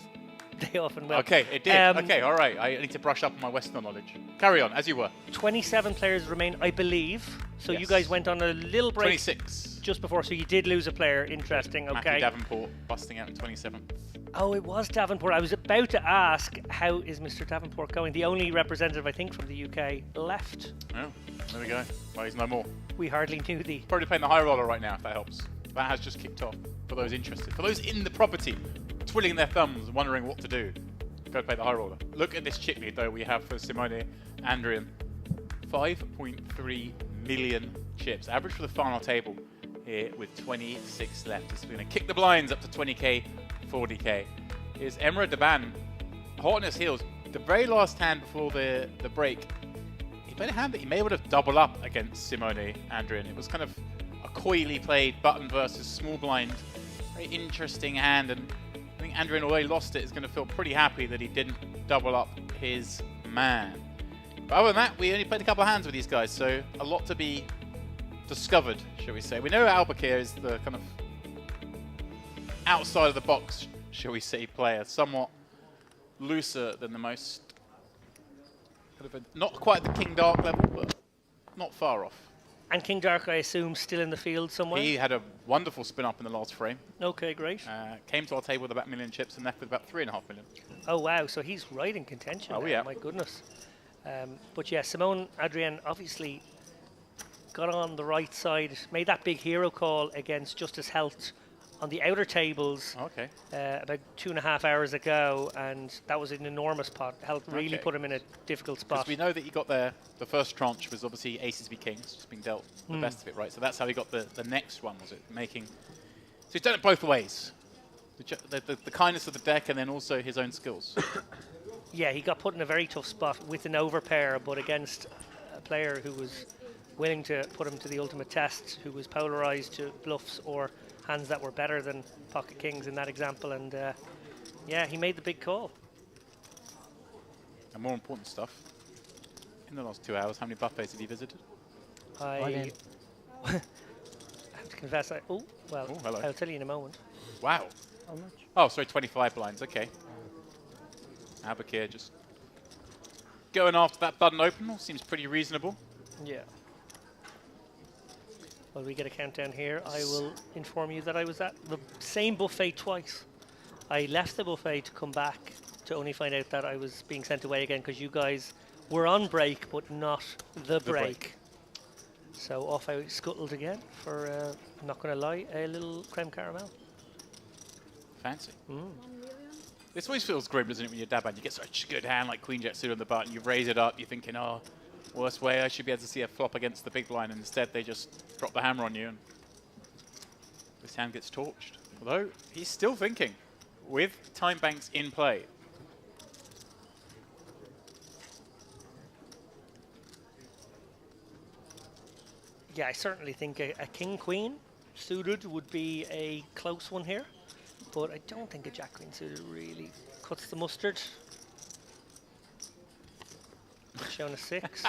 they often will. Okay, it did. Okay, all right. I need to brush up on my Western knowledge. Carry on, as you were. 27 players remain, I believe. So you guys went on a little break. 26. Just before, so you did lose a player. Interesting, okay. Matthew Davenport busting out in 27th. Oh, it was Davenport. I was about to ask, how is Mr. Davenport going? The only representative, I think, from the UK left. Oh, there we go. Well, he's no more. We hardly knew the... Probably playing the high roller right now, if that helps. That has just kicked off for those interested. For those in the property, twiddling their thumbs and wondering what to do, go play the high roller. Look at this chip lead, though, we have for Simone Andrian. 5.3 million chips. Average for the final table here with 26 left. It's going to kick the blinds up to 20k, 40k. Here's Emre Deban, hot on his heels. The very last hand before the break, he played a hand that he may would have doubled up against Simone Andrian. It was kind of a coyly played button versus small blind. Very interesting hand, and I think Andrian, although he lost it, is going to feel pretty happy that he didn't double up his man. But other than that, we only played a couple of hands with these guys, so a lot to be discovered, shall we say. We know Albuquerque is the kind of outside of the box, shall we say, player. Somewhat looser than the most. Not quite the King Dark level, but not far off. And King Dark, I assume, still in the field somewhere? He had a wonderful spin up in the last frame. Okay, great. Came to our table with about 1 million chips and left with about 3.5 million. Oh, wow. So he's right in contention. Oh, now. yeah. My goodness. But yeah, Simone Adrien obviously got on the right side, made that big hero call against Justice Health on the outer tables about 2.5 hours ago, and that was an enormous pot. Health really put him in a difficult spot. Because we know that he got there, the first tranche was obviously aces v kings, just being dealt the best of it, right? So that's how he got the next one, was it? So he's done it both ways. The kindness of the deck and then also his own skills. Yeah, he got put in a very tough spot with an overpair, but against a player who was willing to put him to the ultimate test, who was polarized to bluffs or hands that were better than pocket kings in that example, and yeah, he made the big call. And more important stuff, in the last 2 hours, how many buffets have you visited? I have to confess, hello. I'll tell you in a moment. Wow. How much? Oh, sorry, 25 blinds, okay. Abakir just going after that button open, seems pretty reasonable. Yeah. Well, we get a countdown here. I will inform you that I was at the same buffet twice. I left the buffet to come back to only find out that I was being sent away again because you guys were on break, but not the break. So off I scuttled again for, I'm not going to lie, a little creme caramel. Fancy. This always feels grim, doesn't it, when you're dabbing? You get such a good hand like Queen Jack suited on the button, you raise it up, you're thinking, oh, worst way, I should be able to see a flop against the big blind, and instead they just drop the hammer on you and this hand gets torched. Although, he's still thinking, with time banks in play. Yeah, I certainly think a king-queen suited would be a close one here, but I don't think a jack-queen suited really cuts the mustard. Showing a 6.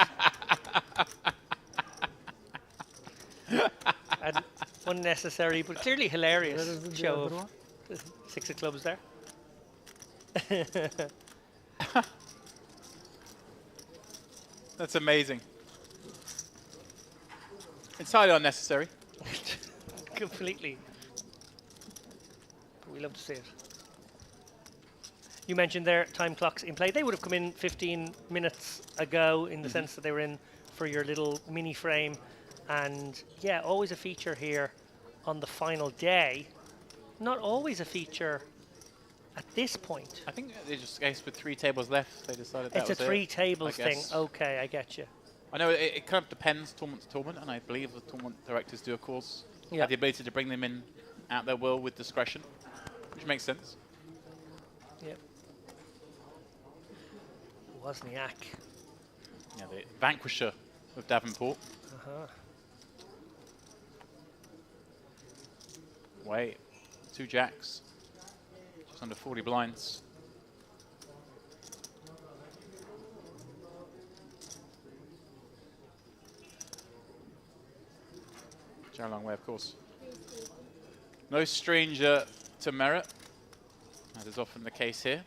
And unnecessary, but clearly hilarious show of the 6 of clubs there. That's amazing. Entirely unnecessary. Completely. But we love to see it. You mentioned their time clocks in play. They would have come in 15 minutes ago in the sense that they were in for your little mini frame. And yeah, always a feature here on the final day. Not always a feature at this point. I think they just, with 3 tables left, they decided that was It's a 3 tables I thing. guess. Okay, I get you. I know it kind of depends tournament to tournament, and I believe the tournament directors do, of course, have the ability to bring them in at their will with discretion, which makes sense. Yep. Wozniak. Yeah, the vanquisher of Davenport. Wait, 2 jacks, just under 40 blinds. Long way, of course. No stranger to merit, as is often the case here.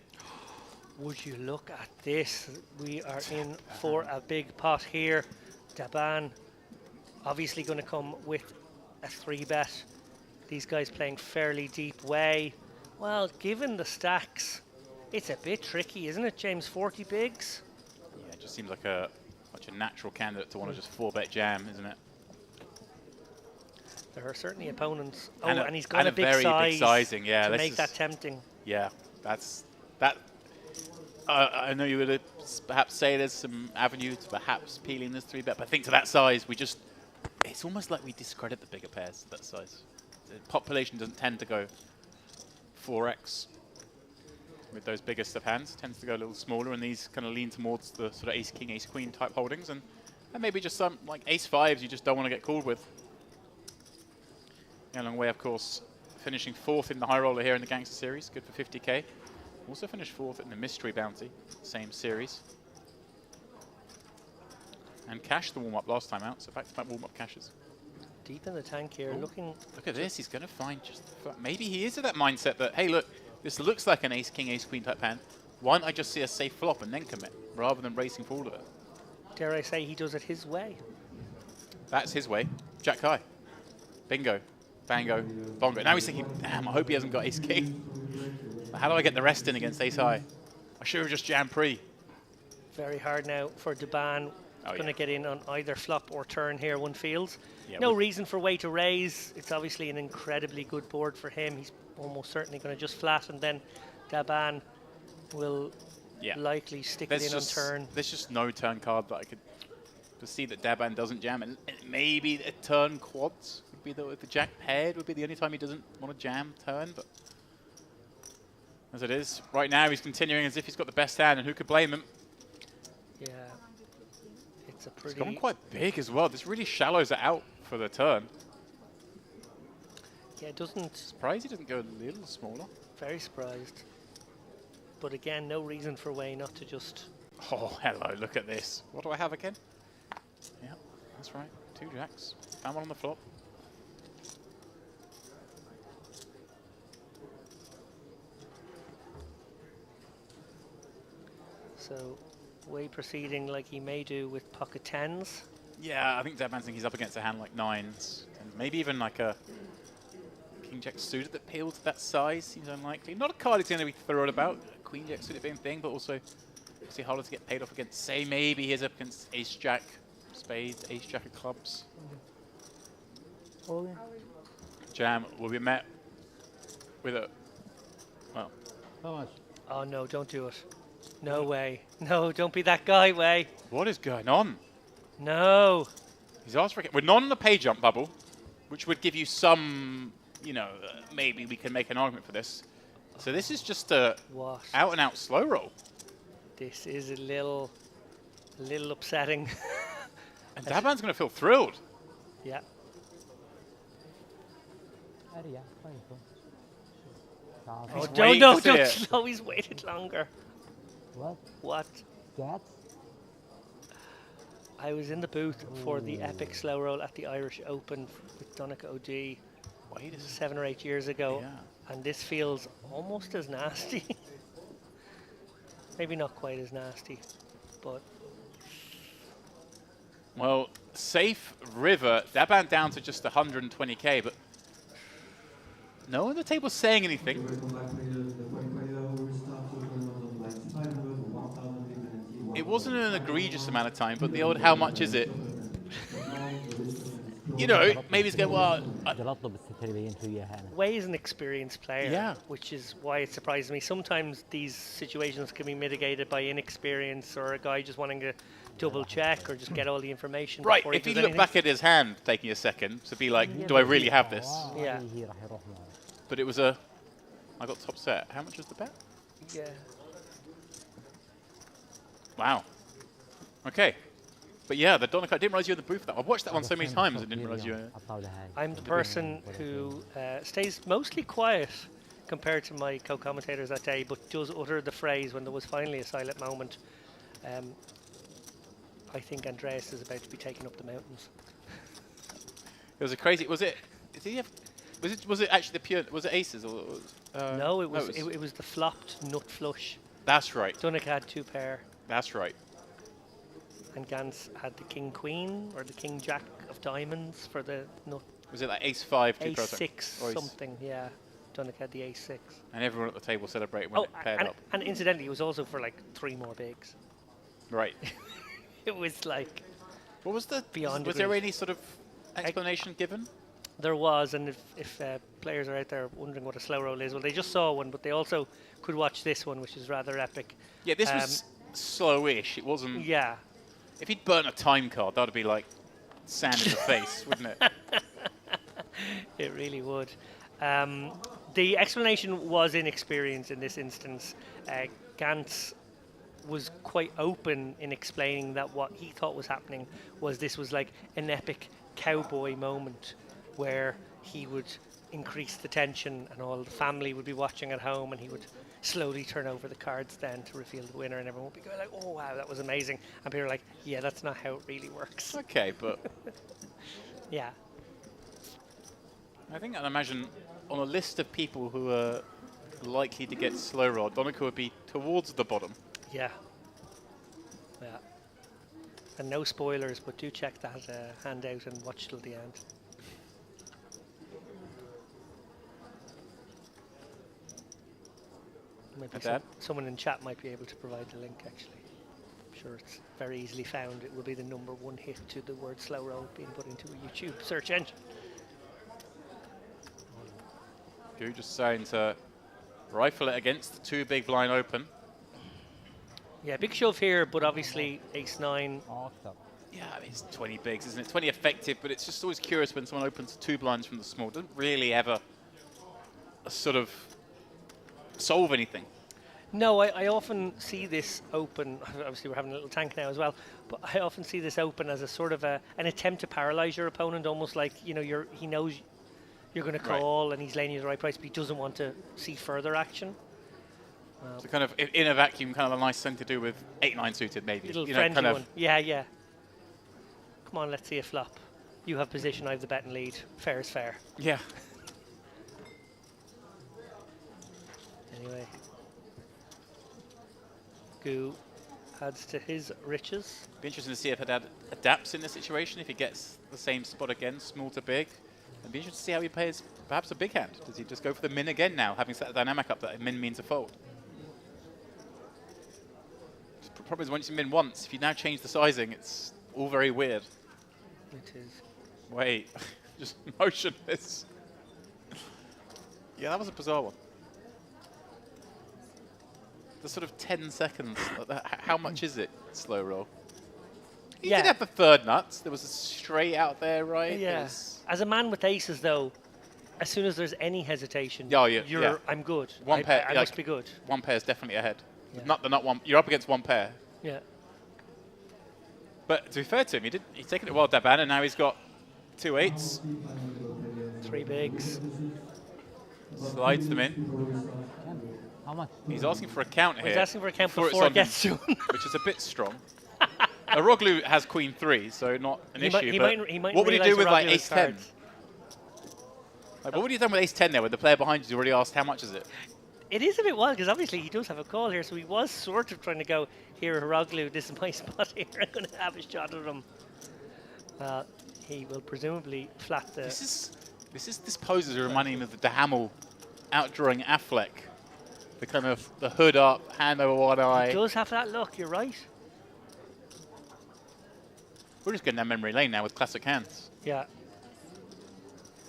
Would you look at this? We are in for a big pot here. Daban obviously going to come with a 3-bet. These guys playing fairly deep way. Well, given the stacks, it's a bit tricky, isn't it, James? 40 bigs? Yeah, it just seems like such a natural candidate to want to just 4-bet jam, isn't it? There are certainly opponents. And he's got a big very size big sizing, yeah. to make that tempting. Yeah, that's that. I know you would perhaps say there's some avenue to perhaps peeling this 3-bet, but I think to that size, it's almost like we discredit the bigger pairs to that size. The population doesn't tend to go 4x with those biggest of hands. It tends to go a little smaller, and these kind of lean towards the sort of ace-king, ace-queen type holdings, and maybe just some like ace-5s you just don't want to get called with. Yeah, long way, of course, finishing 4th in the high roller here in the Gangster Series, good for 50k. Also finished 4th in the Mystery Bounty, same series. And cashed the warm-up last time out, so back-to-back warm-up cashes. Deep in the tank here, looking... Look at this, he's going to find just... Maybe he is of that mindset that, hey, look, this looks like an ace-king, ace-queen type hand. Why don't I just see a safe flop and then commit, rather than racing for all of it? Dare I say he does it his way? That's his way. Jack high. Bingo. Bango. Bongo. Now he's thinking, damn, I hope he hasn't got ace king. How do I get the rest in against ace high? I should have just jammed pre. Very hard now for Deban. Going to get in on either flop or turn here, one feels. Yeah, No reason for Way to raise. It's obviously an incredibly good board for him. He's almost certainly going to just flat, and then Deban will likely stick it in on turn. There's just no turn card that I could see that Deban doesn't jam. And maybe a turn quads would be the jack paired would be the only time he doesn't want to jam turn. But as it is, right now he's continuing as if he's got the best hand, and who could blame him? Yeah. It's a pretty... It's gone quite big as well. This really shallows it out for the turn. Yeah, it doesn't... Surprised he doesn't go a little smaller. Very surprised. But again, no reason for Way not to just... Oh, hello, look at this. What do I have again? Yeah, that's right. 2 jacks. Found one on the flop. So, Way proceeding like he may do with pocket 10s. Yeah, I think Deban's thinking he's up against a hand like 9s. And maybe even like a King-Jack suited that peeled to that size seems unlikely. Not a card he's going to be thrilled about. Queen-Jack suited being thing, but also obviously harder to get paid off against. Say maybe he's up against Ace-Jack, Spades, Ace-Jack of clubs. Jam will be met with a... Well. How much? Oh no, don't do it. No way. No, don't be that guy, Way. What is going on? No. He's asked for it. We're not on the pay jump bubble, which would give you some, you know, maybe we can make an argument for this. So this is just a out-and-out slow roll. This is a little upsetting. And Daban's going to feel thrilled. Yeah. Oh, don't slow. He's waited longer. What? What? Cats? I was in the booth for the epic slow roll at the Irish Open with Donncha OD 7 or 8 years ago, and this feels almost as nasty. Maybe not quite as nasty, but... Well, safe river. Daban down to just 120k, but no one at the table's saying anything. It wasn't an egregious amount of time, but the old how much is it? You know, maybe he's going, well... Way is an experienced player, Yeah. which is why it surprises me. Sometimes these situations can be mitigated by inexperience or a guy just wanting to double check or just get all the information. Right, before if he he does looked anything. back at his hand, taking a second, to be like, do I really have this? Yeah. But it was a... I got top set. How much was the bet? Yeah. Wow. Okay. But yeah, the Donncha, I didn't realize you were in the booth for that. I've watched that one so many times I didn't realize you were... I'm the person who stays mostly quiet compared to my co-commentators that day, but does utter the phrase when there was finally a silent moment. I think Andreas is about to be taking up the mountains. It was a crazy... Was it... Did he have... Was it actually the pure... Was it aces or... No, it was the flopped nut flush. That's right. Donncha had 2 pair. That's right. And Gans had the king queen or the king jack of diamonds for the nut. Was it like ace 5? Ace 6 something, yeah. Donncha had the ace 6. And everyone at the table celebrated when it paired up. And incidentally, it was also for like 3 more bigs. Right. It was like... What was the... Beyond Was there any sort of explanation given? There was, and if players are out there wondering what a slow roll is, well, they just saw one, but they also could watch this one, which is rather epic. Yeah, this was slowish. It wasn't... Yeah. If he'd burnt a time card, that would be like sand in the face, wouldn't it? It really would. The explanation was inexperience in this instance. Gantz was quite open in explaining that what he thought was happening was this was like an epic cowboy moment where he would increase the tension and all the family would be watching at home and he would slowly turn over the cards then to reveal the winner and everyone would be going like, oh wow, that was amazing. And people are like, yeah, that's not how it really works. Okay, but... Yeah. I think I'd imagine on a list of people who are likely to get slow roll. Donegal would be towards the bottom. Yeah. Yeah. And no spoilers, but do check that handout and watch till the end. Maybe someone in chat might be able to provide the link, actually. I'm sure it's very easily found. It will be the #1 hit to the word slow roll being put into a YouTube search engine. Gu just starting to rifle it against the 2 big blind open. Yeah, big shove here, but obviously ace-9. Yeah, I mean, it's 20 bigs, isn't it? 20 effective, but it's just always curious when someone opens 2 blinds from the small. It doesn't really ever sort of solve anything. No, I often see this open. Obviously, we're having a little tank now as well, but I often see this open as a sort of an attempt to paralyze your opponent, almost like, you know, he knows you're going to call and he's laying you the right price, but he doesn't want to see further action. So kind of in a vacuum, kind of a nice thing to do with 8-9 suited, maybe. Little you friendly know, kind one. Yeah, yeah. Come on, let's see a flop. You have position, I have the bet and lead. Fair is fair. Yeah. Anyway. Gu adds to his riches. Be interesting to see if Haddad adapts in this situation, if he gets the same spot again, small to big. And be interesting to see how he plays perhaps a big hand. Does he just go for the min again now, having set the dynamic up that a min means a fold? The problem is once you min once, if you now change the sizing, it's all very weird. It is. Wait, just motionless. Yeah, that was a bizarre one. The sort of 10 seconds, how much is it, slow roll? He did have the third nuts. There was a straight out there, right? Yeah. As a man with aces, though, as soon as there's any hesitation, I'm good. One pair, I must be good. One pair is definitely ahead. Yeah. Not the nut one. You're up against one pair. Yeah. But to be fair to him, he's taken it well, Daban, and now he's got 2 8s. 3 bigs. Slides them in. How much? He's asking for a count here. He's asking for a count before it gets to him. Which is a bit strong. Roglu has queen 3, so not an issue. What would he do with like ace 10? Like, what would you have done with ace 10 there when the player behind you's already asked how much is it? It is a bit wild because obviously he does have a call here, so he was sort of trying to go, here, Roglu, this is my spot here, I'm going to have a shot at him. He will presumably flat the... This pose is reminding me of the Hamel outdrawing Affleck. The kind of the hood up, hand over one eye. He does have that look, you're right. We're just getting down memory lane now with classic hands. Yeah.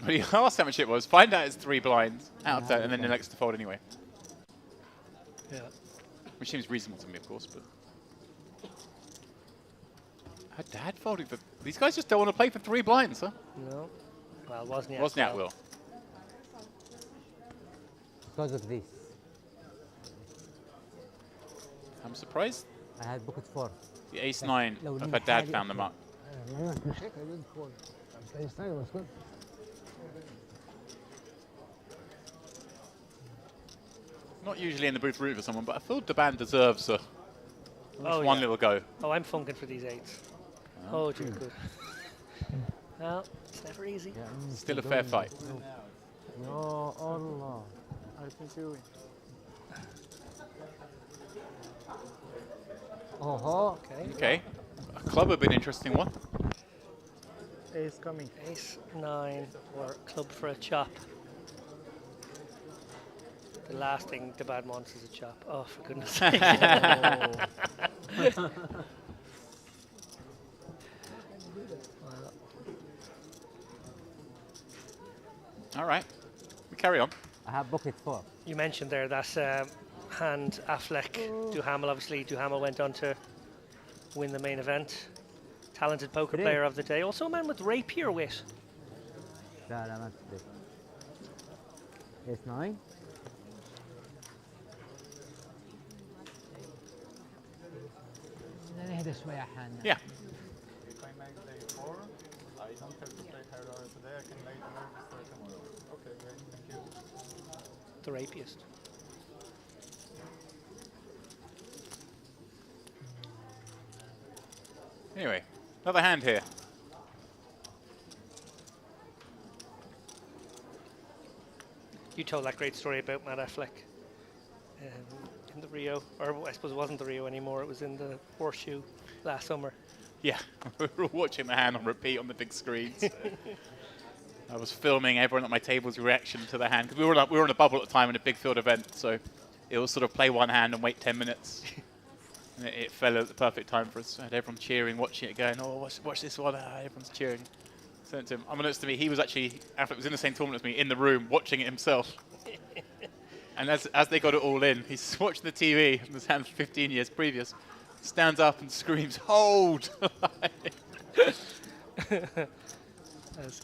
But he asked how much it was, find out it's 3 blinds, out of 10, and then the next to fold anyway. Yeah. Which seems reasonable to me, of course, but... Dad folding for... These guys just don't want to play for 3 blinds, huh? No. Well, wasn't at will. Because of this. I'm surprised. I had booked 4. The ace-9 of her dad found them up. Not usually in the booth rooting for someone, but I feel Daban deserves one little go. Oh, I'm funking for these 8s. Oh, too good. Well, it's never easy. Still a fair fight. No, Allah. I think you win. Okay. A club would be an interesting one. Ace coming. Ace-9 or club for a chop. The last thing the bad wants is a chop. Oh, for goodness sake. All right. We carry on. I have bucket 4. You mentioned there that hand Affleck, Duhamel, obviously. Duhamel went on to win the main event. Talented poker player of the day. Also a man with rapier wit. Ace-9. Yeah. If I make day 4, I don't have to play higher order today. I can make the move tomorrow. Okay, great. Thank you. The rapiest. Anyway, another hand here. You told that great story about Matt Affleck in the Rio, or I suppose it wasn't the Rio anymore, it was in the Horseshoe last summer. Yeah, we were watching the hand on repeat on the big screens. I was filming everyone at my table's reaction to the hand, because we were in a bubble at the time in a big field event, so it was sort of play one hand and wait 10 minutes. And it fell at the perfect time for us. I had everyone cheering, watching it, going, "Oh, watch this one!" Everyone's cheering. Sent it to him. Unbeknownst to me, he was actually, Affleck was in the same tournament as me, in the room, watching it himself. And as they got it all in, he's watching the TV from his hand 15 years previous, stands up and screams, "Hold!" That's a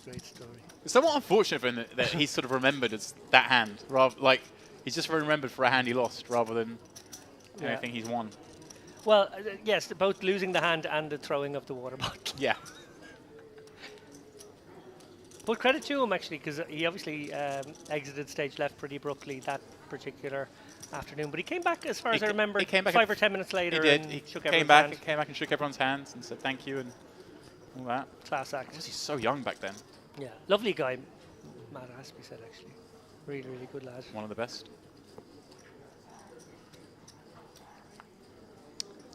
great story. It's somewhat unfortunate for him that he's sort of remembered as that hand, rather like he's just remembered for a hand he lost rather than anything he's won. Well, yes, both losing the hand and the throwing of the water bottle. Yeah. But credit to him, actually, because he obviously exited stage left pretty abruptly that particular afternoon. But he came back, as far as I remember, he came back 5 or 10 minutes later. He did. And He shook came everyone's back, hand. came back and shook everyone's hands and said thank you and all that. Class act. He's so young back then. Yeah, lovely guy, Matt Aspie said, actually. Really, really good lad. One of the best.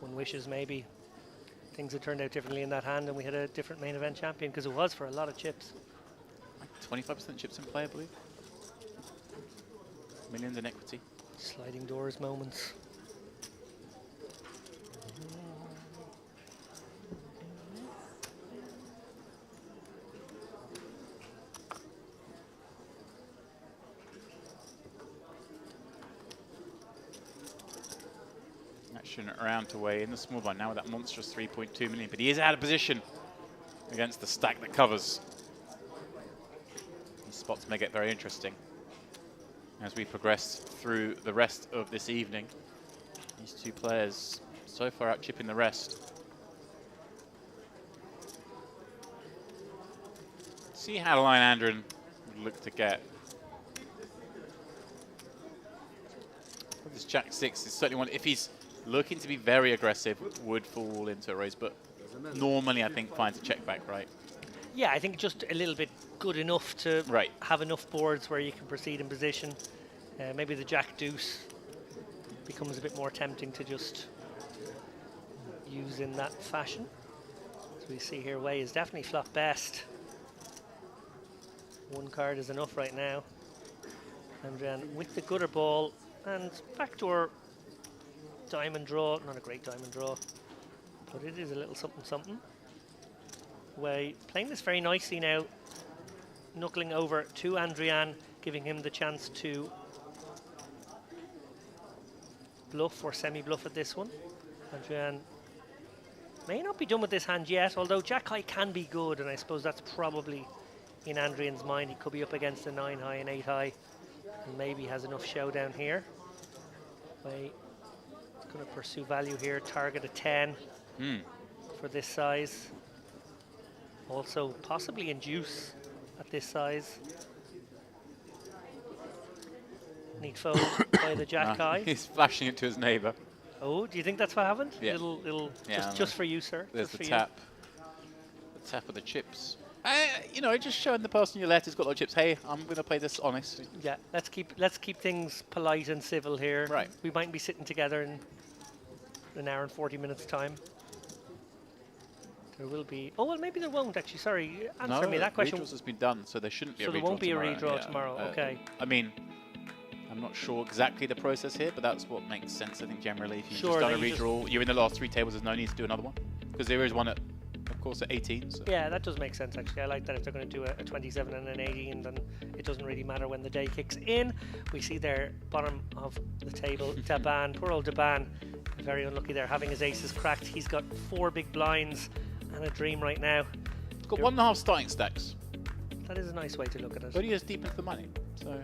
One wishes maybe things had turned out differently in that hand and we had a different main event champion, because it was for a lot of chips. 25% chips in play, I believe. Millions in equity. Sliding doors moments. Action around to weigh in the small blind now with that monstrous 3.2 million, but he is out of position against the stack that covers. These spots may get very interesting as we progress through the rest of this evening. These two players so far out chipping the rest. See how line Andren would look to get. This Jack 6 is certainly one, if he's looking to be very aggressive, would fall into a raise, but normally I think finds a check back, right? Yeah, I think just a little bit good enough to have enough boards where you can proceed in position. Maybe the Jack Deuce becomes a bit more tempting to just use in that fashion. As we see here, Way is definitely flop best. One card is enough right now. Andrian with the gutter ball and backdoor diamond draw. Not a great diamond draw, but it is a little something something. Way playing this very nicely now, knuckling over to Andrian, giving him the chance to bluff or semi-bluff at this one. Andrian may not be done with this hand yet, although Jack High can be good, and I suppose that's probably in Andrian's mind. He could be up against a 9 high and 8 high, and maybe has enough showdown here. Way is going to pursue value here, target a 10 for this size. Also possibly induce at this size. Neat fold by the Jack High. He's flashing it to his neighbour. Oh, do you think that's what happened? Yeah. Little Yeah, just for you, sir. There's just the for tap. The tap of the chips. You know, just showing the person you left who's got a lot of chips, hey, I'm going to play this honest. Yeah, let's keep things polite and civil here. Right. We might be sitting together in an hour and 40 minutes time. There will be. Oh well, maybe there won't actually. Sorry, answer me that question. Redraws has been done, so there shouldn't be a redraw. So there won't be tomorrow. a redraw tomorrow. Okay. I mean, I'm not sure exactly the process here, but that's what makes sense. I think generally, if you've Sure, just done a then you redraw, you're in the last 3 tables. There's no need to do another one because there is one at, of course, at 18. So. Yeah, that does make sense actually. I like that if they're going to do a 27 and an 18, then it doesn't really matter when the day kicks in. We see there, bottom of the table, Daban, poor old Daban, very unlucky there, having his aces cracked. He's got 4 big blinds and a dream right now. Got 1.5 starting stacks. That is a nice way to look at it. But he is deep into the money, so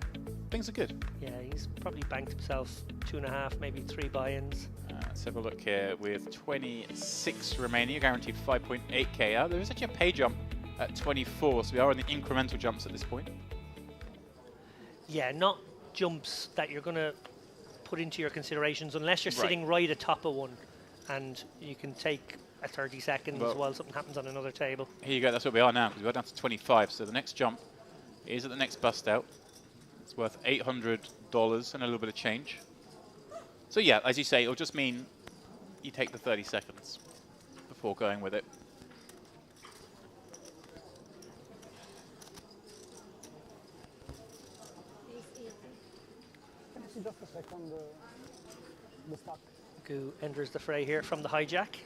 things are good. Yeah, he's probably banked himself 2.5, maybe 3 buy-ins. Let's have a look here with 26 remaining. You're guaranteed 5.8k. There is actually a pay jump at 24, so we are on the incremental jumps at this point. Yeah, not jumps that you're going to put into your considerations unless you're sitting right atop of one and you can take a 30 seconds while something happens on another table. Here you go, that's where we are now, because we're down to 25. So the next jump is at the next bust out. It's worth $800 and a little bit of change. So yeah, as you say, it'll just mean you take the 30 seconds before going with it. Just a second, the stack. Gu enters the fray here from the hijack.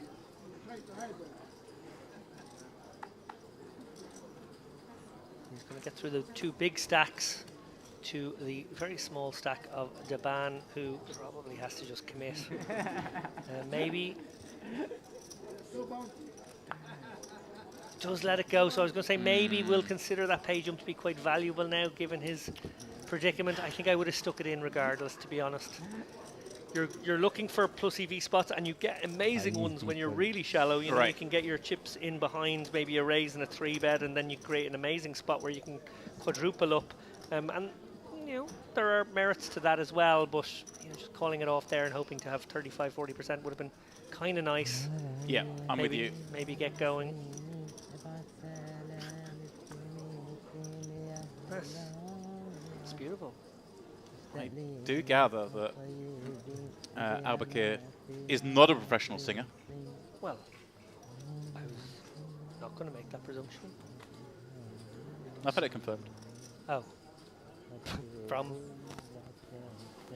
He's going to get through the two big stacks to the very small stack of Deban, who probably has to just commit. Maybe does let it go. So I was going to say maybe we'll consider that pay jump to be quite valuable now, given his predicament. I think I would have stuck it in regardless, to be honest. You're looking for plus EV spots, and you get amazing ones when you're really shallow. You know, you can get your chips in behind maybe a raise and a 3-bet, and then you create an amazing spot where you can quadruple up. And you know, there are merits to that as well, but you know, just calling it off there and hoping to have 35-40% would have been kind of nice. Yeah, I'm with you. Maybe get going. Nice. It's beautiful. I do gather that Albakir is not a professional singer. Well, I was not going to make that presumption. I've had it confirmed. Oh. From?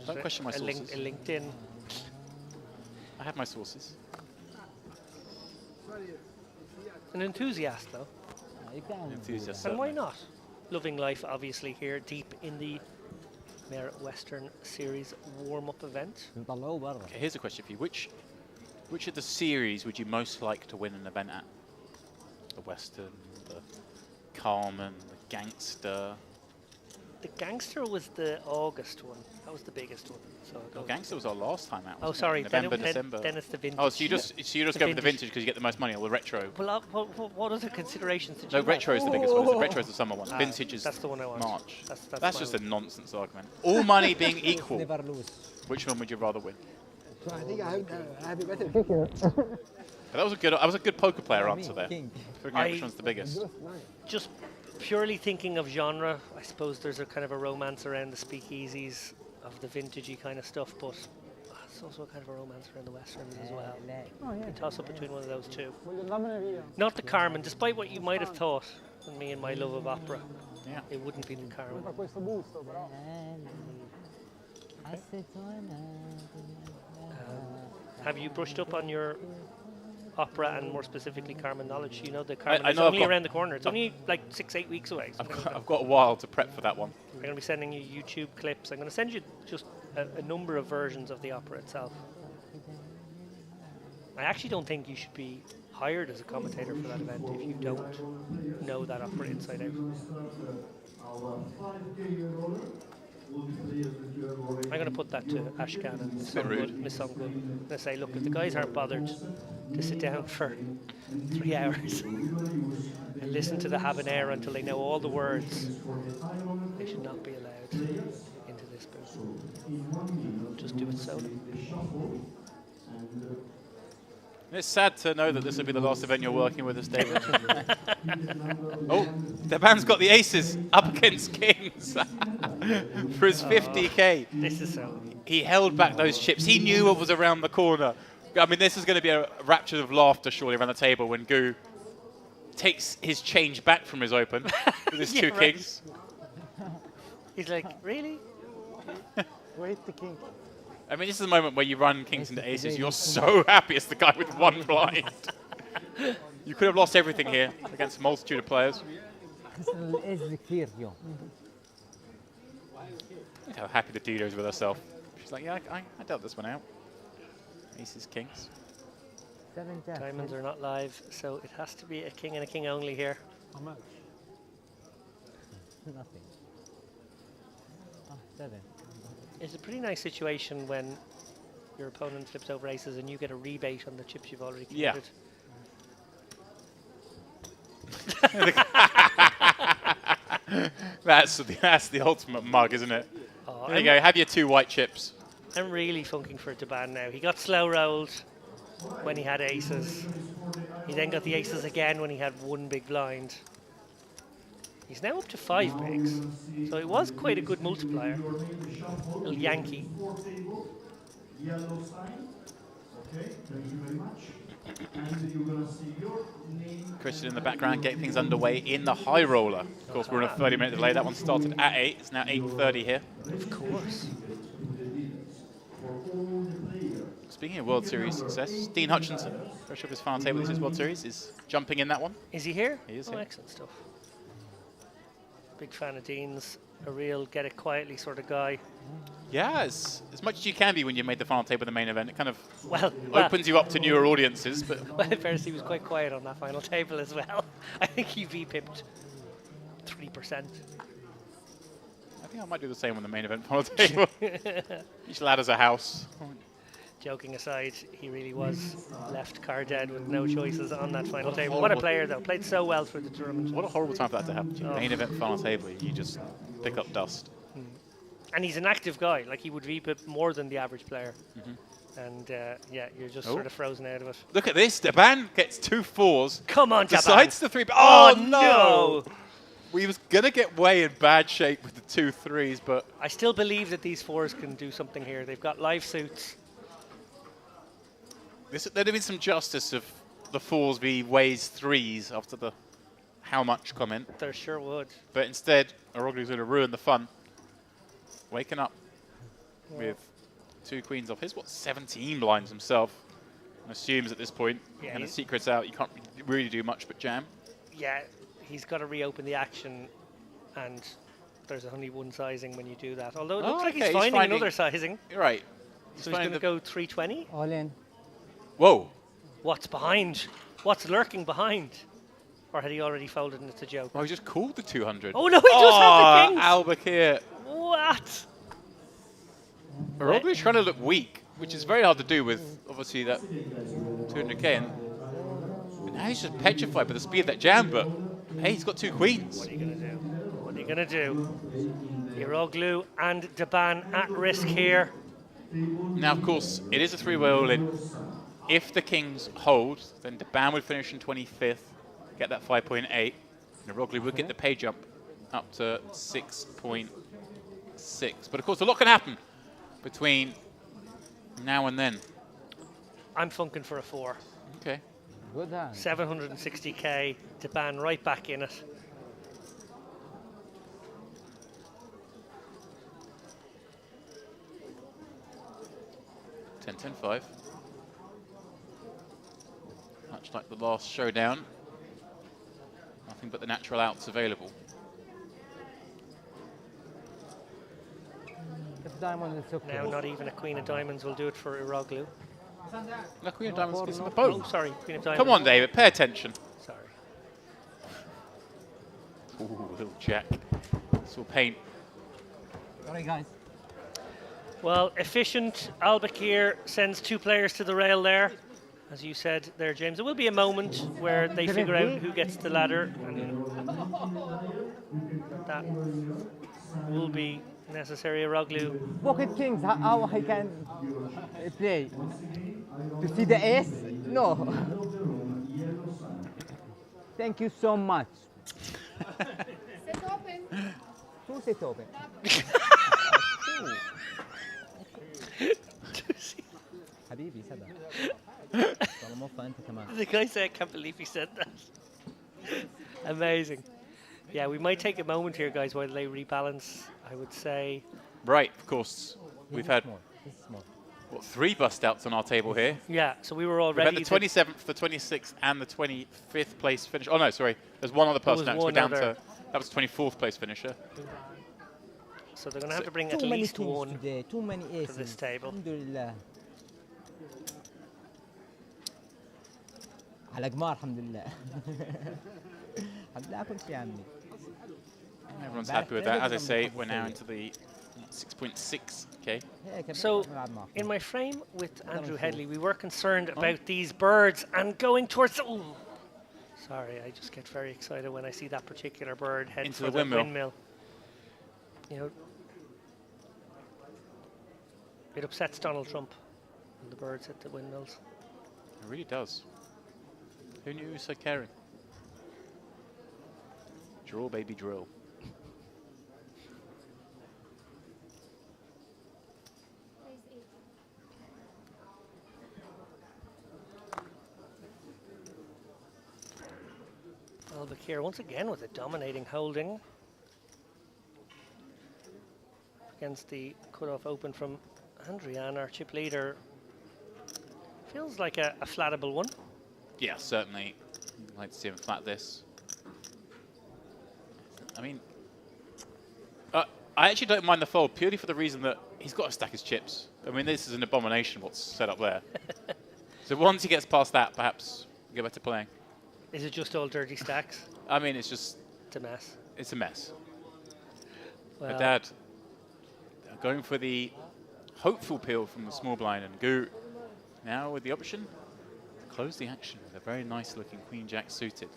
Don't question my sources. A LinkedIn. I have my sources. An enthusiast, though. An enthusiast, And why certainly. not? Loving life, obviously, here deep in the Merit Western Series warm-up event. Okay, here's a question for you. Which of the series would you most like to win an event at? The Western, the Carmen, the Gangster? The Gangster was the August one. That was the biggest one. So Oh, Gangster was our last time out. Oh, wasn't it? sorry. November, then December. Then it's the vintage. Oh, so you just go for the vintage because you get the most money, or the retro? Well, what other considerations did No, you retro is the biggest one. The retro is the summer one. Ah, Vintage is that's the one I want. March. That's That's just a nonsense argument. All money being equal, which one would you rather win? So I think I have a better That was a good poker player answer there. Figuring out which one's the biggest. Just purely thinking of genre, I suppose there's a kind of a romance around the speakeasies of the vintagey kind of stuff, but there's also a kind of a romance around the westerns as well. Oh, yeah. You toss up between one of those two. Not the Carmen, despite what you might have thought, and me and my love of opera. Yeah. It wouldn't be the Carmen. Have you brushed up on your opera and more specifically Carmen knowledge? You know the Carmen is only around the corner. It's only like 6-8 weeks away. So I've got a while to prep for that one. I'm going to be sending you YouTube clips. I'm going to send you just a number of versions of the opera itself. I actually don't think you should be hired as a commentator for that event if you don't know that opera inside out. I'm going to put that to Ashkan and Miss Songul. I'm going to say, look, if the guys aren't bothered to sit down for 3 hours and listen to the habanera until they know all the words, they should not be allowed into this booth. We'll just do it solo. It's sad to know that this will be the last event you're working with us, David. Oh, the band's got the aces up against kings for his 50k. This is so. He held back those chips. He knew what was around the corner. I mean, this is going to be a rapture of laughter surely around the table when Gu takes his change back from his open with his two kings. He's like, really? Wait the king. I mean, this is the moment where you run kings into aces. You're so happy as the guy with one blind. You could have lost everything here against a multitude of players. Look how happy the dealer is with herself. She's like, yeah, I dealt this one out. Aces, kings. Diamonds are not live, so it has to be a king and a king only here. How much? Nothing. Oh, 7. It's a pretty nice situation when your opponent flips over aces and you get a rebate on the chips you've already committed. Yeah. That's the ultimate mug, isn't it? There you go, have your 2 white chips. I'm really funking for Deban now. He got slow rolled when he had aces. He then got the aces again when he had 1 big blind. He's now up to 5 bigs, so it was quite a good multiplier. Little Yankee. yellow sign. Okay, thank you very much. And you're gonna see your name. Christian in the background getting things underway in the high roller. Of course, we're in a 30-minute delay. That one started at 8. It's now 8:30 here. Of course. Speaking of World Series success, Dean Hutchinson, fresh off his final table this is World Series, is jumping in that one. Is he here? He is oh, here. Excellent stuff. Big fan of Dean's. A real get it quietly sort of guy. Yeah, as much as you can be when you made the final table in the main event. It kind of well, opens you up to newer audiences. But well, in fairness, he was quite quiet on that final table as well. I think he V-pipped 3%. I think I might do the same on the main event final table. Each ladder's a house. Joking aside, he really was left car dead with no choices on that final table. What a player, though. Played so well through the tournament. What a horrible time for that to happen. Oh. Main event final table, you just pick up dust. And he's an active guy. Like, he would V-pip more than the average player. And, yeah, you're just sort of frozen out of it. Look at this. Daban gets 2 4s. Come on, Daban. Decides the 3. Oh, no! We was going to get way in bad shape with the 2 3s, but... I still believe that these 4s can do something here. They've got live suits. There'd have been some justice if the 4s be weighs 3s after the how much comment. There sure would. But instead, Aroglu's going to ruin the fun. Waking up with 2 queens off. He's what, 17 blinds himself. And assumes at this point, Yeah, and the secret's out, you can't really do much but jam. Yeah, he's got to reopen the action, and there's only one sizing when you do that. Although it looks like he's finding another sizing. You're right. So he's going to go 320. All in. Whoa. What's behind? What's lurking behind? Or had he already folded and it's a joke? Oh, he just called the 200. Oh, no, he does have the kings. Albakir. What? Aroglu's trying to look weak, which is very hard to do with, obviously, that 200k. And now he's just petrified by the speed of that jam, but hey, he's got 2 queens. What are you going to do? What are you going to do? Aroglu and Daban at risk here. Now, of course, it is a 3-way all-in. If the kings hold, then Daban would finish in 25th, get that 5.8. And Aroglu would get the pay jump up to 6.6. But of course, a lot can happen between now and then. I'm funking for a 4. Okay. Good hand. 760k, Daban right back in it. Ten, 5. Much like the last showdown, nothing but the natural outs available. Now not even a Queen of Diamonds will do it for Aroglu. No, Queen of Diamonds gets in the boat. Oh, sorry, Queen of Diamonds. Come on, David, pay attention. Sorry. Ooh, little jack. This will paint. Sorry, guys. Well, efficient. Albakir sends 2 players to the rail there. As you said there, James, there will be a moment where they figure out who gets the ladder. And that will be necessary. Aroglu. Pocket kings, how I can play? To see the ace? No. Thank you so much. Sit open. Who sit open? حبيبي سبع طالما موفق انت كمان. The guy said, I can't believe he said that. Amazing. Yeah, we might take a moment here, guys, while they rebalance, I would say. Right, of course. We've had what, 3 bust outs on our table here. Yeah, so we were already... We've had the 27th, the 26th, and the 25th place finish. Oh, no, sorry. There's one other person out. We're down to... That was 24th place finisher. So they're going to have to bring at least one today. Too many aces. to this table. Alhamdulillah. على قمار الحمد لله. الحمد لله كل شيء عندي. Everyone's happy with that. As I say, we're now into the 6.6k. So, in my frame with Andrew Headley, we were concerned about these birds and going towards the... Ooh. Sorry, I just get very excited when I see that particular bird head into for the windmill. You know, it upsets Donald Trump when the birds hit the windmills. It really does. Who knew he was so caring? Drill, baby, drill. here once again with a dominating holding against the cut-off open from Andrian, our chip leader. Feels like a flattable one. Yeah, certainly. I'd like to see him flat this. I mean, I actually don't mind the fold purely for the reason that he's got to stack his chips. I mean, this is an abomination what's set up there. So once he gets past that, perhaps we'll get back to playing. Is it just all dirty stacks? I mean, it's just... It's a mess. It's a mess. Well, My dad going for the hopeful peel from the small blind, and Gu now with the option to close the action with a very nice looking Queen Jack suited.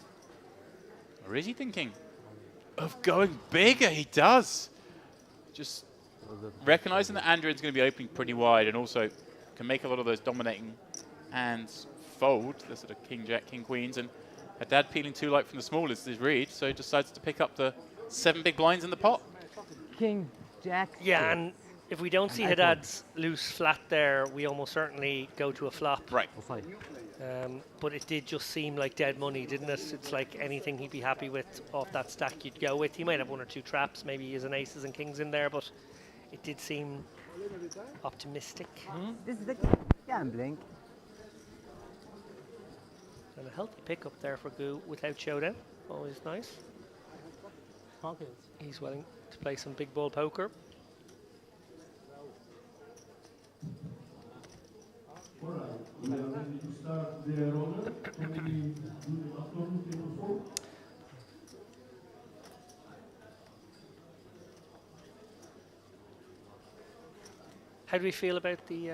Or is he thinking of going bigger? He does. Just recognizing that Andrian's going to be opening pretty wide and also can make a lot of those dominating hands fold, the sort of King Jack, King Queens, and Haddad peeling too light from the small is his read, so he decides to pick up the 7 big blinds in the pot. King Jack. Yeah, and if we don't see Haddad's loose flat there, we almost certainly go to a flop. Right. But it did just seem like dead money, didn't it? It's like anything he'd be happy with off that stack you'd go with. He might have 1 or 2 traps, maybe he has an aces and kings in there, but it did seem optimistic. This is the gambling. And a healthy pickup there for Gu without showdown. Always nice. He's willing to play some big ball poker. We are ready to start the roller. Can we do the afternoon table fold? How do we feel about the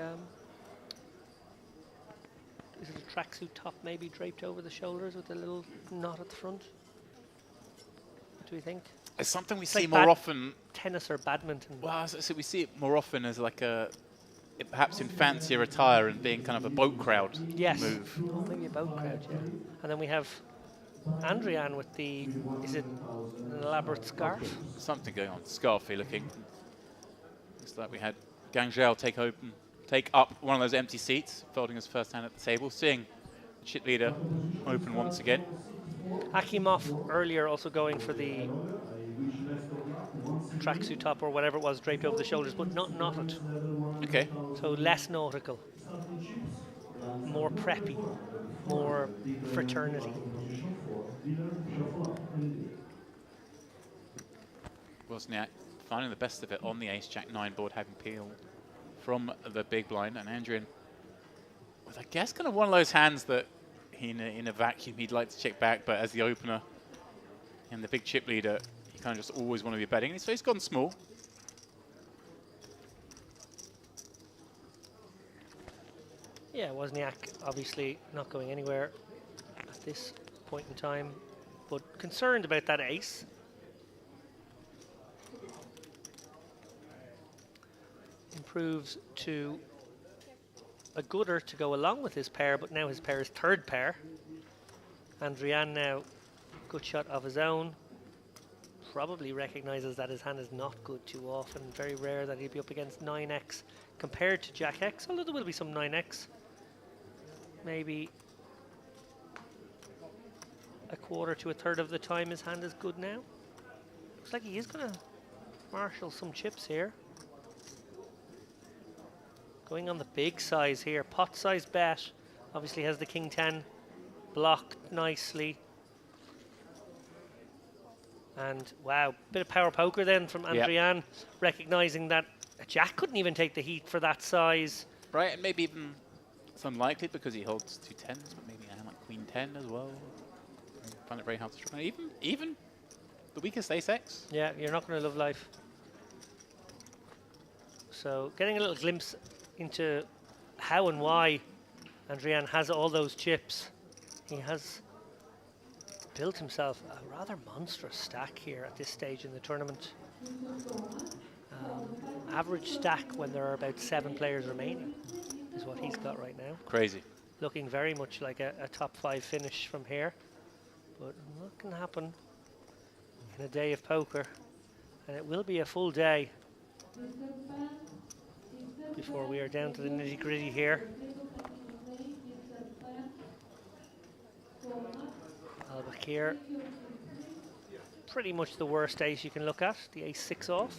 is it a tracksuit top maybe draped over the shoulders with a little knot at the front? What do we think? It's something we It's see like more often. Tennis or badminton. Well, so we see it more often as like perhaps in fancier attire and being kind of a boat crowd move. Oh, maybe a boat crowd, yeah. And then we have Andrian with the, is it an elaborate scarf? Something going on, scarfy looking. Looks like we had Gang Zhao take up one of those empty seats, folding his first hand at the table, seeing the chip leader open once again. Akimov earlier also going for the tracksuit top or whatever it was draped over the shoulders, but not knotted. Okay. So less nautical, more preppy, more fraternity. Wozniak finding the best of it on the Ace-Jack-9 board, having peeled from the big blind, and Andrian with, I guess, kind of one of those hands that in a vacuum he'd like to check back, but as the opener and the big chip leader, you kind of just always want to be betting. So he's gone small. Yeah, Wozniak obviously not going anywhere at this point in time, but concerned about that ace. Improves to a gooder to go along with his pair, but now his pair is third pair. Andrian now, good shot of his own. Probably recognises that his hand is not good too often. Very rare that he'd be up against 9x compared to Jack X, although there will be some 9x. Maybe a quarter to a third of the time his hand is good now. Looks like he is going to marshal some chips here. Going on the big size here, pot size bet. Obviously has the King 10 blocked nicely. And wow, bit of power poker then from Andrian, recognizing that a Jack couldn't even take the heat for that size. Right, and maybe even it's unlikely because he holds 2 10s, but maybe a hand like Queen 10 as well. I find it very hard to struggle. Even the weakest ace-X. Yeah, you're not going to love life. So getting a little glimpse into how and why Andrian has all those chips. He has built himself a rather monstrous stack here at this stage in the tournament. Average stack when there are about 7 players remaining is what he's got right now. Crazy. Looking very much like a top 5 finish from here. But what can happen in a day of poker? And it will be a full day before we are down to the nitty-gritty here. Al-Bakir pretty much the worst ace you can look at, the ace-6 off.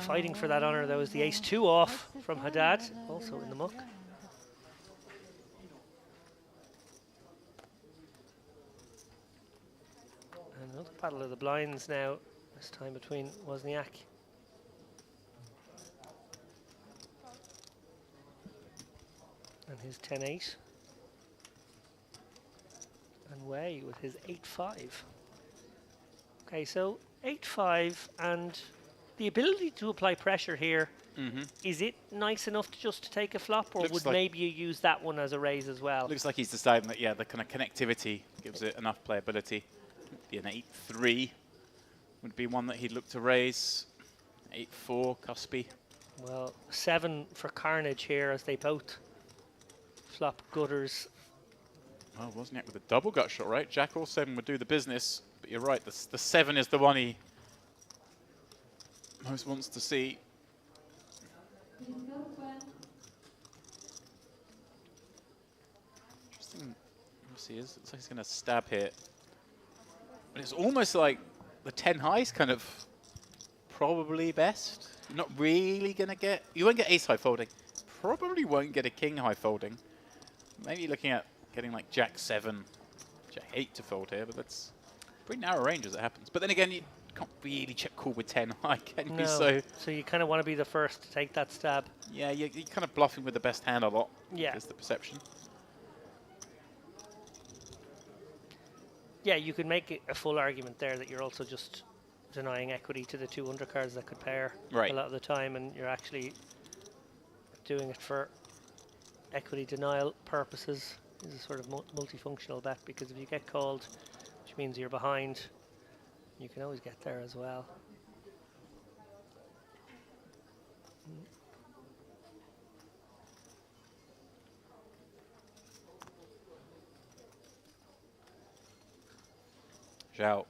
Fighting for that honour, though, is the ace-2 off from Haddad, also in the muck. And another battle of the blinds now, this time between Wozniak. And his 10-8. And Wei with his 8-5. Okay, so 8-5, and the ability to apply pressure here, is it nice enough to just take a flop, or would maybe you use that one as a raise as well? Looks like he's deciding that, yeah, the kind of connectivity gives it enough playability. An 8-3 would be one that he'd look to raise. 8-4, cuspy. Well, 7 for Carnage here as they both flop gutters. Well, Wozniak with a double gut shot, right? Jack or 7 would do the business, but you're right, the 7 is the one he most wants to see. Interesting. Obviously, looks like he's going to stab here. But it's almost like the 10 high is kind of probably best. You're not really going to get... You won't get ace high folding. Probably won't get a king high folding. Maybe looking at getting like Jack 7, Jack 8 to fold here, but that's pretty narrow range as it happens. But then again, you can't really check call with 10 high, can you? So you kind of want to be the first to take that stab. Yeah, you're kind of bluffing with the best hand a lot. Yeah. Is the perception. Yeah, you could make it a full argument there that you're also just denying equity to the 2 undercards that could pair a lot of the time, and you're actually doing it for equity denial purposes. This is sort of multifunctional bet, because if you get called, which means you're behind, you can always get there as well. Zhao.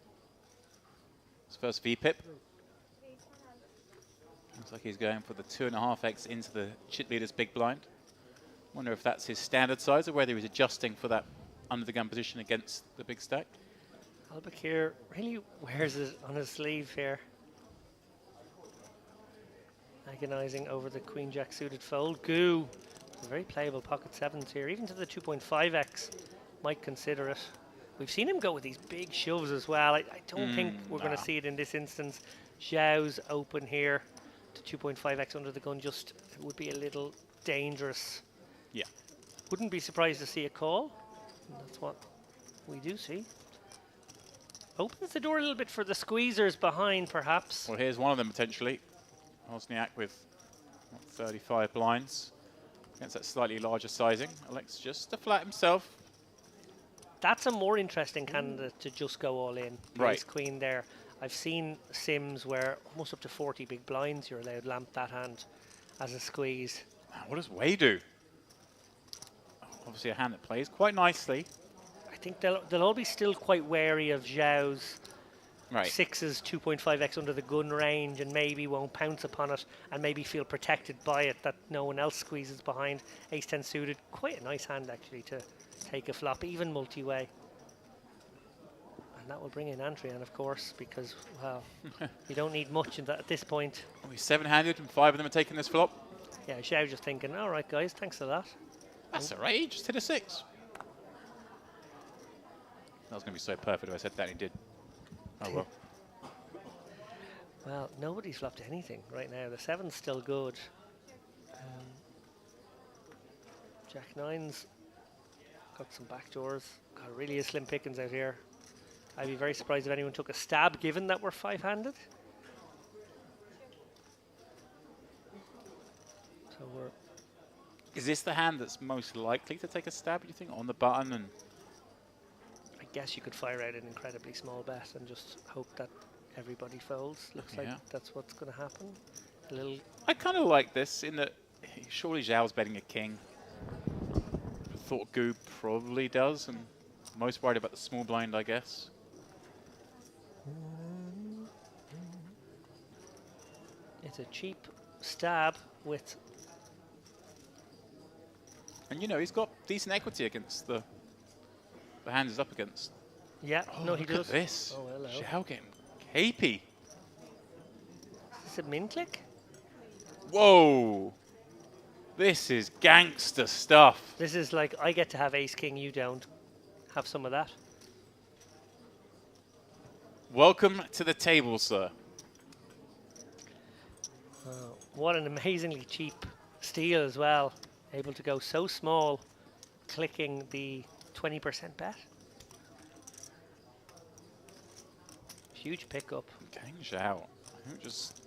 His first VPIP. Looks like he's going for the 2.5x into the chip leader's big blind. Wonder if that's his standard size or whether he's adjusting for that under the gun position against the big stack. Al-Bakir really wears it on his sleeve here. Agonizing over the queen jack suited fold. Goo. Very playable pocket 7s here. Even to the 2.5x might consider it. We've seen him go with these big shoves as well. I don't think we're going to see it in this instance. Zhao's open here to 2.5x under the gun. Just it would be a little dangerous. Yeah. Wouldn't be surprised to see a call. That's what we do see. Opens the door a little bit for the squeezers behind, perhaps. Well, here's one of them potentially. Wozniak with 35 blinds against that slightly larger sizing. Elects just to flat himself. That's a more interesting candidate to just go all in. Right. Ace queen there. I've seen sims where almost up to 40 big blinds you're allowed lamp that hand as a squeeze. What does Wei do? Obviously a hand that plays quite nicely. I think they'll all be still quite wary of Zhao's right. 6's 2.5x under the gun range, and maybe won't pounce upon it and maybe feel protected by it, that no one else squeezes behind. Ace 10 suited, quite a nice hand actually to take a flop, even multi-way. And that will bring in Andrian, of course, because, well, you don't need much in that at this point. Oh, he's 7-handed and 5 of them are taking this flop. Yeah, Zhao just thinking, all right, guys, thanks a lot. That's all right, he just hit a 6. That was going to be so perfect if I said that, and he did. Oh, well. Well, nobody's flopped anything right now. The 7's still good. Jack 9's got some backdoors. Got really a slim pickings out here. I'd be very surprised if anyone took a stab, given that we're 5-handed. So we're... Is this the hand that's most likely to take a stab, do you think, on the button? And I guess you could fire out an incredibly small bet and just hope that everybody folds. Looks like that's what's going to happen. A little. I kind of like this in that surely Zhao's betting a king. I thought Gu probably does, and most worried about the small blind, I guess. It's a cheap stab with... And you know, he's got decent equity against the hand he's up against. Yeah, no, he Look does. at this. Oh, hello. Zhao getting capey. Is this a min click? Whoa. This is gangster stuff. This is like, I get to have ace king, you don't. Have some of that. Welcome to the table, sir. What an amazingly cheap steal as well. Able to go so small, clicking the 20% bet. Huge pickup. Gang Zhao. Just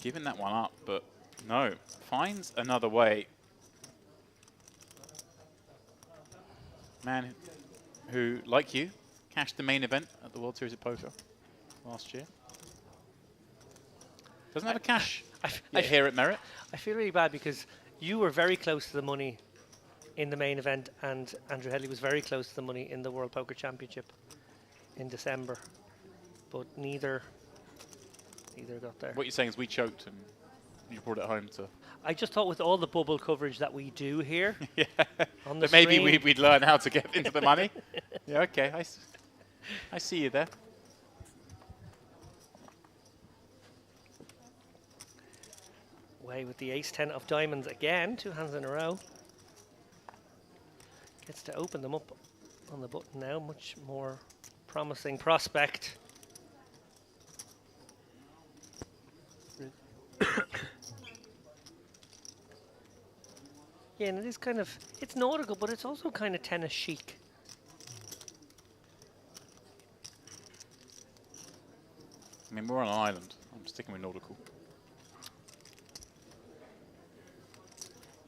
giving that one up, but no. Finds another way. Man who, like you, cashed the main event at the World Series of Poker last year. Doesn't have a cash here at Merit. I feel really bad because you were very close to the money in the main event, and Andrew Headley was very close to the money in the World Poker Championship in December, but neither got there. What you're saying is we choked and you brought it home to... I just thought with all the bubble coverage that we do here, yeah, on the that maybe stream, we'd learn how to get into the money. Yeah, okay, I see you there. Away with the ace-10 of diamonds again, 2 hands in a row. Gets to open them up on the button now, much more promising prospect. Yeah, and it is kind of, it's nautical, but it's also kind of tennis chic. I mean, we're on an island. I'm sticking with nautical.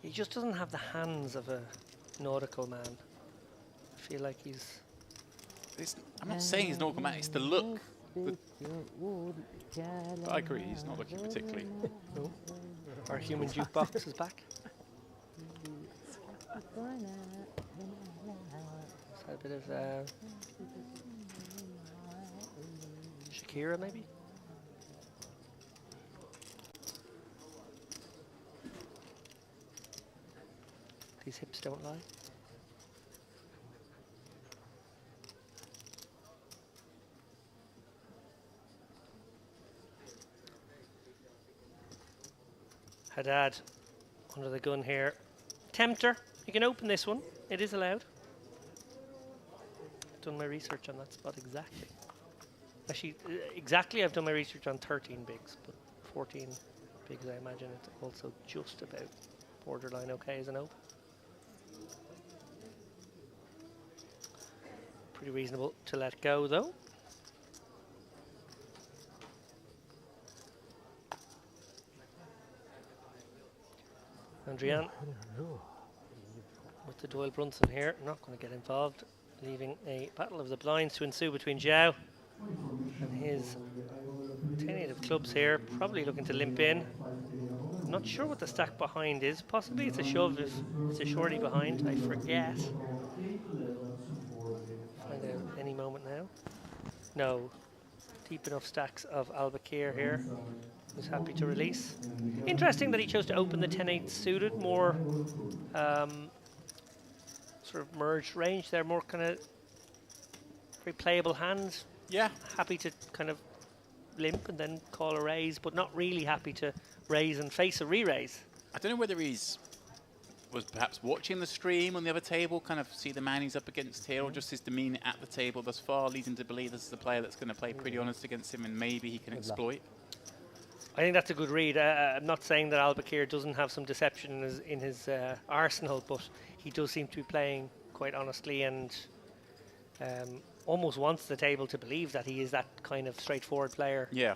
He just doesn't have the hands of a nautical man. I feel like he's... I'm not saying he's nautical man, it's the look. I agree, he's not looking particularly... No. Our human jukebox is back. Is that a bit of Shakira, maybe? These hips don't lie. Haddad under the gun here. Tempter, you can open this one. It is allowed. Done my research on that spot exactly. Actually, exactly I've done my research on 13 bigs, but 14 bigs I imagine it's also just about borderline okay as an open. Pretty reasonable to let go though. Andrian with the Doyle Brunson here, not going to get involved, leaving a battle of the blinds to ensue between Zhao and his 10-8 of clubs here, probably looking to limp in. I'm not sure what the stack behind is, possibly it's a shove if it's a shorty behind, I forget. Find out any moment now. No, deep enough stacks of Albakir here. Was happy to release. Interesting that he chose to open the 10-8 suited, more sort of merged range there, more kind of very playable hands. Yeah. Happy to kind of limp and then call a raise, but not really happy to raise and face a re-raise. I don't know whether was perhaps watching the stream on the other table, kind of see the man he's up against here, or just his demeanour at the table thus far, leading to believe this is a player that's going to play pretty honest against him and maybe he can exploit. I think that's a good read. I'm not saying that Albakir doesn't have some deception in his arsenal, but he does seem to be playing quite honestly and almost wants the table to believe that he is that kind of straightforward player. Yeah.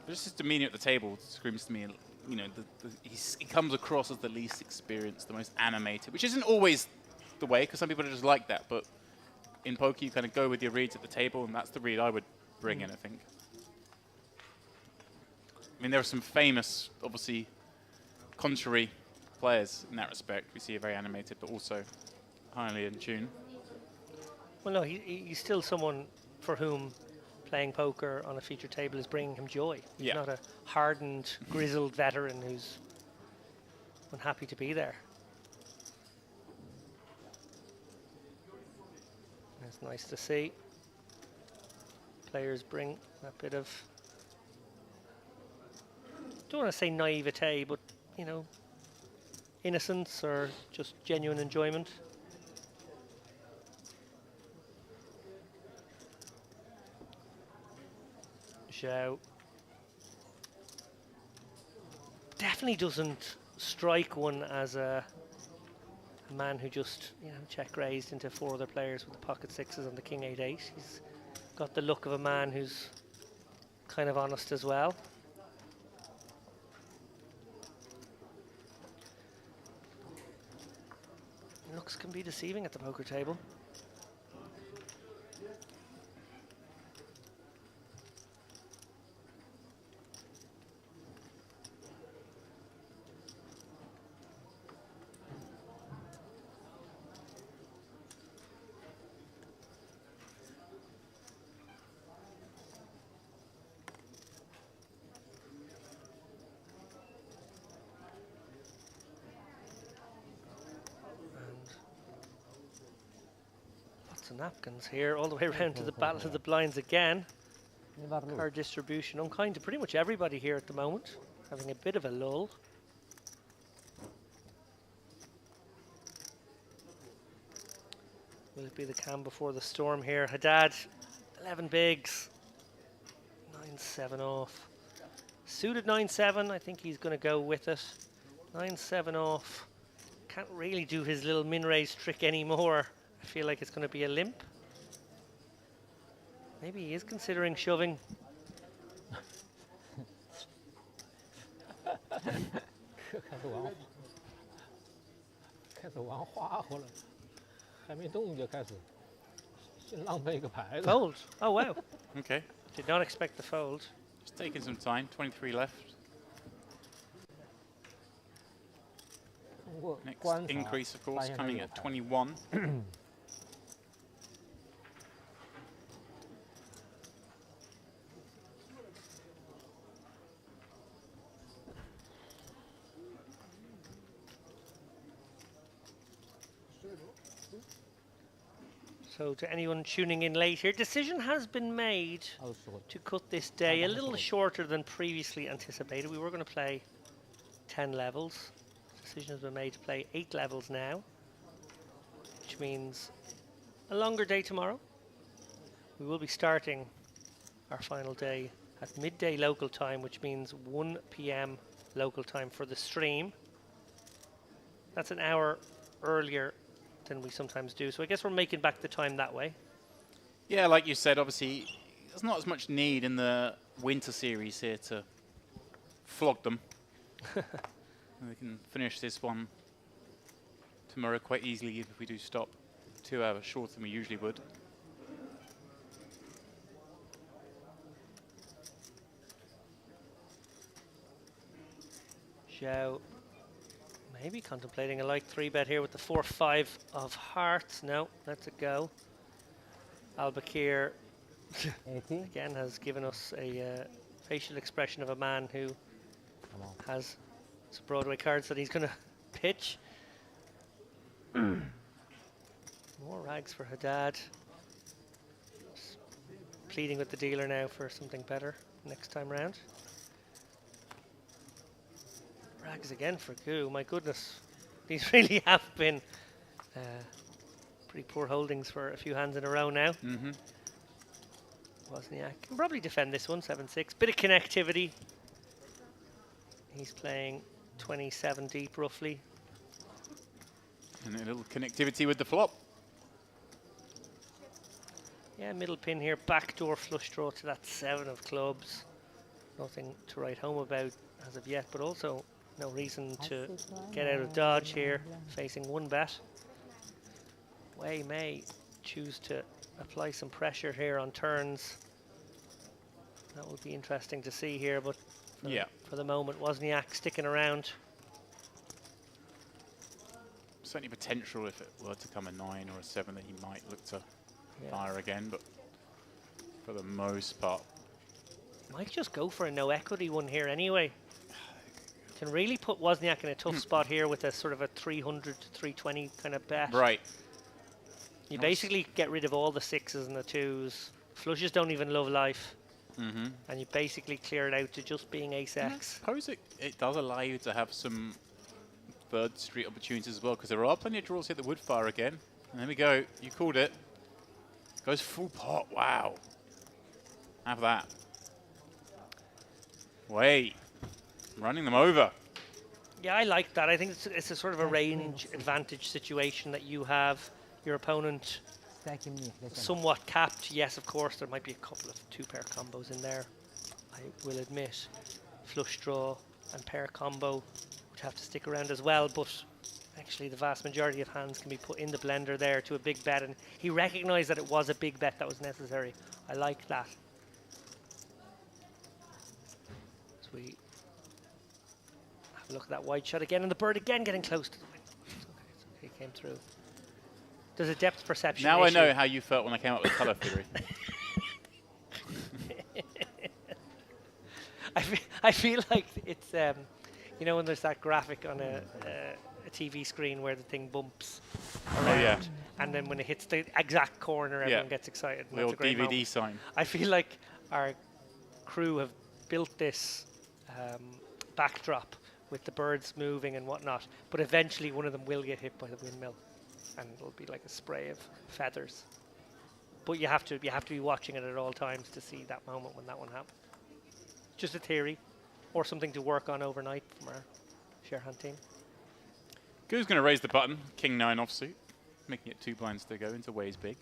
Just his demeanour at the table screams to me, you know, he comes across as the least experienced, the most animated, which isn't always the way, because some people are just like that, but in poker, you kind of go with your reads at the table, and that's the read I would bring in, I think. I mean, there are some famous, obviously, contrary players in that respect. We see a very animated, but also highly in tune. Well, no, he's still someone for whom playing poker on a feature table is bringing him joy. He's not a hardened, grizzled veteran who's unhappy to be there. It's nice to see. Players bring that bit of, don't want to say naivete, but, you know, innocence or just genuine enjoyment. Zhao definitely doesn't strike one as a man who just, you know, check raised into 4 other players with the pocket sixes and the king 8-8. He's got the look of a man who's kind of honest as well. Looks can be deceiving at the poker table. Napkins here, all the way around to the Battle of the Blinds again. Card distribution unkind to pretty much everybody here at the moment, having a bit of a lull. Will it be the calm before the storm here? Haddad, 11 bigs, 9-7 off. Suited 9-7, I think he's going to go with it. 9-7 off. Can't really do his little min-raise trick anymore. I feel like it's going to be a limp. Maybe he is considering shoving. Fold. Oh wow. Okay. Did not expect the fold. Just taking some time. 23 left. Next increase, of course, coming at 21. So to anyone tuning in late here, decision has been made to cut this day a little shorter than previously anticipated. We were going to play 10 levels. Decision has been made to play 8 levels now, which means a longer day tomorrow. We will be starting our final day at midday local time, which means 1 p.m. local time for the stream. That's an hour earlier than we sometimes do, so I guess we're making back the time that way. Yeah, like you said, obviously there's not as much need in the winter series here to flog them. We can finish this one tomorrow quite easily if we do stop 2 hours shorter than we usually would. Zhao maybe contemplating a light 3-bet here with the 4-5 of hearts. No, lets it go. Al-Bakir again has given us a facial expression of a man who has some Broadway cards that he's going to pitch. More rags for Haddad. Just pleading with the dealer now for something better next time round. Rags again for Gu. My goodness, these really have been pretty poor holdings for a few hands in a row now. Wozniak can probably defend this one, 7-6. Bit of connectivity. He's playing 27 deep roughly. And a little connectivity with the flop. Yeah, middle pin here, backdoor flush draw to that 7 of clubs. Nothing to write home about as of yet, but also no reason to get out of dodge here, facing 1-bet. Wei may choose to apply some pressure here on turns. That would be interesting to see here, but for the moment, Wozniak sticking around. Certainly potential if it were to come a 9 or a 7 that he might look to fire again, but for the most part. Might just go for a no equity one here anyway. Can really put Wozniak in a tough spot here with a sort of a 300 to 320 kind of bet. Right. You basically get rid of all the 6s and the 2s. Flushes don't even love life. And you basically clear it out to just being ace-x. I suppose it does allow you to have some third street opportunities as well, because there are plenty of draws here that would fire again. And there we go. You called it. Goes full pot. Wow. Have that. Wait. Running them over. Yeah, I like that. I think it's a sort of a range advantage situation that you have. Your opponent somewhat capped. Yes, of course, there might be a couple of 2-pair combos in there, I will admit. Flush draw and pair combo would have to stick around as well, but actually the vast majority of hands can be put in the blender there to a big bet, and he recognized that it was a big bet that was necessary. I like that. So we have a look at that wide shot again, and the bird again getting close to the window. It's okay, he came through. There's a depth perception Now issue. I know how you felt when I came up with colour theory. I feel like it's, you know, when there's that graphic on a TV screen where the thing bumps around, and then when it hits the exact corner, everyone gets excited. And The that's old a great DVD moment. sign. I feel like our crew have built this backdrop with the birds moving and whatnot, but eventually one of them will get hit by the windmill, and it'll be like a spray of feathers. But you have to be watching it at all times to see that moment when that one happens. Just a theory, or something to work on overnight from our Sherhan team. Goo's going to raise the button. King 9 offsuit, making it 2 blinds to go into ways big.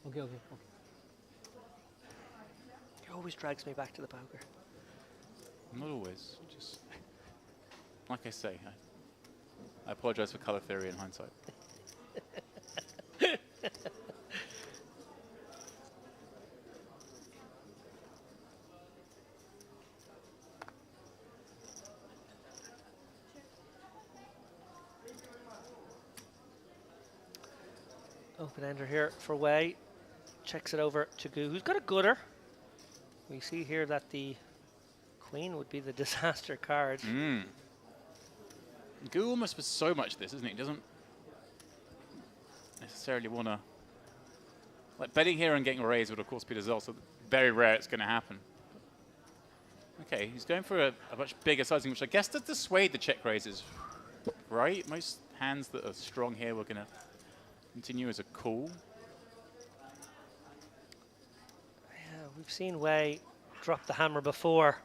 Okay. He always drags me back to the poker. Not always. Just like I say, I apologise for colour theory in hindsight. Open ender here for Way. Checks it over to Goo, who's got a gooder. We see here that the queen would be the disaster card. Goo almost for so much this, isn't he? He doesn't necessarily want to... Like, betting here and getting raised would, of course, be the result, so very rare it's going to happen. Okay, he's going for a much bigger sizing, which I guess does dissuade the check raises, right? Most hands that are strong here were going to continue as a call. Yeah, we've seen Way drop the hammer before.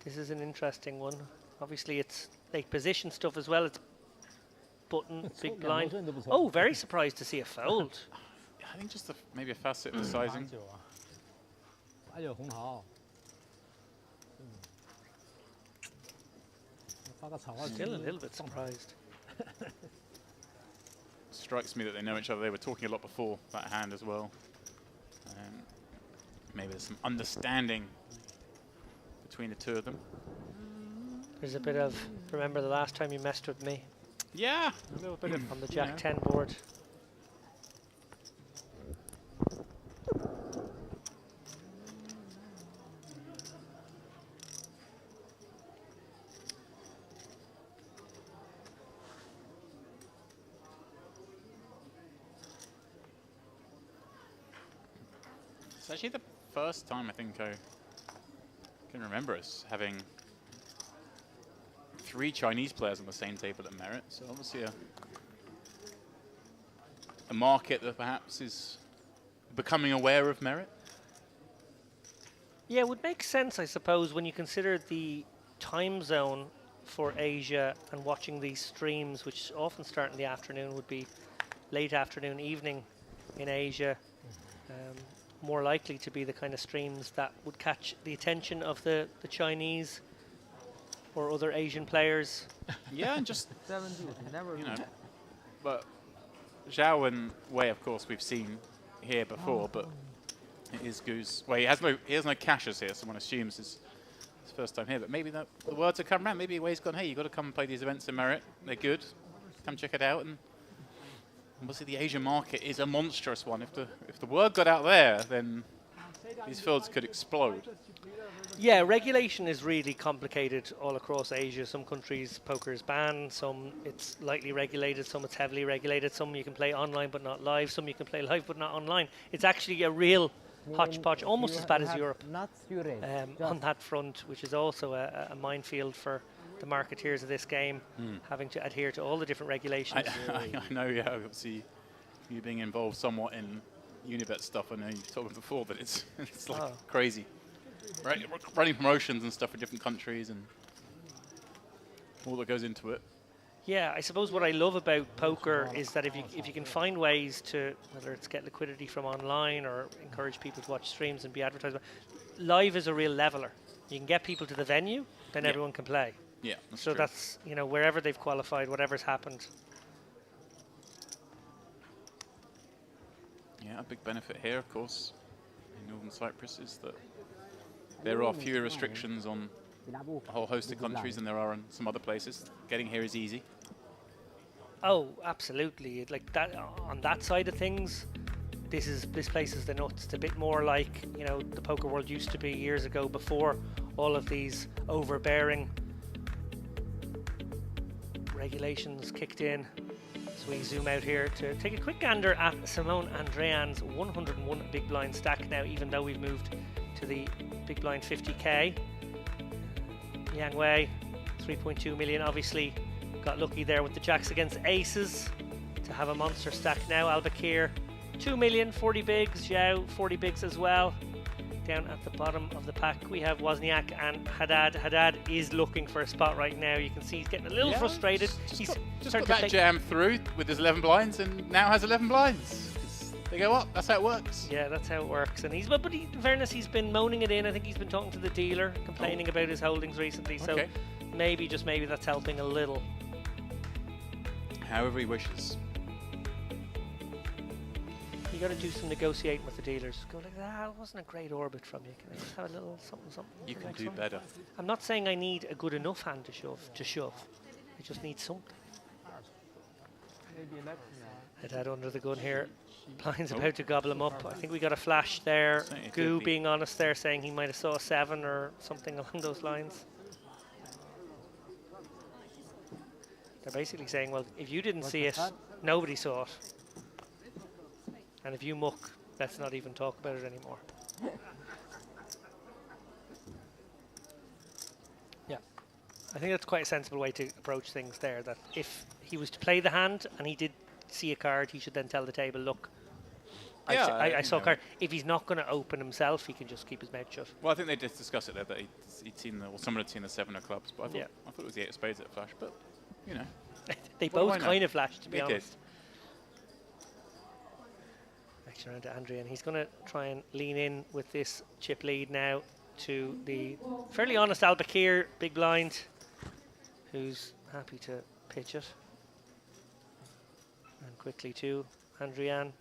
This is an interesting one. Obviously, it's late position stuff as well. It's button, big blind. Oh, very surprised to see a fold. I think just maybe a facet of the sizing. Still a little bit surprised. Strikes me that they know each other. They were talking a lot before that hand as well. Maybe there's some understanding between the two of them. There's a bit of, remember the last time you messed with me? Yeah, a little bit on the Jack 10 board. It's actually the first time I think I can remember us having 3 Chinese players on the same table at Merit. So obviously a market that perhaps is becoming aware of Merit. Yeah, it would make sense, I suppose, when you consider the time zone for Asia and watching these streams, which often start in the afternoon, would be late afternoon, evening in Asia. More likely to be the kind of streams that would catch the attention of the Chinese or other Asian players. Yeah, and just, you know, but Zhao and Wei, of course, we've seen here before, but it is Goo's. Well, he has no cashers here, so one assumes it's his first time here, but maybe the words have come around. Maybe Wei's gone, hey, you've got to come and play these events in Merit. They're good. Come check it out. And obviously the Asian market is a monstrous one. If the word got out there, then these fields could explode. Yeah, regulation is really complicated all across Asia. Some countries poker is banned, some it's lightly regulated, some it's heavily regulated, some you can play online but not live, some you can play live but not online. It's actually a real hodgepodge, almost as bad as Europe on that front, which is also a minefield for the marketeers of this game, having to adhere to all the different regulations. I know, yeah, obviously you being involved somewhat in Unibet stuff, I know you've told me before, but it's like crazy. Running promotions and stuff for different countries and all that goes into it. Yeah, I suppose what I love about poker is that if you can find ways to, whether it's get liquidity from online or encourage people to watch streams and be advertised, live is a real leveler. You can get people to the venue, then everyone can play. Yeah, so that's, you know, wherever they've qualified, whatever's happened. Yeah, a big benefit here, of course, in Northern Cyprus is that there are fewer restrictions on a whole host of countries than there are in some other places. Getting here is easy. Oh, absolutely. Like that on that side of things, this place is the nuts. It's a bit more like, you know, the poker world used to be years ago before all of these overbearing regulations kicked in. So we zoom out here to take a quick gander at Simone Andrean's 101 big blind stack now, even though we've moved to the big blind 50k. Yang Wei, 3.2 million, obviously got lucky there with the jacks against aces to have a monster stack now. Albakir, 2 million, 40 bigs. Zhao, 40 bigs as well. Down at the bottom of the pack, we have Wozniak and Haddad. Haddad is looking for a spot right now. You can see he's getting a little frustrated. He's just got that jam through with his 11 blinds and now has 11 blinds. They go up. That's how it works. Yeah, that's how it works. And but in fairness, he's been moaning it in. I think he's been talking to the dealer, complaining about his holdings recently. So maybe, just maybe, that's helping a little. However he wishes. You got to do some negotiating with the dealers. Go like, that wasn't a great orbit from you. Can I just have a little something? You can do better. I'm not saying I need a good enough hand to shove. I just need something. Haddad under the gun here. Blind's about to gobble him up. I think we got a flash there. Goo being honest there, saying he might have saw a 7 or something along those lines. They're basically saying, well, if you didn't see it, nobody saw it. And if you muck, let's not even talk about it anymore. Yeah, I think that's quite a sensible way to approach things there, that if he was to play the hand and he did see a card, he should then tell the table, look, I saw a card. If he's not going to open himself, he can just keep his mouth shut. Well, I think they did discuss it there, that he'd seen someone had seen the 7 of clubs, but I thought it was the 8 of spades that flashed, but, you know. They both kind of flashed, to be honest. Did. Next around to Andrea, and he's going to try and lean in with this chip lead now to the fairly honest Albakir, big blind, who's happy to pitch it. And quickly to Andrian.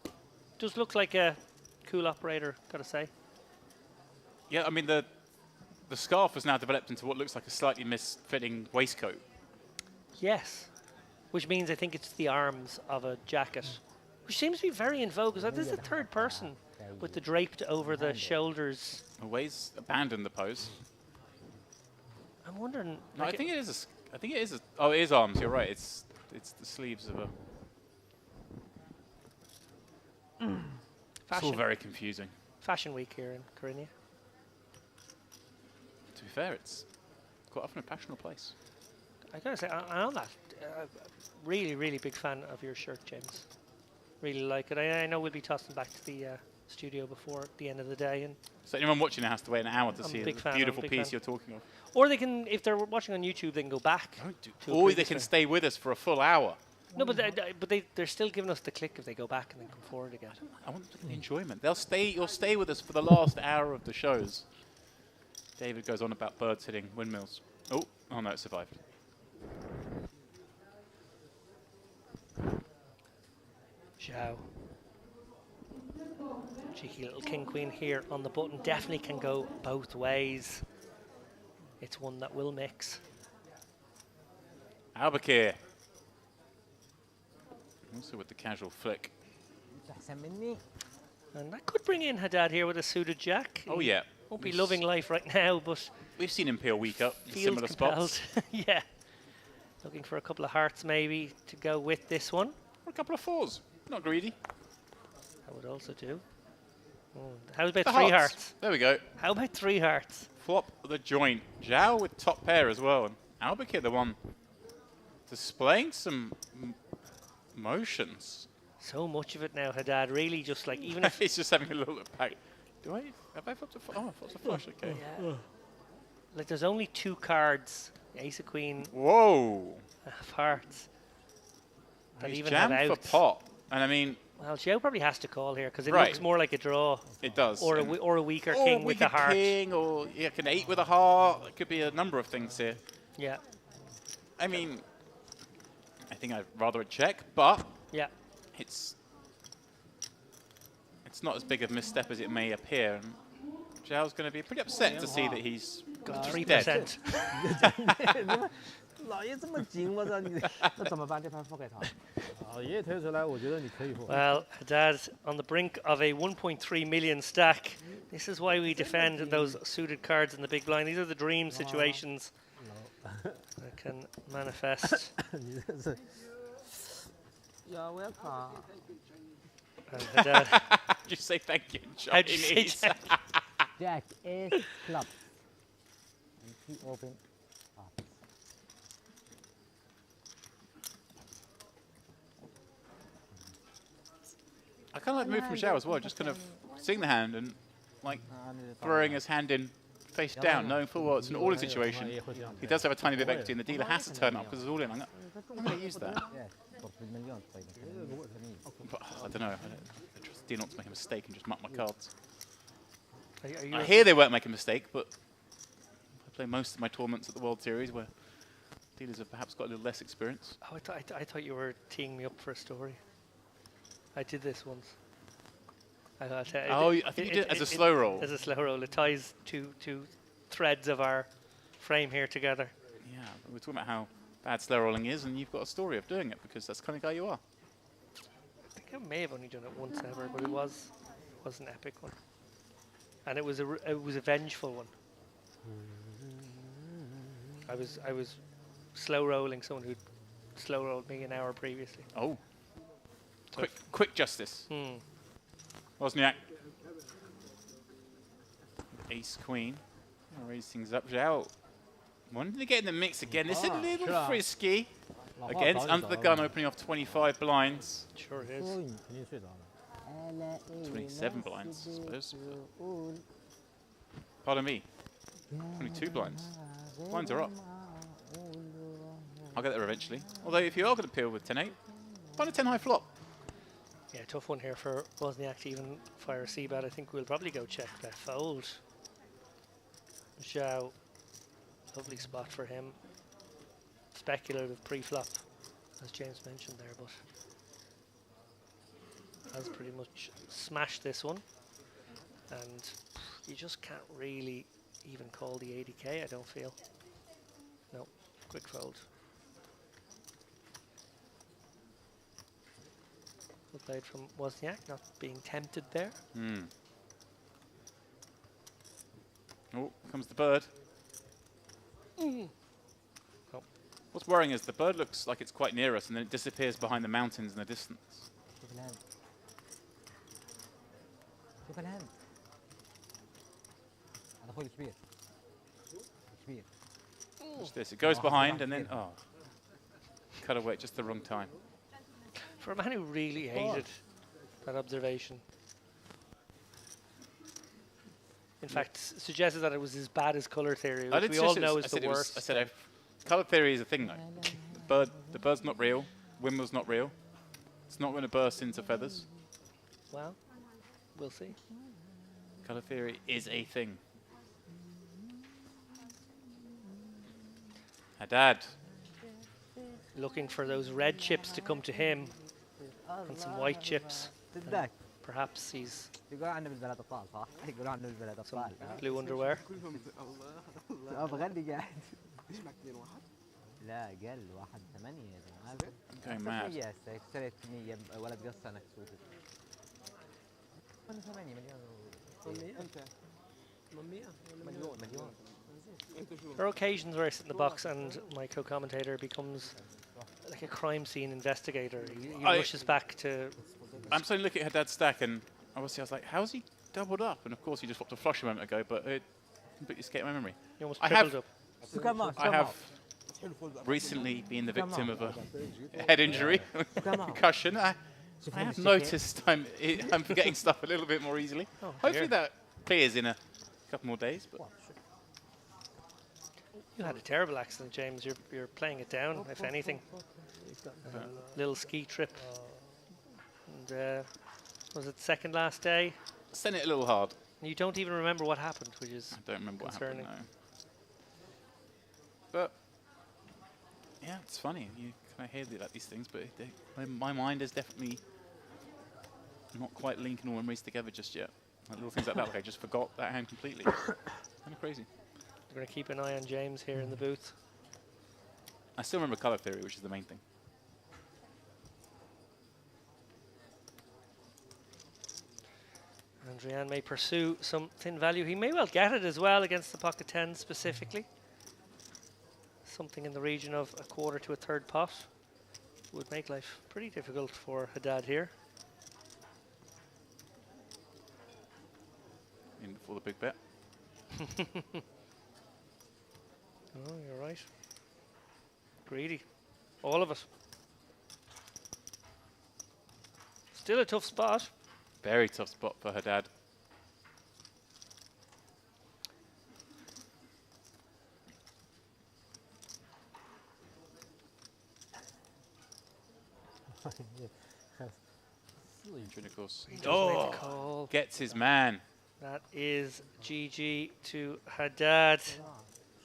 Does look like a cool operator, gotta say. Yeah, I mean, the scarf has now developed into what looks like a slightly misfitting waistcoat. Yes, which means I think it's the arms of a jacket, which seems to be very in vogue. This is the third person with the draped over the shoulders. Way's abandoned the pose. I'm wondering. No, I think it is. Oh, it is arms. You're right. It's the sleeves of a. It's all very confusing. Fashion week here in Corinne. To be fair, it's quite often a passionate place. I gotta say, I know that. Really, really big fan of your shirt, James. Really like it. I know we'll be tossing back to the studio before the end of the day. And so anyone watching it has to wait an hour to see the beautiful piece you're talking of. Or they can, if they're watching on YouTube, they can go back. Or they can stay with us for a full hour. No, but they're still giving us the click if they go back and then come forward again. I want the enjoyment. You'll stay with us for the last hour of the shows. David goes on about birds hitting windmills. Oh no, it survived. Zhao. Cheeky little king queen here on the button. Definitely can go both ways. It's one that will mix. Albakir. Also with the casual flick. And that could bring in Haddad here with a suited jack. Oh, yeah. Won't be loving life right now, but we've seen him peel weak up in feels similar compelled. spots. Yeah. Looking for a couple of hearts maybe to go with this one. Or a couple of fours. Not greedy. That would also do. How about The 3 hearts? There we go. How about 3 hearts? Flop the joint. Zhao with top pair as well. And Albakir, the one displaying some motions. So much of it now, Haddad. Really just like, even if... He's just having a little look back. Have I flipped a flush? Oh, I flipped a flush, okay. Yeah. Like there's only 2 cards. Ace of Queen. Whoa. Of hearts. That He's even have jammed outs. for pot. And I mean... Well, Zhao probably has to call here because it Right. looks more like a draw. It does. Or a weaker king with a heart. King, or yeah, an 8 with a heart. It could be a number of things here. Yeah. I mean, I think I'd rather a check, but yeah, it's not as big a misstep as it may appear. And Zhao's going to be pretty upset to see that he's got 3%. 老爷这么紧，我操你，那怎么办？这盘付给他。老爷推出来，我觉得你可以付。Well, Haddad on the brink of a 1.3 million stack. This is why we defend those suited cards in the big blind. These are the dream situations that can manifest. You're welcome. And Haddad. Just say thank you in How'd you say Chinese. Jack, ace, club. And he open up. I kind of like the move from Zhao as well, just kind of seeing the hand and like throwing his hand in face down, knowing full well it's an all-in situation. He does have a tiny bit of equity and the dealer has to turn up because it's all-in. I'm going to use that. But, I don't know. I trust the dealer not to make a mistake and just muck my cards. I hear they won't make a mistake, but I play most of my tournaments at the World Series where dealers have perhaps got a little less experience. Oh, I thought you were teeing me up for a story. I did this once. I think you did it as a slow roll. As a slow roll. It ties two threads of our frame here together. Yeah, we're talking about how bad slow rolling is, and you've got a story of doing it because that's the kind of guy you are. I think I may have only done it once ever, but it was an epic one, and it was a vengeful one. I was slow rolling someone who'd slow rolled me an hour previously. Oh, quick justice. Wozniak. Ace Queen. I'll raise things up. Zhao wanted to get in the mix again. This is a little frisky. Again, it's under the gun, opening off 25 blinds. Sure it is. 27 blinds, I suppose. Pardon me. 22 blinds. Blinds are up. I'll get there eventually. Although if you are going to peel with 10-8, find a 10 high flop. Yeah, tough one here for Wozniak to even fire a C-bet. I think we'll probably go check bet fold. Zhao, lovely spot for him. Speculative pre-flop, as James mentioned there, but has pretty much smashed this one. And you just can't really even call the 80k, I don't feel. No, quick fold. Well played from Wozniak, not being tempted there. Oh, comes the bird. Oh. What's worrying is the bird looks like it's quite near us and then it disappears behind the mountains in the distance. Watch this, it goes behind and then, cut away at just the wrong time. For a man who really hated that observation. In fact, suggested that it was as bad as colour theory, which we all know is the worst. I said colour theory is a thing though. The bird's not real, windmill's not real. It's not going to burst into feathers. Well, we'll see. Colour theory is a thing. Haddad. Looking for those red chips to come to him and some white chips. Perhaps he's some blue underwear. Going mad. There are occasions where I sit in the box and my co-commentator becomes like a crime scene investigator. He rushes back to... I'm starting to look at her dad's stack, and obviously I was like, how's he doubled up? And of course he just swapped a flush a moment ago, but it completely escaped my memory. He almost I tripled have, up. I have recently been the victim of a head injury, concussion. I have noticed I'm forgetting stuff a little bit more easily. Oh, Hopefully that clears in a couple more days. But you had a terrible accident, James. You're playing it down, if anything. Little ski trip. And was it second last day? Sent it a little hard. You don't even remember what happened, which is I don't remember concerning. what happened, no. But yeah, it's funny. You kind of hear like these things, but my mind is definitely not quite linking all memories together just yet. Like little things like that, like I just forgot that hand completely. Kind of crazy. We're going to keep an eye on James here in the booth. I still remember color theory, which is the main thing. Andrian may pursue some thin value. He may well get it as well against the pocket 10 specifically. Something in the region of a quarter to a third pot would make life pretty difficult for Haddad here. In for the big bet. Oh, you're right. Greedy. All of it. Still a tough spot. Very tough spot for her dad. Oh, gets his man. That is GG to Haddad.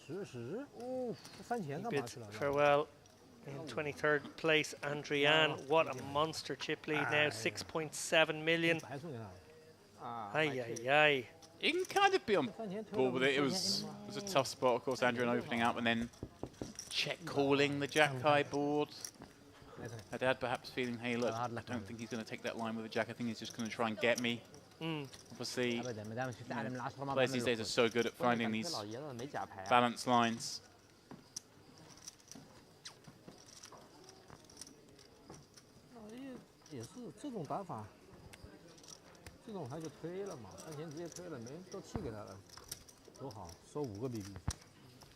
He bids farewell in 23rd place. Andrian, what a monster chip lead now, 6.7 million. Ay, ay, ay. You can kind of be on board with it. It was a tough spot, of course, Andrian opening up and then check calling the jack high board. Haddad perhaps feeling, hey, look, I don't think he's going to take that line with the jack. I think he's just going to try and get me. Obviously, players these days are so good at finding these balanced lines.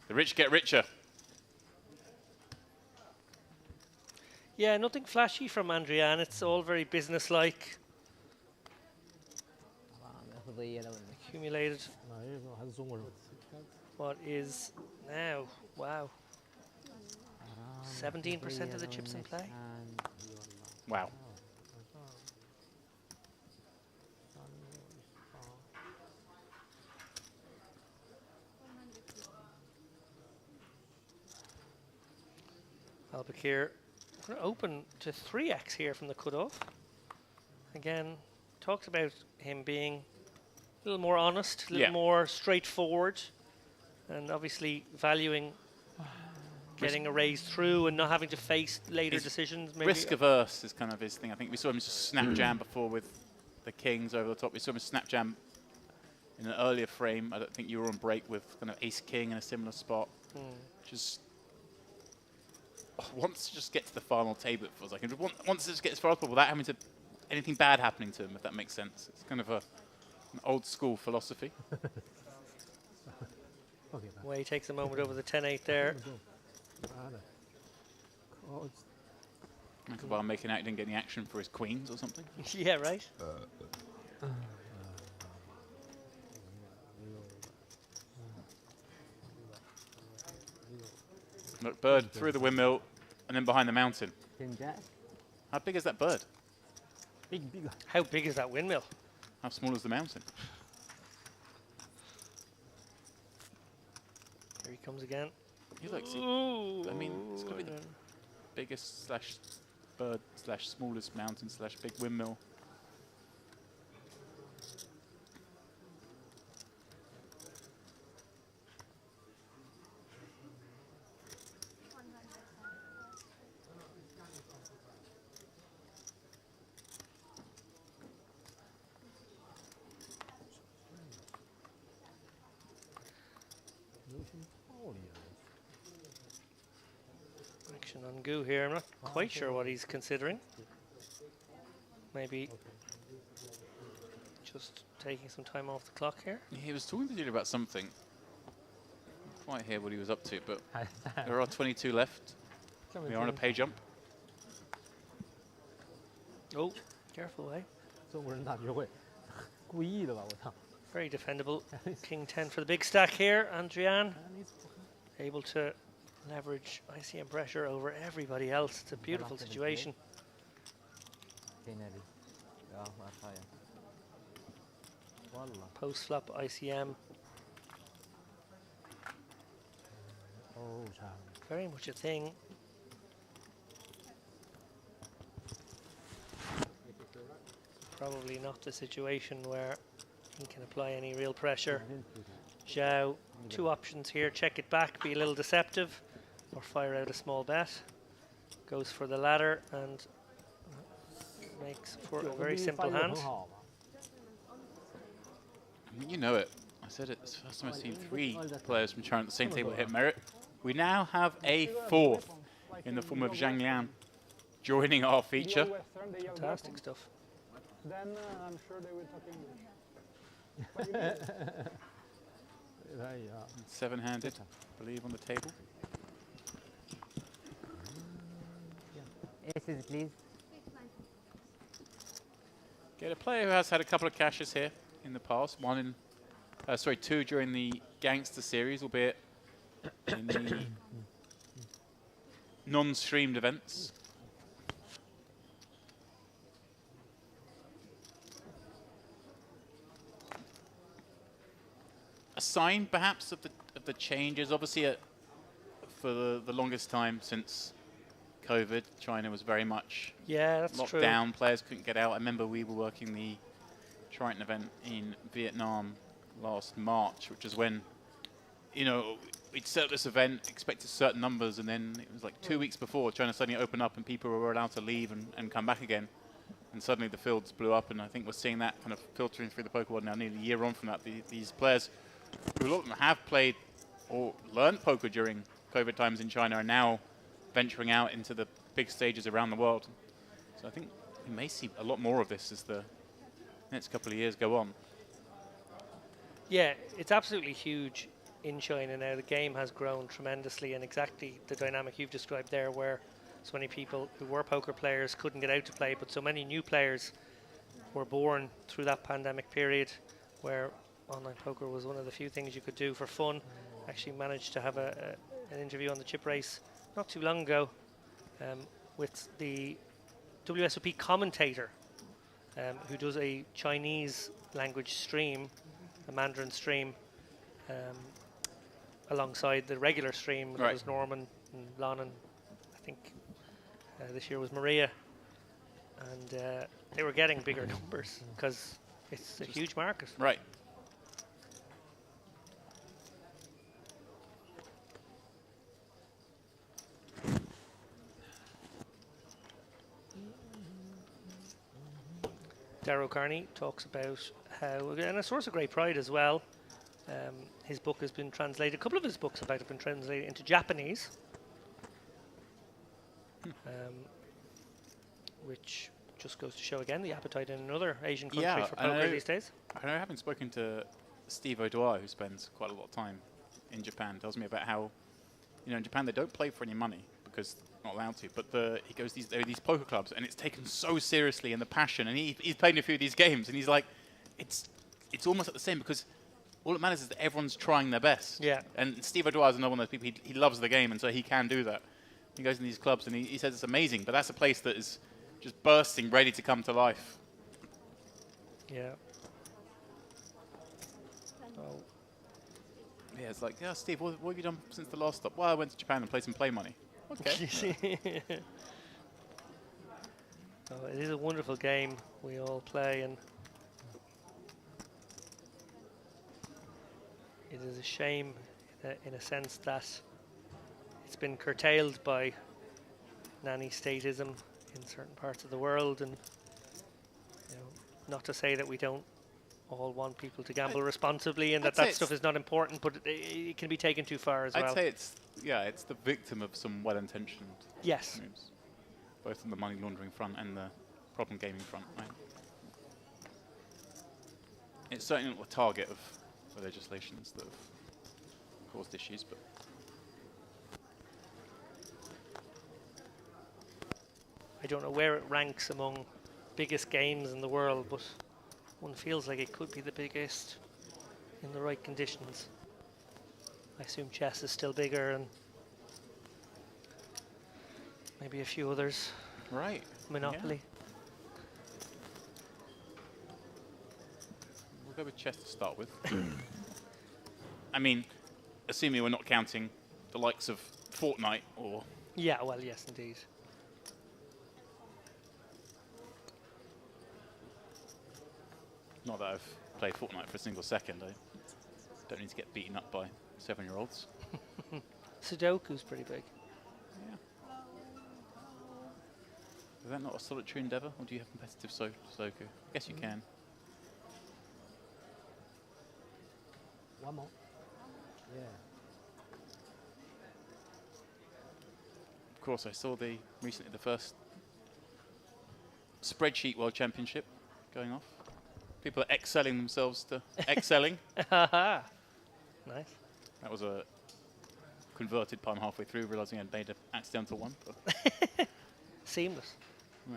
The rich get richer. Yeah, nothing flashy from Andrian. It's all very businesslike. Accumulated. What is now? Wow. 17% of the chips in play. Wow. Albakir open to 3x here from the cutoff. Again, talks about him being a little more honest, a little more straightforward, and obviously valuing getting a raise through and not having to face later decisions. Maybe. Risk averse is kind of his thing. I think we saw him just snap jam before with the kings over the top. We saw him snap jam in an earlier frame. I don't think you were on break with kind of ace king in a similar spot. Just wants to just get to the final table, it feels like. And wants to just get as far as possible without having to anything bad happening to him, if that makes sense. It's kind of an old school philosophy. Well, he takes a moment over the 10-8 there. While making out he didn't get any action for his queens or something. Yeah, right. Look, bird through the windmill and then behind the mountain. How big is that bird? Big. How big is that windmill? How small is the mountain? Here he comes again. He looks. I mean, it's got to be the biggest slash bird slash smallest mountain slash big windmill. on Gu here. I'm not quite sure what he's considering. Maybe just taking some time off the clock here. He was talking to you about something. Not quite hear what he was up to, but there are 22 left. We are on a pay jump. Oh, careful, eh? 中国人打学会，故意的吧？我操！ Very defendable. King 10 for the big stack here. Andrian able to leverage ICM pressure over everybody else. It's a beautiful situation. Post flop ICM. Very much a thing. Probably not the situation where he can apply any real pressure. Zhao, two options here. Check it back, be a little deceptive, or fire out a small bet. Goes for the latter and makes for a very simple hand. You know it. I said it. It's the first time I've seen 3 players from China at the same table hit merit. We now have a 4th in the form of Zhang Lian joining our feature. Fantastic stuff. Then I'm sure they will talk English. 7-handed, I believe, on the table. Aces, please. Get a player who has had a couple of cashes here in the past. 2 during the Gangster series, albeit in the non-streamed events. A sign, perhaps, of the changes. Obviously, for the longest time since COVID, China was very much locked true. Down. Players couldn't get out. I remember we were working the Triton event in Vietnam last March, which is when, you know, we'd set up this event, expected certain numbers, and then it was like 2 weeks before China suddenly opened up and people were allowed to leave and come back again. And suddenly the fields blew up, and I think we're seeing that kind of filtering through the poker world now, nearly a year on from that. These players, who a lot of them have played or learned poker during COVID times in China, are now venturing out into the big stages around the world. So I think we may see a lot more of this as the next couple of years go on. Yeah, it's absolutely huge in China now. The game has grown tremendously, and exactly the dynamic you've described there, where so many people who were poker players couldn't get out to play, but so many new players were born through that pandemic period where online poker was one of the few things you could do for fun. Actually managed to have an interview on the Chip Race not too long ago with the WSOP commentator who does a Chinese language stream, a Mandarin stream, alongside the regular stream. There was Norman and Lon, and I think this year was Maria, and they were getting bigger numbers because it's a huge market. Right. Darrow Carney talks about how, and a source of great pride as well, his book has been translated, a couple of his books have been translated into Japanese, which just goes to show again the appetite in another Asian country for poker these days. I know, having spoken to Steve O'Dwyer, who spends quite a lot of time in Japan, tells me about how, you know, in Japan they don't play for any money because not allowed to, but he goes, there are these poker clubs and it's taken so seriously, and the passion, and he's played in a few of these games and he's like, it's almost like the same, because all that matters is that everyone's trying their best. Yeah. And Steve O'Dwyer is another one of those people, he loves the game, and so he can do that. He goes in these clubs and he says it's amazing, but that's a place that is just bursting, ready to come to life. Yeah. Yeah, it's like, yeah, Steve, what have you done since the last stop? Well, I went to Japan and played some play money. Okay. So it is a wonderful game we all play, and it is a shame in a sense that it's been curtailed by nanny statism in certain parts of the world, and you know, not to say that we don't all want people to gamble responsibly, and I'd that say stuff is not important, but it can be taken too far as well. I'd say it's the victim of some well-intentioned Yes. moves, both on the money laundering front and the problem gaming front. Right? It's certainly not the target of the legislations that have caused issues, but I don't know where it ranks among biggest games in the world, but one feels like it could be the biggest in the right conditions. I assume chess is still bigger, and maybe a few others. Right. Monopoly. We'll go with chess to start with. I mean, assuming we're not counting the likes of Fortnite or... Yeah, well, yes, indeed. Not that I've played Fortnite for a single second. I don't need to get beaten up by 7-year-olds. Sudoku's pretty big. Yeah. Is that not a solitary endeavour, or do you have competitive Sudoku? I guess you can. One more. Yeah. Of course, I saw recently the first spreadsheet World Championship going off. People are excelling themselves to excelling. Nice. That was a converted palm halfway through, realising I'd made an accidental one. But Seamless. yeah.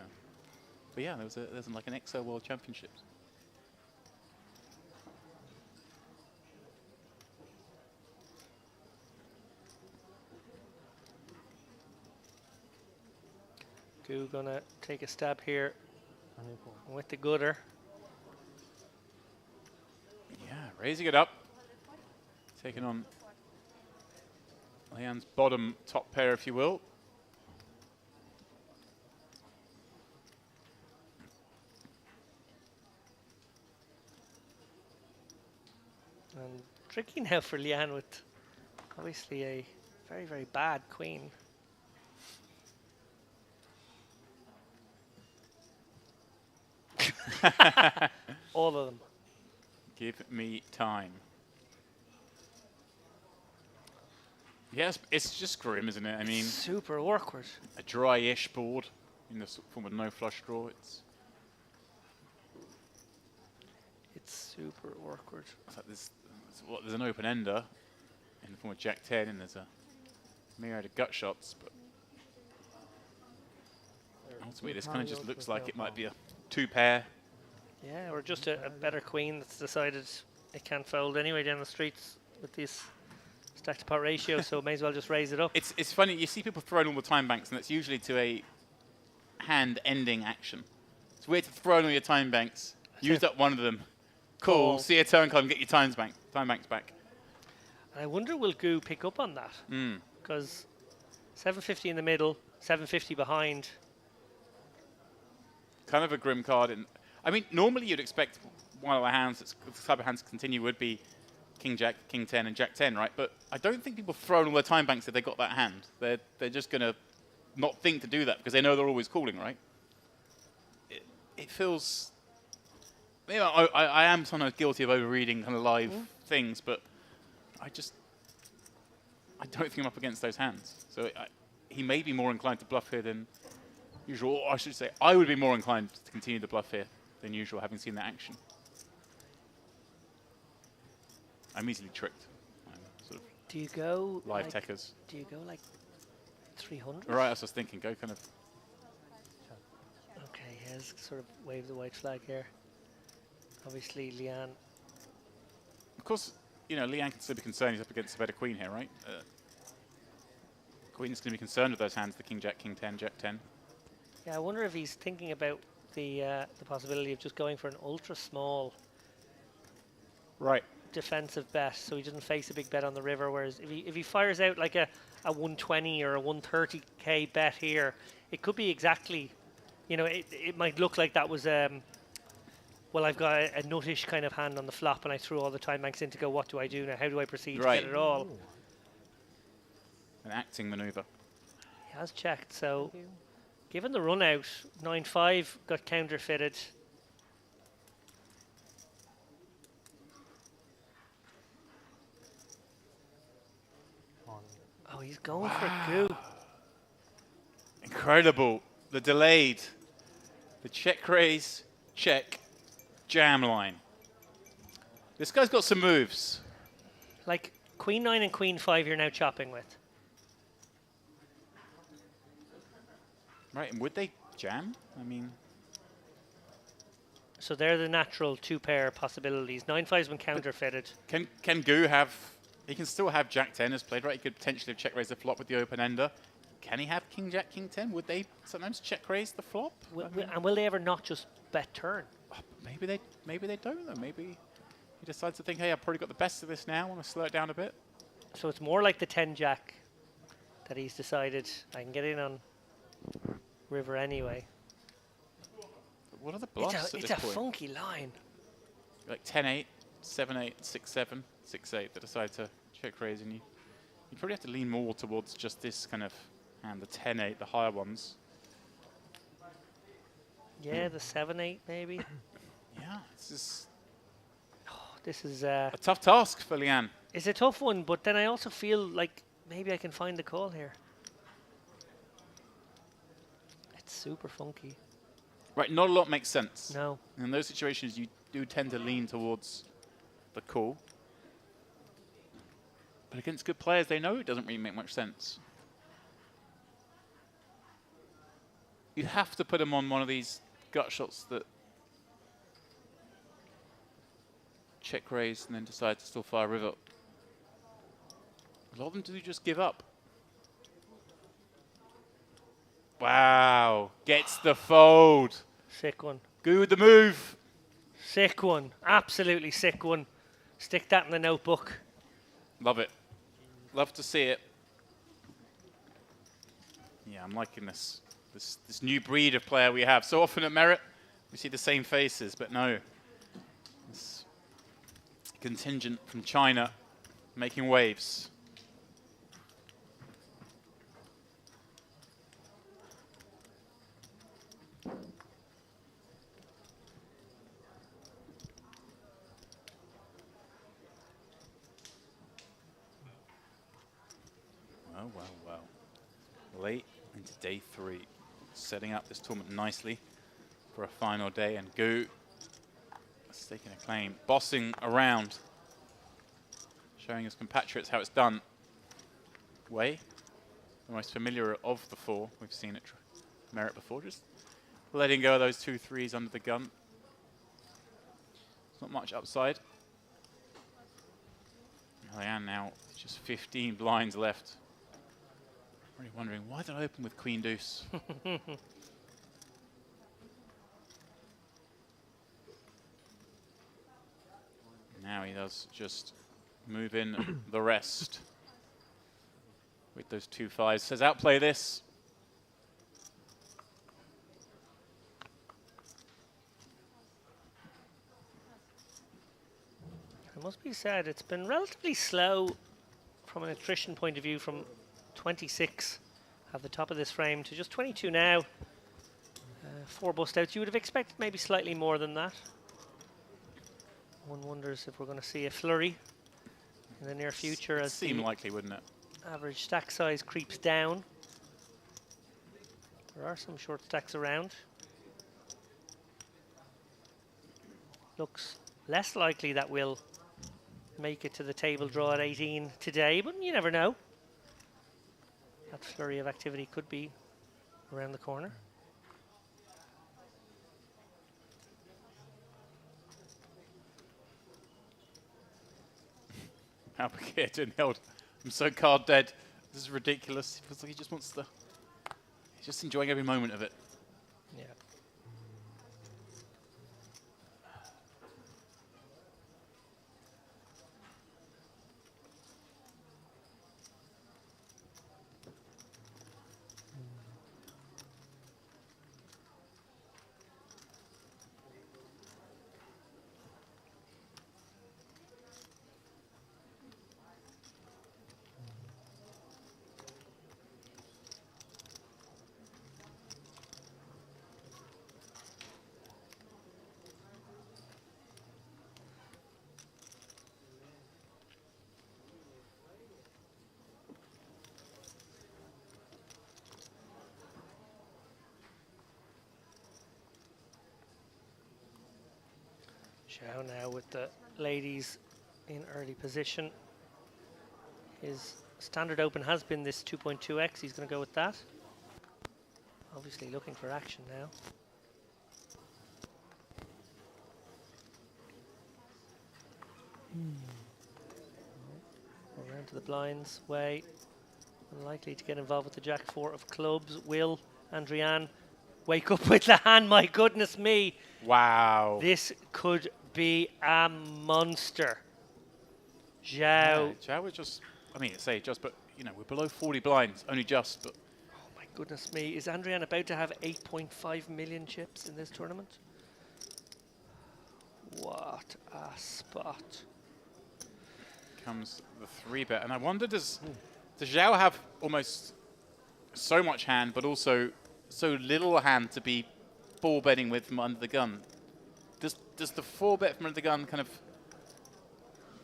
But yeah, there's like an Excel World Championships. Goo gonna take a stab here with the gutter. Yeah, raising it up. Taking on Leanne's bottom top pair, if you will. And tricky now for Leanne with obviously a very, very bad queen. All of them. Give me time. Yes, it's just grim, isn't it? I mean, super awkward. A dry-ish board in the form of no flush draw. It's super awkward. It's like there's an open ender in the form of Jack 10, and there's a myriad of gut shots, but ultimately this kind of just looks like it might be a 2-pair. Yeah, or just a better queen that's decided it can't fold anyway down the streets with these stack to pot ratio, so may as well just raise it up. It's funny, you see people throwing all the time banks, and that's usually to a hand-ending action. It's weird to throw in all your time banks, use up one of them, cool, see a turn card and get your time banks back. And I wonder will Goo pick up on that? Because 750 in the middle, 750 behind. Kind of a grim card. I mean, normally you'd expect one of the hands, the type of hands to continue would be King Jack, King 10, and Jack 10, right? But I don't think people throw all their time banks if they got that hand. They're just going to not think to do that because they know they're always calling, right? It feels... You know, I am sometimes guilty of overreading kind of live things, but I don't think I'm up against those hands. So he may be more inclined to bluff here than usual. Or I should say, I would be more inclined to continue the bluff here than usual, having seen that action. I'm easily tricked. Sort of do you go live like, techers? Do you go like 300? Right, as I was thinking, go kind of. Okay, he has sort of waved the white flag here. Obviously, Leanne. Of course, you know, Leanne can still be concerned he's up against a better queen here, right? Queen's going to be concerned with those hands, the King Jack, King 10, Jack 10. Yeah, I wonder if he's thinking about the possibility of just going for an ultra small defensive bet, so he doesn't face a big bet on the river. Whereas if he fires out like a 120 or a 130k bet here, it could be exactly, you know, it might look like that was well, I've got a nuttish kind of hand on the flop, and I threw all the time banks in to go, what do I do now? How do I proceed to get it all? An acting maneuver. He has checked, so given the run out, 9-5 got counterfeited. Oh, he's going for goo. Incredible. The delayed. The check raise, check, jam line. This guy's got some moves. Like queen 9 and queen 5 you're now chopping with. Right, and would they jam? I mean... So they're the natural two-pair possibilities. 9-5's been counterfeited. Can Gu have... He can still have Jack 10 as played, right? He could potentially have check raised the flop with the open ender. Can he have King Jack, King 10? Would they sometimes check raise the flop? And will they ever not just bet turn? Oh, maybe they don't though. Maybe he decides to think, hey, I've probably got the best of this now. I want to slow it down a bit. So it's more like the 10 Jack that he's decided I can get in on river anyway. But what are the bluffs at It's this a point? funky line. Like 10-8, 7-8, 6-7, 6-8. They decide to check raise, and you probably have to lean more towards just this kind of hand, the 10-8, the higher ones. Yeah, the 7-8 maybe. Yeah, this is a tough task for Leanne. It's a tough one, but then I also feel like maybe I can find the call here. It's super funky. Right, not a lot makes sense. No. In those situations, you do tend to lean towards the call. But against good players, they know it doesn't really make much sense. You have to put them on one of these gut shots that check raise and then decide to still fire river. A lot of them do just give up. Wow, gets the fold. Sick one. Good the move. Sick one. Absolutely sick one. Stick that in the notebook. Love it. Love to see it. Yeah, I'm liking this new breed of player we have. So often at Merit, we see the same faces, but no. This contingent from China making waves. Well. Late into day 3. Setting up this tournament nicely for a final day. And Gu staking a claim. Bossing around. Showing his compatriots how it's done. Wei, the most familiar of the 4. We've seen it Merit before. Just letting go of those 2 3s under the gun. It's not much upside. Leanne now just 15 blinds left. Really wondering, why did I open with Queen Deuce? Now he does just move in the rest with those 2 5s. Says outplay this. It must be said, it's been relatively slow from an attrition point of view from 26 at the top of this frame to just 22 now. 4 bust outs. You would have expected maybe slightly more than that. One wonders if we're going to see a flurry in the near future as seem likely, wouldn't it? Average stack size creeps down. There are some short stacks around. Looks less likely that we'll make it to the table draw at 18 today, but you never know. That flurry of activity could be around the corner. Albuquerque held. I'm so card dead. This is ridiculous. It feels like he just wants to. He's just enjoying every moment of it. Yeah. Zhao now with the ladies in early position. His standard open has been this 2.2x. He's going to go with that. Obviously looking for action now. Around to the blinds way. Unlikely to get involved with the jack 4 of clubs. Will Andrian wake up with the hand? My goodness me. Wow. This could be a monster. Zhao. Yeah, Zhao was just, I mean, say just, but you know, we're below 40 blinds, only just, but. Oh my goodness me. Is Andrian about to have 8.5 million chips in this tournament? What a spot. Comes the 3-bet, and I wonder, does Zhao have almost so much hand, but also so little hand to be 4-betting with from under the gun? Does the 4-bet from under the gun kind of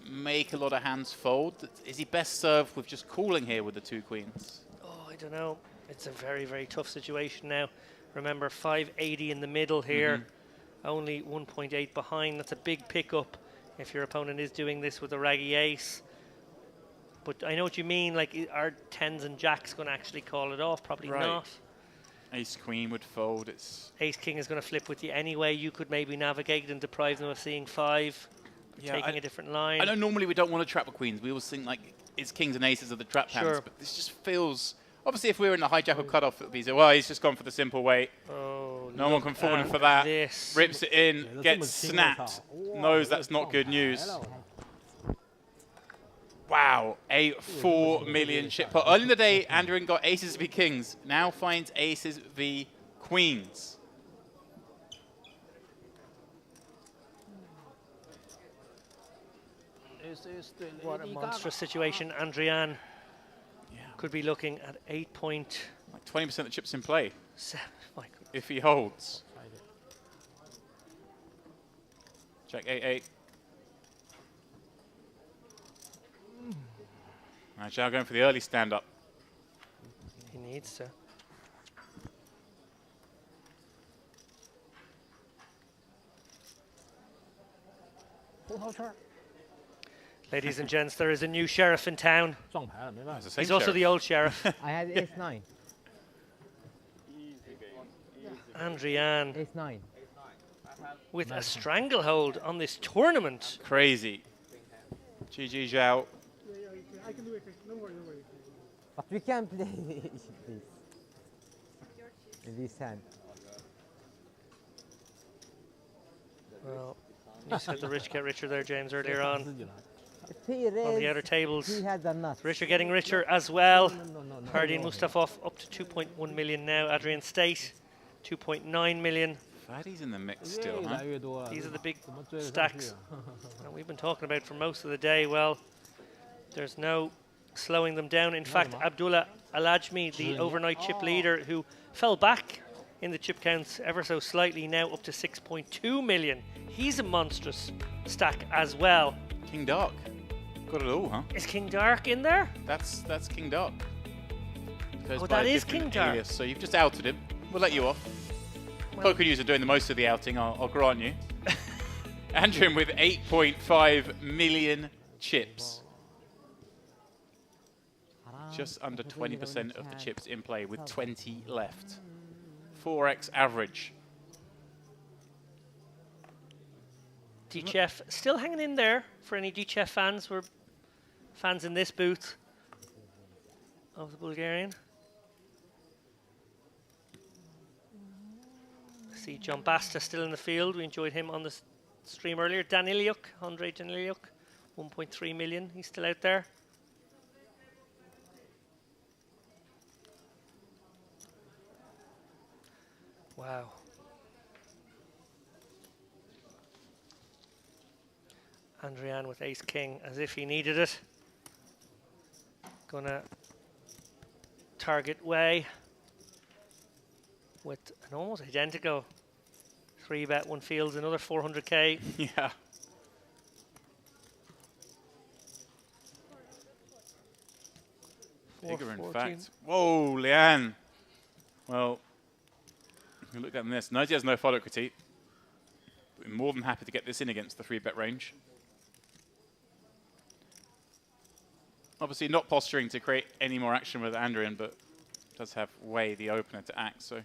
make a lot of hands fold? Is he best served with just calling here with the 2 queens? Oh, I don't know. It's a very, very tough situation now. Remember, 580 in the middle here, only 1.8 behind. That's a big pickup if your opponent is doing this with a raggy ace. But I know what you mean, like, are 10s and jacks going to actually call it off? Probably not. Ace queen would fold. It's ace king is going to flip with you anyway. You could maybe navigate and deprive them of seeing 5, taking a different line. I know normally we don't want to trap with queens. We always think like it's kings and aces are the trap hands, but this just feels. Obviously, if we were in the hijack or cutoff, it would be so. Well, he's just gone for the simple way. Oh, no one can fall in for that. Rips it in, gets snapped. Knows that's not good news. Wow, a 4 million chip pot. Early in the day, Andrian got aces v kings. Now finds aces v queens. What a monstrous situation. Andrian could be looking at 8 point... Like 20% of the chips in play. 7, my goodness. If he holds. Check 8-8. Right, Zhao going for the early stand-up. He needs to. Ladies and gents, there is a new sheriff in town. He's also the old sheriff. I had ace 9. Andrian. Ace 9. With a stranglehold on this tournament. Crazy. GG Zhao. I can do it. No worry, no worry. But we can play this. In this hand. Well, you said the rich get richer there, James, earlier on. On the outer tables. He had the nuts. Rich are getting richer as well. Hardy and Mustafov up to 2.1 million now. Adrian State, 2.9 million. Faddy's in the mix still, huh? These are the big stacks that we've been talking about for most of the day. Well, there's no slowing them down. In fact, Abdullah Alajmi, the overnight chip leader, who fell back in the chip counts ever so slightly, now up to 6.2 million. He's a monstrous stack as well. King Dark. Got it all, huh? Is King Dark in there? That's King Dark. Oh, that is King Dark. Alias, so you've just outed him. We'll let you off. Poker news are doing the most of the outing, I'll grant you. Andrew with 8.5 million chips. Just under 20% of the chips in play with 20 left. 4x average. DChef still hanging in there for any DChef fans. We're fans in this booth of the Bulgarian. See John Basta still in the field. We enjoyed him on the stream earlier. Daniliuk, Andrei Daniliuk, 1.3 million. He's still out there. Wow. Andrian with ace king as if he needed it. Gonna target way with an almost identical 3-bet, one fields, another 400k. Yeah. Bigger in fact. Whoa, Lian. Well, if we look at this, Noji has no follow critique. I'm more than happy to get this in against the 3-bet range. Obviously not posturing to create any more action with Andrian, but does have way the opener to act, so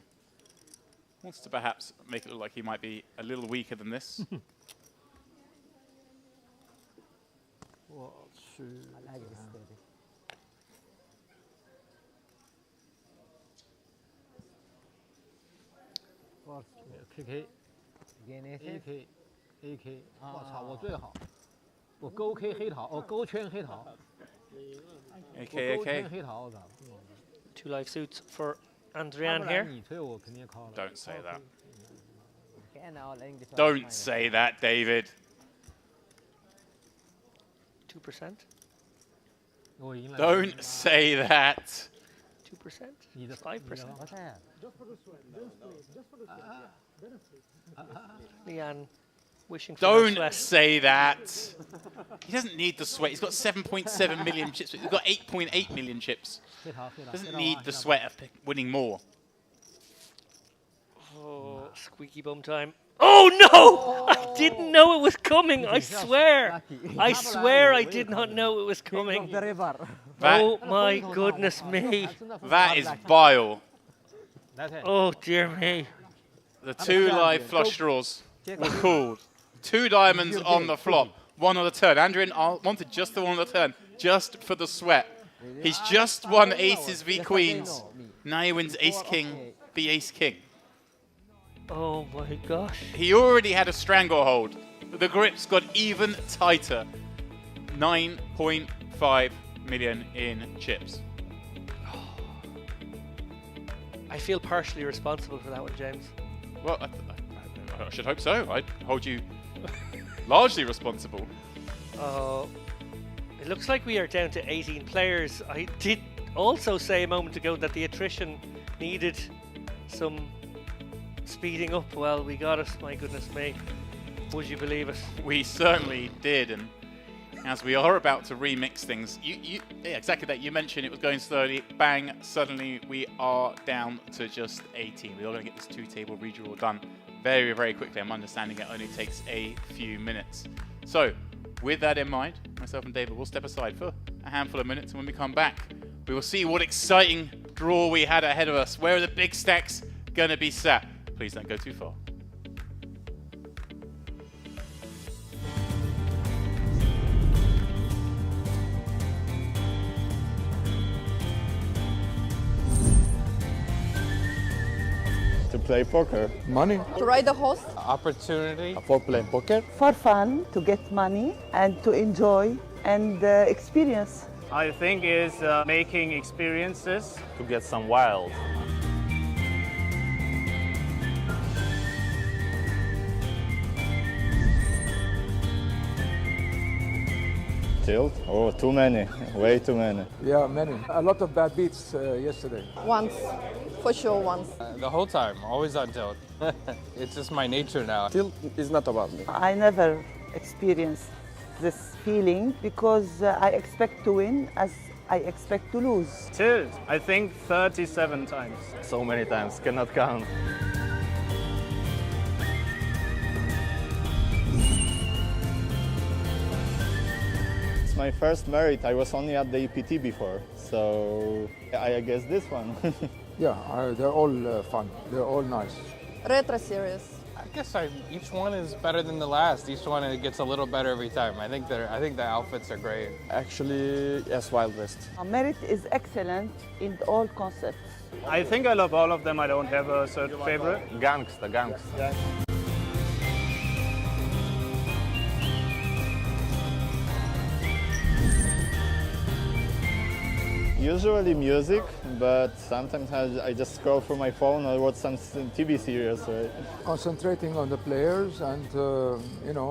wants to perhaps make it look like he might be a little weaker than this. K K A K A K， 我操，我最好，我勾 K 黑桃，我勾圈黑桃 AK, 勾圈黑桃，我操。 2 live suits for Andrian here. 你推我肯定 call 了。 Don't say that. Don't Don't say that, David. 2%. Don't say that. 2%. 5%. Leanne wishing for Don't sweat. say that. He doesn't need the sweat. He's got 7.7 million chips. He's got 8.8 million chips. Doesn't need the sweat of winning more. Oh, squeaky bum time. Oh no! I didn't know it was coming. I swear. I swear I did not know it was coming. Oh my goodness me. That is vile. Oh dear me. The 2 live flush draws were called. 2 diamonds on the flop, 1 on the turn. Andrian wanted just the 1 on the turn, just for the sweat. He's just won aces v queens. Now he wins ace king v ace king. Oh my gosh. He already had a stranglehold. The grips got even tighter. 9.5 million in chips. I feel partially responsible for that one, James. Well, I should hope so. I'd hold you largely responsible. It looks like we are down to 18 players. I did also say a moment ago that the attrition needed some speeding up. Well, we got it. My goodness me. Would you believe it? We certainly did, and as we are about to remix things, yeah, exactly that. You mentioned it was going slowly. Bang! Suddenly we are down to just 18. We are going to get this 2-table redraw done very, very quickly. I'm understanding it only takes a few minutes. So, with that in mind, myself and David will step aside for a handful of minutes, and when we come back, we will see what exciting draw we had ahead of us. Where are the big stacks going to be sat? Please don't go too far. To play poker. Money. To ride a horse. Opportunity. For playing poker. For fun, to get money and to enjoy and experience. I think is making experiences. To get some wild. Tilt? Oh, too many. Way too many. Yeah, many. A lot of bad beats yesterday. Once. For sure once. The whole time, always on tilt. It's just my nature now. Tilt is not about me. I never experienced this feeling because I expect to win as I expect to lose. Tilt, I think 37 times. So many times, cannot count. It's my first merit. I was only at the EPT before, so I guess this one. Yeah, they're all fun. They're all nice. Retro series. I guess each one is better than the last. Each one it gets a little better every time. I think the outfits are great. Actually, yes, Wild West. Merit is excellent in all concepts. I think I love all of them. I don't have a certain favorite. Gangsta. Usually music, but sometimes I just scroll through my phone or watch some TV series. Right? Concentrating on the players and,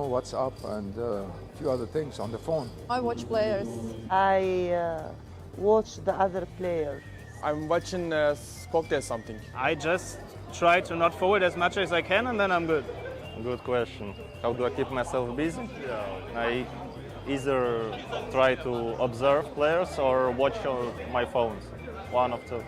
what's up and a few other things on the phone. I watch players. I watch the other players. I'm watching cocktail something. I just try to not forward as much as I can, and then I'm good. Good question. How do I keep myself busy? I either try to observe players or watch on my phones. One of two.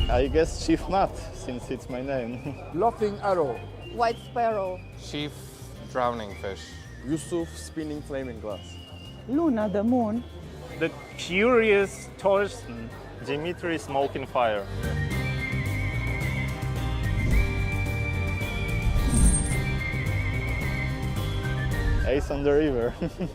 I guess Chief Matt, since it's my name. Laughing Arrow. White Sparrow. Chief drowning fish. Yusuf spinning flaming glass. Luna, the moon. The Curious Torsten. Dimitri smoking fire. Ace on the river.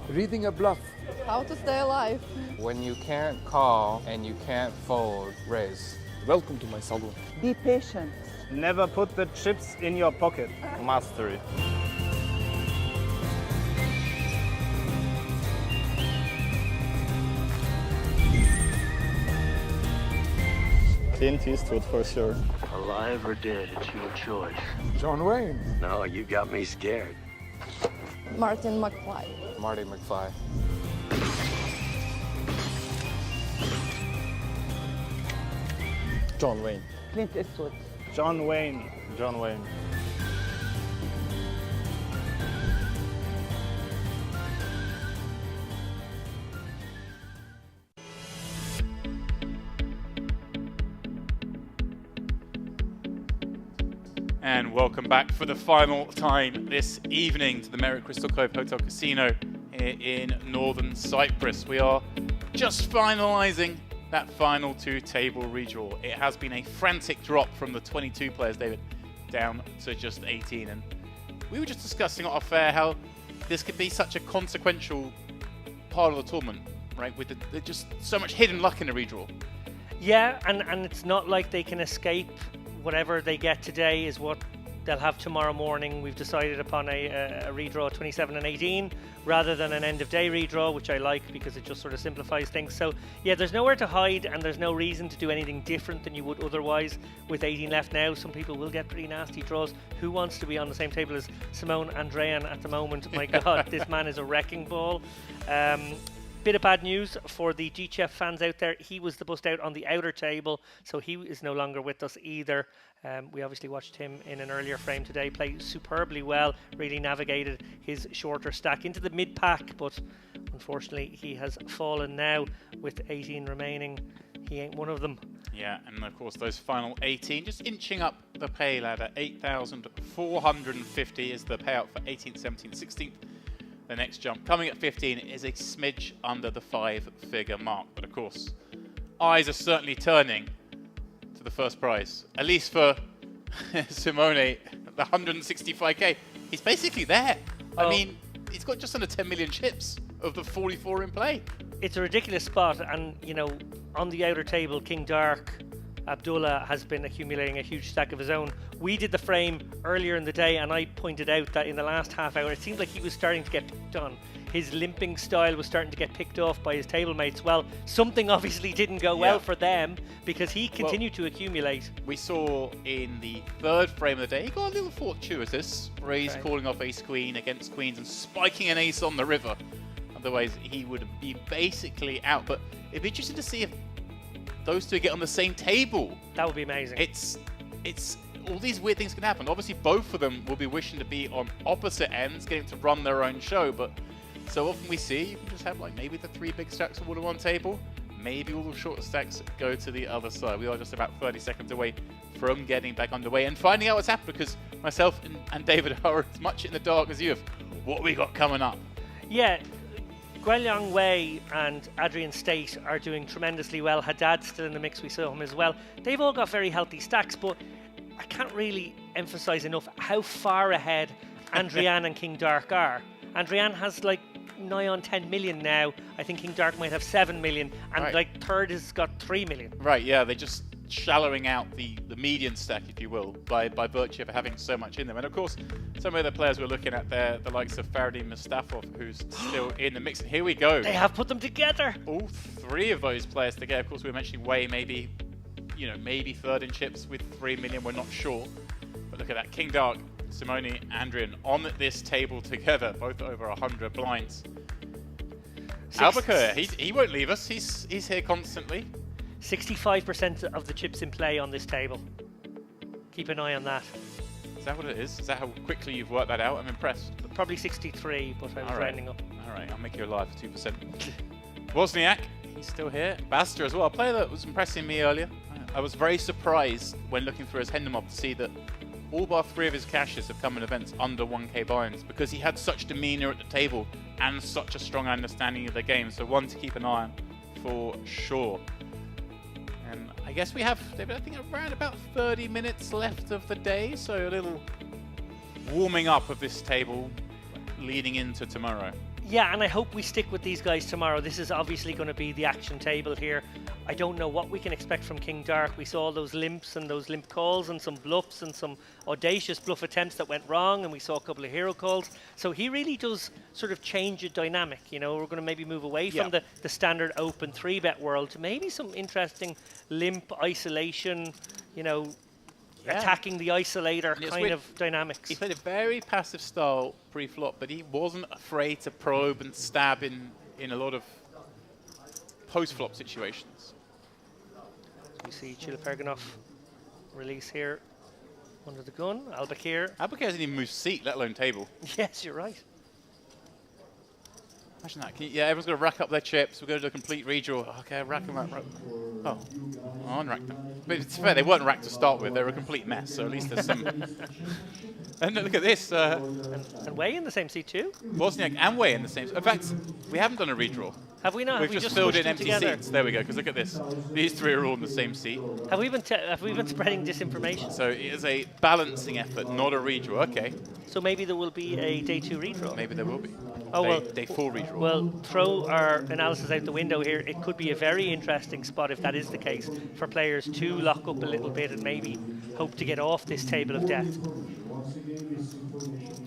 Reading a bluff. How to stay alive. When you can't call and you can't fold, raise. Welcome to my salon. Be patient. Never put the chips in your pocket. Mastery. Clint Eastwood for sure. Alive or dead, it's your choice. John Wayne. No, you got me scared. Martin McFly. Marty McFly. John Wayne. Clint Eastwood. John Wayne. John Wayne. And welcome back for the final time this evening to the Merit Crystal Cove Hotel Casino here in northern Cyprus. We are just finalising that final two-table redraw. It has been a frantic drop from the 22 players, David, down to just 18. And we were just discussing off air how this could be such a consequential part of the tournament, right? With there's just so much hidden luck in the redraw. Yeah, and it's not like they can escape. Whatever they get today is what they'll have tomorrow morning. We've decided upon a redraw 27 and 18 rather than an end of day redraw, which I like because it just sort of simplifies things. So yeah, there's nowhere to hide and there's no reason to do anything different than you would otherwise with 18 left now. Some people will get pretty nasty draws. Who wants to be on the same table as Simone Andrean at the moment? My God, this man is a wrecking ball. Bit of bad news for the GChef fans out there. He was the bust out on the outer table, so he is no longer with us either. We obviously watched him in an earlier frame today play superbly well, really navigated his shorter stack into the mid-pack, but unfortunately he has fallen now with 18 remaining. He ain't one of them. Yeah, and of course those final 18 just inching up the pay ladder. 8,450 is the payout for 18th, 17th, 16th. The next jump coming at 15 is a smidge under the 5-figure mark. But of course, eyes are certainly turning to the first prize. At least for Simone, the 165k. He's basically there. I mean, he's got just under 10 million chips of the 44 in play. It's a ridiculous spot, and you know, on the outer table, King Dark Abdullah has been accumulating a huge stack of his own. We did the frame earlier in the day and I pointed out that in the last half hour it seemed like he was starting to get picked on. His limping style was starting to get picked off by his table mates. Well, something obviously didn't go well for them because he continued to accumulate. We saw in the third frame of the day, he got a little fortuitous, where he's calling off ace-queen against queens and spiking an ace on the river. Otherwise he would be basically out. But it'd be interesting to see if those two get on the same table. That would be amazing. It's all these weird things can happen. Obviously, both of them will be wishing to be on opposite ends, getting to run their own show. But so often we see you can just have like maybe the 3 big stacks all on one table, maybe all the short stacks go to the other side. We are just about 30 seconds away from getting back underway and finding out what's happened, because myself and David are as much in the dark as you have. What we got coming up? Yeah. Guanyang Wei and Adrian State are doing tremendously well. Haddad's still in the mix, we saw him as well. They've all got very healthy stacks, but I can't really emphasize enough how far ahead Andrian and King Dark are. Andrian has like nigh on 10 million now. I think King Dark might have 7 million, and like third has got 3 million. Right, yeah, they're just shallowing out the median stack, if you will, by virtue of having so much in them. And of course, some of the players we're looking at there, the likes of Faradin Mustafov, who's still in the mix. And here we go. They have put them together. All 3 of those players together. Of course, we were mentioning Wei, maybe third in chips with 3 million. We're not sure. But look at that. King Dark, Simone, Andrian on this table together, both over 100 blinds. Albuquerque, he won't leave us. He's here constantly. 65% of the chips in play on this table. Keep an eye on that. Is that what it is? Is that how quickly you've worked that out? I'm impressed. Probably 63, but I was rounding up. All right, I'll make you alive for 2%. Wozniak, he's still here. Basta as well, a player that was impressing me earlier. I was very surprised when looking through his Hendemob to see that all but 3 of his caches have come in events under 1k buy-ins because he had such demeanor at the table and such a strong understanding of the game. So one to keep an eye on for sure. And I guess we have, David, I think around about 30 minutes left of the day. So a little warming up of this table leading into tomorrow. Yeah, and I hope we stick with these guys tomorrow. This is obviously going to be the action table here. I don't know what we can expect from King Dark. We saw those limps and those limp calls and some bluffs and some audacious bluff attempts that went wrong, and we saw a couple of hero calls. So he really does sort of change a dynamic. You know, we're going to maybe move away from the standard open 3-bet world to maybe some interesting limp isolation, you know, attacking the isolator kind of dynamics. He played a very passive style pre-flop, but he wasn't afraid to probe and stab in a lot of post-flop situations. You see Chiliperganov release here under the gun. Albakir. Albakir hasn't even moved seat, let alone table. Yes, you're right. Imagine that. Yeah, everyone's going to rack up their chips. We're going to do a complete redraw. Okay, rack them up. Oh, unrack them. But it's fair, they weren't racked to start with. They were a complete mess, so at least there's some... And look at this. And Wei in the same seat too? Wozniak and Wei in the same... In fact, we haven't done a redraw. Have we not? We've just filled in empty seats. There we go, because look at this. These 3 are all in the same seat. Have we been spreading disinformation? So it is a balancing effort, not a redraw. Okay. So maybe there will be a day 2 redraw? Maybe there will be. Oh, day 4 redraw. Well, throw our analysis out the window here. It could be a very interesting spot if that is the case for players to lock up a little bit and maybe hope to get off this table of death.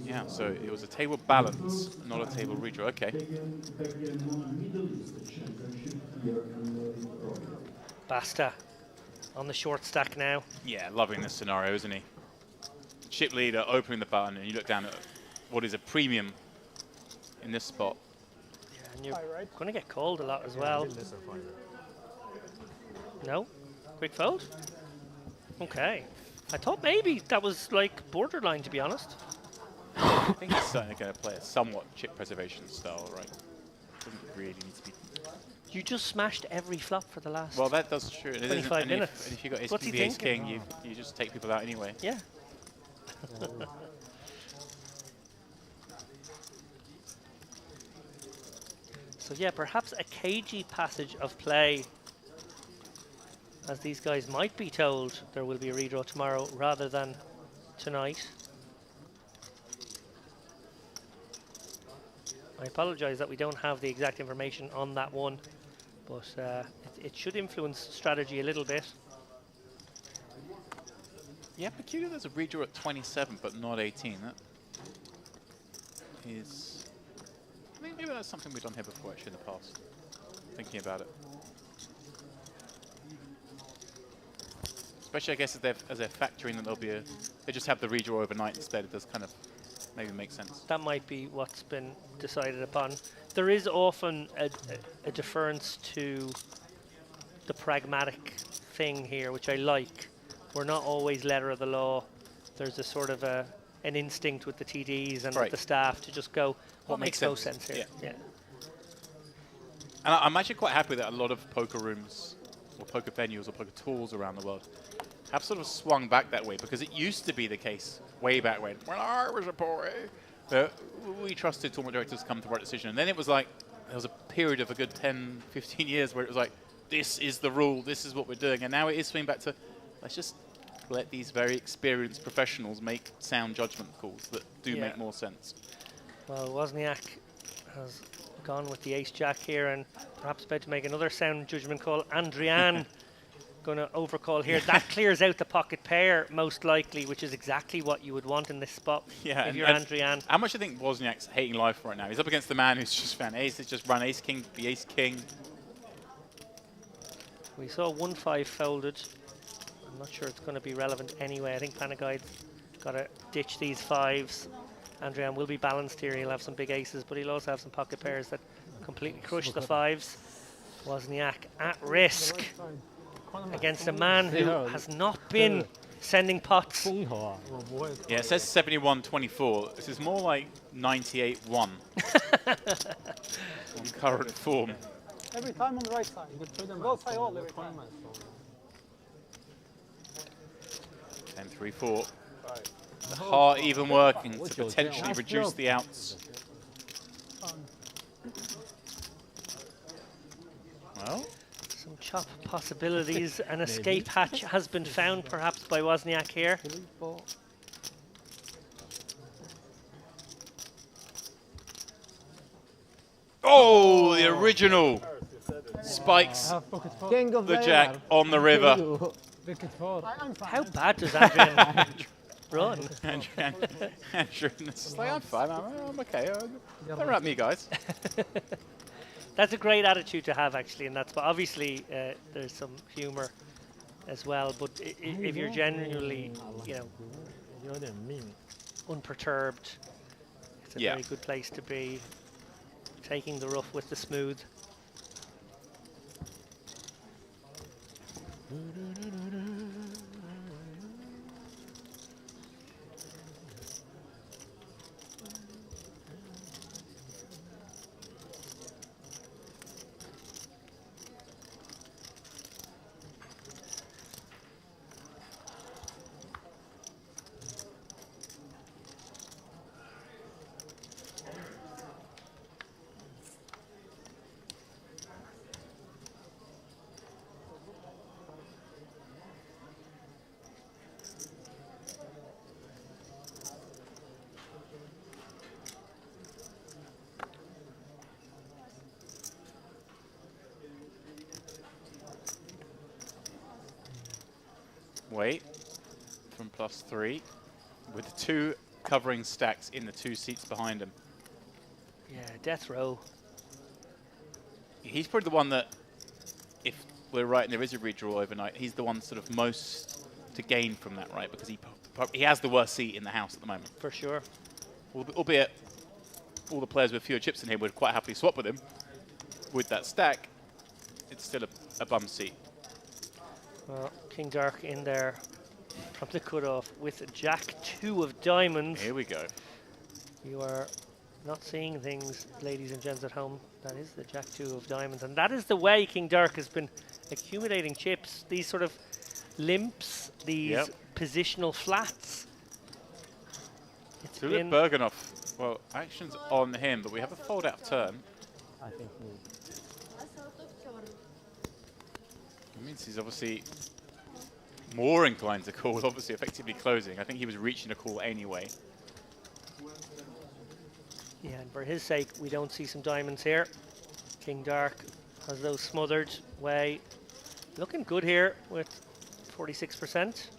Yeah, so it was a table balance, not a table redraw. Okay. Basta on the short stack now. Yeah, loving this scenario, isn't he? Chip leader opening the button, and you look down at what is a premium in this spot. Yeah, and you're going to get called a lot as well. No? Quick fold? Okay. I thought maybe that was like borderline, to be honest. I think he's certainly going to play a somewhat chip preservation style, right? Doesn't really need to be... You just smashed every flop for the last Well, that does true. 25 minutes. And if you've got What's he ace thinking? king, you just take people out anyway. Yeah. So yeah, perhaps a cagey passage of play, as these guys might be told there will be a redraw tomorrow rather than tonight. I apologise that we don't have the exact information on that one, but it should influence strategy a little bit. Yeah, peculiar there's a redraw at 27 but not 18. That is... I think maybe that's something we've done here before actually in the past. Thinking about it. Especially I guess as they're factoring that there'll be they just have the redraw overnight instead. It does kind of maybe make sense. That might be what's been decided upon. There is often a deference to the pragmatic thing here, which I like. We're not always letter of the law. There's a sort of an instinct with the TDs and with the staff to just go, what makes no sense here? Yeah. And I'm actually quite happy that a lot of poker rooms or poker venues or poker tools around the world have sort of swung back that way, because it used to be the case way back when I was a boy, we trusted tournament directors to come to the right decision. And then it was like, there was a period of a good 10, 15 years where it was like, this is the rule, this is what we're doing. And now it is swinging back to, let's just let these very experienced professionals make sound judgment calls that do make more sense. Well, Wozniak has gone with the ace-jack here and perhaps about to make another sound judgment call. Andrian going to overcall here. That clears out the pocket pair, most likely, which is exactly what you would want in this spot if you're Andrian. How much do you think Wozniak's hating life right now? He's up against the man who's just found ace. He's just run ace-king, the ace-king. We saw 1-5 folded. I'm not sure it's going to be relevant anyway. I think Panaguide's got to ditch these fives. Andrian will be balanced here. He'll have some big aces, but he'll also have some pocket pairs that completely crush the fives. Wozniak at risk against a man who has not been sending pots. Yeah, it says 71-24. This is more like 98-1 on current form. Every time on the right side. Go side all every time. And 3-4. The heart even working to potentially reduce the outs. Well, some chop possibilities. An escape hatch has been found, perhaps, by Wozniak here. Oh, the original spikes the jack on the river. How bad does Adrian run? Andrew, it's like, I'm fine, I'm okay. Don't wrap me, guys. That's a great attitude to have, actually, in that spot. Obviously, there's some humour as well, but if you're genuinely, unperturbed, it's a very good place to be. Taking the rough with the smooth. Wait from +3 with 2 covering stacks in the 2 seats behind him. Yeah, death row. He's probably the one that, if we're right and there is a redraw overnight, he's the one sort of most to gain from that, right? Because he has the worst seat in the house at the moment. For sure. Albeit all the players with fewer chips in here would quite happily swap with him. With that stack, it's still a bum seat. Well, King Dark in there from the cutoff with Jack 2 of diamonds. Here we go. You are not seeing things, ladies and gents at home. That is the Jack 2 of diamonds. And that is the way King Dark has been accumulating chips. These sort of limps, these positional flats. It's Tulip Bergenov. Well, action's on him, but we have a fold out turn. I think It means he's obviously more inclined to call, obviously effectively closing. I think he was reaching a call anyway. Yeah, and for his sake, we don't see some diamonds here. King Dark has those smothered way. Looking good here with 46%.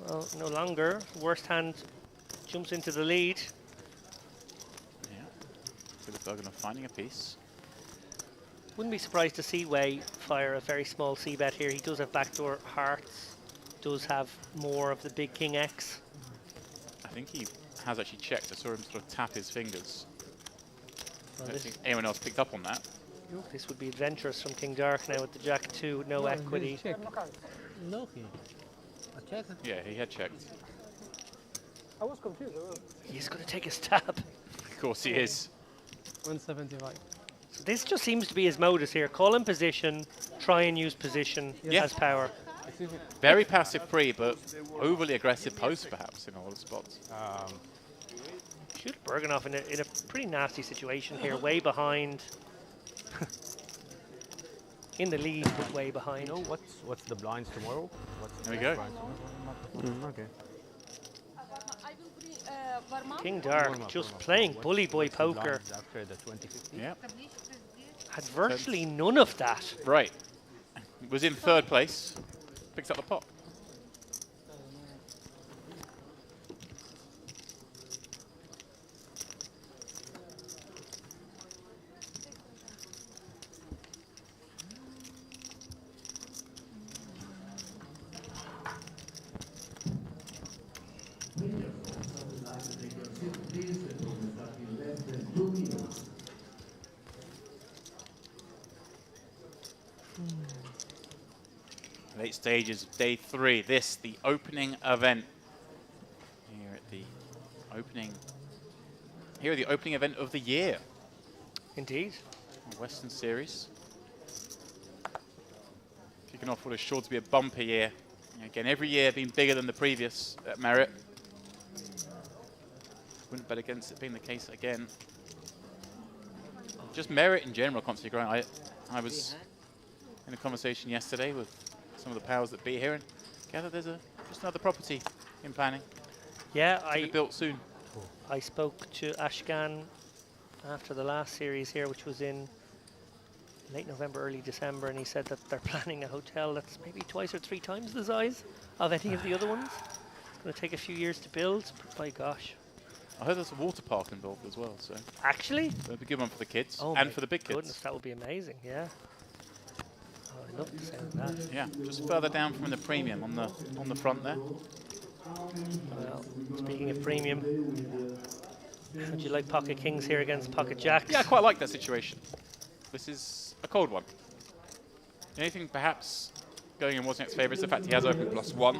Well, no longer. Worst hand jumps into the lead. Yeah, Tulip Bergenov finding a piece. Wouldn't be surprised to see Way fire a very small c-bet here. He does have backdoor hearts, does have more of the big King X. I think he has actually checked. I saw him sort of tap his fingers. Well, I don't think anyone else picked up on that. This would be adventurous from King Dark now with the Jack 2, no equity. Yeah, he had checked. I was confused. He's going to take a stab. Of course he is. 175. So this just seems to be his modus here. Call in position, try and use position as power. Very passive pre, but overly aggressive post perhaps in all the spots. Shoot Bergenov in a pretty nasty situation here, way behind. In the lead, but way behind. You know what's the blinds tomorrow? There we go. Okay. King Dark just playing bully boy poker. After the 2015. Yeah. Had virtually none of that. Right. Was in 3rd place. Picks up the pot. Late stages of day 3. This, the opening event. Here at the opening event of the year. Indeed. Western Series. Kicking off what is sure to be a bumper year Again, every year being bigger than the previous at Merit. Wouldn't bet against it being the case again. Just Merit in general constantly growing. I was in a conversation yesterday with some of the powers that be here and gather there's just another property in planning. Yeah, to be built soon. I spoke to Ashkan after the last series here, which was in late November, early December, and he said that they're planning a hotel that's maybe 2 or 3 times the size of any of the other ones. It's going to take a few years to build, but by gosh. I heard there's a water park involved as well, so. Actually? That'd be a good one for the kids Oh and for the big goodness, kids. that would be amazing, yeah. Oh, I'd love to say that. Yeah, just further down from the premium on the front there. Well, speaking of premium, would you like Pocket Kings here against Pocket Jacks? Yeah, I quite like that situation. This is a cold one. The only thing perhaps going in Wozniak's favour is the fact he has open +1.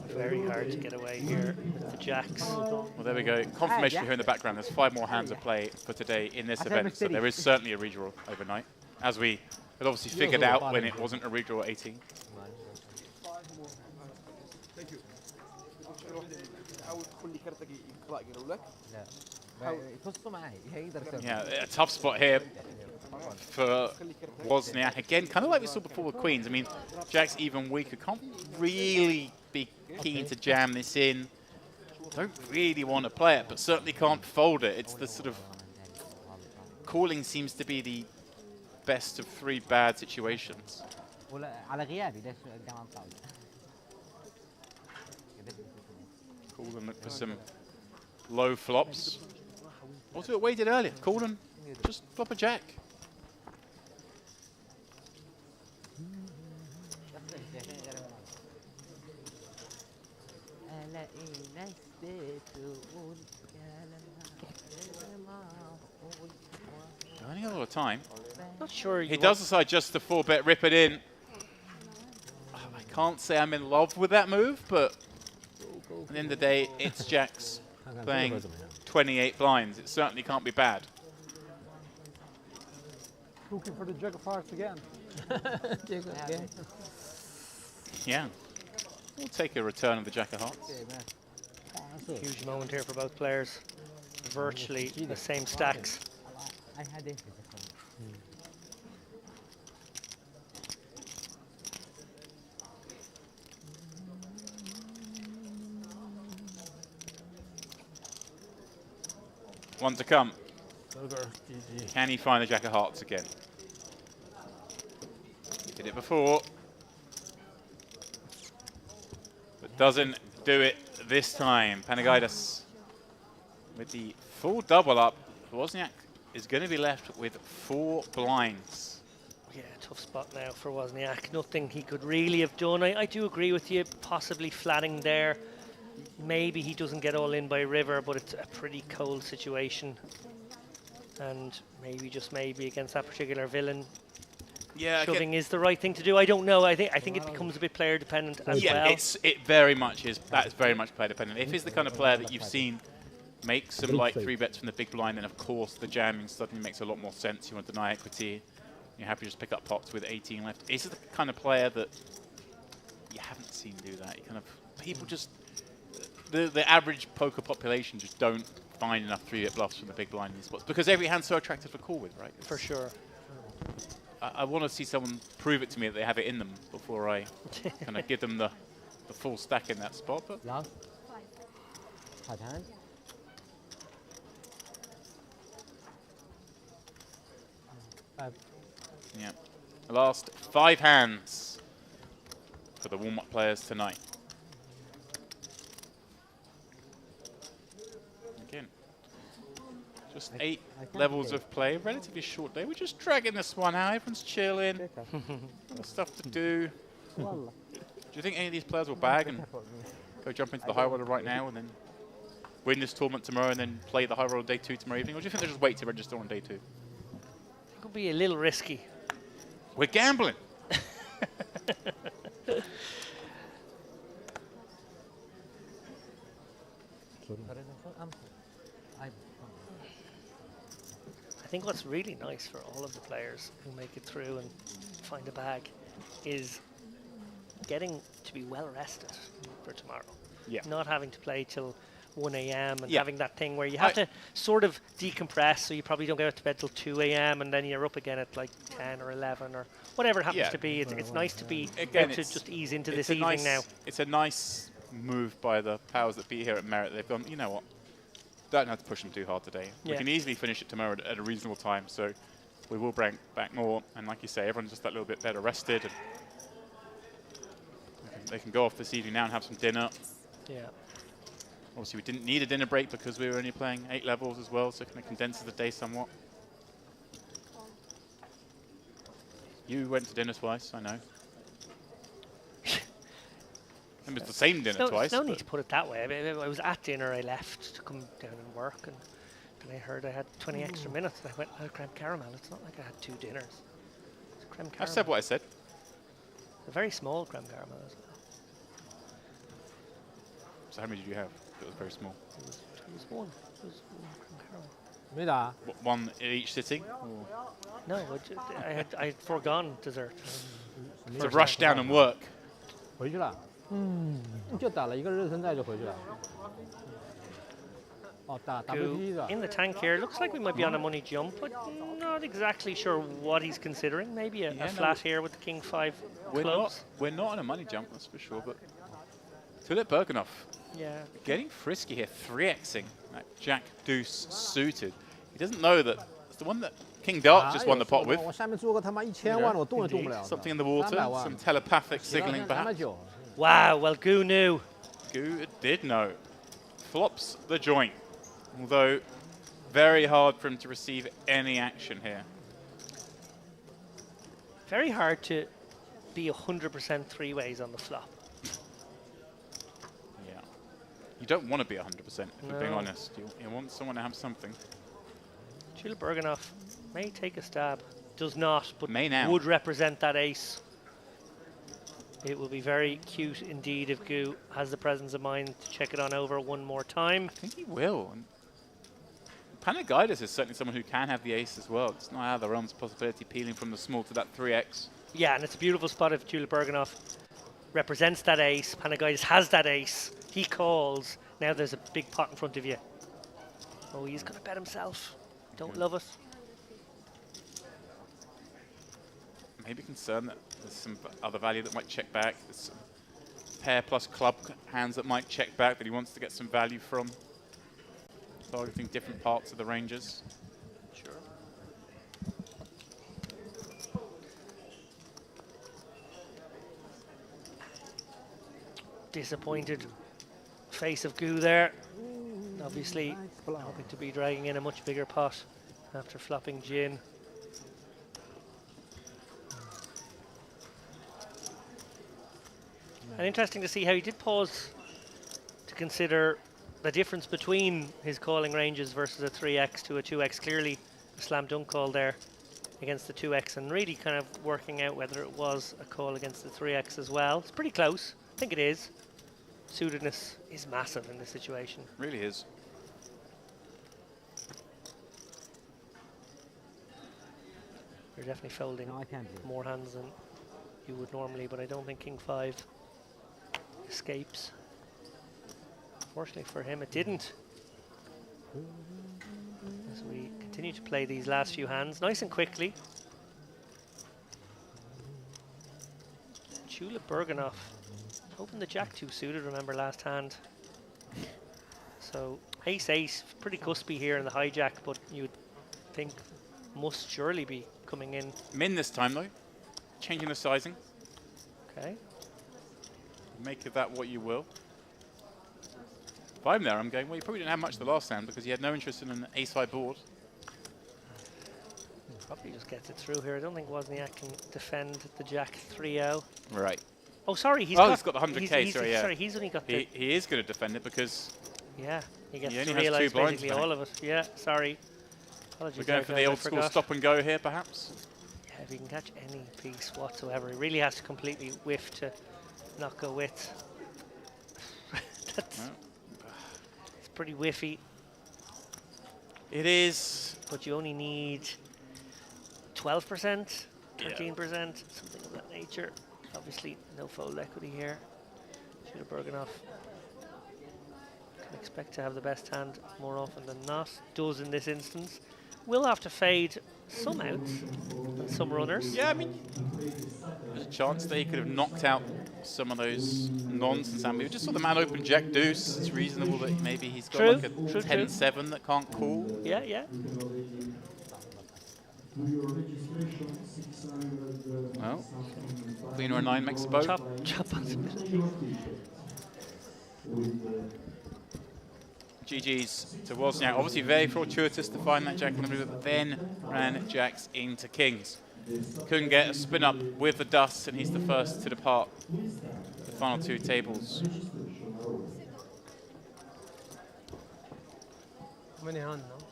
Very hard to get away here with the Jacks. Well, there we go. Confirmation here in the background. There's 5 more hands of play for today in this event, so there is certainly a redraw overnight, as we had obviously figured out when it wasn't a redraw at 18. Thank you. Yeah, a tough spot here for Wozniak. Again, kind of like we saw before with Queens. I mean, Jack's even weaker. Can't really be keen to jam this in. Don't really want to play it, but certainly can't fold it. It's the sort of... Calling seems to be the best of 3 bad situations. Calden look for some low flops. Also, it waited earlier. Calden, just flop a jack. Running a lot of time. Not sure. He does decide just to 4-bet rip it in. I can't say I'm in love with that move, but at the end of the day, it's Jacks playing 28 blinds. It certainly can't be bad. Looking for the Jack of Hearts again. Yeah. We'll take a return of the Jack of Hearts. Huge moment here for both players. Virtually the same stacks. One to come. Can he find the Jack of Hearts again? Did it before. But doesn't do it this time. Panagaitis with the full double up. Wozniak is going to be left with 4 blinds. Yeah, tough spot now for Wozniak. Nothing he could really have done. I do agree with you, possibly flatting there. Maybe he doesn't get all in by river, but it's a pretty cold situation. And maybe, just maybe, against that particular villain, shoving is the right thing to do. I don't know. I think it becomes a bit player dependent as well. Yeah, it very much is. That is very much player dependent. If he's the kind of player that you've seen make some light 3-bets from the big blind, then of course the jamming suddenly makes a lot more sense. You want to deny equity. You're happy to just pick up pots with 18 left. Is it the kind of player that you haven't seen do that? You kind of people just the average poker population just don't find enough 3-bet bluffs from the big blind in these spots because every hand's so attractive to call with, right? For sure. I want to see someone prove it to me that they have it in them before I kind of give them the full stack in that spot. But yeah, the last 5 hands for the warm-up players tonight. Again, just 8 levels of play, relatively short day. We're just dragging this one out. Everyone's chilling. Got stuff to do. Do you think any of these players will bag and go jump into the high roller right now and then win this tournament tomorrow and then play the high roller day 2 tomorrow evening? Or do you think they'll just wait to register on day 2? It could be a little risky. We're gambling. I think what's really nice for all of the players who make it through and find a bag is getting to be well rested for tomorrow. Yeah. Not having to play till 1 a.m. and Yeah. having that thing where you have to sort of decompress, so you probably don't get to bed till 2 a.m. and then you're up again at like 10 or 11 or whatever it happens to be. It's nice to be able to just ease into this evening now. It's a nice move by the powers that be here at Merit. They've gone, you know what? Don't have to push them too hard today. We can easily finish it tomorrow at a reasonable time, so we will bring back more. And like you say, everyone's just that little bit better rested. And they can go off this evening now and have some dinner. Yeah. Obviously, we didn't need a dinner break because we were only playing 8 levels as well, so it kind of condenses the day somewhat. You went to dinner twice, I know. It was the same dinner twice. There's no need to put it that way. I mean, I was at dinner, I left to come down and work, and then I heard I had 20 extra minutes. I went, oh, creme caramel. It's not like I had 2 dinners. It's creme caramel. I said what I said. A very small creme caramel as well. So how many did you have? It was very small. It was one. It was one creme caramel. 没打。 One in each sitting? No, I had foregone dessert. To rush down and work. 回去了。就打了一个热身赛就回去了。哦，打 WP 的。 In the tank here, looks like we might be on a money jump, but not exactly sure what he's considering. Maybe a flat here with the King 5 clubs. We're not on a money jump, that's for sure, but Philip Berganoff. Yeah. Getting frisky here, 3xing that Jack Deuce suited. He doesn't know that it's the one that King Dark just won the pot with. 我下面做个他妈1000万，我动也动不了。 Something in the water, some telepathic signaling perhaps. Wow, well, Gu knew. Gu did know. Flops the joint, although very hard for him to receive any action here. Very hard to be 100% 3-ways on the flop. Yeah. You don't want to be 100%, if we're being No. honest. You want someone to have something. Julep Berganoff may take a stab. Does not, but May now. would represent that ace. It will be very cute indeed if Gu has the presence of mind to check it on over one more time. I think he will. And Panagaitis is certainly someone who can have the ace as well. It's not out of the realms of possibility peeling from the small to that 3x. Yeah, and it's a beautiful spot if Julep Berganoff represents that ace. Panagaitis has that ace. He calls. Now there's a big pot in front of you. Oh, he's going to bet himself. Don't love it. Maybe concerned that there's some other value that might check back. There's some pair plus club hands that might check back that he wants to get some value from. Targeting different parts of the ranges. Sure. Disappointed face of Gu there. Obviously hoping to be dragging in a much bigger pot after flopping Jin. And interesting to see how he did pause to consider the difference between his calling ranges versus a 3x to a 2x. Clearly a slam dunk call there against the 2x, and really kind of working out whether it was a call against the 3x as well. It's pretty close. I think it is. Suitedness is massive in this situation. Really is. You're definitely folding more hands than you would normally, but I don't think King 5 escapes. Fortunately for him, it didn't. As we continue to play these last few hands, nice and quickly. Julep Berganoff opened the Jack 2 suited, remember last hand. So ace-ace, pretty cuspy here in the hijack, but you would think must surely be coming in. Min this time though, changing the sizing. Okay. Make of that what you will. If I'm there, I'm going, well, you probably didn't have much the last hand because you had no interest in an ace-high board. Probably just gets it through here. I don't think Wozniak can defend the Jack 3-0. Right. Oh, sorry, he's got the 100k, sorry, yeah. Sorry, he's only got the... He is going to defend it because... Yeah, he gets he to only has realise 2 blinds basically back. all of it. Yeah, sorry. Apologies. We're going for the old school stop and go here, perhaps? Yeah, if he can catch any piece whatsoever, he really has to completely whiff to not go with. It's pretty whiffy. It is but you only need 12%, 13%, something of that nature. Obviously, no fold equity here. Should have Berganoff. Can expect to have the best hand more often than not. Does in this instance. Will have to fade some outs and some runners. Yeah, I mean, there's a chance that he could have knocked out some of those nonsense hands. We just saw the man open Jack Deuce. It's reasonable that maybe he's got like a 10-7 that can't call. Yeah, yeah. Well, queen or a 9 makes a boat. Chop possibility. GG's to Wozniak. Obviously very fortuitous to find that jack in the middle, but then ran jacks into kings. Couldn't get a spin up with the dust, and he's the first to depart the final 2 tables. How many hands now?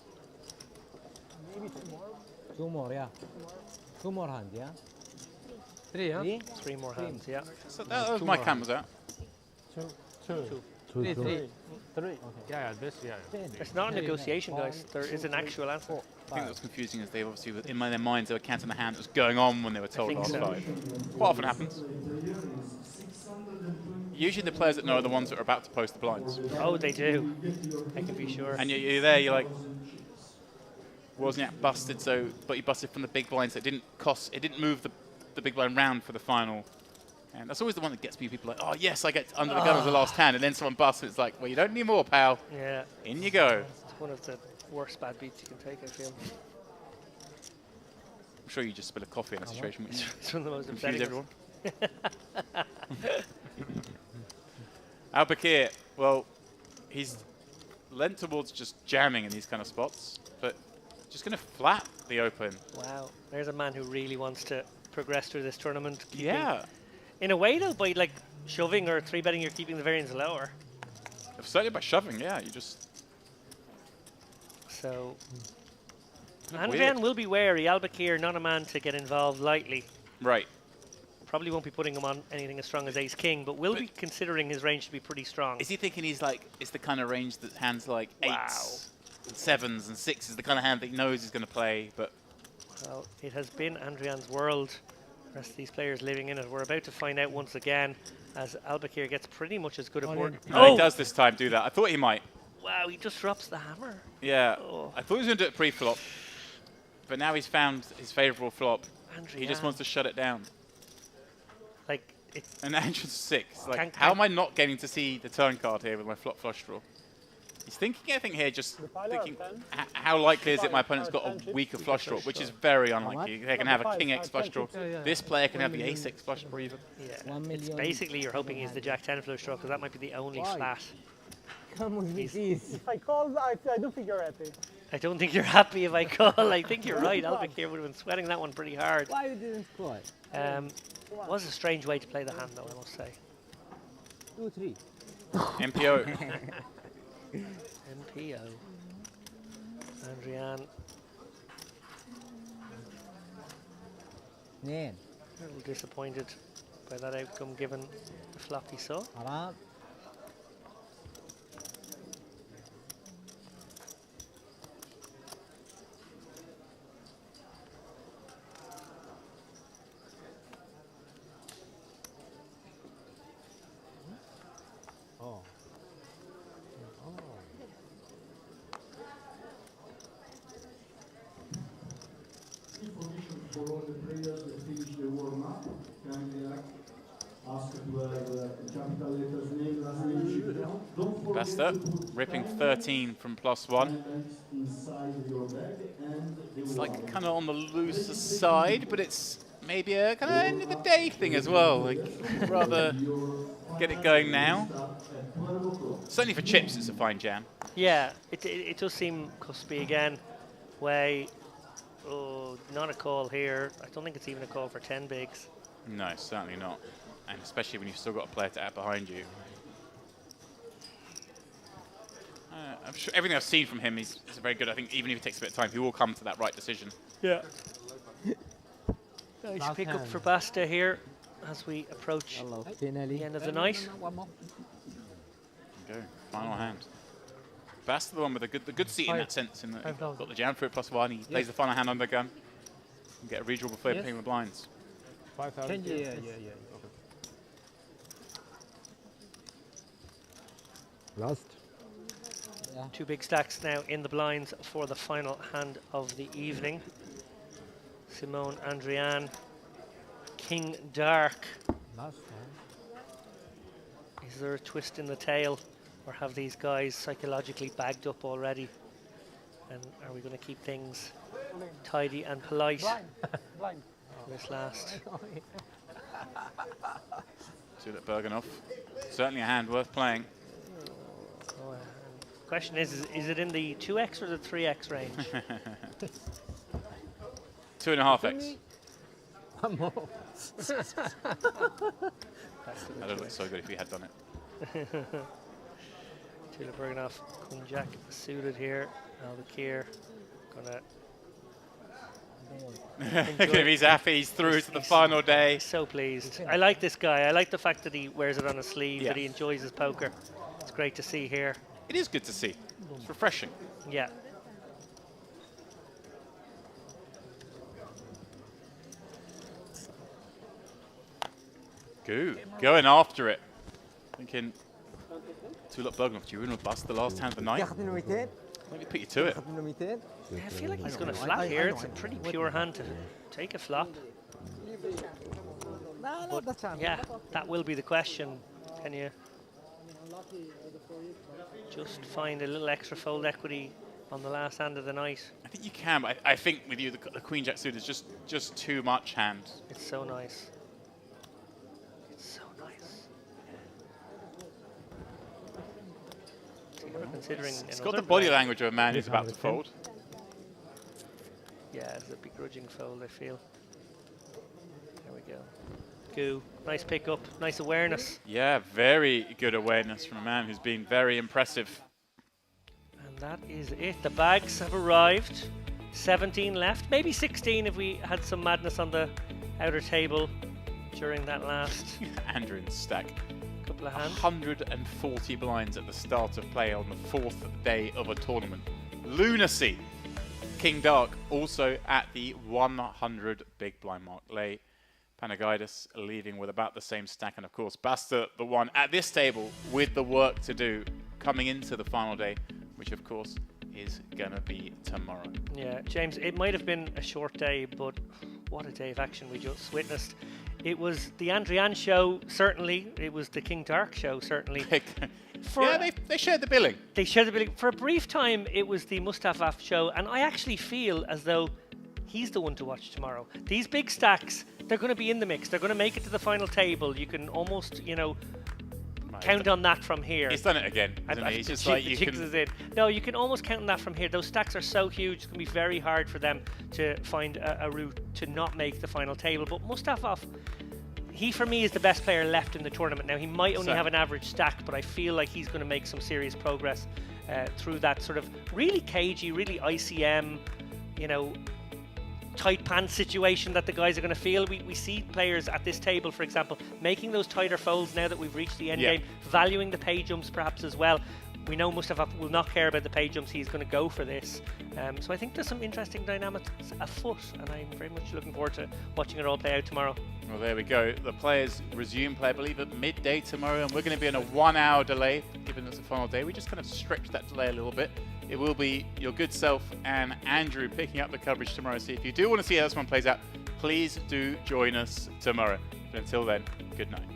Maybe 2 more. 2 more, yeah. 2 more hands, yeah? 3, huh? 3 more hands, yeah. So that was my count, was that? 2. 3. 3. Okay. Yeah, this, yeah. It's not a negotiation, guys. There is an actual answer. I think that was confusing as they obviously, in their minds, they were counting the hand that was going on when they were told last 5. Quite often happens. Usually the players that know are the ones that are about to post the blinds. Oh, they do. I can be sure. And you're there, you're like, Wozniak busted, but he busted from the big blind, so it didn't move the big blind round for the final. And that's always the one that gets me. People like, oh yes, I get under the gun as the last hand, and then someone busts, and it's like, well, you don't need more, pal. Yeah. In you go. It's one of the worst bad beats you can take, I feel. I'm sure you just spill a coffee in a situation where you It's one of the most confuse upsetting everyone. Al-Bakir, well, he's lent towards just jamming in these kind of spots, but just going to flat the open. Wow, there's a man who really wants to progress through this tournament. Yeah. In a way, though, by like shoving or 3-betting, you're keeping the variance lower. Certainly by shoving, yeah, you just... So... Andrian will be wary. Al-Bakir, not a man to get involved lightly. Right. Probably won't be putting him on anything as strong as Ace-King, but will be considering his range to be pretty strong. Is he thinking he's like, it's the kind of range that hands like 8s, and 7s, and 6s, the kind of hand that he knows he's going to play, but... Well, it has been Andrian's world. The rest of these players living in it. We're about to find out once again as Al-Bakir gets pretty much as good a board. No, he does this time do that. I thought he might. Wow, he just drops the hammer. Yeah, Oh. I thought he was going to do it pre-flop, but now he's found his favourable flop. Andrian. He just wants to shut it down. Like, it's... An entrance 6. Like, Can't- how am I not getting to see the turn card here with my flop flush draw? He's thinking, I think, here, just thinking, how likely is it my opponent's got a weaker flush draw, which is very unlikely. They can have a king X flush draw. This player can have the ace X flush draw even. Yeah, it's basically you're hoping he's the Jack 10 flush draw, because that might be the only flat. Come with me, please. If I call, I do think you're happy. I don't think you're happy if I call. I think you're right. Al-Bakir would have been sweating that one pretty hard. Why you didn't call? Was a strange way to play the hand, though, I must say. 2, 3. MPO. MPO. Andrian. Man. A little disappointed by that outcome given the flop he saw. Oh. Information for all the players that finish the warm-up. Kindly ask to have capital letters, name, last name. Don't forget Best up, to put ripping 10 13 from +1. inside your bag and they It's will like buy. kind of on the looser side, but it's maybe a kind of end of the day thing as well. Like, rather get it going now. Certainly for chips, it's a fine jam. Yeah, it does seem cuspy again. Way, oh, not a call here. I don't think it's even a call for 10 bigs. No, certainly not. And especially when you've still got a player to add behind you. I'm sure everything I've seen from him is very good. I think even if it takes a bit of time, he will come to that right decision. Yeah. Nice pick up for Basta here as we approach the end of the night. One more. Go, final hand. Basta the one with the good seat in that sense. In that got the jam for it +1. He plays the final hand on the gun. And get a redraw before playing the blinds. 5,000. Yeah. Okay. Last. Yeah. 2 big stacks now in the blinds for the final hand of the evening. Simone Andrian, King Dark. Last Is there a twist in the tail, or have these guys psychologically bagged up already? And are we going to keep things tidy and polite? Blind. This last. Tulip Bergenhoff. Certainly a hand worth playing. Question is it in the 2x or the 3x range? 2.5x. One more. That would look so good if we had done it. Tulip Bergenhoff, Queen Jack suited here. Al-Bakir gonna. Look at him, he's happy, he's through to the final day. So pleased. I like this guy. I like the fact that he wears it on his sleeve, Yeah. that he enjoys his poker. It's great to see here. It is good to see. It's refreshing. Yeah. Going after it. Thinking, Tulip Bergenhoff, do you win or bust the last hand of the night? 200 Maybe put you to it. 200 I feel like he's going to flat here. It's a pretty pure hand to take a flop. No, that's fine. Yeah, that will be the question. Can you just find a little extra fold equity on the last hand of the night? I think you can, but I think with you, the Queen Jack suit is just too much hand. It's so nice. It's so nice. Considering It's got the body language of a man who's about to fold. Yeah, it's a begrudging fold, I feel. There we go. Goo. Nice pickup, nice awareness. Yeah, very good awareness from a man who's been very impressive. And that is it. The bags have arrived. 17 left, maybe 16 if we had some madness on the outer table during that last Andrew in stack. couple of hands. 140 blinds at the start of play on the 4th day of a tournament. Lunacy. King Dark also at the 100 big blind mark. Lay Panagaitis leaving with about the same stack, and of course Basta the one at this table with the work to do coming into the final day, which of course is gonna be tomorrow. Yeah, James, it might have been a short day, but what a day of action we just witnessed. It was the Andrian show, certainly. It was the King Dark show, certainly. Yeah, they shared the billing. They shared the billing. For a brief time, it was the Mustafaf show, and I actually feel as though he's the one to watch tomorrow. These big stacks, they're going to be in the mix. They're going to make it to the final table. You can almost, count on that from here. He's done it again, hasn't he? He's just like you can. No, you can almost count on that from here. Those stacks are so huge, it's going to be very hard for them to find a route to not make the final table. But Mustafaf, he for me is the best player left in the tournament. Now he might only have an average stack, but I feel like he's going to make some serious progress through that sort of really cagey, really ICM, tight pants situation that the guys are going to feel. We see players at this table, for example, making those tighter folds now that we've reached the end game, valuing the pay jumps perhaps as well. We know Mustafa will not care about the pay jumps. He's going to go for this. So I think there's some interesting dynamics afoot, and I'm very much looking forward to watching it all play out tomorrow. Well, there we go. The players resume play, I believe, at midday tomorrow, and we're going to be in a 1 hour delay, given it's the final day. We just kind of stretched that delay a little bit. It will be your good self and Andrew picking up the coverage tomorrow. So if you do want to see how this one plays out, please do join us tomorrow. But until then, good night.